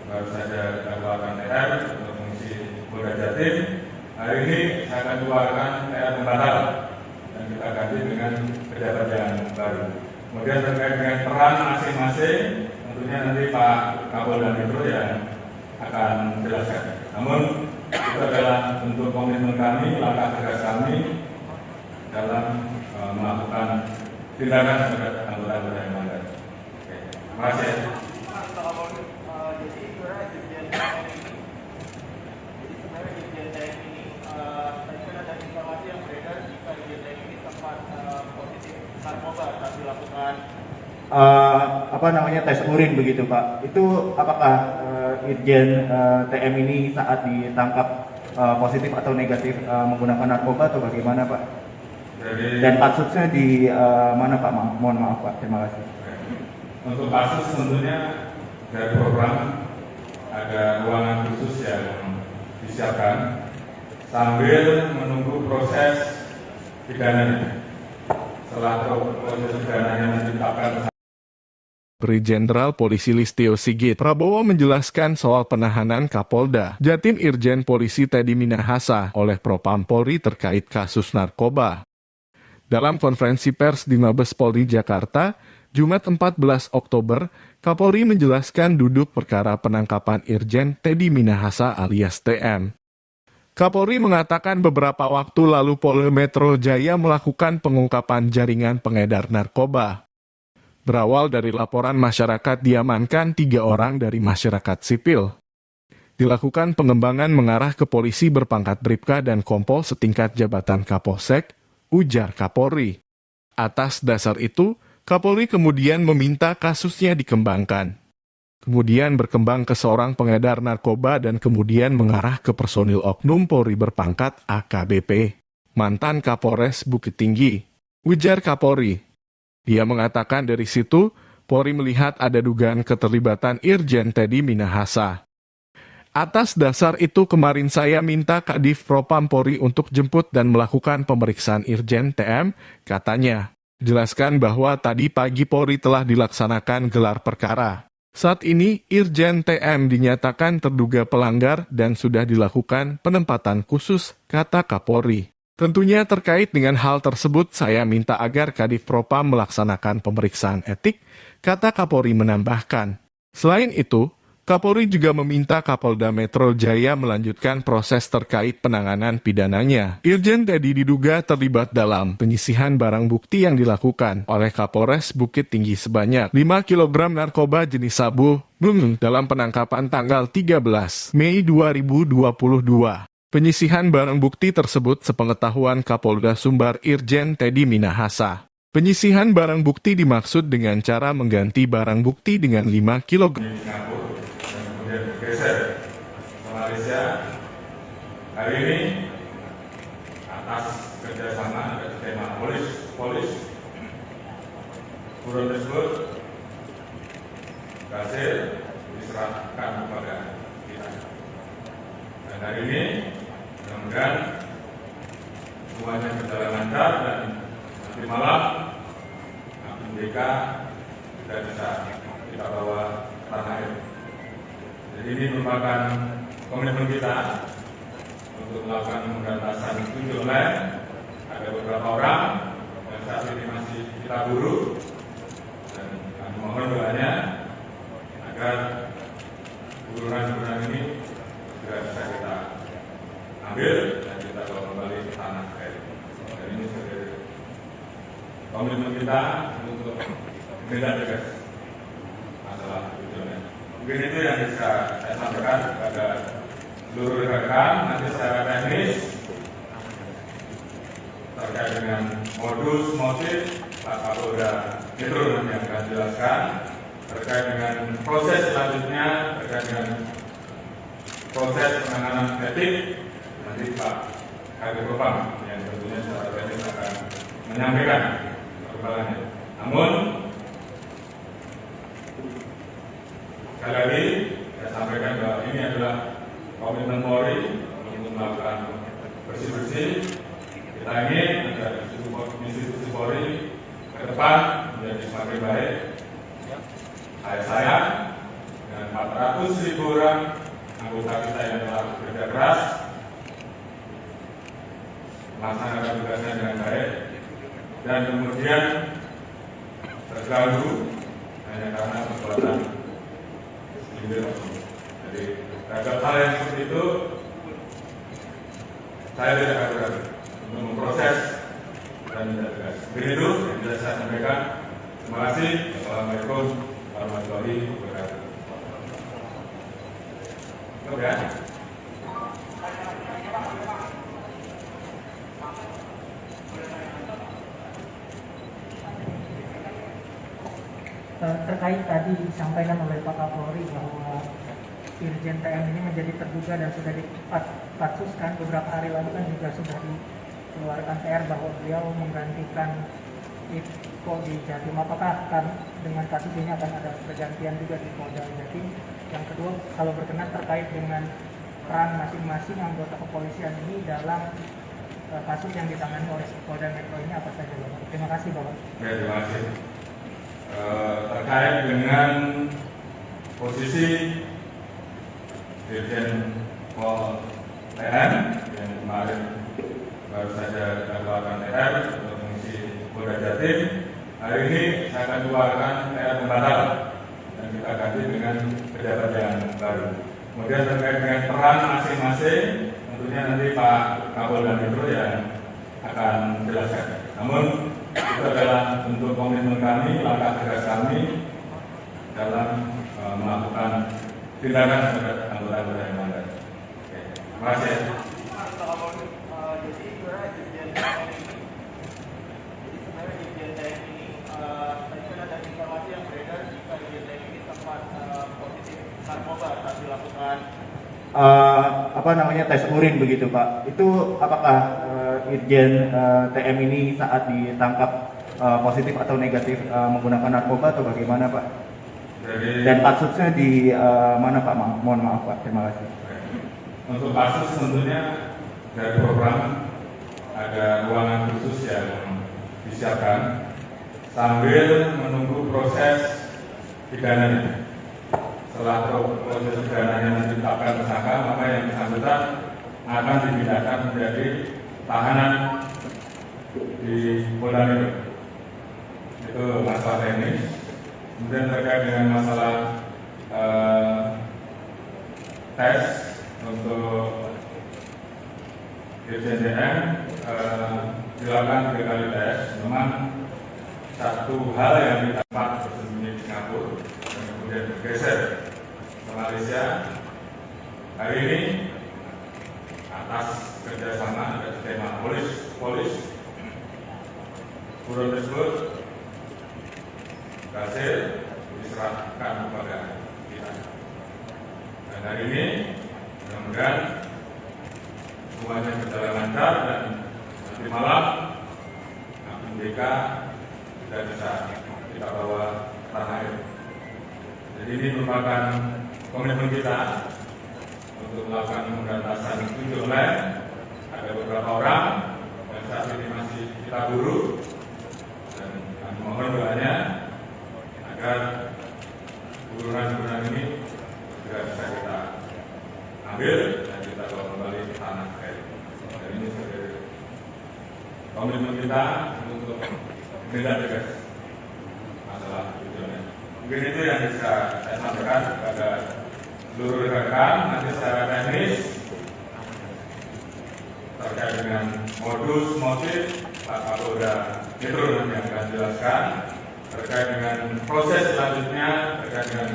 baru saja keluarkan TR untuk mengisi Polda Jatim, hari ini saya akan keluarkan TR pembatal dan kita ganti dengan pejabat yang baru. Kemudian terkait dengan peran masing-masing, tentunya nanti Pak Kapolda Metro yang akan menjelaskan. Namun itu adalah bentuk komitmen kami, langkah tegas kami dalam melakukan tindakan terhadap anggota-anggota yang melanggar. Terima kasih. Jadi sebenarnya Dirjen TM ini, tadi kan ada informasi yang beredar jika Dirjen TM ini sempat positif narkoba saat dilakukan tes urin begitu Pak. Itu apakah Irjen TM ini saat ditangkap positif atau negatif menggunakan narkoba atau bagaimana Pak? Dan kasusnya di mana Pak? Mohon maaf Pak. Terima kasih. Untuk kasus tentunya dari program ada ruangan khusus yang disiapkan sambil menunggu proses pidananya. Setelah proses pidananya ditetapkan. Brigjen Jenderal Polisi Listio Sigit Prabowo menjelaskan soal penahanan Kapolda Jatim Irjen Polisi Teddy Minahasa oleh Propam Polri terkait kasus narkoba. Dalam konferensi pers di Mabes Polri Jakarta, Jumat 14 Oktober, Kapolri menjelaskan duduk perkara penangkapan Irjen Teddy Minahasa alias TM. Kapolri mengatakan beberapa waktu lalu Polda Metro Jaya melakukan pengungkapan jaringan pengedar narkoba. Berawal dari laporan masyarakat diamankan 3 orang dari masyarakat sipil. Dilakukan pengembangan mengarah ke polisi berpangkat Bribka dan Kompol setingkat jabatan Kapolsek, ujar Kapolri. Atas dasar itu, Kapolri kemudian meminta kasusnya dikembangkan. Kemudian berkembang ke seorang pengedar narkoba dan kemudian mengarah ke personil oknum Polri berpangkat AKBP, mantan Kapolres Bukit Tinggi, ujar Kapolri. Dia mengatakan dari situ, Polri melihat ada dugaan keterlibatan Irjen Teddy Minahasa. Atas dasar itu kemarin saya minta Kadif Propam Polri untuk jemput dan melakukan pemeriksaan Irjen TM, katanya. Jelaskan bahwa tadi pagi Polri telah dilaksanakan gelar perkara. Saat ini, Irjen TM dinyatakan terduga pelanggar dan sudah dilakukan penempatan khusus, kata Kapolri. Tentunya terkait dengan hal tersebut saya minta agar Kadif Propam melaksanakan pemeriksaan etik, kata Kapolri menambahkan. Selain itu, Kapolri juga meminta Kapolda Metro Jaya melanjutkan proses terkait penanganan pidananya. Irjen Teddy diduga terlibat dalam penyisihan barang bukti yang dilakukan oleh Kapolres Bukit Tinggi sebanyak 5 kg narkoba jenis sabu dalam penangkapan tanggal 13 Mei 2022. Penyisihan barang bukti tersebut sepengetahuan Kapolda Sumbar Irjen Teddy Minahasa. Penyisihan barang bukti dimaksud dengan cara mengganti barang bukti dengan 5 kg. Singapura dan kemudian bergeser ke Malaysia. Hari ini atas kerjasama dari tema polis buron tersebut berhasil diserahkan kepada kita. Dan hari ini mudah-mudahan semuanya berjalan lancar dan nanti malam Hakim DK sudah bisa kita bawa ke tanah air. Jadi ini merupakan komitmen kita untuk melakukan pemberantasan ojek online. Ada beberapa orang yang saat ini masih kita buru dan kami mohon doanya agar buruan-buruan ini segera bisa kita ambil dan kita bawa kembali ke tanah air. Dan ini sebagai komitmen kita untuk menindak tegas masalah ojek online. Mungkin itu yang bisa saya sampaikan kepada seluruh rekan-rekan. Nanti secara teknis terkait dengan modus motif Pak Kapolda Metro nanti akan jelaskan. Terkait dengan proses selanjutnya, terkait dengan proses penanganan etik, nanti Pak Kadif Propam yang tentunya secara teknis akan menyampaikan perkembangannya. Namun sekali lagi saya sampaikan bahwa ini adalah komitmen Polri untuk melakukan bersih-bersih. Kita ingin agar institusi Polri ke depan menjadi semakin baik. Saya dengan 400.000 orang anggota kita yang telah bekerja keras melaksanakan tugasnya dengan baik dan kemudian terganggu hanya karena perbuatan segelintir. Jadi terhadap hal yang seperti itu saya tidak akan ragu untuk memproses dan tidak tegas. Begitu yang bisa saya sampaikan. Terima kasih. Assalamualaikum warahmatullahi wabarakatuh. Oke. Terkait tadi disampaikan oleh Pak Kapolri bahwa Irjen TM ini menjadi terduga dan sudah dipatsuskan beberapa hari lalu kan juga sudah dikeluarkan TR bahwa beliau menggantikan Iko di Jatim. Apakah dengan kasus ini akan ada pergantian juga di Polda Jatim? Yang kedua, kalau berkenan terkait dengan peran masing-masing anggota kepolisian ini dalam kasus yang ditangani oleh Polda Metro ini apa saja, Bapak? Terima kasih, Bapak. Ya, terima kasih. Terkait dengan posisi Dirjen Pol TM yang kemarin baru saja dilakukan TR untuk mengisi Polda Jatim, hari ini saya akan keluarkan TR pembatal dan kita ganti dengan pejabat yang baru. Kemudian terkait dengan peran masing-masing, tentunya nanti Pak Kapolda Metro yang akan menjelaskan. Namun itu adalah bentuk komitmen kami, langkah tegas kami dalam melakukan tindakan terhadap anggota-anggota yang melanggar. Terima kasih. Jadi sebenarnya Irjen TM ini tadi kan ada informasi yang beredar jika Irjen TM ini sempat positif narkoba saat dilakukan tes urin begitu Pak. Itu apakah Irjen TM ini saat ditangkap positif atau negatif menggunakan narkoba atau bagaimana Pak? Dan kasusnya di mana Pak? Mohon maaf Pak. Terima kasih. Untuk kasus tentunya dari program ada ruangan khusus yang disiapkan sambil menunggu proses pidananya. Setelah proses pidananya ditetapkan tersangka, maka yang bersangkutan akan dipindahkan menjadi tahanan di Polda Metro. Itu masalah teknis. Kemudian terkait dengan masalah tes untuk Irjen TM dilakukan 3 kali tes. Memang satu hal yang didapat bersembunyi di Singapura dan kemudian bergeser ke Malaysia. Hari ini atas kerjasama atas tema polis buron tersebut berhasil diserahkan kepada kita. Dan hari ini mudah-mudahan semuanya berjalan lancar dan nanti malam Hakim DK tidak bisa kita bawa ke tanah air. Jadi ini merupakan komitmen kita untuk melakukan pemberantasan ojek online. Ada beberapa orang yang saat ini masih kita buru, dan kami mohon doanya agar buruan-buruan ini segera bisa kita ambil dan kita bawa kembali ke tanah air. Dan ini sebagai komitmen kita untuk menindak tegas masalah ojek online. Mungkin itu yang bisa saya sampaikan kepada seluruh rekan. Nanti secara teknis terkait dengan modus motif Pak Kapolda Metro nanti akan jelaskan. Terkait dengan proses selanjutnya, terkait dengan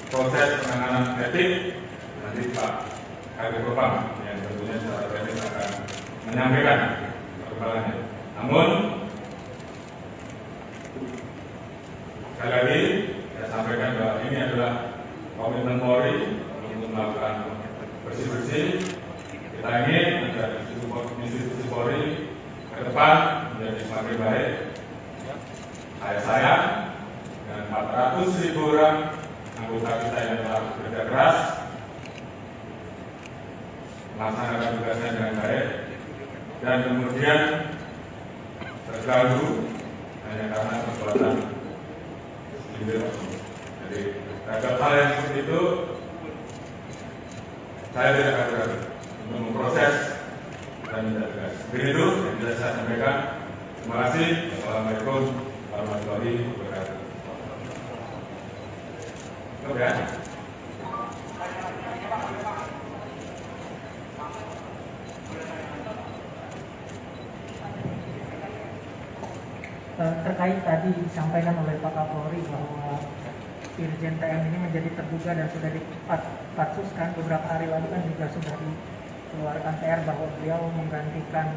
proses penanganan etik, nanti Pak Kabid Propam yang tentunya secara teknis akan menyampaikan perkembangannya. Namun sekali lagi saya sampaikan bahwa ini adalah komitmen Polri untuk melakukan bersih-bersih. Kita ingin agar institusi Polri ke depan menjadi semakin baik. Saya sayang dengan 400.000 orang anggota kita yang telah bekerja keras melaksanakan tugasnya dengan baik dan kemudian terganggu hanya karena perbuatan segelintir. Jadi terhadap hal yang seperti itu saya tidak akan ragu untuk memproses dan tidak tegas. Begitu yang bisa saya sampaikan. Terima kasih. Assalamualaikum warahmatullahi wabarakatuh. Oke. Terkait tadi disampaikan oleh Pak Kapolri bahwa Irjen TM ini menjadi terduga dan sudah dipatsuskan beberapa hari lalu kan juga sudah dikeluarkan TR bahwa beliau menggantikan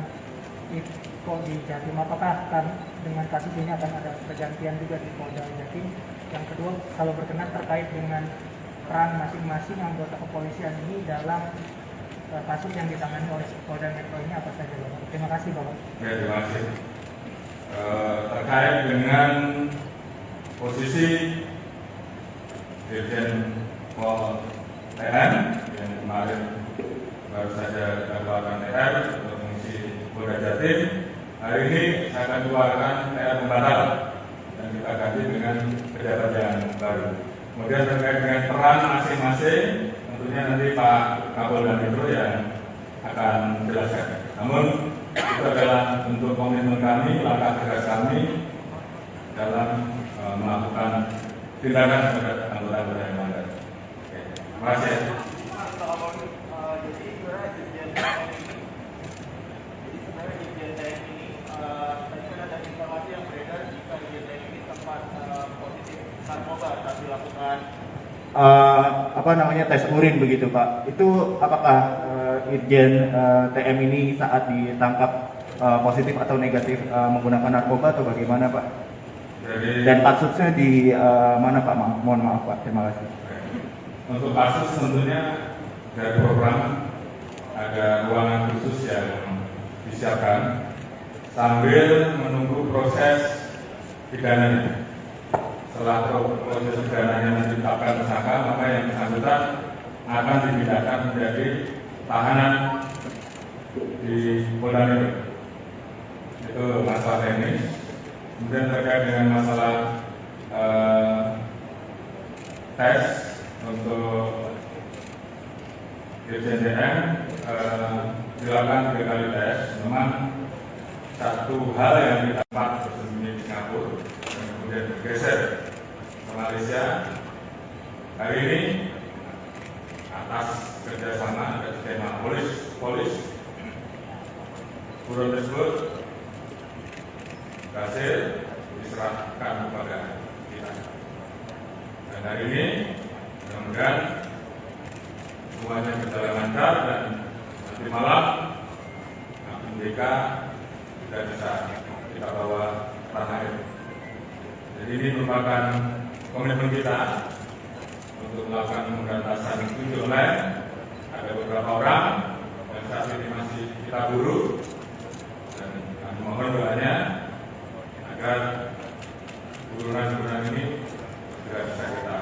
Iko di Jatim. Apakah dengan kasus ini akan ada pergantian juga di Polda Jatim? Yang kedua, kalau berkenan terkait dengan peran masing-masing anggota kepolisian ini dalam kasus yang ditangani oleh Polda Metro ini apa saja, Bapak? Terima kasih, Bapak. Ya, terima kasih. Terkait dengan posisi Dirjen Pol TN yang kemarin baru saja dikeluarkan TR untuk mengisi Polda Jatim, hari ini saya akan keluarkan TR pembatalan dan kita ganti dengan pejabat yang baru. Kemudian terkait dengan peran masing-masing, tentunya nanti Pak Kapolda Metro yang akan menjelaskan. Namun itu adalah untuk komitmen kami, langkah tegas kami dalam melakukan tindakan terhadap anggota-anggota yang melanggar. Terima kasih. Jadi sebenarnya Dirjen TM ini, tadi kan ada informasi yang beredar jika Dirjen TM ini sempat positif narkoba saat dilakukan tes urin begitu Pak. Itu apakah Irjen TM ini saat ditangkap positif atau negatif menggunakan narkoba atau bagaimana Pak? Dan kasusnya di mana Pak? Mohon maaf Pak, terima kasih. Untuk kasus tentunya dari program ada ruangan khusus yang disiapkan sambil menunggu proses pidananya. Setelah proses pidananya ditetapkan tersangka, maka yang bersangkutan akan dipindahkan menjadi tahanan di Polda Metro. Itu masalah teknis. Kemudian terkait dengan masalah tes untuk Dirjen TM dilakukan 3 kali tes. Memang satu hal yang didapat bersembunyi di Singapura dan kemudian bergeser ke Malaysia. Hari ini atas kerjasama dan skema polis buron tersebut berhasil diserahkan kepada kita. Dan hari ini mudah-mudahan semuanya berjalan lancar dan nanti malam APBK sudah bisa kita bawa ke tanah air. Jadi ini merupakan komitmen kita untuk melakukan pemberantasan ojek online. Ada beberapa orang yang saat ini masih kita buru, dan kami mohon doanya agar agar burunan-burunan ini segera bisa kita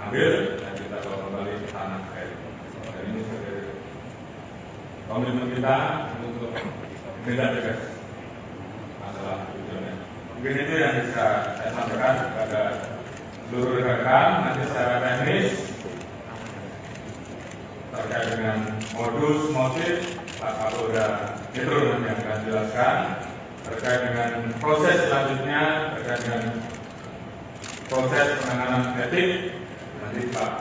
ambil dan kita bawa kembali ke tanah air. Dan ini sebagai komitmen kita untuk menindak tegas masalah tujuannya. Mungkin itu yang bisa saya sampaikan kepada seluruh rekan nanti secara teknis terkait dengan modus motif Pak Kapolda Metro yang akan jelaskan terkait dengan proses selanjutnya terkait dengan proses penanganan etik nanti Pak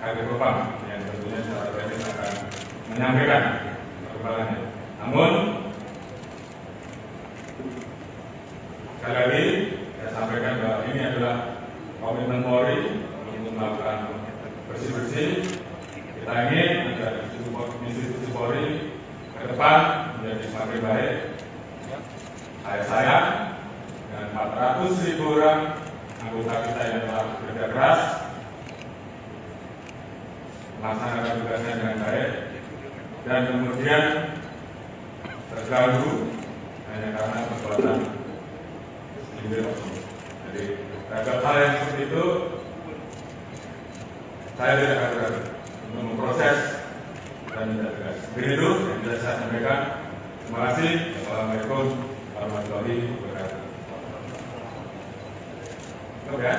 Kabid Propam yang tentunya secara teknis akan menyampaikan perkembangannya. Namun sekali lagi saya sampaikan bahwa ini adalah komitmen Polri untuk melakukan bersih-bersih. Kita ingin agar institusi Polri ke depan menjadi semakin baik. Saya dengan 400.000 orang anggota kita yang telah bekerja keras melaksanakan tugasnya dengan baik dan kemudian terganggu hanya karena perbuatan segelintir oknum. Jadi terhadap hal yang seperti itu saya tidak akan ragu untuk memproses dan tidak tegas. Begitu yang bisa saya sampaikan. Terima kasih. Assalamualaikum warahmatullahi wabarakatuh. Oke.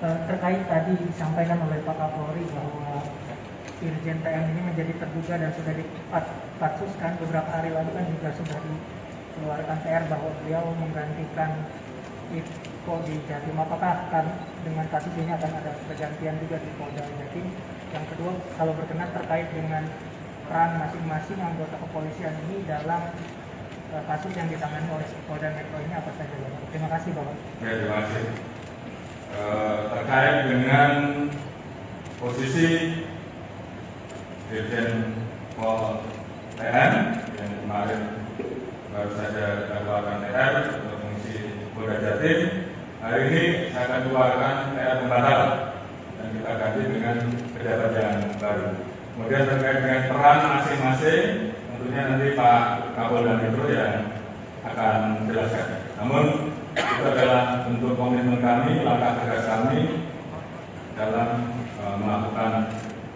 Terkait tadi disampaikan oleh Pak Kapolri bahwa Irjen TM ini menjadi terduga dan sudah dipatsuskan beberapa hari lalu kan juga sudah dikeluarkan PR bahwa beliau menggantikan Iko di Jatim. Apakah dengan kasus ini akan ada pergantian juga di Polda Jatim? Yang kedua, kalau berkenan terkait dengan peran masing-masing anggota kepolisian ini dalam kasus yang ditangani oleh Polda Metro ini apa saja? Terima kasih Bapak. Ya, terima kasih. Terkait dengan posisi Dirjen Pol TM yang kemarin baru saja kita keluarkan TR untuk fungsi Polda Jatim, hari ini saya akan keluarkan TR pembatal dan kita ganti dengan pejabat yang baru. Kemudian terkait dengan peran masing-masing, tentunya nanti Pak Kapolda Metro yang akan menjelaskan. Namun itu adalah bentuk komitmen kami, langkah tegas kami dalam melakukan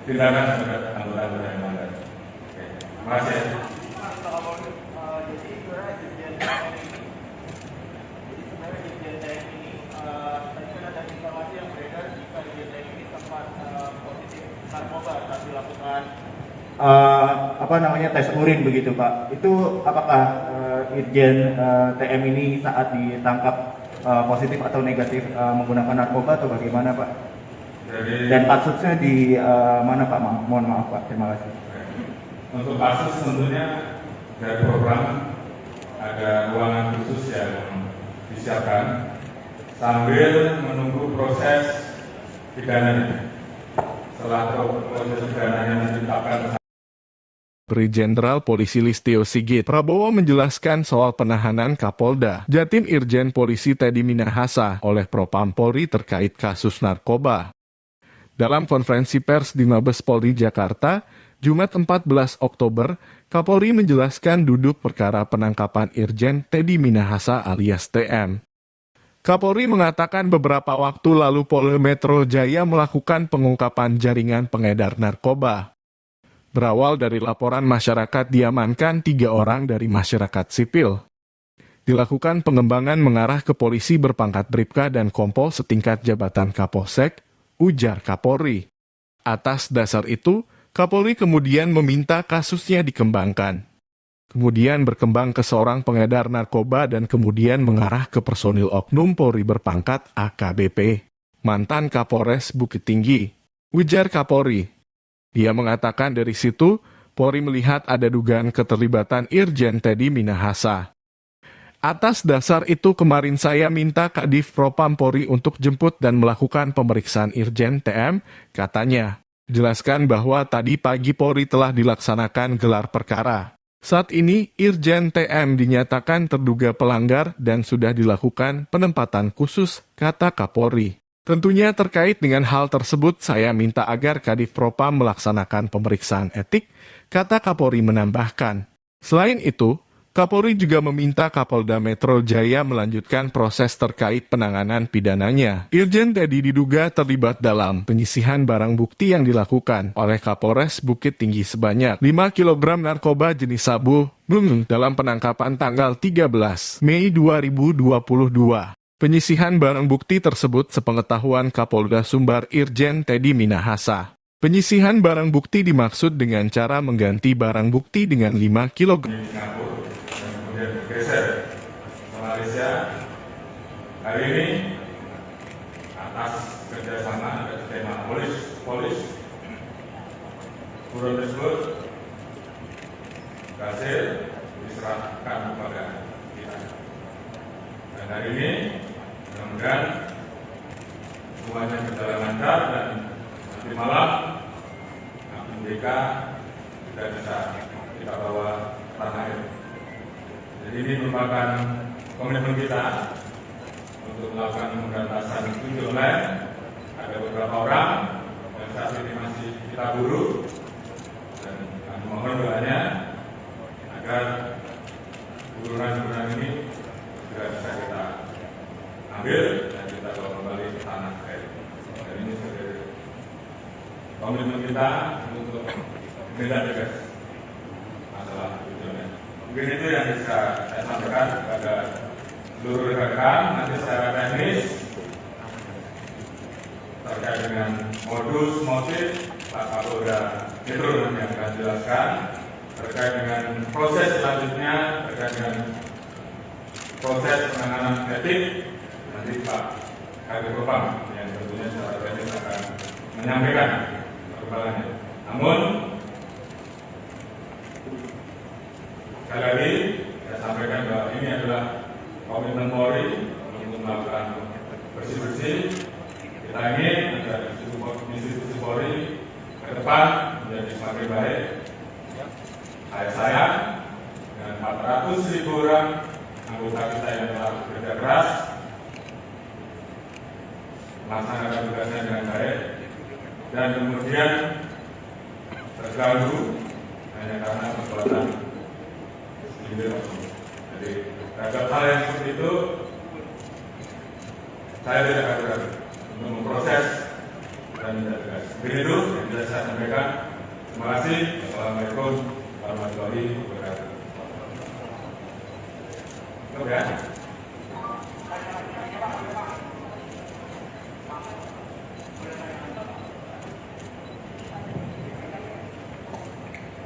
tindakan terhadap anggota-anggota yang melanggar. Terima kasih. Jadi sebenarnya Irjen TM ini tadi kan ada informasi yang beredar jika Irjen TM ini sempat positif narkoba saat dilakukan tes urin begitu Pak. Itu apakah Irjen TM ini saat ditangkap positif atau negatif menggunakan narkoba atau bagaimana Pak? Dan kasusnya di mana Pak? Mohon maaf Pak, terima kasih. Untuk kasus tentunya dari program ada ruangan khusus yang disiapkan sambil menunggu proses pidananya. Setelah proses pidananya ditetapkan. Brigjen Polisi Listio Sigit Prabowo menjelaskan soal penahanan Kapolda Jatim Irjen Polisi Teddy Minahasa oleh Propam Polri terkait kasus narkoba. Dalam konferensi pers di Mabes Polri Jakarta, Jumat 14 Oktober, Kapolri menjelaskan duduk perkara penangkapan Irjen Teddy Minahasa alias TM. Kapolri mengatakan beberapa waktu lalu Polda Metro Jaya melakukan pengungkapan jaringan pengedar narkoba. Berawal dari laporan masyarakat diamankan 3 orang dari masyarakat sipil. Dilakukan pengembangan mengarah ke polisi berpangkat Bribka dan Kompol setingkat jabatan Kapolsek, ujar Kapolri. Atas dasar itu, Kapolri kemudian meminta kasusnya dikembangkan. Kemudian berkembang ke seorang pengedar narkoba dan kemudian mengarah ke personil oknum Polri berpangkat AKBP, mantan Kapolres Bukit Tinggi, ujar Kapolri. Dia mengatakan dari situ, Polri melihat ada dugaan keterlibatan Irjen Teddy Minahasa. Atas dasar itu kemarin saya minta Kadif Propam Polri untuk jemput dan melakukan pemeriksaan Irjen TM, katanya. Jelaskan bahwa tadi pagi Polri telah dilaksanakan gelar perkara. Saat ini Irjen TM dinyatakan terduga pelanggar dan sudah dilakukan penempatan khusus, kata Kapolri. Tentunya terkait dengan hal tersebut, saya minta agar Kadif Propam melaksanakan pemeriksaan etik, kata Kapolri menambahkan. Selain itu, Kapolri juga meminta Kapolda Metro Jaya melanjutkan proses terkait penanganan pidananya. Irjen Teddy diduga terlibat dalam penyisihan barang bukti yang dilakukan oleh Kapolres Bukit Tinggi sebanyak 5 kg narkoba jenis sabu dalam penangkapan tanggal 13 Mei 2022. Penyisihan barang bukti tersebut sepengetahuan Kapolda Sumbar Irjen Teddy Minahasa. Penyisihan barang bukti dimaksud dengan cara mengganti barang bukti dengan 5 kg. Singapura dan kemudian bergeser ke Malaysia. Hari ini atas kerjasama dan tema polis buron tersebut berhasil diserahkan kepada kita. Dan hari ini mudah-mudahan semuanya berjalan lancar dan nanti malam MDK sudah bisa kita bawa ke tanah air. Jadi ini merupakan komitmen kita untuk melakukan pemberantasan judi online. Ada beberapa orang yang saat ini masih kita buru dan kami mohon doanya agar buruan-buruan ini segera bisa kita ambil dan kita bawa kembali ke tanah air. Dan ini sebagai komitmen kita untuk menindak tegas masalah tujuannya. Mungkin itu yang bisa saya sampaikan kepada seluruh rekan. Nanti secara teknis terkait dengan modus motif Pak Kapolda Metro nanti yang akan jelaskan. Terkait dengan proses selanjutnya, terkait dengan proses penanganan etik, nanti Pak Kadif Propam yang tentunya secara teknis akan menyampaikan perkembangannya. Namun, sekali lagi saya sampaikan bahwa ini adalah komitmen Polri untuk melakukan bersih-bersih. Kita ingin agar institusi Polri ke depan menjadi semakin baik. Saya dengan 400.000 orang anggota kita yang telah bekerja keras melaksanakan tugasnya dengan baik dan kemudian terganggu hanya karena perbuatan individu. Jadi terhadap hal yang seperti itu saya tidak ragu-ragu untuk memproses dan tidak tegas. Begitu yang bisa saya sampaikan. Terima kasih. Assalamualaikum warahmatullahi wabarakatuh. Cukup ya.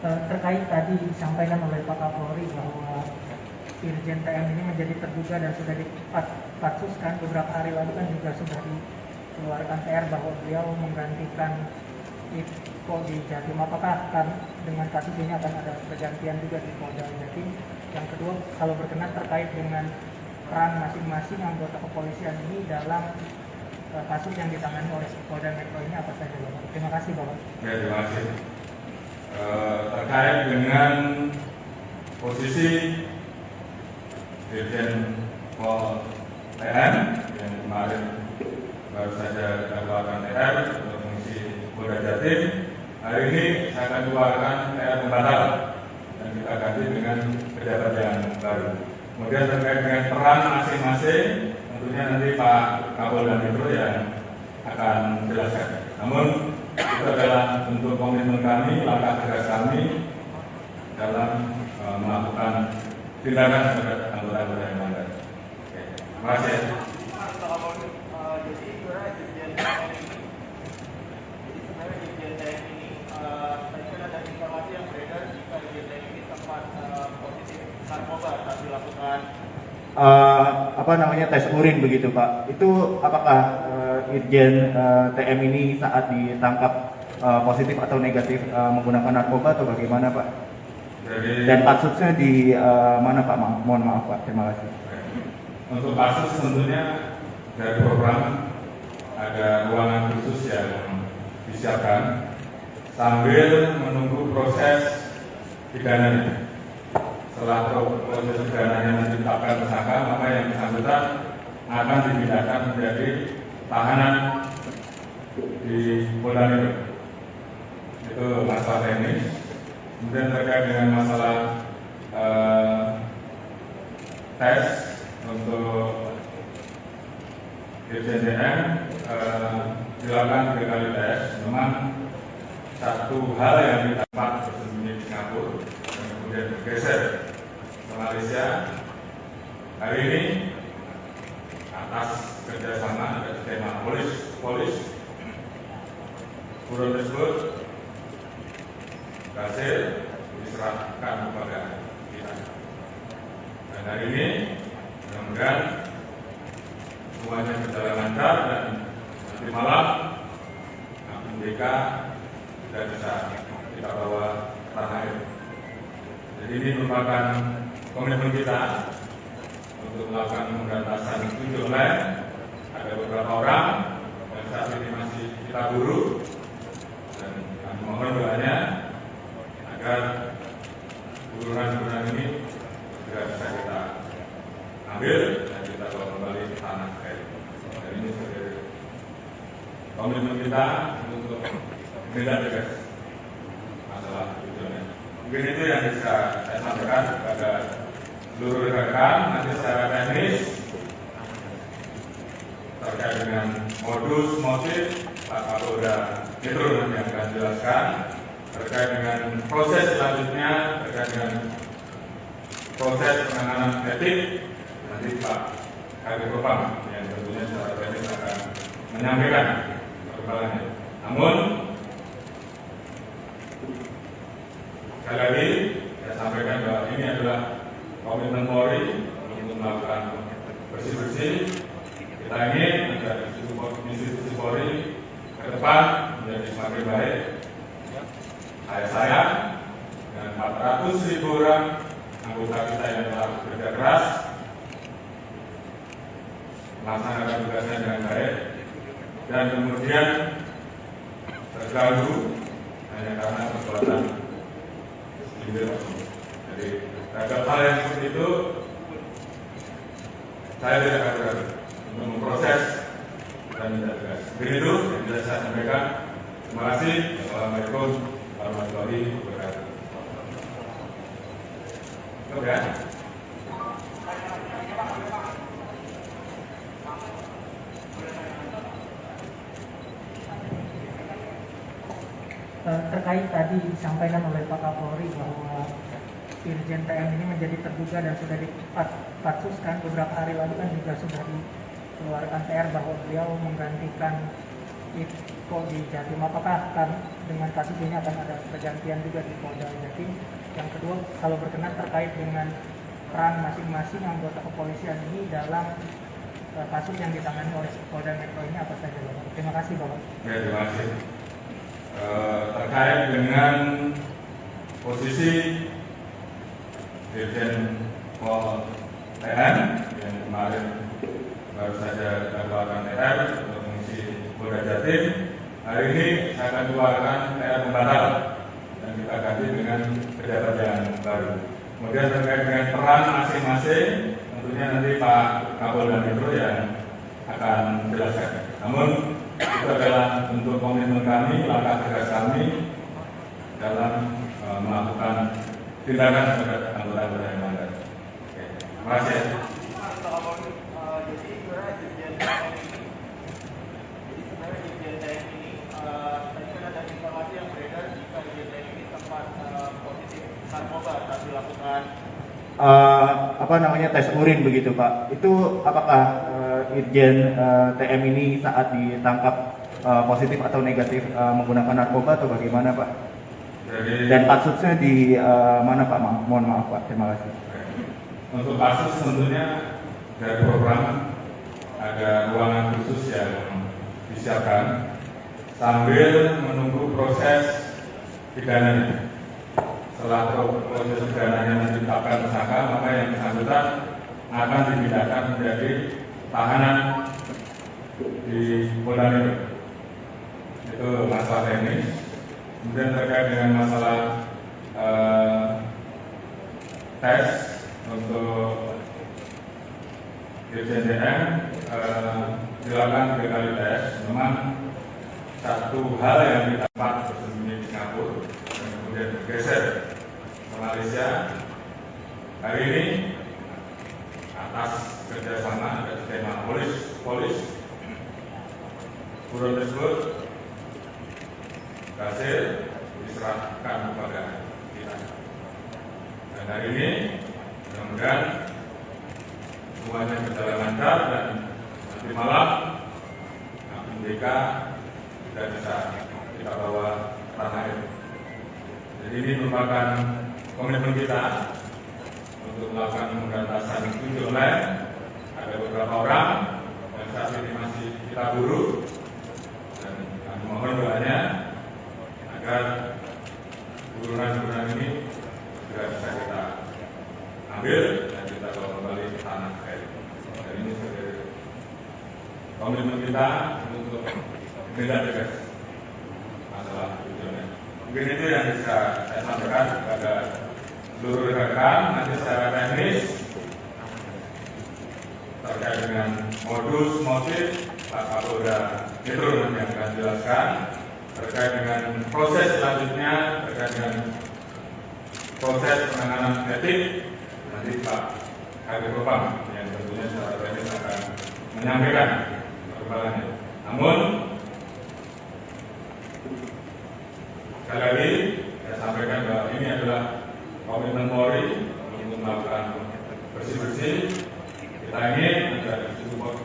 Terkait tadi disampaikan oleh Pak Kapolri bahwa Irjen TM ini menjadi terduga dan sudah dipatsuskan beberapa hari lalu kan juga sudah dikeluarkan TR bahwa beliau menggantikan Iko di Jatim. Apakah dengan kasus ini akan ada pergantian juga di Polda Jatim? Yang kedua, kalau berkenan terkait dengan peran masing-masing anggota kepolisian ini dalam kasus yang ditangani oleh Polda Metro ini apa saja, Bapak? Terima kasih, Bapak. Ya, terima kasih. Terkait dengan posisi Dirjen Pol TM yang kemarin baru saja dikeluarkan TR untuk mengisi Polda Jatim, hari ini saya akan keluarkan TR pembatalan dan kita ganti dengan pejabat yang baru. Kemudian terkait dengan peran masing-masing, tentunya nanti Pak Kapolda Metro yang akan menjelaskan. Namun itu adalah bentuk komitmen kami, langkah tegas kami dalam melakukan tindakan terhadap anggota-anggota yang melanggar. Terima kasih. Jadi sebenarnya Dirjen TM ini, tadi kan ada informasi yang beredar jika Dirjen TM ini sempat positif narkoba saat dilakukan tes urin begitu Pak. Itu apakah Irjen TM ini saat ditangkap positif atau negatif menggunakan narkoba atau bagaimana Pak? Dan kasusnya di mana Pak? Mohon maaf Pak, terima kasih. Untuk kasus tentunya dari program ada ruangan khusus yang disiapkan sambil menunggu proses pidananya. Setelah proses pidananya ditetapkan tersangka, maka yang bersangkutan akan dipindahkan menjadi tahanan di Polda Metro. Itu masalah teknis. Kemudian terkait dengan masalah tes untuk Irjen DM dilakukan 3 kali tes. Memang satu hal yang didapat bersembunyi di Singapura dan kemudian bergeser ke Malaysia. Hari ini atas kerjasama ada tema polis buron tersebut berhasil diserahkan kepada kita. Dan hari ini mudah-mudahan semuanya berjalan lancar dan nanti malam APBK sudah bisa kita bawa ke tanah air. Jadi ini merupakan komitmen kita untuk melakukan pemberantasan ojek online. Ada beberapa orang yang saat ini masih kita buru dan kami mohon doanya agar buruan-buruan ini segera bisa kita ambil dan kita bawa kembali ke tanah air. Dan ini sebagai komitmen kita untuk menindak tegas masalah ojek online. Mungkin itu yang bisa saya sampaikan kepada seluruh rekan. Nanti secara teknis terkait dengan modus motif Pak Kapolda Metro nanti akan jelaskan. Terkait dengan proses selanjutnya, terkait dengan proses penanganan etik, nanti Pak Kabid Propam yang tentunya secara teknis akan menyampaikan perkembangannya. Namun sekali lagi saya sampaikan bahwa ini adalah komitmen Polri untuk melakukan bersih-bersih. Kita ingin agar institusi Polri ke depan menjadi semakin baik. Saya dan 400.000 orang anggota kita yang telah bekerja keras melaksanakan tugasnya dengan baik dan kemudian terganggu hanya karena perbuatan segelintir. Jadi terhadap hal yang seperti itu saya tidak akan ragu untuk memproses dan tidak tegas. Begitu yang bisa saya sampaikan. Terima kasih. Assalamualaikum warahmatullahi wabarakatuh. Oke. Terkait tadi disampaikan oleh Pak Kapolri bahwa Irjen TM ini menjadi terduga dan sudah dipatsuskan beberapa hari lalu kan juga sudah dikeluarkan TR bahwa beliau menggantikan Iko di Jatim. Apakah dengan kasus ini akan ada pergantian juga di Polda Jatim? Yang kedua, kalau berkenan terkait dengan peran masing-masing anggota kepolisian ini dalam kasus yang ditangani oleh Polda Metro ini apa saja, Bapak? Terima kasih, Bapak. Ya, terima kasih. Terkait dengan posisi Irjen Pol TM yang kemarin baru saja dilakukan TR untuk mengisi Polda Jatim, hari ini saya akan keluarkan TR pembatal dan kita ganti dengan pejabat yang baru. Kemudian terkait dengan peran masing-masing, tentunya nanti Pak Kapolda Metro yang akan menjelaskan. Namun itu adalah bentuk komitmen kami, langkah tegas kami dalam melakukan tindakan terhadap anggota-anggota yang melanggar. Terima kasih. Jadi sebenarnya Irjen TM ini tadi kan ada informasi yang beredar jika Irjen TM ini sempat positif narkoba saat dilakukan tes urin begitu Pak. Itu apakah Irjen TM ini saat ditangkap positif atau negatif menggunakan narkoba atau bagaimana Pak? Dan kasusnya di mana Pak? Mohon maaf Pak. Terima kasih. Untuk kasus tentunya dari program ada ruangan khusus yang disiapkan sambil menunggu proses pidananya. Setelah proses pidananya ditetapkan tersangka, maka yang bersangkutan akan dipindahkan menjadi tahanan di Polda Metro. Itu masalah teknis. Kemudian terkait dengan masalah tes untuk Irjen DM dilakukan berkali tes, memang satu hal yang kita dapat bersembunyi di Singapura dan kemudian bergeser ke Malaysia. Hari ini atas kerjasama dan tema polis buron tersebut berhasil diserahkan kepada kita. Dan hari ini mudah-mudahan semuanya berjalan lancar dan nanti malam BK sudah bisa kita bawa ke tanah air. Jadi ini merupakan komitmen kita untuk melakukan pemberantasan judi online. Ada beberapa orang yang saat ini masih kita buru dan kami mohon doanya agar burunan-burunan ini segera bisa kita ambil dan kita bawa kembali ke tanah air. Dan ini sebagai komitmen kita untuk tidak tegas masalah judi online. Mungkin itu yang bisa saya sampaikan kepada seluruh rekan. Nanti secara teknis terkait dengan modus motif Pak Kapolda Metro nanti akan jelaskan. Terkait dengan proses selanjutnya, terkait dengan proses penanganan etik, nanti Pak Kabid Propam yang tentunya secara teknis akan menyampaikan perkembangannya. Namun sekali lagi saya sampaikan bahwa ini adalah komitmen Polri untuk melakukan bersih-bersih. Kita ingin agar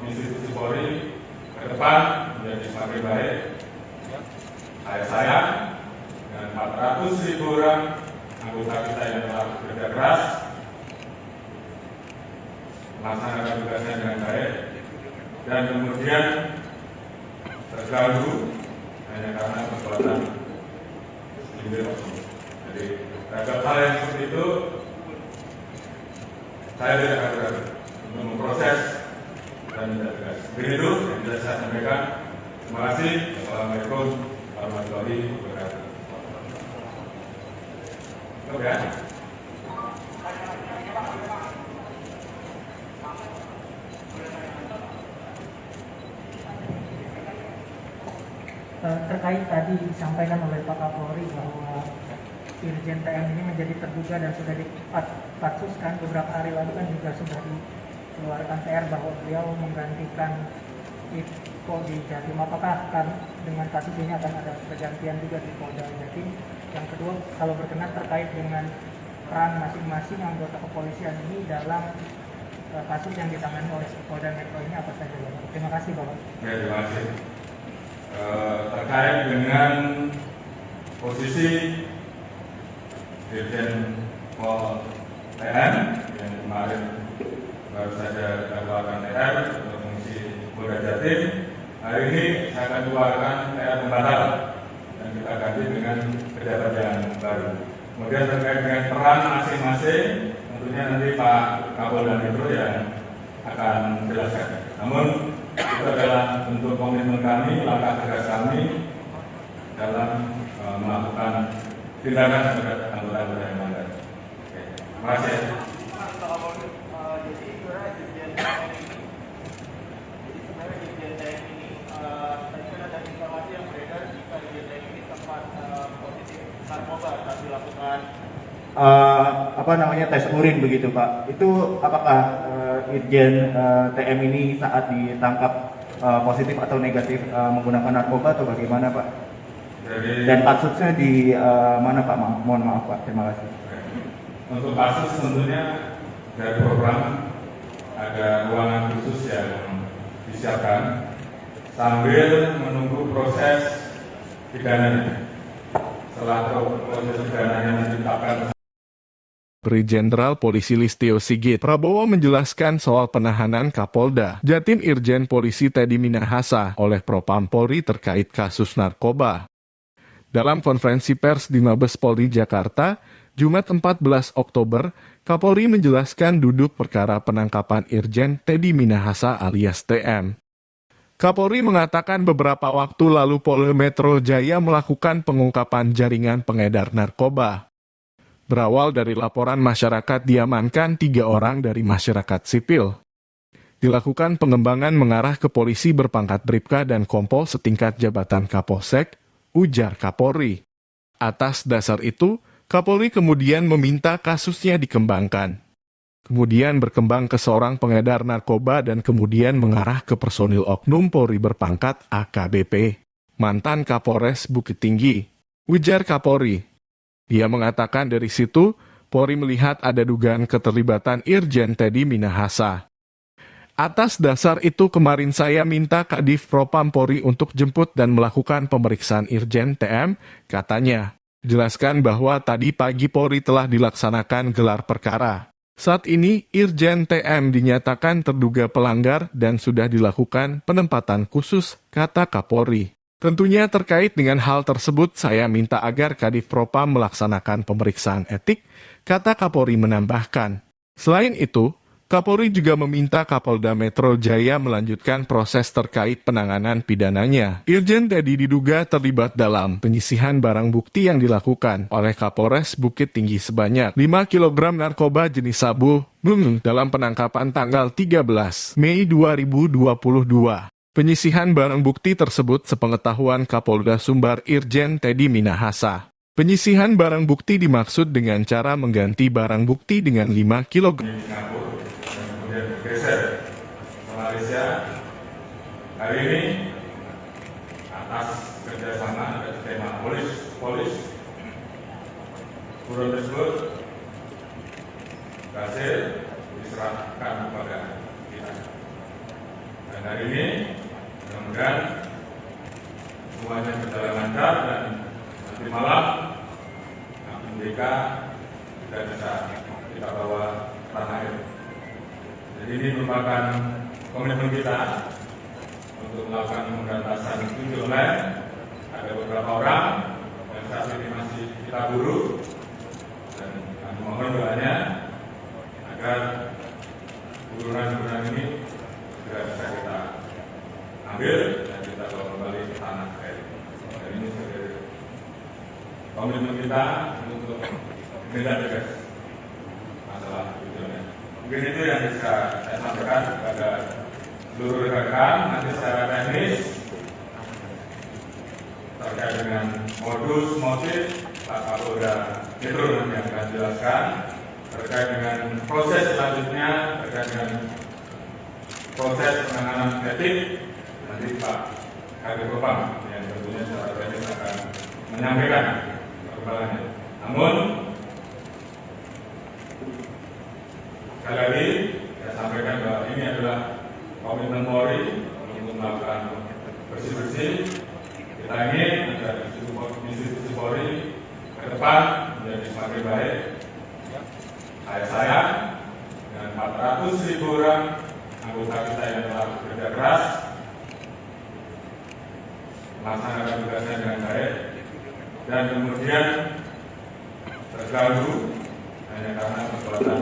institusi Polri ke depan menjadi semakin baik. Saya dengan 400.000 orang anggota kita yang telah bekerja keras melaksanakan tugasnya dengan baik dan kemudian terganggu hanya karena perbuatan segelintir oknum. Jadi terhadap hal yang seperti itu saya tidak akan ragu untuk memproses dan tidak tegas. Begitu yang bisa saya sampaikan. Terima kasih. Assalamualaikum warahmatullahi wabarakatuh. Oke. Terkait tadi disampaikan oleh Pak Kapolri bahwa Irjen TM ini menjadi terduga dan sudah dipatsuskan beberapa hari lalu kan juga sudah dikeluarkan TR bahwa beliau menggantikan Iko di Jatim. Apakah dengan kasus ini akan ada pergantian juga di Polda Jatim? Yang kedua, kalau berkenan terkait dengan peran masing-masing anggota kepolisian ini dalam kasus yang ditangani oleh Polda Metro ini apa saja? Terima kasih Bapak. Ya, terima kasih. Terkait dengan posisi Dirjen Pol TN yang kemarin baru saja keluarkan TR untuk fungsi Polda Jatim, hari ini saya akan keluarkan TR pembatalan dan kita ganti dengan pejabat yang baru. Kemudian terkait dengan peran masing-masing, tentunya nanti Pak Kapolda Metro yang akan menjelaskan. Namun itu adalah bentuk komitmen kami, langkah tegas kami dalam melakukan tindakan terhadap anggota-anggota yang melanggar. Terima kasih. Jadi sebenarnya Dirjen TM ini, tadi kan ada informasi yang beredar jika Dirjen TM ini sempat positif narkoba saat dilakukan tes urin begitu Pak. Itu apakah Irjen TM ini saat ditangkap positif atau negatif menggunakan narkoba atau bagaimana Pak? Dan kasusnya di mana Pak? Mohon maaf Pak, terima kasih. Untuk kasus tentunya dari program ada ruangan khusus yang disiapkan sambil menunggu proses pidananya. Setelah proses pidananya ditetapkan, Brigjen Jenderal Polisi Listio Sigit Prabowo menjelaskan soal penahanan Kapolda Jatim Irjen Polisi Teddy Minahasa oleh Propam Polri terkait kasus narkoba. Dalam konferensi pers di Mabes Polri Jakarta, Jumat 14 Oktober, Kapolri menjelaskan duduk perkara penangkapan Irjen Teddy Minahasa alias TM. Kapolri mengatakan beberapa waktu lalu Polda Metro Jaya melakukan pengungkapan jaringan pengedar narkoba. Berawal dari laporan masyarakat diamankan 3 orang dari masyarakat sipil. Dilakukan pengembangan mengarah ke polisi berpangkat Bribka dan Kompol setingkat jabatan Kapolsek, ujar Kapolri. Atas dasar itu, Kapolri kemudian meminta kasusnya dikembangkan. Kemudian berkembang ke seorang pengedar narkoba dan kemudian mengarah ke personil oknum Polri berpangkat AKBP, mantan Kapolres Bukit Tinggi, ujar Kapolri. Dia mengatakan dari situ, Polri melihat ada dugaan keterlibatan Irjen Teddy Minahasa. Atas dasar itu kemarin saya minta Kadif Propam Polri untuk jemput dan melakukan pemeriksaan Irjen TM, katanya. Jelaskan bahwa tadi pagi Polri telah dilaksanakan gelar perkara. Saat ini, Irjen TM dinyatakan terduga pelanggar dan sudah dilakukan penempatan khusus, kata Kapolri. Tentunya terkait dengan hal tersebut, saya minta agar Kadif Propam melaksanakan pemeriksaan etik, kata Kapolri menambahkan. Selain itu, Kapolri juga meminta Kapolda Metro Jaya melanjutkan proses terkait penanganan pidananya. Irjen Teddy diduga terlibat dalam penyisihan barang bukti yang dilakukan oleh Kapolres Bukit Tinggi sebanyak 5 kg narkoba jenis sabu dalam penangkapan tanggal 13 Mei 2022. Penyisihan barang bukti tersebut sepengetahuan Kapolda Sumbar Irjen Teddy Minahasa. Penyisihan barang bukti dimaksud dengan cara mengganti barang bukti dengan 5 kg. Bergeser ke Malaysia. Hari ini atas kerjasama dan tema polis buron tersebut berhasil diserahkan kepada kita. Dan hari ini mudah-mudahan semuanya berjalan lancar dan nanti malam MDK sudah bisa kita bawa ke tanah air. Jadi ini merupakan komitmen kita untuk melakukan pemberantasan judi online. Ada beberapa orang yang saat ini masih kita buru dan kami mohon doanya agar buruan-buruan ini segera bisa kita ambil dan kita bawa kembali ke tanah air. Dan ini sebagai komitmen kita untuk menindak tegas masalah judi online. Mungkin itu yang bisa saya sampaikan kepada seluruh rekan-rekan. Nanti secara teknis terkait dengan modus motif Pak Kapolda Metro nanti yang akan jelaskan. Terkait dengan proses selanjutnya, terkait dengan proses penanganan etik, nanti Pak Kadif Propam yang tentunya secara teknis akan menyampaikan perkembangannya. Namun sekali lagi, saya sampaikan bahwa ini adalah komitmen Polri untuk melakukan bersih-bersih. Kita ingin agar institusi Polri ke depan menjadi semakin baik. Saya dengan 400.000 orang anggota kita yang telah bekerja keras melaksanakan tugasnya dengan baik dan kemudian terganggu hanya karena perbuatan.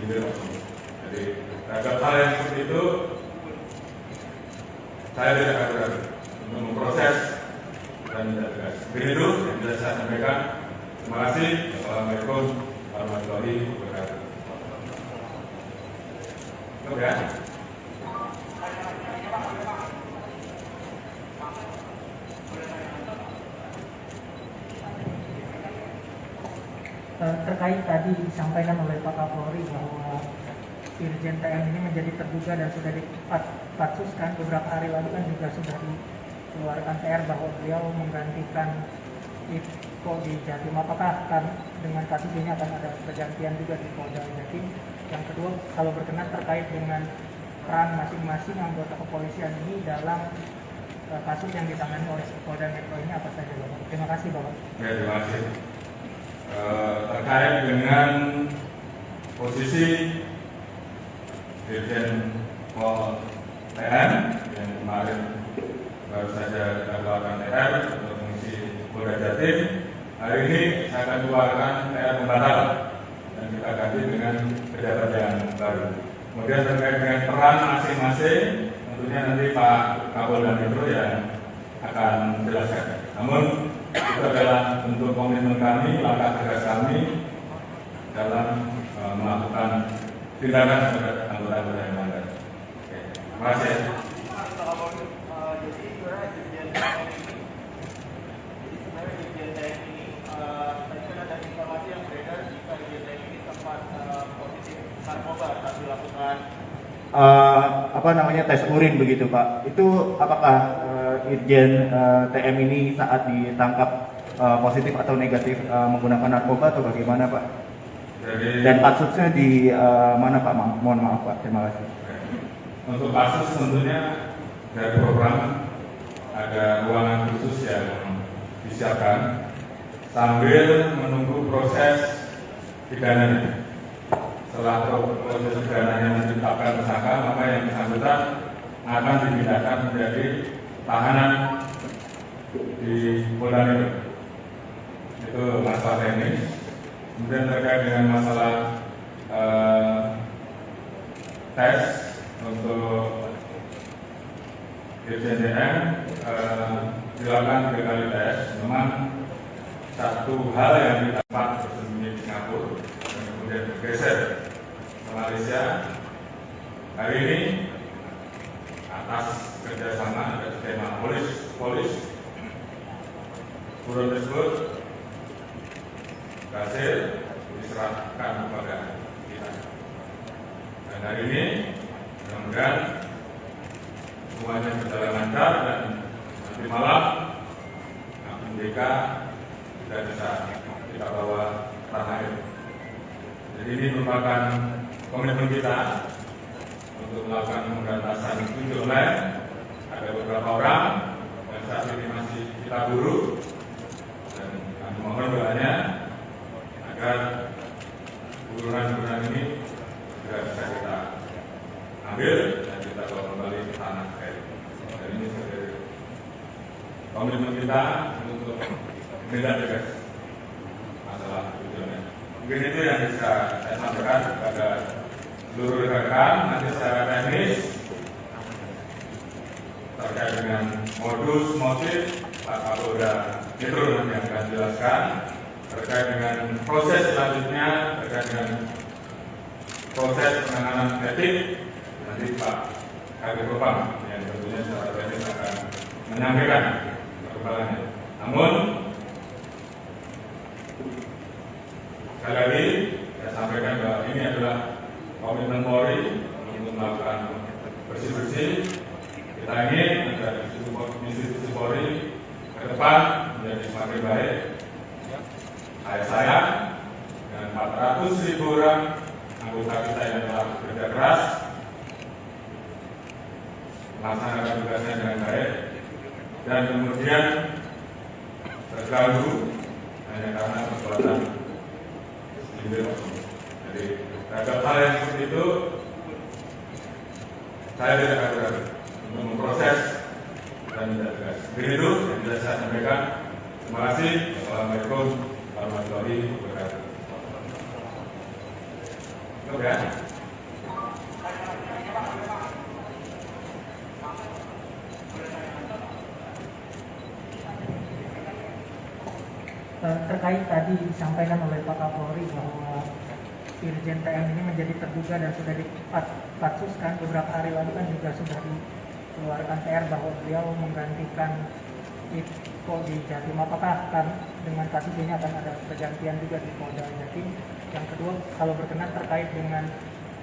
Jadi terhadap hal yang seperti itu saya tidak akan ragu untuk memproses dan tidak tegas. Begitu yang bisa saya sampaikan. Terima kasih. Assalamualaikum warahmatullahi wabarakatuh. Oke. Terkait tadi disampaikan oleh Pak Kapolri bahwa Irjen TM ini menjadi terduga dan sudah dipatsuskan beberapa hari lalu kan juga sudah dikeluarkan TR bahwa beliau menggantikan Iko di Jatim. Apakah dengan kasus ini akan ada pergantian juga di Polda Jatim? Yang kedua, kalau berkenan terkait dengan peran masing-masing anggota kepolisian ini dalam kasus yang ditangani oleh Polda Metro ini apa saja, Bapak? Terima kasih, Bapak. Ya, terima kasih. Terkait dengan posisi Dirjen Pol TM yang kemarin baru saja kita keluarkan TR untuk mengisi Polda Jatim, hari ini saya akan keluarkan TR pembatalan dan kita ganti dengan pejabat yang baru. Kemudian terkait dengan peran masing-masing, tentunya nanti Pak Kapolda Metro yang akan menjelaskan. Namun itu adalah bentuk komitmen kami, langkah tegas kami dalam melakukan tindakan terhadap anggota-anggota yang lain. Terima kasih. Jadi sebenarnya Dirjen TM ini, tadi kan ada informasi yang beredar jika Dirjen TM ini sempat positif narkoba saat dilakukan tes urin begitu Pak. Itu apakah Irjen TM ini saat ditangkap positif atau negatif menggunakan narkoba atau bagaimana Pak? Dan kasusnya di mana Pak? Mohon maaf Pak. Terima kasih. Untuk kasus tentunya dari program ada ruangan khusus yang disiapkan sambil menunggu proses pidananya. Setelah proses pidananya ditetapkan tersangka, maka yang bersangkutan akan dipindahkan menjadi tahanan di Polda Metro. Itu masalah teknis. Kemudian terkait dengan masalah tes untuk Dirjen TM dilakukan 3 kali tes. Memang satu hal yang didapat bersembunyi di Singapura dan kemudian bergeser ke Malaysia. Hari ini atas kerjasama dan skema polis buron tersebut berhasil diserahkan kepada kita. Dan hari ini mudah-mudahan semuanya berjalan lancar dan nanti malam BK sudah bisa kita bawa tanah air. Jadi ini merupakan komitmen kita untuk melakukan pemberantasan judi online. Ada beberapa orang yang saat ini masih kita buru dan kami mohon doanya agar buruan-buruan ini juga bisa kita ambil dan kita bawa kembali ke tanah air. Dan ini sebagai komitmen kita untuk menindak tegas masalah tujuannya. Mungkin itu yang bisa saya sampaikan kepada seluruh rekan-rekan. Nanti secara teknis terkait dengan modus motif Pak Kapolda Metro nanti akan jelaskan. Terkait dengan proses selanjutnya, terkait dengan proses penanganan etik, nanti Pak Kabid Propam yang tentunya secara teknis akan menyampaikan perkembangannya. Namun sekali lagi saya sampaikan bahwa ini adalah komitmen Polri untuk melakukan bersih-bersih. Kita ingin agar institusi Polri ke depan menjadi semakin baik. Saya dan 400.000 orang anggota kita yang telah bekerja keras melaksanakan tugasnya dengan baik dan kemudian terganggu hanya karena perbuatan individu. Jadi terhadap hal yang seperti itu saya tidak ragu-ragu untuk memproses dan tidak tegas. Begitu yang bisa saya sampaikan. Terima kasih. Assalamualaikum warahmatullahi wabarakatuh. Oke. Terkait tadi disampaikan oleh Pak Kapolri bahwa Irjen TM ini menjadi terduga dan sudah dipatsuskan beberapa hari lalu kan juga sudah dikeluarkan PR bahwa beliau menggantikan Iko di Jatim. Apakah dengan kasus ini akan ada pergantian juga di Polda Jatim? Yang kedua, kalau berkenan terkait dengan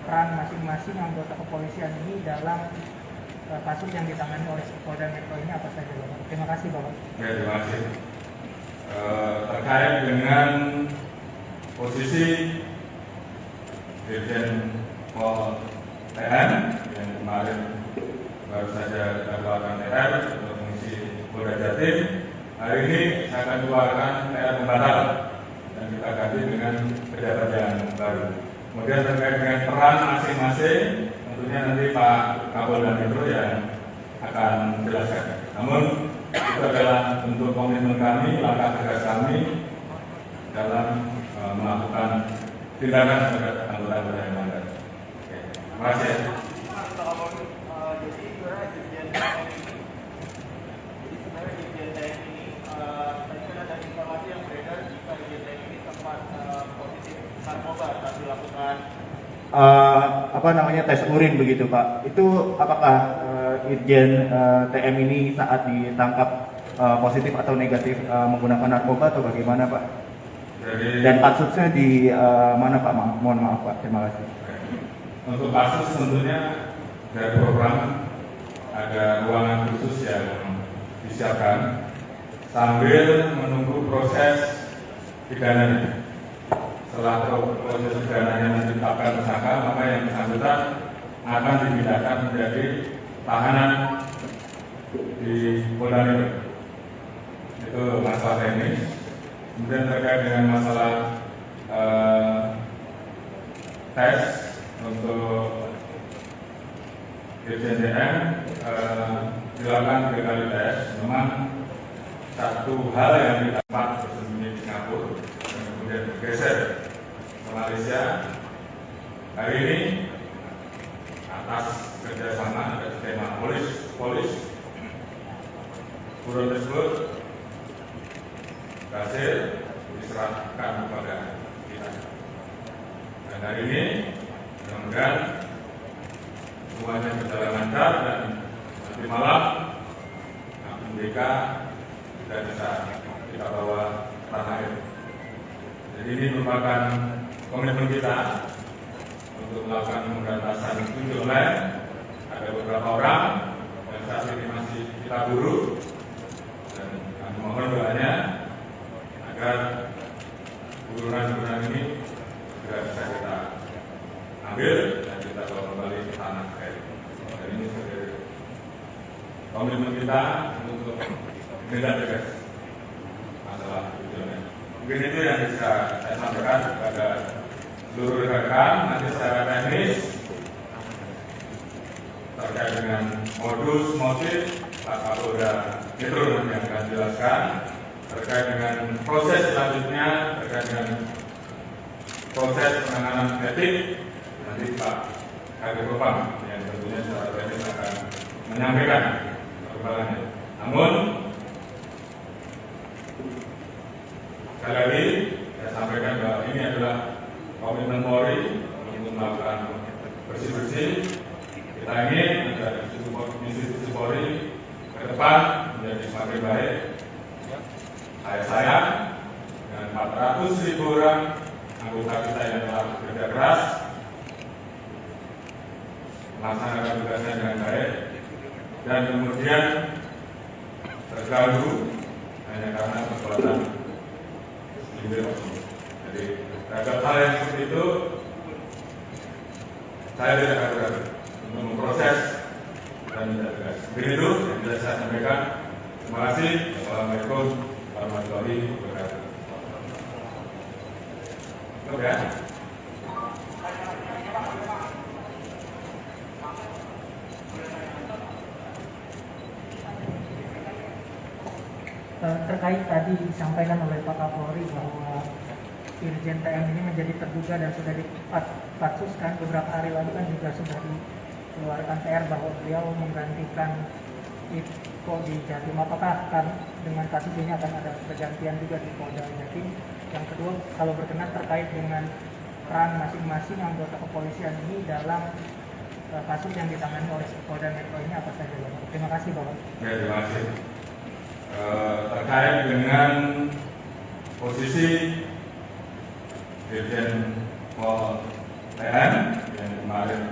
peran masing-masing anggota kepolisian ini dalam kasus yang ditangani oleh Polda Metro ini apa saja, Bapak? Terima kasih, Bapak. Ya, terima kasih. Terkait dengan posisi Dirjen Pol TM yang kemarin baru saja dilakukan TR untuk mengisi Polda Jatim, hari ini saya akan keluarkan TR pembatalan dan kita ganti dengan pejabat yang baru. Kemudian terkait dengan peran masing-masing, tentunya nanti Pak Kapolda Metro yang akan menjelaskan. Namun itu adalah bentuk komitmen kami, langkah tegas kami dalam melakukan tindakan terhadap anggota-anggota yang melanggar. Terima kasih. Jadi sebenarnya Dirjen TM ini, tadi kan ada informasi yang beredar jika Dirjen TM ini sempat positif narkoba saat dilakukan tes urin begitu Pak. Itu apakah Irjen TM ini saat ditangkap positif atau negatif menggunakan narkoba atau bagaimana Pak? Dan kasusnya di mana Pak? Mohon maaf Pak. Terima kasih. Untuk kasus tentunya dari program ada ruangan khusus yang disiapkan sambil menunggu proses pidananya. Setelah proses pidananya ditetapkan tersangka, maka yang bersangkutan akan dipindahkan menjadi tahanan di Polda Metro. Itu masalah teknis. Kemudian terkait dengan masalah tes untuk Irjen TM dilakukan 3 kali tes. Memang satu hal yang didapat bersembunyi di Singapura dan kemudian bergeser ke Malaysia. Hari ini atas kerjasama dan skema polis buron tersebut berhasil diserahkan kepada kita. Dan hari ini mudah-mudahan semuanya berjalan lancar dan nanti malam MDK sudah bisa kita bawa tanah air. Jadi ini merupakan komitmen kita untuk melakukan pemberantasan judi online. Ada beberapa orang yang saat ini masih kita buru dan kami mohon doanya agar burunan ini segera bisa kita ambil dan kita bawa kembali ke tanah air. Dan ini sebagai komitmen kita untuk menindak tegas masalah judi online. Mungkin itu yang bisa saya sampaikan kepada seluruh rekan-rekan. Nanti secara teknis terkait dengan modus motif Pak Kapolda Metro nanti yang akan jelaskan. Terkait dengan proses selanjutnya, terkait dengan proses penanganan etik, nanti Pak Kadif Propam yang tentunya secara teknis akan menyampaikan perkembangannya. Namun sekali lagi saya sampaikan bahwa ini adalah komitmen Polri untuk melakukan bersih-bersih. Kita ingin agar institusi Polri ke depan menjadi semakin baik. Saya dengan 400.000 orang anggota kita yang telah bekerja keras melaksanakan tugasnya dengan baik dan kemudian terganggu hanya karena perbuatan individu. Jadi terhadap hal yang seperti itu saya tidak ragu-ragu untuk memproses dan tidak tegas. Begitu yang bisa saya sampaikan. Terima kasih. Assalamualaikum warahmatullahi wabarakatuh. Oke. Terkait tadi disampaikan oleh Pak Kapolri bahwa Irjen TM ini menjadi terduga dan sudah dipatsuskan beberapa hari lalu kan juga sudah dikeluarkan PR bahwa beliau menggantikan Iko di Jatim. Apakah akan dengan kasus ini akan ada pergantian juga di Polda Jatim? Yang kedua, kalau berkenan terkait dengan peran masing-masing anggota kepolisian ini dalam kasus yang ditangani oleh Polda Metro ini apa saja, Bapak? Terima kasih, Bapak. Ya, terima kasih. Terkait dengan posisi Dirjen Pol TM yang kemarin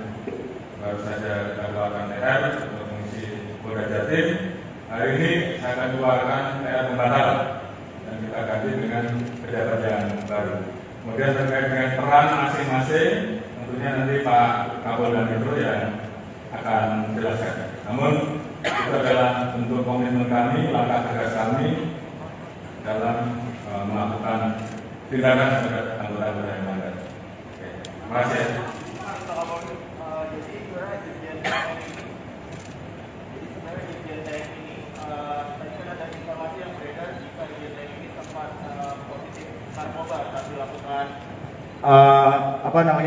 baru saja kita keluarkan TR untuk mengisi Polda Jatim, hari ini saya akan keluarkan TR pembatalan dan kita ganti dengan pejabat yang baru. Kemudian terkait dengan peran masing-masing, tentunya nanti Pak Kapolda Metro yang akan menjelaskan. Namun itu adalah bentuk komitmen kami, langkah tegas kami dalam melakukan tindakan terhadap anggota-anggota yang melanggar. Terima kasih. Jadi sebenarnya Irjen TM ini, tadi kan ada informasi yang beredar jika Irjen TM ini sempat positif narkoba saat dilakukan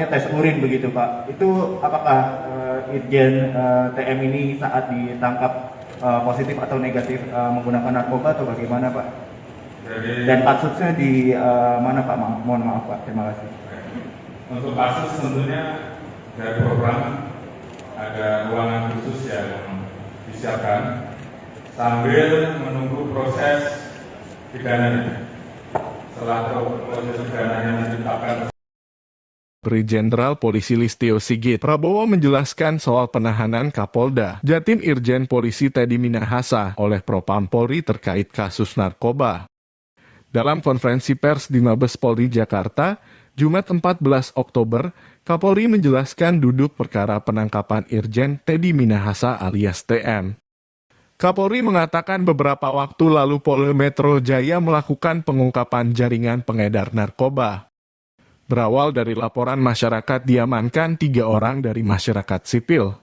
tes urin begitu Pak. Itu apakah Irjen TM ini saat ditangkap positif atau negatif menggunakan narkoba atau bagaimana Pak? Dan kasusnya di mana Pak? Mohon maaf Pak. Terima kasih. Untuk kasus tentunya dari program ada ruangan khusus yang disiapkan sambil menunggu proses pidananya. Setelah proses pidananya ditetapkan. Brigjen Jenderal Polisi Listio Sigit Prabowo menjelaskan soal penahanan Kapolda Jatim Irjen Polisi Teddy Minahasa oleh Propam Polri terkait kasus narkoba. Dalam konferensi pers di Mabes Polri Jakarta, Jumat 14 Oktober, Kapolri menjelaskan duduk perkara penangkapan Irjen Teddy Minahasa alias TM. Kapolri mengatakan beberapa waktu lalu Polda Metro Jaya melakukan pengungkapan jaringan pengedar narkoba. Berawal dari laporan masyarakat diamankan 3 orang dari masyarakat sipil.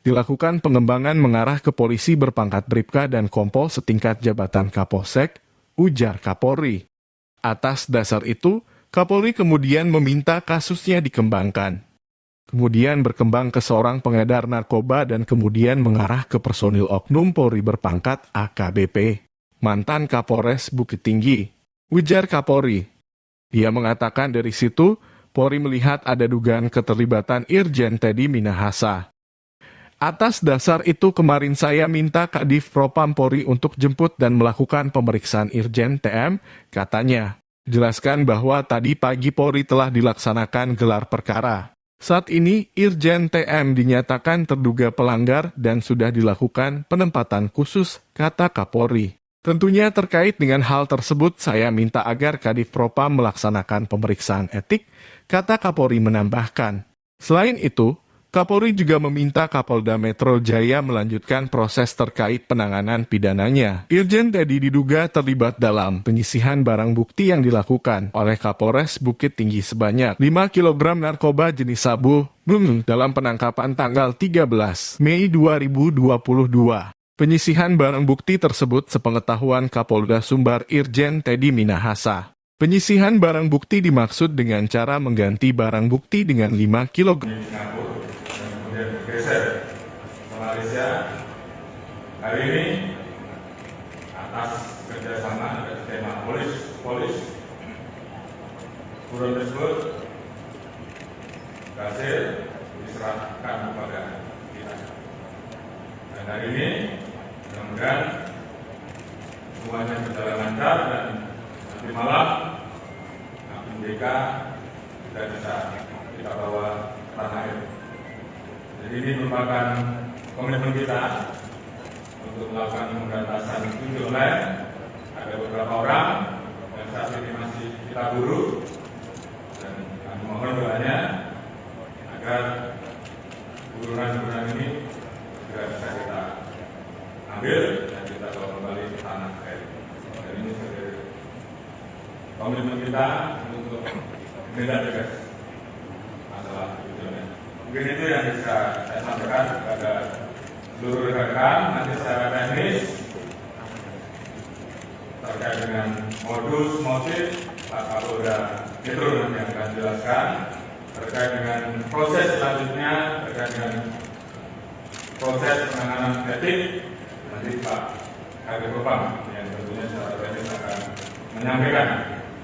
Dilakukan pengembangan mengarah ke polisi berpangkat Bribka dan Kompol setingkat jabatan Kapolsek, ujar Kapolri. Atas dasar itu, Kapolri kemudian meminta kasusnya dikembangkan. Kemudian berkembang ke seorang pengedar narkoba dan kemudian mengarah ke personil oknum Polri berpangkat AKBP, mantan Kapolres Bukit Tinggi, ujar Kapolri. Dia mengatakan dari situ, Polri melihat ada dugaan keterlibatan Irjen Teddy Minahasa. Atas dasar itu kemarin saya minta Kadif Propam Polri untuk jemput dan melakukan pemeriksaan Irjen TM, katanya. Jelaskan bahwa tadi pagi Polri telah dilaksanakan gelar perkara. Saat ini, Irjen TM dinyatakan terduga pelanggar dan sudah dilakukan penempatan khusus, kata Kapolri. Tentunya terkait dengan hal tersebut saya minta agar Kadif Propam melaksanakan pemeriksaan etik, kata Kapolri menambahkan. Selain itu, Kapolri juga meminta Kapolda Metro Jaya melanjutkan proses terkait penanganan pidananya. Irjen Teddy diduga terlibat dalam penyisihan barang bukti yang dilakukan oleh Kapolres Bukit Tinggi sebanyak 5 kg narkoba jenis sabu dalam penangkapan tanggal 13 Mei 2022. Penyisihan barang bukti tersebut sepengetahuan Kapolda Sumbar Irjen Teddy Minahasa. Penyisihan barang bukti dimaksud dengan cara mengganti barang bukti dengan 5 kg. Singapura dan kemudian bergeser ke Malaysia. Hari ini atas kerjasama dan tema polis buron tersebut berhasil diserahkan kepada kita. Dan hari ini mudah-mudahan semuanya berjalan lancar dan nanti malam Hakim DK sudah bisa kita bawa ke tanah air. Jadi ini merupakan komitmen kita untuk melakukan pemberantasan judi online. Ada beberapa orang yang saat ini masih kita buru dan kami mohon doanya agar buruan-buruan ini segera bisa kita ambil dan kita bawa kembali ke tanah air. Dan ini sebagai komitmen kita untuk menindak tegas masalah itu. Mungkin itu yang bisa saya sampaikan kepada seluruh rekan-rekan. Nanti secara teknis terkait dengan modus motif Pak Kapolda Metro nanti yang akan jelaskan. Terkait dengan proses selanjutnya, terkait dengan proses penanganan etik, nanti Pak Kadif Propam yang tentunya secara teknis akan menyampaikan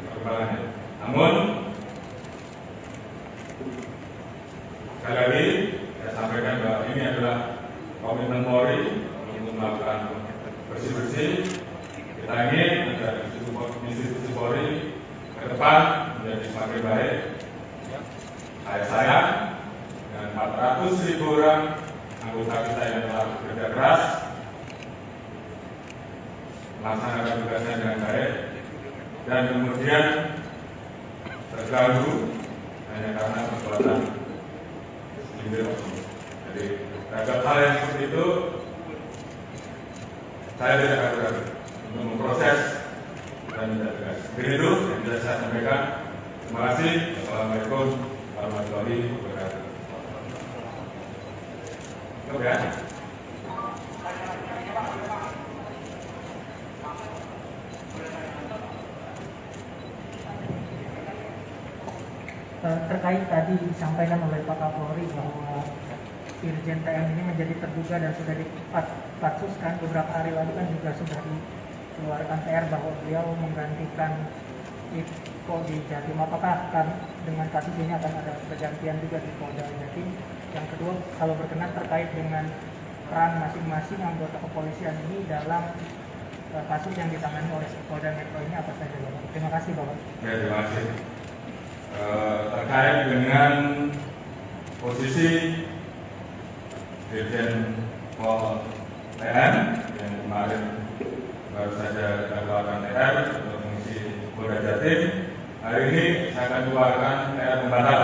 perkembangannya. Namun, sekali lagi saya sampaikan bahwa ini adalah komitmen Polri untuk melakukan bersih-bersih. Kita ingin agar institusi Polri ke depan menjadi semakin baik. Saya dengan 400.000 orang anggota kita yang telah bekerja keras melaksanakan tugasnya dengan baik dan kemudian terganggu hanya karena perbuatan segelintir oknum. Jadi terhadap hal yang seperti itu saya tidak ragu-ragu untuk memproses dan tidak tegas. Begitu yang bisa saya sampaikan. Terima kasih. Assalamualaikum warahmatullahi wabarakatuh. Oke. Terkait tadi disampaikan oleh Pak Kapolri bahwa Irjen TM ini menjadi terduga dan sudah dipatsuskan beberapa hari lalu kan juga sudah dikeluarkan PR bahwa beliau menggantikan Kok di Jatim, apakah dengan kasus ini akan ada pergantian juga di Polda Jatim? Yang kedua, kalau berkenan terkait dengan peran masing-masing anggota kepolisian ini dalam kasus yang ditangani oleh Polda Metro ini apa saja, Bapak? Terima kasih, Bapak. Ya, terima kasih. Terkait dengan posisi Dirjen Pol TN yang kemarin baru saja dilakukan TR untuk mengisi Polda Jatim, hari ini saya akan keluarkan TR pembatal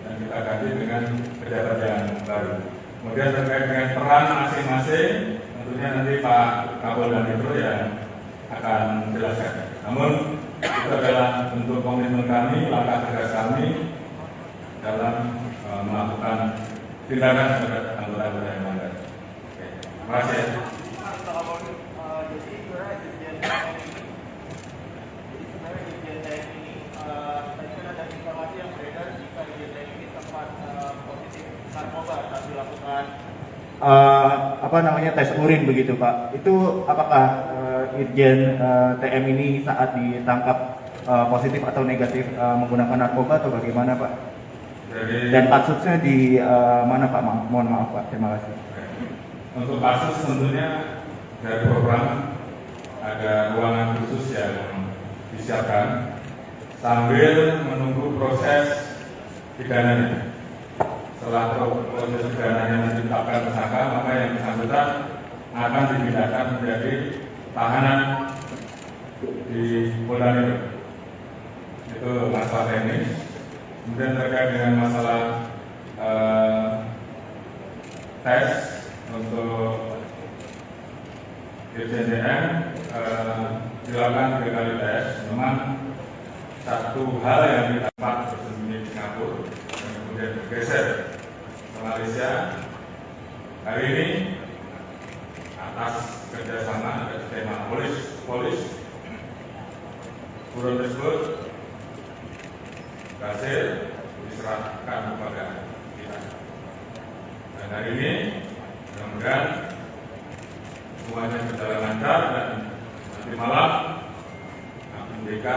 dan kita ganti dengan pejabat yang baru. Kemudian terkait dengan peran masing-masing, tentunya nanti Pak Kapolda Metro yang akan menjelaskan. Namun itu adalah bentuk komitmen kami, langkah tegas kami dalam melakukan tindakan terhadap anggota-anggota yang melanggar. Terima kasih. Jadi sebenarnya Dirjen TM ini, tadi kan ada informasi yang beredar jika Dirjen TM ini sempat positif narkoba saat dilakukan tes urin begitu Pak. Itu apakah Irjen TM ini saat ditangkap positif atau negatif menggunakan narkoba atau bagaimana Pak? Dan kasusnya di mana Pak? Mohon maaf Pak. Terima kasih. Untuk kasus tentunya dari program ada ruangan khusus yang disiapkan sambil menunggu proses pidananya. Setelah proses pidananya ditetapkan tersangka, maka yang bersangkutan akan dipindahkan menjadi tahanan di Polda Metro. Itu masalah teknis. Kemudian terkait dengan masalah tes untuk Dirjen TM dilakukan 3 kali tes. Memang satu hal yang didapat bersembunyi di Singapura dan kemudian bergeser ke Malaysia. Hari ini atas kerjasama dan tema polis buron tersebut berhasil diserahkan kepada kita. Dan hari ini mudah-mudahan semuanya berjalan lancar dan nanti malam BK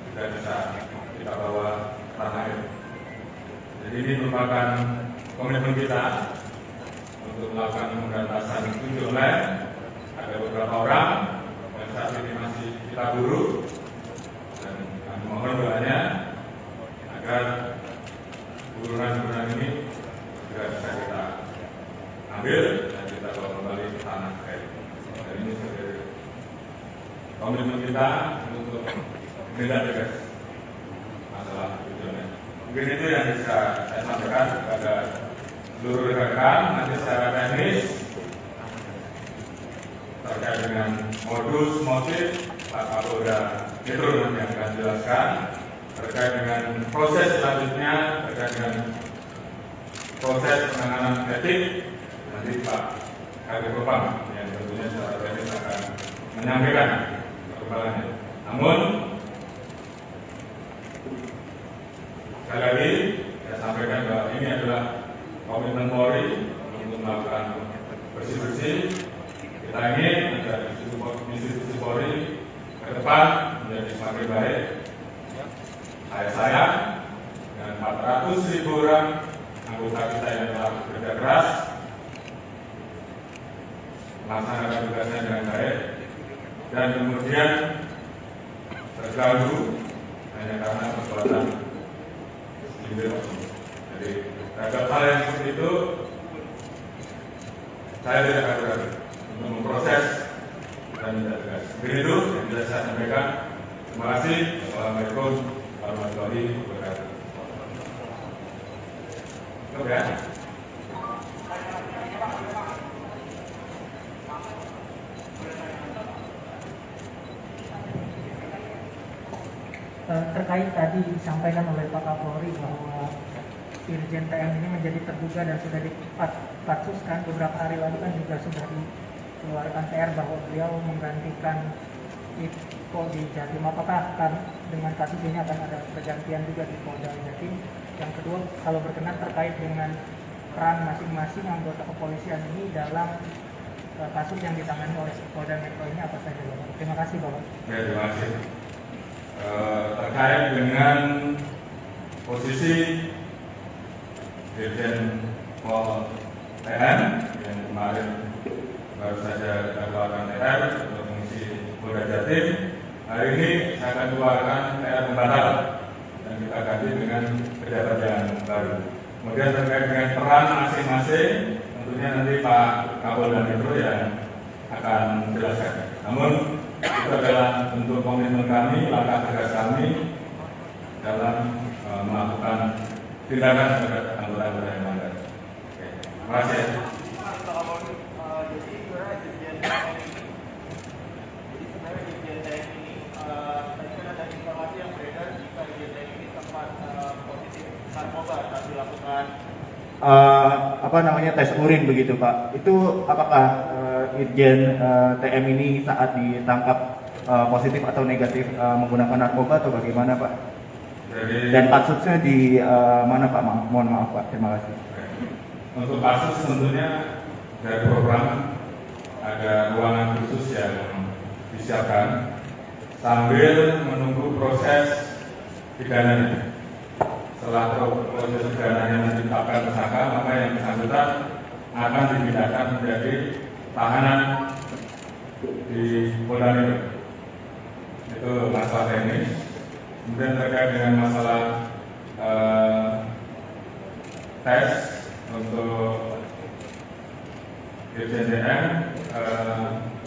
sudah bisa kita bawa ke tanah air. Jadi ini merupakan komitmen kita untuk melakukan pemberantasan judi online. Ada beberapa orang yang saat ini masih kita buru dan kami mohon doanya agar buruan-buruan ini juga bisa kita ambil dan kita bawa kembali ke tanah air. Dan ini sebagai komitmen kita untuk menindak tegas masalah judi online. Mungkin itu yang bisa saya sampaikan kepada seluruh rekan. Nanti secara teknis terkait dengan modus motif Pak Kapolda Metro nanti akan jelaskan. Terkait dengan proses selanjutnya, terkait dengan proses penanganan etik, nanti Pak Kadif Propam yang tentunya secara teknis akan menyampaikan perkembangannya. Namun sekali lagi saya sampaikan bahwa ini adalah komitmen Polri untuk melakukan bersih-bersih. Kita ingin agar institusi Polri ke depan menjadi semakin baik. Saya sayang dengan 400.000 orang anggota kita yang telah bekerja keras melaksanakan tugasnya dengan baik dan kemudian terganggu hanya karena perbuatan individu. Jadi terhadap hal yang seperti itu saya tidak akan ragu untuk memproses dan tidak tegas. Begitu yang bisa saya sampaikan. Terima kasih. Assalamualaikum warahmatullahi wabarakatuh. Oke. Terkait tadi disampaikan oleh Pak Kapolri bahwa Irjen TM ini menjadi terduga dan sudah dipatsuskan beberapa hari lalu kan juga sudah dikeluarkan TR bahwa beliau menggantikan Iko di Jatim. Apakah dengan kasus ini akan ada pergantian juga di Polda Jatim? Yang kedua, kalau berkenan terkait dengan peran masing-masing anggota kepolisian ini dalam kasus yang ditangani oleh Polda Metro ini apa saja, Bapak? Terima kasih, Bapak. Ya, terima kasih. terkait dengan posisi Dirjen Pol TN yang kemarin baru saja dilakukan TR untuk fungsi Polda Jatim. Hari ini saya akan keluarkan TR pembatalan dan kita ganti dengan pejabat yang baru. Kemudian terkait dengan peran masing-masing, tentunya nanti Pak Kapolda Metro yang akan menjelaskan. Namun itu adalah bentuk komitmen kami, langkah tegas kami dalam melakukan tindakan terhadap anggota-anggota yang melanggar. Terima kasih. Jadi sebenarnya Dirjen TM ini, tadi kan ada informasi yang beredar jika Dirjen TM ini sempat positif narkoba saat dilakukan tes urin begitu Pak. Itu apakah Irjen TM ini saat ditangkap positif atau negatif menggunakan narkoba atau bagaimana Pak? Dan kasusnya di mana Pak? Mohon maaf Pak, terima kasih. Untuk kasus tentunya dari program ada ruangan khusus yang disiapkan sambil menunggu proses pidananya. Setelah proses pidananya ditetapkan tersangka, maka yang bersangkutan akan dipindahkan menjadi tahanan di Polda Metro. Itu masalah teknis. Kemudian terkait dengan masalah tes untuk Dirjen TM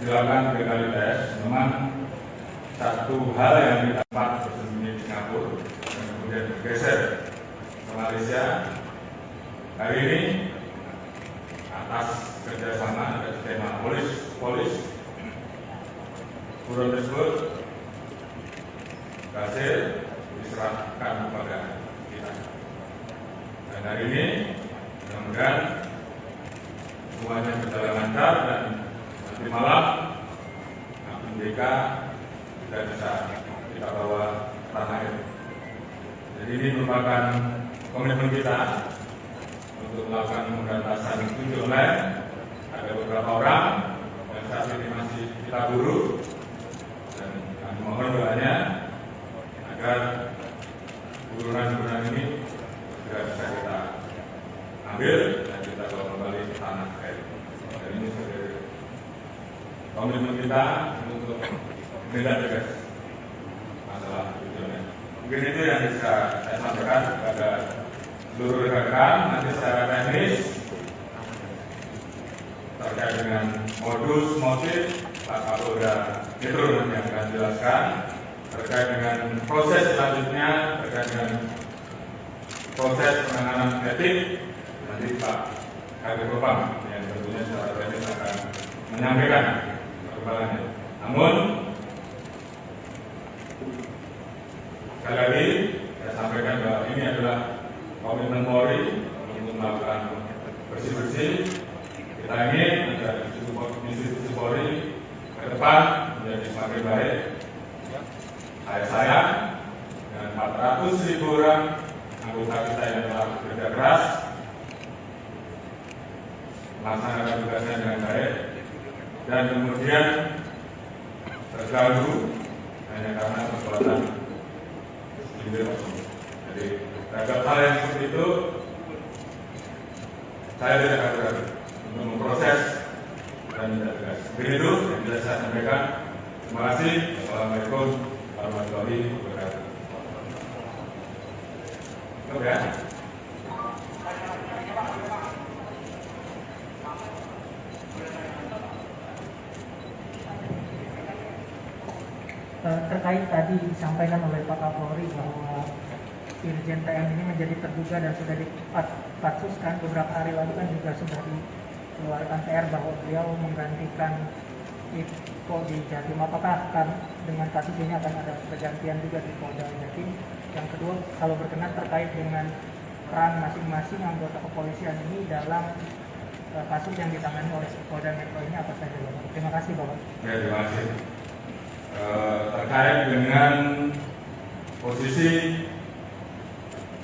dilakukan 3 kali tes. Memang satu hal yang didapat bersembunyi di Singapura dan kemudian bergeser ke Malaysia. Hari ini atas kerjasama dari tema polis buron tersebut berhasil diserahkan kepada kita. Dan hari ini mudah-mudahan semuanya berjalan lancar dan nanti malam akun BK sudah bisa kita bawa ke tanah air. Jadi ini merupakan komitmen kita untuk melakukan pemberantasan judi online. Ada beberapa orang yang saat ini masih kita buru dan kami mohon doanya agar burunan-burunan ini segera bisa kita ambil dan kita bawa kembali ke tanah air. Dan ini sebagai komitmen kita untuk menindak tegas masalah judi online. Mungkin itu yang bisa saya sampaikan kepada seluruh rekan-rekan. Nanti secara teknis terkait dengan modus motif Pak Kapolda Metro yang akan jelaskan. Terkait dengan proses selanjutnya, terkait dengan proses penanganan etik, nanti Pak Kabid Propam yang tentunya secara teknis akan menyampaikan perkembangannya. Namun sekali lagi saya sampaikan bahwa ini adalah komitmen Polri untuk melakukan bersih-bersih. Kita ingin agar institusi Polri ke depan menjadi semakin baik. Saya dengan 400.000 orang anggota kita yang telah bekerja keras melaksanakan tugasnya dengan baik dan kemudian terganggu hanya karena perbuatan sindir. Jadi terhadap hal yang seperti itu saya tidak akan ragu untuk memproses dan tidak tegas. Begitu yang bisa saya sampaikan. Terima kasih. Assalamualaikum warahmatullahi wabarakatuh. Oke. Terkait tadi disampaikan oleh Pak Kapolri bahwa Irjen TM ini menjadi terduga dan sudah dipatsuskan beberapa hari lalu kan juga sudah dikeluarkan TR bahwa beliau menggantikan Iko di Jatim. Apakah dengan kasus ini akan ada pergantian juga di Polda Jatim? Yang kedua, kalau berkenan terkait dengan peran masing-masing anggota kepolisian ini dalam kasus yang ditangani oleh Polda Metro ini apa saja, Bapak? Terima kasih, Bapak. Ya, terima kasih. Terkait dengan posisi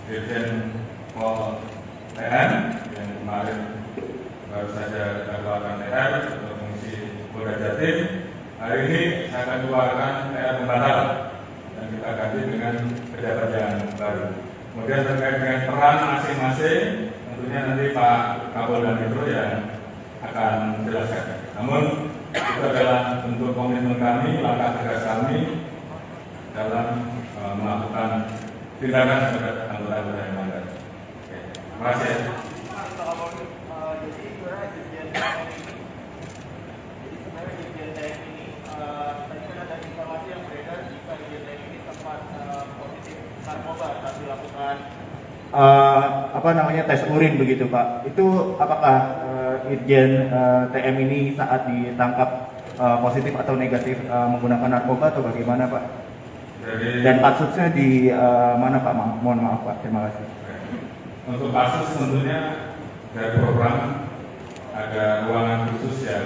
Dirjen Pol TN yang kemarin baru saja dilakukan TR untuk fungsi Polda Jatim. Hari ini saya akan keluarkan TR pembatalan dan kita ganti dengan pejabat yang baru. Kemudian terkait dengan peran masing-masing, tentunya nanti Pak Kapolda Metro yang akan menjelaskan. Namun itu adalah bentuk komitmen kami, langkah tegas kami dalam melakukan tindakan terhadap anggota-anggota yang melanggar. Terima kasih. Jadi sebenarnya Irjen TM ini tadi kan ada informasi yang beredar jika Irjen TM ini sempat positif narkoba saat dilakukan tes urin begitu Pak. Itu apakah Irjen TM ini saat ditangkap positif atau negatif menggunakan narkoba atau bagaimana Pak? Dan kasusnya di mana Pak? Mohon maaf Pak, terima kasih. Untuk kasus tentunya dari program ada ruangan khusus yang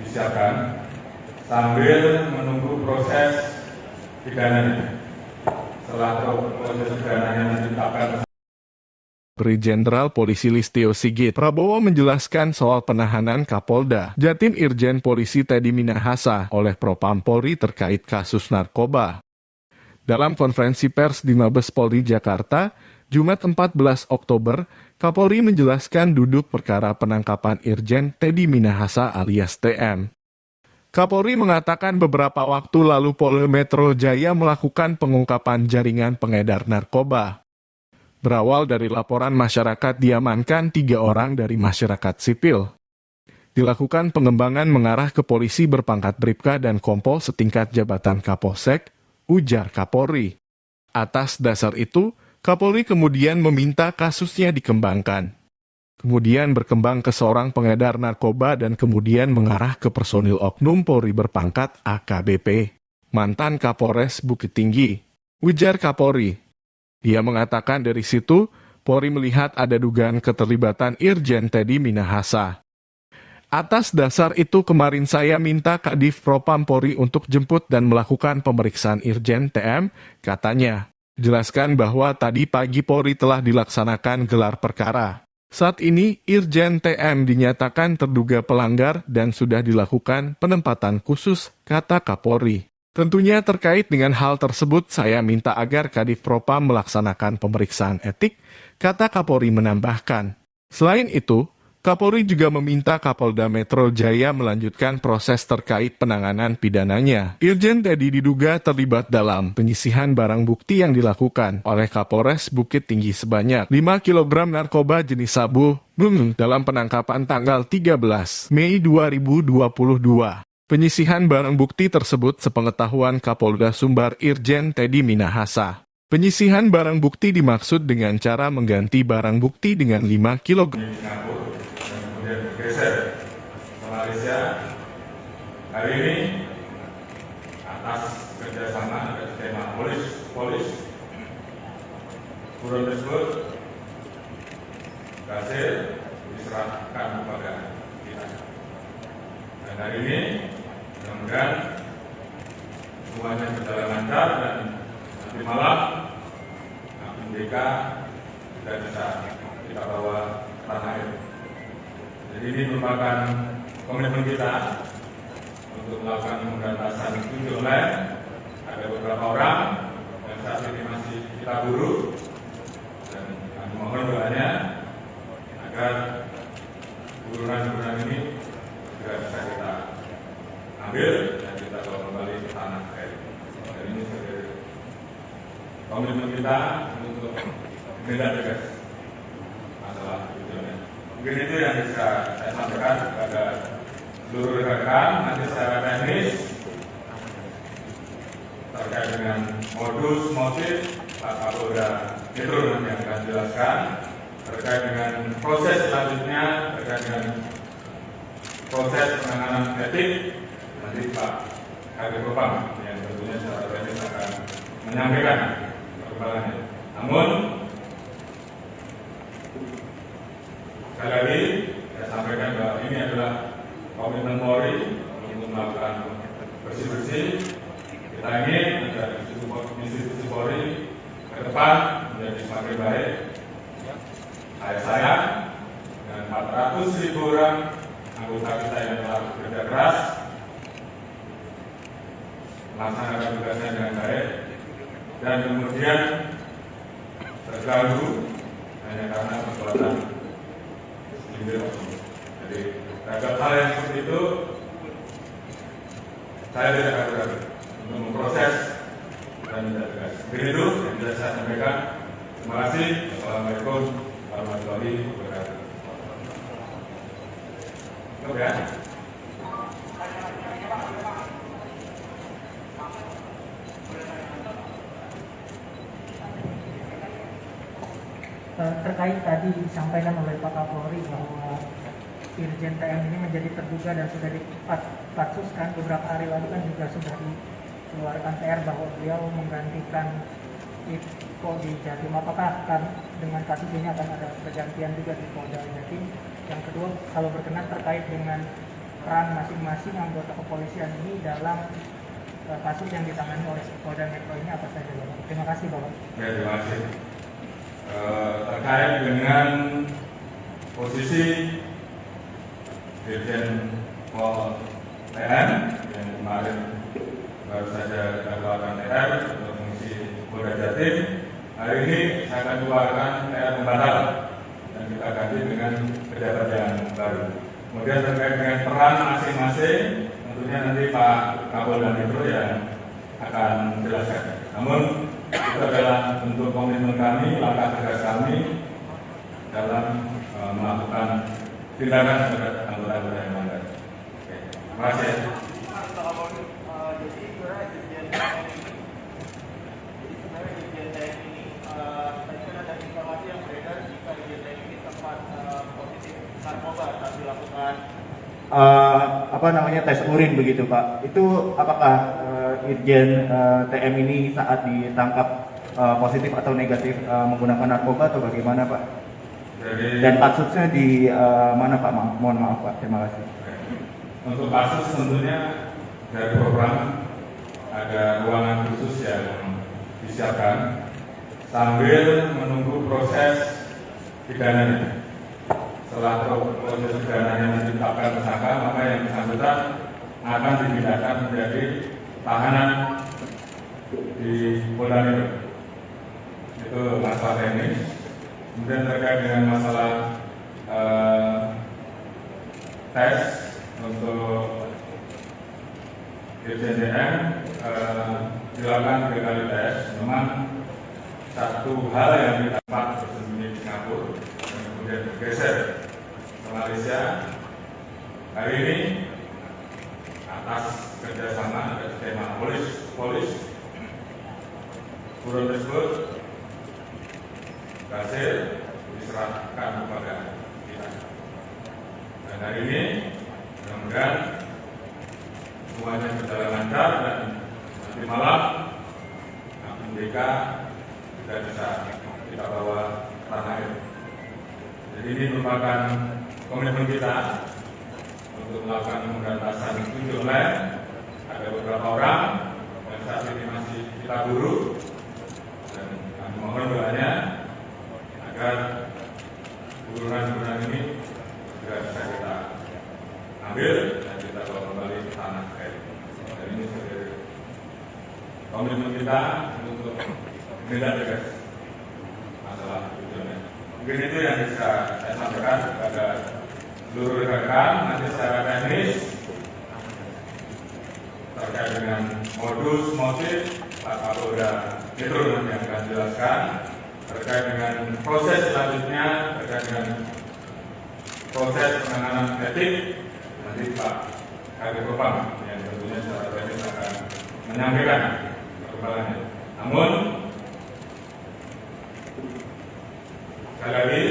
disiapkan sambil menunggu proses pidananya. Setelah proses pidananya ditetapkan. Brigjen Jenderal Polisi Listio Sigit Prabowo menjelaskan soal penahanan Kapolda Jatim Irjen Polisi Teddy Minahasa oleh Propam Polri terkait kasus narkoba. Dalam konferensi pers di Mabes Polri Jakarta, Jumat 14 Oktober, Kapolri menjelaskan duduk perkara penangkapan Irjen Teddy Minahasa alias TM. Kapolri mengatakan beberapa waktu lalu Polda Metro Jaya melakukan pengungkapan jaringan pengedar narkoba. Berawal dari laporan masyarakat diamankan 3 orang dari masyarakat sipil. Dilakukan pengembangan mengarah ke polisi berpangkat Bribka dan Kompol setingkat jabatan Kapolsek, ujar Kapolri. Atas dasar itu, Kapolri kemudian meminta kasusnya dikembangkan. Kemudian berkembang ke seorang pengedar narkoba dan kemudian mengarah ke personil oknum Polri berpangkat AKBP, mantan Kapolres Bukit Tinggi, ujar Kapolri. Dia mengatakan dari situ, Polri melihat ada dugaan keterlibatan Irjen Teddy Minahasa. Atas dasar itu kemarin saya minta Kadif Propam Polri untuk jemput dan melakukan pemeriksaan Irjen TM, katanya. Jelaskan bahwa tadi pagi Polri telah dilaksanakan gelar perkara. Saat ini Irjen TM dinyatakan terduga pelanggar dan sudah dilakukan penempatan khusus, kata Kapolri. Tentunya terkait dengan hal tersebut saya minta agar Kadif Propam melaksanakan pemeriksaan etik, kata Kapolri menambahkan. Selain itu, Kapolri juga meminta Kapolda Metro Jaya melanjutkan proses terkait penanganan pidananya. Irjen Teddy diduga terlibat dalam penyisihan barang bukti yang dilakukan oleh Kapolres Bukit Tinggi sebanyak 5 kg narkoba jenis sabu dalam penangkapan tanggal 13 Mei 2022. Penyisihan barang bukti tersebut sepengetahuan Kapolda Sumbar Irjen Teddy Minahasa. Penyisihan barang bukti dimaksud dengan cara mengganti barang bukti dengan 5 kg. Kemudian bergeser ke Malaysia. Hari ini atas kerjasama atas tema polis buron tersebut berhasil diserahkan kepada kita. Dan hari ini mudah-mudahan semuanya berjalan lancar dan nanti malam MDK sudah bisa kita bawa ke tanah air. Jadi ini merupakan komitmen kita untuk melakukan pemberantasan judi online. Ada beberapa orang yang saat ini masih kita buru dan kami mohon doanya agar burunan-burunan ini segera bisa kita ambil dan kita bawa kembali ke tanah air. Dan ini sebagai komitmen kita untuk menindak tegas masalah judi online. Mungkin itu yang bisa saya sampaikan kepada seluruh rekan-rekan. Nanti secara teknis terkait dengan modus motif Pak Kapolda Metro nanti yang akan jelaskan. Terkait dengan proses selanjutnya, terkait dengan proses penanganan etik, nanti Pak Kadif Propam yang tentunya secara teknis akan menyampaikan perkembangannya. Namun sekali lagi, saya sampaikan bahwa ini adalah komitmen Polri untuk melakukan bersih-bersih. Kita ingin agar institusi Polri ke depan menjadi semakin baik. Saya dengan 400.000 orang anggota kita yang telah bekerja keras melaksanakan tugasnya dengan baik. dan kemudian terganggu hanya karena perbuatan segelintir oknum. Jadi terhadap hal yang seperti itu saya tidak ragu-ragu untuk memproses dan tidak tegas. Begitu yang bisa saya sampaikan. Terima kasih. Assalamualaikum warahmatullahi wabarakatuh. Cukup ya. Terkait tadi disampaikan oleh Pak Kapolri bahwa Irjen TM ini menjadi terduga dan sudah dipatsuskan beberapa hari lalu kan juga sudah dikeluarkan TR bahwa beliau menggantikan Iko di Jatim. Apakah dengan kasus ini akan ada pergantian juga di Polda Jatim? Yang kedua, kalau berkenan terkait dengan peran masing-masing anggota kepolisian ini dalam kasus yang ditangani oleh Polda Metro ini apa saja, Bapak? Terima kasih, Bapak. Ya, terima kasih. Terkait dengan posisi Dirjen Pol TM yang kemarin baru saja dikeluarkan TR untuk mengisi Polda Jatim, hari ini saya akan keluarkan TR pembatal dan kita ganti dengan pejabat yang baru. Kemudian terkait dengan peran masing-masing, tentunya nanti Pak Kapolda Metro yang akan menjelaskan. Namun itu adalah bentuk komitmen kami, langkah tegas kami dalam melakukan tindakan terhadap anggota-anggota yang melanggar. Terima kasih. Jadi sebenarnya Dirjen TM ini, tadi kan ada informasi yang beredar jika Dirjen TM ini sempat positif narkoba saat dilakukan tes urin begitu Pak. Itu apakah Irjen TM ini saat ditangkap positif atau negatif menggunakan narkoba atau bagaimana Pak? Dan kasusnya di mana Pak? Mohon maaf Pak. Terima kasih. Untuk kasus tentunya dari program ada ruangan khusus yang disiapkan sambil menunggu proses pidananya. Setelah proses pidananya ditetapkan tersangka, maka yang bersangkutan akan dipindahkan menjadi tahanan di Polda Metro. Itu masalah teknis. Kemudian terkait dengan masalah tes untuk Dirjen TM dilakukan 3 kali tes. Memang satu hal yang didapat bersembunyi di Singapura dan kemudian bergeser ke Malaysia. Hari ini atas kerjasama atas tema polis buron tersebut berhasil diserahkan kepada kita. Dan hari ini mudah-mudahan semuanya berjalan lancar dan nanti malam MDK sudah bisa kita bawa tanah air. Jadi ini merupakan komitmen kita untuk melakukan pemberantasan tujuh online. Ada beberapa orang yang saat ini masih kita buru dan kami mohon doanya agar buruan-buruan ini segera bisa kita ambil dan kita bawa kembali ke tanah air. Dan ini sebagai komitmen kita untuk menindak tegas masalah tujuannya. Mungkin itu yang bisa saya sampaikan kepada seluruh rekan-rekan. Nanti secara teknis terkait dengan modus motif Pak Kapolda Metro nanti akan jelaskan. Terkait dengan proses selanjutnya, terkait dengan proses penanganan etik, nanti Pak Kadif Propam yang tentunya secara teknis akan menyampaikan perkembangannya. Namun sekali lagi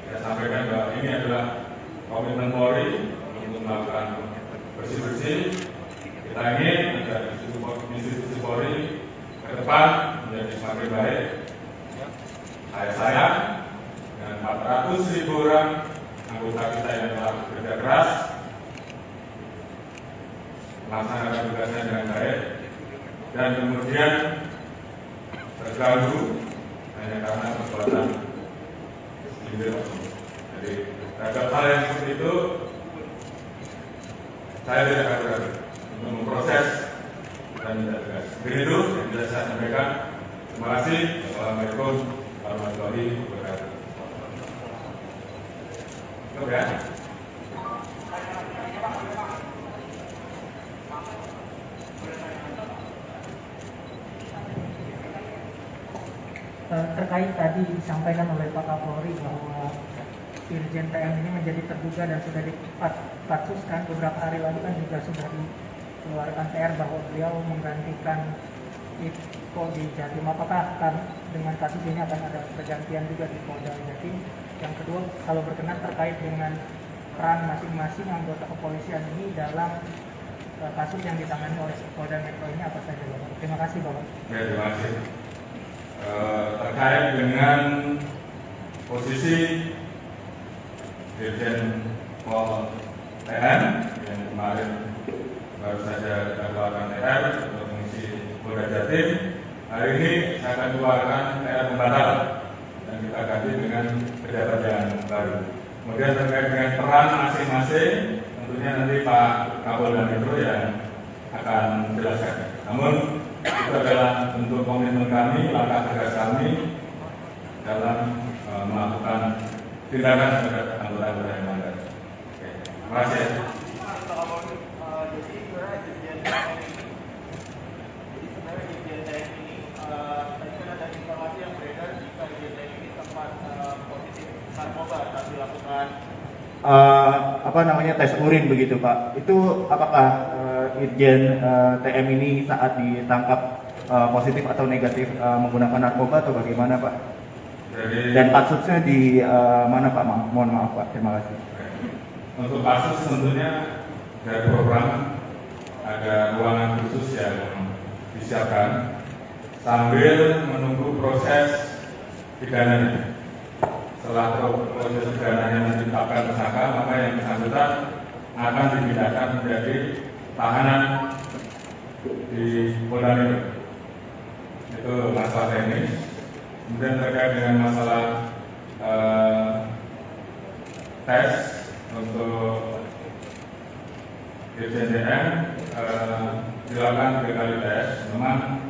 saya sampaikan bahwa ini adalah komitmen Polri untuk melakukan bersih-bersih. Kita ingin agar institusi Polri ke depan menjadi semakin baik. Saya dengan 400.000 orang anggota kita yang telah bekerja keras melaksanakan tugasnya dengan baik dan kemudian terganggu hanya karena perbuatan segelintir oknum. Jadi terhadap hal yang seperti itu saya tidak ragu-ragu untuk memproses dan tidak tegas. Begitu yang bisa saya sampaikan. Terima kasih. Assalamualaikum warahmatullahi wabarakatuh. Cukup ya. Terkait tadi disampaikan oleh Pak Kapolri bahwa Irjen TM ini menjadi terduga dan sudah dipatsuskan beberapa hari lalu kan juga sudah dikeluarkan TR bahwa beliau menggantikan Iko di Jatim. Apakah dengan kasus ini akan ada pergantian juga di Polda Jatim? Yang kedua, kalau berkenan terkait dengan peran masing-masing anggota kepolisian ini dalam kasus yang ditangani oleh Polda Metro ini apa saja, Bapak? Terima kasih, Bapak. Ya, terima kasih. Terkait dengan posisi Dirjen Pol TM yang kemarin baru saja kita keluarkan TR untuk mengisi Polda Jatim, hari ini saya akan keluarkan TR pembatal dan kita ganti dengan pejabat yang baru. Kemudian terkait dengan peran masing-masing, tentunya nanti Pak Kapolda Metro yang akan menjelaskan. Namun itu adalah bentuk komitmen kami, langkah tegas kami dalam melakukan tindakan terhadap anggota-anggota yang melanggar. Terima kasih. Jadi sebenarnya Irjen TM ini, tadi kan ada informasi yang beredar jika Irjen TM ini sempat positif narkoba saat dilakukan tes urin begitu Pak. Itu apakah Irjen TM ini saat ditangkap positif atau negatif menggunakan narkoba atau bagaimana Pak? Dan kasusnya di mana Pak? Mohon maaf Pak. Terima kasih. Untuk kasus tentunya dari program ada ruangan khusus yang disiapkan sambil menunggu proses pidananya. Setelah proses pidananya ditetapkan tersangka, maka yang bersangkutan akan dipindahkan menjadi tahanan di Polda Metro. Itu masalah teknis. Kemudian terkait dengan masalah tes untuk Irjen TM dilakukan 3 kali tes. Memang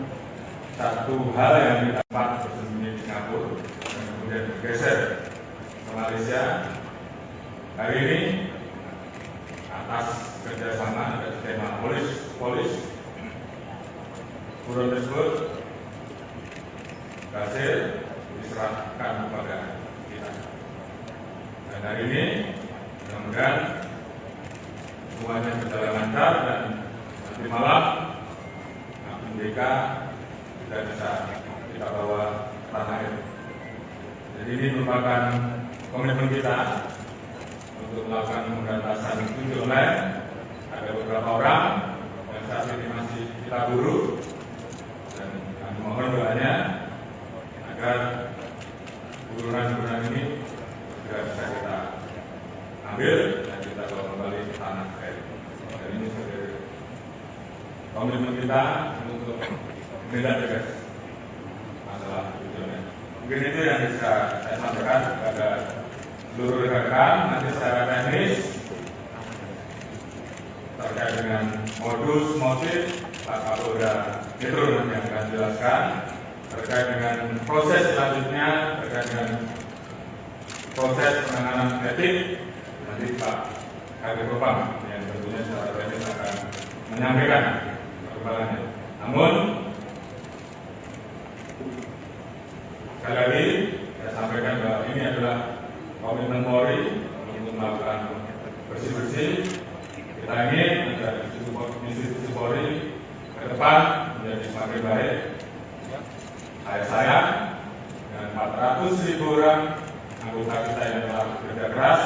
satu hal yang didapat bersembunyi di Singapura dan kemudian bergeser ke Malaysia. Hari ini atas kerjasama dari tema polis buron tersebut berhasil diserahkan kepada kita. Dan hari ini mudah-mudahan semuanya berjalan lancar dan nanti malam BK tidak bisa kita bawa tanah air. Jadi ini merupakan komitmen kita untuk melakukan pemberantasan judi online. Ada beberapa orang yang saat ini masih kita buru dan kami mohon doanya agar burunan-burunan ini segera bisa kita ambil dan kita bawa kembali ke tanah air. Dan ini sebagai komitmen kita untuk menindak tegas masalah judi online. Mungkin itu yang bisa saya sampaikan kepada seluruh rekan-rekan. Nanti secara teknis terkait dengan modus motif Pak Kapolda Metro nanti yang akan jelaskan. Terkait dengan proses selanjutnya, terkait dengan proses penanganan etik, nanti Pak Kadif Propam yang tentunya secara teknis akan menyampaikan perkembangannya. Namun sekali lagi saya sampaikan bahwa ini adalah komitmen Polri untuk melakukan bersih-bersih. Kita ingin agar institusi Polri ke depan menjadi semakin baik. Saya dengan 400.000 orang anggota kita yang telah bekerja keras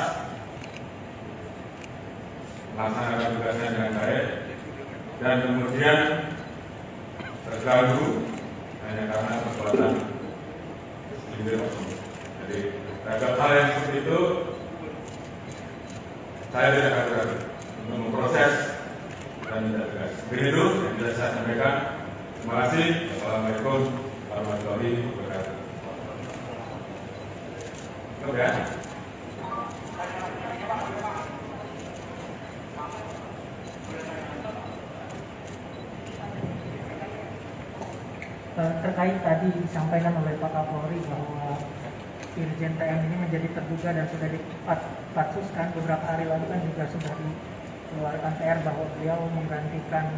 melaksanakan tugasnya dengan baik dan kemudian terganggu hanya karena perbuatan segelintir oknum. Jadi terhadap hal yang seperti itu saya tidak ragu-ragu untuk memproses dan tidak tegas. Begitu yang bisa saya sampaikan. Terima kasih. Assalamualaikum warahmatullahi wabarakatuh. Oke. Terkait tadi disampaikan oleh Pak Kapolri bahwa Irjen TM ini menjadi terduga dan sudah dipatsuskan beberapa hari lalu kan juga sudah dikeluarkan TR bahwa beliau menggantikan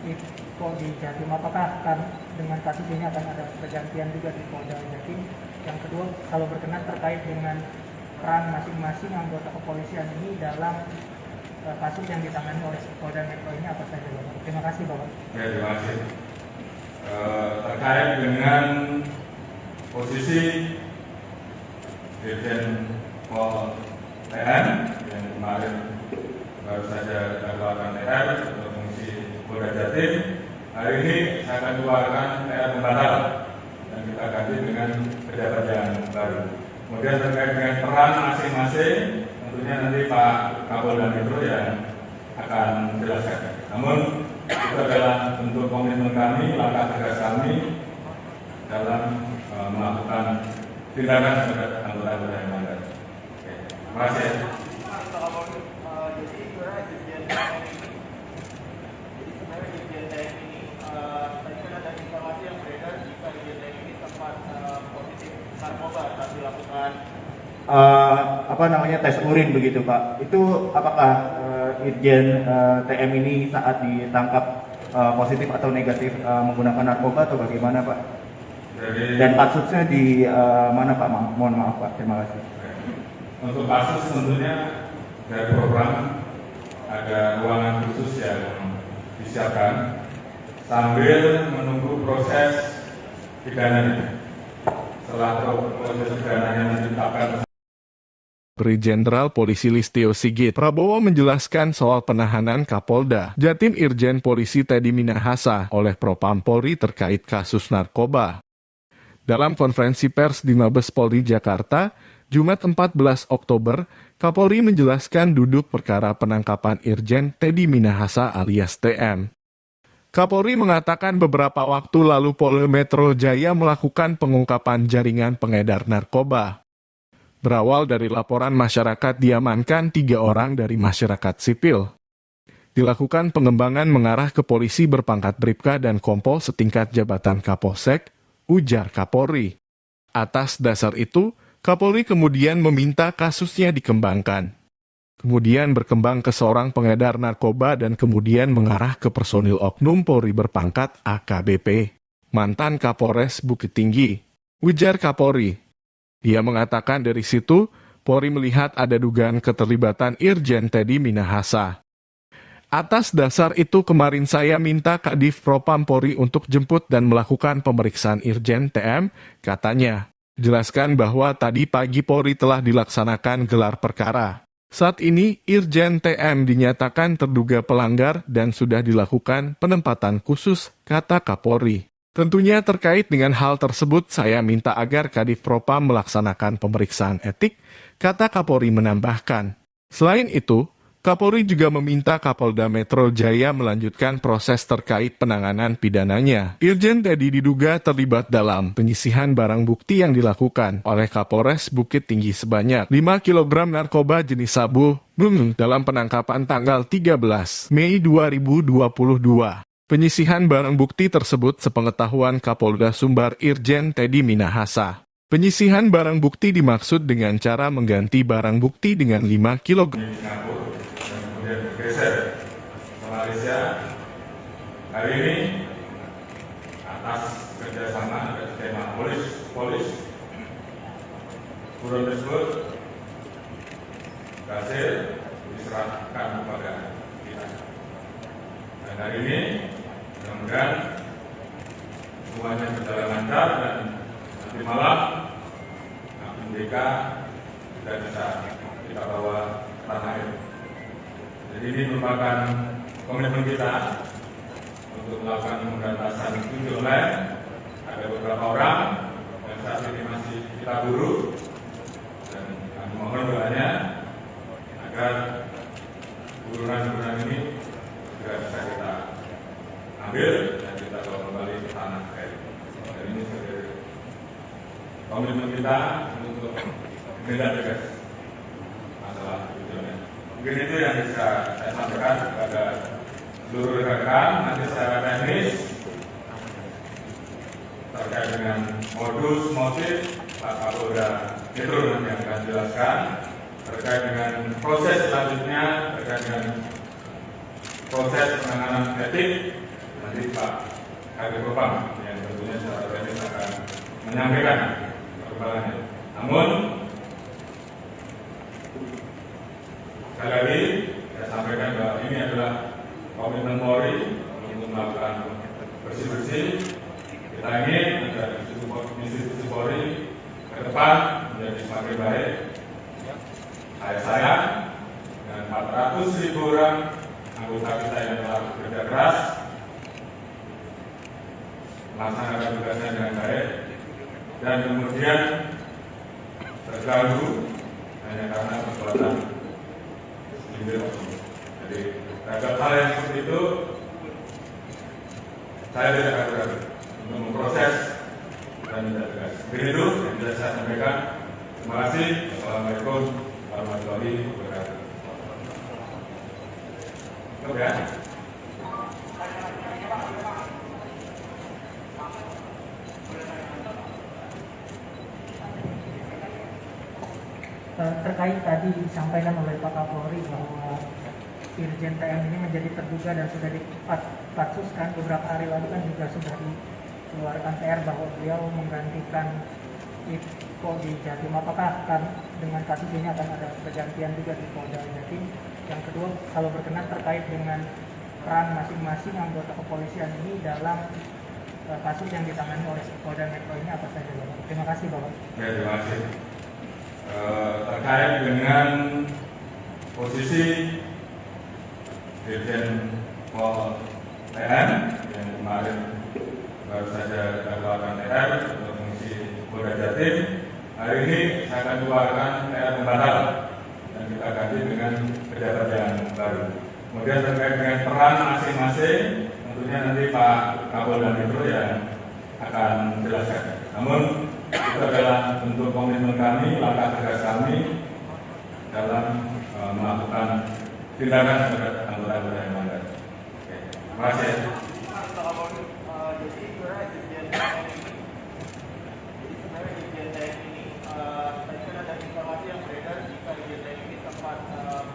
Iko di Jatim. Apakah dengan kasus ini akan ada pergantian juga di Polda Jatim? Yang kedua, kalau berkenan terkait dengan peran masing-masing anggota kepolisian ini dalam kasus yang ditangani oleh Polda Metro ini apa saja, Bapak? Terima kasih, Bapak. Ya, terima kasih. Terkait dengan posisi Dirjen Pol TN yang kemarin baru saja keluarkan TR untuk fungsi Polda Jatim, hari ini saya akan keluarkan TR pembatal dan kita ganti dengan pejabat yang baru. Kemudian terkait dengan peran masing-masing, tentunya nanti Pak Kapolda Metro yang akan menjelaskan. Namun itu adalah bentuk komitmen kami, langkah tegas kami dalam melakukan tindakan terhadap anggota-anggota yang melanggar. Terima kasih. Jadi sebenarnya Dirjen TM ini, tadi kan ada informasi yang beredar jika Dirjen TM ini sempat positif narkoba saat dilakukan tes urin begitu Pak. Itu apakah Irjen TM ini saat ditangkap positif atau negatif menggunakan narkoba atau bagaimana Pak? Dan kasusnya di mana Pak? Mohon maaf Pak, terima kasih. Untuk kasus tentunya dari program ada ruangan khusus yang disiapkan sambil menunggu proses pidananya. Setelah proses pidananya ditetapkan, Brigjen Jenderal Polisi Listio Sigit Prabowo menjelaskan soal penahanan Kapolda Jatim Irjen Polisi Teddy Minahasa oleh Propam Polri terkait kasus narkoba. Dalam konferensi pers di Mabes Polri Jakarta, Jumat 14 Oktober, Kapolri menjelaskan duduk perkara penangkapan Irjen Teddy Minahasa alias TM. Kapolri mengatakan beberapa waktu lalu Polda Metro Jaya melakukan pengungkapan jaringan pengedar narkoba. Berawal dari laporan masyarakat diamankan 3 orang dari masyarakat sipil. Dilakukan pengembangan mengarah ke polisi berpangkat Bribka dan Kompol setingkat jabatan Kapolsek, ujar Kapolri. Atas dasar itu, Kapolri kemudian meminta kasusnya dikembangkan. Kemudian berkembang ke seorang pengedar narkoba dan kemudian mengarah ke personil oknum Polri berpangkat AKBP, mantan Kapolres Bukit Tinggi, ujar Kapolri. Dia mengatakan dari situ, Polri melihat ada dugaan keterlibatan Irjen Teddy Minahasa. Atas dasar itu kemarin saya minta Kadif Propam Polri untuk jemput dan melakukan pemeriksaan Irjen TM, katanya. Jelaskan bahwa tadi pagi Polri telah dilaksanakan gelar perkara. Saat ini Irjen TM dinyatakan terduga pelanggar dan sudah dilakukan penempatan khusus, kata Kapolri. Tentunya terkait dengan hal tersebut saya minta agar Kadif Propam melaksanakan pemeriksaan etik, kata Kapolri menambahkan. Selain itu, Kapolri juga meminta Kapolda Metro Jaya melanjutkan proses terkait penanganan pidananya. Irjen Teddy diduga terlibat dalam penyisihan barang bukti yang dilakukan oleh Kapolres Bukit Tinggi sebanyak 5 kg narkoba jenis sabu dalam penangkapan tanggal 13 Mei 2022. Penyisihan barang bukti tersebut sepengetahuan Kapolda Sumbar Irjen Teddy Minahasa. Penyisihan barang bukti dimaksud dengan cara mengganti barang bukti dengan 5 kg. Singapura dan kemudian bergeser ke Malaysia. Hari ini atas kerjasama dan skema polis buron tersebut berhasil diserahkan kepada kita. Dan hari ini mudah-mudahan semuanya berjalan lancar dan nanti malam Agung DK sudah bisa kita bawa ke tanah air. Jadi ini merupakan komitmen kita untuk melakukan pemberantasan judi online. Ada beberapa orang yang saat ini masih kita buru dan kami mohon doanya agar buruan-buruan ini segera bisa kita ambil dan kita bawa kembali ke tanah air. Dan ini sebagai komitmen kita untuk menindak tegas masalah tujuannya. Mungkin itu yang bisa saya sampaikan kepada seluruh rekan-rekan. Nanti secara teknis terkait dengan modus motif Pak Kapolda Metro nanti yang akan jelaskan. Terkait dengan proses selanjutnya, terkait dengan proses penanganan etik, nanti Pak Kadif Propam yang tentunya secara teknis akan menyampaikan perkembangannya. Namun, sekali lagi saya sampaikan bahwa ini adalah komitmen Polri untuk melakukan bersih-bersih. Kita ingin agar institusi Polri ke depan menjadi semakin baik. Saya dengan 400.000 orang anggota kita yang telah bekerja keras melaksanakan tugasnya dengan baik dan kemudian terganggu hanya karena perbuatan segelintir oknum. Jadi terhadap hal yang seperti itu saya tidak akan ragu untuk memproses dan tidak tegas. Begitu yang bisa saya sampaikan. Terima kasih. Assalamualaikum warahmatullahi wabarakatuh. Ya. Terkait tadi disampaikan oleh Pak Kapolri bahwa Irjen TM ini menjadi terduga dan sudah dipatsuskan beberapa hari lalu kan juga sudah dikeluarkan PR bahwa beliau menggantikan Iko di Jatim. Apakah dengan kasus ini akan ada pergantian juga di Polda Jatim? Yang kedua, kalau berkenan terkait dengan peran masing-masing anggota kepolisian ini dalam kasus yang ditangani oleh Polda Metro ini apa saja, Bapak? Terima kasih, Bapak. Ya, terima kasih. Terkait dengan posisi Dirjen Pol TM yang kemarin baru saja dikeluarkan TR untuk mengisi Polda Jatim, hari ini saya akan keluarkan TR pembatal dan kita ganti dengan pejabat yang baru. Kemudian terkait dengan peran masing-masing, tentunya nanti Pak Kapolda Metro yang akan menjelaskan. Namun itu adalah bentuk komitmen kami, langkah tegas kami dalam melakukan tindakan terhadap anggota-anggota yang melanggar. Terima kasih. Jadi sebenarnya Irjen TM ini, tadi kan ada informasi yang beredar jika Irjen TM ini sempat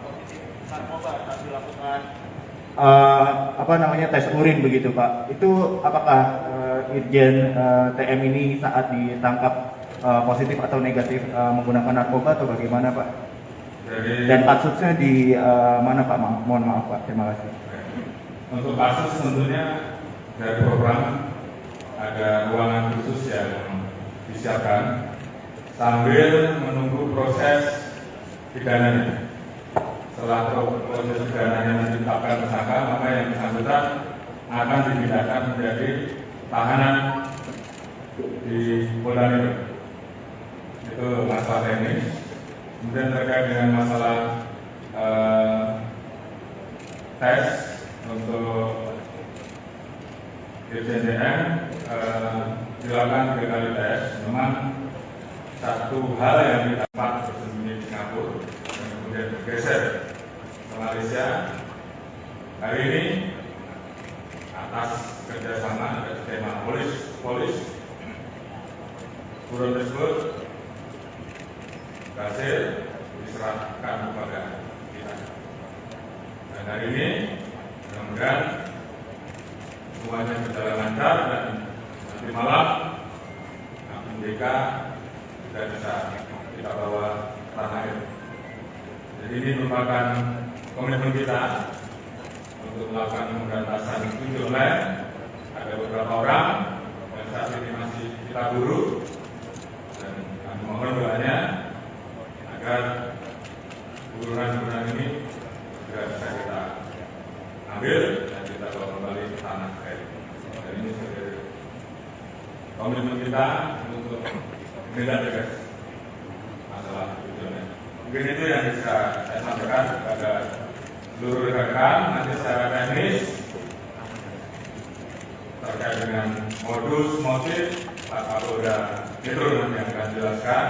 positif narkoba saat dilakukan tes urin begitu Pak. Itu apakah Irjen TM ini saat ditangkap positif atau negatif menggunakan narkoba atau bagaimana Pak? Dan kasusnya di mana Pak? Mohon maaf Pak, terima kasih. Untuk kasus tentunya dari program ada ruangan khusus yang disiapkan sambil menunggu proses pidananya. Setelah proses pidananya ditetapkan tersangka, maka yang bersangkutan akan dipindahkan menjadi tahanan di Polda Metro. Itu masalah teknis. Kemudian terkait dengan masalah tes untuk Irjen TM dilakukan 3 kali tes. Memang satu hal yang kita dapat bersembunyi di Singapura dan kemudian bergeser ke Malaysia. Hari ini atas kerjasama dari tema polis buron tersebut berhasil diserahkan kepada kita. Dan hari ini mudah-mudahan semuanya berjalan lancar dan nanti malam Amin DK sudah bisa kita bawa tanah air. Jadi ini merupakan komitmen kita untuk melakukan pemberantasan tujuh online. Ada beberapa orang yang saat ini masih kita buru dan kami mohon doanya agar buruan-buruan ini segera bisa kita ambil dan kita bawa kembali ke tanah air. Dan ini sebagai komitmen kita untuk menindak tegas masalah tujuannya. Mungkin itu yang bisa saya sampaikan kepada seluruh rekan-rekan. Nanti secara teknis terkait dengan modus motif Pak Kapolda Metro nanti yang akan jelaskan.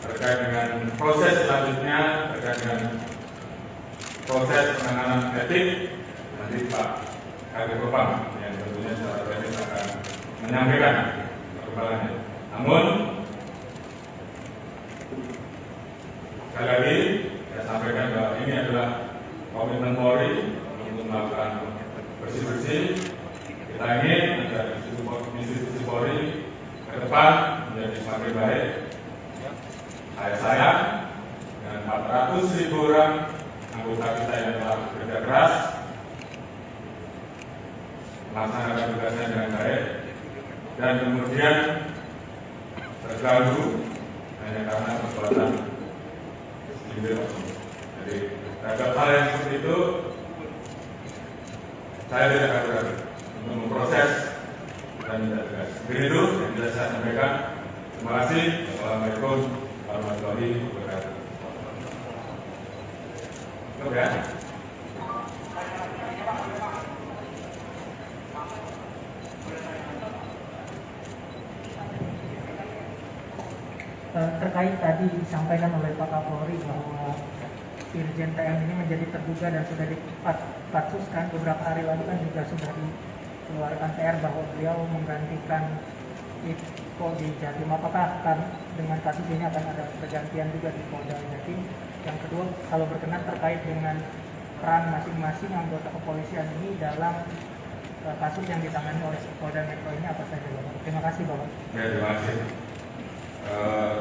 Terkait dengan proses selanjutnya, terkait dengan proses penanganan etik, nanti Pak Kadif Propam yang tentunya secara teknis akan menyampaikan perkembangannya. Namun sekali lagi saya sampaikan bahwa ini adalah komitmen Polri untuk melakukan bersih-bersih. Kita ingin agar institusi Polri ke depan menjadi semakin baik. Saya dengan 400.000 orang anggota kita yang telah bekerja keras melaksanakan tugasnya dengan baik dan kemudian terganggu hanya karena perbuatan segelintir oknum. Jadi terhadap hal yang seperti itu saya tidak akan ragu untuk memproses dan tidak tegas. Begitu yang bisa saya sampaikan. Terima kasih. Assalamualaikum warahmatullahi wabarakatuh. Cukup ya. Terkait tadi disampaikan oleh Pak Kapolri bahwa Irjen TM ini menjadi terduga dan sudah dipatsuskan beberapa hari lalu kan juga sudah dikeluarkan TR bahwa beliau menggantikan Iko di Jatim. Apakah dengan kasus ini akan ada pergantian juga di Polda Jatim? Yang kedua, kalau berkenan terkait dengan peran masing-masing anggota kepolisian ini dalam kasus yang ditangani oleh Polda Metro ini apa saja, Bapak? Terima kasih, Bapak. Ya, terima kasih.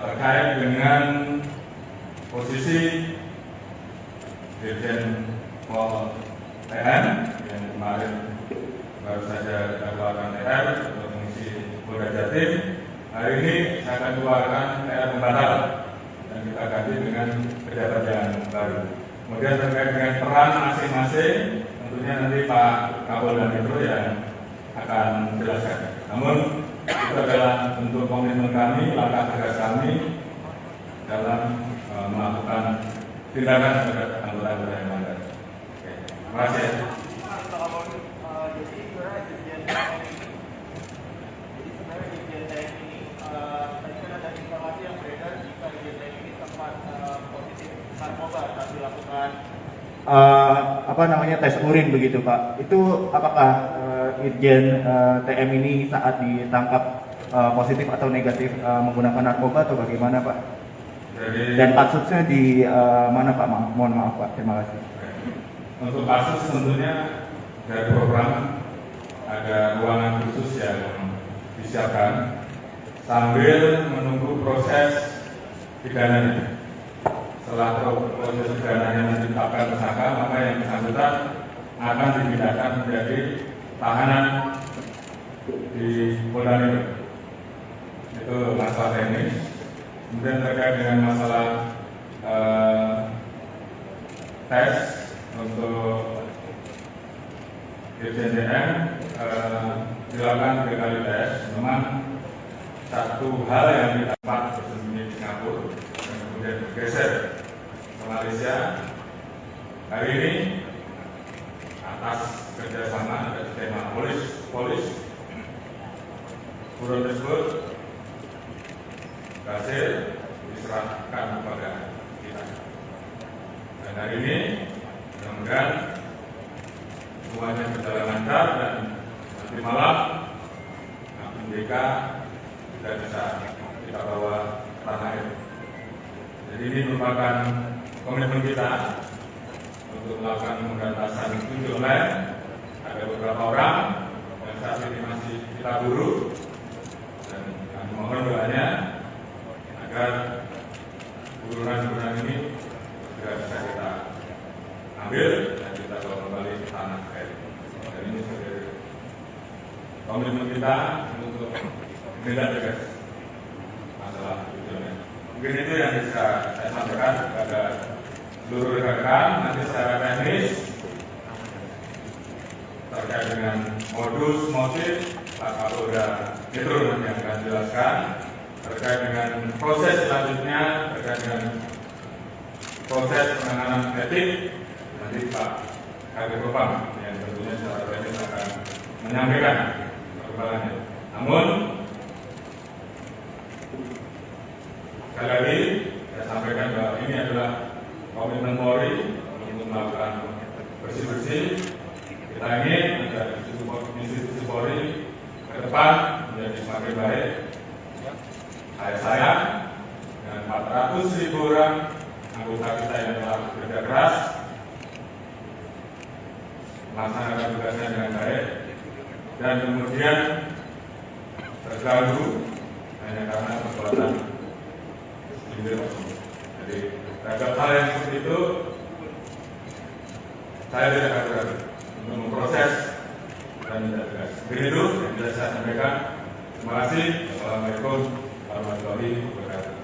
Terkait dengan posisi Dirjen Pol TM yang kemarin baru saja dikeluarkan TR untuk mengisi Polda Jatim, hari ini saya akan keluarkan TR pembatal dan kita ganti dengan pejabat yang baru. Kemudian terkait dengan peran masing-masing, tentunya nanti Pak Kapolda Metro yang akan menjelaskan. Namun itu adalah bentuk komitmen kami, langkah tegas kami dalam melakukan tindakan terhadap anggota-anggota yang melanggar. Terima kasih. Jadi sebenarnya Dirjen TM ini, tadi kan ada informasi yang beredar jika Dirjen TM ini sempat positif narkoba saat dilakukan tes urin begitu Pak. Itu apakah Irjen TM ini saat ditangkap positif atau negatif menggunakan narkoba atau bagaimana Pak? Dan kasusnya di mana Pak? Mohon maaf Pak, terima kasih. Untuk kasus tentunya dari program ada ruangan khusus yang disiapkan sambil menunggu proses pidananya. Setelah proses pidananya ditetapkan tersangka, maka yang bersangkutan akan dipindahkan menjadi tahanan di Polda Metro. Itu masalah teknis. Kemudian terkait dengan masalah tes untuk Dirjen TM dilakukan 3 kali tes. Memang satu hal yang didapat bersembunyi di Singapura dan kemudian bergeser ke Malaysia. Hari ini atas kerjasama dari tema polis buron tersebut berhasil diserahkan kepada kita. Dan hari ini mudah-mudahan semuanya berjalan lancar dan nanti malam MDK kita bisa kita bawa ke tanah air. Jadi ini merupakan komitmen kita untuk melakukan pemberantasan judi online. Ada beberapa orang yang saat ini masih kita buru dan kami mohon doanya agar burunan-burunan ini segera bisa kita ambil dan kita bawa kembali ke tanah air. Dan ini sebagai komitmen kita untuk tindak tegas masalah judi online. Mungkin itu yang bisa saya sampaikan kepada seluruh rekan-rekan. Nanti secara teknis terkait dengan modus motif Pak Kapolda Metro nanti akan jelaskan. Terkait dengan proses selanjutnya, terkait dengan proses penanganan etik, nanti Pak Kabid Propam yang tentunya secara teknis akan menyampaikan perkembangannya. Namun sekali lagi saya sampaikan bahwa ini adalah komitmen Polri untuk melakukan bersih-bersih. Kita ingin agar institusi Polri ke depan menjadi semakin baik. saya dan 400.000 orang anggota kita yang telah bekerja keras melaksanakan tugasnya dengan baik dan kemudian terganggu hanya karena perbuatan segelintir oknum. Jadi terhadap hal yang seperti itu saya tidak ragu-ragu untuk memproses dan tidak tegas. Begitu yang bisa saya sampaikan. Terima kasih. Assalamualaikum warahmatullahi wabarakatuh.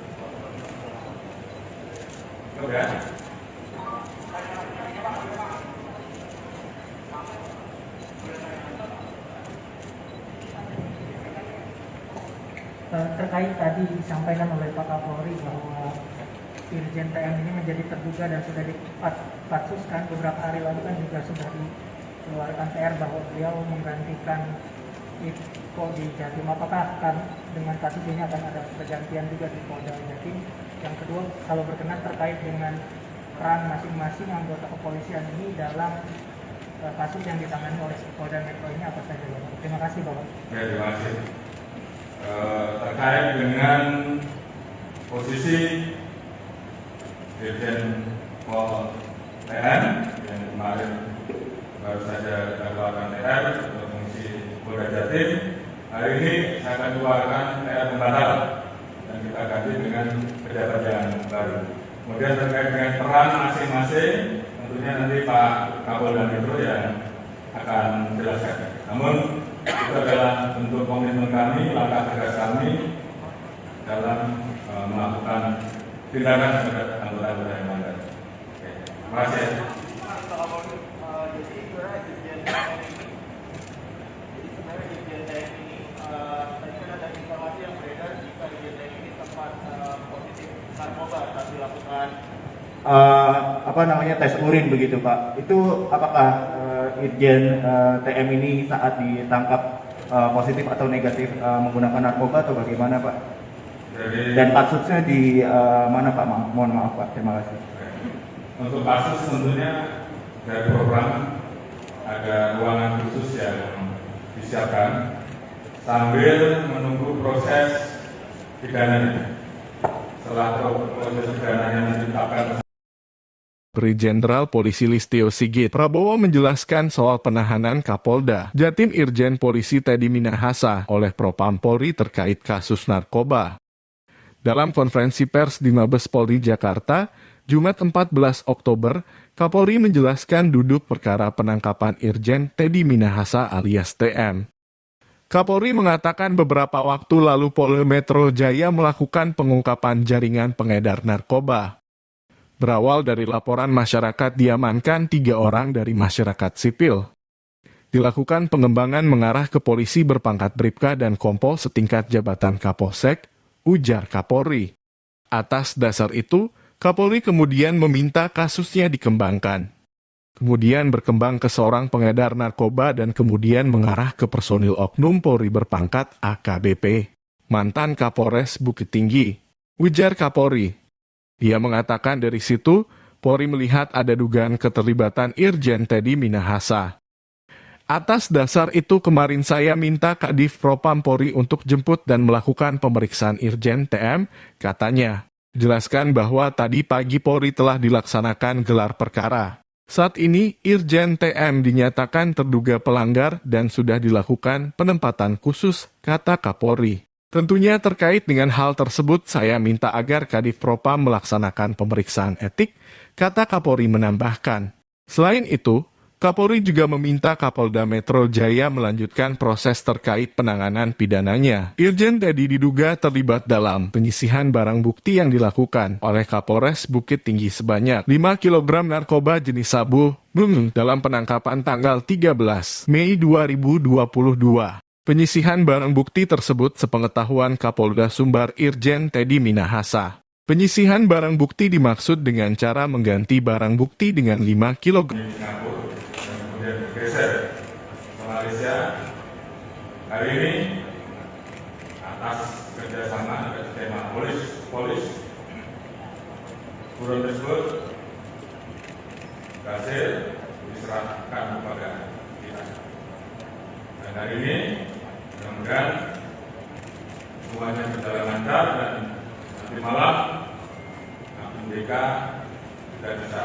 Oke. Terkait tadi disampaikan oleh Pak Kapolri bahwa Irjen TM ini menjadi terduga dan sudah dipatsuskan beberapa hari lalu kan juga sudah dikeluarkan PR bahwa beliau menggantikan Iko di Jatim. Apakah dengan kasus ini akan ada pergantian juga di Polda Jatim? Yang kedua, kalau berkenan terkait dengan peran masing-masing anggota kepolisian ini dalam kasus yang ditangani oleh Polda Metro ini apa saja, Bapak? Terima kasih, Bapak. Ya, terima kasih. Terkait dengan posisi Dirjen Pol TN yang kemarin baru saja dilakukan TR untuk fungsi Polda Jatim, hari ini saya akan keluarkan TR pembatal dan kita ganti dengan pejabat yang baru. Kemudian terkait dengan peran masing-masing, tentunya nanti Pak Kapolda Metro yang akan menjelaskan. Namun itu adalah bentuk komitmen kami, langkah tegas kami dalam melakukan tindakan terhadap anggota-anggota yang melanggar. Terima kasih. Jadi sebenarnya Dirjen TM ini tadi kan ada informasi yang beredar jika Dirjen TM ini sempat positif narkoba saat dilakukan tes urin begitu Pak. Itu apakah Irjen TM ini saat ditangkap positif atau negatif menggunakan narkoba atau bagaimana Pak? Dan kasusnya di mana Pak? Mohon maaf Pak, terima kasih. Untuk kasus tentunya dari program ada ruangan khusus yang disiapkan sambil menunggu proses pidananya. Setelah proses pidananya ditetapkan. Jenderal Polisi Listio Sigit Prabowo menjelaskan soal penahanan Kapolda Jatim Irjen Polisi Teddy Minahasa oleh Propam Polri terkait kasus narkoba. Dalam konferensi pers di Mabes Polri Jakarta, Jumat 14 Oktober, Kapolri menjelaskan duduk perkara penangkapan Irjen Teddy Minahasa alias TM. Kapolri mengatakan beberapa waktu lalu Polda Metro Jaya melakukan pengungkapan jaringan pengedar narkoba. Berawal dari laporan masyarakat diamankan 3 orang dari masyarakat sipil. Dilakukan pengembangan mengarah ke polisi berpangkat Bribka dan Kompol setingkat jabatan Kapolsek, ujar Kapolri. Atas dasar itu, Kapolri kemudian meminta kasusnya dikembangkan. Kemudian berkembang ke seorang pengedar narkoba dan kemudian mengarah ke personil oknum Polri berpangkat AKBP, mantan Kapolres Bukit Tinggi, ujar Kapolri. Dia mengatakan dari situ, Polri melihat ada dugaan keterlibatan Irjen Teddy Minahasa. Atas dasar itu kemarin saya minta Kadif Propam Polri untuk jemput dan melakukan pemeriksaan Irjen TM, katanya. Jelaskan bahwa tadi pagi Polri telah dilaksanakan gelar perkara. Saat ini, Irjen TM dinyatakan terduga pelanggar dan sudah dilakukan penempatan khusus, kata Kapolri. Tentunya terkait dengan hal tersebut saya minta agar Kadif Propam melaksanakan pemeriksaan etik, kata Kapolri menambahkan. Selain itu, Kapolri juga meminta Kapolda Metro Jaya melanjutkan proses terkait penanganan pidananya. Irjen Teddy diduga terlibat dalam penyisihan barang bukti yang dilakukan oleh Kapolres Bukit Tinggi sebanyak 5 kg narkoba jenis sabu dalam penangkapan tanggal 13 Mei 2022. Penyisihan barang bukti tersebut sepengetahuan Kapolda Sumbar Irjen Teddy Minahasa. Penyisihan barang bukti dimaksud dengan cara mengganti barang bukti dengan 5 kg. Kemudian bergeser ke Malaysia. Hari ini atas kerjasama atas tema polis buron tersebut berhasil diserahkan kepada kita. Dan hari ini mudah-mudahan semuanya berjalan lancar dan nanti malam MDK sudah bisa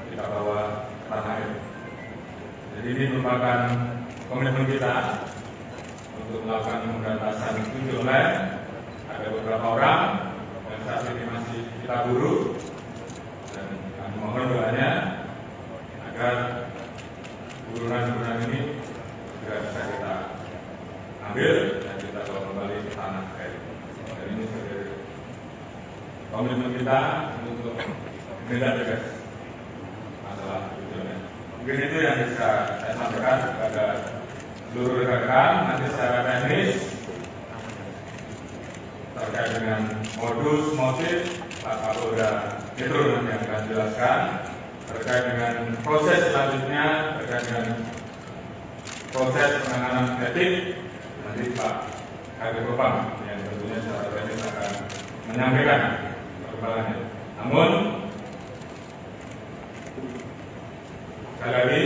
kita bawa ke tanah air. Jadi ini merupakan komitmen kita untuk melakukan pemberantasan judi online. Ada beberapa orang yang saat ini masih kita buru dan kami mohon doanya agar burunan-burunan ini juga bisa kita ambil dan kita bawa kembali ke tanah air. Dan ini sebagai komitmen kita untuk menindak tegas masalah judi online. Mungkin itu yang bisa saya sampaikan kepada seluruh rekan-rekan. Nanti secara teknis terkait dengan modus motif Pak Kapolda Metro nanti yang akan jelaskan. Terkait dengan proses selanjutnya, terkait dengan proses penanganan etik, nanti Pak Kabid Propam yang tentunya secara teknis akan menyampaikan perkembangannya. Namun sekali lagi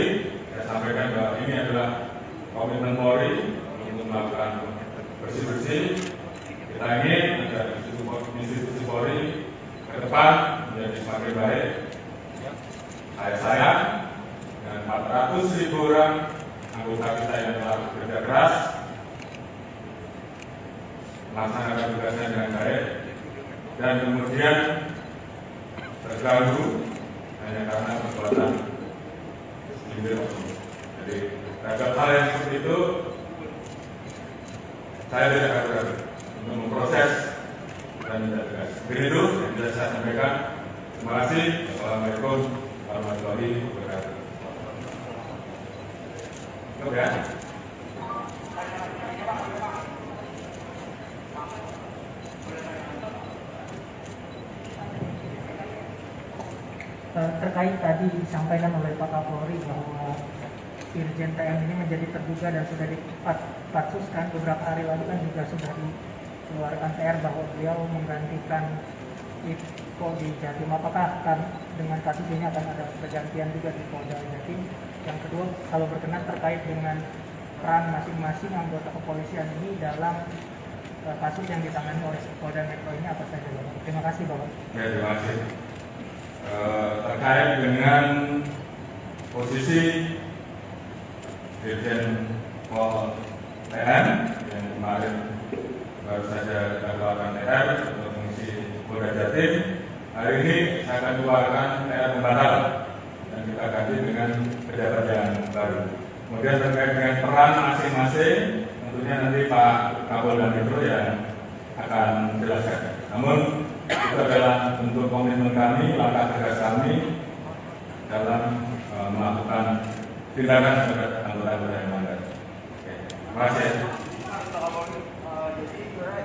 saya sampaikan bahwa ini adalah komitmen Polri untuk melakukan bersih-bersih. Kita ingin agar institusi Polri ke depan menjadi semakin baik. Saya dengan 400.000 orang anggota kita yang telah bekerja keras melaksanakan tugasnya dengan baik dan kemudian terganggu hanya karena perbuatan segelintir oknum. Jadi terhadap hal yang seperti itu saya tidak akan ragu untuk memproses dan tidak tegas. Begitu yang bisa saya sampaikan. Terima kasih. Assalamualaikum warahmatullahi wabarakatuh. Oke. Terkait tadi disampaikan oleh Pak Kapolri bahwa Irjen TM ini menjadi terduga dan sudah dipatsuskan beberapa hari lalu kan juga sudah dikeluarkan TR bahwa beliau menggantikan Iko di Jatim. Apakah dengan kasus ini akan ada pergantian juga di Polda Jatim? Yang kedua, kalau berkenan terkait dengan peran masing-masing anggota kepolisian ini dalam kasus yang ditangani oleh Polda Metro ini apa saja, Bapak? Terima kasih, Bapak. Ya, terima kasih. Terkait dengan posisi Dirjen Pol TM yang kemarin baru saja kita keluarkan TR untuk mengisi Polda Jatim, hari ini saya akan keluarkan TR pembatalan dan kita ganti dengan pejabat yang baru. Kemudian terkait dengan peran masing-masing, tentunya nanti Pak Kapolda Metro yang akan menjelaskan. Namun itu adalah bentuk komitmen kami, langkah tegas kami dalam melakukan tindakan terhadap anggota-anggota yang melanggar. Terima kasih. Jadi sebenarnya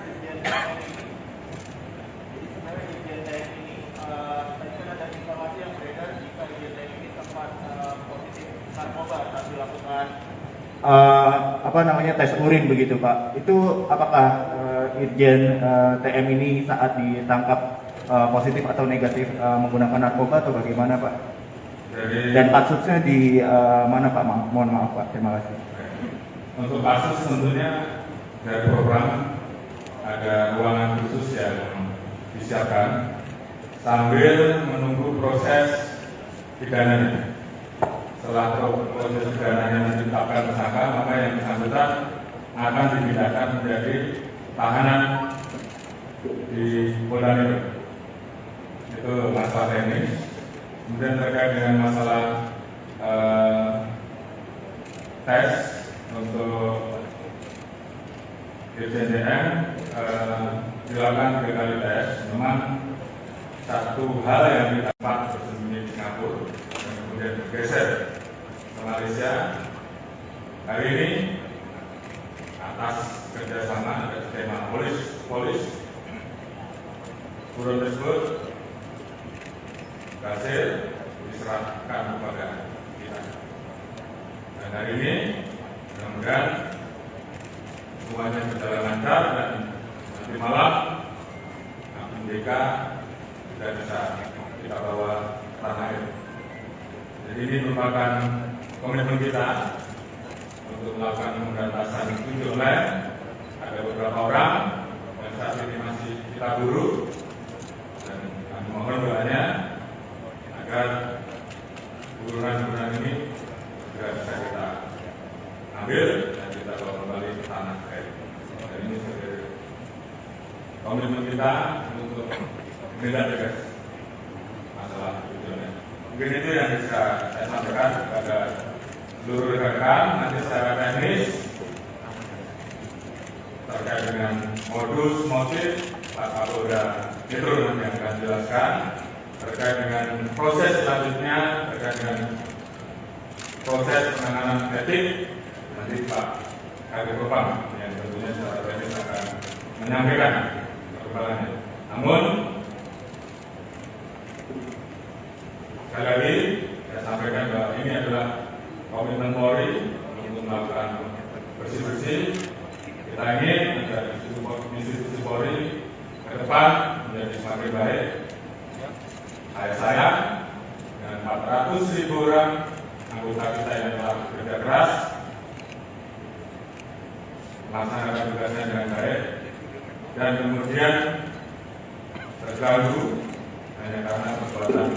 Irjen TM ini, tadi kan ada informasi yang beredar jika Irjen TM ini sempat positif narkoba saat dilakukan tes urin begitu Pak. Itu apakah Irjen TM ini saat ditangkap positif atau negatif menggunakan narkoba atau bagaimana Pak? Dan kasusnya di mana Pak? Mohon maaf Pak, terima kasih. Untuk kasus tentunya dari program ada ruangan khusus yang disiapkan sambil menunggu proses pidananya. Setelah proses pidananya ditetapkan tersangka, maka yang bersangkutan akan dipindahkan menjadi tahanan di Polda Metro. Itu masalah teknis. Kemudian terkait dengan masalah tes untuk Irjen TM dilakukan 3 kali tes. Memang satu hal yang didapat bersembunyi di Singapura dan kemudian bergeser ke Malaysia. Hari ini atas kerjasama ada skema polis buron tersebut berhasil diserahkan kepada kita. Dan hari ini mudah-mudahan semuanya berjalan lancar dan nanti malam MDK sudah bisa kita bawa ke tanah air. Jadi ini merupakan komitmen kita untuk melakukan pemberantasan judi online. Ada beberapa orang yang saat ini masih kita buru, dan kami mohon doanya agar buruan-buruan ini segera bisa kita ambil dan kita bawa kembali ke tanah air. Dan ini sebagai komitmen kita untuk menindak tegas masalah tujuannya. Mungkin itu yang bisa saya sampaikan kepada seluruh rekan-rekan. Nanti secara teknis terkait dengan modus motif Pak Kapolda Metro nanti yang akan jelaskan. Terkait dengan proses selanjutnya, terkait dengan proses penanganan etik, nanti Pak Kadif Propam yang tentunya secara teknis akan menyampaikan perkembangannya. Namun sekali lagi saya sampaikan bahwa ini adalah komitmen Polri untuk melakukan bersih-bersih. Kita ingin agar institusi Polri ke depan menjadi semakin baik. Saya dengan 400.000 orang anggota kita yang telah bekerja keras melaksanakan tugasnya dengan baik dan kemudian terganggu hanya karena perbuatan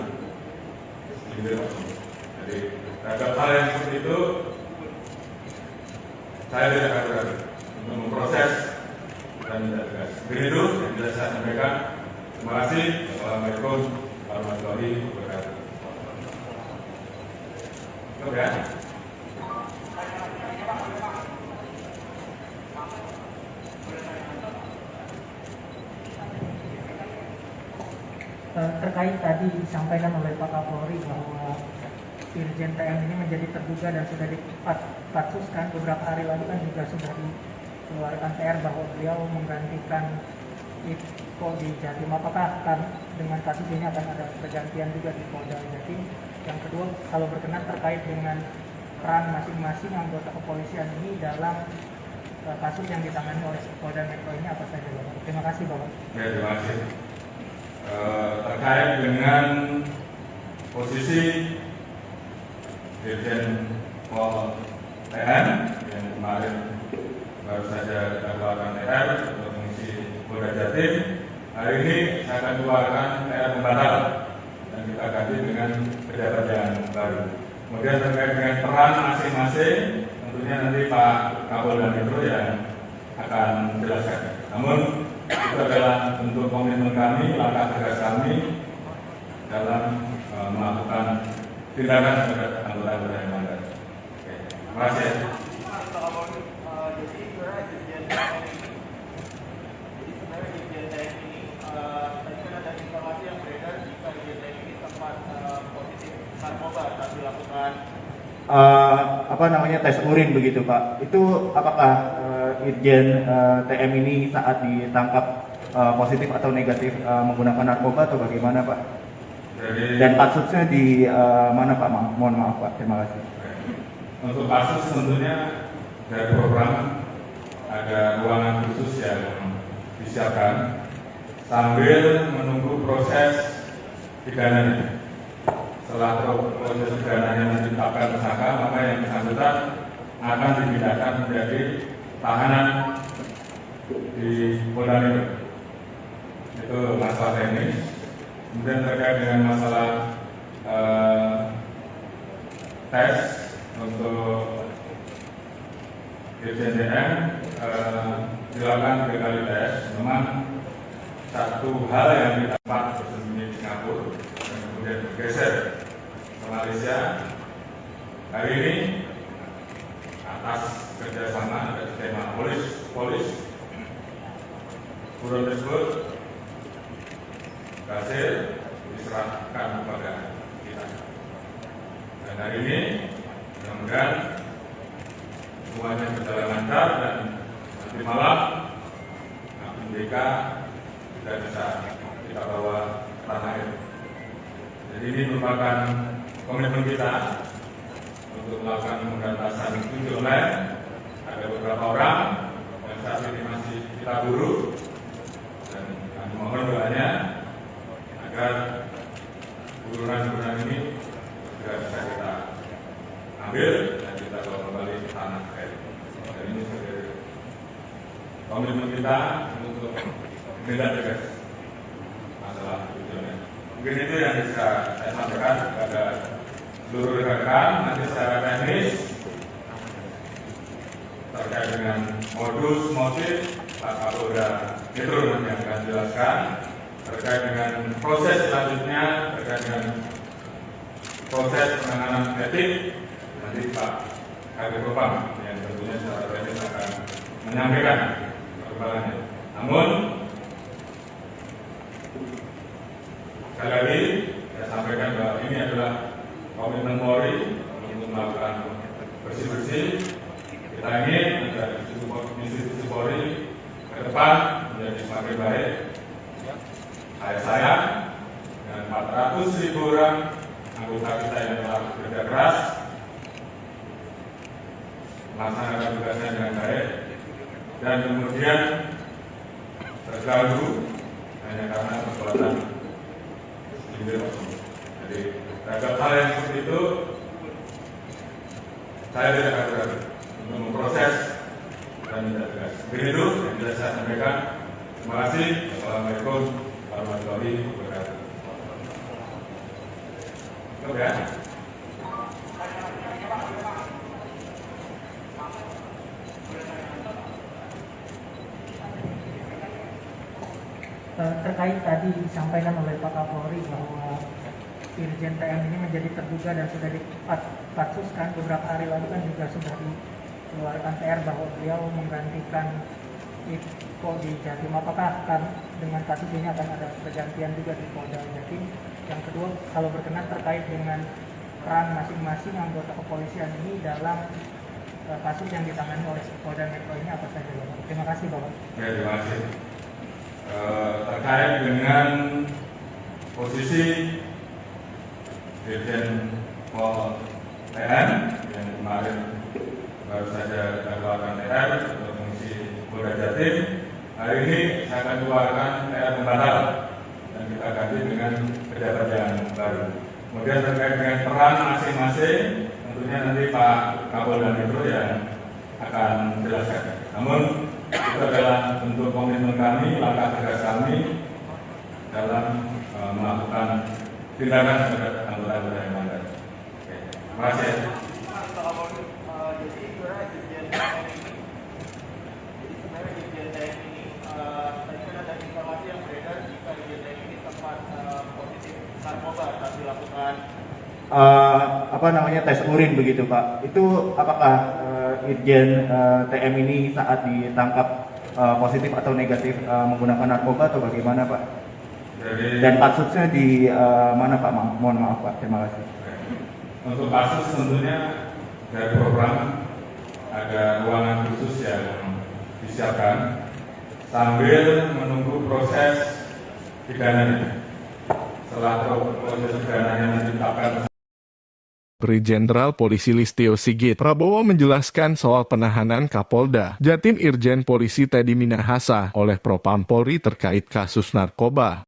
segelintir oknum. Jadi terhadap hal yang seperti itu saya tidak akan ragu untuk memproses dan tidak tegas. Begitu yang bisa saya sampaikan. Terima kasih. Assalamualaikum warahmatullahi wabarakatuh. Cukup ya. Terkait tadi disampaikan oleh Pak Kapolri bahwa Irjen TM ini menjadi terduga dan sudah dipatsuskan beberapa hari lalu kan juga sudah dikeluarkan PR bahwa beliau menggantikan Iko di Jatim. Apakah dengan kasus ini akan ada pergantian juga di Polda Jatim? Yang kedua, kalau berkenan terkait dengan peran masing-masing anggota kepolisian ini dalam kasus yang ditangani oleh Polda Metro ini apa saja, Bapak? Terima kasih, Bapak. Ya, terima kasih. Terkait dengan posisi Dirjen Pol TN yang kemarin baru saja dikeluarkan TR untuk mengisi Polda Jatim, hari ini saya akan keluarkan TR pembatal dan kita ganti dengan pejabat yang baru. Kemudian terkait dengan peran masing-masing, tentunya nanti Pak Kapolda Metro yang akan menjelaskan. Namun itu adalah bentuk komitmen kami, langkah tegas kami dalam melakukan tindakan terhadap anggota-anggota yang melanggar. Terima kasih. Jadi sebenarnya Dirjen TM ini, tadi kan ada informasi yang beredar jika Dirjen TM ini sempat positif narkoba saat dilakukan tes urin begitu Pak. Itu apakah Irjen TM ini saat ditangkap positif atau negatif menggunakan narkoba atau bagaimana Pak? Dan kasusnya di mana Pak? Mohon maaf Pak, terima kasih. Untuk kasus tentunya dari program ada ruangan khusus yang disiapkan sambil menunggu proses pidananya. Setelah proses pidananya ditetapkan tersangka, maka yang bersangkutan akan dipindahkan menjadi tahanan di Polda Metro. Itu masalah teknis. Kemudian terkait dengan masalah tes untuk Dirjen TM dilakukan 3 kali tes. Memang satu hal yang kita dapat bersembunyi di Singapura dan kemudian bergeser ke Malaysia. Hari ini atas kerjasama dari tema polis buron tersebut berhasil diserahkan kepada kita. Dan hari ini mudah-mudahan semuanya berjalan lancar dan nanti malam MDK sudah bisa kita bawa ke tanah air. Jadi ini merupakan komitmen kita untuk melakukan pemberantasan judi online. Ada beberapa orang yang saat ini masih kita buru dan kami mohon doanya agar buruan-buruan ini segera bisa kita ambil dan kita bawa kembali ke tanah air. Dan ini sebagai komitmen kita untuk menindak tegas masalah tujuannya. Mungkin itu yang bisa saya sampaikan kepada seluruh rekan-rekan. Nanti secara teknis terkait dengan modus motif Pak Kapolda Metro nanti yang akan jelaskan. Terkait dengan proses selanjutnya, terkait dengan proses penanganan etik, nanti Pak Kadif Propam yang tentunya secara teknis akan menyampaikan perkembangannya. Namun, sekali lagi saya sampaikan bahwa ini adalah komitmen Polri untuk melakukan bersih-bersih. Kita ingin agar institusi Polri ke depan menjadi semakin baik. Saya dengan 400.000 orang anggota kita yang telah bekerja keras melaksanakan tugasnya dengan baik dan kemudian terganggu hanya karena perbuatan individu. Jadi terhadap hal yang seperti itu saya tidak akan ragu untuk memproses dan tidak tegas. Begitu yang bisa saya sampaikan. Terima kasih. Assalamualaikum warahmatullahi wabarakatuh. Cukup ya. Terkait tadi disampaikan oleh Pak Kapolri bahwa Irjen TM ini menjadi terduga dan sudah dipatsuskan beberapa hari lalu kan juga sudah dikeluarkan TR bahwa beliau menggantikan Iko di Jatim. Apakah akan dengan kasus ini akan ada pergantian juga di Polda Jatim? Yang kedua, kalau berkenan terkait dengan peran masing-masing anggota kepolisian ini dalam kasus yang ditangani oleh Polda Metro ini apa saja, Bapak? Terima kasih, Bapak. Ya, terima kasih. Terkait dengan posisi Dirjen Pol TN yang kemarin baru saja keluarkan TR untuk fungsi Polda Jatim, hari ini saya akan keluarkan TR pembatal dan kita ganti dengan pejabat yang baru. Kemudian terkait dengan peran masing-masing, tentunya nanti Pak Kapolda Metro yang akan menjelaskan. Namun itu adalah bentuk komitmen kami, langkah tegas kami dalam melakukan tindakan terhadap anggota-anggota yang melanggar. Terima kasih. Jadi sebenarnya Dirjen TM ini, tadi kan ada informasi yang beredar jika Dirjen TM ini sempat positif narkoba saat dilakukan tes urin begitu Pak. Itu apakah Irjen TM ini saat ditangkap positif atau negatif menggunakan narkoba atau bagaimana Pak? Dan kasusnya di mana Pak? Mohon maaf Pak, terima kasih. Untuk kasus tentunya dari program ada ruangan khusus yang disiapkan sambil menunggu proses pidananya. Setelah proses pidananya ditetapkan. Brigjen Jenderal Polisi Listio Sigit Prabowo menjelaskan soal penahanan Kapolda Jatim Irjen Polisi Teddy Minahasa oleh Propam Polri terkait kasus narkoba.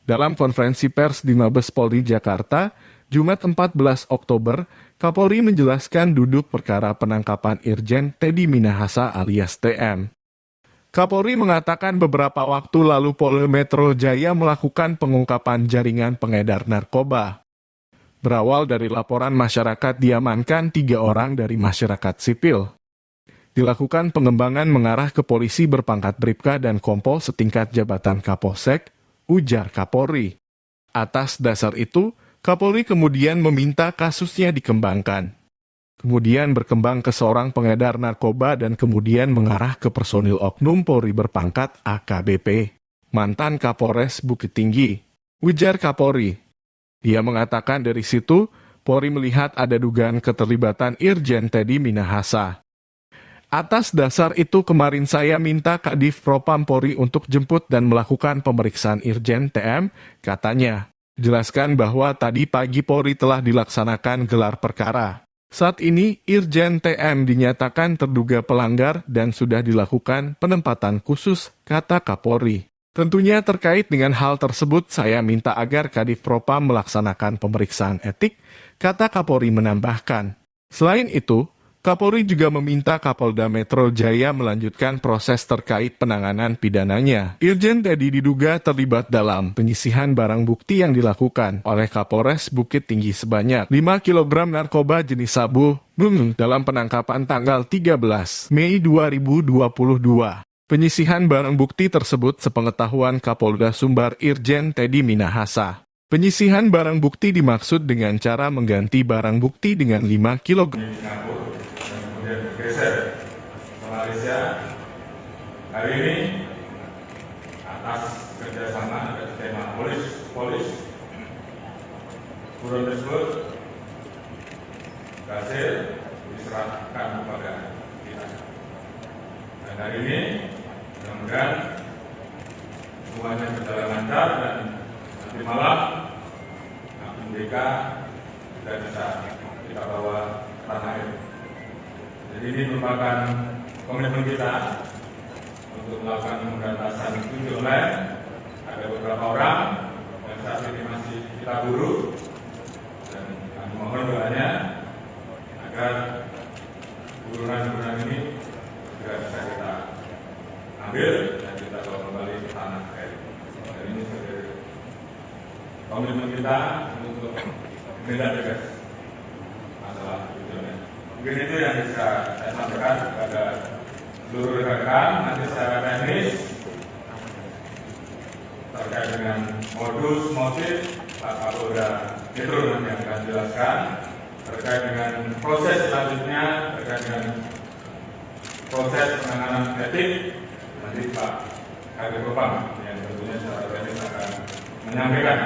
Dalam konferensi pers di Mabes Polri Jakarta, Jumat 14 Oktober, Kapolri menjelaskan duduk perkara penangkapan Irjen Teddy Minahasa alias TM. Kapolri mengatakan beberapa waktu lalu Polda Metro Jaya melakukan pengungkapan jaringan pengedar narkoba. Berawal dari laporan masyarakat diamankan 3 orang dari masyarakat sipil. Dilakukan pengembangan mengarah ke polisi berpangkat Bribka dan Kompol setingkat jabatan Kapolsek, ujar Kapolri. Atas dasar itu, Kapolri kemudian meminta kasusnya dikembangkan. Kemudian berkembang ke seorang pengedar narkoba dan kemudian mengarah ke personil oknum Polri berpangkat AKBP, mantan Kapolres Bukit Tinggi, ujar Kapolri. Dia mengatakan dari situ, Polri melihat ada dugaan keterlibatan Irjen Teddy Minahasa. Atas dasar itu kemarin saya minta Kadif Propam Polri untuk jemput dan melakukan pemeriksaan Irjen TM, katanya. Jelaskan bahwa tadi pagi Polri telah dilaksanakan gelar perkara. Saat ini Irjen TM dinyatakan terduga pelanggar dan sudah dilakukan penempatan khusus, kata Kapolri. Tentunya terkait dengan hal tersebut saya minta agar Kadif Propam melaksanakan pemeriksaan etik, kata Kapolri menambahkan. Selain itu, Kapolri juga meminta Kapolda Metro Jaya melanjutkan proses terkait penanganan pidananya. Irjen Teddy diduga terlibat dalam penyisihan barang bukti yang dilakukan oleh Kapolres Bukit Tinggi sebanyak 5 kg narkoba jenis sabu dalam penangkapan tanggal 13 Mei 2022. Penyisihan barang bukti tersebut sepengetahuan Kapolda Sumbar Irjen Teddy Minahasa. Penyisihan barang bukti dimaksud dengan cara mengganti barang bukti dengan 5 kg. Kemudian bergeser ke Malaysia. Hari ini atas kerjasama atas tema polis buron tersebut berhasil diserahkan kepada kita. Dan hari ini mudah-mudahan semuanya berjalan lancar dan nanti malam Hakim BK sudah bisa kita bawa ke tanah air. Jadi ini merupakan komitmen kita untuk melakukan pemberantasan judi online. Ada beberapa orang yang saat ini masih kita buru dan kami mohon doanya agar burunan-burunan ini segera bisa kita ambil dan kita bawa kembali ke tanah air. Dan ini sebagai komitmen kita untuk menindak tegas masalah judi online. Mungkin itu yang bisa saya sampaikan kepada seluruh rekan-rekan. Nanti secara teknis terkait dengan modus motif Pak Kapolda Metro nanti akan jelaskan. Terkait dengan proses selanjutnya, terkait dengan proses penanganan etik, nanti Pak Kadif Propam yang tentunya secara teknis akan menyampaikan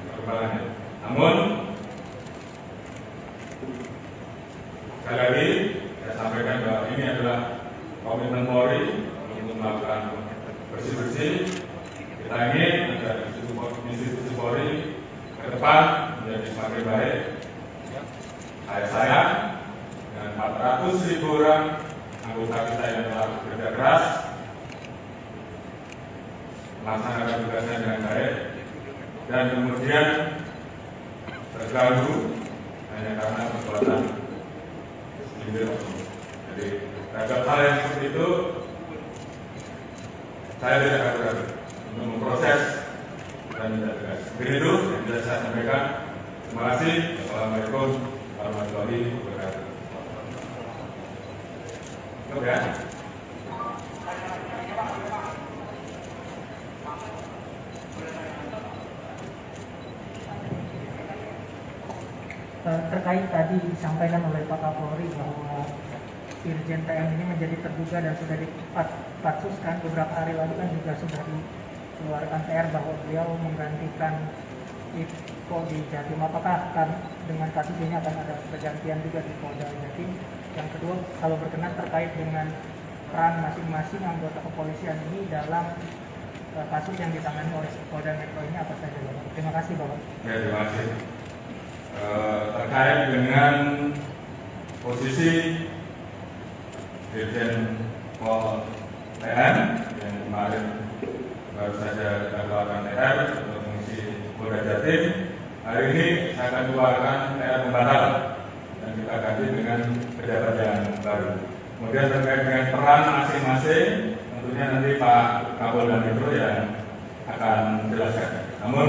perkembangannya. Namun sekali lagi saya sampaikan bahwa ini adalah komitmen Polri untuk melakukan bersih-bersih. Kita ingin agar institusi Polri ke depan menjadi semakin baik. Saya dengan 400.000 orang anggota kita yang telah bekerja keras melaksanakan tugasnya dengan baik dan kemudian terganggu hanya karena perbuatan. Jadi terhadap hal yang seperti itu saya tidak akan ragu untuk memproses dan tidak tegas. Begitu yang bisa saya sampaikan. Terima kasih. Assalamualaikum warahmatullahi wabarakatuh. Oke. Terkait tadi disampaikan oleh Pak Kapolri bahwa Irjen TM ini menjadi terduga dan sudah dipatsuskan beberapa hari lalu kan juga sudah dikeluarkan TR bahwa beliau menggantikan Iko di Jatim. Apakah akan dengan kasus ini akan ada pergantian juga di Polda Jatim? Yang kedua, kalau berkenan terkait dengan peran masing-masing anggota kepolisian ini dalam kasus yang ditangani oleh Polda Metro ini apa saja, Bapak? Terima kasih, Bapak. Ya, terima kasih. Terkait dengan posisi Dirjen Pol TN yang kemarin baru saja kita keluarkan TR untuk mengisi Polda Jatim, hari ini saya akan keluarkan TR pembatalan dan kita ganti dengan pejabat yang baru. Kemudian terkait dengan peran masing-masing, tentunya nanti Pak Kapolda Metro yang akan menjelaskan. Namun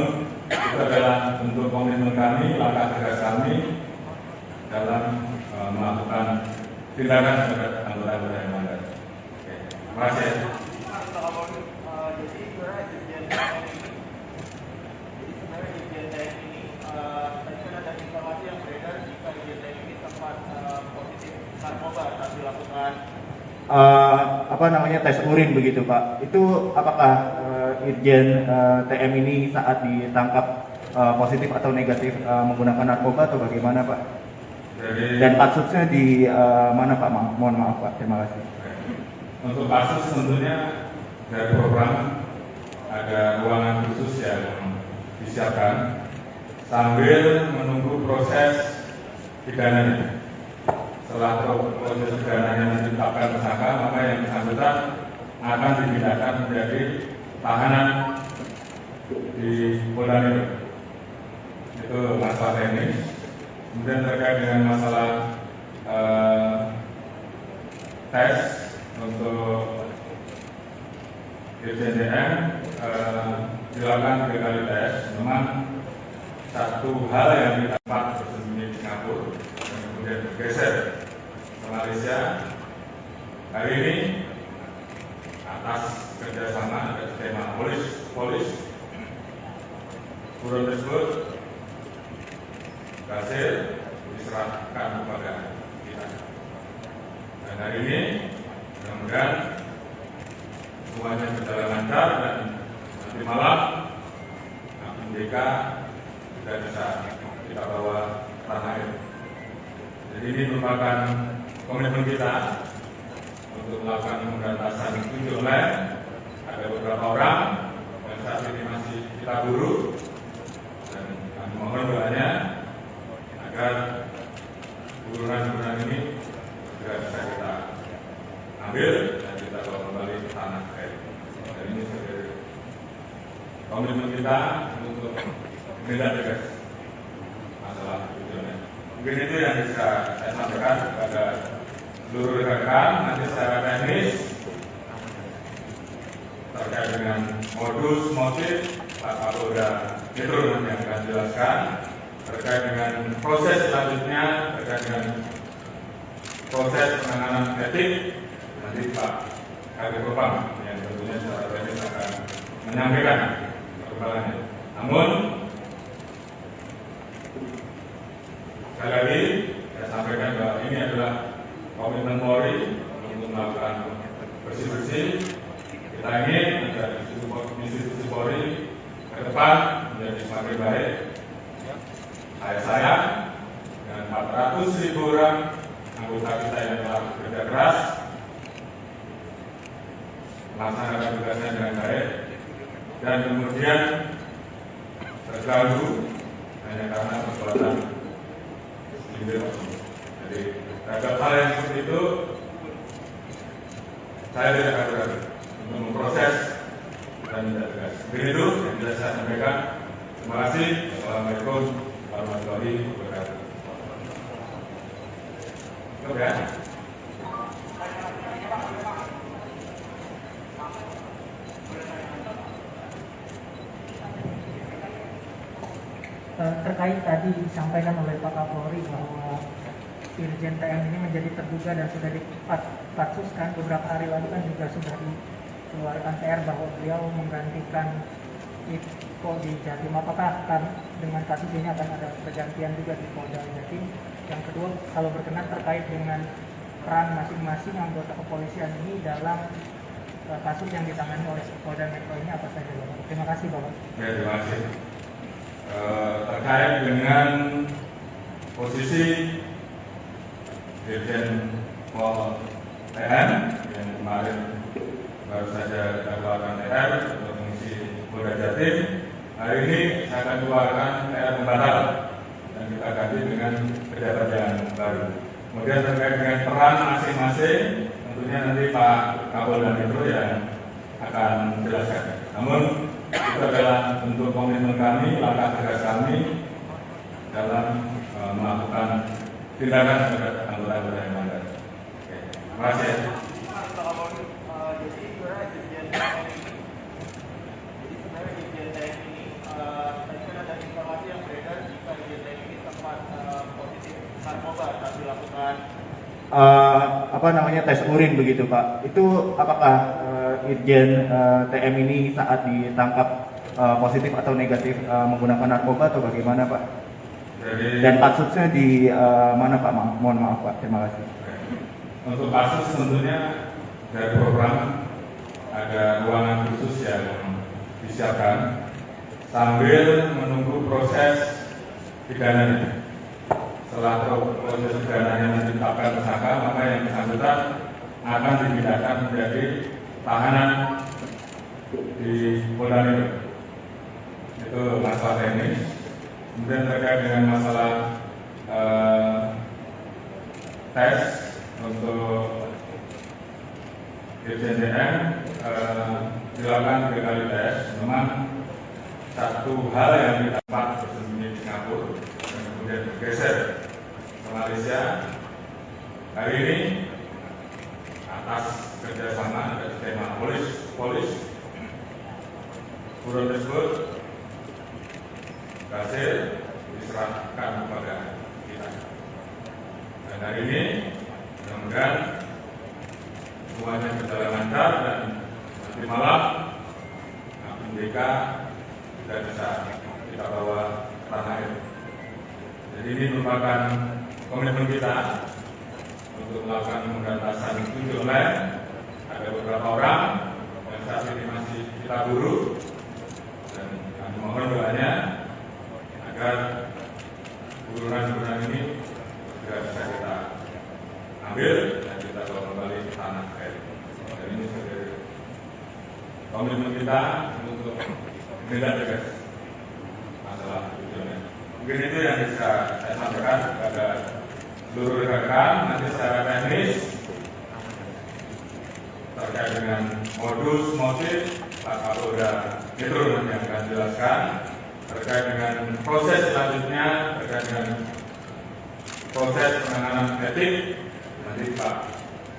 itu adalah bentuk komitmen kami, langkah tegas kami dalam melakukan tindakan terhadap anggota-anggota yang melanggar. Terima kasih. Jadi sebenarnya Irjen TM ini, tadi kan ada informasi yang beredar jika Irjen TM ini sempat positif narkoba saat dilakukan tes urin begitu Pak. Itu apakah Irjen TM ini saat ditangkap positif atau negatif menggunakan narkoba atau bagaimana Pak? Dan kasusnya di mana Pak? Mohon maaf Pak, terima kasih. Untuk kasus tentunya dari program ada ruangan khusus yang disiapkan sambil menunggu proses pidananya. Setelah proses pidananya ditetapkan tersangka, maka yang bersangkutan akan dipindahkan menjadi tahanan di Polda Metro. Itu masalah teknis. Kemudian terkait dengan masalah tes untuk Irjen DM dilakukan 3 kali tes. Memang satu hal yang didapat bersembunyi di Singapura dan kemudian bergeser ke Malaysia. Hari ini atas kerjasama dan skema polis buron tersebut berhasil diserahkan kepada kita. Dan hari ini mudah-mudahan semuanya berjalan lancar dan nanti malam MDK sudah bisa kita bawa ke tanah air. Jadi ini merupakan komitmen kita untuk melakukan pemberantasan ojek online. Ada beberapa orang yang saat ini masih kita buru dan kami mohon doanya agar buruan-buruan ini segera bisa kita ambil dan kita bawa kembali ke tanah air. Dan ini sebagai komitmen kita untuk menindak tegas masalah ojek online. Mungkin itu yang bisa saya sampaikan kepada seluruh rekan-rekan. Nanti secara teknis terkait dengan modus motif Pak Kapolda Metro nanti yang akan jelaskan. Terkait dengan proses selanjutnya, terkait dengan proses penanganan etik, nanti Pak Kabid Propam yang tentunya secara teknis akan menyampaikan perkembangannya. Namun sekali lagi saya sampaikan bahwa ini adalah komitmen Polri untuk melakukan bersih-bersih. Kita ingin agar institusi Polri ke depan menjadi semakin baik. Saya dengan 400.000 orang anggota kita yang telah bekerja keras melaksanakan tugasnya dengan baik dan kemudian terganggu hanya karena perbuatan segelintir orang. Jadi terhadap hal yang seperti itu saya tidak akan ragu untuk memproses dan tidak tegas. Begitu yang bisa saya sampaikan. Terima kasih. Assalamualaikum warahmatullahi wabarakatuh. Oke. Terkait tadi disampaikan oleh Pak Kapolri bahwa Irjen TM ini menjadi terduga dan sudah dipatsuskan beberapa hari lalu kan juga sudah dikeluarkan PR bahwa beliau menggantikan Iko di Jatim. Apakah dengan kasus ini akan ada pergantian juga di Polda Jatim? Yang kedua, kalau berkenan terkait dengan peran masing-masing anggota kepolisian ini dalam kasus yang ditangani oleh Polda Metro ini apa saja, Bapak? Terima kasih, Bapak. Ya, terima kasih. Terkait dengan posisi Irjen Pol TM yang kemarin baru saja kita keluarkan TR untuk mengisi Polda Jatim. Hari ini saya akan keluarkan TR pembatalan dan kita ganti dengan pejabat yang baru. Kemudian terkait dengan peran masing-masing, tentunya nanti Pak Kapolda Metro yang akan menjelaskan. Namun itu adalah bentuk komitmen kami, langkah tegas kami dalam melakukan tindakan terhadap anggota-anggota yang melanggar. Terima kasih. Jadi sebenarnya Irjen TM ini, tadi kan ada informasi yang beredar jika Irjen TM ini sempat positif narkoba saat dilakukan tes urin begitu Pak. Itu apakah Irjen TM ini saat ditangkap positif atau negatif menggunakan narkoba atau bagaimana Pak? Dan kasusnya di mana Pak? Mohon maaf Pak, terima kasih. Untuk kasus tentunya dari program ada ruangan khusus yang disiapkan sambil menunggu proses pidananya. Setelah proses pidananya ditetapkan tersangka, maka yang bersangkutan akan dipindahkan menjadi tahanan di Polda Metro. Itu masalah teknis. Kemudian terkait dengan masalah tes untuk Irjen DM dilakukan 3 kali tes. Memang satu hal yang didapat bersembunyi di Singapura dan kemudian bergeser ke Malaysia. Hari ini sudah bisa kita bawa ke tanah air. Jadi ini merupakan komitmen kita untuk melakukan pemberantasan judi online. Ada beberapa orang yang saat ini masih kita buru, dan kami mohon doanya agar burunan-burunan ini segera bisa kita ambil dan kita bawa kembali ke tanah air. Dan ini sebagai komitmen kita untuk menindak tegas masalah judi online. Mungkin itu yang bisa saya sampaikan kepada seluruh rekan-rekan. Nanti secara teknis terkait dengan modus motif, Pak Kapolda Metro nanti akan jelaskan. Terkait dengan proses selanjutnya, terkait dengan proses penanganan etik, nanti Pak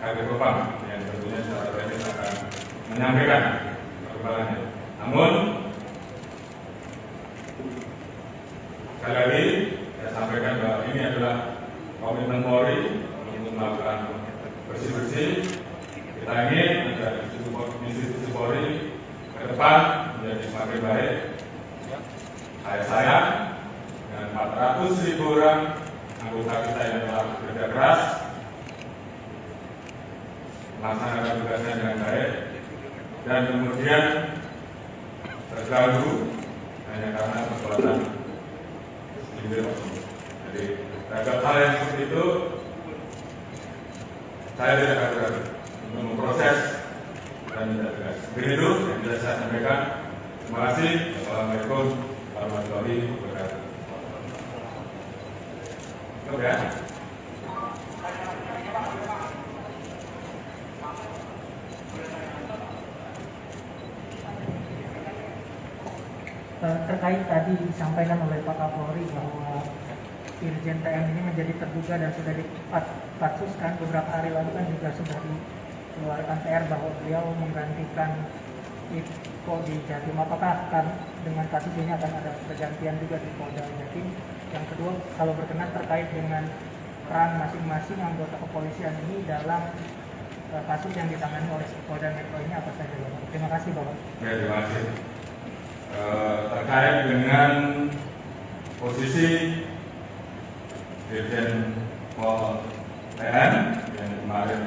Kabid Propam yang tentunya secara teknis akan menyampaikan perkembangannya. Namun sekali lagi saya sampaikan bahwa ini adalah komitmen Polri untuk melakukan bersih-bersih. Kita ingin agar institusi Polri ke depan menjadi semakin baik. Saya dengan 400.000 orang anggota kita yang telah bekerja keras melaksanakan tugasnya dengan baik, dan kemudian terganggu hanya karena perbuatan individu. Jadi terhadap hal yang seperti itu saya tidak akan ragu untuk memproses dan tidak tegas. Begitu yang bisa saya sampaikan. Terima kasih. Assalamualaikum warahmatullahi wabarakatuh. Cukup ya. Terkait tadi disampaikan oleh Pak Kapolri bahwa Irjen TM ini menjadi terduga dan sudah dipatsuskan beberapa hari lalu kan juga sudah dikeluarkan PR bahwa beliau menggantikan Iko di Jatim. Apakah dengan kasus ini akan ada pergantian juga di Polda Jatim? Yang kedua, kalau berkenan terkait dengan peran masing-masing anggota kepolisian ini dalam kasus yang ditangani oleh Polda Metro ini apa saja, Bapak? Terima kasih, Bapak. Ya, terima kasih. Terkait dengan posisi Dirjen Pol TN yang kemarin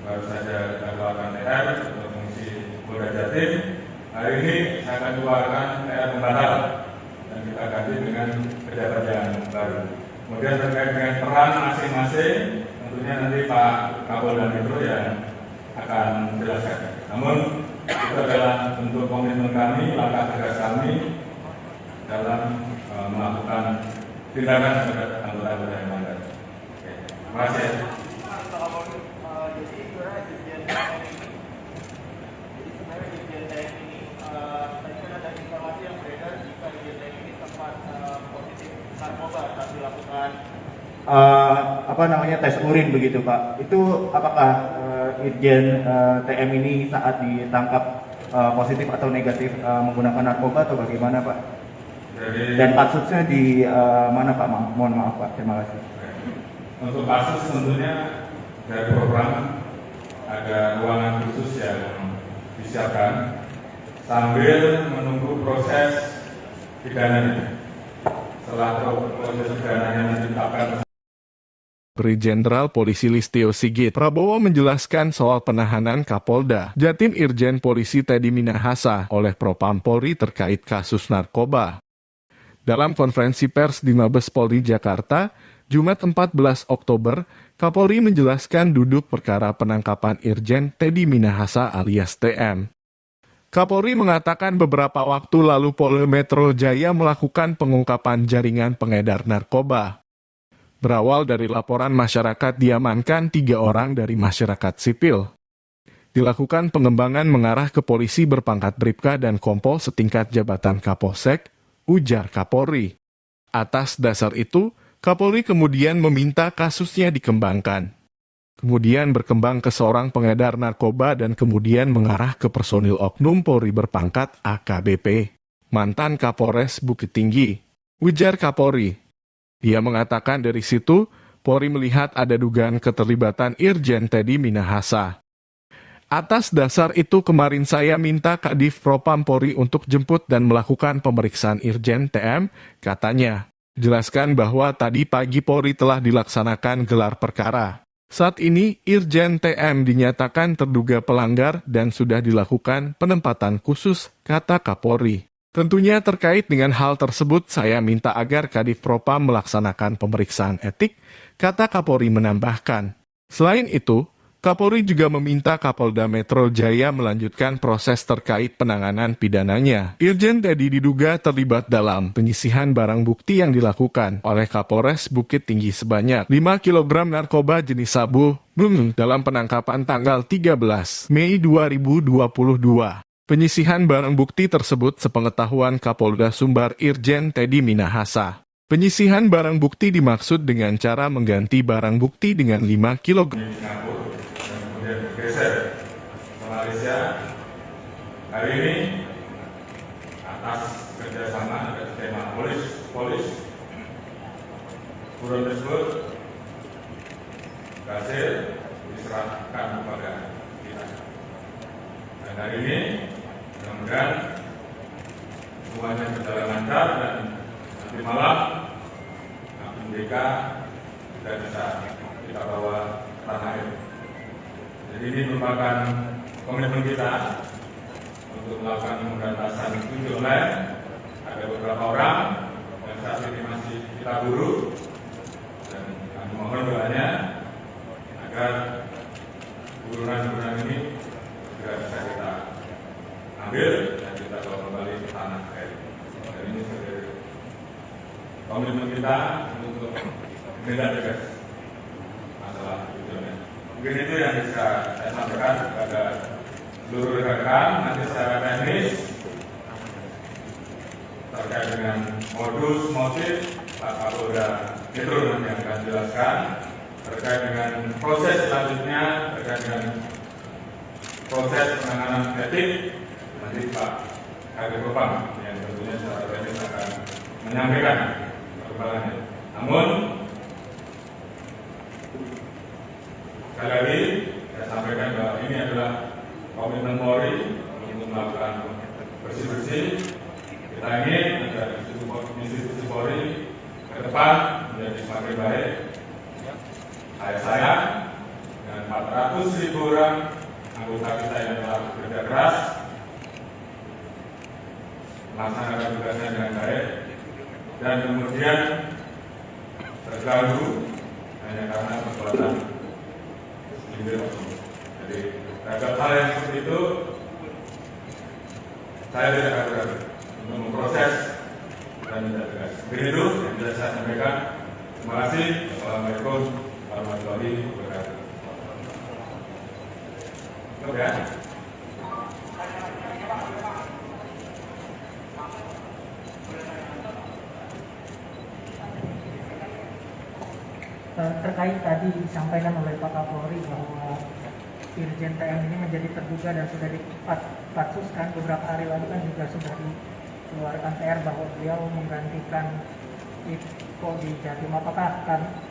baru saja dilakukan TR untuk fungsi Polda Jatim, hari ini saya akan keluarkan TR pembatal dan kita ganti dengan pejabat yang baru. Kemudian terkait dengan peran masing-masing, tentunya nanti Pak Kapolda Metro yang akan menjelaskan. Namun itu adalah bentuk komitmen kami, langkah tegas kami dalam melakukan tindakan terhadap anggota-anggota yang melanggar. Terima kasih. Jadi sebenarnya Dirjen TM ini, tadi kan ada informasi yang beredar jika Dirjen TM ini sempat positif narkoba saat dilakukan tes urin begitu Pak. Itu apakah Irjen TM ini saat ditangkap positif atau negatif menggunakan narkoba atau bagaimana Pak? Dan kasusnya di mana Pak? Mohon maaf Pak, terima kasih. Untuk kasus tentunya dari program ada ruangan khusus yang disiapkan sambil menunggu proses pidananya. Setelah proses pidananya ditetapkan, Jenderal Polisi Listio Sigit Prabowo menjelaskan soal penahanan Kapolda Jatim Irjen Polisi Teddy Minahasa oleh Propam Polri terkait kasus narkoba. Dalam konferensi pers di Mabes Polri Jakarta, Jumat 14 Oktober, Kapolri menjelaskan duduk perkara penangkapan Irjen Teddy Minahasa alias TM. Kapolri mengatakan beberapa waktu lalu Polda Metro Jaya melakukan pengungkapan jaringan pengedar narkoba. Berawal dari laporan masyarakat diamankan 3 orang dari masyarakat sipil. Dilakukan pengembangan mengarah ke polisi berpangkat Bribka dan Kompol setingkat jabatan Kapolsek, ujar Kapolri. Atas dasar itu, Kapolri kemudian meminta kasusnya dikembangkan. Kemudian berkembang ke seorang pengedar narkoba dan kemudian mengarah ke personil oknum Polri berpangkat AKBP, mantan Kapolres Bukit Tinggi, ujar Kapolri. Dia mengatakan dari situ, Polri melihat ada dugaan keterlibatan Irjen Teddy Minahasa. Atas dasar itu kemarin saya minta Kadif Propam Polri untuk jemput dan melakukan pemeriksaan Irjen TM, katanya. Jelaskan bahwa tadi pagi Polri telah dilaksanakan gelar perkara. Saat ini, Irjen TM dinyatakan terduga pelanggar dan sudah dilakukan penempatan khusus, kata Kapolri. Tentunya terkait dengan hal tersebut, saya minta agar Kadif Propam melaksanakan pemeriksaan etik, kata Kapolri menambahkan. Selain itu, Kapolri juga meminta Kapolda Metro Jaya melanjutkan proses terkait penanganan pidananya. Irjen Teddy diduga terlibat dalam penyisihan barang bukti yang dilakukan oleh Kapolres Bukit Tinggi sebanyak 5 kg narkoba jenis sabu dalam penangkapan tanggal 13 Mei 2022. Penyisihan barang bukti tersebut sepengetahuan Kapolda Sumbar Irjen Teddy Minahasa. Penyisihan barang bukti dimaksud dengan cara mengganti barang bukti dengan 5 kg. Kemudian bergeser ke Malaysia. Hari ini atas kerjasama dengan tema polis buron tersebut berhasil diserahkan kepada kita. Dan hari ini mudah-mudahan semuanya berjalan lancar dan nanti malam MDK sudah bisa kita bawa ke tanah air. Jadi ini merupakan komitmen kita untuk melakukan pemberantasan judi online. Ada beberapa orang yang saat ini masih kita buru dan kami mohon doanya agar burunan-burunan ini segera bisa kita ambil dan kita bawa kembali ke tanah air. Dan ini sebagai komitmen kita untuk menindak tegas masalah judi online. Mungkin itu yang bisa saya sampaikan kepada seluruh rekan-rekan. Nanti secara teknis terkait dengan modus motif Pak Kapolda Metro nanti akan jelaskan. Terkait dengan proses selanjutnya, terkait dengan proses penanganan etik, nanti Pak Kadif Propam yang tentunya secara teknis akan menyampaikan perkembangannya. Namun sekali lagi saya sampaikan bahwa ini adalah komitmen Polri untuk melakukan bersih-bersih. Kita ingin agar institusi Polri ke depan menjadi semakin baik. Saya dengan 400.000 orang anggota kita yang telah bekerja keras melaksanakan tugasnya dengan baik dan kemudian terganggu hanya karena perbuatan. Jadi terhadap hal yang seperti itu saya tidak ragu-ragu untuk memproses dan tidak tegas. Begitu yang bisa saya sampaikan. Terima kasih. Assalamualaikum warahmatullahi wabarakatuh. Oke ya. Terkait tadi disampaikan oleh Pak Kapolri bahwa Irjen TM ini menjadi terduga dan sudah dipatsuskan beberapa hari lalu kan juga sudah dikeluarkan PR bahwa beliau menggantikan Iko di Jatim. Apakah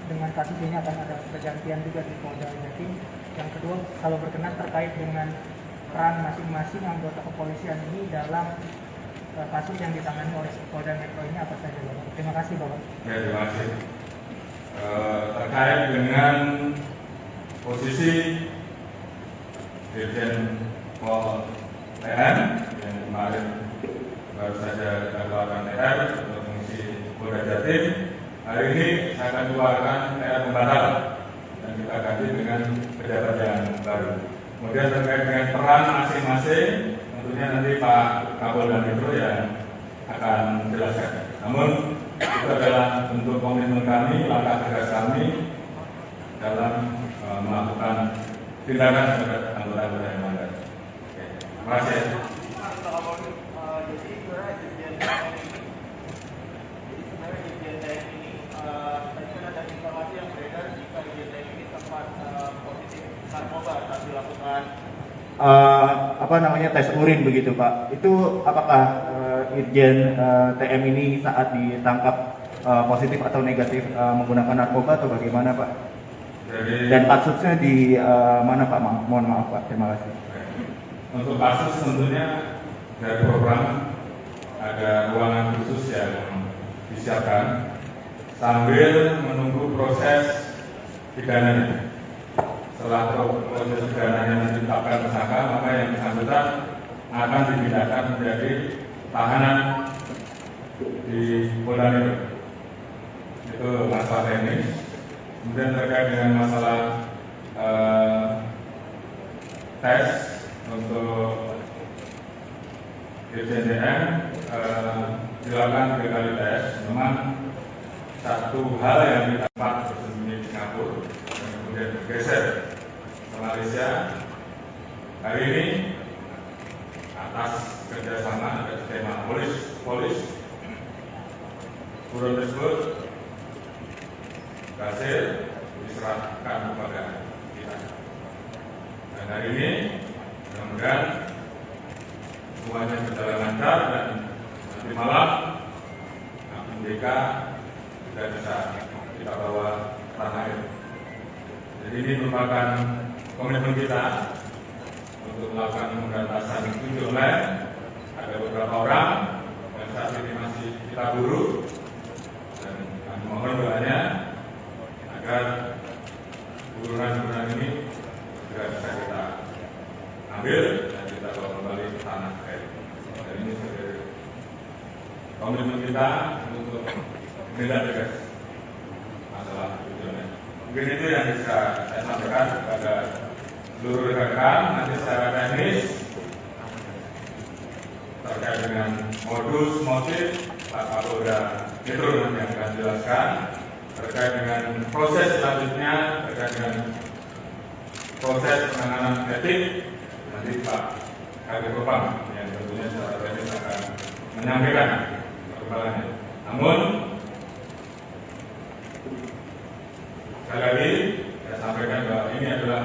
dengan kasus ini akan ada pergantian juga di Polda Jatim? Yang kedua, kalau berkenan terkait dengan peran masing-masing anggota kepolisian ini dalam kasus yang ditangani oleh Polda Metro ini apa saja, Bapak? Terima kasih, Bapak. Ya, terima kasih. Terkait dengan posisi Dirjen Pol TM yang kemarin baru saja kita keluarkan TR untuk mengisi Polda Jatim, hari ini saya akan keluarkan TR pembatal dan kita ganti dengan pejabat yang baru. Kemudian terkait dengan peran masing-masing, tentunya nanti Pak Kapolda Metro yang akan menjelaskan. Namun itu adalah bentuk komitmen kami, langkah tegas kami dalam melakukan tindakan terhadap anggota-anggota yang melanggar. Terima kasih. Jadi sebenarnya Irjen TM ini, tadi kan ada informasi yang beredar jika Irjen TM ini sempat positif narkoba saat dilakukan tes urin begitu Pak. Itu apakah Irjen TM ini saat ditangkap positif atau negatif menggunakan narkoba atau bagaimana Pak? Dan kasusnya di mana Pak? Mohon maaf Pak, terima kasih. Untuk kasus tentunya dari program ada ruangan khusus yang disiapkan sambil menunggu proses pidananya. Setelah proses pidananya ditetapkan tersangka, maka yang bersangkutan akan dipindahkan menjadi tahanan di Polda Metro. Itu masalah teknis. Kemudian terkait dengan masalah tes untuk Irjen TM dilakukan 3 kali tes. Memang satu hal yang didapat bersembunyi di Singapura dan kemudian bergeser ke Malaysia. Hari ini atas kerjasama atas tema polis buron tersebut berhasil diserahkan kepada kita. Dan hari ini mudah-mudahan semuanya berjalan lancar dan nanti malam MDK sudah bisa kita bawa tanah air. Jadi ini merupakan komitmen kita untuk melakukan pemberantasan judi online. Ada beberapa orang yang saat ini masih kita buru dan kami mohon doanya agar buruan-buruan ini segera bisa kita ambil dan kita bawa kembali ke tanah air. Dan ini sebagai komitmen kita untuk menindak tegas masalah judi online. Mungkin itu yang bisa saya sampaikan kepada seluruh rekan. Nanti secara teknis terkait dengan modus motif Pak Kapolda Metro nanti akan jelaskan. Terkait dengan proses selanjutnya, terkait dengan proses penanganan etik, nanti Pak Kabid Propam yang tentunya secara teknis akan menyampaikan perkembangannya. Namun sekali lagi saya sampaikan bahwa ini adalah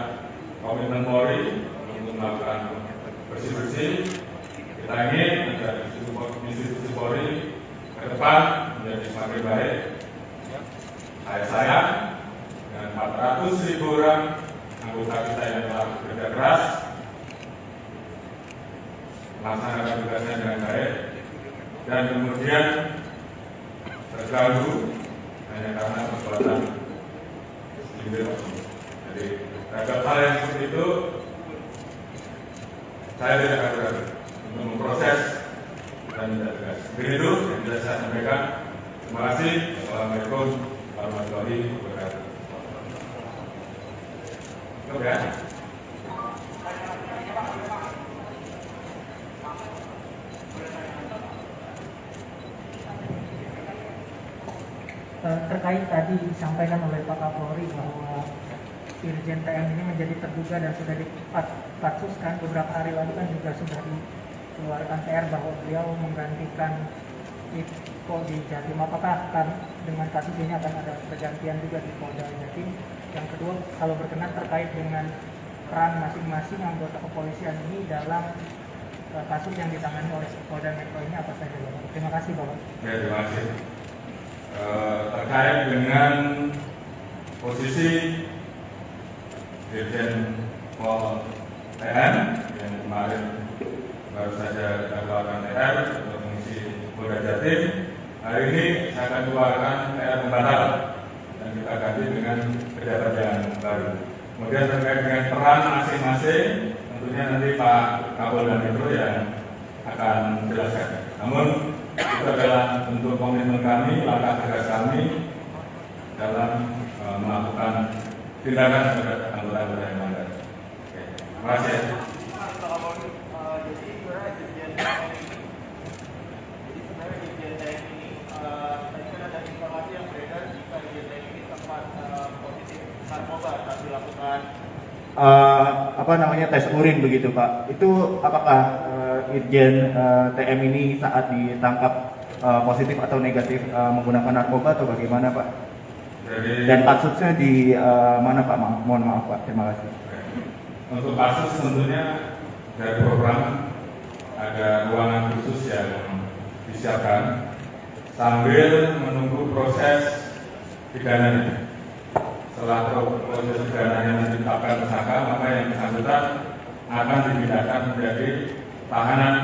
komitmen Polri untuk melakukan bersih-bersih. Kita ingin agar institusi Polri ke depan menjadi semakin baik. Saya sayang dengan 400.000 orang anggota kita yang telah bekerja keras melaksanakan tugasnya dengan baik dan kemudian terganggu hanya karena perbuatan individu. Jadi terhadap hal yang seperti itu saya tidak akan ragu untuk memproses dan tidak tegas. Begitu yang bisa saya sampaikan. Terima kasih. Assalamualaikum warahmatullahi wabarakatuh. Oke. Terkait tadi disampaikan oleh Pak Kapolri bahwa Irjen TM ini menjadi terduga dan sudah dipatsuskan beberapa hari lalu kan juga sudah dikeluarkan TR bahwa beliau menggantikan Iko di Jatim. Apakah dengan kasus ini akan ada pergantian juga di Polda Jatim? Yang kedua, kalau berkenan terkait dengan peran masing-masing anggota kepolisian ini dalam kasus yang ditangani oleh Polda Metro ini apa saja, Bapak? Terima kasih, Bapak. Ya, terima kasih. Terkait dengan posisi Dirjen Pol TN yang kemarin baru saja kita keluarkan TR untuk mengisi Polda Jatim. Hari ini saya akan keluarkan TR pembatalan dan kita ganti dengan pejabat yang baru. Kemudian terkait dengan peran masing-masing, tentunya nanti Pak Kapolda Metro yang akan menjelaskan. Namun itu adalah bentuk komitmen kami, langkah tegas kami dalam melakukan tindakan terhadap anggota-anggota yang melanggar. Terima kasih. Jadi sebenarnya Dirjen TM ini, tadi kan ada informasi yang beredar jika Dirjen TM ini sempat positif narkoba saat dilakukan tes urin begitu Pak. Itu apakah Irjen TM ini saat ditangkap positif atau negatif menggunakan narkoba atau bagaimana Pak? Dan kasusnya di mana Pak? Mohon maaf Pak, terima kasih. Untuk kasus tentunya dari program ada ruangan khusus yang disiapkan sambil menunggu proses pidananya. Setelah proses pidananya ditetapkan tersangka, maka yang bersangkutan akan dipindahkan menjadi tahanan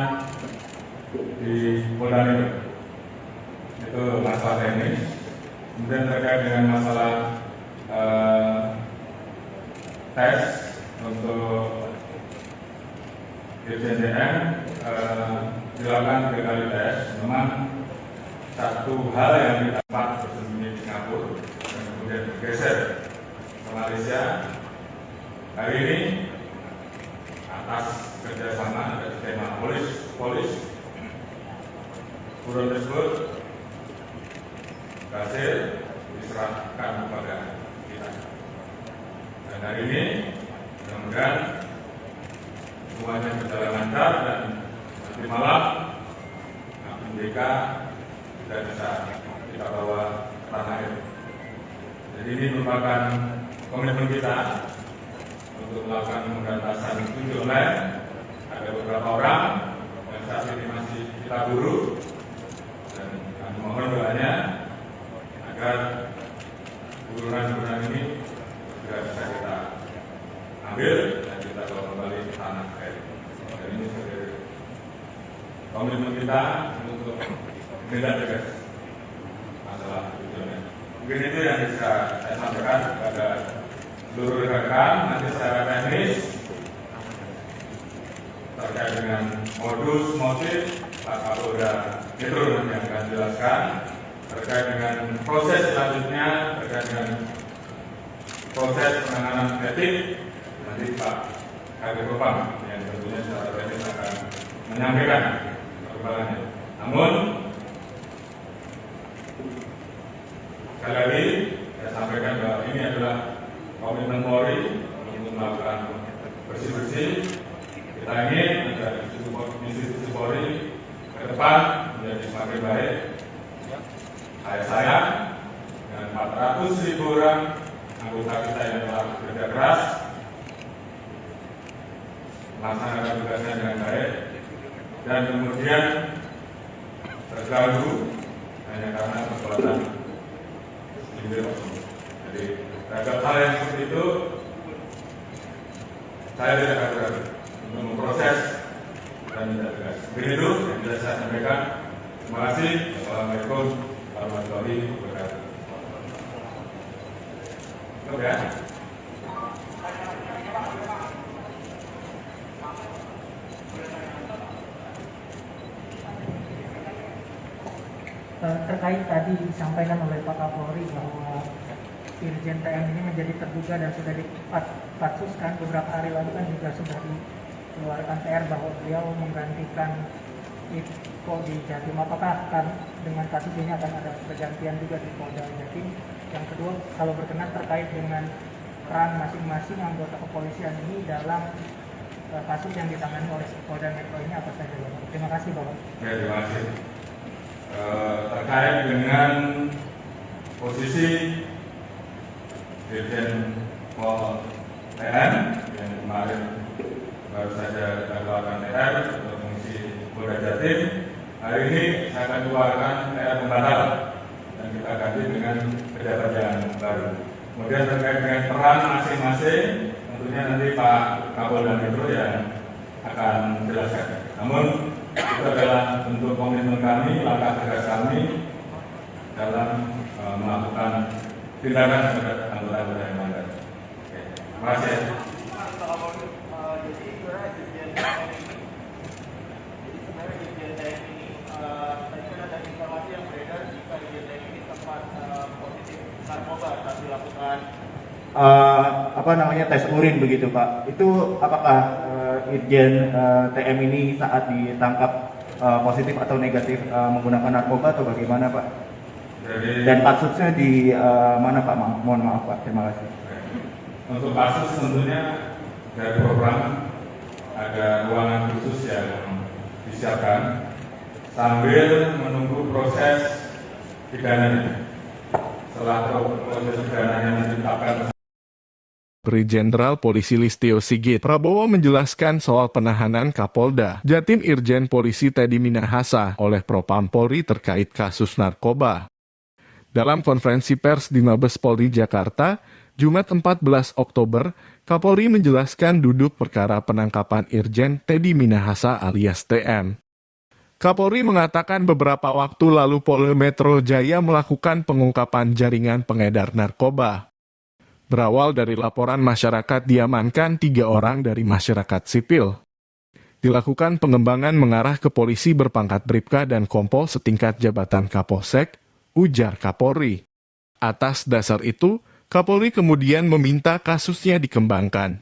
di Polda Metro. Itu masalah teknis. Kemudian terkait dengan masalah tes untuk Irjen TM dilakukan 3 kali tes. Memang satu hal yang didapat bersembunyi di Singapura dan kemudian bergeser ke Malaysia. Hari ini atas kerjasama dan skema polis buron tersebut berhasil diserahkan kepada kita. Dan hari ini mudah-mudahan semuanya berjalan lancar dan nanti malam BK sudah bisa kita bawa ke tanah air. Jadi ini merupakan komitmen kita untuk melakukan pemberantasan judi online. Ada beberapa orang yang saat ini masih kita buru dan kami mohon doanya agar burunan-burunan ini juga bisa kita ambil dan kita bawa kembali ke tanah air. Dan ini sebagai komitmen kita untuk menindak tegas masalah judi online. Mungkin itu yang bisa saya sampaikan kepada seluruh rekan-rekan. Nanti secara teknis terkait dengan modus motif Pak Kapolda Metro yang akan jelaskan. Terkait dengan proses selanjutnya, terkait dengan proses penanganan etik, nanti Pak Kabid Propam yang tentunya secara teknis akan menyampaikan perkembangannya. Namun sekali lagi saya sampaikan bahwa ini adalah komitmen Polri untuk melakukan bersih-bersih. Kita ingin agar institusi Polri ke depan menjadi semakin baik. Saya dengan 400.000 orang anggota kita yang telah bekerja keras melaksanakan tugasnya dengan baik dan kemudian terganggu hanya karena perbuatan sindir. Jadi terhadap hal yang seperti itu saya tidak akan ragu untuk memproses dan tidak tegas. Begitu yang bisa saya sampaikan. Terima kasih. Assalamualaikum warahmatullahi wabarakatuh. Oke. Terkait tadi disampaikan oleh Pak Kapolri bahwa Irjen TM ini menjadi terduga dan sudah dipatsuskan beberapa hari lalu kan juga sudah dikeluarkan PR bahwa beliau menggantikan Iko di Jatim. Apakah dengan kasus ini akan ada pergantian juga di Polda Jatim? Yang kedua, kalau berkenan terkait dengan peran masing-masing anggota kepolisian ini dalam kasus yang ditangani oleh Polda Metro ini apa saja? Terima kasih Bapak. Ya, terima kasih. Terkait dengan posisi Dirjen Pol TM yang kemarin baru saja kita keluarkan TR untuk mengisi Polda Jatim, hari ini saya akan keluarkan TR pembatalan dan kita ganti dengan pejabat yang baru. Kemudian terkait dengan peran masing-masing, tentunya nanti Pak Kapolda Metro yang akan menjelaskan. Namun itu adalah bentuk komitmen kami, langkah tegas kami dalam melakukan tindakan terhadap anggota-anggota yang melanggar. Terima kasih. Jadi sebenarnya Irjen TM ini tadi kan ada informasi yang beredar jika Irjen TM ini sempat positif narkoba saat dilakukan tes urin begitu Pak. Itu apakah Irjen TM ini saat ditangkap positif atau negatif menggunakan narkoba atau bagaimana Pak? Dan kasusnya di mana Pak? Mohon maaf Pak, terima kasih. Untuk kasus tentunya dari program ada ruangan khusus yang disiapkan sambil menunggu proses pidananya. Setelah proses pidananya ditetapkan. Brigjen Polisi Listio Sigit Prabowo menjelaskan soal penahanan Kapolda Jatim Irjen Polisi Teddy Minahasa oleh Propam Polri terkait kasus narkoba. Dalam konferensi pers di Mabes Polri Jakarta, Jumat 14 Oktober, Kapolri menjelaskan duduk perkara penangkapan Irjen Teddy Minahasa alias TM. Kapolri mengatakan beberapa waktu lalu Polda Metro Jaya melakukan pengungkapan jaringan pengedar narkoba. Berawal dari laporan masyarakat diamankan 3 orang dari masyarakat sipil. Dilakukan pengembangan mengarah ke polisi berpangkat Bribka dan Kompol setingkat jabatan Kapolsek, ujar Kapolri. Atas dasar itu, Kapolri kemudian meminta kasusnya dikembangkan.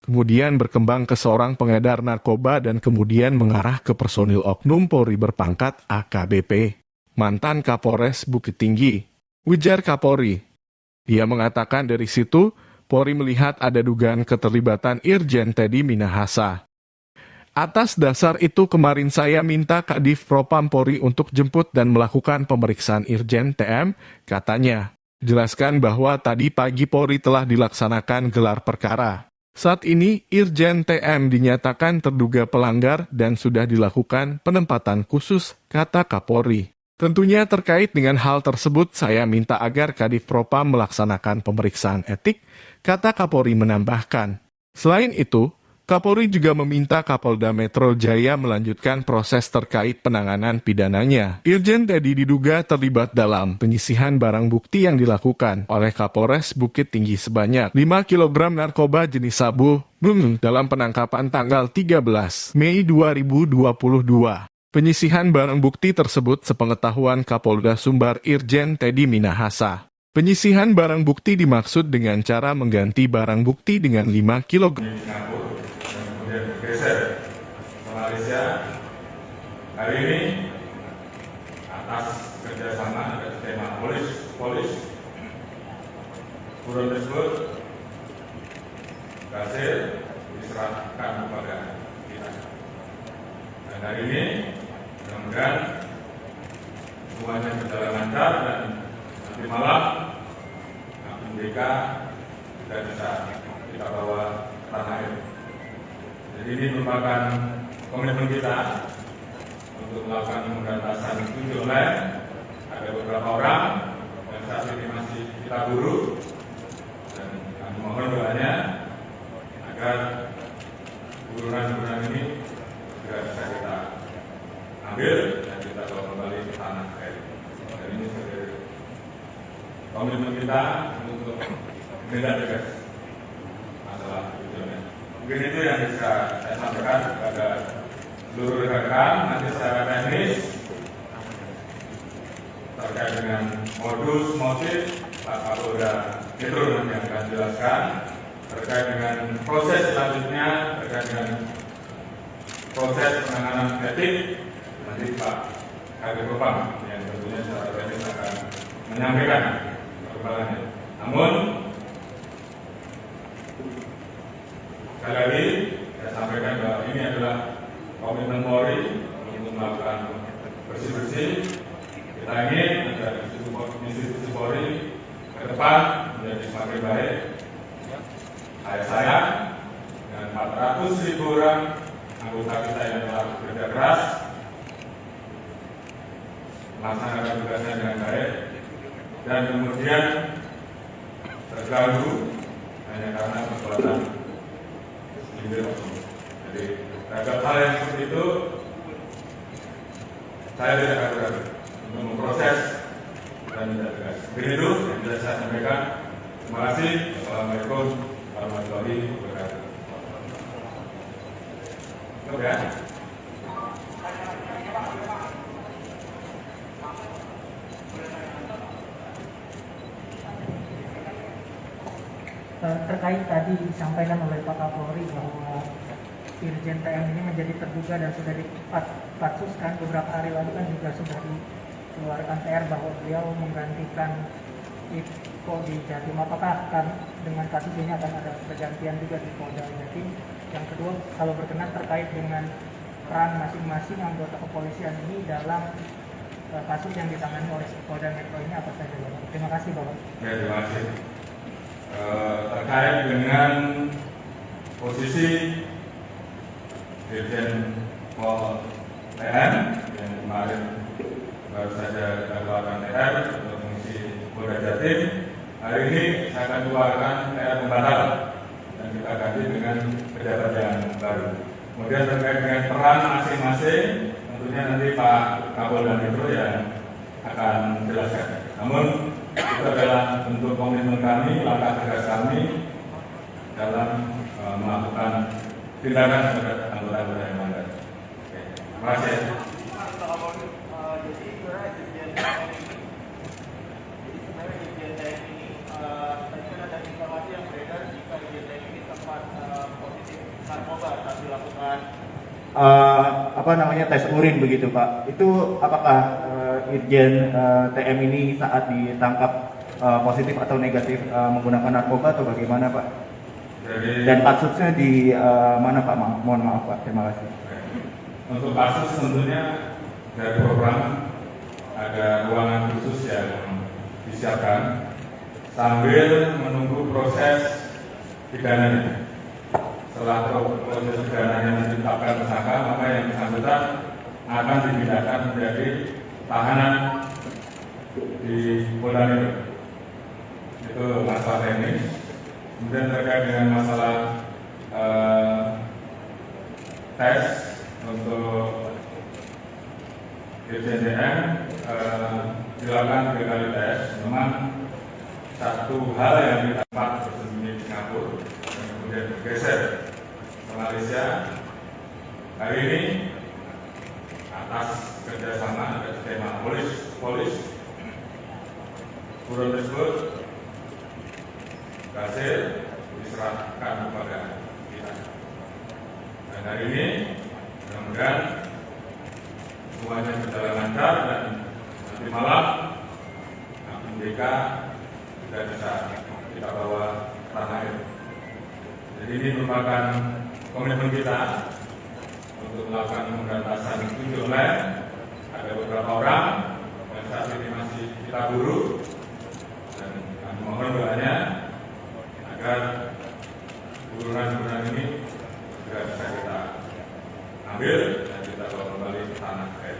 Kemudian berkembang ke seorang pengedar narkoba dan kemudian mengarah ke personil oknum Polri berpangkat AKBP, mantan Kapolres Bukit Tinggi, ujar Kapolri. Dia mengatakan dari situ, Polri melihat ada dugaan keterlibatan Irjen Teddy Minahasa. Atas dasar itu kemarin saya minta Kadif Propam Polri untuk jemput dan melakukan pemeriksaan Irjen TM, katanya. Jelaskan bahwa tadi pagi Polri telah dilaksanakan gelar perkara. Saat ini, Irjen TM dinyatakan terduga pelanggar dan sudah dilakukan penempatan khusus, kata Kapolri. Tentunya terkait dengan hal tersebut, saya minta agar Kadif Propam melaksanakan pemeriksaan etik, kata Kapolri menambahkan. Selain itu, Kapolri juga meminta Kapolda Metro Jaya melanjutkan proses terkait penanganan pidananya. Irjen Teddy diduga terlibat dalam penyisihan barang bukti yang dilakukan oleh Kapolres Bukit Tinggi sebanyak 5 kg narkoba jenis sabu dalam penangkapan tanggal 13 Mei 2022. Penyisihan barang bukti tersebut sepengetahuan Kapolda Sumbar Irjen Teddy Minahasa. Penyisihan barang bukti dimaksud dengan cara mengganti barang bukti dengan 5 kg. Kemudian bergeser ke Malaysia. Hari ini atas kerjasama atas tema polis buron tersebut berhasil diserahkan kepada kita. Dan hari ini mudah-mudahan semuanya berjalan lancar dan nanti malam APBK sudah bisa kita bawa ke tanah air. Jadi ini merupakan komitmen kita untuk melakukan pemberantasan judi online. Ada beberapa orang yang saat ini masih kita buru dan kami mohon doanya agar burunan-burunan ini segera bisa kita ambil dan kita bawa kembali ke tanah air. Dan ini sebagai komitmen kita untuk menindak tegas masalah judi online. Mungkin itu yang bisa saya sampaikan kepada seluruh rekan-rekan. Nanti secara teknis terkait dengan modus motif Pak Kapolda Metro nanti yang akan jelaskan. Terkait dengan proses selanjutnya, terkait dengan proses penanganan etik, nanti Pak Kadif Propam yang tentunya secara teknis akan menyampaikan perkembangannya. Namun sekali lagi saya sampaikan bahwa ini adalah komitmen Polri untuk melakukan bersih-bersih. Kita ingin agar institusi Polri ke depan menjadi semakin baik. Saya dengan 400.000 orang anggota kita yang telah bekerja keras melaksanakan tugasnya dengan baik dan kemudian terganggu hanya karena perbuatan. Jadi terhadap hal yang seperti itu saya tidak ragu-ragu untuk memproses dan tidak tegas. Begitu yang bisa saya sampaikan. Terima kasih. Assalamualaikum warahmatullahi wabarakatuh. Cukup ya. Terkait tadi disampaikan oleh Pak Kapolri bahwa Irjen TM ini menjadi terduga dan sudah dipatsuskan beberapa hari lalu kan juga sudah dikeluarkan TR bahwa beliau menggantikan Iko di Jatim. Apakah dengan kasus ini akan ada pergantian juga di Polda Jatim? Yang kedua, kalau berkenan terkait dengan peran masing-masing anggota kepolisian ini dalam kasus yang ditangani oleh Polda Metro ini apa saja, Bapak? Terima kasih, Bapak. Ya, terima kasih. Terkait dengan posisi Dirjen Pol TM yang kemarin baru saja dikeluarkan TR untuk mengisi Polda Jatim, hari ini saya akan keluarkan TR pembatal dan terkait dengan peran masing-masing, tentunya nanti Pak Kapolda Metro yang akan menjelaskan. Namun itu adalah bentuk komitmen kami, langkah tegas kami dalam melakukan tindakan terhadap anggota-anggota yang melanggar. Terima kasih. Jadi sebenarnya Irjen TM ini, tadi kan ada informasi yang beredar jika Irjen TM ini sempat positif narkoba saat dilakukan tes urin begitu Pak. Itu apakah Irjen TM ini saat ditangkap positif atau negatif menggunakan narkoba atau bagaimana Pak? Dan kasusnya di mana Pak? Mohon maaf Pak. Terima kasih. Untuk kasus tentunya dari program ada ruangan khusus yang disiapkan sambil menunggu proses pidananya. Setelah proses pidananya ditetapkan tersangka, maka yang bersangkutan akan dipindahkan menjadi tahanan di Polda Metro. Itu masalah teknis. Kemudian terkait dengan masalah tes untuk Irjen TM dilakukan 3 kali tes. Memang satu hal yang didapat bersembunyi di Singapura dan kemudian bergeser ke Malaysia. Hari ini atas kerjasama atas tema polis buron tersebut berhasil diserahkan kepada kita. Dan hari ini mudah-mudahan semuanya berjalan lancar dan nanti malam MDK sudah bisa kita bawa tanah air. Jadi ini merupakan komitmen kita untuk melakukan pemberantasan tujuh online. Ada beberapa orang yang saat ini masih kita buru dan kami mohon doanya agar buruan-buruan ini segera bisa kita ambil dan kita bawa kembali ke tanah air.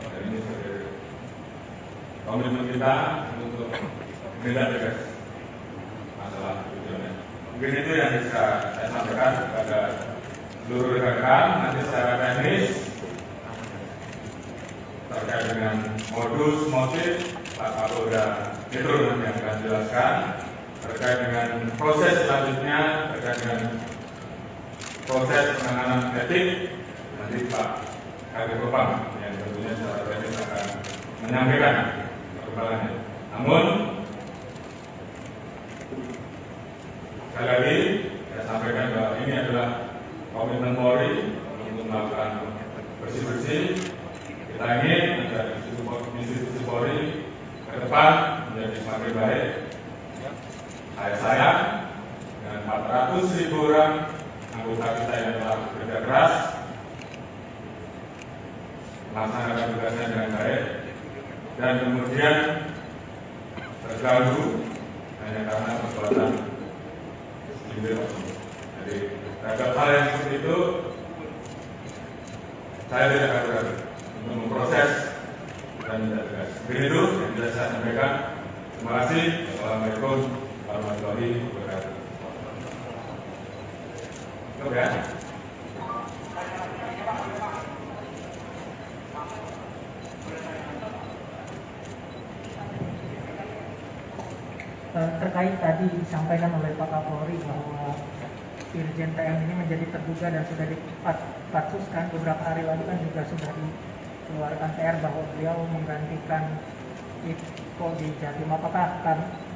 Dan ini sebagai komitmen kita untuk menindak tegas masalah tujuannya. Mungkin itu yang bisa saya sampaikan kepada seluruh rekan-rekan. Nanti secara teknis terkait dengan modus motif Pak Kapolda Metro nanti akan jelaskan. Terkait dengan proses selanjutnya, terkait dengan proses penanganan etik, nanti Pak Kadif Propam yang tentunya secara teknis akan menyampaikan perkembangannya. Namun sekali lagi saya sampaikan bahwa ini adalah komitmen Polri untuk melakukan bersih-bersih. Kita ingin agar institusi Polri ke depan menjadi semakin baik. Saya sayang dengan 400.000 orang anggota kita yang telah bekerja keras melaksanakan tugasnya dengan baik dan kemudian terganggu hanya karena perbuatan individu. Jadi terhadap hal yang seperti itu saya tidak akan ragu untuk memproses dan tidak tegas. Begitu yang bisa saya sampaikan. Terima kasih. Assalamualaikum warahmatullahi wabarakatuh. Cukup ya. Terkait tadi disampaikan oleh Pak Kapolri bahwa Irjen TM ini menjadi terduga dan sudah dipatsuskan beberapa hari lalu kan juga sudah dikeluarkan TR bahwa beliau menggantikan Iko di Jatim. Apakah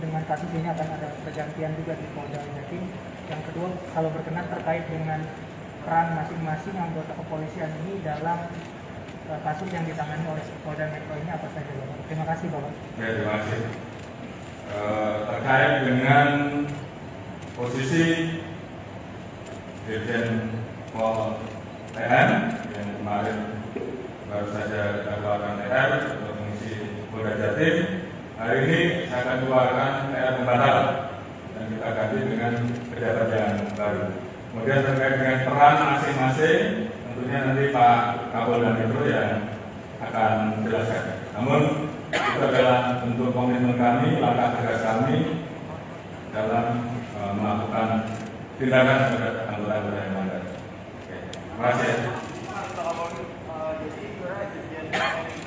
dengan kasus ini akan ada pergantian juga di Polda Jatim? Yang kedua, kalau berkenan terkait dengan peran masing-masing anggota kepolisian ini dalam kasus yang ditangani oleh Polda Metro ini apa saja, Bapak? Terima kasih, Bapak. Ya, terima kasih. Terkait dengan posisi Dirjen Pol TM yang kemarin baru saja kita keluarkan TR untuk mengisi Polda Jatim, hari ini saya akan keluarkan TR pembatalan dan kita ganti dengan pejabat yang baru. Kemudian terkait dengan peran masing-masing, tentunya nanti Pak Kapolda Metro yang akan menjelaskan. Namun itu adalah bentuk komitmen kami, langkah tegas kami dalam melakukan tindakan terhadap anggota-anggota yang melanggar. Oke. Terima kasih. Pak Kapolri, jadi sebenarnya Irjen TNI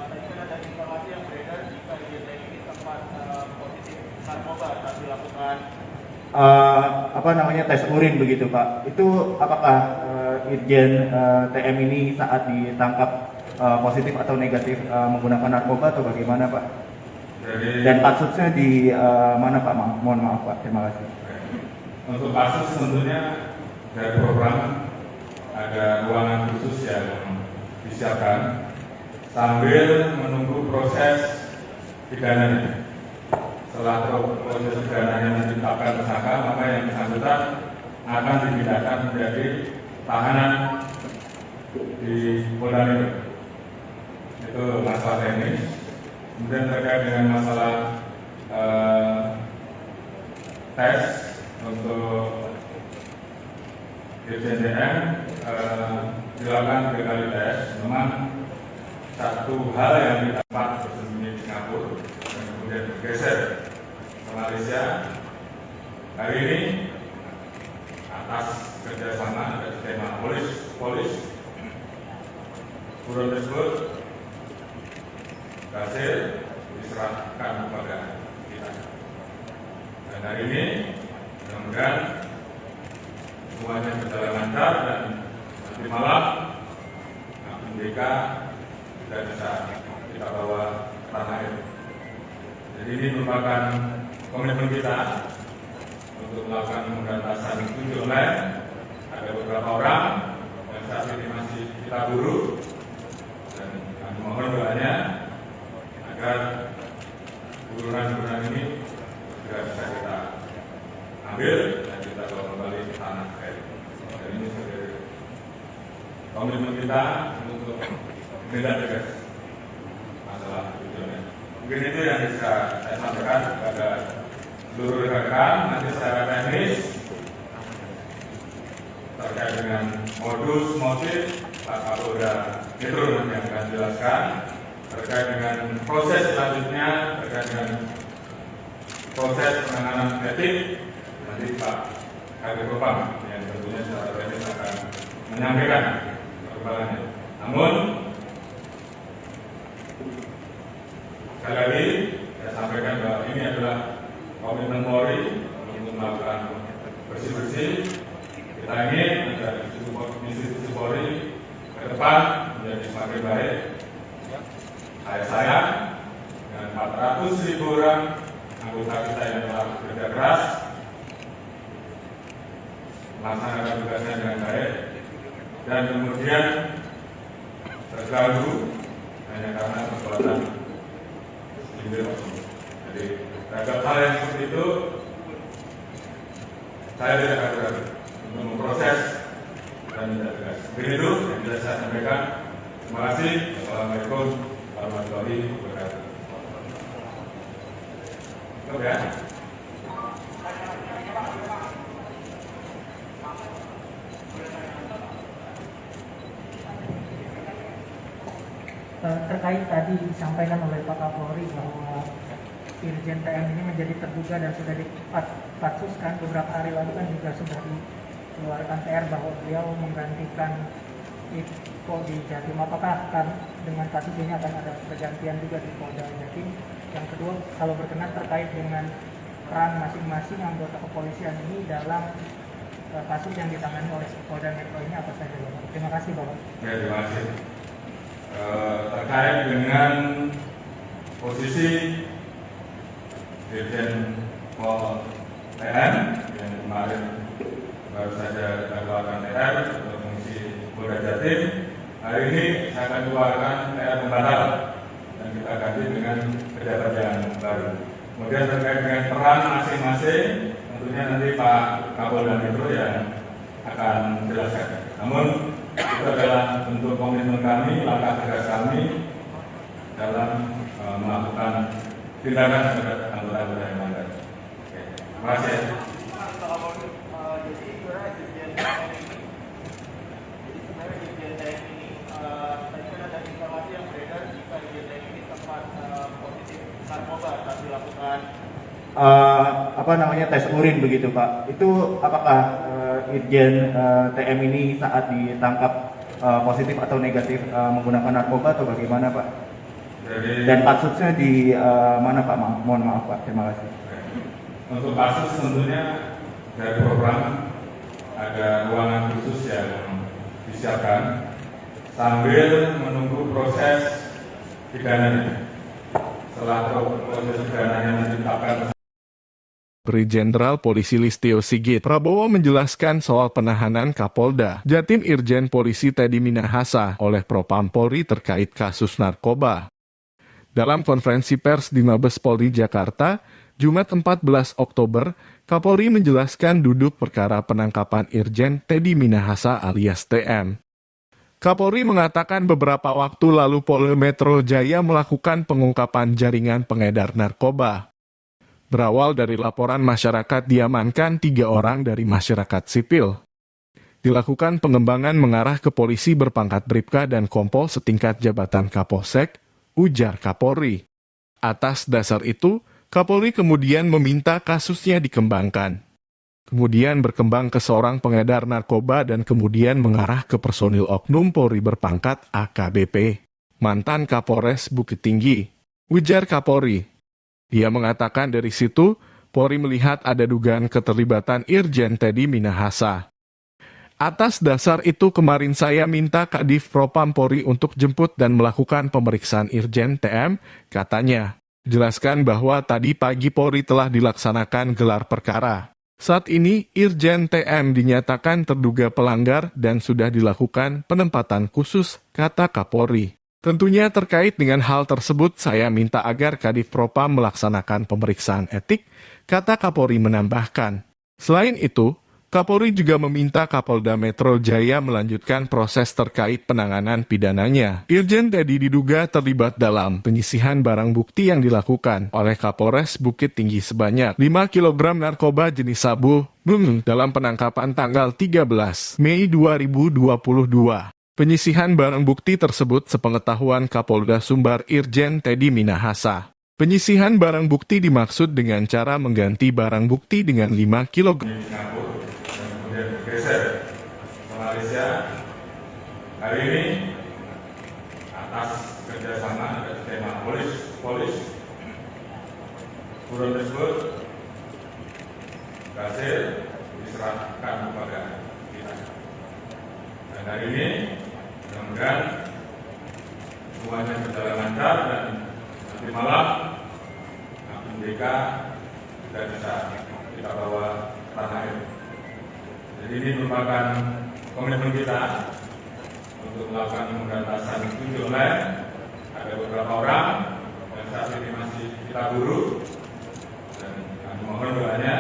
tadi kan ada informasi yang beredar jika Irjen TNI ini sempat positif narkoba saat dilakukan apa namanya tes urin begitu Pak. Itu apakah Irjen TM ini saat ditangkap positif atau negatif menggunakan narkoba atau bagaimana Pak? Dan kasusnya di mana Pak? Mohon maaf Pak. Terima kasih. Untuk kasus tentunya dari program ada ruangan khusus yang disiapkan sambil menunggu proses pidananya. Setelah proses pidananya ditetapkan tersangka, maka yang bersangkutan akan dipindahkan menjadi tahanan di Polda Metro. Itu masalah teknis. Kemudian terkait dengan masalah tes untuk Irjen TM dilakukan 3 kali tes. Memang satu hal yang didapat bersembunyi di Singapura dan kemudian bergeser ke Malaysia. Hari ini atas kerjasama dari tema polis buron tersebut berhasil diserahkan kepada kita. Dan hari ini mudah-mudahan semuanya berjalan lancar dan nanti malam MDK sudah bisa kita bawa ke tanah air. Jadi ini merupakan komitmen kita untuk melakukan pemberantasan judi online. Ada beberapa orang yang saat ini masih kita buru dan kami mohon doanya agar burunan-burunan ini segera bisa kita ambil dan kita bawa kembali ke tanah air. Dan ini sebagai komitmen kita untuk menindak tegas masalah judi online. Mungkin itu yang bisa saya sampaikan kepada seluruh rekan-rekan. Nanti secara teknis terkait dengan modus motif Pak Kapolda Metro nanti yang akan jelaskan. Terkait dengan proses selanjutnya, terkait dengan proses penanganan etik, nanti Pak Kadif Propam yang tentunya secara teknis akan menyampaikan perkembangannya. Namun sekali lagi saya sampaikan bahwa ini adalah komitmen Polri untuk melakukan bersih-bersih. Kita ingin agar institusi Polri ke depan menjadi semakin baik. Saya sayang dengan 400.000 orang anggota kita yang telah bekerja keras melaksanakan tugasnya dengan baik dan kemudian terganggu hanya karena perbuatan segelintir oknum. Jadi terhadap hal yang seperti itu saya tidak ragu-ragu untuk memproses dan tidak tegas. Begitu yang bisa saya sampaikan. Terima kasih. Assalamualaikum warahmatullahi wabarakatuh. Oke. Terkait tadi disampaikan oleh Pak Kapolri bahwa Irjen TM ini menjadi terduga dan sudah dipatsuskan beberapa hari lalu kan juga sudah dikeluarkan TR bahwa beliau menggantikan Iko di Jatim. Apakah akan dengan kasus ini akan ada pergantian juga di Polda Jatim? Yang kedua, kalau berkenan terkait dengan peran masing-masing anggota kepolisian ini dalam kasus yang ditangani oleh Polda Metro ini apa saja, Bapak? Terima kasih, Bapak. Ya, terima kasih. Terkait dengan posisi Dirjen Pol TN yang kemarin baru saja kita keluarkan TR untuk fungsi Polda Jatim, hari ini saya akan keluarkan TR pembatalan dan kita ganti dengan pejabat yang baru. Kemudian terkait dengan peran masing-masing, tentunya nanti Pak Kapolda Metro yang akan menjelaskan. Namun itu adalah bentuk komitmen kami, langkah tegas kami dalam melakukan tindakan terhadap anggota-anggota yang melanggar. Terima kasih. Pak Kapolri, jadi sebenarnya Irjen TNI tadi kan ada informasi yang beredar jika Irjen TNI ini sempat positif narkoba saat dilakukan tes urin begitu Pak. Itu apakah Irjen TM ini saat ditangkap positif atau negatif menggunakan narkoba atau bagaimana Pak? Dan kasusnya di mana Pak? Mohon maaf Pak, terima kasih. Untuk kasus tentunya dari program ada ruangan khusus yang disiapkan sambil menunggu proses pidananya. Setelah proses pidananya ditetapkan, Brigjen Jenderal Polisi Listio Sigit Prabowo menjelaskan soal penahanan Kapolda Jatim Irjen Polisi Teddy Minahasa oleh Propam Polri terkait kasus narkoba. Dalam konferensi pers di Mabes Polri Jakarta, Jumat 14 Oktober, Kapolri menjelaskan duduk perkara penangkapan Irjen Teddy Minahasa alias TM. Kapolri mengatakan beberapa waktu lalu Polda Metro Jaya melakukan pengungkapan jaringan pengedar narkoba. Berawal dari laporan masyarakat diamankan 3 orang dari masyarakat sipil. Dilakukan pengembangan mengarah ke polisi berpangkat Bribka dan Kompol setingkat jabatan Kapolsek, ujar Kapolri. Atas dasar itu, Kapolri kemudian meminta kasusnya dikembangkan. Kemudian berkembang ke seorang pengedar narkoba dan kemudian mengarah ke personil oknum Polri berpangkat AKBP, mantan Kapolres Bukit Tinggi, ujar Kapolri. Dia mengatakan dari situ, Polri melihat ada dugaan keterlibatan Irjen Teddy Minahasa. Atas dasar itu kemarin saya minta Kadif Propam Polri untuk jemput dan melakukan pemeriksaan Irjen TM, katanya. Jelaskan bahwa tadi pagi Polri telah dilaksanakan gelar perkara. Saat ini, Irjen TM dinyatakan terduga pelanggar dan sudah dilakukan penempatan khusus, kata Kapolri. Tentunya terkait dengan hal tersebut, saya minta agar Kadif Propam melaksanakan pemeriksaan etik, kata Kapolri menambahkan. Selain itu, Kapolri juga meminta Kapolda Metro Jaya melanjutkan proses terkait penanganan pidananya. Irjen Teddy diduga terlibat dalam penyisihan barang bukti yang dilakukan oleh Kapolres Bukit Tinggi sebanyak 5 kg narkoba jenis sabu dalam penangkapan tanggal 13 Mei 2022. Penyisihan barang bukti tersebut sepengetahuan Kapolda Sumbar Irjen Teddy Minahasa. Penyisihan barang bukti dimaksud dengan cara mengganti barang bukti dengan 5 kg. kemudian bergeser ke Malaysia. Hari ini atas kerjasama dan tema polis buron tersebut berhasil diserahkan kepada kita. Dan hari ini mudah-mudahan semuanya berjalan lancar dan nanti malam akun BK sudah bisa kita bawa ke tanah air. Jadi ini merupakan komitmen kita untuk melakukan pemberantasan judi online. Ada beberapa orang yang saat ini masih kita buru dan kami mohon doanya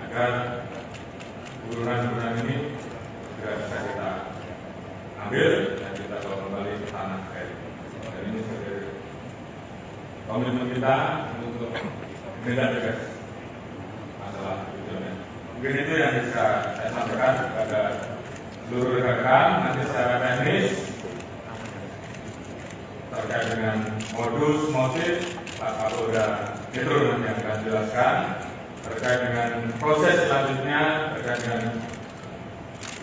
agar buruan-buruan ini segera bisa kita ambil dan kita bawa kembali ke tanah air. Dan ini sebagai komitmen kita untuk menindak tegas masalah judi online. Mungkin itu yang bisa saya sampaikan kepada seluruh rekan-rekan. Nanti secara teknis terkait dengan modus motif Pak Kapolda Metro nanti yang akan jelaskan. Terkait dengan proses selanjutnya, terkait dengan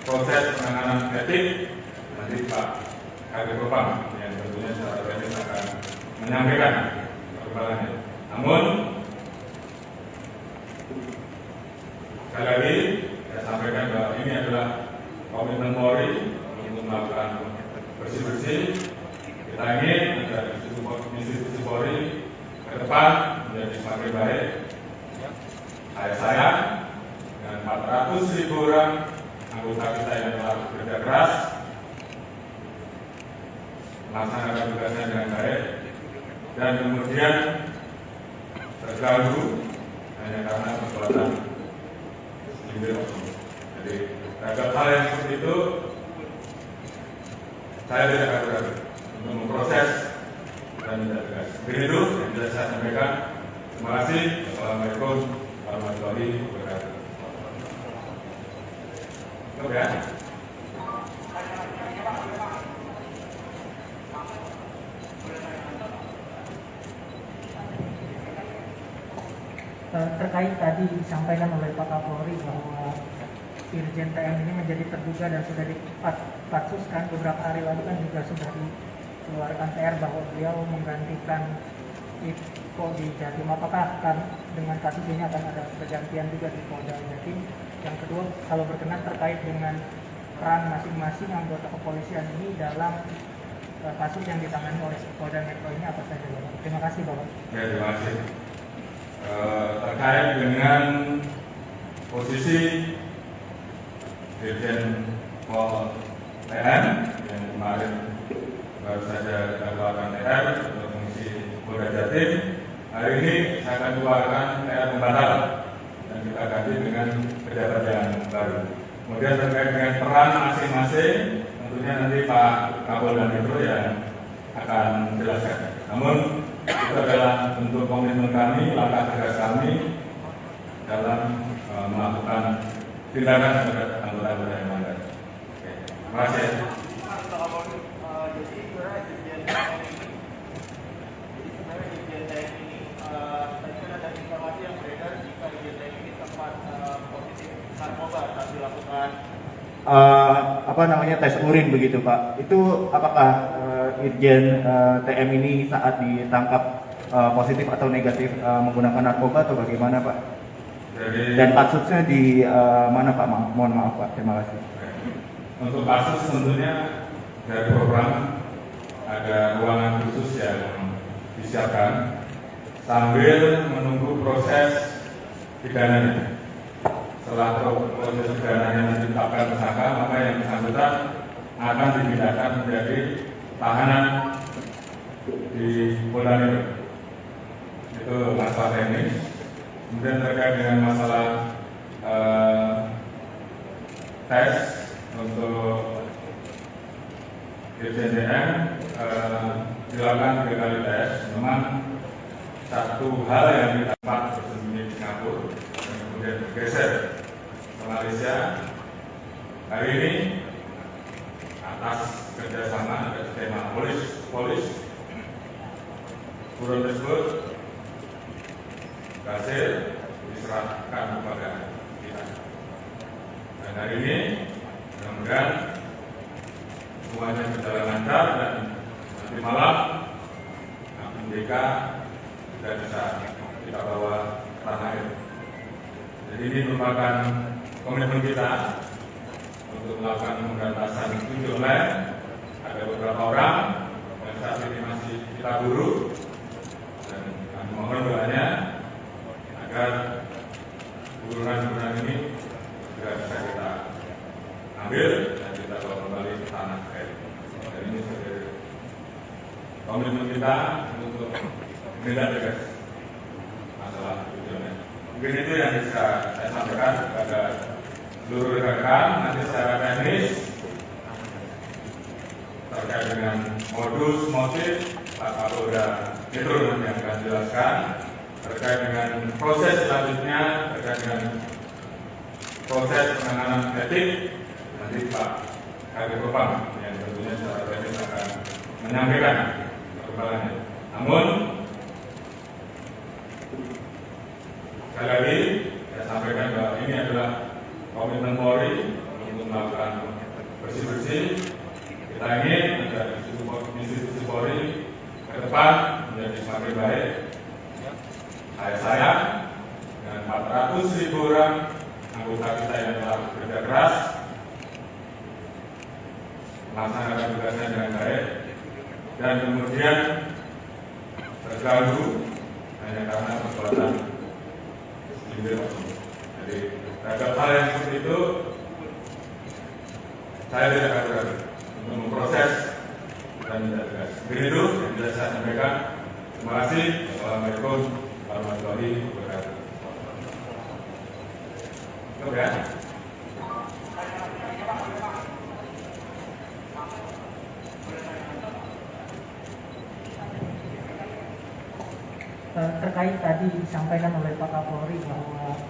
proses penanganan etik, nanti Pak Kadif Propam yang tentunya secara teknis akan menyampaikan perkembangannya. Namun sekali lagi saya sampaikan bahwa ini adalah komitmen Polri untuk melakukan bersih-bersih. Kita ingin agar institusi Polri ke depan menjadi semakin baik. Saya dengan 400.000 orang anggota kita yang telah bekerja keras melaksanakan tugasnya dengan baik dan kemudian terganggu hanya karena perbuatan. Jadi terhadap hal yang seperti itu saya tidak akan ragu untuk memproses dan tidak tegas. Begitu yang bisa saya sampaikan. Terima kasih. Assalamualaikum warahmatullahi wabarakatuh. Cukup ya. Terkait tadi disampaikan oleh Pak Kapolri bahwa Irjen TM ini menjadi terduga dan sudah dipatsuskan beberapa hari lalu kan juga sudah dikeluarkan TR bahwa beliau menggantikan Iko di Jatim. Apakah dengan kasus ini akan ada pergantian juga di Polda Jatim? Yang kedua, kalau berkenan terkait dengan peran masing-masing anggota kepolisian ini dalam kasus yang ditangani oleh Polda Metro ini apa saja, Bapak? Terima kasih, Bapak. Ya, terima kasih. Terkait dengan posisi Dirjen Pol TN yang kemarin baru saja kita keluarkan TR untuk mengisi Polda Jatim, hari ini saya akan keluarkan TR pembatalan dan kita ganti dengan pejabat yang baru. Kemudian terkait dengan peran masing-masing, tentunya nanti Pak Kapolda Metro yang akan menjelaskan. Namun itu adalah bentuk komitmen kami, langkah tegas kami dalam melakukan tindakan terhadap anggota-anggota yang melanggar. Terima kasih. Jadi sebenarnya Irjen TM ini, tadi kan ada informasi yang beredar jika Irjen TM ini sempat positif narkoba saat dilakukan tes urin begitu Pak. Itu apakah Irjen TM ini saat ditangkap positif atau negatif menggunakan narkoba atau bagaimana Pak? Dan kasusnya di mana Pak? Mohon maaf Pak, terima kasih. Untuk kasus tentunya dari program ada ruangan khusus yang disiapkan sambil menunggu proses pidananya. Setelah proses pidananya ditetapkan tersangka, maka yang bersangkutan akan dipindahkan menjadi tahanan di Polda Metro. Itu masalah teknis. Kemudian terkait dengan masalah tes untuk Irjen TM dilakukan 3 kali tes. Memang satu hal yang didapat bersembunyi di Singapura dan kemudian bergeser ke Malaysia. Hari ini atas kerjasama dengan tema polis buron tersebut berhasil diserahkan kepada kita. Dan hari ini mudah-mudahan semuanya berjalan lancar dan nanti malam MDK sudah bisa kita bawa ke tanah air. Jadi ini merupakan komitmen kita untuk melakukan pemberantasan judi online. Ada beberapa orang yang saat ini masih kita buru dan kami mohon doanya agar buruan-buruan ini juga bisa kita ambil dan kita bawa kembali ke tanah air. Dan ini sebagai komitmen kita untuk menindak tegas masalah judi online. Mungkin itu yang bisa saya sampaikan kepada seluruh rekan-rekan. Nanti secara teknis terkait dengan modus motif Pak Kapolda Metro nanti yang akan jelaskan. Terkait dengan proses selanjutnya, terkait dengan proses penanganan etik, nanti Pak Kadif Propam yang tentunya secara teknis akan menyampaikan perkembangannya. Namun sekali lagi saya sampaikan bahwa ini adalah komitmen Polri untuk melakukan bersih-bersih. Kita ingin agar institusi Polri ke depan menjadi semakin baik. Saya dan 400.000 orang anggota kita yang telah bekerja keras melaksanakan tugasnya dengan baik dan kemudian terganggu hanya karena perbuatan individu. Jadi terhadap hal yang seperti itu saya tidak akan ragu untuk memproses dan tidak tegas. Begitu yang bisa saya sampaikan. Terima kasih. Assalamualaikum warahmatullahi wabarakatuh. Cukup ya. Terkait tadi disampaikan oleh Pak Kapolri bahwa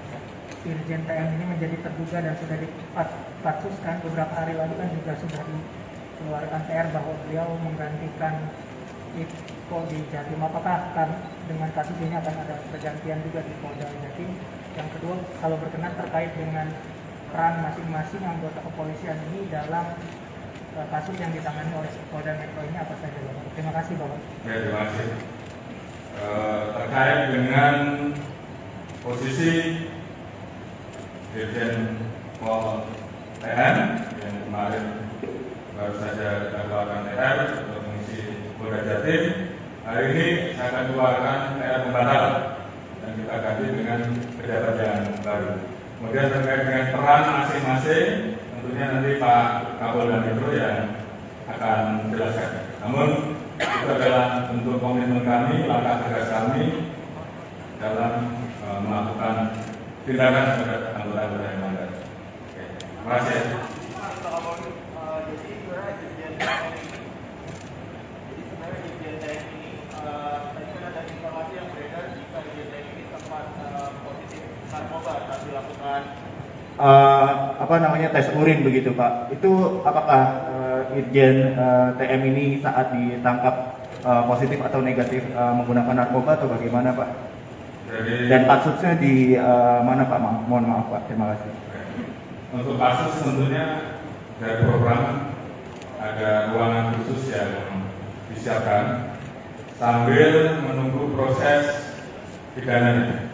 Irjen TM ini menjadi terduga dan sudah dipatsuskan beberapa hari lalu kan juga sudah dikeluarkan TR bahwa beliau menggantikan Ipko di Jatim. Apakah dengan kasus ini akan ada pergantian juga di Polda Jatim? Yang kedua, kalau berkenan terkait dengan peran masing-masing anggota kepolisian ini dalam kasus yang ditangani oleh Polda Metro ini apa saja, Bapak? Terima kasih, Bapak. Ya, terima kasih. Terkait dengan posisi Dirjen Pol TN yang kemarin baru saja didakwakan TR untuk mengisi Polda Jatim, hari ini saya akan keluarkan TR pembatal dan kita ganti dengan pejabat yang baru. Kemudian terkait dengan peran masing-masing, tentunya nanti Pak Kapolda Metro yang akan menjelaskan. Namun itu adalah bentuk komitmen kami, langkah tegas kami dalam melakukan tindakan terhadap anggota-anggota yang melanggar. Terima kasih. Jadi sebenarnya Dirjen TM ini, tadi kan ada informasi yang beredar jika Dirjen TM ini sempat positif narkoba saat dilakukan tes urin begitu Pak. Itu apakah Irjen TM ini saat ditangkap positif atau negatif menggunakan narkoba atau bagaimana Pak? Dan kasusnya di mana Pak? Mohon maaf Pak. Terima kasih. Untuk kasus tentunya dari program ada ruangan khusus yang disiapkan sambil menunggu proses pidananya.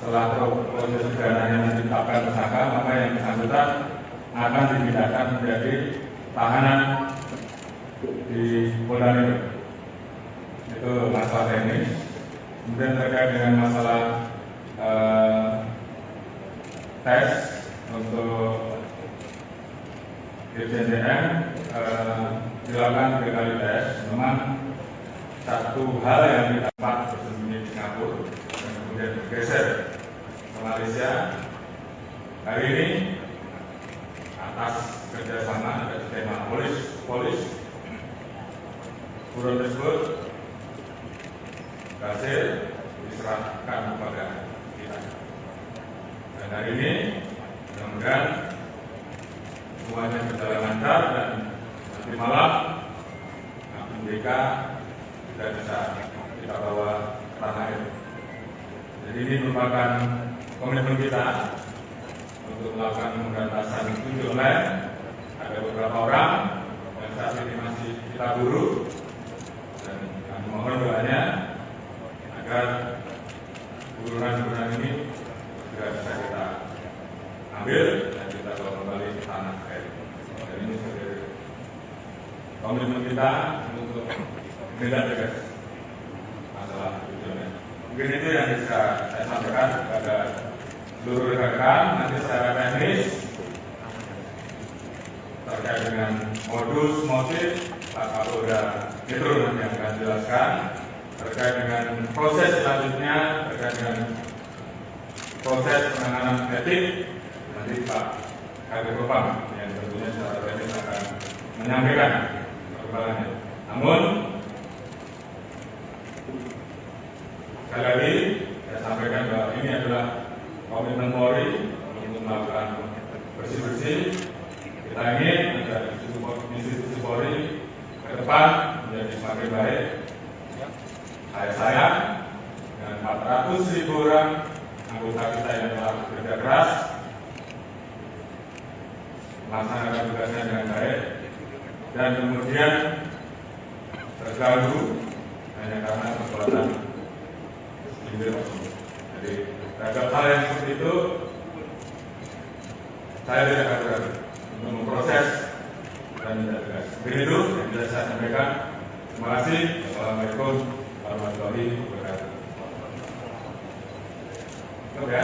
Setelah proses pidananya ditetapkan tersangka, maka yang bersangkutan akan dipindahkan menjadi tahanan di Polda Metro. Itu masalah teknis. Kemudian terkait dengan masalah tes untuk Dirjen TM dilakukan 3 kali tes. Memang satu hal yang didapat bersembunyi di Singapura dan kemudian bergeser ke Malaysia. Hari ini atas kerjasama dari tema polis buron tersebut berhasil diserahkan kepada kita. Dan hari ini mudah-mudahan semuanya berjalan lancar dan nanti malam MDK tidak bisa kita bawa ke tanah air. Jadi ini merupakan komitmen kita untuk melakukan pemberantasan judi online. Ada beberapa orang yang saat ini masih kita buru dan kami mohon doanya agar buruan-buruan ini segera bisa kita ambil dan kita bawa kembali ke tanah air. Dan ini sebagai komitmen kita untuk tindak tegas masalah judi online. Mungkin itu yang bisa saya sampaikan kepada seluruh rekan-rekan. Nanti secara teknis terkait dengan modus motif Pak Kapolda Metro nanti akan jelaskan. Terkait dengan proses selanjutnya, terkait dengan proses penanganan etik, nanti Pak Kabid Propam yang tentunya secara teknis akan menyampaikan perkembangannya. Namun sekali lagi saya sampaikan bahwa ini adalah komitmen Polri untuk melakukan bersih-bersih. Kita ingin agar institusi Polri ke depan menjadi semakin baik. Saya sayang dengan 400.000 orang anggota kita yang telah bekerja keras melaksanakan tugasnya dengan baik dan kemudian terganggu hanya karena perbuatan segelintir. Jadi terhadap hal yang seperti itu saya tidak akan ragu untuk memproses dan tidak tegas. Begitu yang bisa saya sampaikan. Terima kasih. Assalamualaikum warahmatullahi wabarakatuh. Oke.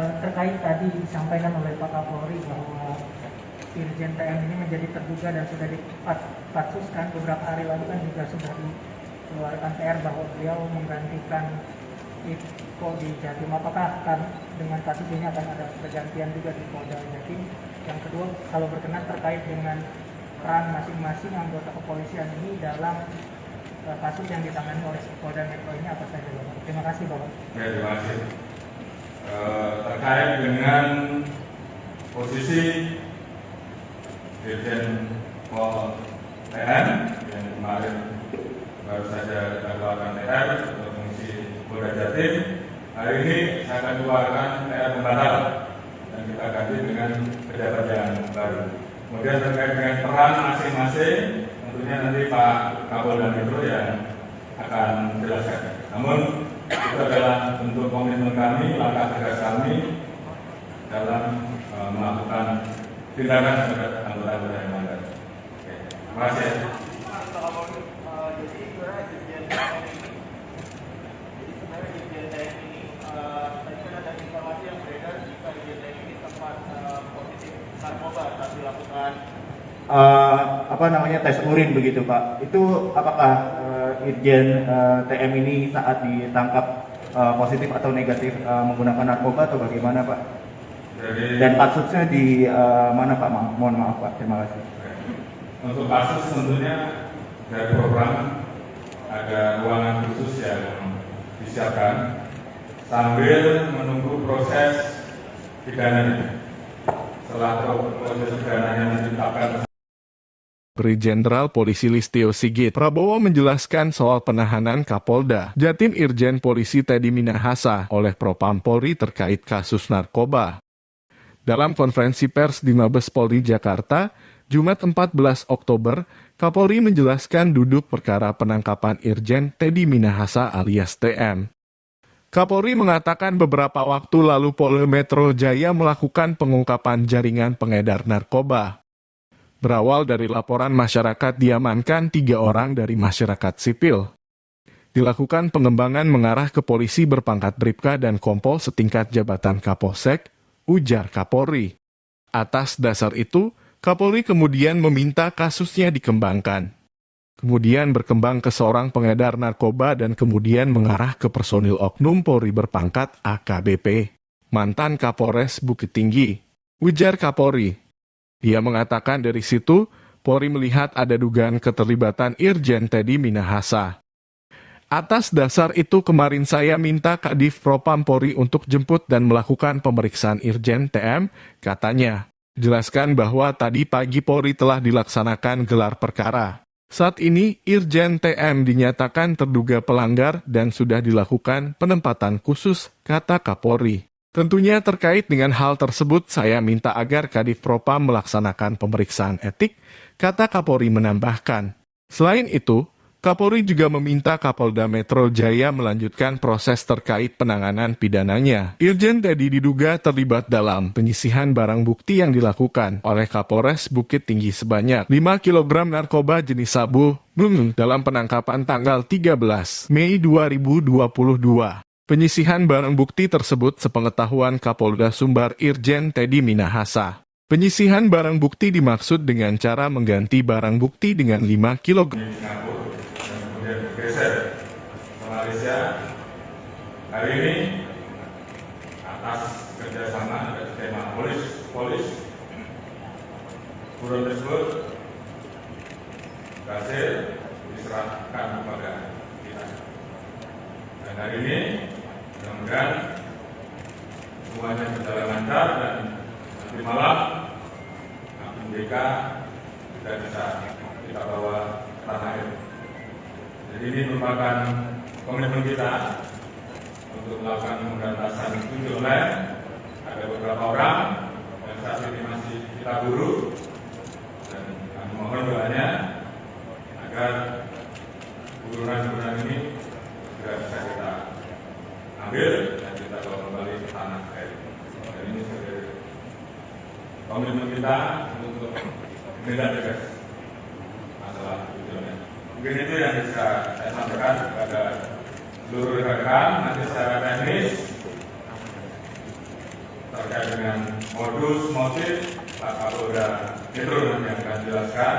Terkait tadi disampaikan oleh Pak Kapolri bahwa Irjen TM ini menjadi terduga dan sudah dipatsuskan beberapa hari lalu kan juga sudah dikeluarkan TR bahwa beliau menggantikan Ipko di Jatim. Apakah dengan kasus ini akan ada pergantian juga di Polda Jatim? Yang kedua, kalau berkenan terkait dengan peran masing-masing anggota kepolisian ini dalam kasus yang ditangani oleh Polda Metro ini apa saja, Bapak? Terima kasih, Bapak. Ya, terima kasih. terkait dengan posisi Dirjen Pol TN yang kemarin baru saja kita keluarkan TR untuk fungsi Polda Jatim. Hari ini saya akan keluarkan TR pembatal dan kita ganti dengan pejabat yang baru. Kemudian terkait dengan peran masing-masing, tentunya nanti Pak Kapolda Metro yang akan menjelaskan. Namun itu adalah bentuk komitmen kami, langkah tegas kami dalam melakukan tindakan terhadap anggota-anggota yang melanggar. Terima kasih. Jadi sebenarnya Dirjen TM ini, tadi kan ada informasi yang beredar jika Dirjen TM ini sempat positif narkoba saat dilakukan tes urin begitu Pak. Itu apakah Irjen TM ini saat ditangkap positif atau negatif menggunakan narkoba atau bagaimana Pak? Dan kasusnya di mana Pak? Mohon maaf Pak. Terima kasih. Untuk kasus tentunya dari program ada ruangan khusus yang disiapkan sambil menunggu proses pidananya. Setelah proses pidananya ditetapkan. Brigjen Jenderal Polisi Listio Sigit Prabowo menjelaskan soal penahanan Kapolda Jatim Irjen Polisi Teddy Minahasa oleh Propam Polri terkait kasus narkoba. Dalam konferensi pers di Mabes Polri Jakarta, Jumat 14 Oktober, Kapolri menjelaskan duduk perkara penangkapan Irjen Teddy Minahasa alias TM. Kapolri mengatakan beberapa waktu lalu Polda Metro Jaya melakukan pengungkapan jaringan pengedar narkoba. Berawal dari laporan masyarakat diamankan 3 orang dari masyarakat sipil. Dilakukan pengembangan mengarah ke polisi berpangkat Bribka dan Kompol setingkat jabatan Kapolsek, ujar Kapolri. Atas dasar itu, Kapolri kemudian meminta kasusnya dikembangkan. Kemudian berkembang ke seorang pengedar narkoba dan kemudian mengarah ke personil oknum Polri berpangkat AKBP, mantan Kapolres Bukit Tinggi, ujar Kapolri. Dia mengatakan dari situ, Polri melihat ada dugaan keterlibatan Irjen Teddy Minahasa. Atas dasar itu kemarin saya minta Kadif Propam Polri untuk jemput dan melakukan pemeriksaan Irjen TM, katanya. Jelaskan bahwa tadi pagi Polri telah dilaksanakan gelar perkara. Saat ini, Irjen TM dinyatakan terduga pelanggar dan sudah dilakukan penempatan khusus, kata Kapolri. Tentunya terkait dengan hal tersebut, saya minta agar Kadif Propam melaksanakan pemeriksaan etik, kata Kapolri menambahkan. Selain itu, Kapolri juga meminta Kapolda Metro Jaya melanjutkan proses terkait penanganan pidananya. Irjen Teddy diduga terlibat dalam penyisihan barang bukti yang dilakukan oleh Kapolres Bukit Tinggi sebanyak 5 kg narkoba jenis sabu dalam penangkapan tanggal 13 Mei 2022. Penyisihan barang bukti tersebut sepengetahuan Kapolda Sumbar Irjen Teddy Minahasa. Penyisihan barang bukti dimaksud dengan cara mengganti barang bukti dengan 5 kg. Bergeser ke Malaysia. Hari ini atas kerjasama dan tema polis buron tersebut berhasil diserahkan kepada kita. Dan hari ini mudah-mudahan semuanya berjalan lancar dan nanti malam BK kita bisa kita bawa ke tanah air. Jadi ini merupakan komitmen kita untuk melakukan pemberantasan judi online. Ada beberapa orang yang saat ini masih kita buru dan kami mohon doanya agar buruan-buruan ini segera bisa kita ambil dan kita bawa kembali ke tanah air. Dan ini sebagai komitmen kita untuk menindak tegas masalah judi online. Mungkin itu yang bisa saya sampaikan kepada seluruh rekan-rekan. Nanti secara teknis terkait dengan modus motif Pak Kapolda Metro nanti akan jelaskan.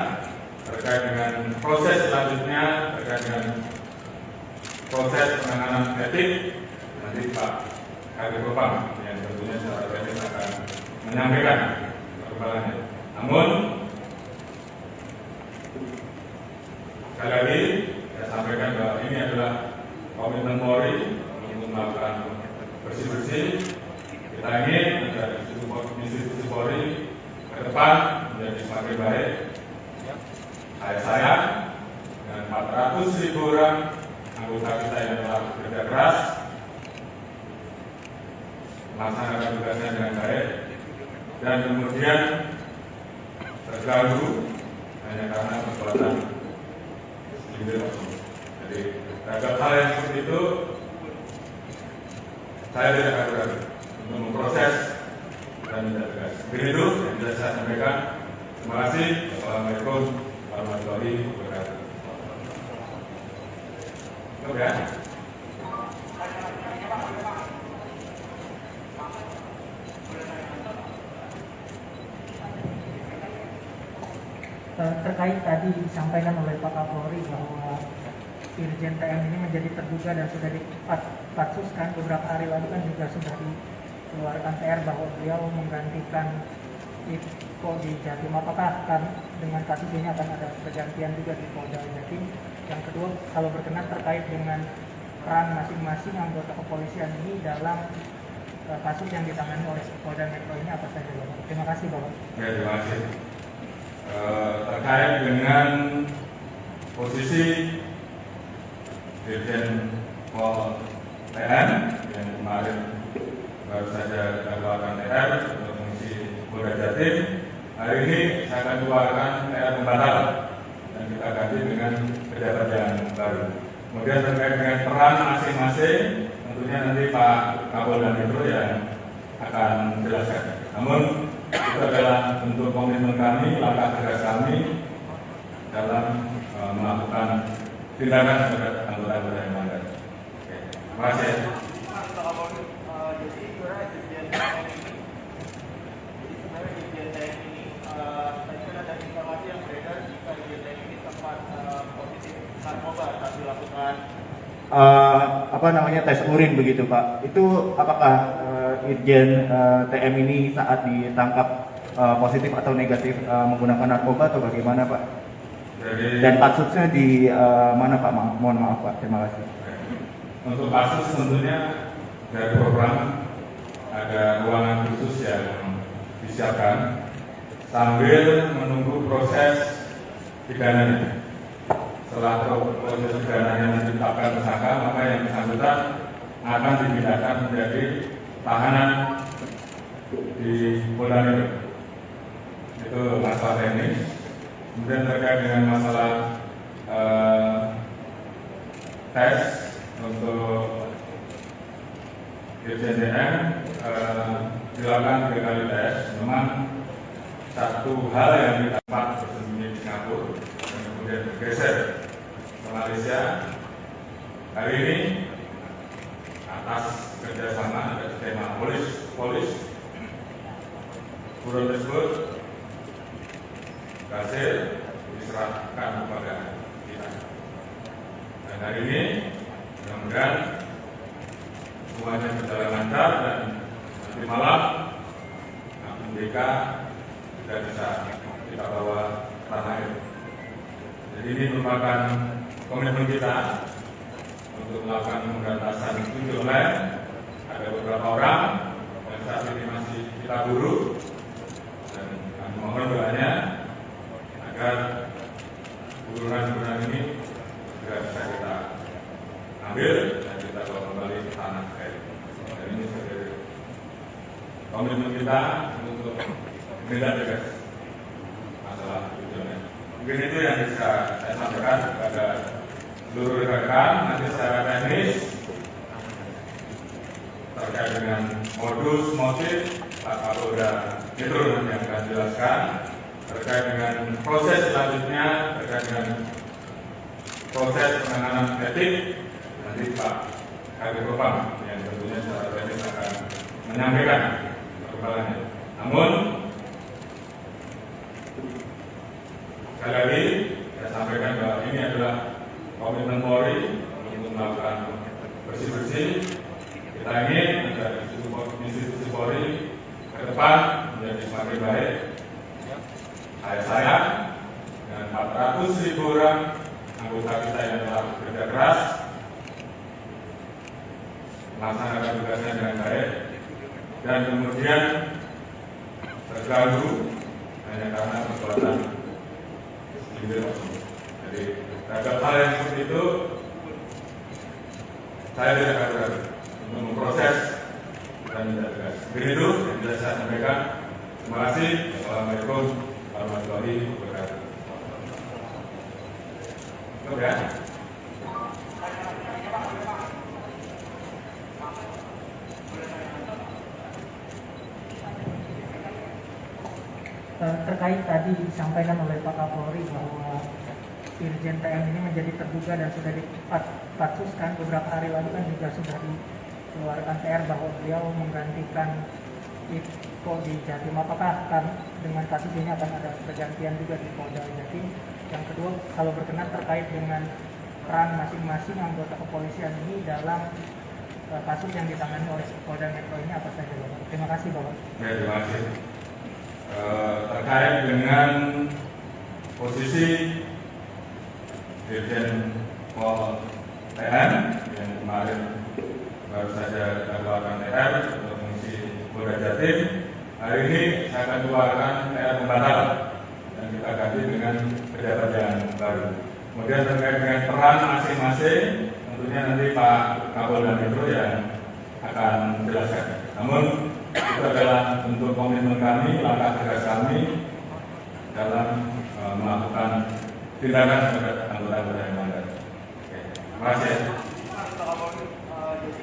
Terkait dengan proses selanjutnya, terkait dengan proses penanganan etik, nanti Pak Kadif Propam yang tentunya secara teknis akan menyampaikan perkembangannya. Namun sekali lagi, saya sampaikan bahwa ini adalah komitmen Polri untuk melakukan bersih-bersih Kita ingin agar institusi Polri ke depan menjadi semakin baik. Saya dan 400.000 orang anggota kita yang telah bekerja keras melaksanakan tugasnya dengan baik dan kemudian terganggu hanya karena perbuatan segelintir oknum. Jadi terhadap hal yang seperti itu saya tidak akan ragu untuk memproses dan menindak tegas. Begitu yang bisa saya sampaikan. Terima kasih. Wassalamualaikum warahmatullahi wabarakatuh. Oke. Terkait tadi disampaikan oleh Pak Kapolri bahwa Irjen TM ini menjadi terduga dan sudah dipatsuskan beberapa hari lalu kan juga sudah dikeluarkan TR bahwa beliau menggantikan Iko di Jatim. Apakah dengan kasus ini akan ada pergantian juga di Polda Jatim? Yang kedua, kalau berkenan terkait dengan peran masing-masing anggota kepolisian ini dalam kasus yang ditangani oleh Polda Metro ini apa saja, Bapak? Terima kasih, Bapak. Ya, terima kasih. Terkait dengan posisi Dirjen Pol TN yang kemarin baru saja dilakukan TR untuk mengisi Polda Jatim, hari ini saya akan keluarkan TR pembatalan dan kita ganti dengan pejabat yang baru. Kemudian terkait dengan peran masing-masing, tentunya nanti Pak Kapolda Metro yang akan menjelaskan. Namun itu adalah bentuk komitmen kami, langkah tegas kami dalam melakukan tindakan terhadap anggota-anggota yang melanggar. Terima kasih. Jadi sebenarnya Irjen TM ini tadi kan ada informasi yang beredar jika Irjen TM ini sempat positif narkoba saat dilakukan tes urin begitu Pak. Itu apakah Irjen TM ini saat ditangkap positif atau negatif menggunakan narkoba atau bagaimana Pak? Dan kasusnya di mana Pak? Mohon maaf Pak. Terima kasih. Untuk kasus tentunya dari program ada ruangan khusus yang disiapkan sambil menunggu proses pidananya. Setelah proses pidananya ditetapkan tersangka, maka yang bersangkutan akan dipindahkan menjadi tahanan di Polda Metro. Itu masalah teknis. Kemudian terkait dengan masalah tes untuk Irjen TM dilakukan 3 kali tes. Memang satu hal yang didapat bersembunyi di Singapura dan kemudian bergeser ke Malaysia. Hari ini atas kerjasama ada skema polis buron tersebut berhasil diserahkan kepada kita. Dan hari ini mudah-mudahan semuanya berjalan lancar dan nanti malam BK sudah bisa kita bawa ke tanah air. Jadi ini merupakan komitmen kita untuk melakukan pemberantasan judi online. Ada beberapa orang yang saat ini masih kita buru dan kami mohon doanya agar buruan-buruan ini segera bisa kita ambil dan kita bawa kembali ke tanah air. Dan ini sebagai komitmen kita untuk menindak tegas masalah judi online. Mungkin itu yang bisa saya sampaikan kepada seluruh rekan-rekan. Nanti secara teknis terkait dengan modus motif Pak Kapolda Metro yang akan jelaskan. Terkait dengan proses selanjutnya, terkait dengan proses penanganan etik, nanti Pak Kabid Propam yang tentunya secara teknis akan menyampaikan perkembangannya. Namun sekali lagi saya sampaikan bahwa ini adalah komitmen Polri untuk melakukan bersih-bersih. Kita ingin agar institusi Polri ke depan menjadi semakin baik. Saya dan 400.000 orang anggota kita yang telah bekerja keras melaksanakan tugasnya dengan baik. dan kemudian terganggu hanya karena perbuatan sendiri. Jadi terhadap hal yang seperti itu saya tidak akan untuk memproses dan tidak tegas. Begitu yang bisa saya sampaikan. Terima kasih. Assalamualaikum warahmatullahi wabarakatuh. Cukup ya. Terkait tadi disampaikan oleh Pak Kapolri bahwa Irjen TM ini menjadi terduga dan sudah dipatsuskan beberapa hari lalu kan juga sudah dikeluarkan TR bahwa beliau menggantikan Iko di Jatim. Apakah dengan kasus ini akan ada pergantian juga di Polda Jatim? Yang kedua, kalau berkenan terkait dengan peran masing-masing anggota kepolisian ini dalam kasus yang ditangani oleh Polda Metro ini apa saja, Bapak? Terima kasih, Bapak. Ya, terima kasih. Terkait dengan posisi Dirjen Pol TM yang kemarin baru saja kita keluarkan TR untuk mengisi Polda Jatim, hari ini saya akan keluarkan TR pembatalan dan kita ganti dengan pejabat yang baru. Kemudian terkait dengan peran masing-masing, tentunya nanti Pak Kapolda Metro yang akan menjelaskan. Namun itu adalah bentuk komitmen kami, langkah tegas kami dalam melakukan tindakan terhadap anggota-anggota yang melanggar. Terima kasih. Jadi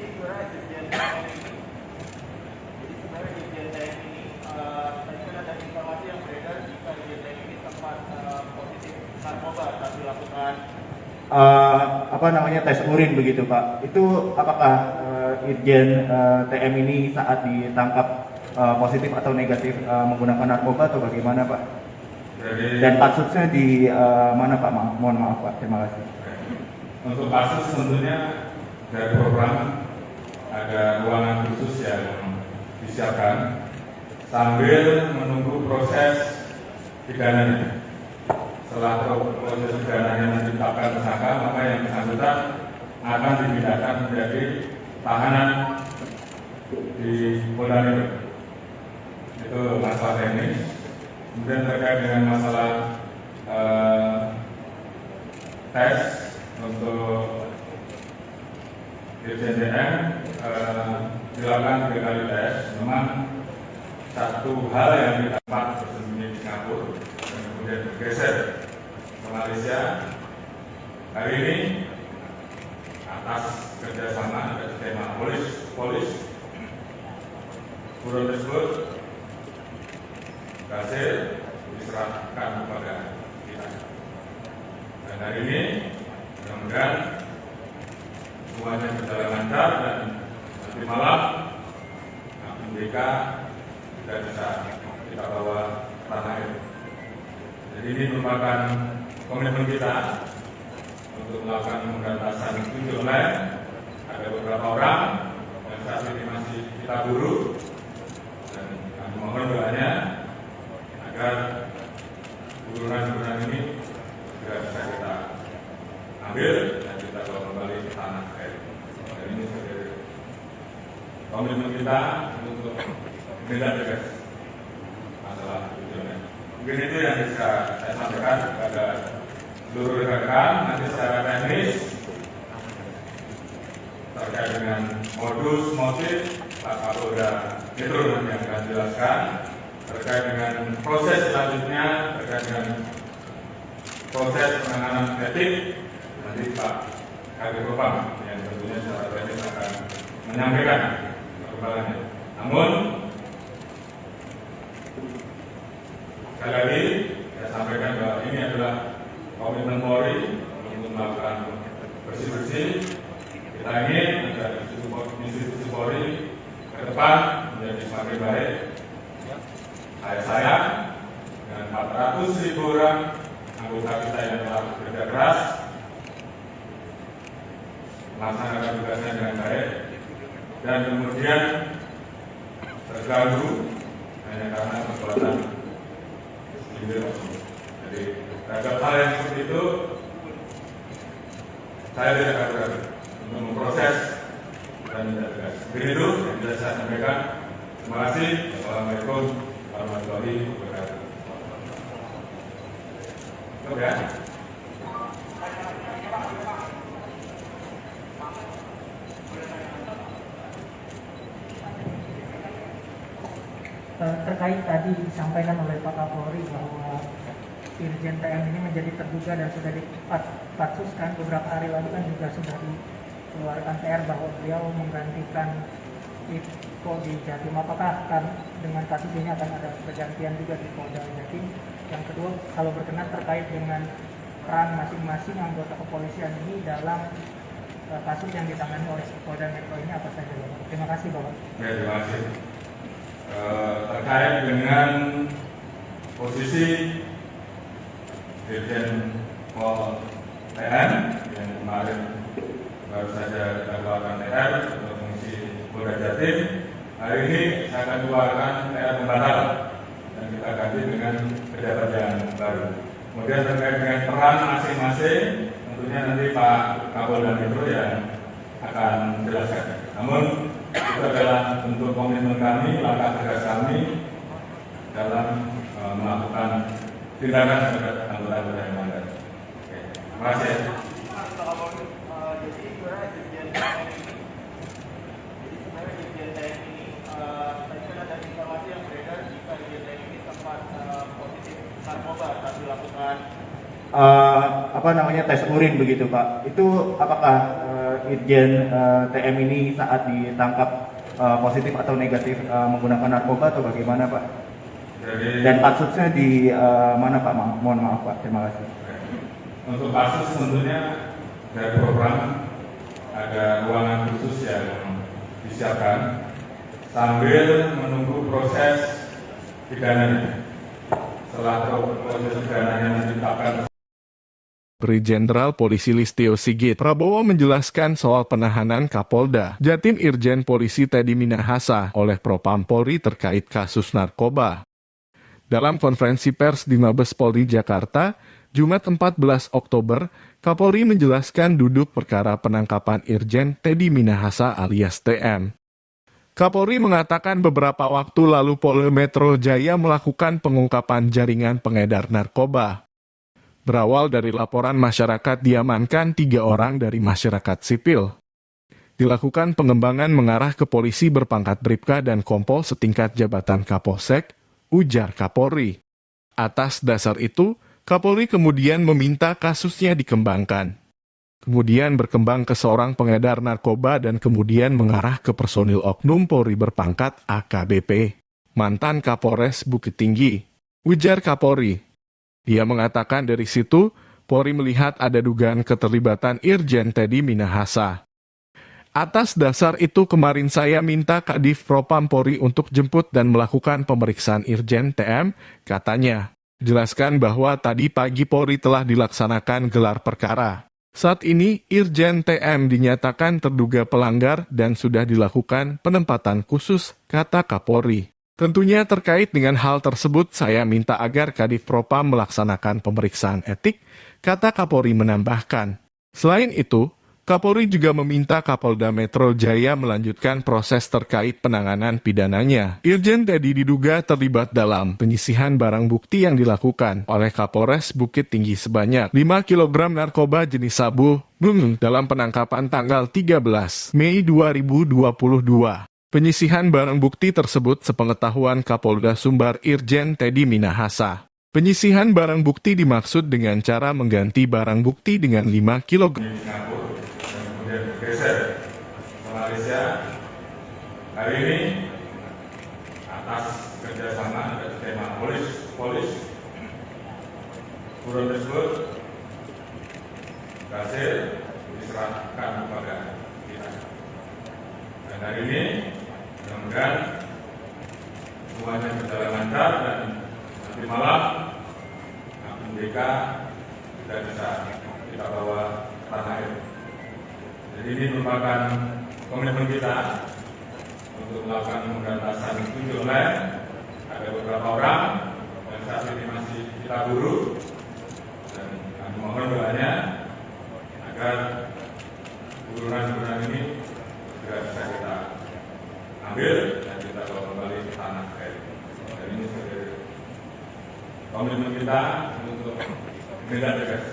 sebenarnya Irjen TM ini, tadi kan ada informasi yang beredar jika Irjen TM ini sempat positif narkoba saat dilakukan tes urin begitu Pak. Itu apakah Irjen TM ini saat ditangkap positif atau negatif menggunakan narkoba atau bagaimana Pak? Dan kasusnya di mana Pak? Mohon maaf Pak, terima kasih. Untuk kasus tentunya dari program ada ruangan khusus yang disiapkan sambil menunggu proses pidananya. Setelah proses pidananya ditetapkan tersangka, maka yang bersangkutan akan dipindahkan menjadi tahanan di Polda Metro. Itu masalah teknis. Kemudian terkait dengan masalah tes untuk Irjen TM dilakukan 3 kali tes. Memang satu hal yang didapat bersembunyi di Singapura dan kemudian bergeser ke Malaysia. Hari ini atas kerjasama dan tema polis buron tersebut berhasil diserahkan kepada kita. Dan hari ini mudah-mudahan semuanya berjalan lancar dan nanti malam MBK sudah bisa kita bawa ke tanah air. Jadi ini merupakan komitmen kita untuk melakukan pemberantasan judi online. Ada beberapa orang yang saat ini masih kita buru dan kami mohon doanya agar buruan-buruan ini segera bisa kita ambil dan kita bawa kembali ke tanah air. Dan ini sebagai komitmen kita untuk menindak tegas masalah judi online. Mungkin itu yang bisa saya sampaikan kepada seluruh rekan-rekan. Nanti secara teknis terkait dengan modus motif Pak Kapolda Metro nanti yang akan jelaskan. Terkait dengan proses selanjutnya, terkait dengan proses penanganan etik, nanti Pak Kadif Propam yang tentunya secara teknis akan menyampaikan perkembangannya. Namun sekali lagi saya sampaikan bahwa ini adalah komitmen Polri untuk melakukan bersih-bersih. Kita ingin agar institusi Polri ke depan menjadi semakin baik. Saya dengan 400.000 orang anggota kita yang telah bekerja keras melaksanakan tugasnya dengan baik dan kemudian terganggu hanya karena perbuatan sendiri. Jadi terhadap hal yang seperti itu saya tidak akan untuk memproses dan tidak tegas. Begitu yang bisa saya sampaikan. Terima kasih. Assalamualaikum warahmatullahi wabarakatuh. Oke. Terkait tadi disampaikan oleh Pak Kapolri bahwa Irjen TM ini menjadi terduga dan sudah dipatsuskan beberapa hari lalu kan juga sudah dikeluarkan PR bahwa beliau menggantikan Iko di Jatim. Apakah dengan kasus ini akan ada pergantian juga di Polda Jatim? Yang kedua, kalau berkenan terkait dengan peran masing-masing anggota kepolisian ini dalam kasus yang ditangani oleh Polda Metro ini apa saja, Bapak? Terima kasih, Bapak. Ya, terima kasih. Terkait dengan posisi Dirjen Pol TN yang kemarin baru saja kita keluarkan TR untuk fungsi Polda Jatim, hari ini saya akan keluarkan TR pembatal dan kita ganti dengan pejabat yang baru. Kemudian terkait dengan peran masing-masing, tentunya nanti Pak Kapolda Metro yang akan menjelaskan. Namun itu adalah bentuk komitmen kami, langkah tegas kami dalam melakukan tindakan terhadap anggota-anggota yang melanggar. Terima kasih. Jadi sebenarnya Dirjen TM ini, tadi kan ada informasi yang beredar jika Dirjen TM ini sempat positif narkoba saat dilakukan tes urin begitu Pak. Itu apakah Irjen TM ini saat ditangkap positif atau negatif menggunakan narkoba atau bagaimana Pak? Dan kasusnya di mana Pak? Mohon maaf Pak, terima kasih. Untuk kasus tentunya dari program ada ruangan khusus yang disiapkan sambil menunggu proses pidananya. Setelah proses pidananya ditetapkan, Brigjen Jenderal Polisi Listio Sigit Prabowo menjelaskan soal penahanan Kapolda Jatim Irjen Polisi Teddy Minahasa oleh Propam Polri terkait kasus narkoba. Dalam konferensi pers di Mabes Polri Jakarta, Jumat 14 Oktober, Kapolri menjelaskan duduk perkara penangkapan Irjen Teddy Minahasa alias TM. Kapolri mengatakan beberapa waktu lalu Polda Metro Jaya melakukan pengungkapan jaringan pengedar narkoba. Berawal dari laporan masyarakat diamankan 3 orang dari masyarakat sipil. Dilakukan pengembangan mengarah ke polisi berpangkat Bribka dan Kompol setingkat jabatan Kapolsek, ujar Kapolri. Atas dasar itu, Kapolri kemudian meminta kasusnya dikembangkan. Kemudian berkembang ke seorang pengedar narkoba dan kemudian mengarah ke personil oknum Polri berpangkat AKBP, mantan Kapolres Bukit Tinggi, ujar Kapolri. Dia mengatakan dari situ, Polri melihat ada dugaan keterlibatan Irjen Teddy Minahasa. Atas dasar itu kemarin saya minta Kadif Propam Polri untuk jemput dan melakukan pemeriksaan Irjen TM, katanya. Jelaskan bahwa tadi pagi Polri telah dilaksanakan gelar perkara. Saat ini Irjen TM dinyatakan terduga pelanggar dan sudah dilakukan penempatan khusus, kata Kapolri. Tentunya terkait dengan hal tersebut saya minta agar Kadif Propam melaksanakan pemeriksaan etik, kata Kapolri menambahkan. Selain itu, Kapolri juga meminta Kapolda Metro Jaya melanjutkan proses terkait penanganan pidananya. Irjen Teddy diduga terlibat dalam penyisihan barang bukti yang dilakukan oleh Kapolres Bukit Tinggi sebanyak 5 kg narkoba jenis sabu dalam penangkapan tanggal 13 Mei 2022. Penyisihan barang bukti tersebut sepengetahuan Kapolda Sumbar Irjen Teddy Minahasa. Penyisihan barang bukti dimaksud dengan cara mengganti barang bukti dengan 5 kg. Singapura dan kemudian bergeser ke Malaysia. Hari ini atas kerjasama dan tema polis buron tersebut berhasil diserahkan kepada kita. Dan hari ini mudah-mudahan semuanya berjalan lancar dan nanti malam akun BK sudah bisa kita bawa ke tanah air. Jadi ini merupakan komitmen kita untuk melakukan pemberantasan judi online. Ada beberapa orang yang saat ini masih kita buru dan kami mohon doanya agar buruan ini segera bisa kita ambil dan kita bawa kembali ke tanah air. Dan ini sebagai komitmen kita untuk menindak tegas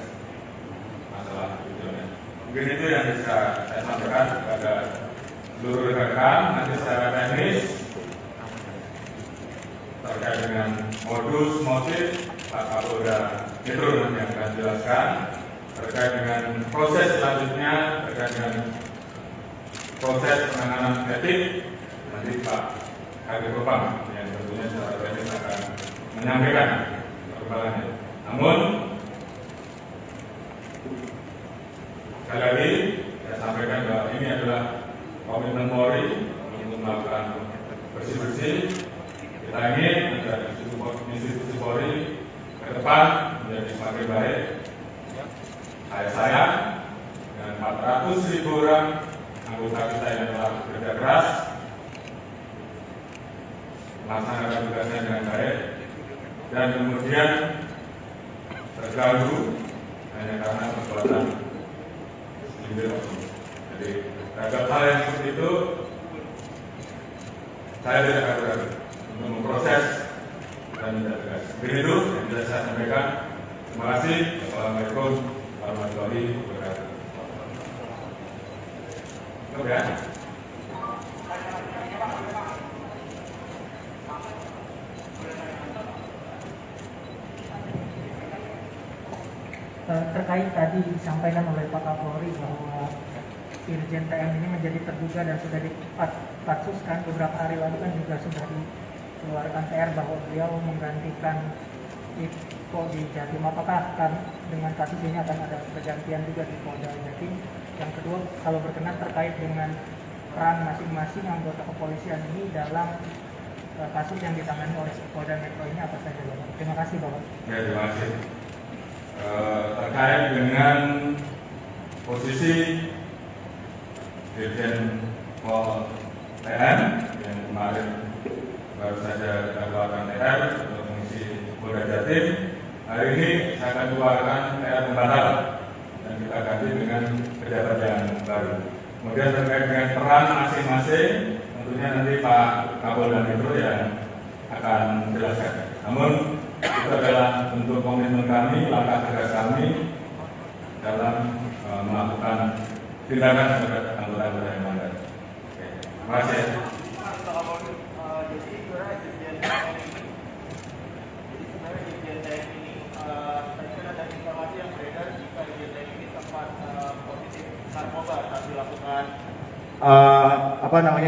masalah tujuannya. Mungkin itu yang bisa saya sampaikan kepada seluruh rekan-rekan. Nanti secara teknis terkait dengan modus, motif, Pak Kapolda Metro nanti yang akan jelaskan. Terkait dengan proses selanjutnya, terkait dengan proses penanganan etik, nanti Pak Kadif Propam yang tentunya secara teknis akan menyampaikan perkembangannya. Namun, sekali lagi saya sampaikan bahwa ini adalah komitmen Polri untuk melakukan bersih-bersih. Kita ingin agar institusi Polri ke depan menjadi semakin baik. Saya dan 400.000 orang anggota kita yang telah bekerja keras melaksanakan tugasnya dengan baik dan kemudian terganggu hanya karena perbuatan segelintir oknum. Jadi terhadap hal yang seperti itu saya tidak akan ragu untuk memproses dan tidak tegas. Begitu yang bisa saya sampaikan. Terima kasih. Assalamualaikum warahmatullahi wabarakatuh. Ya. Terkait tadi disampaikan oleh Pak Kapolri bahwa Irjen TM ini menjadi terduga dan sudah dipatsuskan beberapa hari lalu kan juga sudah dikeluarkan TR bahwa beliau menggantikan Iko di Jatim. Apakah dengan kasus ini akan ada pergantian juga di Polda Jatim? Yang kedua, kalau berkenan terkait dengan peran masing-masing anggota kepolisian ini dalam kasus yang ditangani oleh Polda Metro ini apa saja, Bapak? Terima kasih, Bapak. Ya, terima kasih. Terkait dengan posisi Dirjen Pol TM yang kemarin baru saja kita keluarkan TR untuk mengisi Polda Jatim, hari ini saya akan keluarkan TR pembatal dan kita ganti dengan pejabat yang baru. Kemudian terkait dengan peran masing-masing, tentunya nanti Pak Kapolda Metro yang akan menjelaskan. Namun itu adalah bentuk komitmen kami, langkah tegas kami dalam melakukan tindakan terhadap anggota-anggota yang melanggar. Terima kasih. Jadi sebenarnya Dirjen TM ini, tadi kan ada informasi yang beredar jika Dirjen TM ini sempat positif narkoba saat dilakukan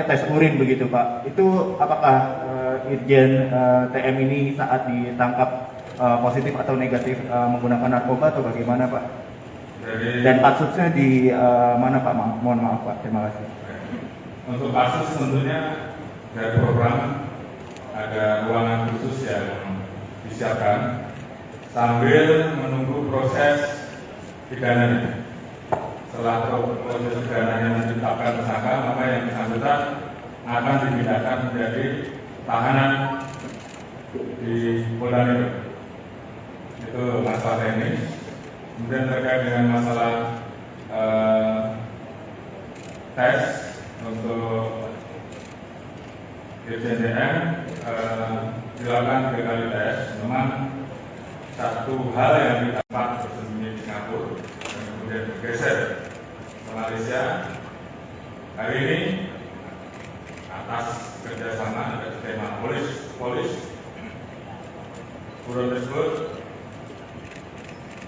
tes urin begitu Pak. Itu apakah Irjen TM ini saat ditangkap positif atau negatif menggunakan narkoba atau bagaimana Pak? Dan kasusnya di mana Pak? Mohon maaf Pak. Terima kasih. Untuk kasus tentunya dari program ada ruangan khusus yang disiapkan sambil menunggu proses pidananya. Setelah proses pidananya ditetapkan tersangka, maka yang bersangkutan akan dipindahkan menjadi tahanan di Polda Metro. Itu masalah teknis. Kemudian terkait dengan masalah tes untuk Dirjen TM dilakukan 3 kali tes. Memang satu hal yang didapat bersembunyi di Singapura dan kemudian bergeser ke Malaysia. Hari ini atas kerjasama ada tema polis buron tersebut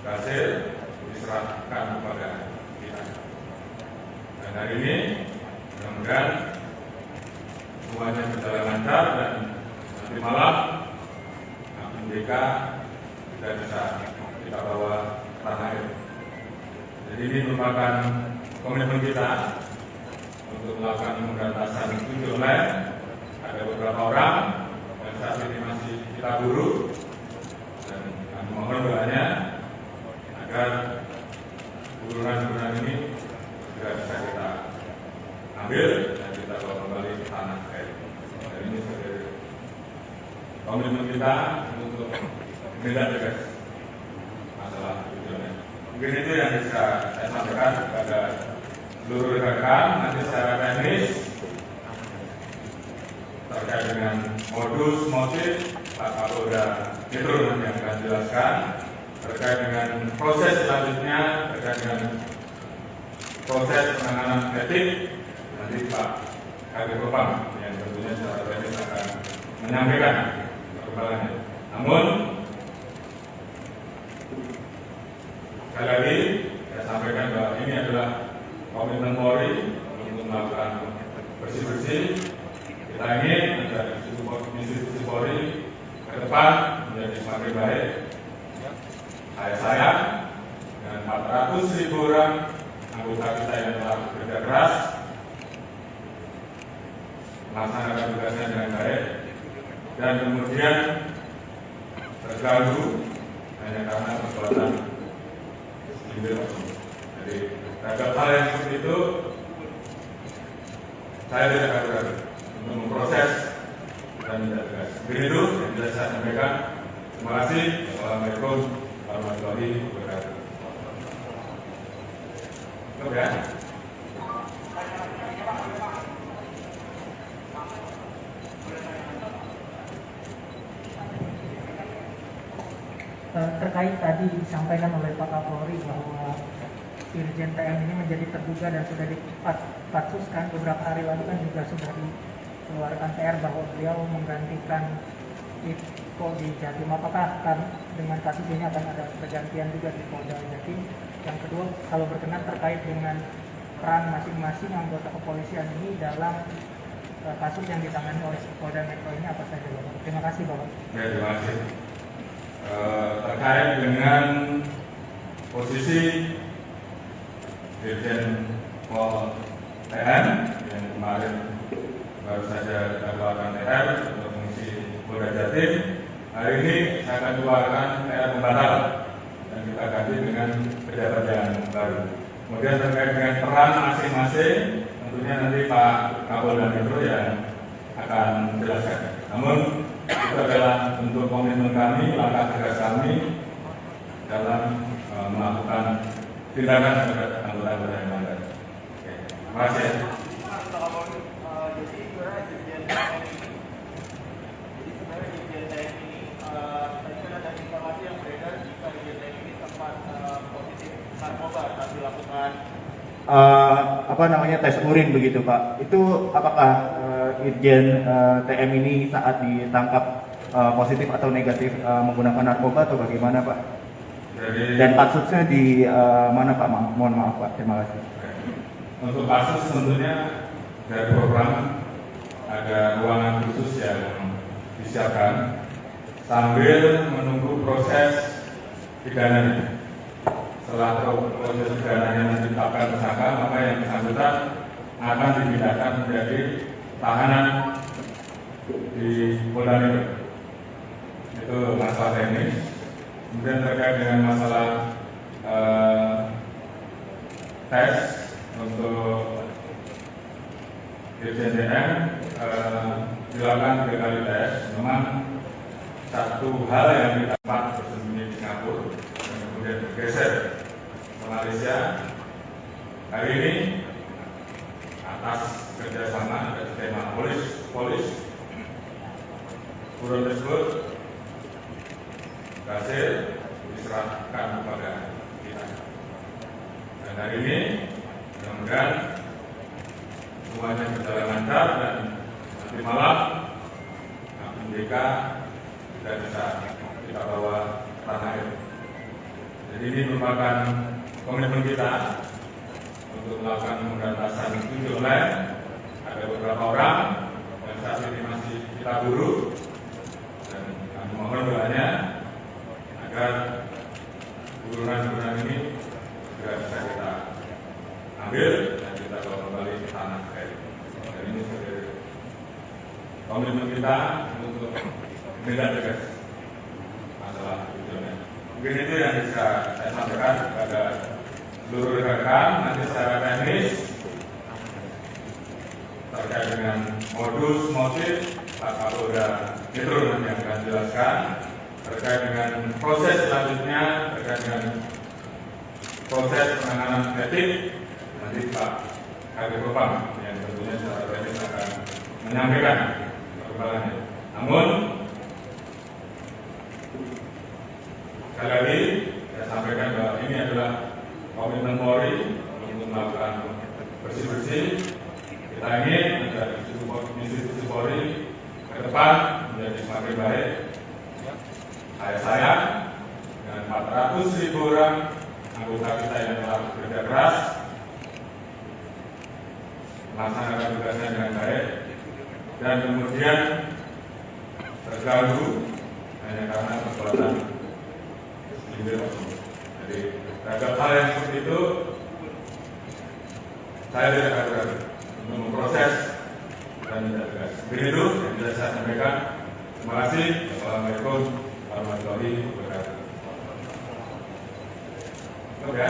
berhasil diserahkan kepada kita. Dan hari ini mudah-mudahan semuanya berjalan lancar dan nanti malam MDK sudah bisa kita bawa ke tanah air. Jadi ini merupakan komitmen kita untuk melakukan pemberantasan tujuh online. Ada beberapa orang yang saat ini masih kita buru dan kami mohon doanya agar buruan-buruan ini segera bisa kita ambil dan kita bawa kembali ke tanah air. Dan ini sebagai komitmen kita untuk menindak tegas masalah tujuannya. Mungkin itu yang bisa saya sampaikan kepada seluruh rekan-rekan. Nanti secara teknis terkait terkait dengan modus motif Pak Kapolda Metro nanti akan jelaskan. Terkait dengan proses selanjutnya, terkait dengan proses penanganan etik, nanti Pak Kabid Propam yang tentunya secara teknis akan menyampaikan perkembangannya. Namun, sekali lagi saya sampaikan bahwa ini adalah komitmen Polri untuk melakukan bersih-bersih. Kita ingin agar institusi Polri ke depan menjadi semakin baik. Saya dengan 400.000 orang anggota kita yang telah bekerja keras melaksanakan tugasnya dengan baik dan kemudian terganggu hanya karena perbuatan individu. Jadi terhadap hal yang seperti itu saya tidak ragu-ragu untuk memproses dan tidak tegas. Begitu yang bisa saya sampaikan. Terima kasih. Assalamualaikum warahmatullahi wabarakatuh. Cukup ya. Terkait tadi disampaikan oleh Pak Kapolri bahwa Irjen TM ini menjadi terduga dan sudah dipatsuskan beberapa hari lalu kan juga sudah dikeluarkan PR bahwa beliau menggantikan Iko di Jatim. Apakah dengan kasus ini akan ada pergantian juga di Polda Jatim? Yang kedua, kalau berkenan terkait dengan peran masing-masing anggota kepolisian ini dalam kasus yang ditangani oleh Polda Metro ini apa saja, Bapak? Terima kasih, Bapak. Ya, terima kasih. Terkait dengan posisi Dirjen Pol TM yang kemarin baru saja kita keluarkan TR untuk mengisi Polda Jatim, hari ini saya akan keluarkan TR pembatal dan kita ganti dengan pejabat yang baru. Kemudian terkait dengan peran masing-masing, tentunya nanti Pak Kapolda Metro yang akan menjelaskan. Namun itu adalah bentuk komitmen kami, langkah tegas kami dalam melakukan tindakan terhadap anggota-anggota yang melanggar. Terima kasih. Jadi sebenarnya Dirjen TM ini, tadi kan ada informasi yang beredar jika Dirjen TM ini sempat positif narkoba saat dilakukan tes urin begitu Pak. Itu apakah Irjen TM ini saat ditangkap positif atau negatif menggunakan narkoba atau bagaimana Pak? Dan kasusnya di mana Pak? Mohon maaf Pak. Terima kasih. Untuk kasus tentunya dari program ada ruangan khusus yang disiapkan sambil menunggu proses pidananya. Setelah proses pidananya ditetapkan tersangka, maka yang bersangkutan akan dipindahkan menjadi tahanan di Polda Metro. Itu masalah teknis. Kemudian terkait dengan masalah tes untuk Dirjen TM dilakukan 3 kali tes. Memang satu hal yang kita dapat bersembunyi di Singapura dan kemudian bergeser ke Malaysia. Hari ini atas kerjasama dan tema polis buron tersebut berhasil diserahkan kepada kita. Dan hari ini mudah-mudahan semuanya berjalan lancar dan nanti malam MDK tidak bisa kita bawa ke tanah air. Jadi ini merupakan komitmen kita untuk melakukan pemberantasan judi online. Ada beberapa orang yang saat ini masih kita buru dan kami mohon doanya agar burunan-burunan ini segera bisa kita ambil dan kita bawa kembali ke tanah air. Dan ini sebagai komitmen kita untuk menindak tegas masalah tujuannya. Mungkin itu yang bisa saya sampaikan kepada seluruh rekan-rekan. Nanti secara teknis terkait dengan modus motif Pak Kapolda Metro nanti akan jelaskan. Terkait dengan proses selanjutnya, terkait dengan proses penanganan etik, nanti Pak Kabid Propam yang tentunya secara teknis akan menyampaikan perkembangannya. Namun sekali lagi saya sampaikan bahwa ini adalah komitmen Polri untuk melakukan bersih-bersih. Kita ingin agar institusi Polri ke depan menjadi semakin baik. Saya dengan 400.000 orang anggota kita yang telah bekerja keras melaksanakan tugasnya dengan baik dan kemudian terganggu hanya karena perbuatan segelintir oknum. Jadi terhadap hal yang seperti itu saya tidak ragu-ragu untuk memproses dan tidak tegas. Begitu yang bisa saya sampaikan. Terima kasih. Assalamualaikum warahmatullahi wabarakatuh. Oke.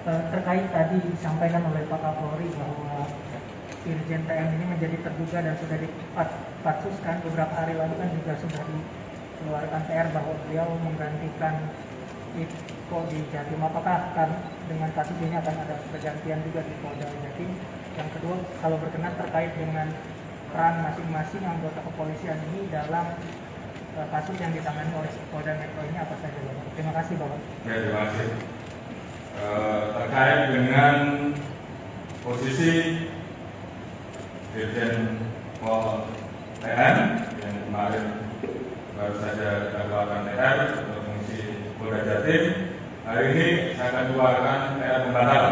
Terkait tadi disampaikan oleh Pak Kapolri bahwa Irjen TM ini menjadi terduga dan sudah dipatsuskan beberapa hari lalu kan juga sudah dikeluarkan TR bahwa beliau menggantikan Iko di Jatim. Apakah dengan kasus ini akan ada pergantian juga di Polda Jatim? Yang kedua, kalau berkenan terkait dengan peran masing-masing anggota kepolisian ini dalam kasus yang ditangani oleh Polda Metro ini apa saja, Bapak? Terima kasih, Bapak. Ya, terima kasih. Terkait dengan posisi Dirjen Pol TN yang kemarin baru saja kita keluarkan TR untuk fungsi Polda Jatim, hari ini saya akan keluarkan TR pembatal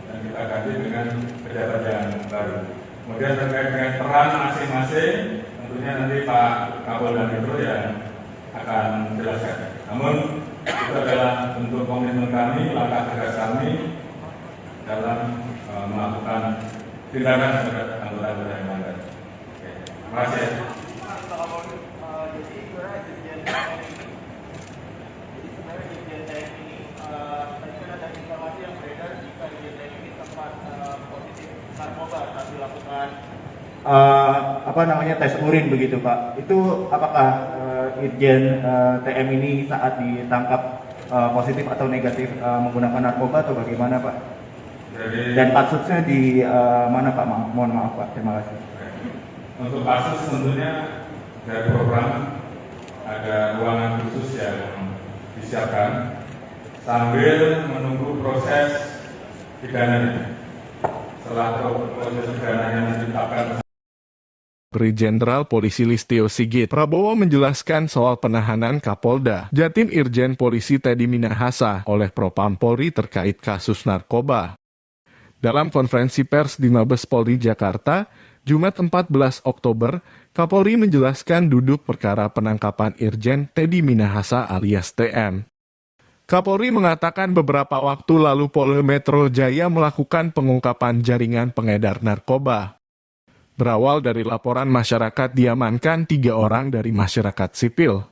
dan kita ganti dengan pejabat yang baru. Kemudian terkait dengan peran masing-masing, tentunya nanti Pak Kapolda Metro yang akan menjelaskan. Namun itu adalah bentuk komitmen kami, langkah tegas kami dalam melakukan tindakan terhadap anggota-anggota yang melanggar. Terima kasih. Jadi sebenarnya Dirjen TM ini, tadi kan ada informasi yang beredar jika Dirjen TM ini sempat positif narkoba saat dilakukan tes urin begitu Pak. Itu apakah Irjen TM ini saat ditangkap positif atau negatif menggunakan narkoba atau bagaimana Pak? Dan patsusnya di mana Pak? Mohon maaf Pak, terima kasih. Untuk kasus tentunya dari program ada ruangan khusus yang disiapkan sambil menunggu proses pidananya. Setelah proses pidananya ditetapkan, Jenderal Polisi Listio Sigit Prabowo menjelaskan soal penahanan Kapolda Jatim Irjen Polisi Teddy Minahasa oleh Propam Polri terkait kasus narkoba. Dalam konferensi pers di Mabes Polri Jakarta, Jumat 14 Oktober, Kapolri menjelaskan duduk perkara penangkapan Irjen Teddy Minahasa alias TM. Kapolri mengatakan beberapa waktu lalu Polda Metro Jaya melakukan pengungkapan jaringan pengedar narkoba. Berawal dari laporan masyarakat diamankan 3 orang dari masyarakat sipil.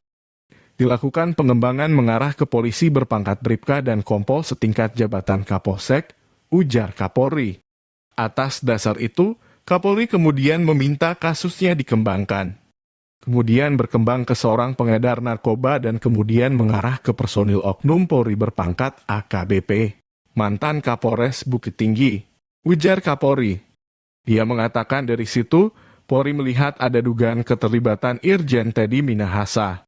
Dilakukan pengembangan mengarah ke polisi berpangkat Bribka dan Kompol setingkat jabatan Kapolsek, ujar Kapolri. Atas dasar itu, Kapolri kemudian meminta kasusnya dikembangkan. Kemudian berkembang ke seorang pengedar narkoba dan kemudian mengarah ke personil oknum Polri berpangkat AKBP, mantan Kapolres Bukit Tinggi, ujar Kapolri. Dia mengatakan dari situ, Polri melihat ada dugaan keterlibatan Irjen Teddy Minahasa.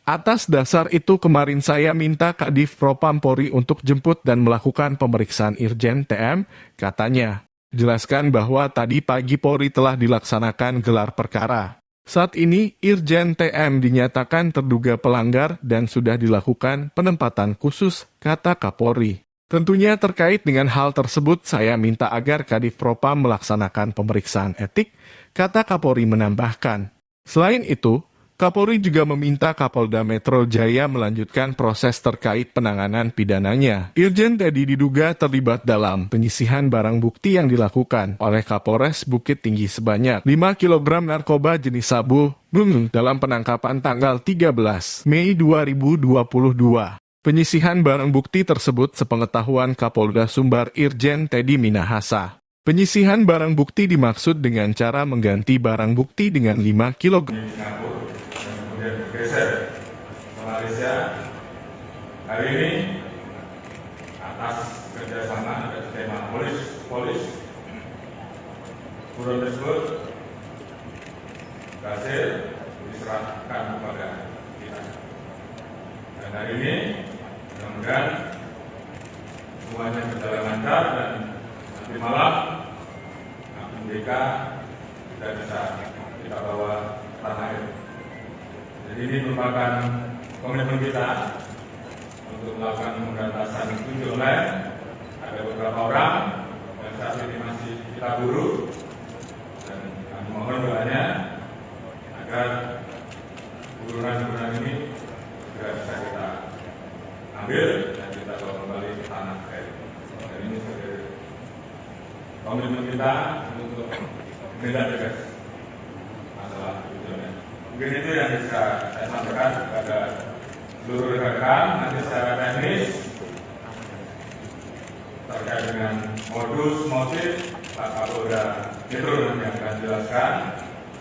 Atas dasar itu kemarin saya minta Kadif Propam Polri untuk jemput dan melakukan pemeriksaan Irjen TM, katanya. Jelaskan bahwa tadi pagi Polri telah dilaksanakan gelar perkara. Saat ini, Irjen TM dinyatakan terduga pelanggar dan sudah dilakukan penempatan khusus, kata Kapolri. Tentunya terkait dengan hal tersebut saya minta agar Kadif Propam melaksanakan pemeriksaan etik, kata Kapolri menambahkan. Selain itu, Kapolri juga meminta Kapolda Metro Jaya melanjutkan proses terkait penanganan pidananya. Irjen Teddy diduga terlibat dalam penyisihan barang bukti yang dilakukan oleh Kapolres Bukit Tinggi sebanyak 5 kg narkoba jenis sabu dalam penangkapan tanggal 13 Mei 2022. Penyisihan barang bukti tersebut sepengetahuan Kapolda Sumbar Irjen Teddy Minahasa. Penyisihan barang bukti dimaksud dengan cara mengganti barang bukti dengan 5 kg. Singapura dan kemudian bergeser ke Malaysia. hari ini atas kerjasama atas tema polis buron tersebut berhasil diserahkan kepada kita. Dan hari ini mudah-mudahan semuanya berjalan lancar dan nanti malam MDK tidak bisa kita bawa tanah air. Jadi ini merupakan komitmen kita untuk melakukan pemberantasan judi online. Ada beberapa orang yang saat ini masih kita buru dan kami mohon doanya agar burunan-burunan ini segera bisa kita ambil dan kita bawa kembali ke tanah air. Dan ini sebagai komitmen kita untuk menindak tegas masalah judi online. Mungkin itu yang bisa saya sampaikan kepada seluruh rekan-rekan. Nanti secara teknis terkait dengan modus motif Pak Kapolda Metro nanti akan jelaskan.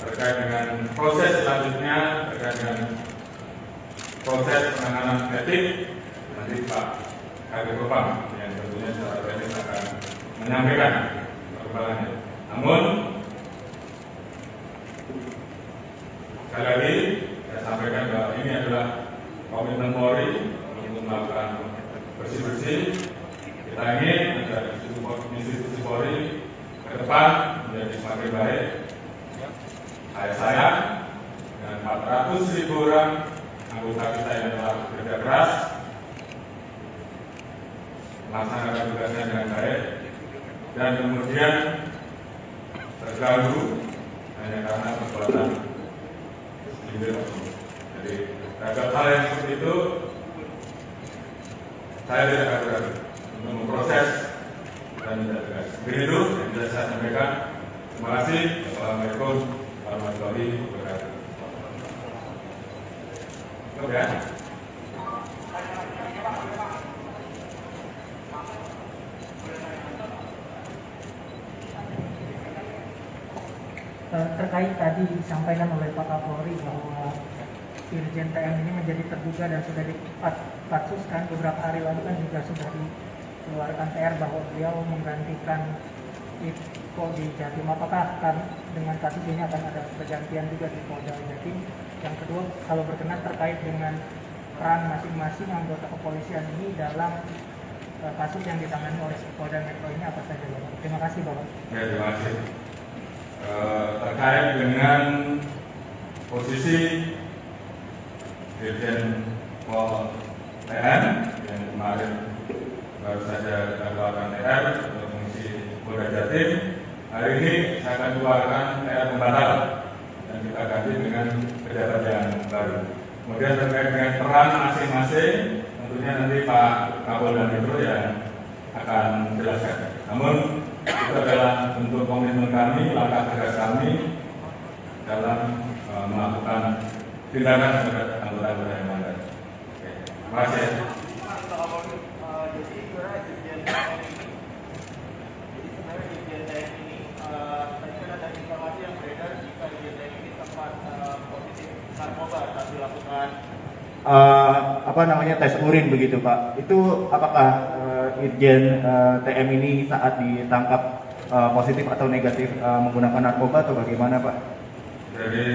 Terkait dengan proses selanjutnya, terkait dengan proses penanganan etik, nanti Pak Kabid Propam yang tentunya secara teknis akan menyampaikan perkembangannya. Namun sekali lagi saya sampaikan bahwa ini adalah komitmen Polri untuk melakukan bersih-bersih. Kita ingin agar institusi Polri ke depan menjadi semakin baik. Saya dengan 400.000 orang anggota kita yang telah bekerja keras melaksanakan tugasnya dengan baik dan kemudian terganggu hanya karena perbuatan individu. Jadi terhadap hal yang seperti itu saya tidak akan ragu untuk memproses dan tidak tegas. Begitu yang bisa saya sampaikan. Terima kasih. Assalamualaikum warahmatullahi wabarakatuh. Oke. Terkait tadi disampaikan oleh Pak Kapolri bahwa Irjen TM ini menjadi terduga dan sudah dipatsuskan beberapa hari lalu kan juga sudah dikeluarkan TR bahwa beliau menggantikan Iko di Jatim. Apakah dengan kasus ini akan ada pergantian juga di Polda Jatim? Yang kedua, kalau berkenan terkait dengan peran masing-masing anggota kepolisian ini dalam kasus yang ditangani oleh Polda Metro ini apa saja, Bapak? Terima kasih, Bapak. Ya, terima kasih. Terkait dengan posisi Dirjen Pol TN yang kemarin baru saja kita keluarkan TR untuk mengisi Polda Jatim, hari ini saya akan keluarkan TR pembatalan dan kita ganti dengan pejabat yang baru. Kemudian terkait dengan peran masing-masing, tentunya nanti Pak Kapolda Metro yang akan menjelaskan. Namun itu adalah bentuk komitmen kami, langkah tegas kami dalam melakukan tindakan terhadap anggota-anggota yang melanggar. Terima kasih. Jadi sebenarnya Irjen TM ini tadi kan ada informasi yang beredar jika Irjen TM ini sempat positif narkoba saat dilakukan tes urin begitu Pak. Itu apakah Irjen TM ini saat ditangkap positif atau negatif menggunakan narkoba atau bagaimana Pak?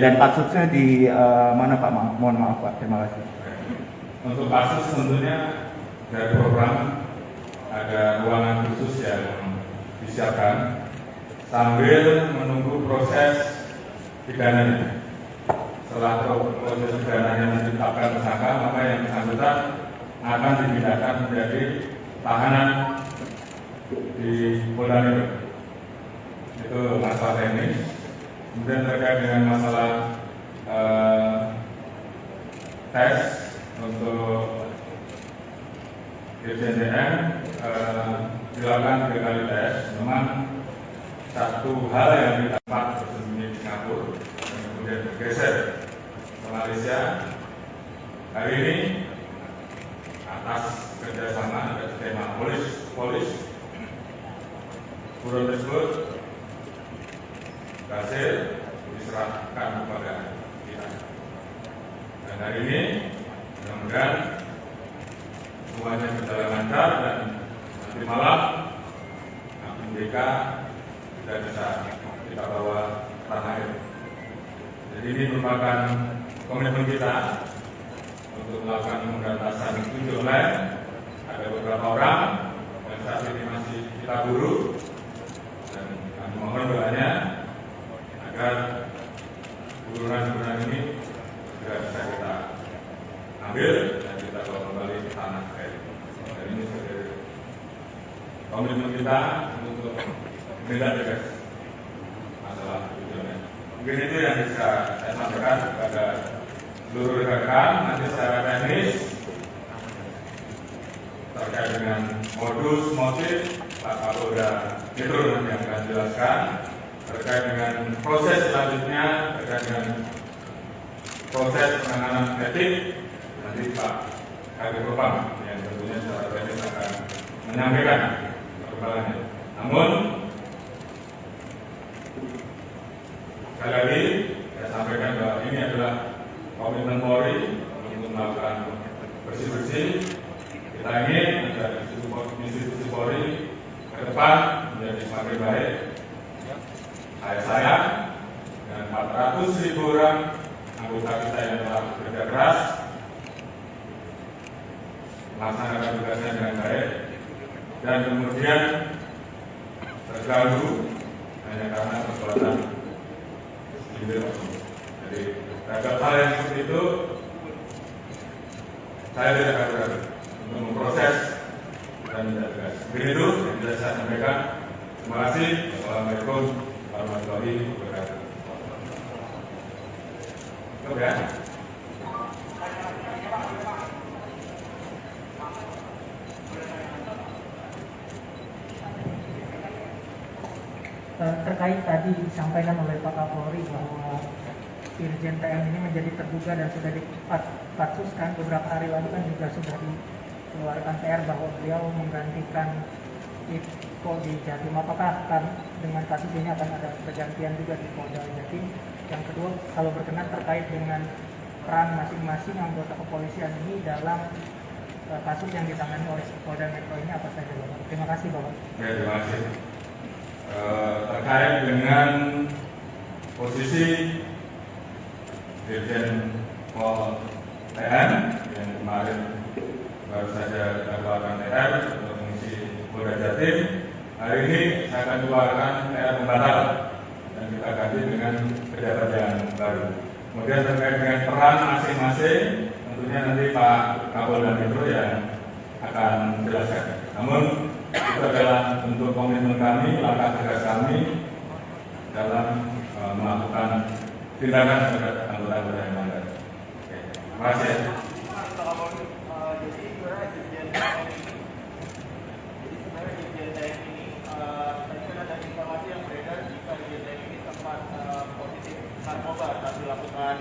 Dan kasusnya di mana Pak? Mohon maaf Pak, terima kasih. Untuk kasus tentunya dari program ada ruangan khusus yang disiapkan sambil menunggu proses pidananya. Setelah proses pidananya ditetapkan tersangka, maka yang bersangkutan akan dipindahkan menjadi tahanan di Polda Metro. Itu masalah teknis. Kemudian terkait dengan masalah tes untuk Irjen TM dilakukan 3 kali tes. Memang satu hal yang didapat bersembunyi di Singapura dan kemudian bergeser ke Malaysia. Hari ini atas kerjasama atas tema polis buron tersebut berhasil diserahkan kepada kita. Dan hari ini mudah-mudahan lancar dan nanti malam BK sudah bisa kita bawa tanah air. Jadi ini merupakan komitmen kita untuk melakukan pemberantasan judi online. Ada beberapa orang yang saat ini masih kita buru dan kami mohon doanya agar buruan-buruan ini segera bisa kita ambil dan kita bawa kembali ke tanah air. Dan ini sebagai komitmen kita untuk menindak tegas masalah judi online. Mungkin itu yang bisa saya sampaikan kepada seluruh rekan-rekan. Nanti secara teknis terkait dengan modus motif Pak Kapolda Metro nanti yang akan jelaskan. Terkait dengan proses selanjutnya, terkait dengan proses penanganan etik, nanti Pak Kadif Propam yang tentunya secara teknis akan menyampaikan perkembangannya. Namun sekali lagi saya sampaikan bahwa ini adalah komitmen Polri untuk melakukan bersih-bersih. Kita ingin agar institusi Polri ke depan menjadi semakin baik. Saya dan 400.000 orang anggota kita yang telah bekerja keras melaksanakan tugasnya dengan baik dan kemudian terganggu hanya karena perbuatan individu. Jadi terhadap hal yang seperti itu saya tidak akan ragu untuk memproses dan tidak tegas. Begitu yang bisa saya sampaikan. Terima kasih. Assalamualaikum warahmatullahi wabarakatuh. Cukup ya. Terkait tadi disampaikan oleh Pak Kapolri bahwa Irjen TM ini menjadi terduga dan sudah dipatsuskan beberapa hari lalu kan juga sudah dikeluarkan PR bahwa beliau menggantikan Iko di Jatim. Apakah dengan kasus ini akan ada pergantian juga di Polda Jatim? Yang kedua, kalau berkenan terkait dengan peran masing-masing anggota kepolisian ini dalam kasus yang ditangani oleh Polda Metro ini apa saja, Bapak? Terima kasih, Bapak. Ya, terima kasih. Terkait dengan posisi Dirjen Pol TN yang kemarin baru saja kita keluarkan TR untuk mengisi Polda Jatim, hari ini saya akan keluarkan TR pembatalan dan kita ganti dengan pejabat yang baru. Kemudian terkait dengan peran masing-masing, tentunya nanti Pak Kapolda Metro yang akan menjelaskan. Namun itu adalah bentuk komitmen kami, langkah tegas kami dalam melakukan tindakan terhadap anggota-anggota yang melanggar. Terima kasih. Jadi sebenarnya Irjen TM ini, tadi kan ada informasi yang beredar jika Irjen TM ini sempat positif narkoba saat dilakukan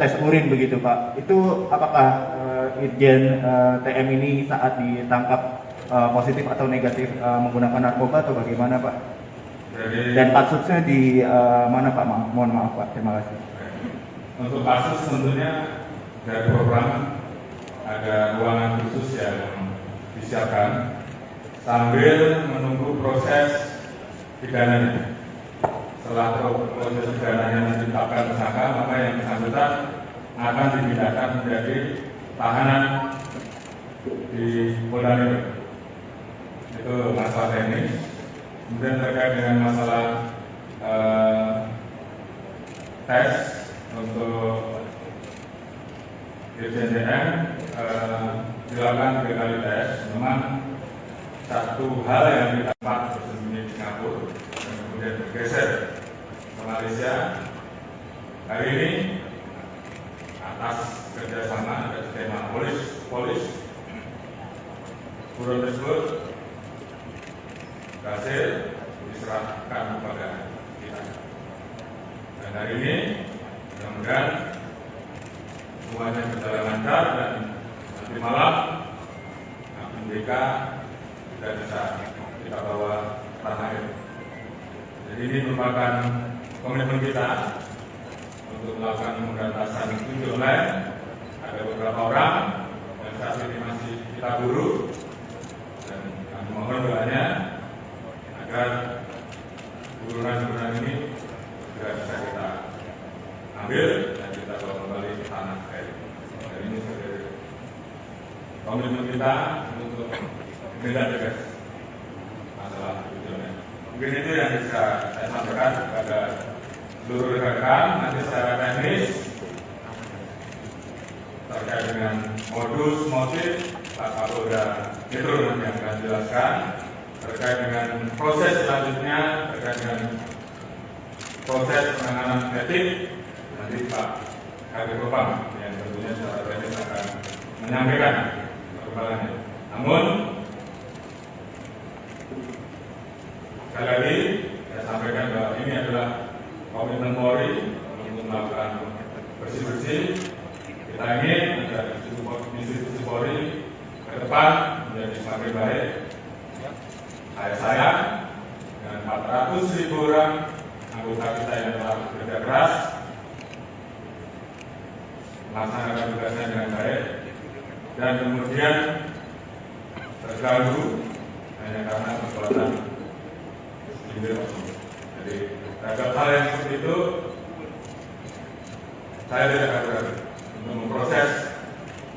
tes urin begitu Pak. Itu apakah Irjen TM ini saat ditangkap positif atau negatif menggunakan narkoba atau bagaimana Pak? Dan kasusnya di mana Pak? Mohon maaf Pak, terima kasih. Untuk kasus tentunya dari program ada ruangan khusus yang disiapkan sambil menunggu proses pidananya. Setelah proses pidananya ditetapkan tersangka, maka yang bersangkutan akan dipindahkan menjadi tahanan di Polda Metro. Itu masalah teknis. Kemudian terkait dengan masalah tes untuk Irjen TM dilakukan 3 kali tes. Memang satu hal yang kita dapat bersembunyi di Singapura dan kemudian bergeser ke Malaysia. Hari ini atas kerjasama dan skema polis buron tersebut berhasil diserahkan kepada kita. Dan hari ini mudah-mudahan semuanya berjalan lancar dan nanti malam BK sudah bisa kita bawa tanah air. Jadi ini merupakan komitmen kita untuk melakukan pemberantasan judi online. Ada beberapa orang yang saat ini masih kita buru dan kami mohon doanya agar burunan-burunan ini segera bisa kita ambil dan kita bawa kembali ke tanah air. Dan ini sebagai komitmen kita untuk menindak tegas masalah tujuannya. Mungkin itu yang bisa saya sampaikan kepada seluruh rekan-rekan. Nanti secara teknis terkait dengan modus motif Pak Kapolda Metro nanti yang akan jelaskan. Terkait dengan proses selanjutnya, terkait dengan proses penanganan etik, nanti Pak Kabid Propam yang tentunya secara teknis akan menyampaikan perkembangannya. Namun sekali lagi saya sampaikan bahwa ini adalah komitmen Polri untuk melakukan bersih-bersih. Kita ingin agar institusi Polri ke depan menjadi semakin baik. Saya dengan 400.000 orang anggota kita yang telah bekerja keras melaksanakan tugasnya dengan baik dan kemudian terganggu hanya karena perbuatan individu. Jadi terhadap hal yang seperti itu saya tidak akan ragu untuk memproses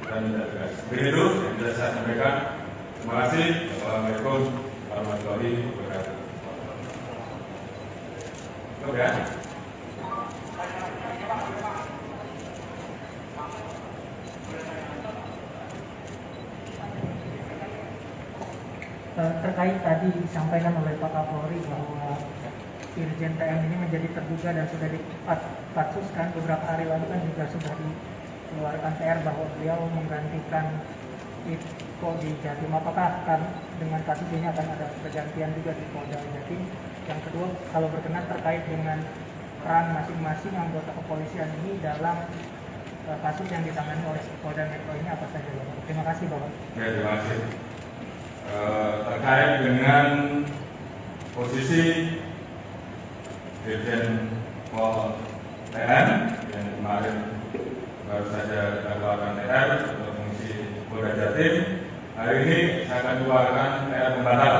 dan tidak tegas. Begitu yang bisa saya sampaikan. Terima kasih. Assalamualaikum warahmatullahi wabarakatuh. Cukup ya. Terkait tadi disampaikan oleh Pak Kapolri bahwa Irjen TM ini menjadi terduga dan sudah dipatsuskan beberapa hari lalu kan juga sudah dikeluarkan TR bahwa beliau menggantikan Iko di Jatim. Apakah akan dengan kasus ini akan ada pergantian juga di Polda Jatim? Yang kedua, kalau berkenan terkait dengan peran masing-masing anggota kepolisian ini dalam kasus yang ditangani oleh Polda Metro ini apa saja, Bapak? Terima kasih, Bapak. Ya, terima kasih. Terkait dengan posisi Dirjen Pol TN yang kemarin baru saja kita keluarkan TR untuk fungsi Polda Jatim, hari ini saya akan keluarkan TR pembatal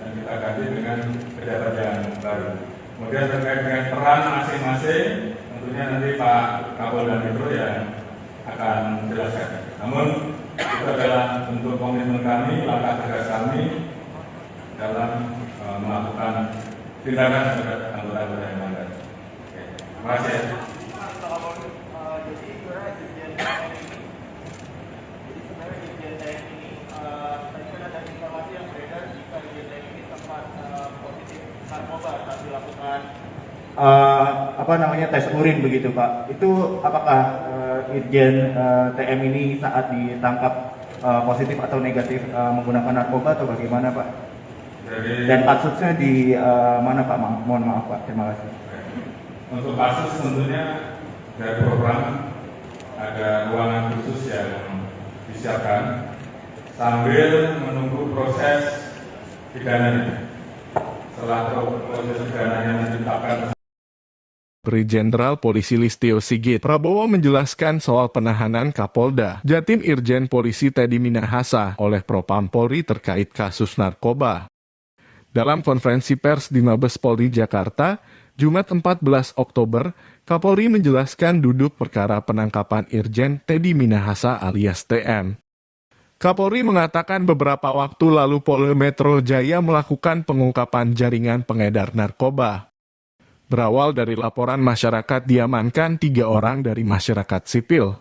dan kita ganti dengan pejabat yang baru. Kemudian terkait dengan peran masing-masing, tentunya nanti Pak Kapolda Metro yang akan menjelaskan. Namun itu adalah bentuk komitmen kami, langkah tegas kami dalam melakukan tindakan terhadap anggota-anggota yang melanggar. Terima kasih. Jadi sebenarnya Dirjen TM ini, tadi kan ada informasi yang beredar jika Dirjen TM ini sempat positif narkoba saat dilakukan tes urin begitu Pak. Itu apakah Irjen TM ini saat ditangkap positif atau negatif menggunakan narkoba atau bagaimana Pak? Dan kasusnya di mana Pak? Mohon maaf Pak. Terima kasih. Untuk kasus tentunya dari program ada ruangan khusus yang disiapkan sambil menunggu proses pidananya. Setelah proses pidananya ditetapkan. Jenderal Polisi Listio Sigit Prabowo menjelaskan soal penahanan Kapolda Jatim Irjen Polisi Teddy Minahasa oleh Propam Polri terkait kasus narkoba. Dalam konferensi pers di Mabes Polri Jakarta, Jumat 14 Oktober, Kapolri menjelaskan duduk perkara penangkapan Irjen Teddy Minahasa alias TM. Kapolri mengatakan beberapa waktu lalu Polda Metro Jaya melakukan pengungkapan jaringan pengedar narkoba. Berawal dari laporan masyarakat diamankan 3 orang dari masyarakat sipil.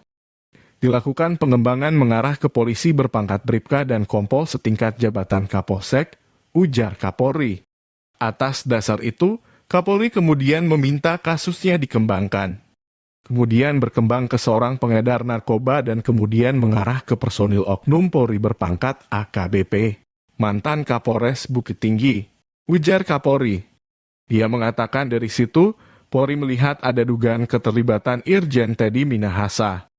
Dilakukan pengembangan mengarah ke polisi berpangkat Bribka dan Kompol setingkat jabatan Kapolsek, ujar Kapolri. Atas dasar itu, Kapolri kemudian meminta kasusnya dikembangkan. Kemudian berkembang ke seorang pengedar narkoba dan kemudian mengarah ke personil oknum Polri berpangkat AKBP, mantan Kapolres Bukit Tinggi, ujar Kapolri. Dia mengatakan dari situ, Polri melihat ada dugaan keterlibatan Irjen Teddy Minahasa.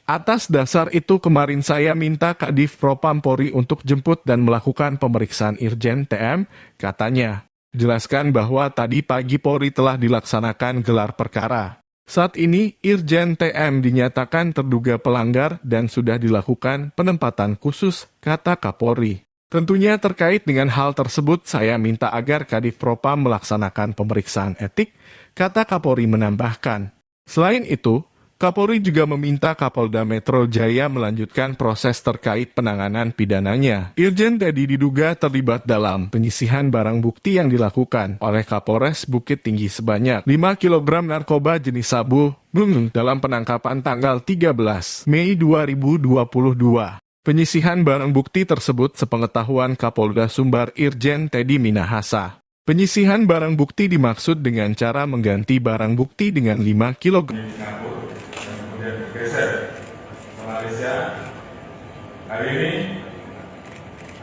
Atas dasar itu kemarin saya minta Kadif Propam Polri untuk jemput dan melakukan pemeriksaan Irjen TM, katanya. Jelaskan bahwa tadi pagi Polri telah dilaksanakan gelar perkara. Saat ini, Irjen TM dinyatakan terduga pelanggar dan sudah dilakukan penempatan khusus, kata Kapolri. Tentunya terkait dengan hal tersebut, saya minta agar Kadif Propam melaksanakan pemeriksaan etik, kata Kapolri menambahkan. Selain itu, Kapolri juga meminta Kapolda Metro Jaya melanjutkan proses terkait penanganan pidananya. Irjen Teddy diduga terlibat dalam penyisihan barang bukti yang dilakukan oleh Kapolres Bukit Tinggi sebanyak 5 kg narkoba jenis sabu dalam penangkapan tanggal 13 Mei 2022. Penyisihan barang bukti tersebut sepengetahuan Kapolda Sumbar Irjen Teddy Minahasa. Penyisihan barang bukti dimaksud dengan cara mengganti barang bukti dengan 5 kg. Kemudian bergeser ke Malaysia. Hari ini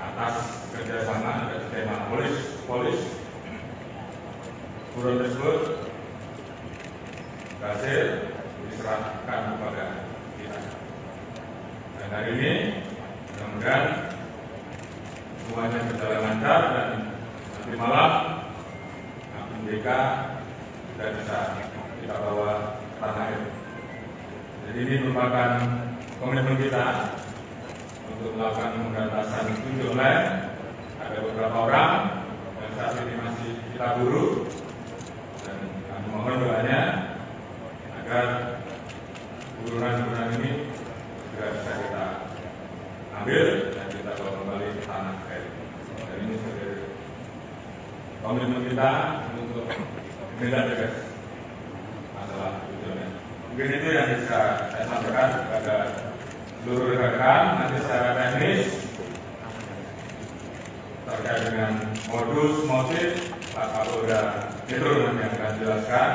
atas kerjasama dan tema polis buron tersebut berhasil diserahkan kepada kita. Dan hari ini mudah-mudahan semuanya berjalan lancar dan nanti malam Akun DK sudah bisa kita bawa tanah air. Jadi ini merupakan komitmen kita untuk melakukan pemberantasan tunjuk online. Ada beberapa orang yang saat ini masih kita buru dan kami mohon doanya agar burunan-burunan ini segera bisa kita ambil dan kita bawa kembali ke tanah air. Dan ini sebagai komitmen kita untuk menindak tegas masalah tunjuk online. Mungkin itu yang bisa saya sampaikan kepada seluruh rekan-rekan. Nanti secara teknis terkait dengan modus motif Pak Kapolda Metro nanti akan jelaskan.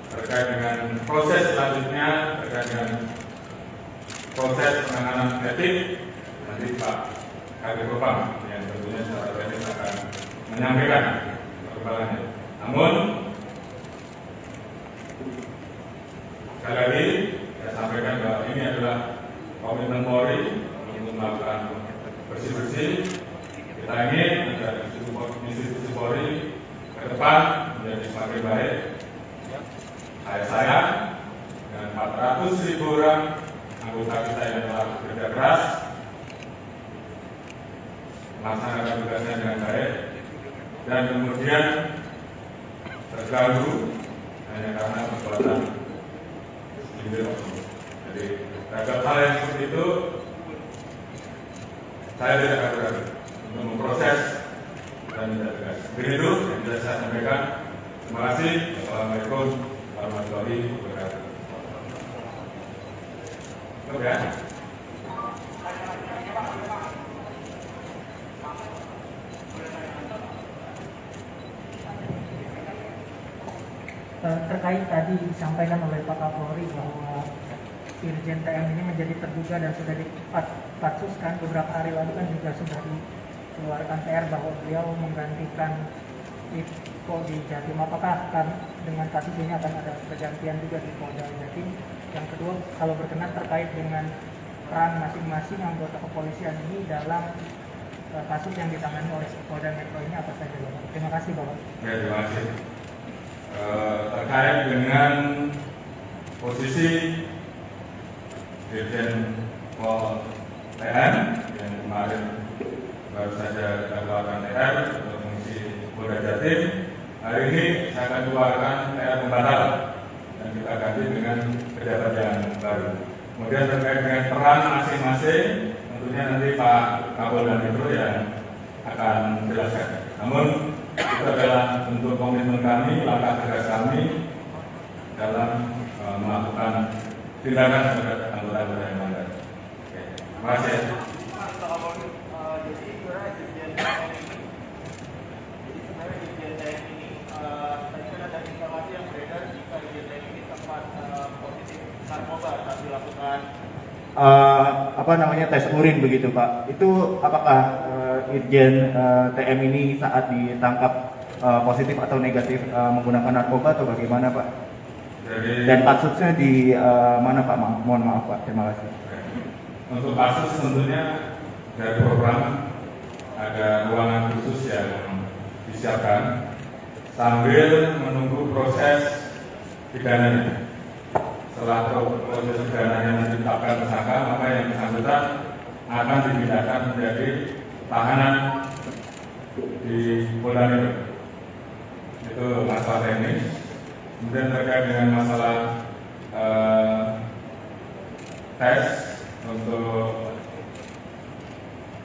Terkait dengan proses selanjutnya, terkait dengan proses penanganan etik, nanti Pak Kadif Propam yang tentunya secara teknis akan menyampaikan perkembangannya. Namun sekali lagi saya sampaikan bahwa ini adalah komitmen Polri untuk melakukan bersih-bersih. Kita ingin agar institusi Polri ke depan menjadi semakin baik. Saya dengan 400.000 orang anggota kita yang telah bekerja keras melaksanakan tugasnya dengan baik dan kemudian terganggu hanya karena perbuatan. Jadi terhadap hal yang seperti itu saya tidak akan ragu untuk memproses dan tidak tegas. Begitu yang bisa saya sampaikan. Terima kasih. Assalamualaikum warahmatullahi wabarakatuh. Oke. Terkait tadi disampaikan oleh Pak Kapolri bahwa Irjen TM ini menjadi terduga dan sudah dipatsuskan beberapa hari lalu kan juga sudah dikeluarkan PR bahwa beliau menggantikan Iko di Jatim. Apakah dengan kasus ini akan ada pergantian juga di Polda Jatim? Yang kedua, kalau berkenan terkait dengan peran masing-masing anggota kepolisian ini dalam kasus yang ditangani oleh Polda Metro ini apa saja, Bapak? Terima kasih, Bapak. Ya, terima kasih. Terkait dengan posisi Dirjen Pol TM yang kemarin baru saja kita keluarkan TR untuk mengisi Polda Jatim, hari ini saya akan keluarkan TR pembatal dan kita ganti dengan pejabat yang baru. Kemudian terkait dengan peran masing-masing, tentunya nanti Pak Kapolda Metro yang akan menjelaskan. Namun itu adalah bentuk komitmen kami, langkah tegas kami dalam melakukan tindakan terhadap anggota-anggota yang melanggar. Terima kasih. Jadi sebenarnya Irjen TM ini, tadi kan ada informasi yang beredar jika Irjen TM ini sempat positif narkoba saat dilakukan tes urin begitu Pak. Itu apakah Irjen TM ini saat ditangkap positif atau negatif menggunakan narkoba atau bagaimana Pak? Dan kasusnya di mana Pak? Mohon maaf Pak. Terima kasih. Untuk kasus tentunya dari program ada ruangan khusus yang disiapkan sambil menunggu proses pidananya. setelah proses pidananya ditetapkan tersangka, maka yang bersangkutan akan dipindahkan menjadi tahanan di Polda Metro. Itu masalah teknis. Kemudian terkait dengan masalah tes untuk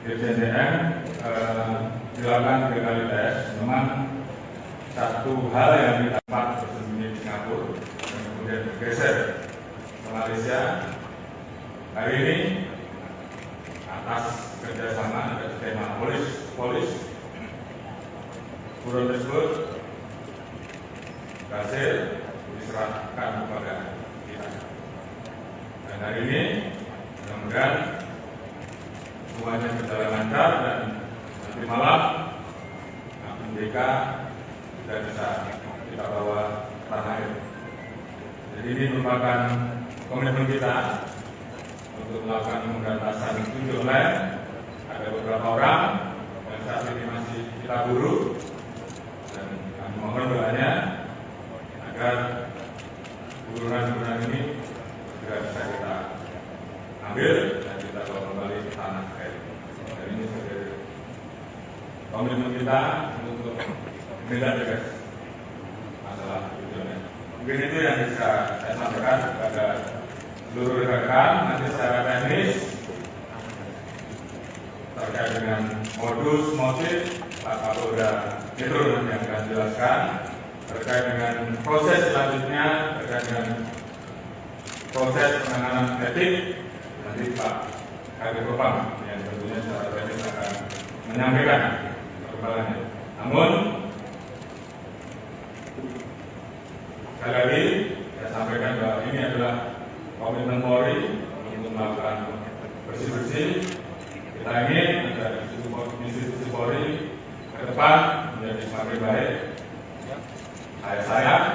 Irjen TM, dilakukan 3 kali tes. Memang satu hal yang didapat bersembunyi di Singapura dan kemudian bergeser ke Malaysia. Hari ini atas kerjasama dan tema polis buron tersebut berhasil diserahkan kepada kita. Dan hari ini mudah-mudahan semuanya berjalan lancar dan nanti malam MDK sudah bisa kita bawa tanah air. Jadi ini merupakan komitmen kita untuk melakukan pemberantasan judi online. Ada beberapa orang yang saat ini masih kita buru dan kami mohon doanya agar buruan-buruan ini segera bisa kita ambil dan kita bawa kembali ke tanah air. Dan ini sebagai komitmen kita untuk menindak tegas masalah judi online. Mungkin itu yang bisa saya sampaikan kepada seluruh rekan. Nanti secara teknis terkait dengan modus motif Pak Kapolda Metro nanti akan jelaskan. Terkait dengan proses selanjutnya, terkait dengan proses penanganan etik, nanti Pak Kadif Propam yang tentunya secara teknis akan menyampaikan perkembangannya. Namun sekali lagi saya sampaikan bahwa ini adalah komitmen Polri untuk melakukan bersih-bersih. Kita ingin agar institusi Polri ke depan menjadi semakin baik. Saya sayang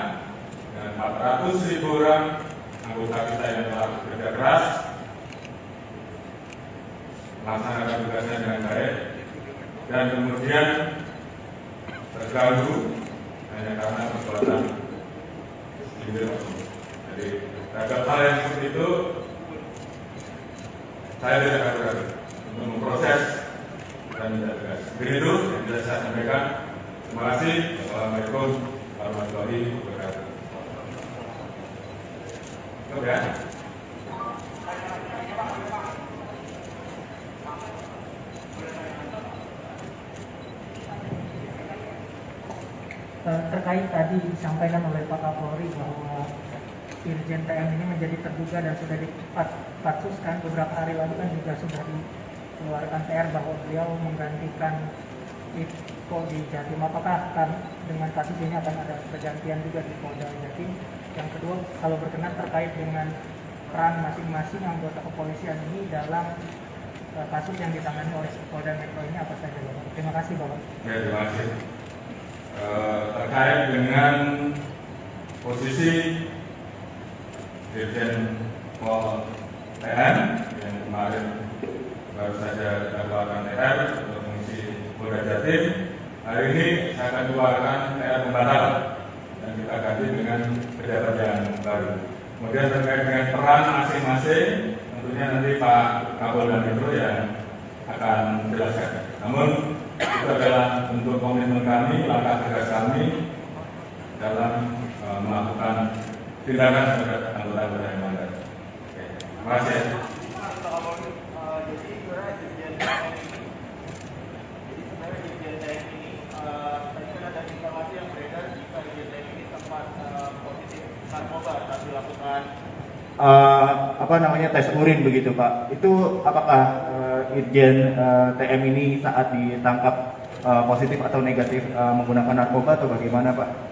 dengan 400.000 orang anggota kita yang telah bekerja keras melaksanakan tugasnya dengan baik dan kemudian terganggu hanya karena perbuatan individu. Jadi terhadap hal yang seperti itu saya tidak ragu-ragu untuk memproses dan tidak tegas. Begitu yang bisa saya sampaikan. Terima kasih. Wassalamualaikum warahmatullahi wabarakatuh. Oke. Terkait tadi disampaikan oleh Pak Kapolri bahwa Irjen TM ini menjadi terduga dan sudah dipatsuskan beberapa hari lalu kan juga sudah dikeluarkan TR bahwa beliau menggantikan Iko di Jatim. Apakah dengan kasus ini akan ada pergantian juga di Polda Jatim? Yang kedua, kalau berkenan terkait dengan peran masing-masing anggota kepolisian ini dalam kasus yang ditangani oleh Polda Metro ini apa saja, Bapak? Terima kasih, Bapak. Ya, terima kasih. Terkait dengan posisi Dirjen Pol TM yang kemarin baru saja dilakukan TR untuk mengisi Polda Jatim, hari ini saya akan keluarkan TR pembatalan dan kita ganti dengan pejabat yang baru. Kemudian terkait dengan peran masing-masing, tentunya nanti Pak Kapolda Metro yang akan menjelaskan. Namun itu adalah bentuk komitmen kami, langkah tegas kami dalam melakukan tindakan terhadap anggota-anggota yang melanggar. Terima kasih. Jadi sebenarnya Dirjen TM ini, tadi kan ada informasi yang beredar jika Dirjen TM ini sempat positif narkoba saat dilakukan tes urin begitu Pak. Itu apakah Irjen TM ini saat ditangkap positif atau negatif menggunakan narkoba atau bagaimana Pak?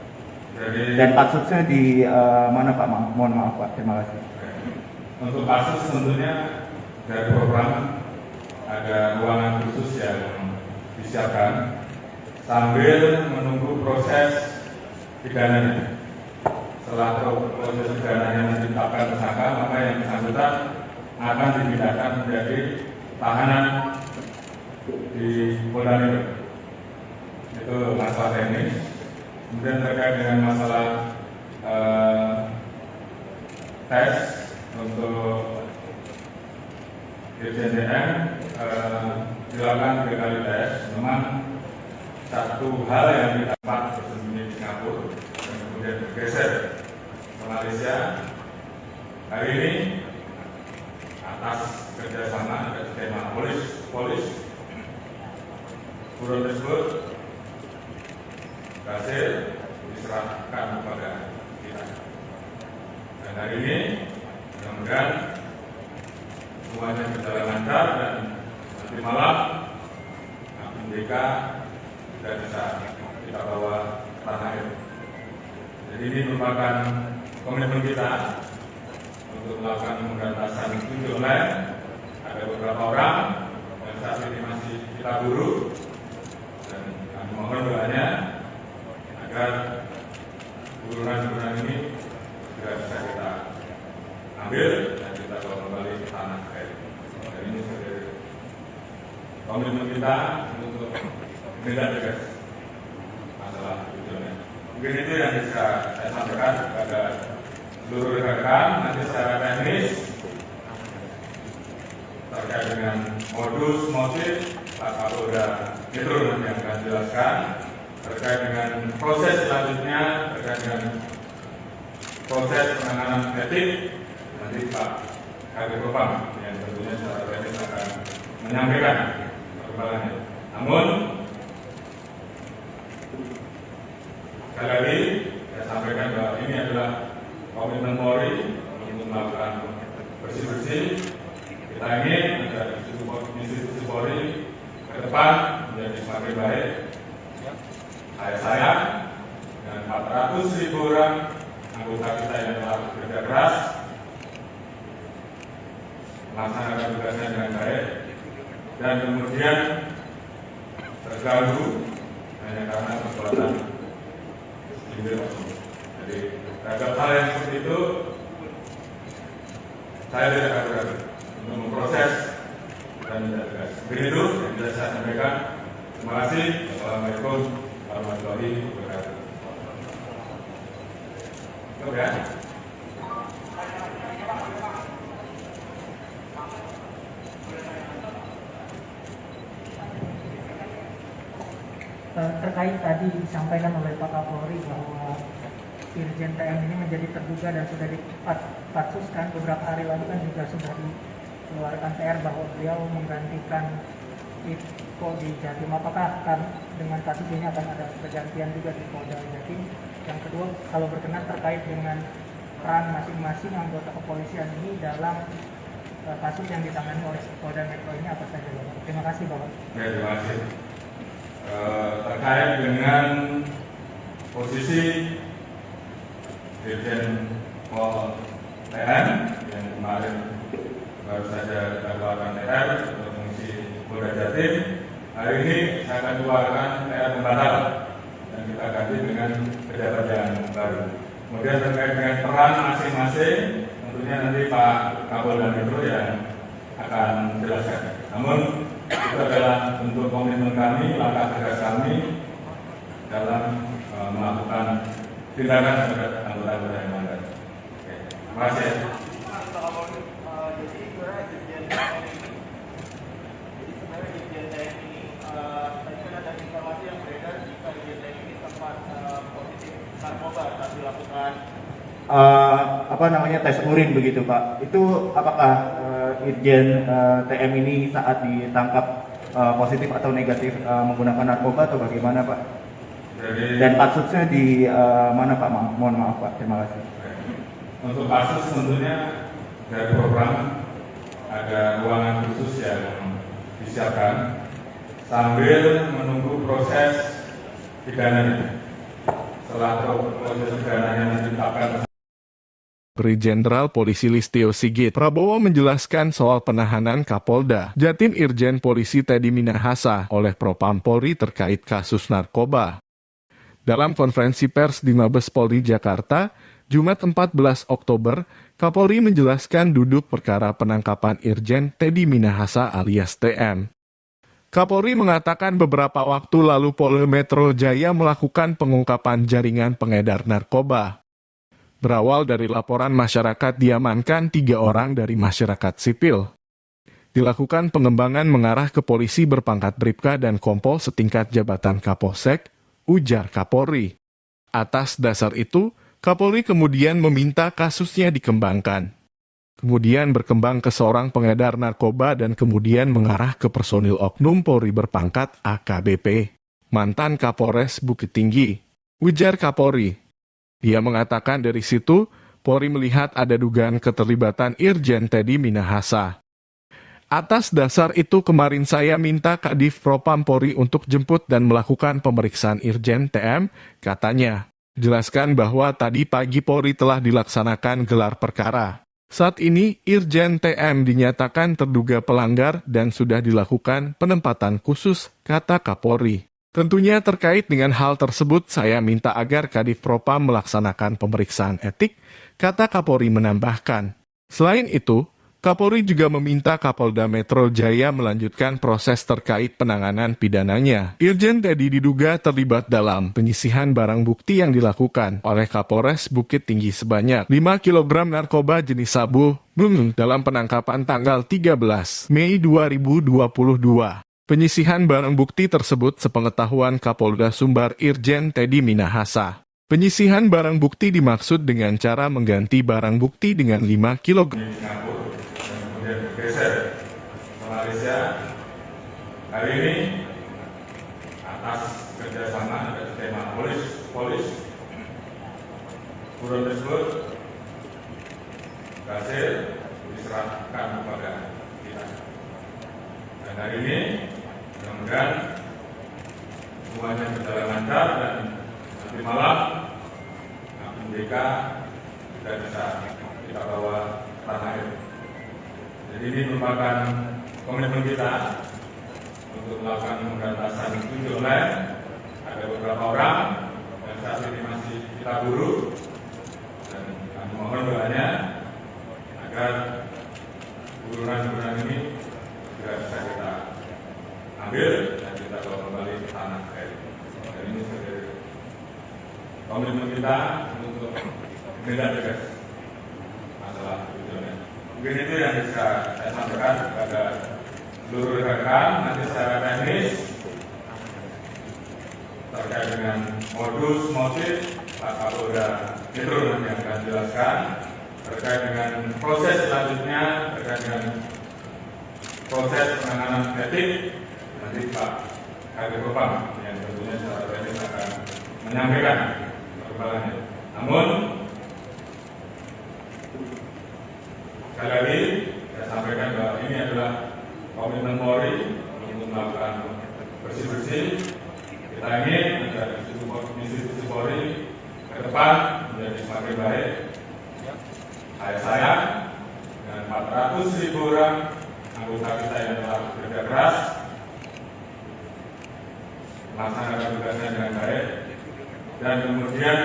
Dan kasusnya di mana Pak? Mohon maaf Pak, terima kasih. Untuk kasus tentunya dari program ada ruangan khusus yang disiapkan sambil menunggu proses pidananya. Setelah proses pidananya ditetapkan tersangka, maka yang bersangkutan akan dipindahkan menjadi tahanan di Polda Metro. Itu masalah teknis. Kemudian terkait dengan masalah tes untuk Irjen TM dilakukan 3 kali tes. Memang satu hal yang didapat bersembunyi di Singapura dan kemudian bergeser ke Malaysia. Hari ini atas kerjasama dan skema polis buron tersebut berhasil diserahkan kepada kita. Dan hari ini mudah-mudahan semuanya berjalan lancar dan nanti malam akun BK sudah bisa kita bawa ke tanah air. Jadi ini merupakan komitmen kita untuk melakukan pemberantasan judi online. Ada beberapa orang yang saat ini masih kita buru dan kami mohon doanya agar burunan-burunan ini juga bisa kita ambil dan kita bawa kembali ke tanah air. Dan ini sebagai komitmen kita untuk menindak tegas masalah judi online. Mungkin itu yang bisa saya sampaikan kepada seluruh rekan-rekan. Nanti secara teknis terkait dengan modus motif Pak Kapolda Metro nanti yang akan jelaskan. Terkait dengan proses selanjutnya, terkait dengan proses penanganan etik, nanti Pak Kabid Propam yang tentunya secara teknis akan menyampaikan perkembangannya. Namun sekali lagi saya sampaikan bahwa ini adalah komitmen Polri untuk melakukan bersih-bersih. Kita ingin agar institusi Polri ke depan menjadi semakin baik. Saya dan 400.000 orang anggota kita yang telah bekerja keras melaksanakan tugasnya dengan baik dan kemudian terganggu hanya karena perbuatan sindir. Jadi terhadap hal yang seperti itu saya tidak ragu-ragu untuk memproses dan tidak tegas. Begitu yang bisa saya sampaikan. Terima kasih. Assalamualaikum warahmatullahi wabarakatuh. Oke. Terkait tadi disampaikan oleh Pak Kapolri bahwa Irjen TM ini menjadi terduga dan sudah dipatsuskan beberapa hari lalu kan juga sudah dikeluarkan PR bahwa beliau menggantikan Iko di Jatim. Apakah dengan kasus ini akan ada pergantian juga di Polda Jatim? Yang kedua, kalau berkenan terkait dengan peran masing-masing anggota kepolisian ini dalam kasus yang ditangani oleh Polda Metro ini apa saja, Bapak? Terima kasih, Bapak. Ya, terima kasih. Terkait dengan posisi Dirjen Pol TM yang kemarin baru saja kita keluarkan TR untuk fungsi Polda Jatim, hari ini saya akan keluarkan TR pembatalan dan kita ganti dengan pejabat yang baru. Kemudian terkait dengan peran masing-masing, tentunya nanti Pak Kapolda Metro yang akan menjelaskan. Namun itu adalah bentuk komitmen kami, langkah tegas kami dalam melakukan tindakan terhadap anggota-anggota yang melanggar. Terima kasih. Jadi sebenarnya Irjen TM ini tadi kan ada informasi yang beredar jika Irjen TM ini sempat positif narkoba saat dilakukan tes urin begitu Pak. Itu apakah Irjen TM ini saat ditangkap positif atau negatif menggunakan narkoba atau bagaimana Pak? Dan kasusnya di mana Pak? Mohon maaf Pak, terima kasih. Untuk kasus tentunya dari program ada ruangan khusus yang disiapkan sambil menunggu proses pidananya. Setelah proses pidananya ditetapkan. Brigjen Jenderal Polisi Listio Sigit Prabowo menjelaskan soal penahanan Kapolda Jatim Irjen Polisi Teddy Minahasa oleh Propam Polri terkait kasus narkoba. Dalam konferensi pers di Mabes Polri Jakarta, Jumat 14 Oktober, Kapolri menjelaskan duduk perkara penangkapan Irjen Teddy Minahasa alias TM. Kapolri mengatakan beberapa waktu lalu Polda Metro Jaya melakukan pengungkapan jaringan pengedar narkoba. Berawal dari laporan masyarakat diamankan 3 orang dari masyarakat sipil. Dilakukan pengembangan mengarah ke polisi berpangkat Bribka dan Kompol setingkat jabatan Kapolsek, ujar Kapolri. Atas dasar itu, Kapolri kemudian meminta kasusnya dikembangkan. Kemudian berkembang ke seorang pengedar narkoba dan kemudian mengarah ke personil oknum Polri berpangkat AKBP, mantan Kapolres Bukit Tinggi, ujar Kapolri. Dia mengatakan dari situ, Polri melihat ada dugaan keterlibatan Irjen Teddy Minahasa. Atas dasar itu kemarin saya minta Kadif Propam Polri untuk jemput dan melakukan pemeriksaan Irjen TM, katanya. Jelaskan bahwa tadi pagi Polri telah dilaksanakan gelar perkara. Saat ini, Irjen TM dinyatakan terduga pelanggar dan sudah dilakukan penempatan khusus, kata Kapolri. Tentunya terkait dengan hal tersebut, saya minta agar Kadif Propam melaksanakan pemeriksaan etik, kata Kapolri menambahkan. Selain itu, Kapolri juga meminta Kapolda Metro Jaya melanjutkan proses terkait penanganan pidananya. Irjen Teddy diduga terlibat dalam penyisihan barang bukti yang dilakukan oleh Kapolres Bukit Tinggi sebanyak 5 kg narkoba jenis sabu dalam penangkapan tanggal 13 Mei 2022. Penyisihan barang bukti tersebut sepengetahuan Kapolda Sumbar Irjen Teddy Minahasa. Penyisihan barang bukti dimaksud dengan cara mengganti barang bukti dengan 5 kg. Kemudian bergeser ke Malaysia. Hari ini atas kerjasama atas tema polis buron tersebut berhasil diserahkan kepada kita. Dan hari ini mudah-mudahan semuanya berjalan lancar dan nanti malam akun BK sudah bisa kita bawa ke tanah air. Jadi ini merupakan komitmen kita untuk melakukan pemberantasan judi online. Ada beberapa orang yang saat ini masih kita buru dan kami mohon doanya agar buruan-buruan ini segera bisa kita ambil dan kita bawa kembali ke tanah air. Dan ini sebagai komitmen kita untuk menindak tegas masalah judi online. Mungkin itu yang bisa saya sampaikan kepada seluruh rekan. Nanti secara teknis terkait dengan modus motif Pak Kapolda Metro nanti akan jelaskan. Terkait dengan proses selanjutnya, terkait dengan proses penanganan etik, nanti Pak Kadif Propam yang tentunya secara teknis akan menyampaikan perkembangannya. Namun sekali lagi, saya sampaikan bahwa ini adalah komitmen Polri untuk melakukan bersih-bersih. Kita ingin agar institusi Polri ke depan menjadi semakin baik. Saya dengan 400.000 orang anggota kita yang telah bekerja keras melaksanakan tugasnya dengan baik dan kemudian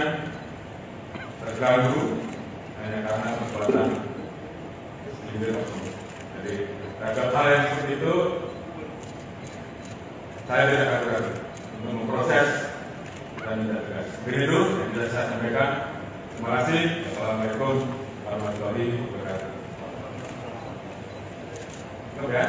terganggu hanya karena perbuatan. Jadi terhadap hal yang seperti itu saya tidak akan ragu untuk memproses dan tidak tegas. Begitu yang bisa saya sampaikan. Terima kasih. Assalamualaikum warahmatullahi wabarakatuh. Ya.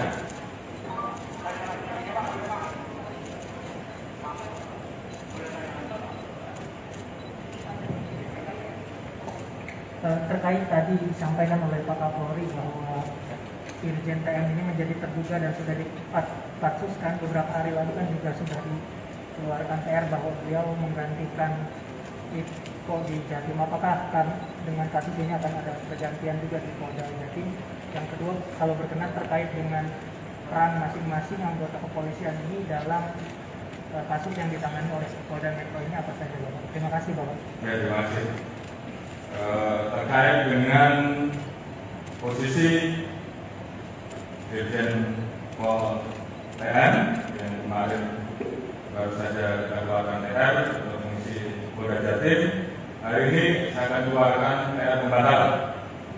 Terkait tadi disampaikan oleh Pak Kapolri bahwa Irjen TM ini menjadi terduga dan sudah dipatsuskan beberapa hari lalu kan juga sudah dikeluarkan PR bahwa beliau menggantikan Iko di Jatim. Apakah dengan kasus ini akan ada pergantian juga di Polda Jatim? Yang kedua, kalau berkenan terkait dengan peran masing-masing anggota kepolisian ini dalam kasus yang ditangani oleh Polda Metro ini apa saja, Bapak? Terima kasih, Bapak. Ya, terima kasih. Terkait dengan posisi Dirjen Pol TN yang kemarin baru saja dilakukan TR untuk mengisi Polda Jatim, hari ini saya akan keluarkan TR pembatalan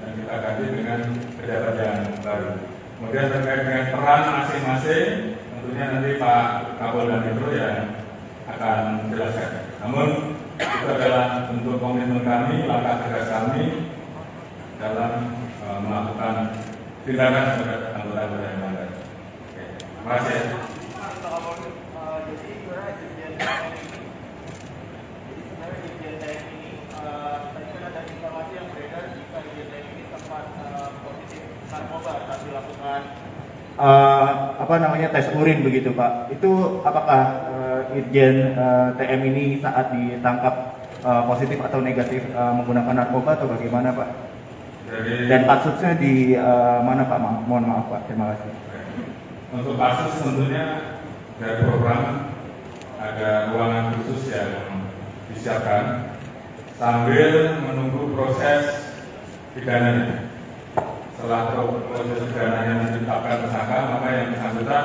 dan kita ganti dengan pejabat yang baru. Kemudian terkait dengan peran masing-masing, tentunya nanti Pak Kapolda Metro yang akan menjelaskan. Namun itu adalah bentuk komitmen kami, langkah tegas kami dalam melakukan tindakan terhadap anggota-anggota yang melanggar. Oke, terima kasih. Jadi sebenarnya Dirjen TM ini, tadi kan ada informasi yang beredar jika Dirjen TM ini sempat positif narkoba saat dilakukan tes urin begitu Pak. Itu apakah Irjen TM ini saat ditangkap positif atau negatif menggunakan narkoba atau bagaimana Pak? Dan kasusnya di mana Pak? Mohon maaf Pak. Terima kasih. Untuk kasus tentunya dari program ada ruangan khusus yang disiapkan sambil menunggu proses pidananya. Setelah proses pidananya ditetapkan tersangka, maka yang bersangkutan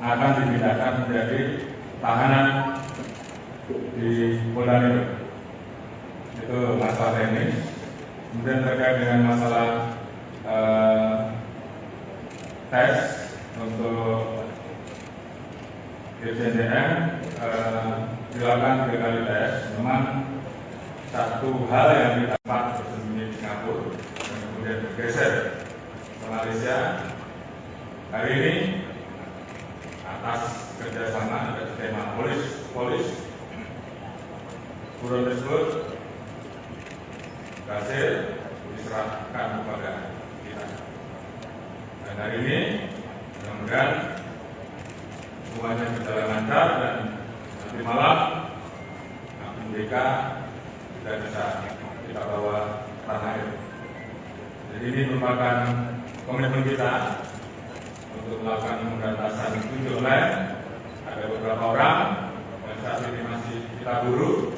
akan dipindahkan menjadi tahanan di Polda Metro. Itu masalah teknis. Kemudian terkait dengan masalah tes untuk Dirjen TM dilakukan 3 kali tes. Memang satu hal yang didapat bersembunyi di Singapura dan kemudian bergeser ke Malaysia. Hari ini atas kerjasama dan tema polis buron tersebut berhasil diserahkan kepada kita. Dan hari ini mudah-mudahan semuanya berjalan lancar dan nanti malam akun BK sudah bisa kita bawa tanah air. Jadi ini merupakan komitmen kita untuk melakukan pemberantasan judi online. Ada beberapa orang yang saat ini masih kita buru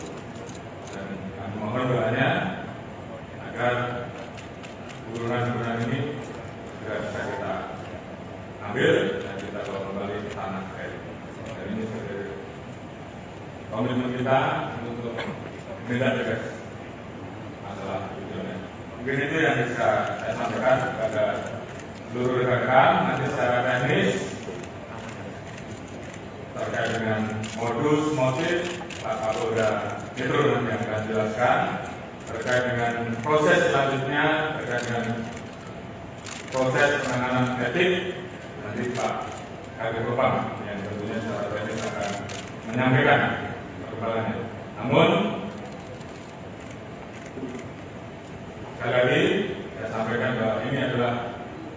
dan kami mohon doanya agar buruan-buruan ini segera bisa kita ambil dan kita bawa kembali ke tanah air. Dan ini sebagai komitmen kita untuk menindak tegas masalah judi online. Mungkin itu yang bisa saya sampaikan kepada seluruh rekan-rekan. Nanti secara teknis terkait dengan modus motif Pak Kapolda Metro nanti yang akan jelaskan. Terkait dengan proses selanjutnya, terkait dengan proses penanganan etik, nanti Pak Kabid Propam yang tentunya secara teknis akan menyampaikan perkembangannya. Namun sekali lagi saya sampaikan bahwa ini adalah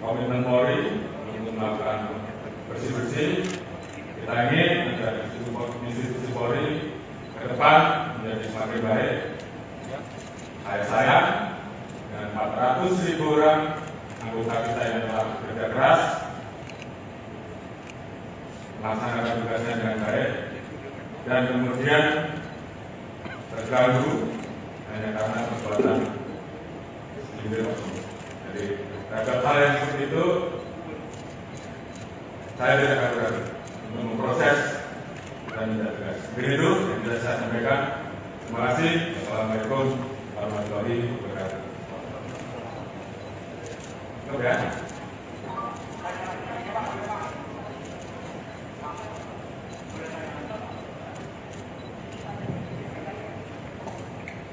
komitmen Polri untuk melakukan bersih-bersih. Kita ingin agar institusi Polri ke depan menjadi semakin baik. Saya dan 400.000 orang anggota kita yang telah bekerja keras melaksanakan tugasnya dengan baik dan kemudian terganggu hanya karena perbuatan individu. Jadi terhadap hal yang seperti itu saya tidak akan ragu untuk memproses dan tidak tegas. Begitu yang bisa saya sampaikan. Terima kasih. Assalamualaikum warahmatullahi wabarakatuh. Cukup ya.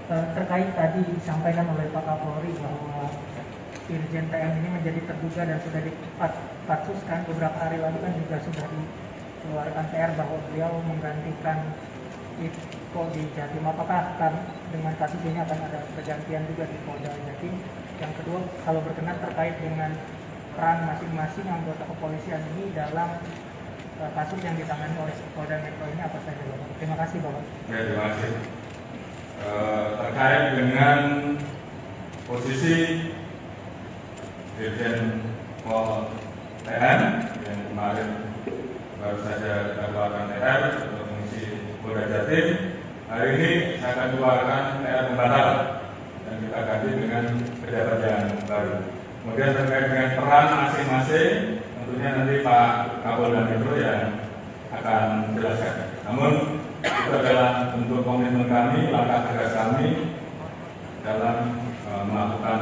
Terkait tadi disampaikan oleh Pak Kapolri bahwa Irjen TM ini menjadi terduga dan sudah dipatsuskan beberapa hari lalu kan juga sudah dikeluarkan TR bahwa beliau menggantikan Iko di Jatim. Apakah dengan kasus ini akan ada pergantian juga di Polda Jatim? Yang kedua, kalau berkenan terkait dengan peran masing-masing anggota kepolisian ini dalam kasus yang ditangani oleh Polda Metro ini apa saja, Bapak? Terima kasih, Bapak. Ya, terima kasih. Terkait dengan posisi Dirjen Pol TM yang kemarin baru saja kita keluarkan TR untuk mengisi Polda Jatim, hari ini saya akan keluarkan TR pembatalan dan kita ganti dengan pejabat yang baru. Kemudian terkait dengan peran masing-masing, tentunya nanti Pak Kapolda Metro yang akan menjelaskan. Namun itu adalah bentuk komitmen kami, langkah tegas kami dalam melakukan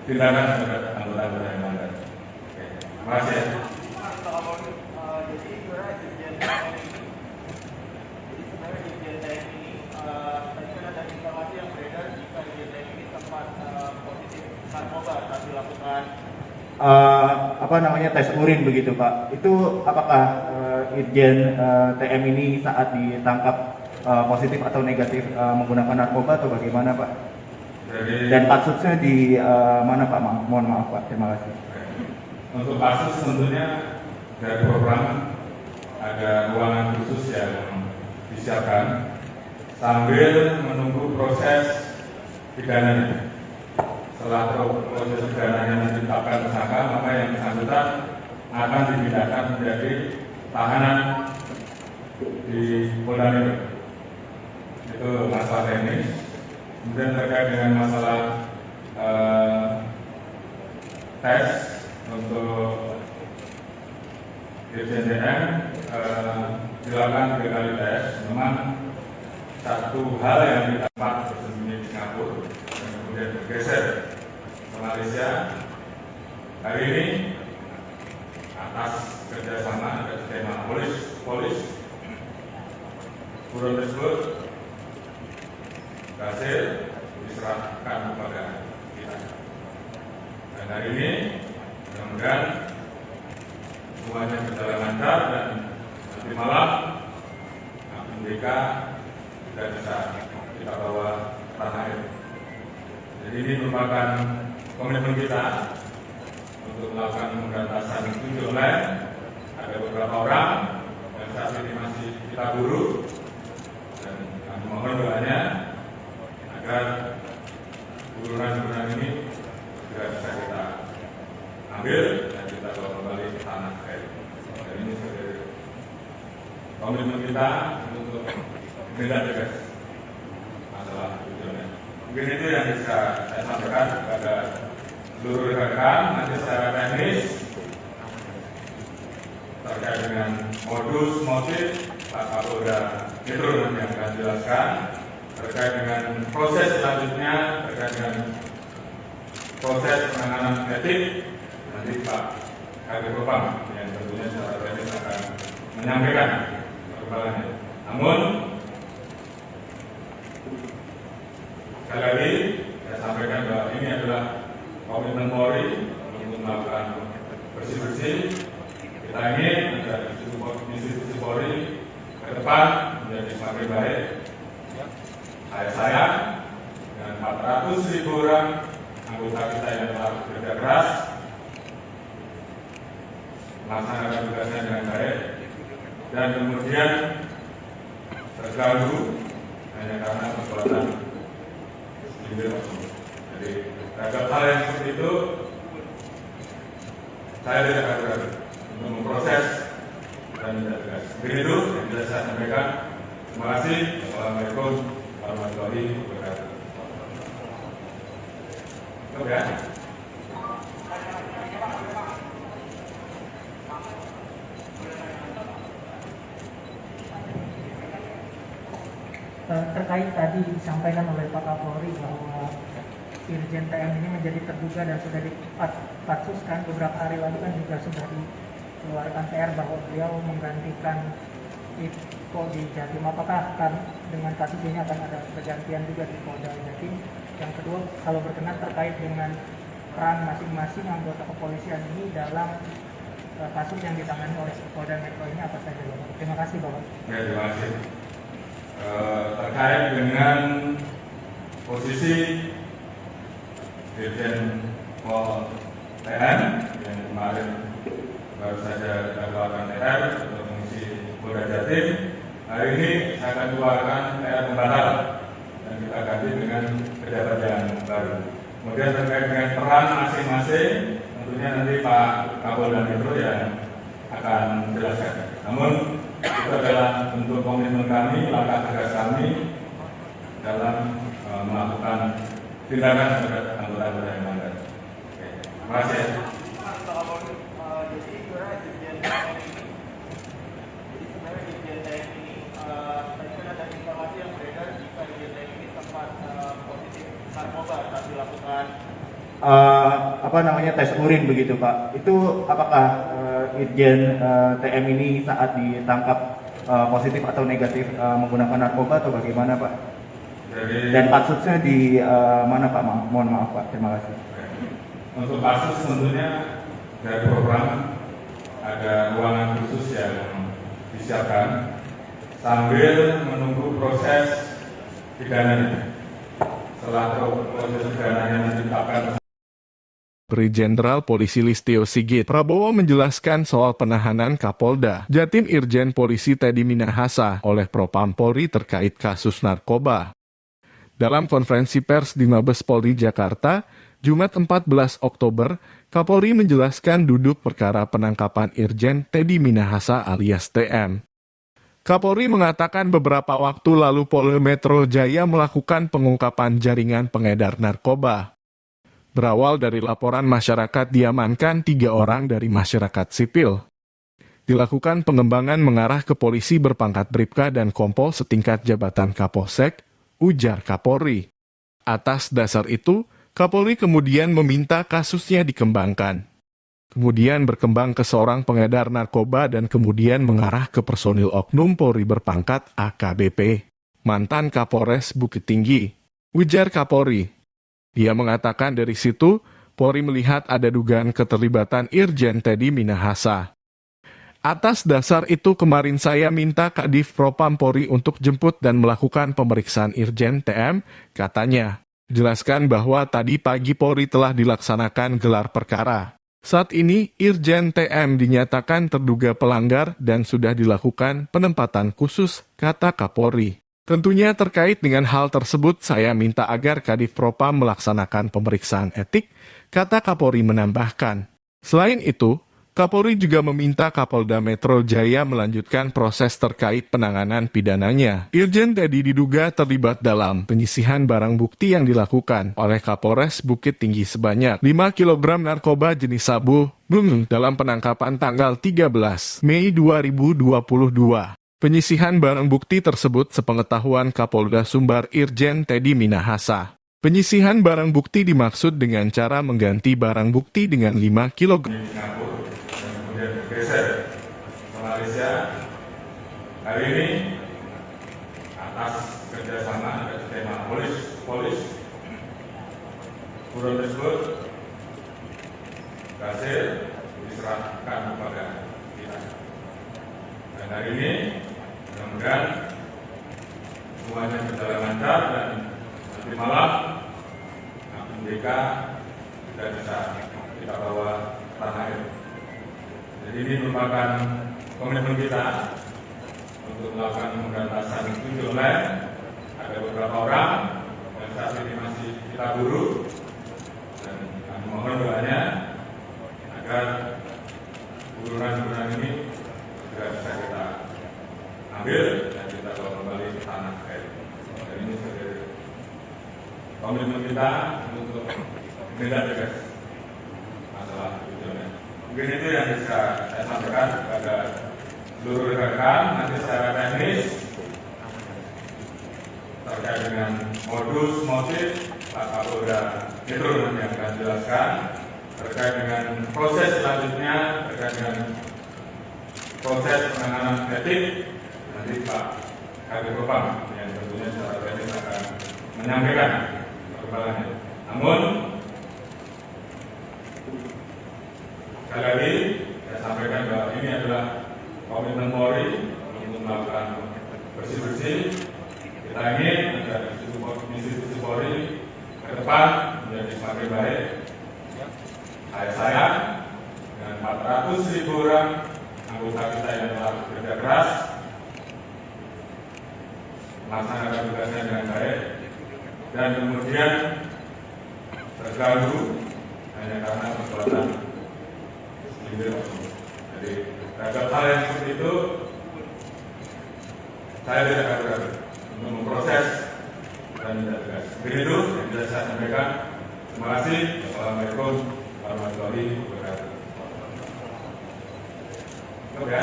tindakan terhadap anggota-anggota yang melanggar. Terima kasih. Jadi sebenarnya Dirjen TM ini, tadi kan tes urin begitu Pak. Itu apakah Irjen TM ini saat ditangkap positif atau negatif menggunakan narkoba atau bagaimana Pak? Dan kasusnya di mana Pak? Mohon maaf Pak. Terima kasih. Untuk kasus tentunya dari program ada ruangan khusus yang disiapkan sambil menunggu proses pidananya. Setelah proses pidananya ditetapkan tersangka, maka yang bersangkutan akan dipindahkan menjadi tahanan di Polda Metro. Itu masalah teknis. Kemudian terkait dengan masalah tes untuk Irjen TM dilakukan 3 kali tes. Memang satu hal yang didapat bersembunyi di Singapura dan kemudian bergeser ke Malaysia. Hari ini atas kerjasama dan tema polis buron tersebut berhasil diserahkan kepada kita. Dan hari ini mudah-mudahan semuanya berjalan lancar dan nanti malam MBK sudah bisa kita bawa ke tanah air. Jadi ini merupakan komitmen kita untuk melakukan pemberantasan judi online. Ada beberapa orang yang saat ini masih kita buru dan kami mohon doanya agar burunan-burunan ini segera bisa kita ambil dan kita bawa kembali ke tanah air. Dan ini sebagai komitmen kita untuk menindak tegas masalah judi online. Mungkin itu yang bisa saya sampaikan kepada seluruh rekan-rekan. Nanti secara teknis terkait dengan modus motif Pak Kapolda Metro nanti akan jelaskan. Terkait dengan proses selanjutnya, terkait dengan proses penanganan etik, nanti Pak Kabid Propam yang tentunya secara teknis akan menyampaikan perkembangannya. Namun sekali lagi saya sampaikan bahwa ini adalah komitmen Polri untuk melakukan bersih-bersih. Kita ingin agar institusi Polri ke depan menjadi semakin baik. Saya dengan 400.000 orang anggota kita yang telah bekerja keras melaksanakan tugasnya dengan baik dan kemudian terganggu hanya karena perbuatan segelintir. Jadi terhadap hal yang seperti itu saya tidak akan ragu untuk memproses dan tidak tegas. Begitu yang bisa saya sampaikan. Terima kasih. Assalamualaikum warahmatullahi wabarakatuh. Oke. Terkait tadi disampaikan oleh Pak Kapolri bahwa Irjen TM ini menjadi terduga dan sudah dipatsuskan beberapa hari lalu kan juga sudah dikeluarkan PR bahwa beliau menggantikan Iko di Jatim. Apakah dengan kasus ini akan ada pergantian juga di Polda Jatim? Yang kedua, kalau berkenan terkait dengan peran masing-masing anggota kepolisian ini dalam kasus yang ditangani oleh Polda Metro ini apa saja, Bapak? Terima kasih, Bapak. Ya, terima kasih. Terkait dengan posisi Dirjen Pol TN yang kemarin baru saja dilakukan TR untuk mengisi Polda Jatim, hari ini saya akan keluarkan TR pembatal dan kita ganti dengan pejabat yang baru. Kemudian terkait dengan peran masing-masing, tentunya nanti Pak Kapolda Metro yang akan menjelaskan. Namun itu adalah bentuk komitmen kami, langkah tegas kami dalam melakukan tindakan terhadap anggota-anggota yang melanggar. Terima kasih. Jadi sebenarnya Irjen TM ini, tadi kan ada informasi yang beredar jika Irjen TM ini sempat positif narkoba saat dilakukan tes urin begitu Pak. Itu apakah Irjen TM ini saat ditangkap positif atau negatif menggunakan narkoba atau bagaimana Pak? Dan kasusnya di mana Pak? Mohon maaf Pak. Terima kasih. Untuk kasus tentunya dari program ada ruangan khusus yang disiapkan sambil menunggu proses pidananya. Setelah proses pidananya ditetapkan. Brigjen Jenderal Polisi Listio Sigit Prabowo menjelaskan soal penahanan Kapolda Jatim Irjen Polisi Teddy Minahasa oleh Propam Polri terkait kasus narkoba. Dalam konferensi pers di Mabes Polri Jakarta, Jumat 14 Oktober, Kapolri menjelaskan duduk perkara penangkapan Irjen Teddy Minahasa alias TM. Kapolri mengatakan beberapa waktu lalu Polda Metro Jaya melakukan pengungkapan jaringan pengedar narkoba. Berawal dari laporan masyarakat diamankan 3 orang dari masyarakat sipil. Dilakukan pengembangan mengarah ke polisi berpangkat Bribka dan Kompol setingkat jabatan Kapolsek, ujar Kapolri. Atas dasar itu, Kapolri kemudian meminta kasusnya dikembangkan. Kemudian berkembang ke seorang pengedar narkoba dan kemudian mengarah ke personil oknum Polri berpangkat AKBP, mantan Kapolres Bukit Tinggi, ujar Kapolri. Dia mengatakan dari situ, Polri melihat ada dugaan keterlibatan Irjen Teddy Minahasa. Atas dasar itu kemarin saya minta Kadif Propam Polri untuk jemput dan melakukan pemeriksaan Irjen TM, katanya. Jelaskan bahwa tadi pagi Polri telah dilaksanakan gelar perkara. Saat ini, Irjen TM dinyatakan terduga pelanggar dan sudah dilakukan penempatan khusus, kata Kapolri. Tentunya terkait dengan hal tersebut saya minta agar Kadif Propam melaksanakan pemeriksaan etik, kata Kapolri menambahkan. Selain itu, Kapolri juga meminta Kapolda Metro Jaya melanjutkan proses terkait penanganan pidananya. Irjen Teddy diduga terlibat dalam penyisihan barang bukti yang dilakukan oleh Kapolres Bukit Tinggi sebanyak 5 kg narkoba jenis sabu dalam penangkapan tanggal 13 Mei 2022. Penyisihan barang bukti tersebut sepengetahuan Kapolda Sumbar Irjen Teddy Minahasa. Penyisihan barang bukti dimaksud dengan cara mengganti barang bukti dengan 5 kg. Singapura dan kemudian bergeser ke Malaysia. Hari ini atas kerjasama atas tema polis buron tersebut berhasil diserahkan kepada kita. Dan hari ini mudah-mudahan semuanya berjalan lancar dan nanti malam APBK sudah bisa kita bawa tanah air. Jadi ini merupakan komitmen kita untuk melakukan pemberantasan judi online. Ada beberapa orang yang saat ini masih kita buru dan kami mohon doanya agar buruan-buruan ini juga bisa kita ambil dan kita bawa kembali ke tanah air. Dan ini sebagai komitmen kita untuk menindak tegas masalah judi online. Mungkin itu yang bisa saya sampaikan kepada seluruh rekan. Nanti secara teknis terkait dengan modus motif Pak Kapolda Metro nanti akan jelaskan. Terkait dengan proses selanjutnya, terkait dengan proses penanganan etik, nanti Pak Kadif Propam yang tentunya secara teknis akan menyampaikan perkembangannya. Namun sekali lagi saya sampaikan bahwa ini adalah komitmen Polri untuk melakukan bersih-bersih. Kita ingin agar institusi Polri ke depan menjadi semakin baik. Saya sayang dengan 400.000 orang anggota kita yang telah bekerja keras melaksanakan tugasnya dengan baik dan kemudian terganggu hanya karena perbuatan segelintir oknum. Jadi terhadap hal yang seperti itu saya tidak akan ragu untuk memproses dan tidak tegas. Begitu yang bisa saya sampaikan. Terima kasih. Wassalamualaikum warahmatullahi wabarakatuh. Oke.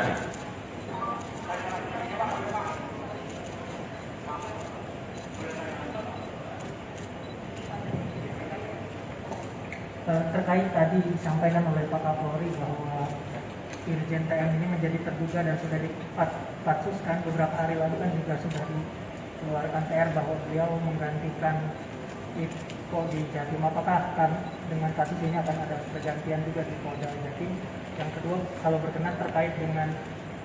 Terkait tadi disampaikan oleh Pak Kapolri bahwa Irjen TM ini menjadi terduga dan sudah dipatsuskan beberapa hari lalu kan juga sudah dikeluarkan TR bahwa beliau menggantikan kok di Jatim, apakah dengan kasus ini akan ada pergantian juga di Polda Jatim? Yang kedua, kalau berkenan terkait dengan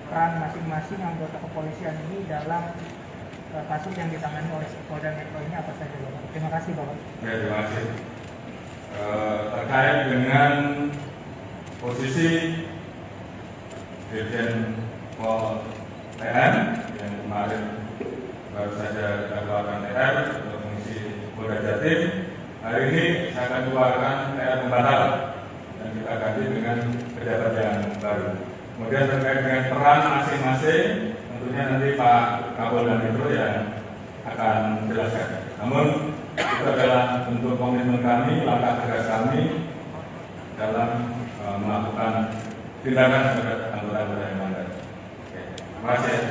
peran masing-masing anggota kepolisian ini dalam kasus yang ditangani oleh Polda Metro ini apa saja, Bapak? Terima kasih, Bapak. Ya, terima kasih. Terkait dengan posisi Dirjen Pol TN yang kemarin baru saja dilakukan TR untuk mengisi Polda Jatim, hari ini saya akan keluarkan TR pembatal dan kita ganti dengan pejabat yang baru. Kemudian terkait dengan peran masing-masing, tentunya nanti Pak Kapolda Metro yang akan menjelaskan. Namun itu adalah bentuk komitmen kami, langkah tegas kami dalam melakukan tindakan terhadap anggota-anggota yang melanggar. Terima kasih.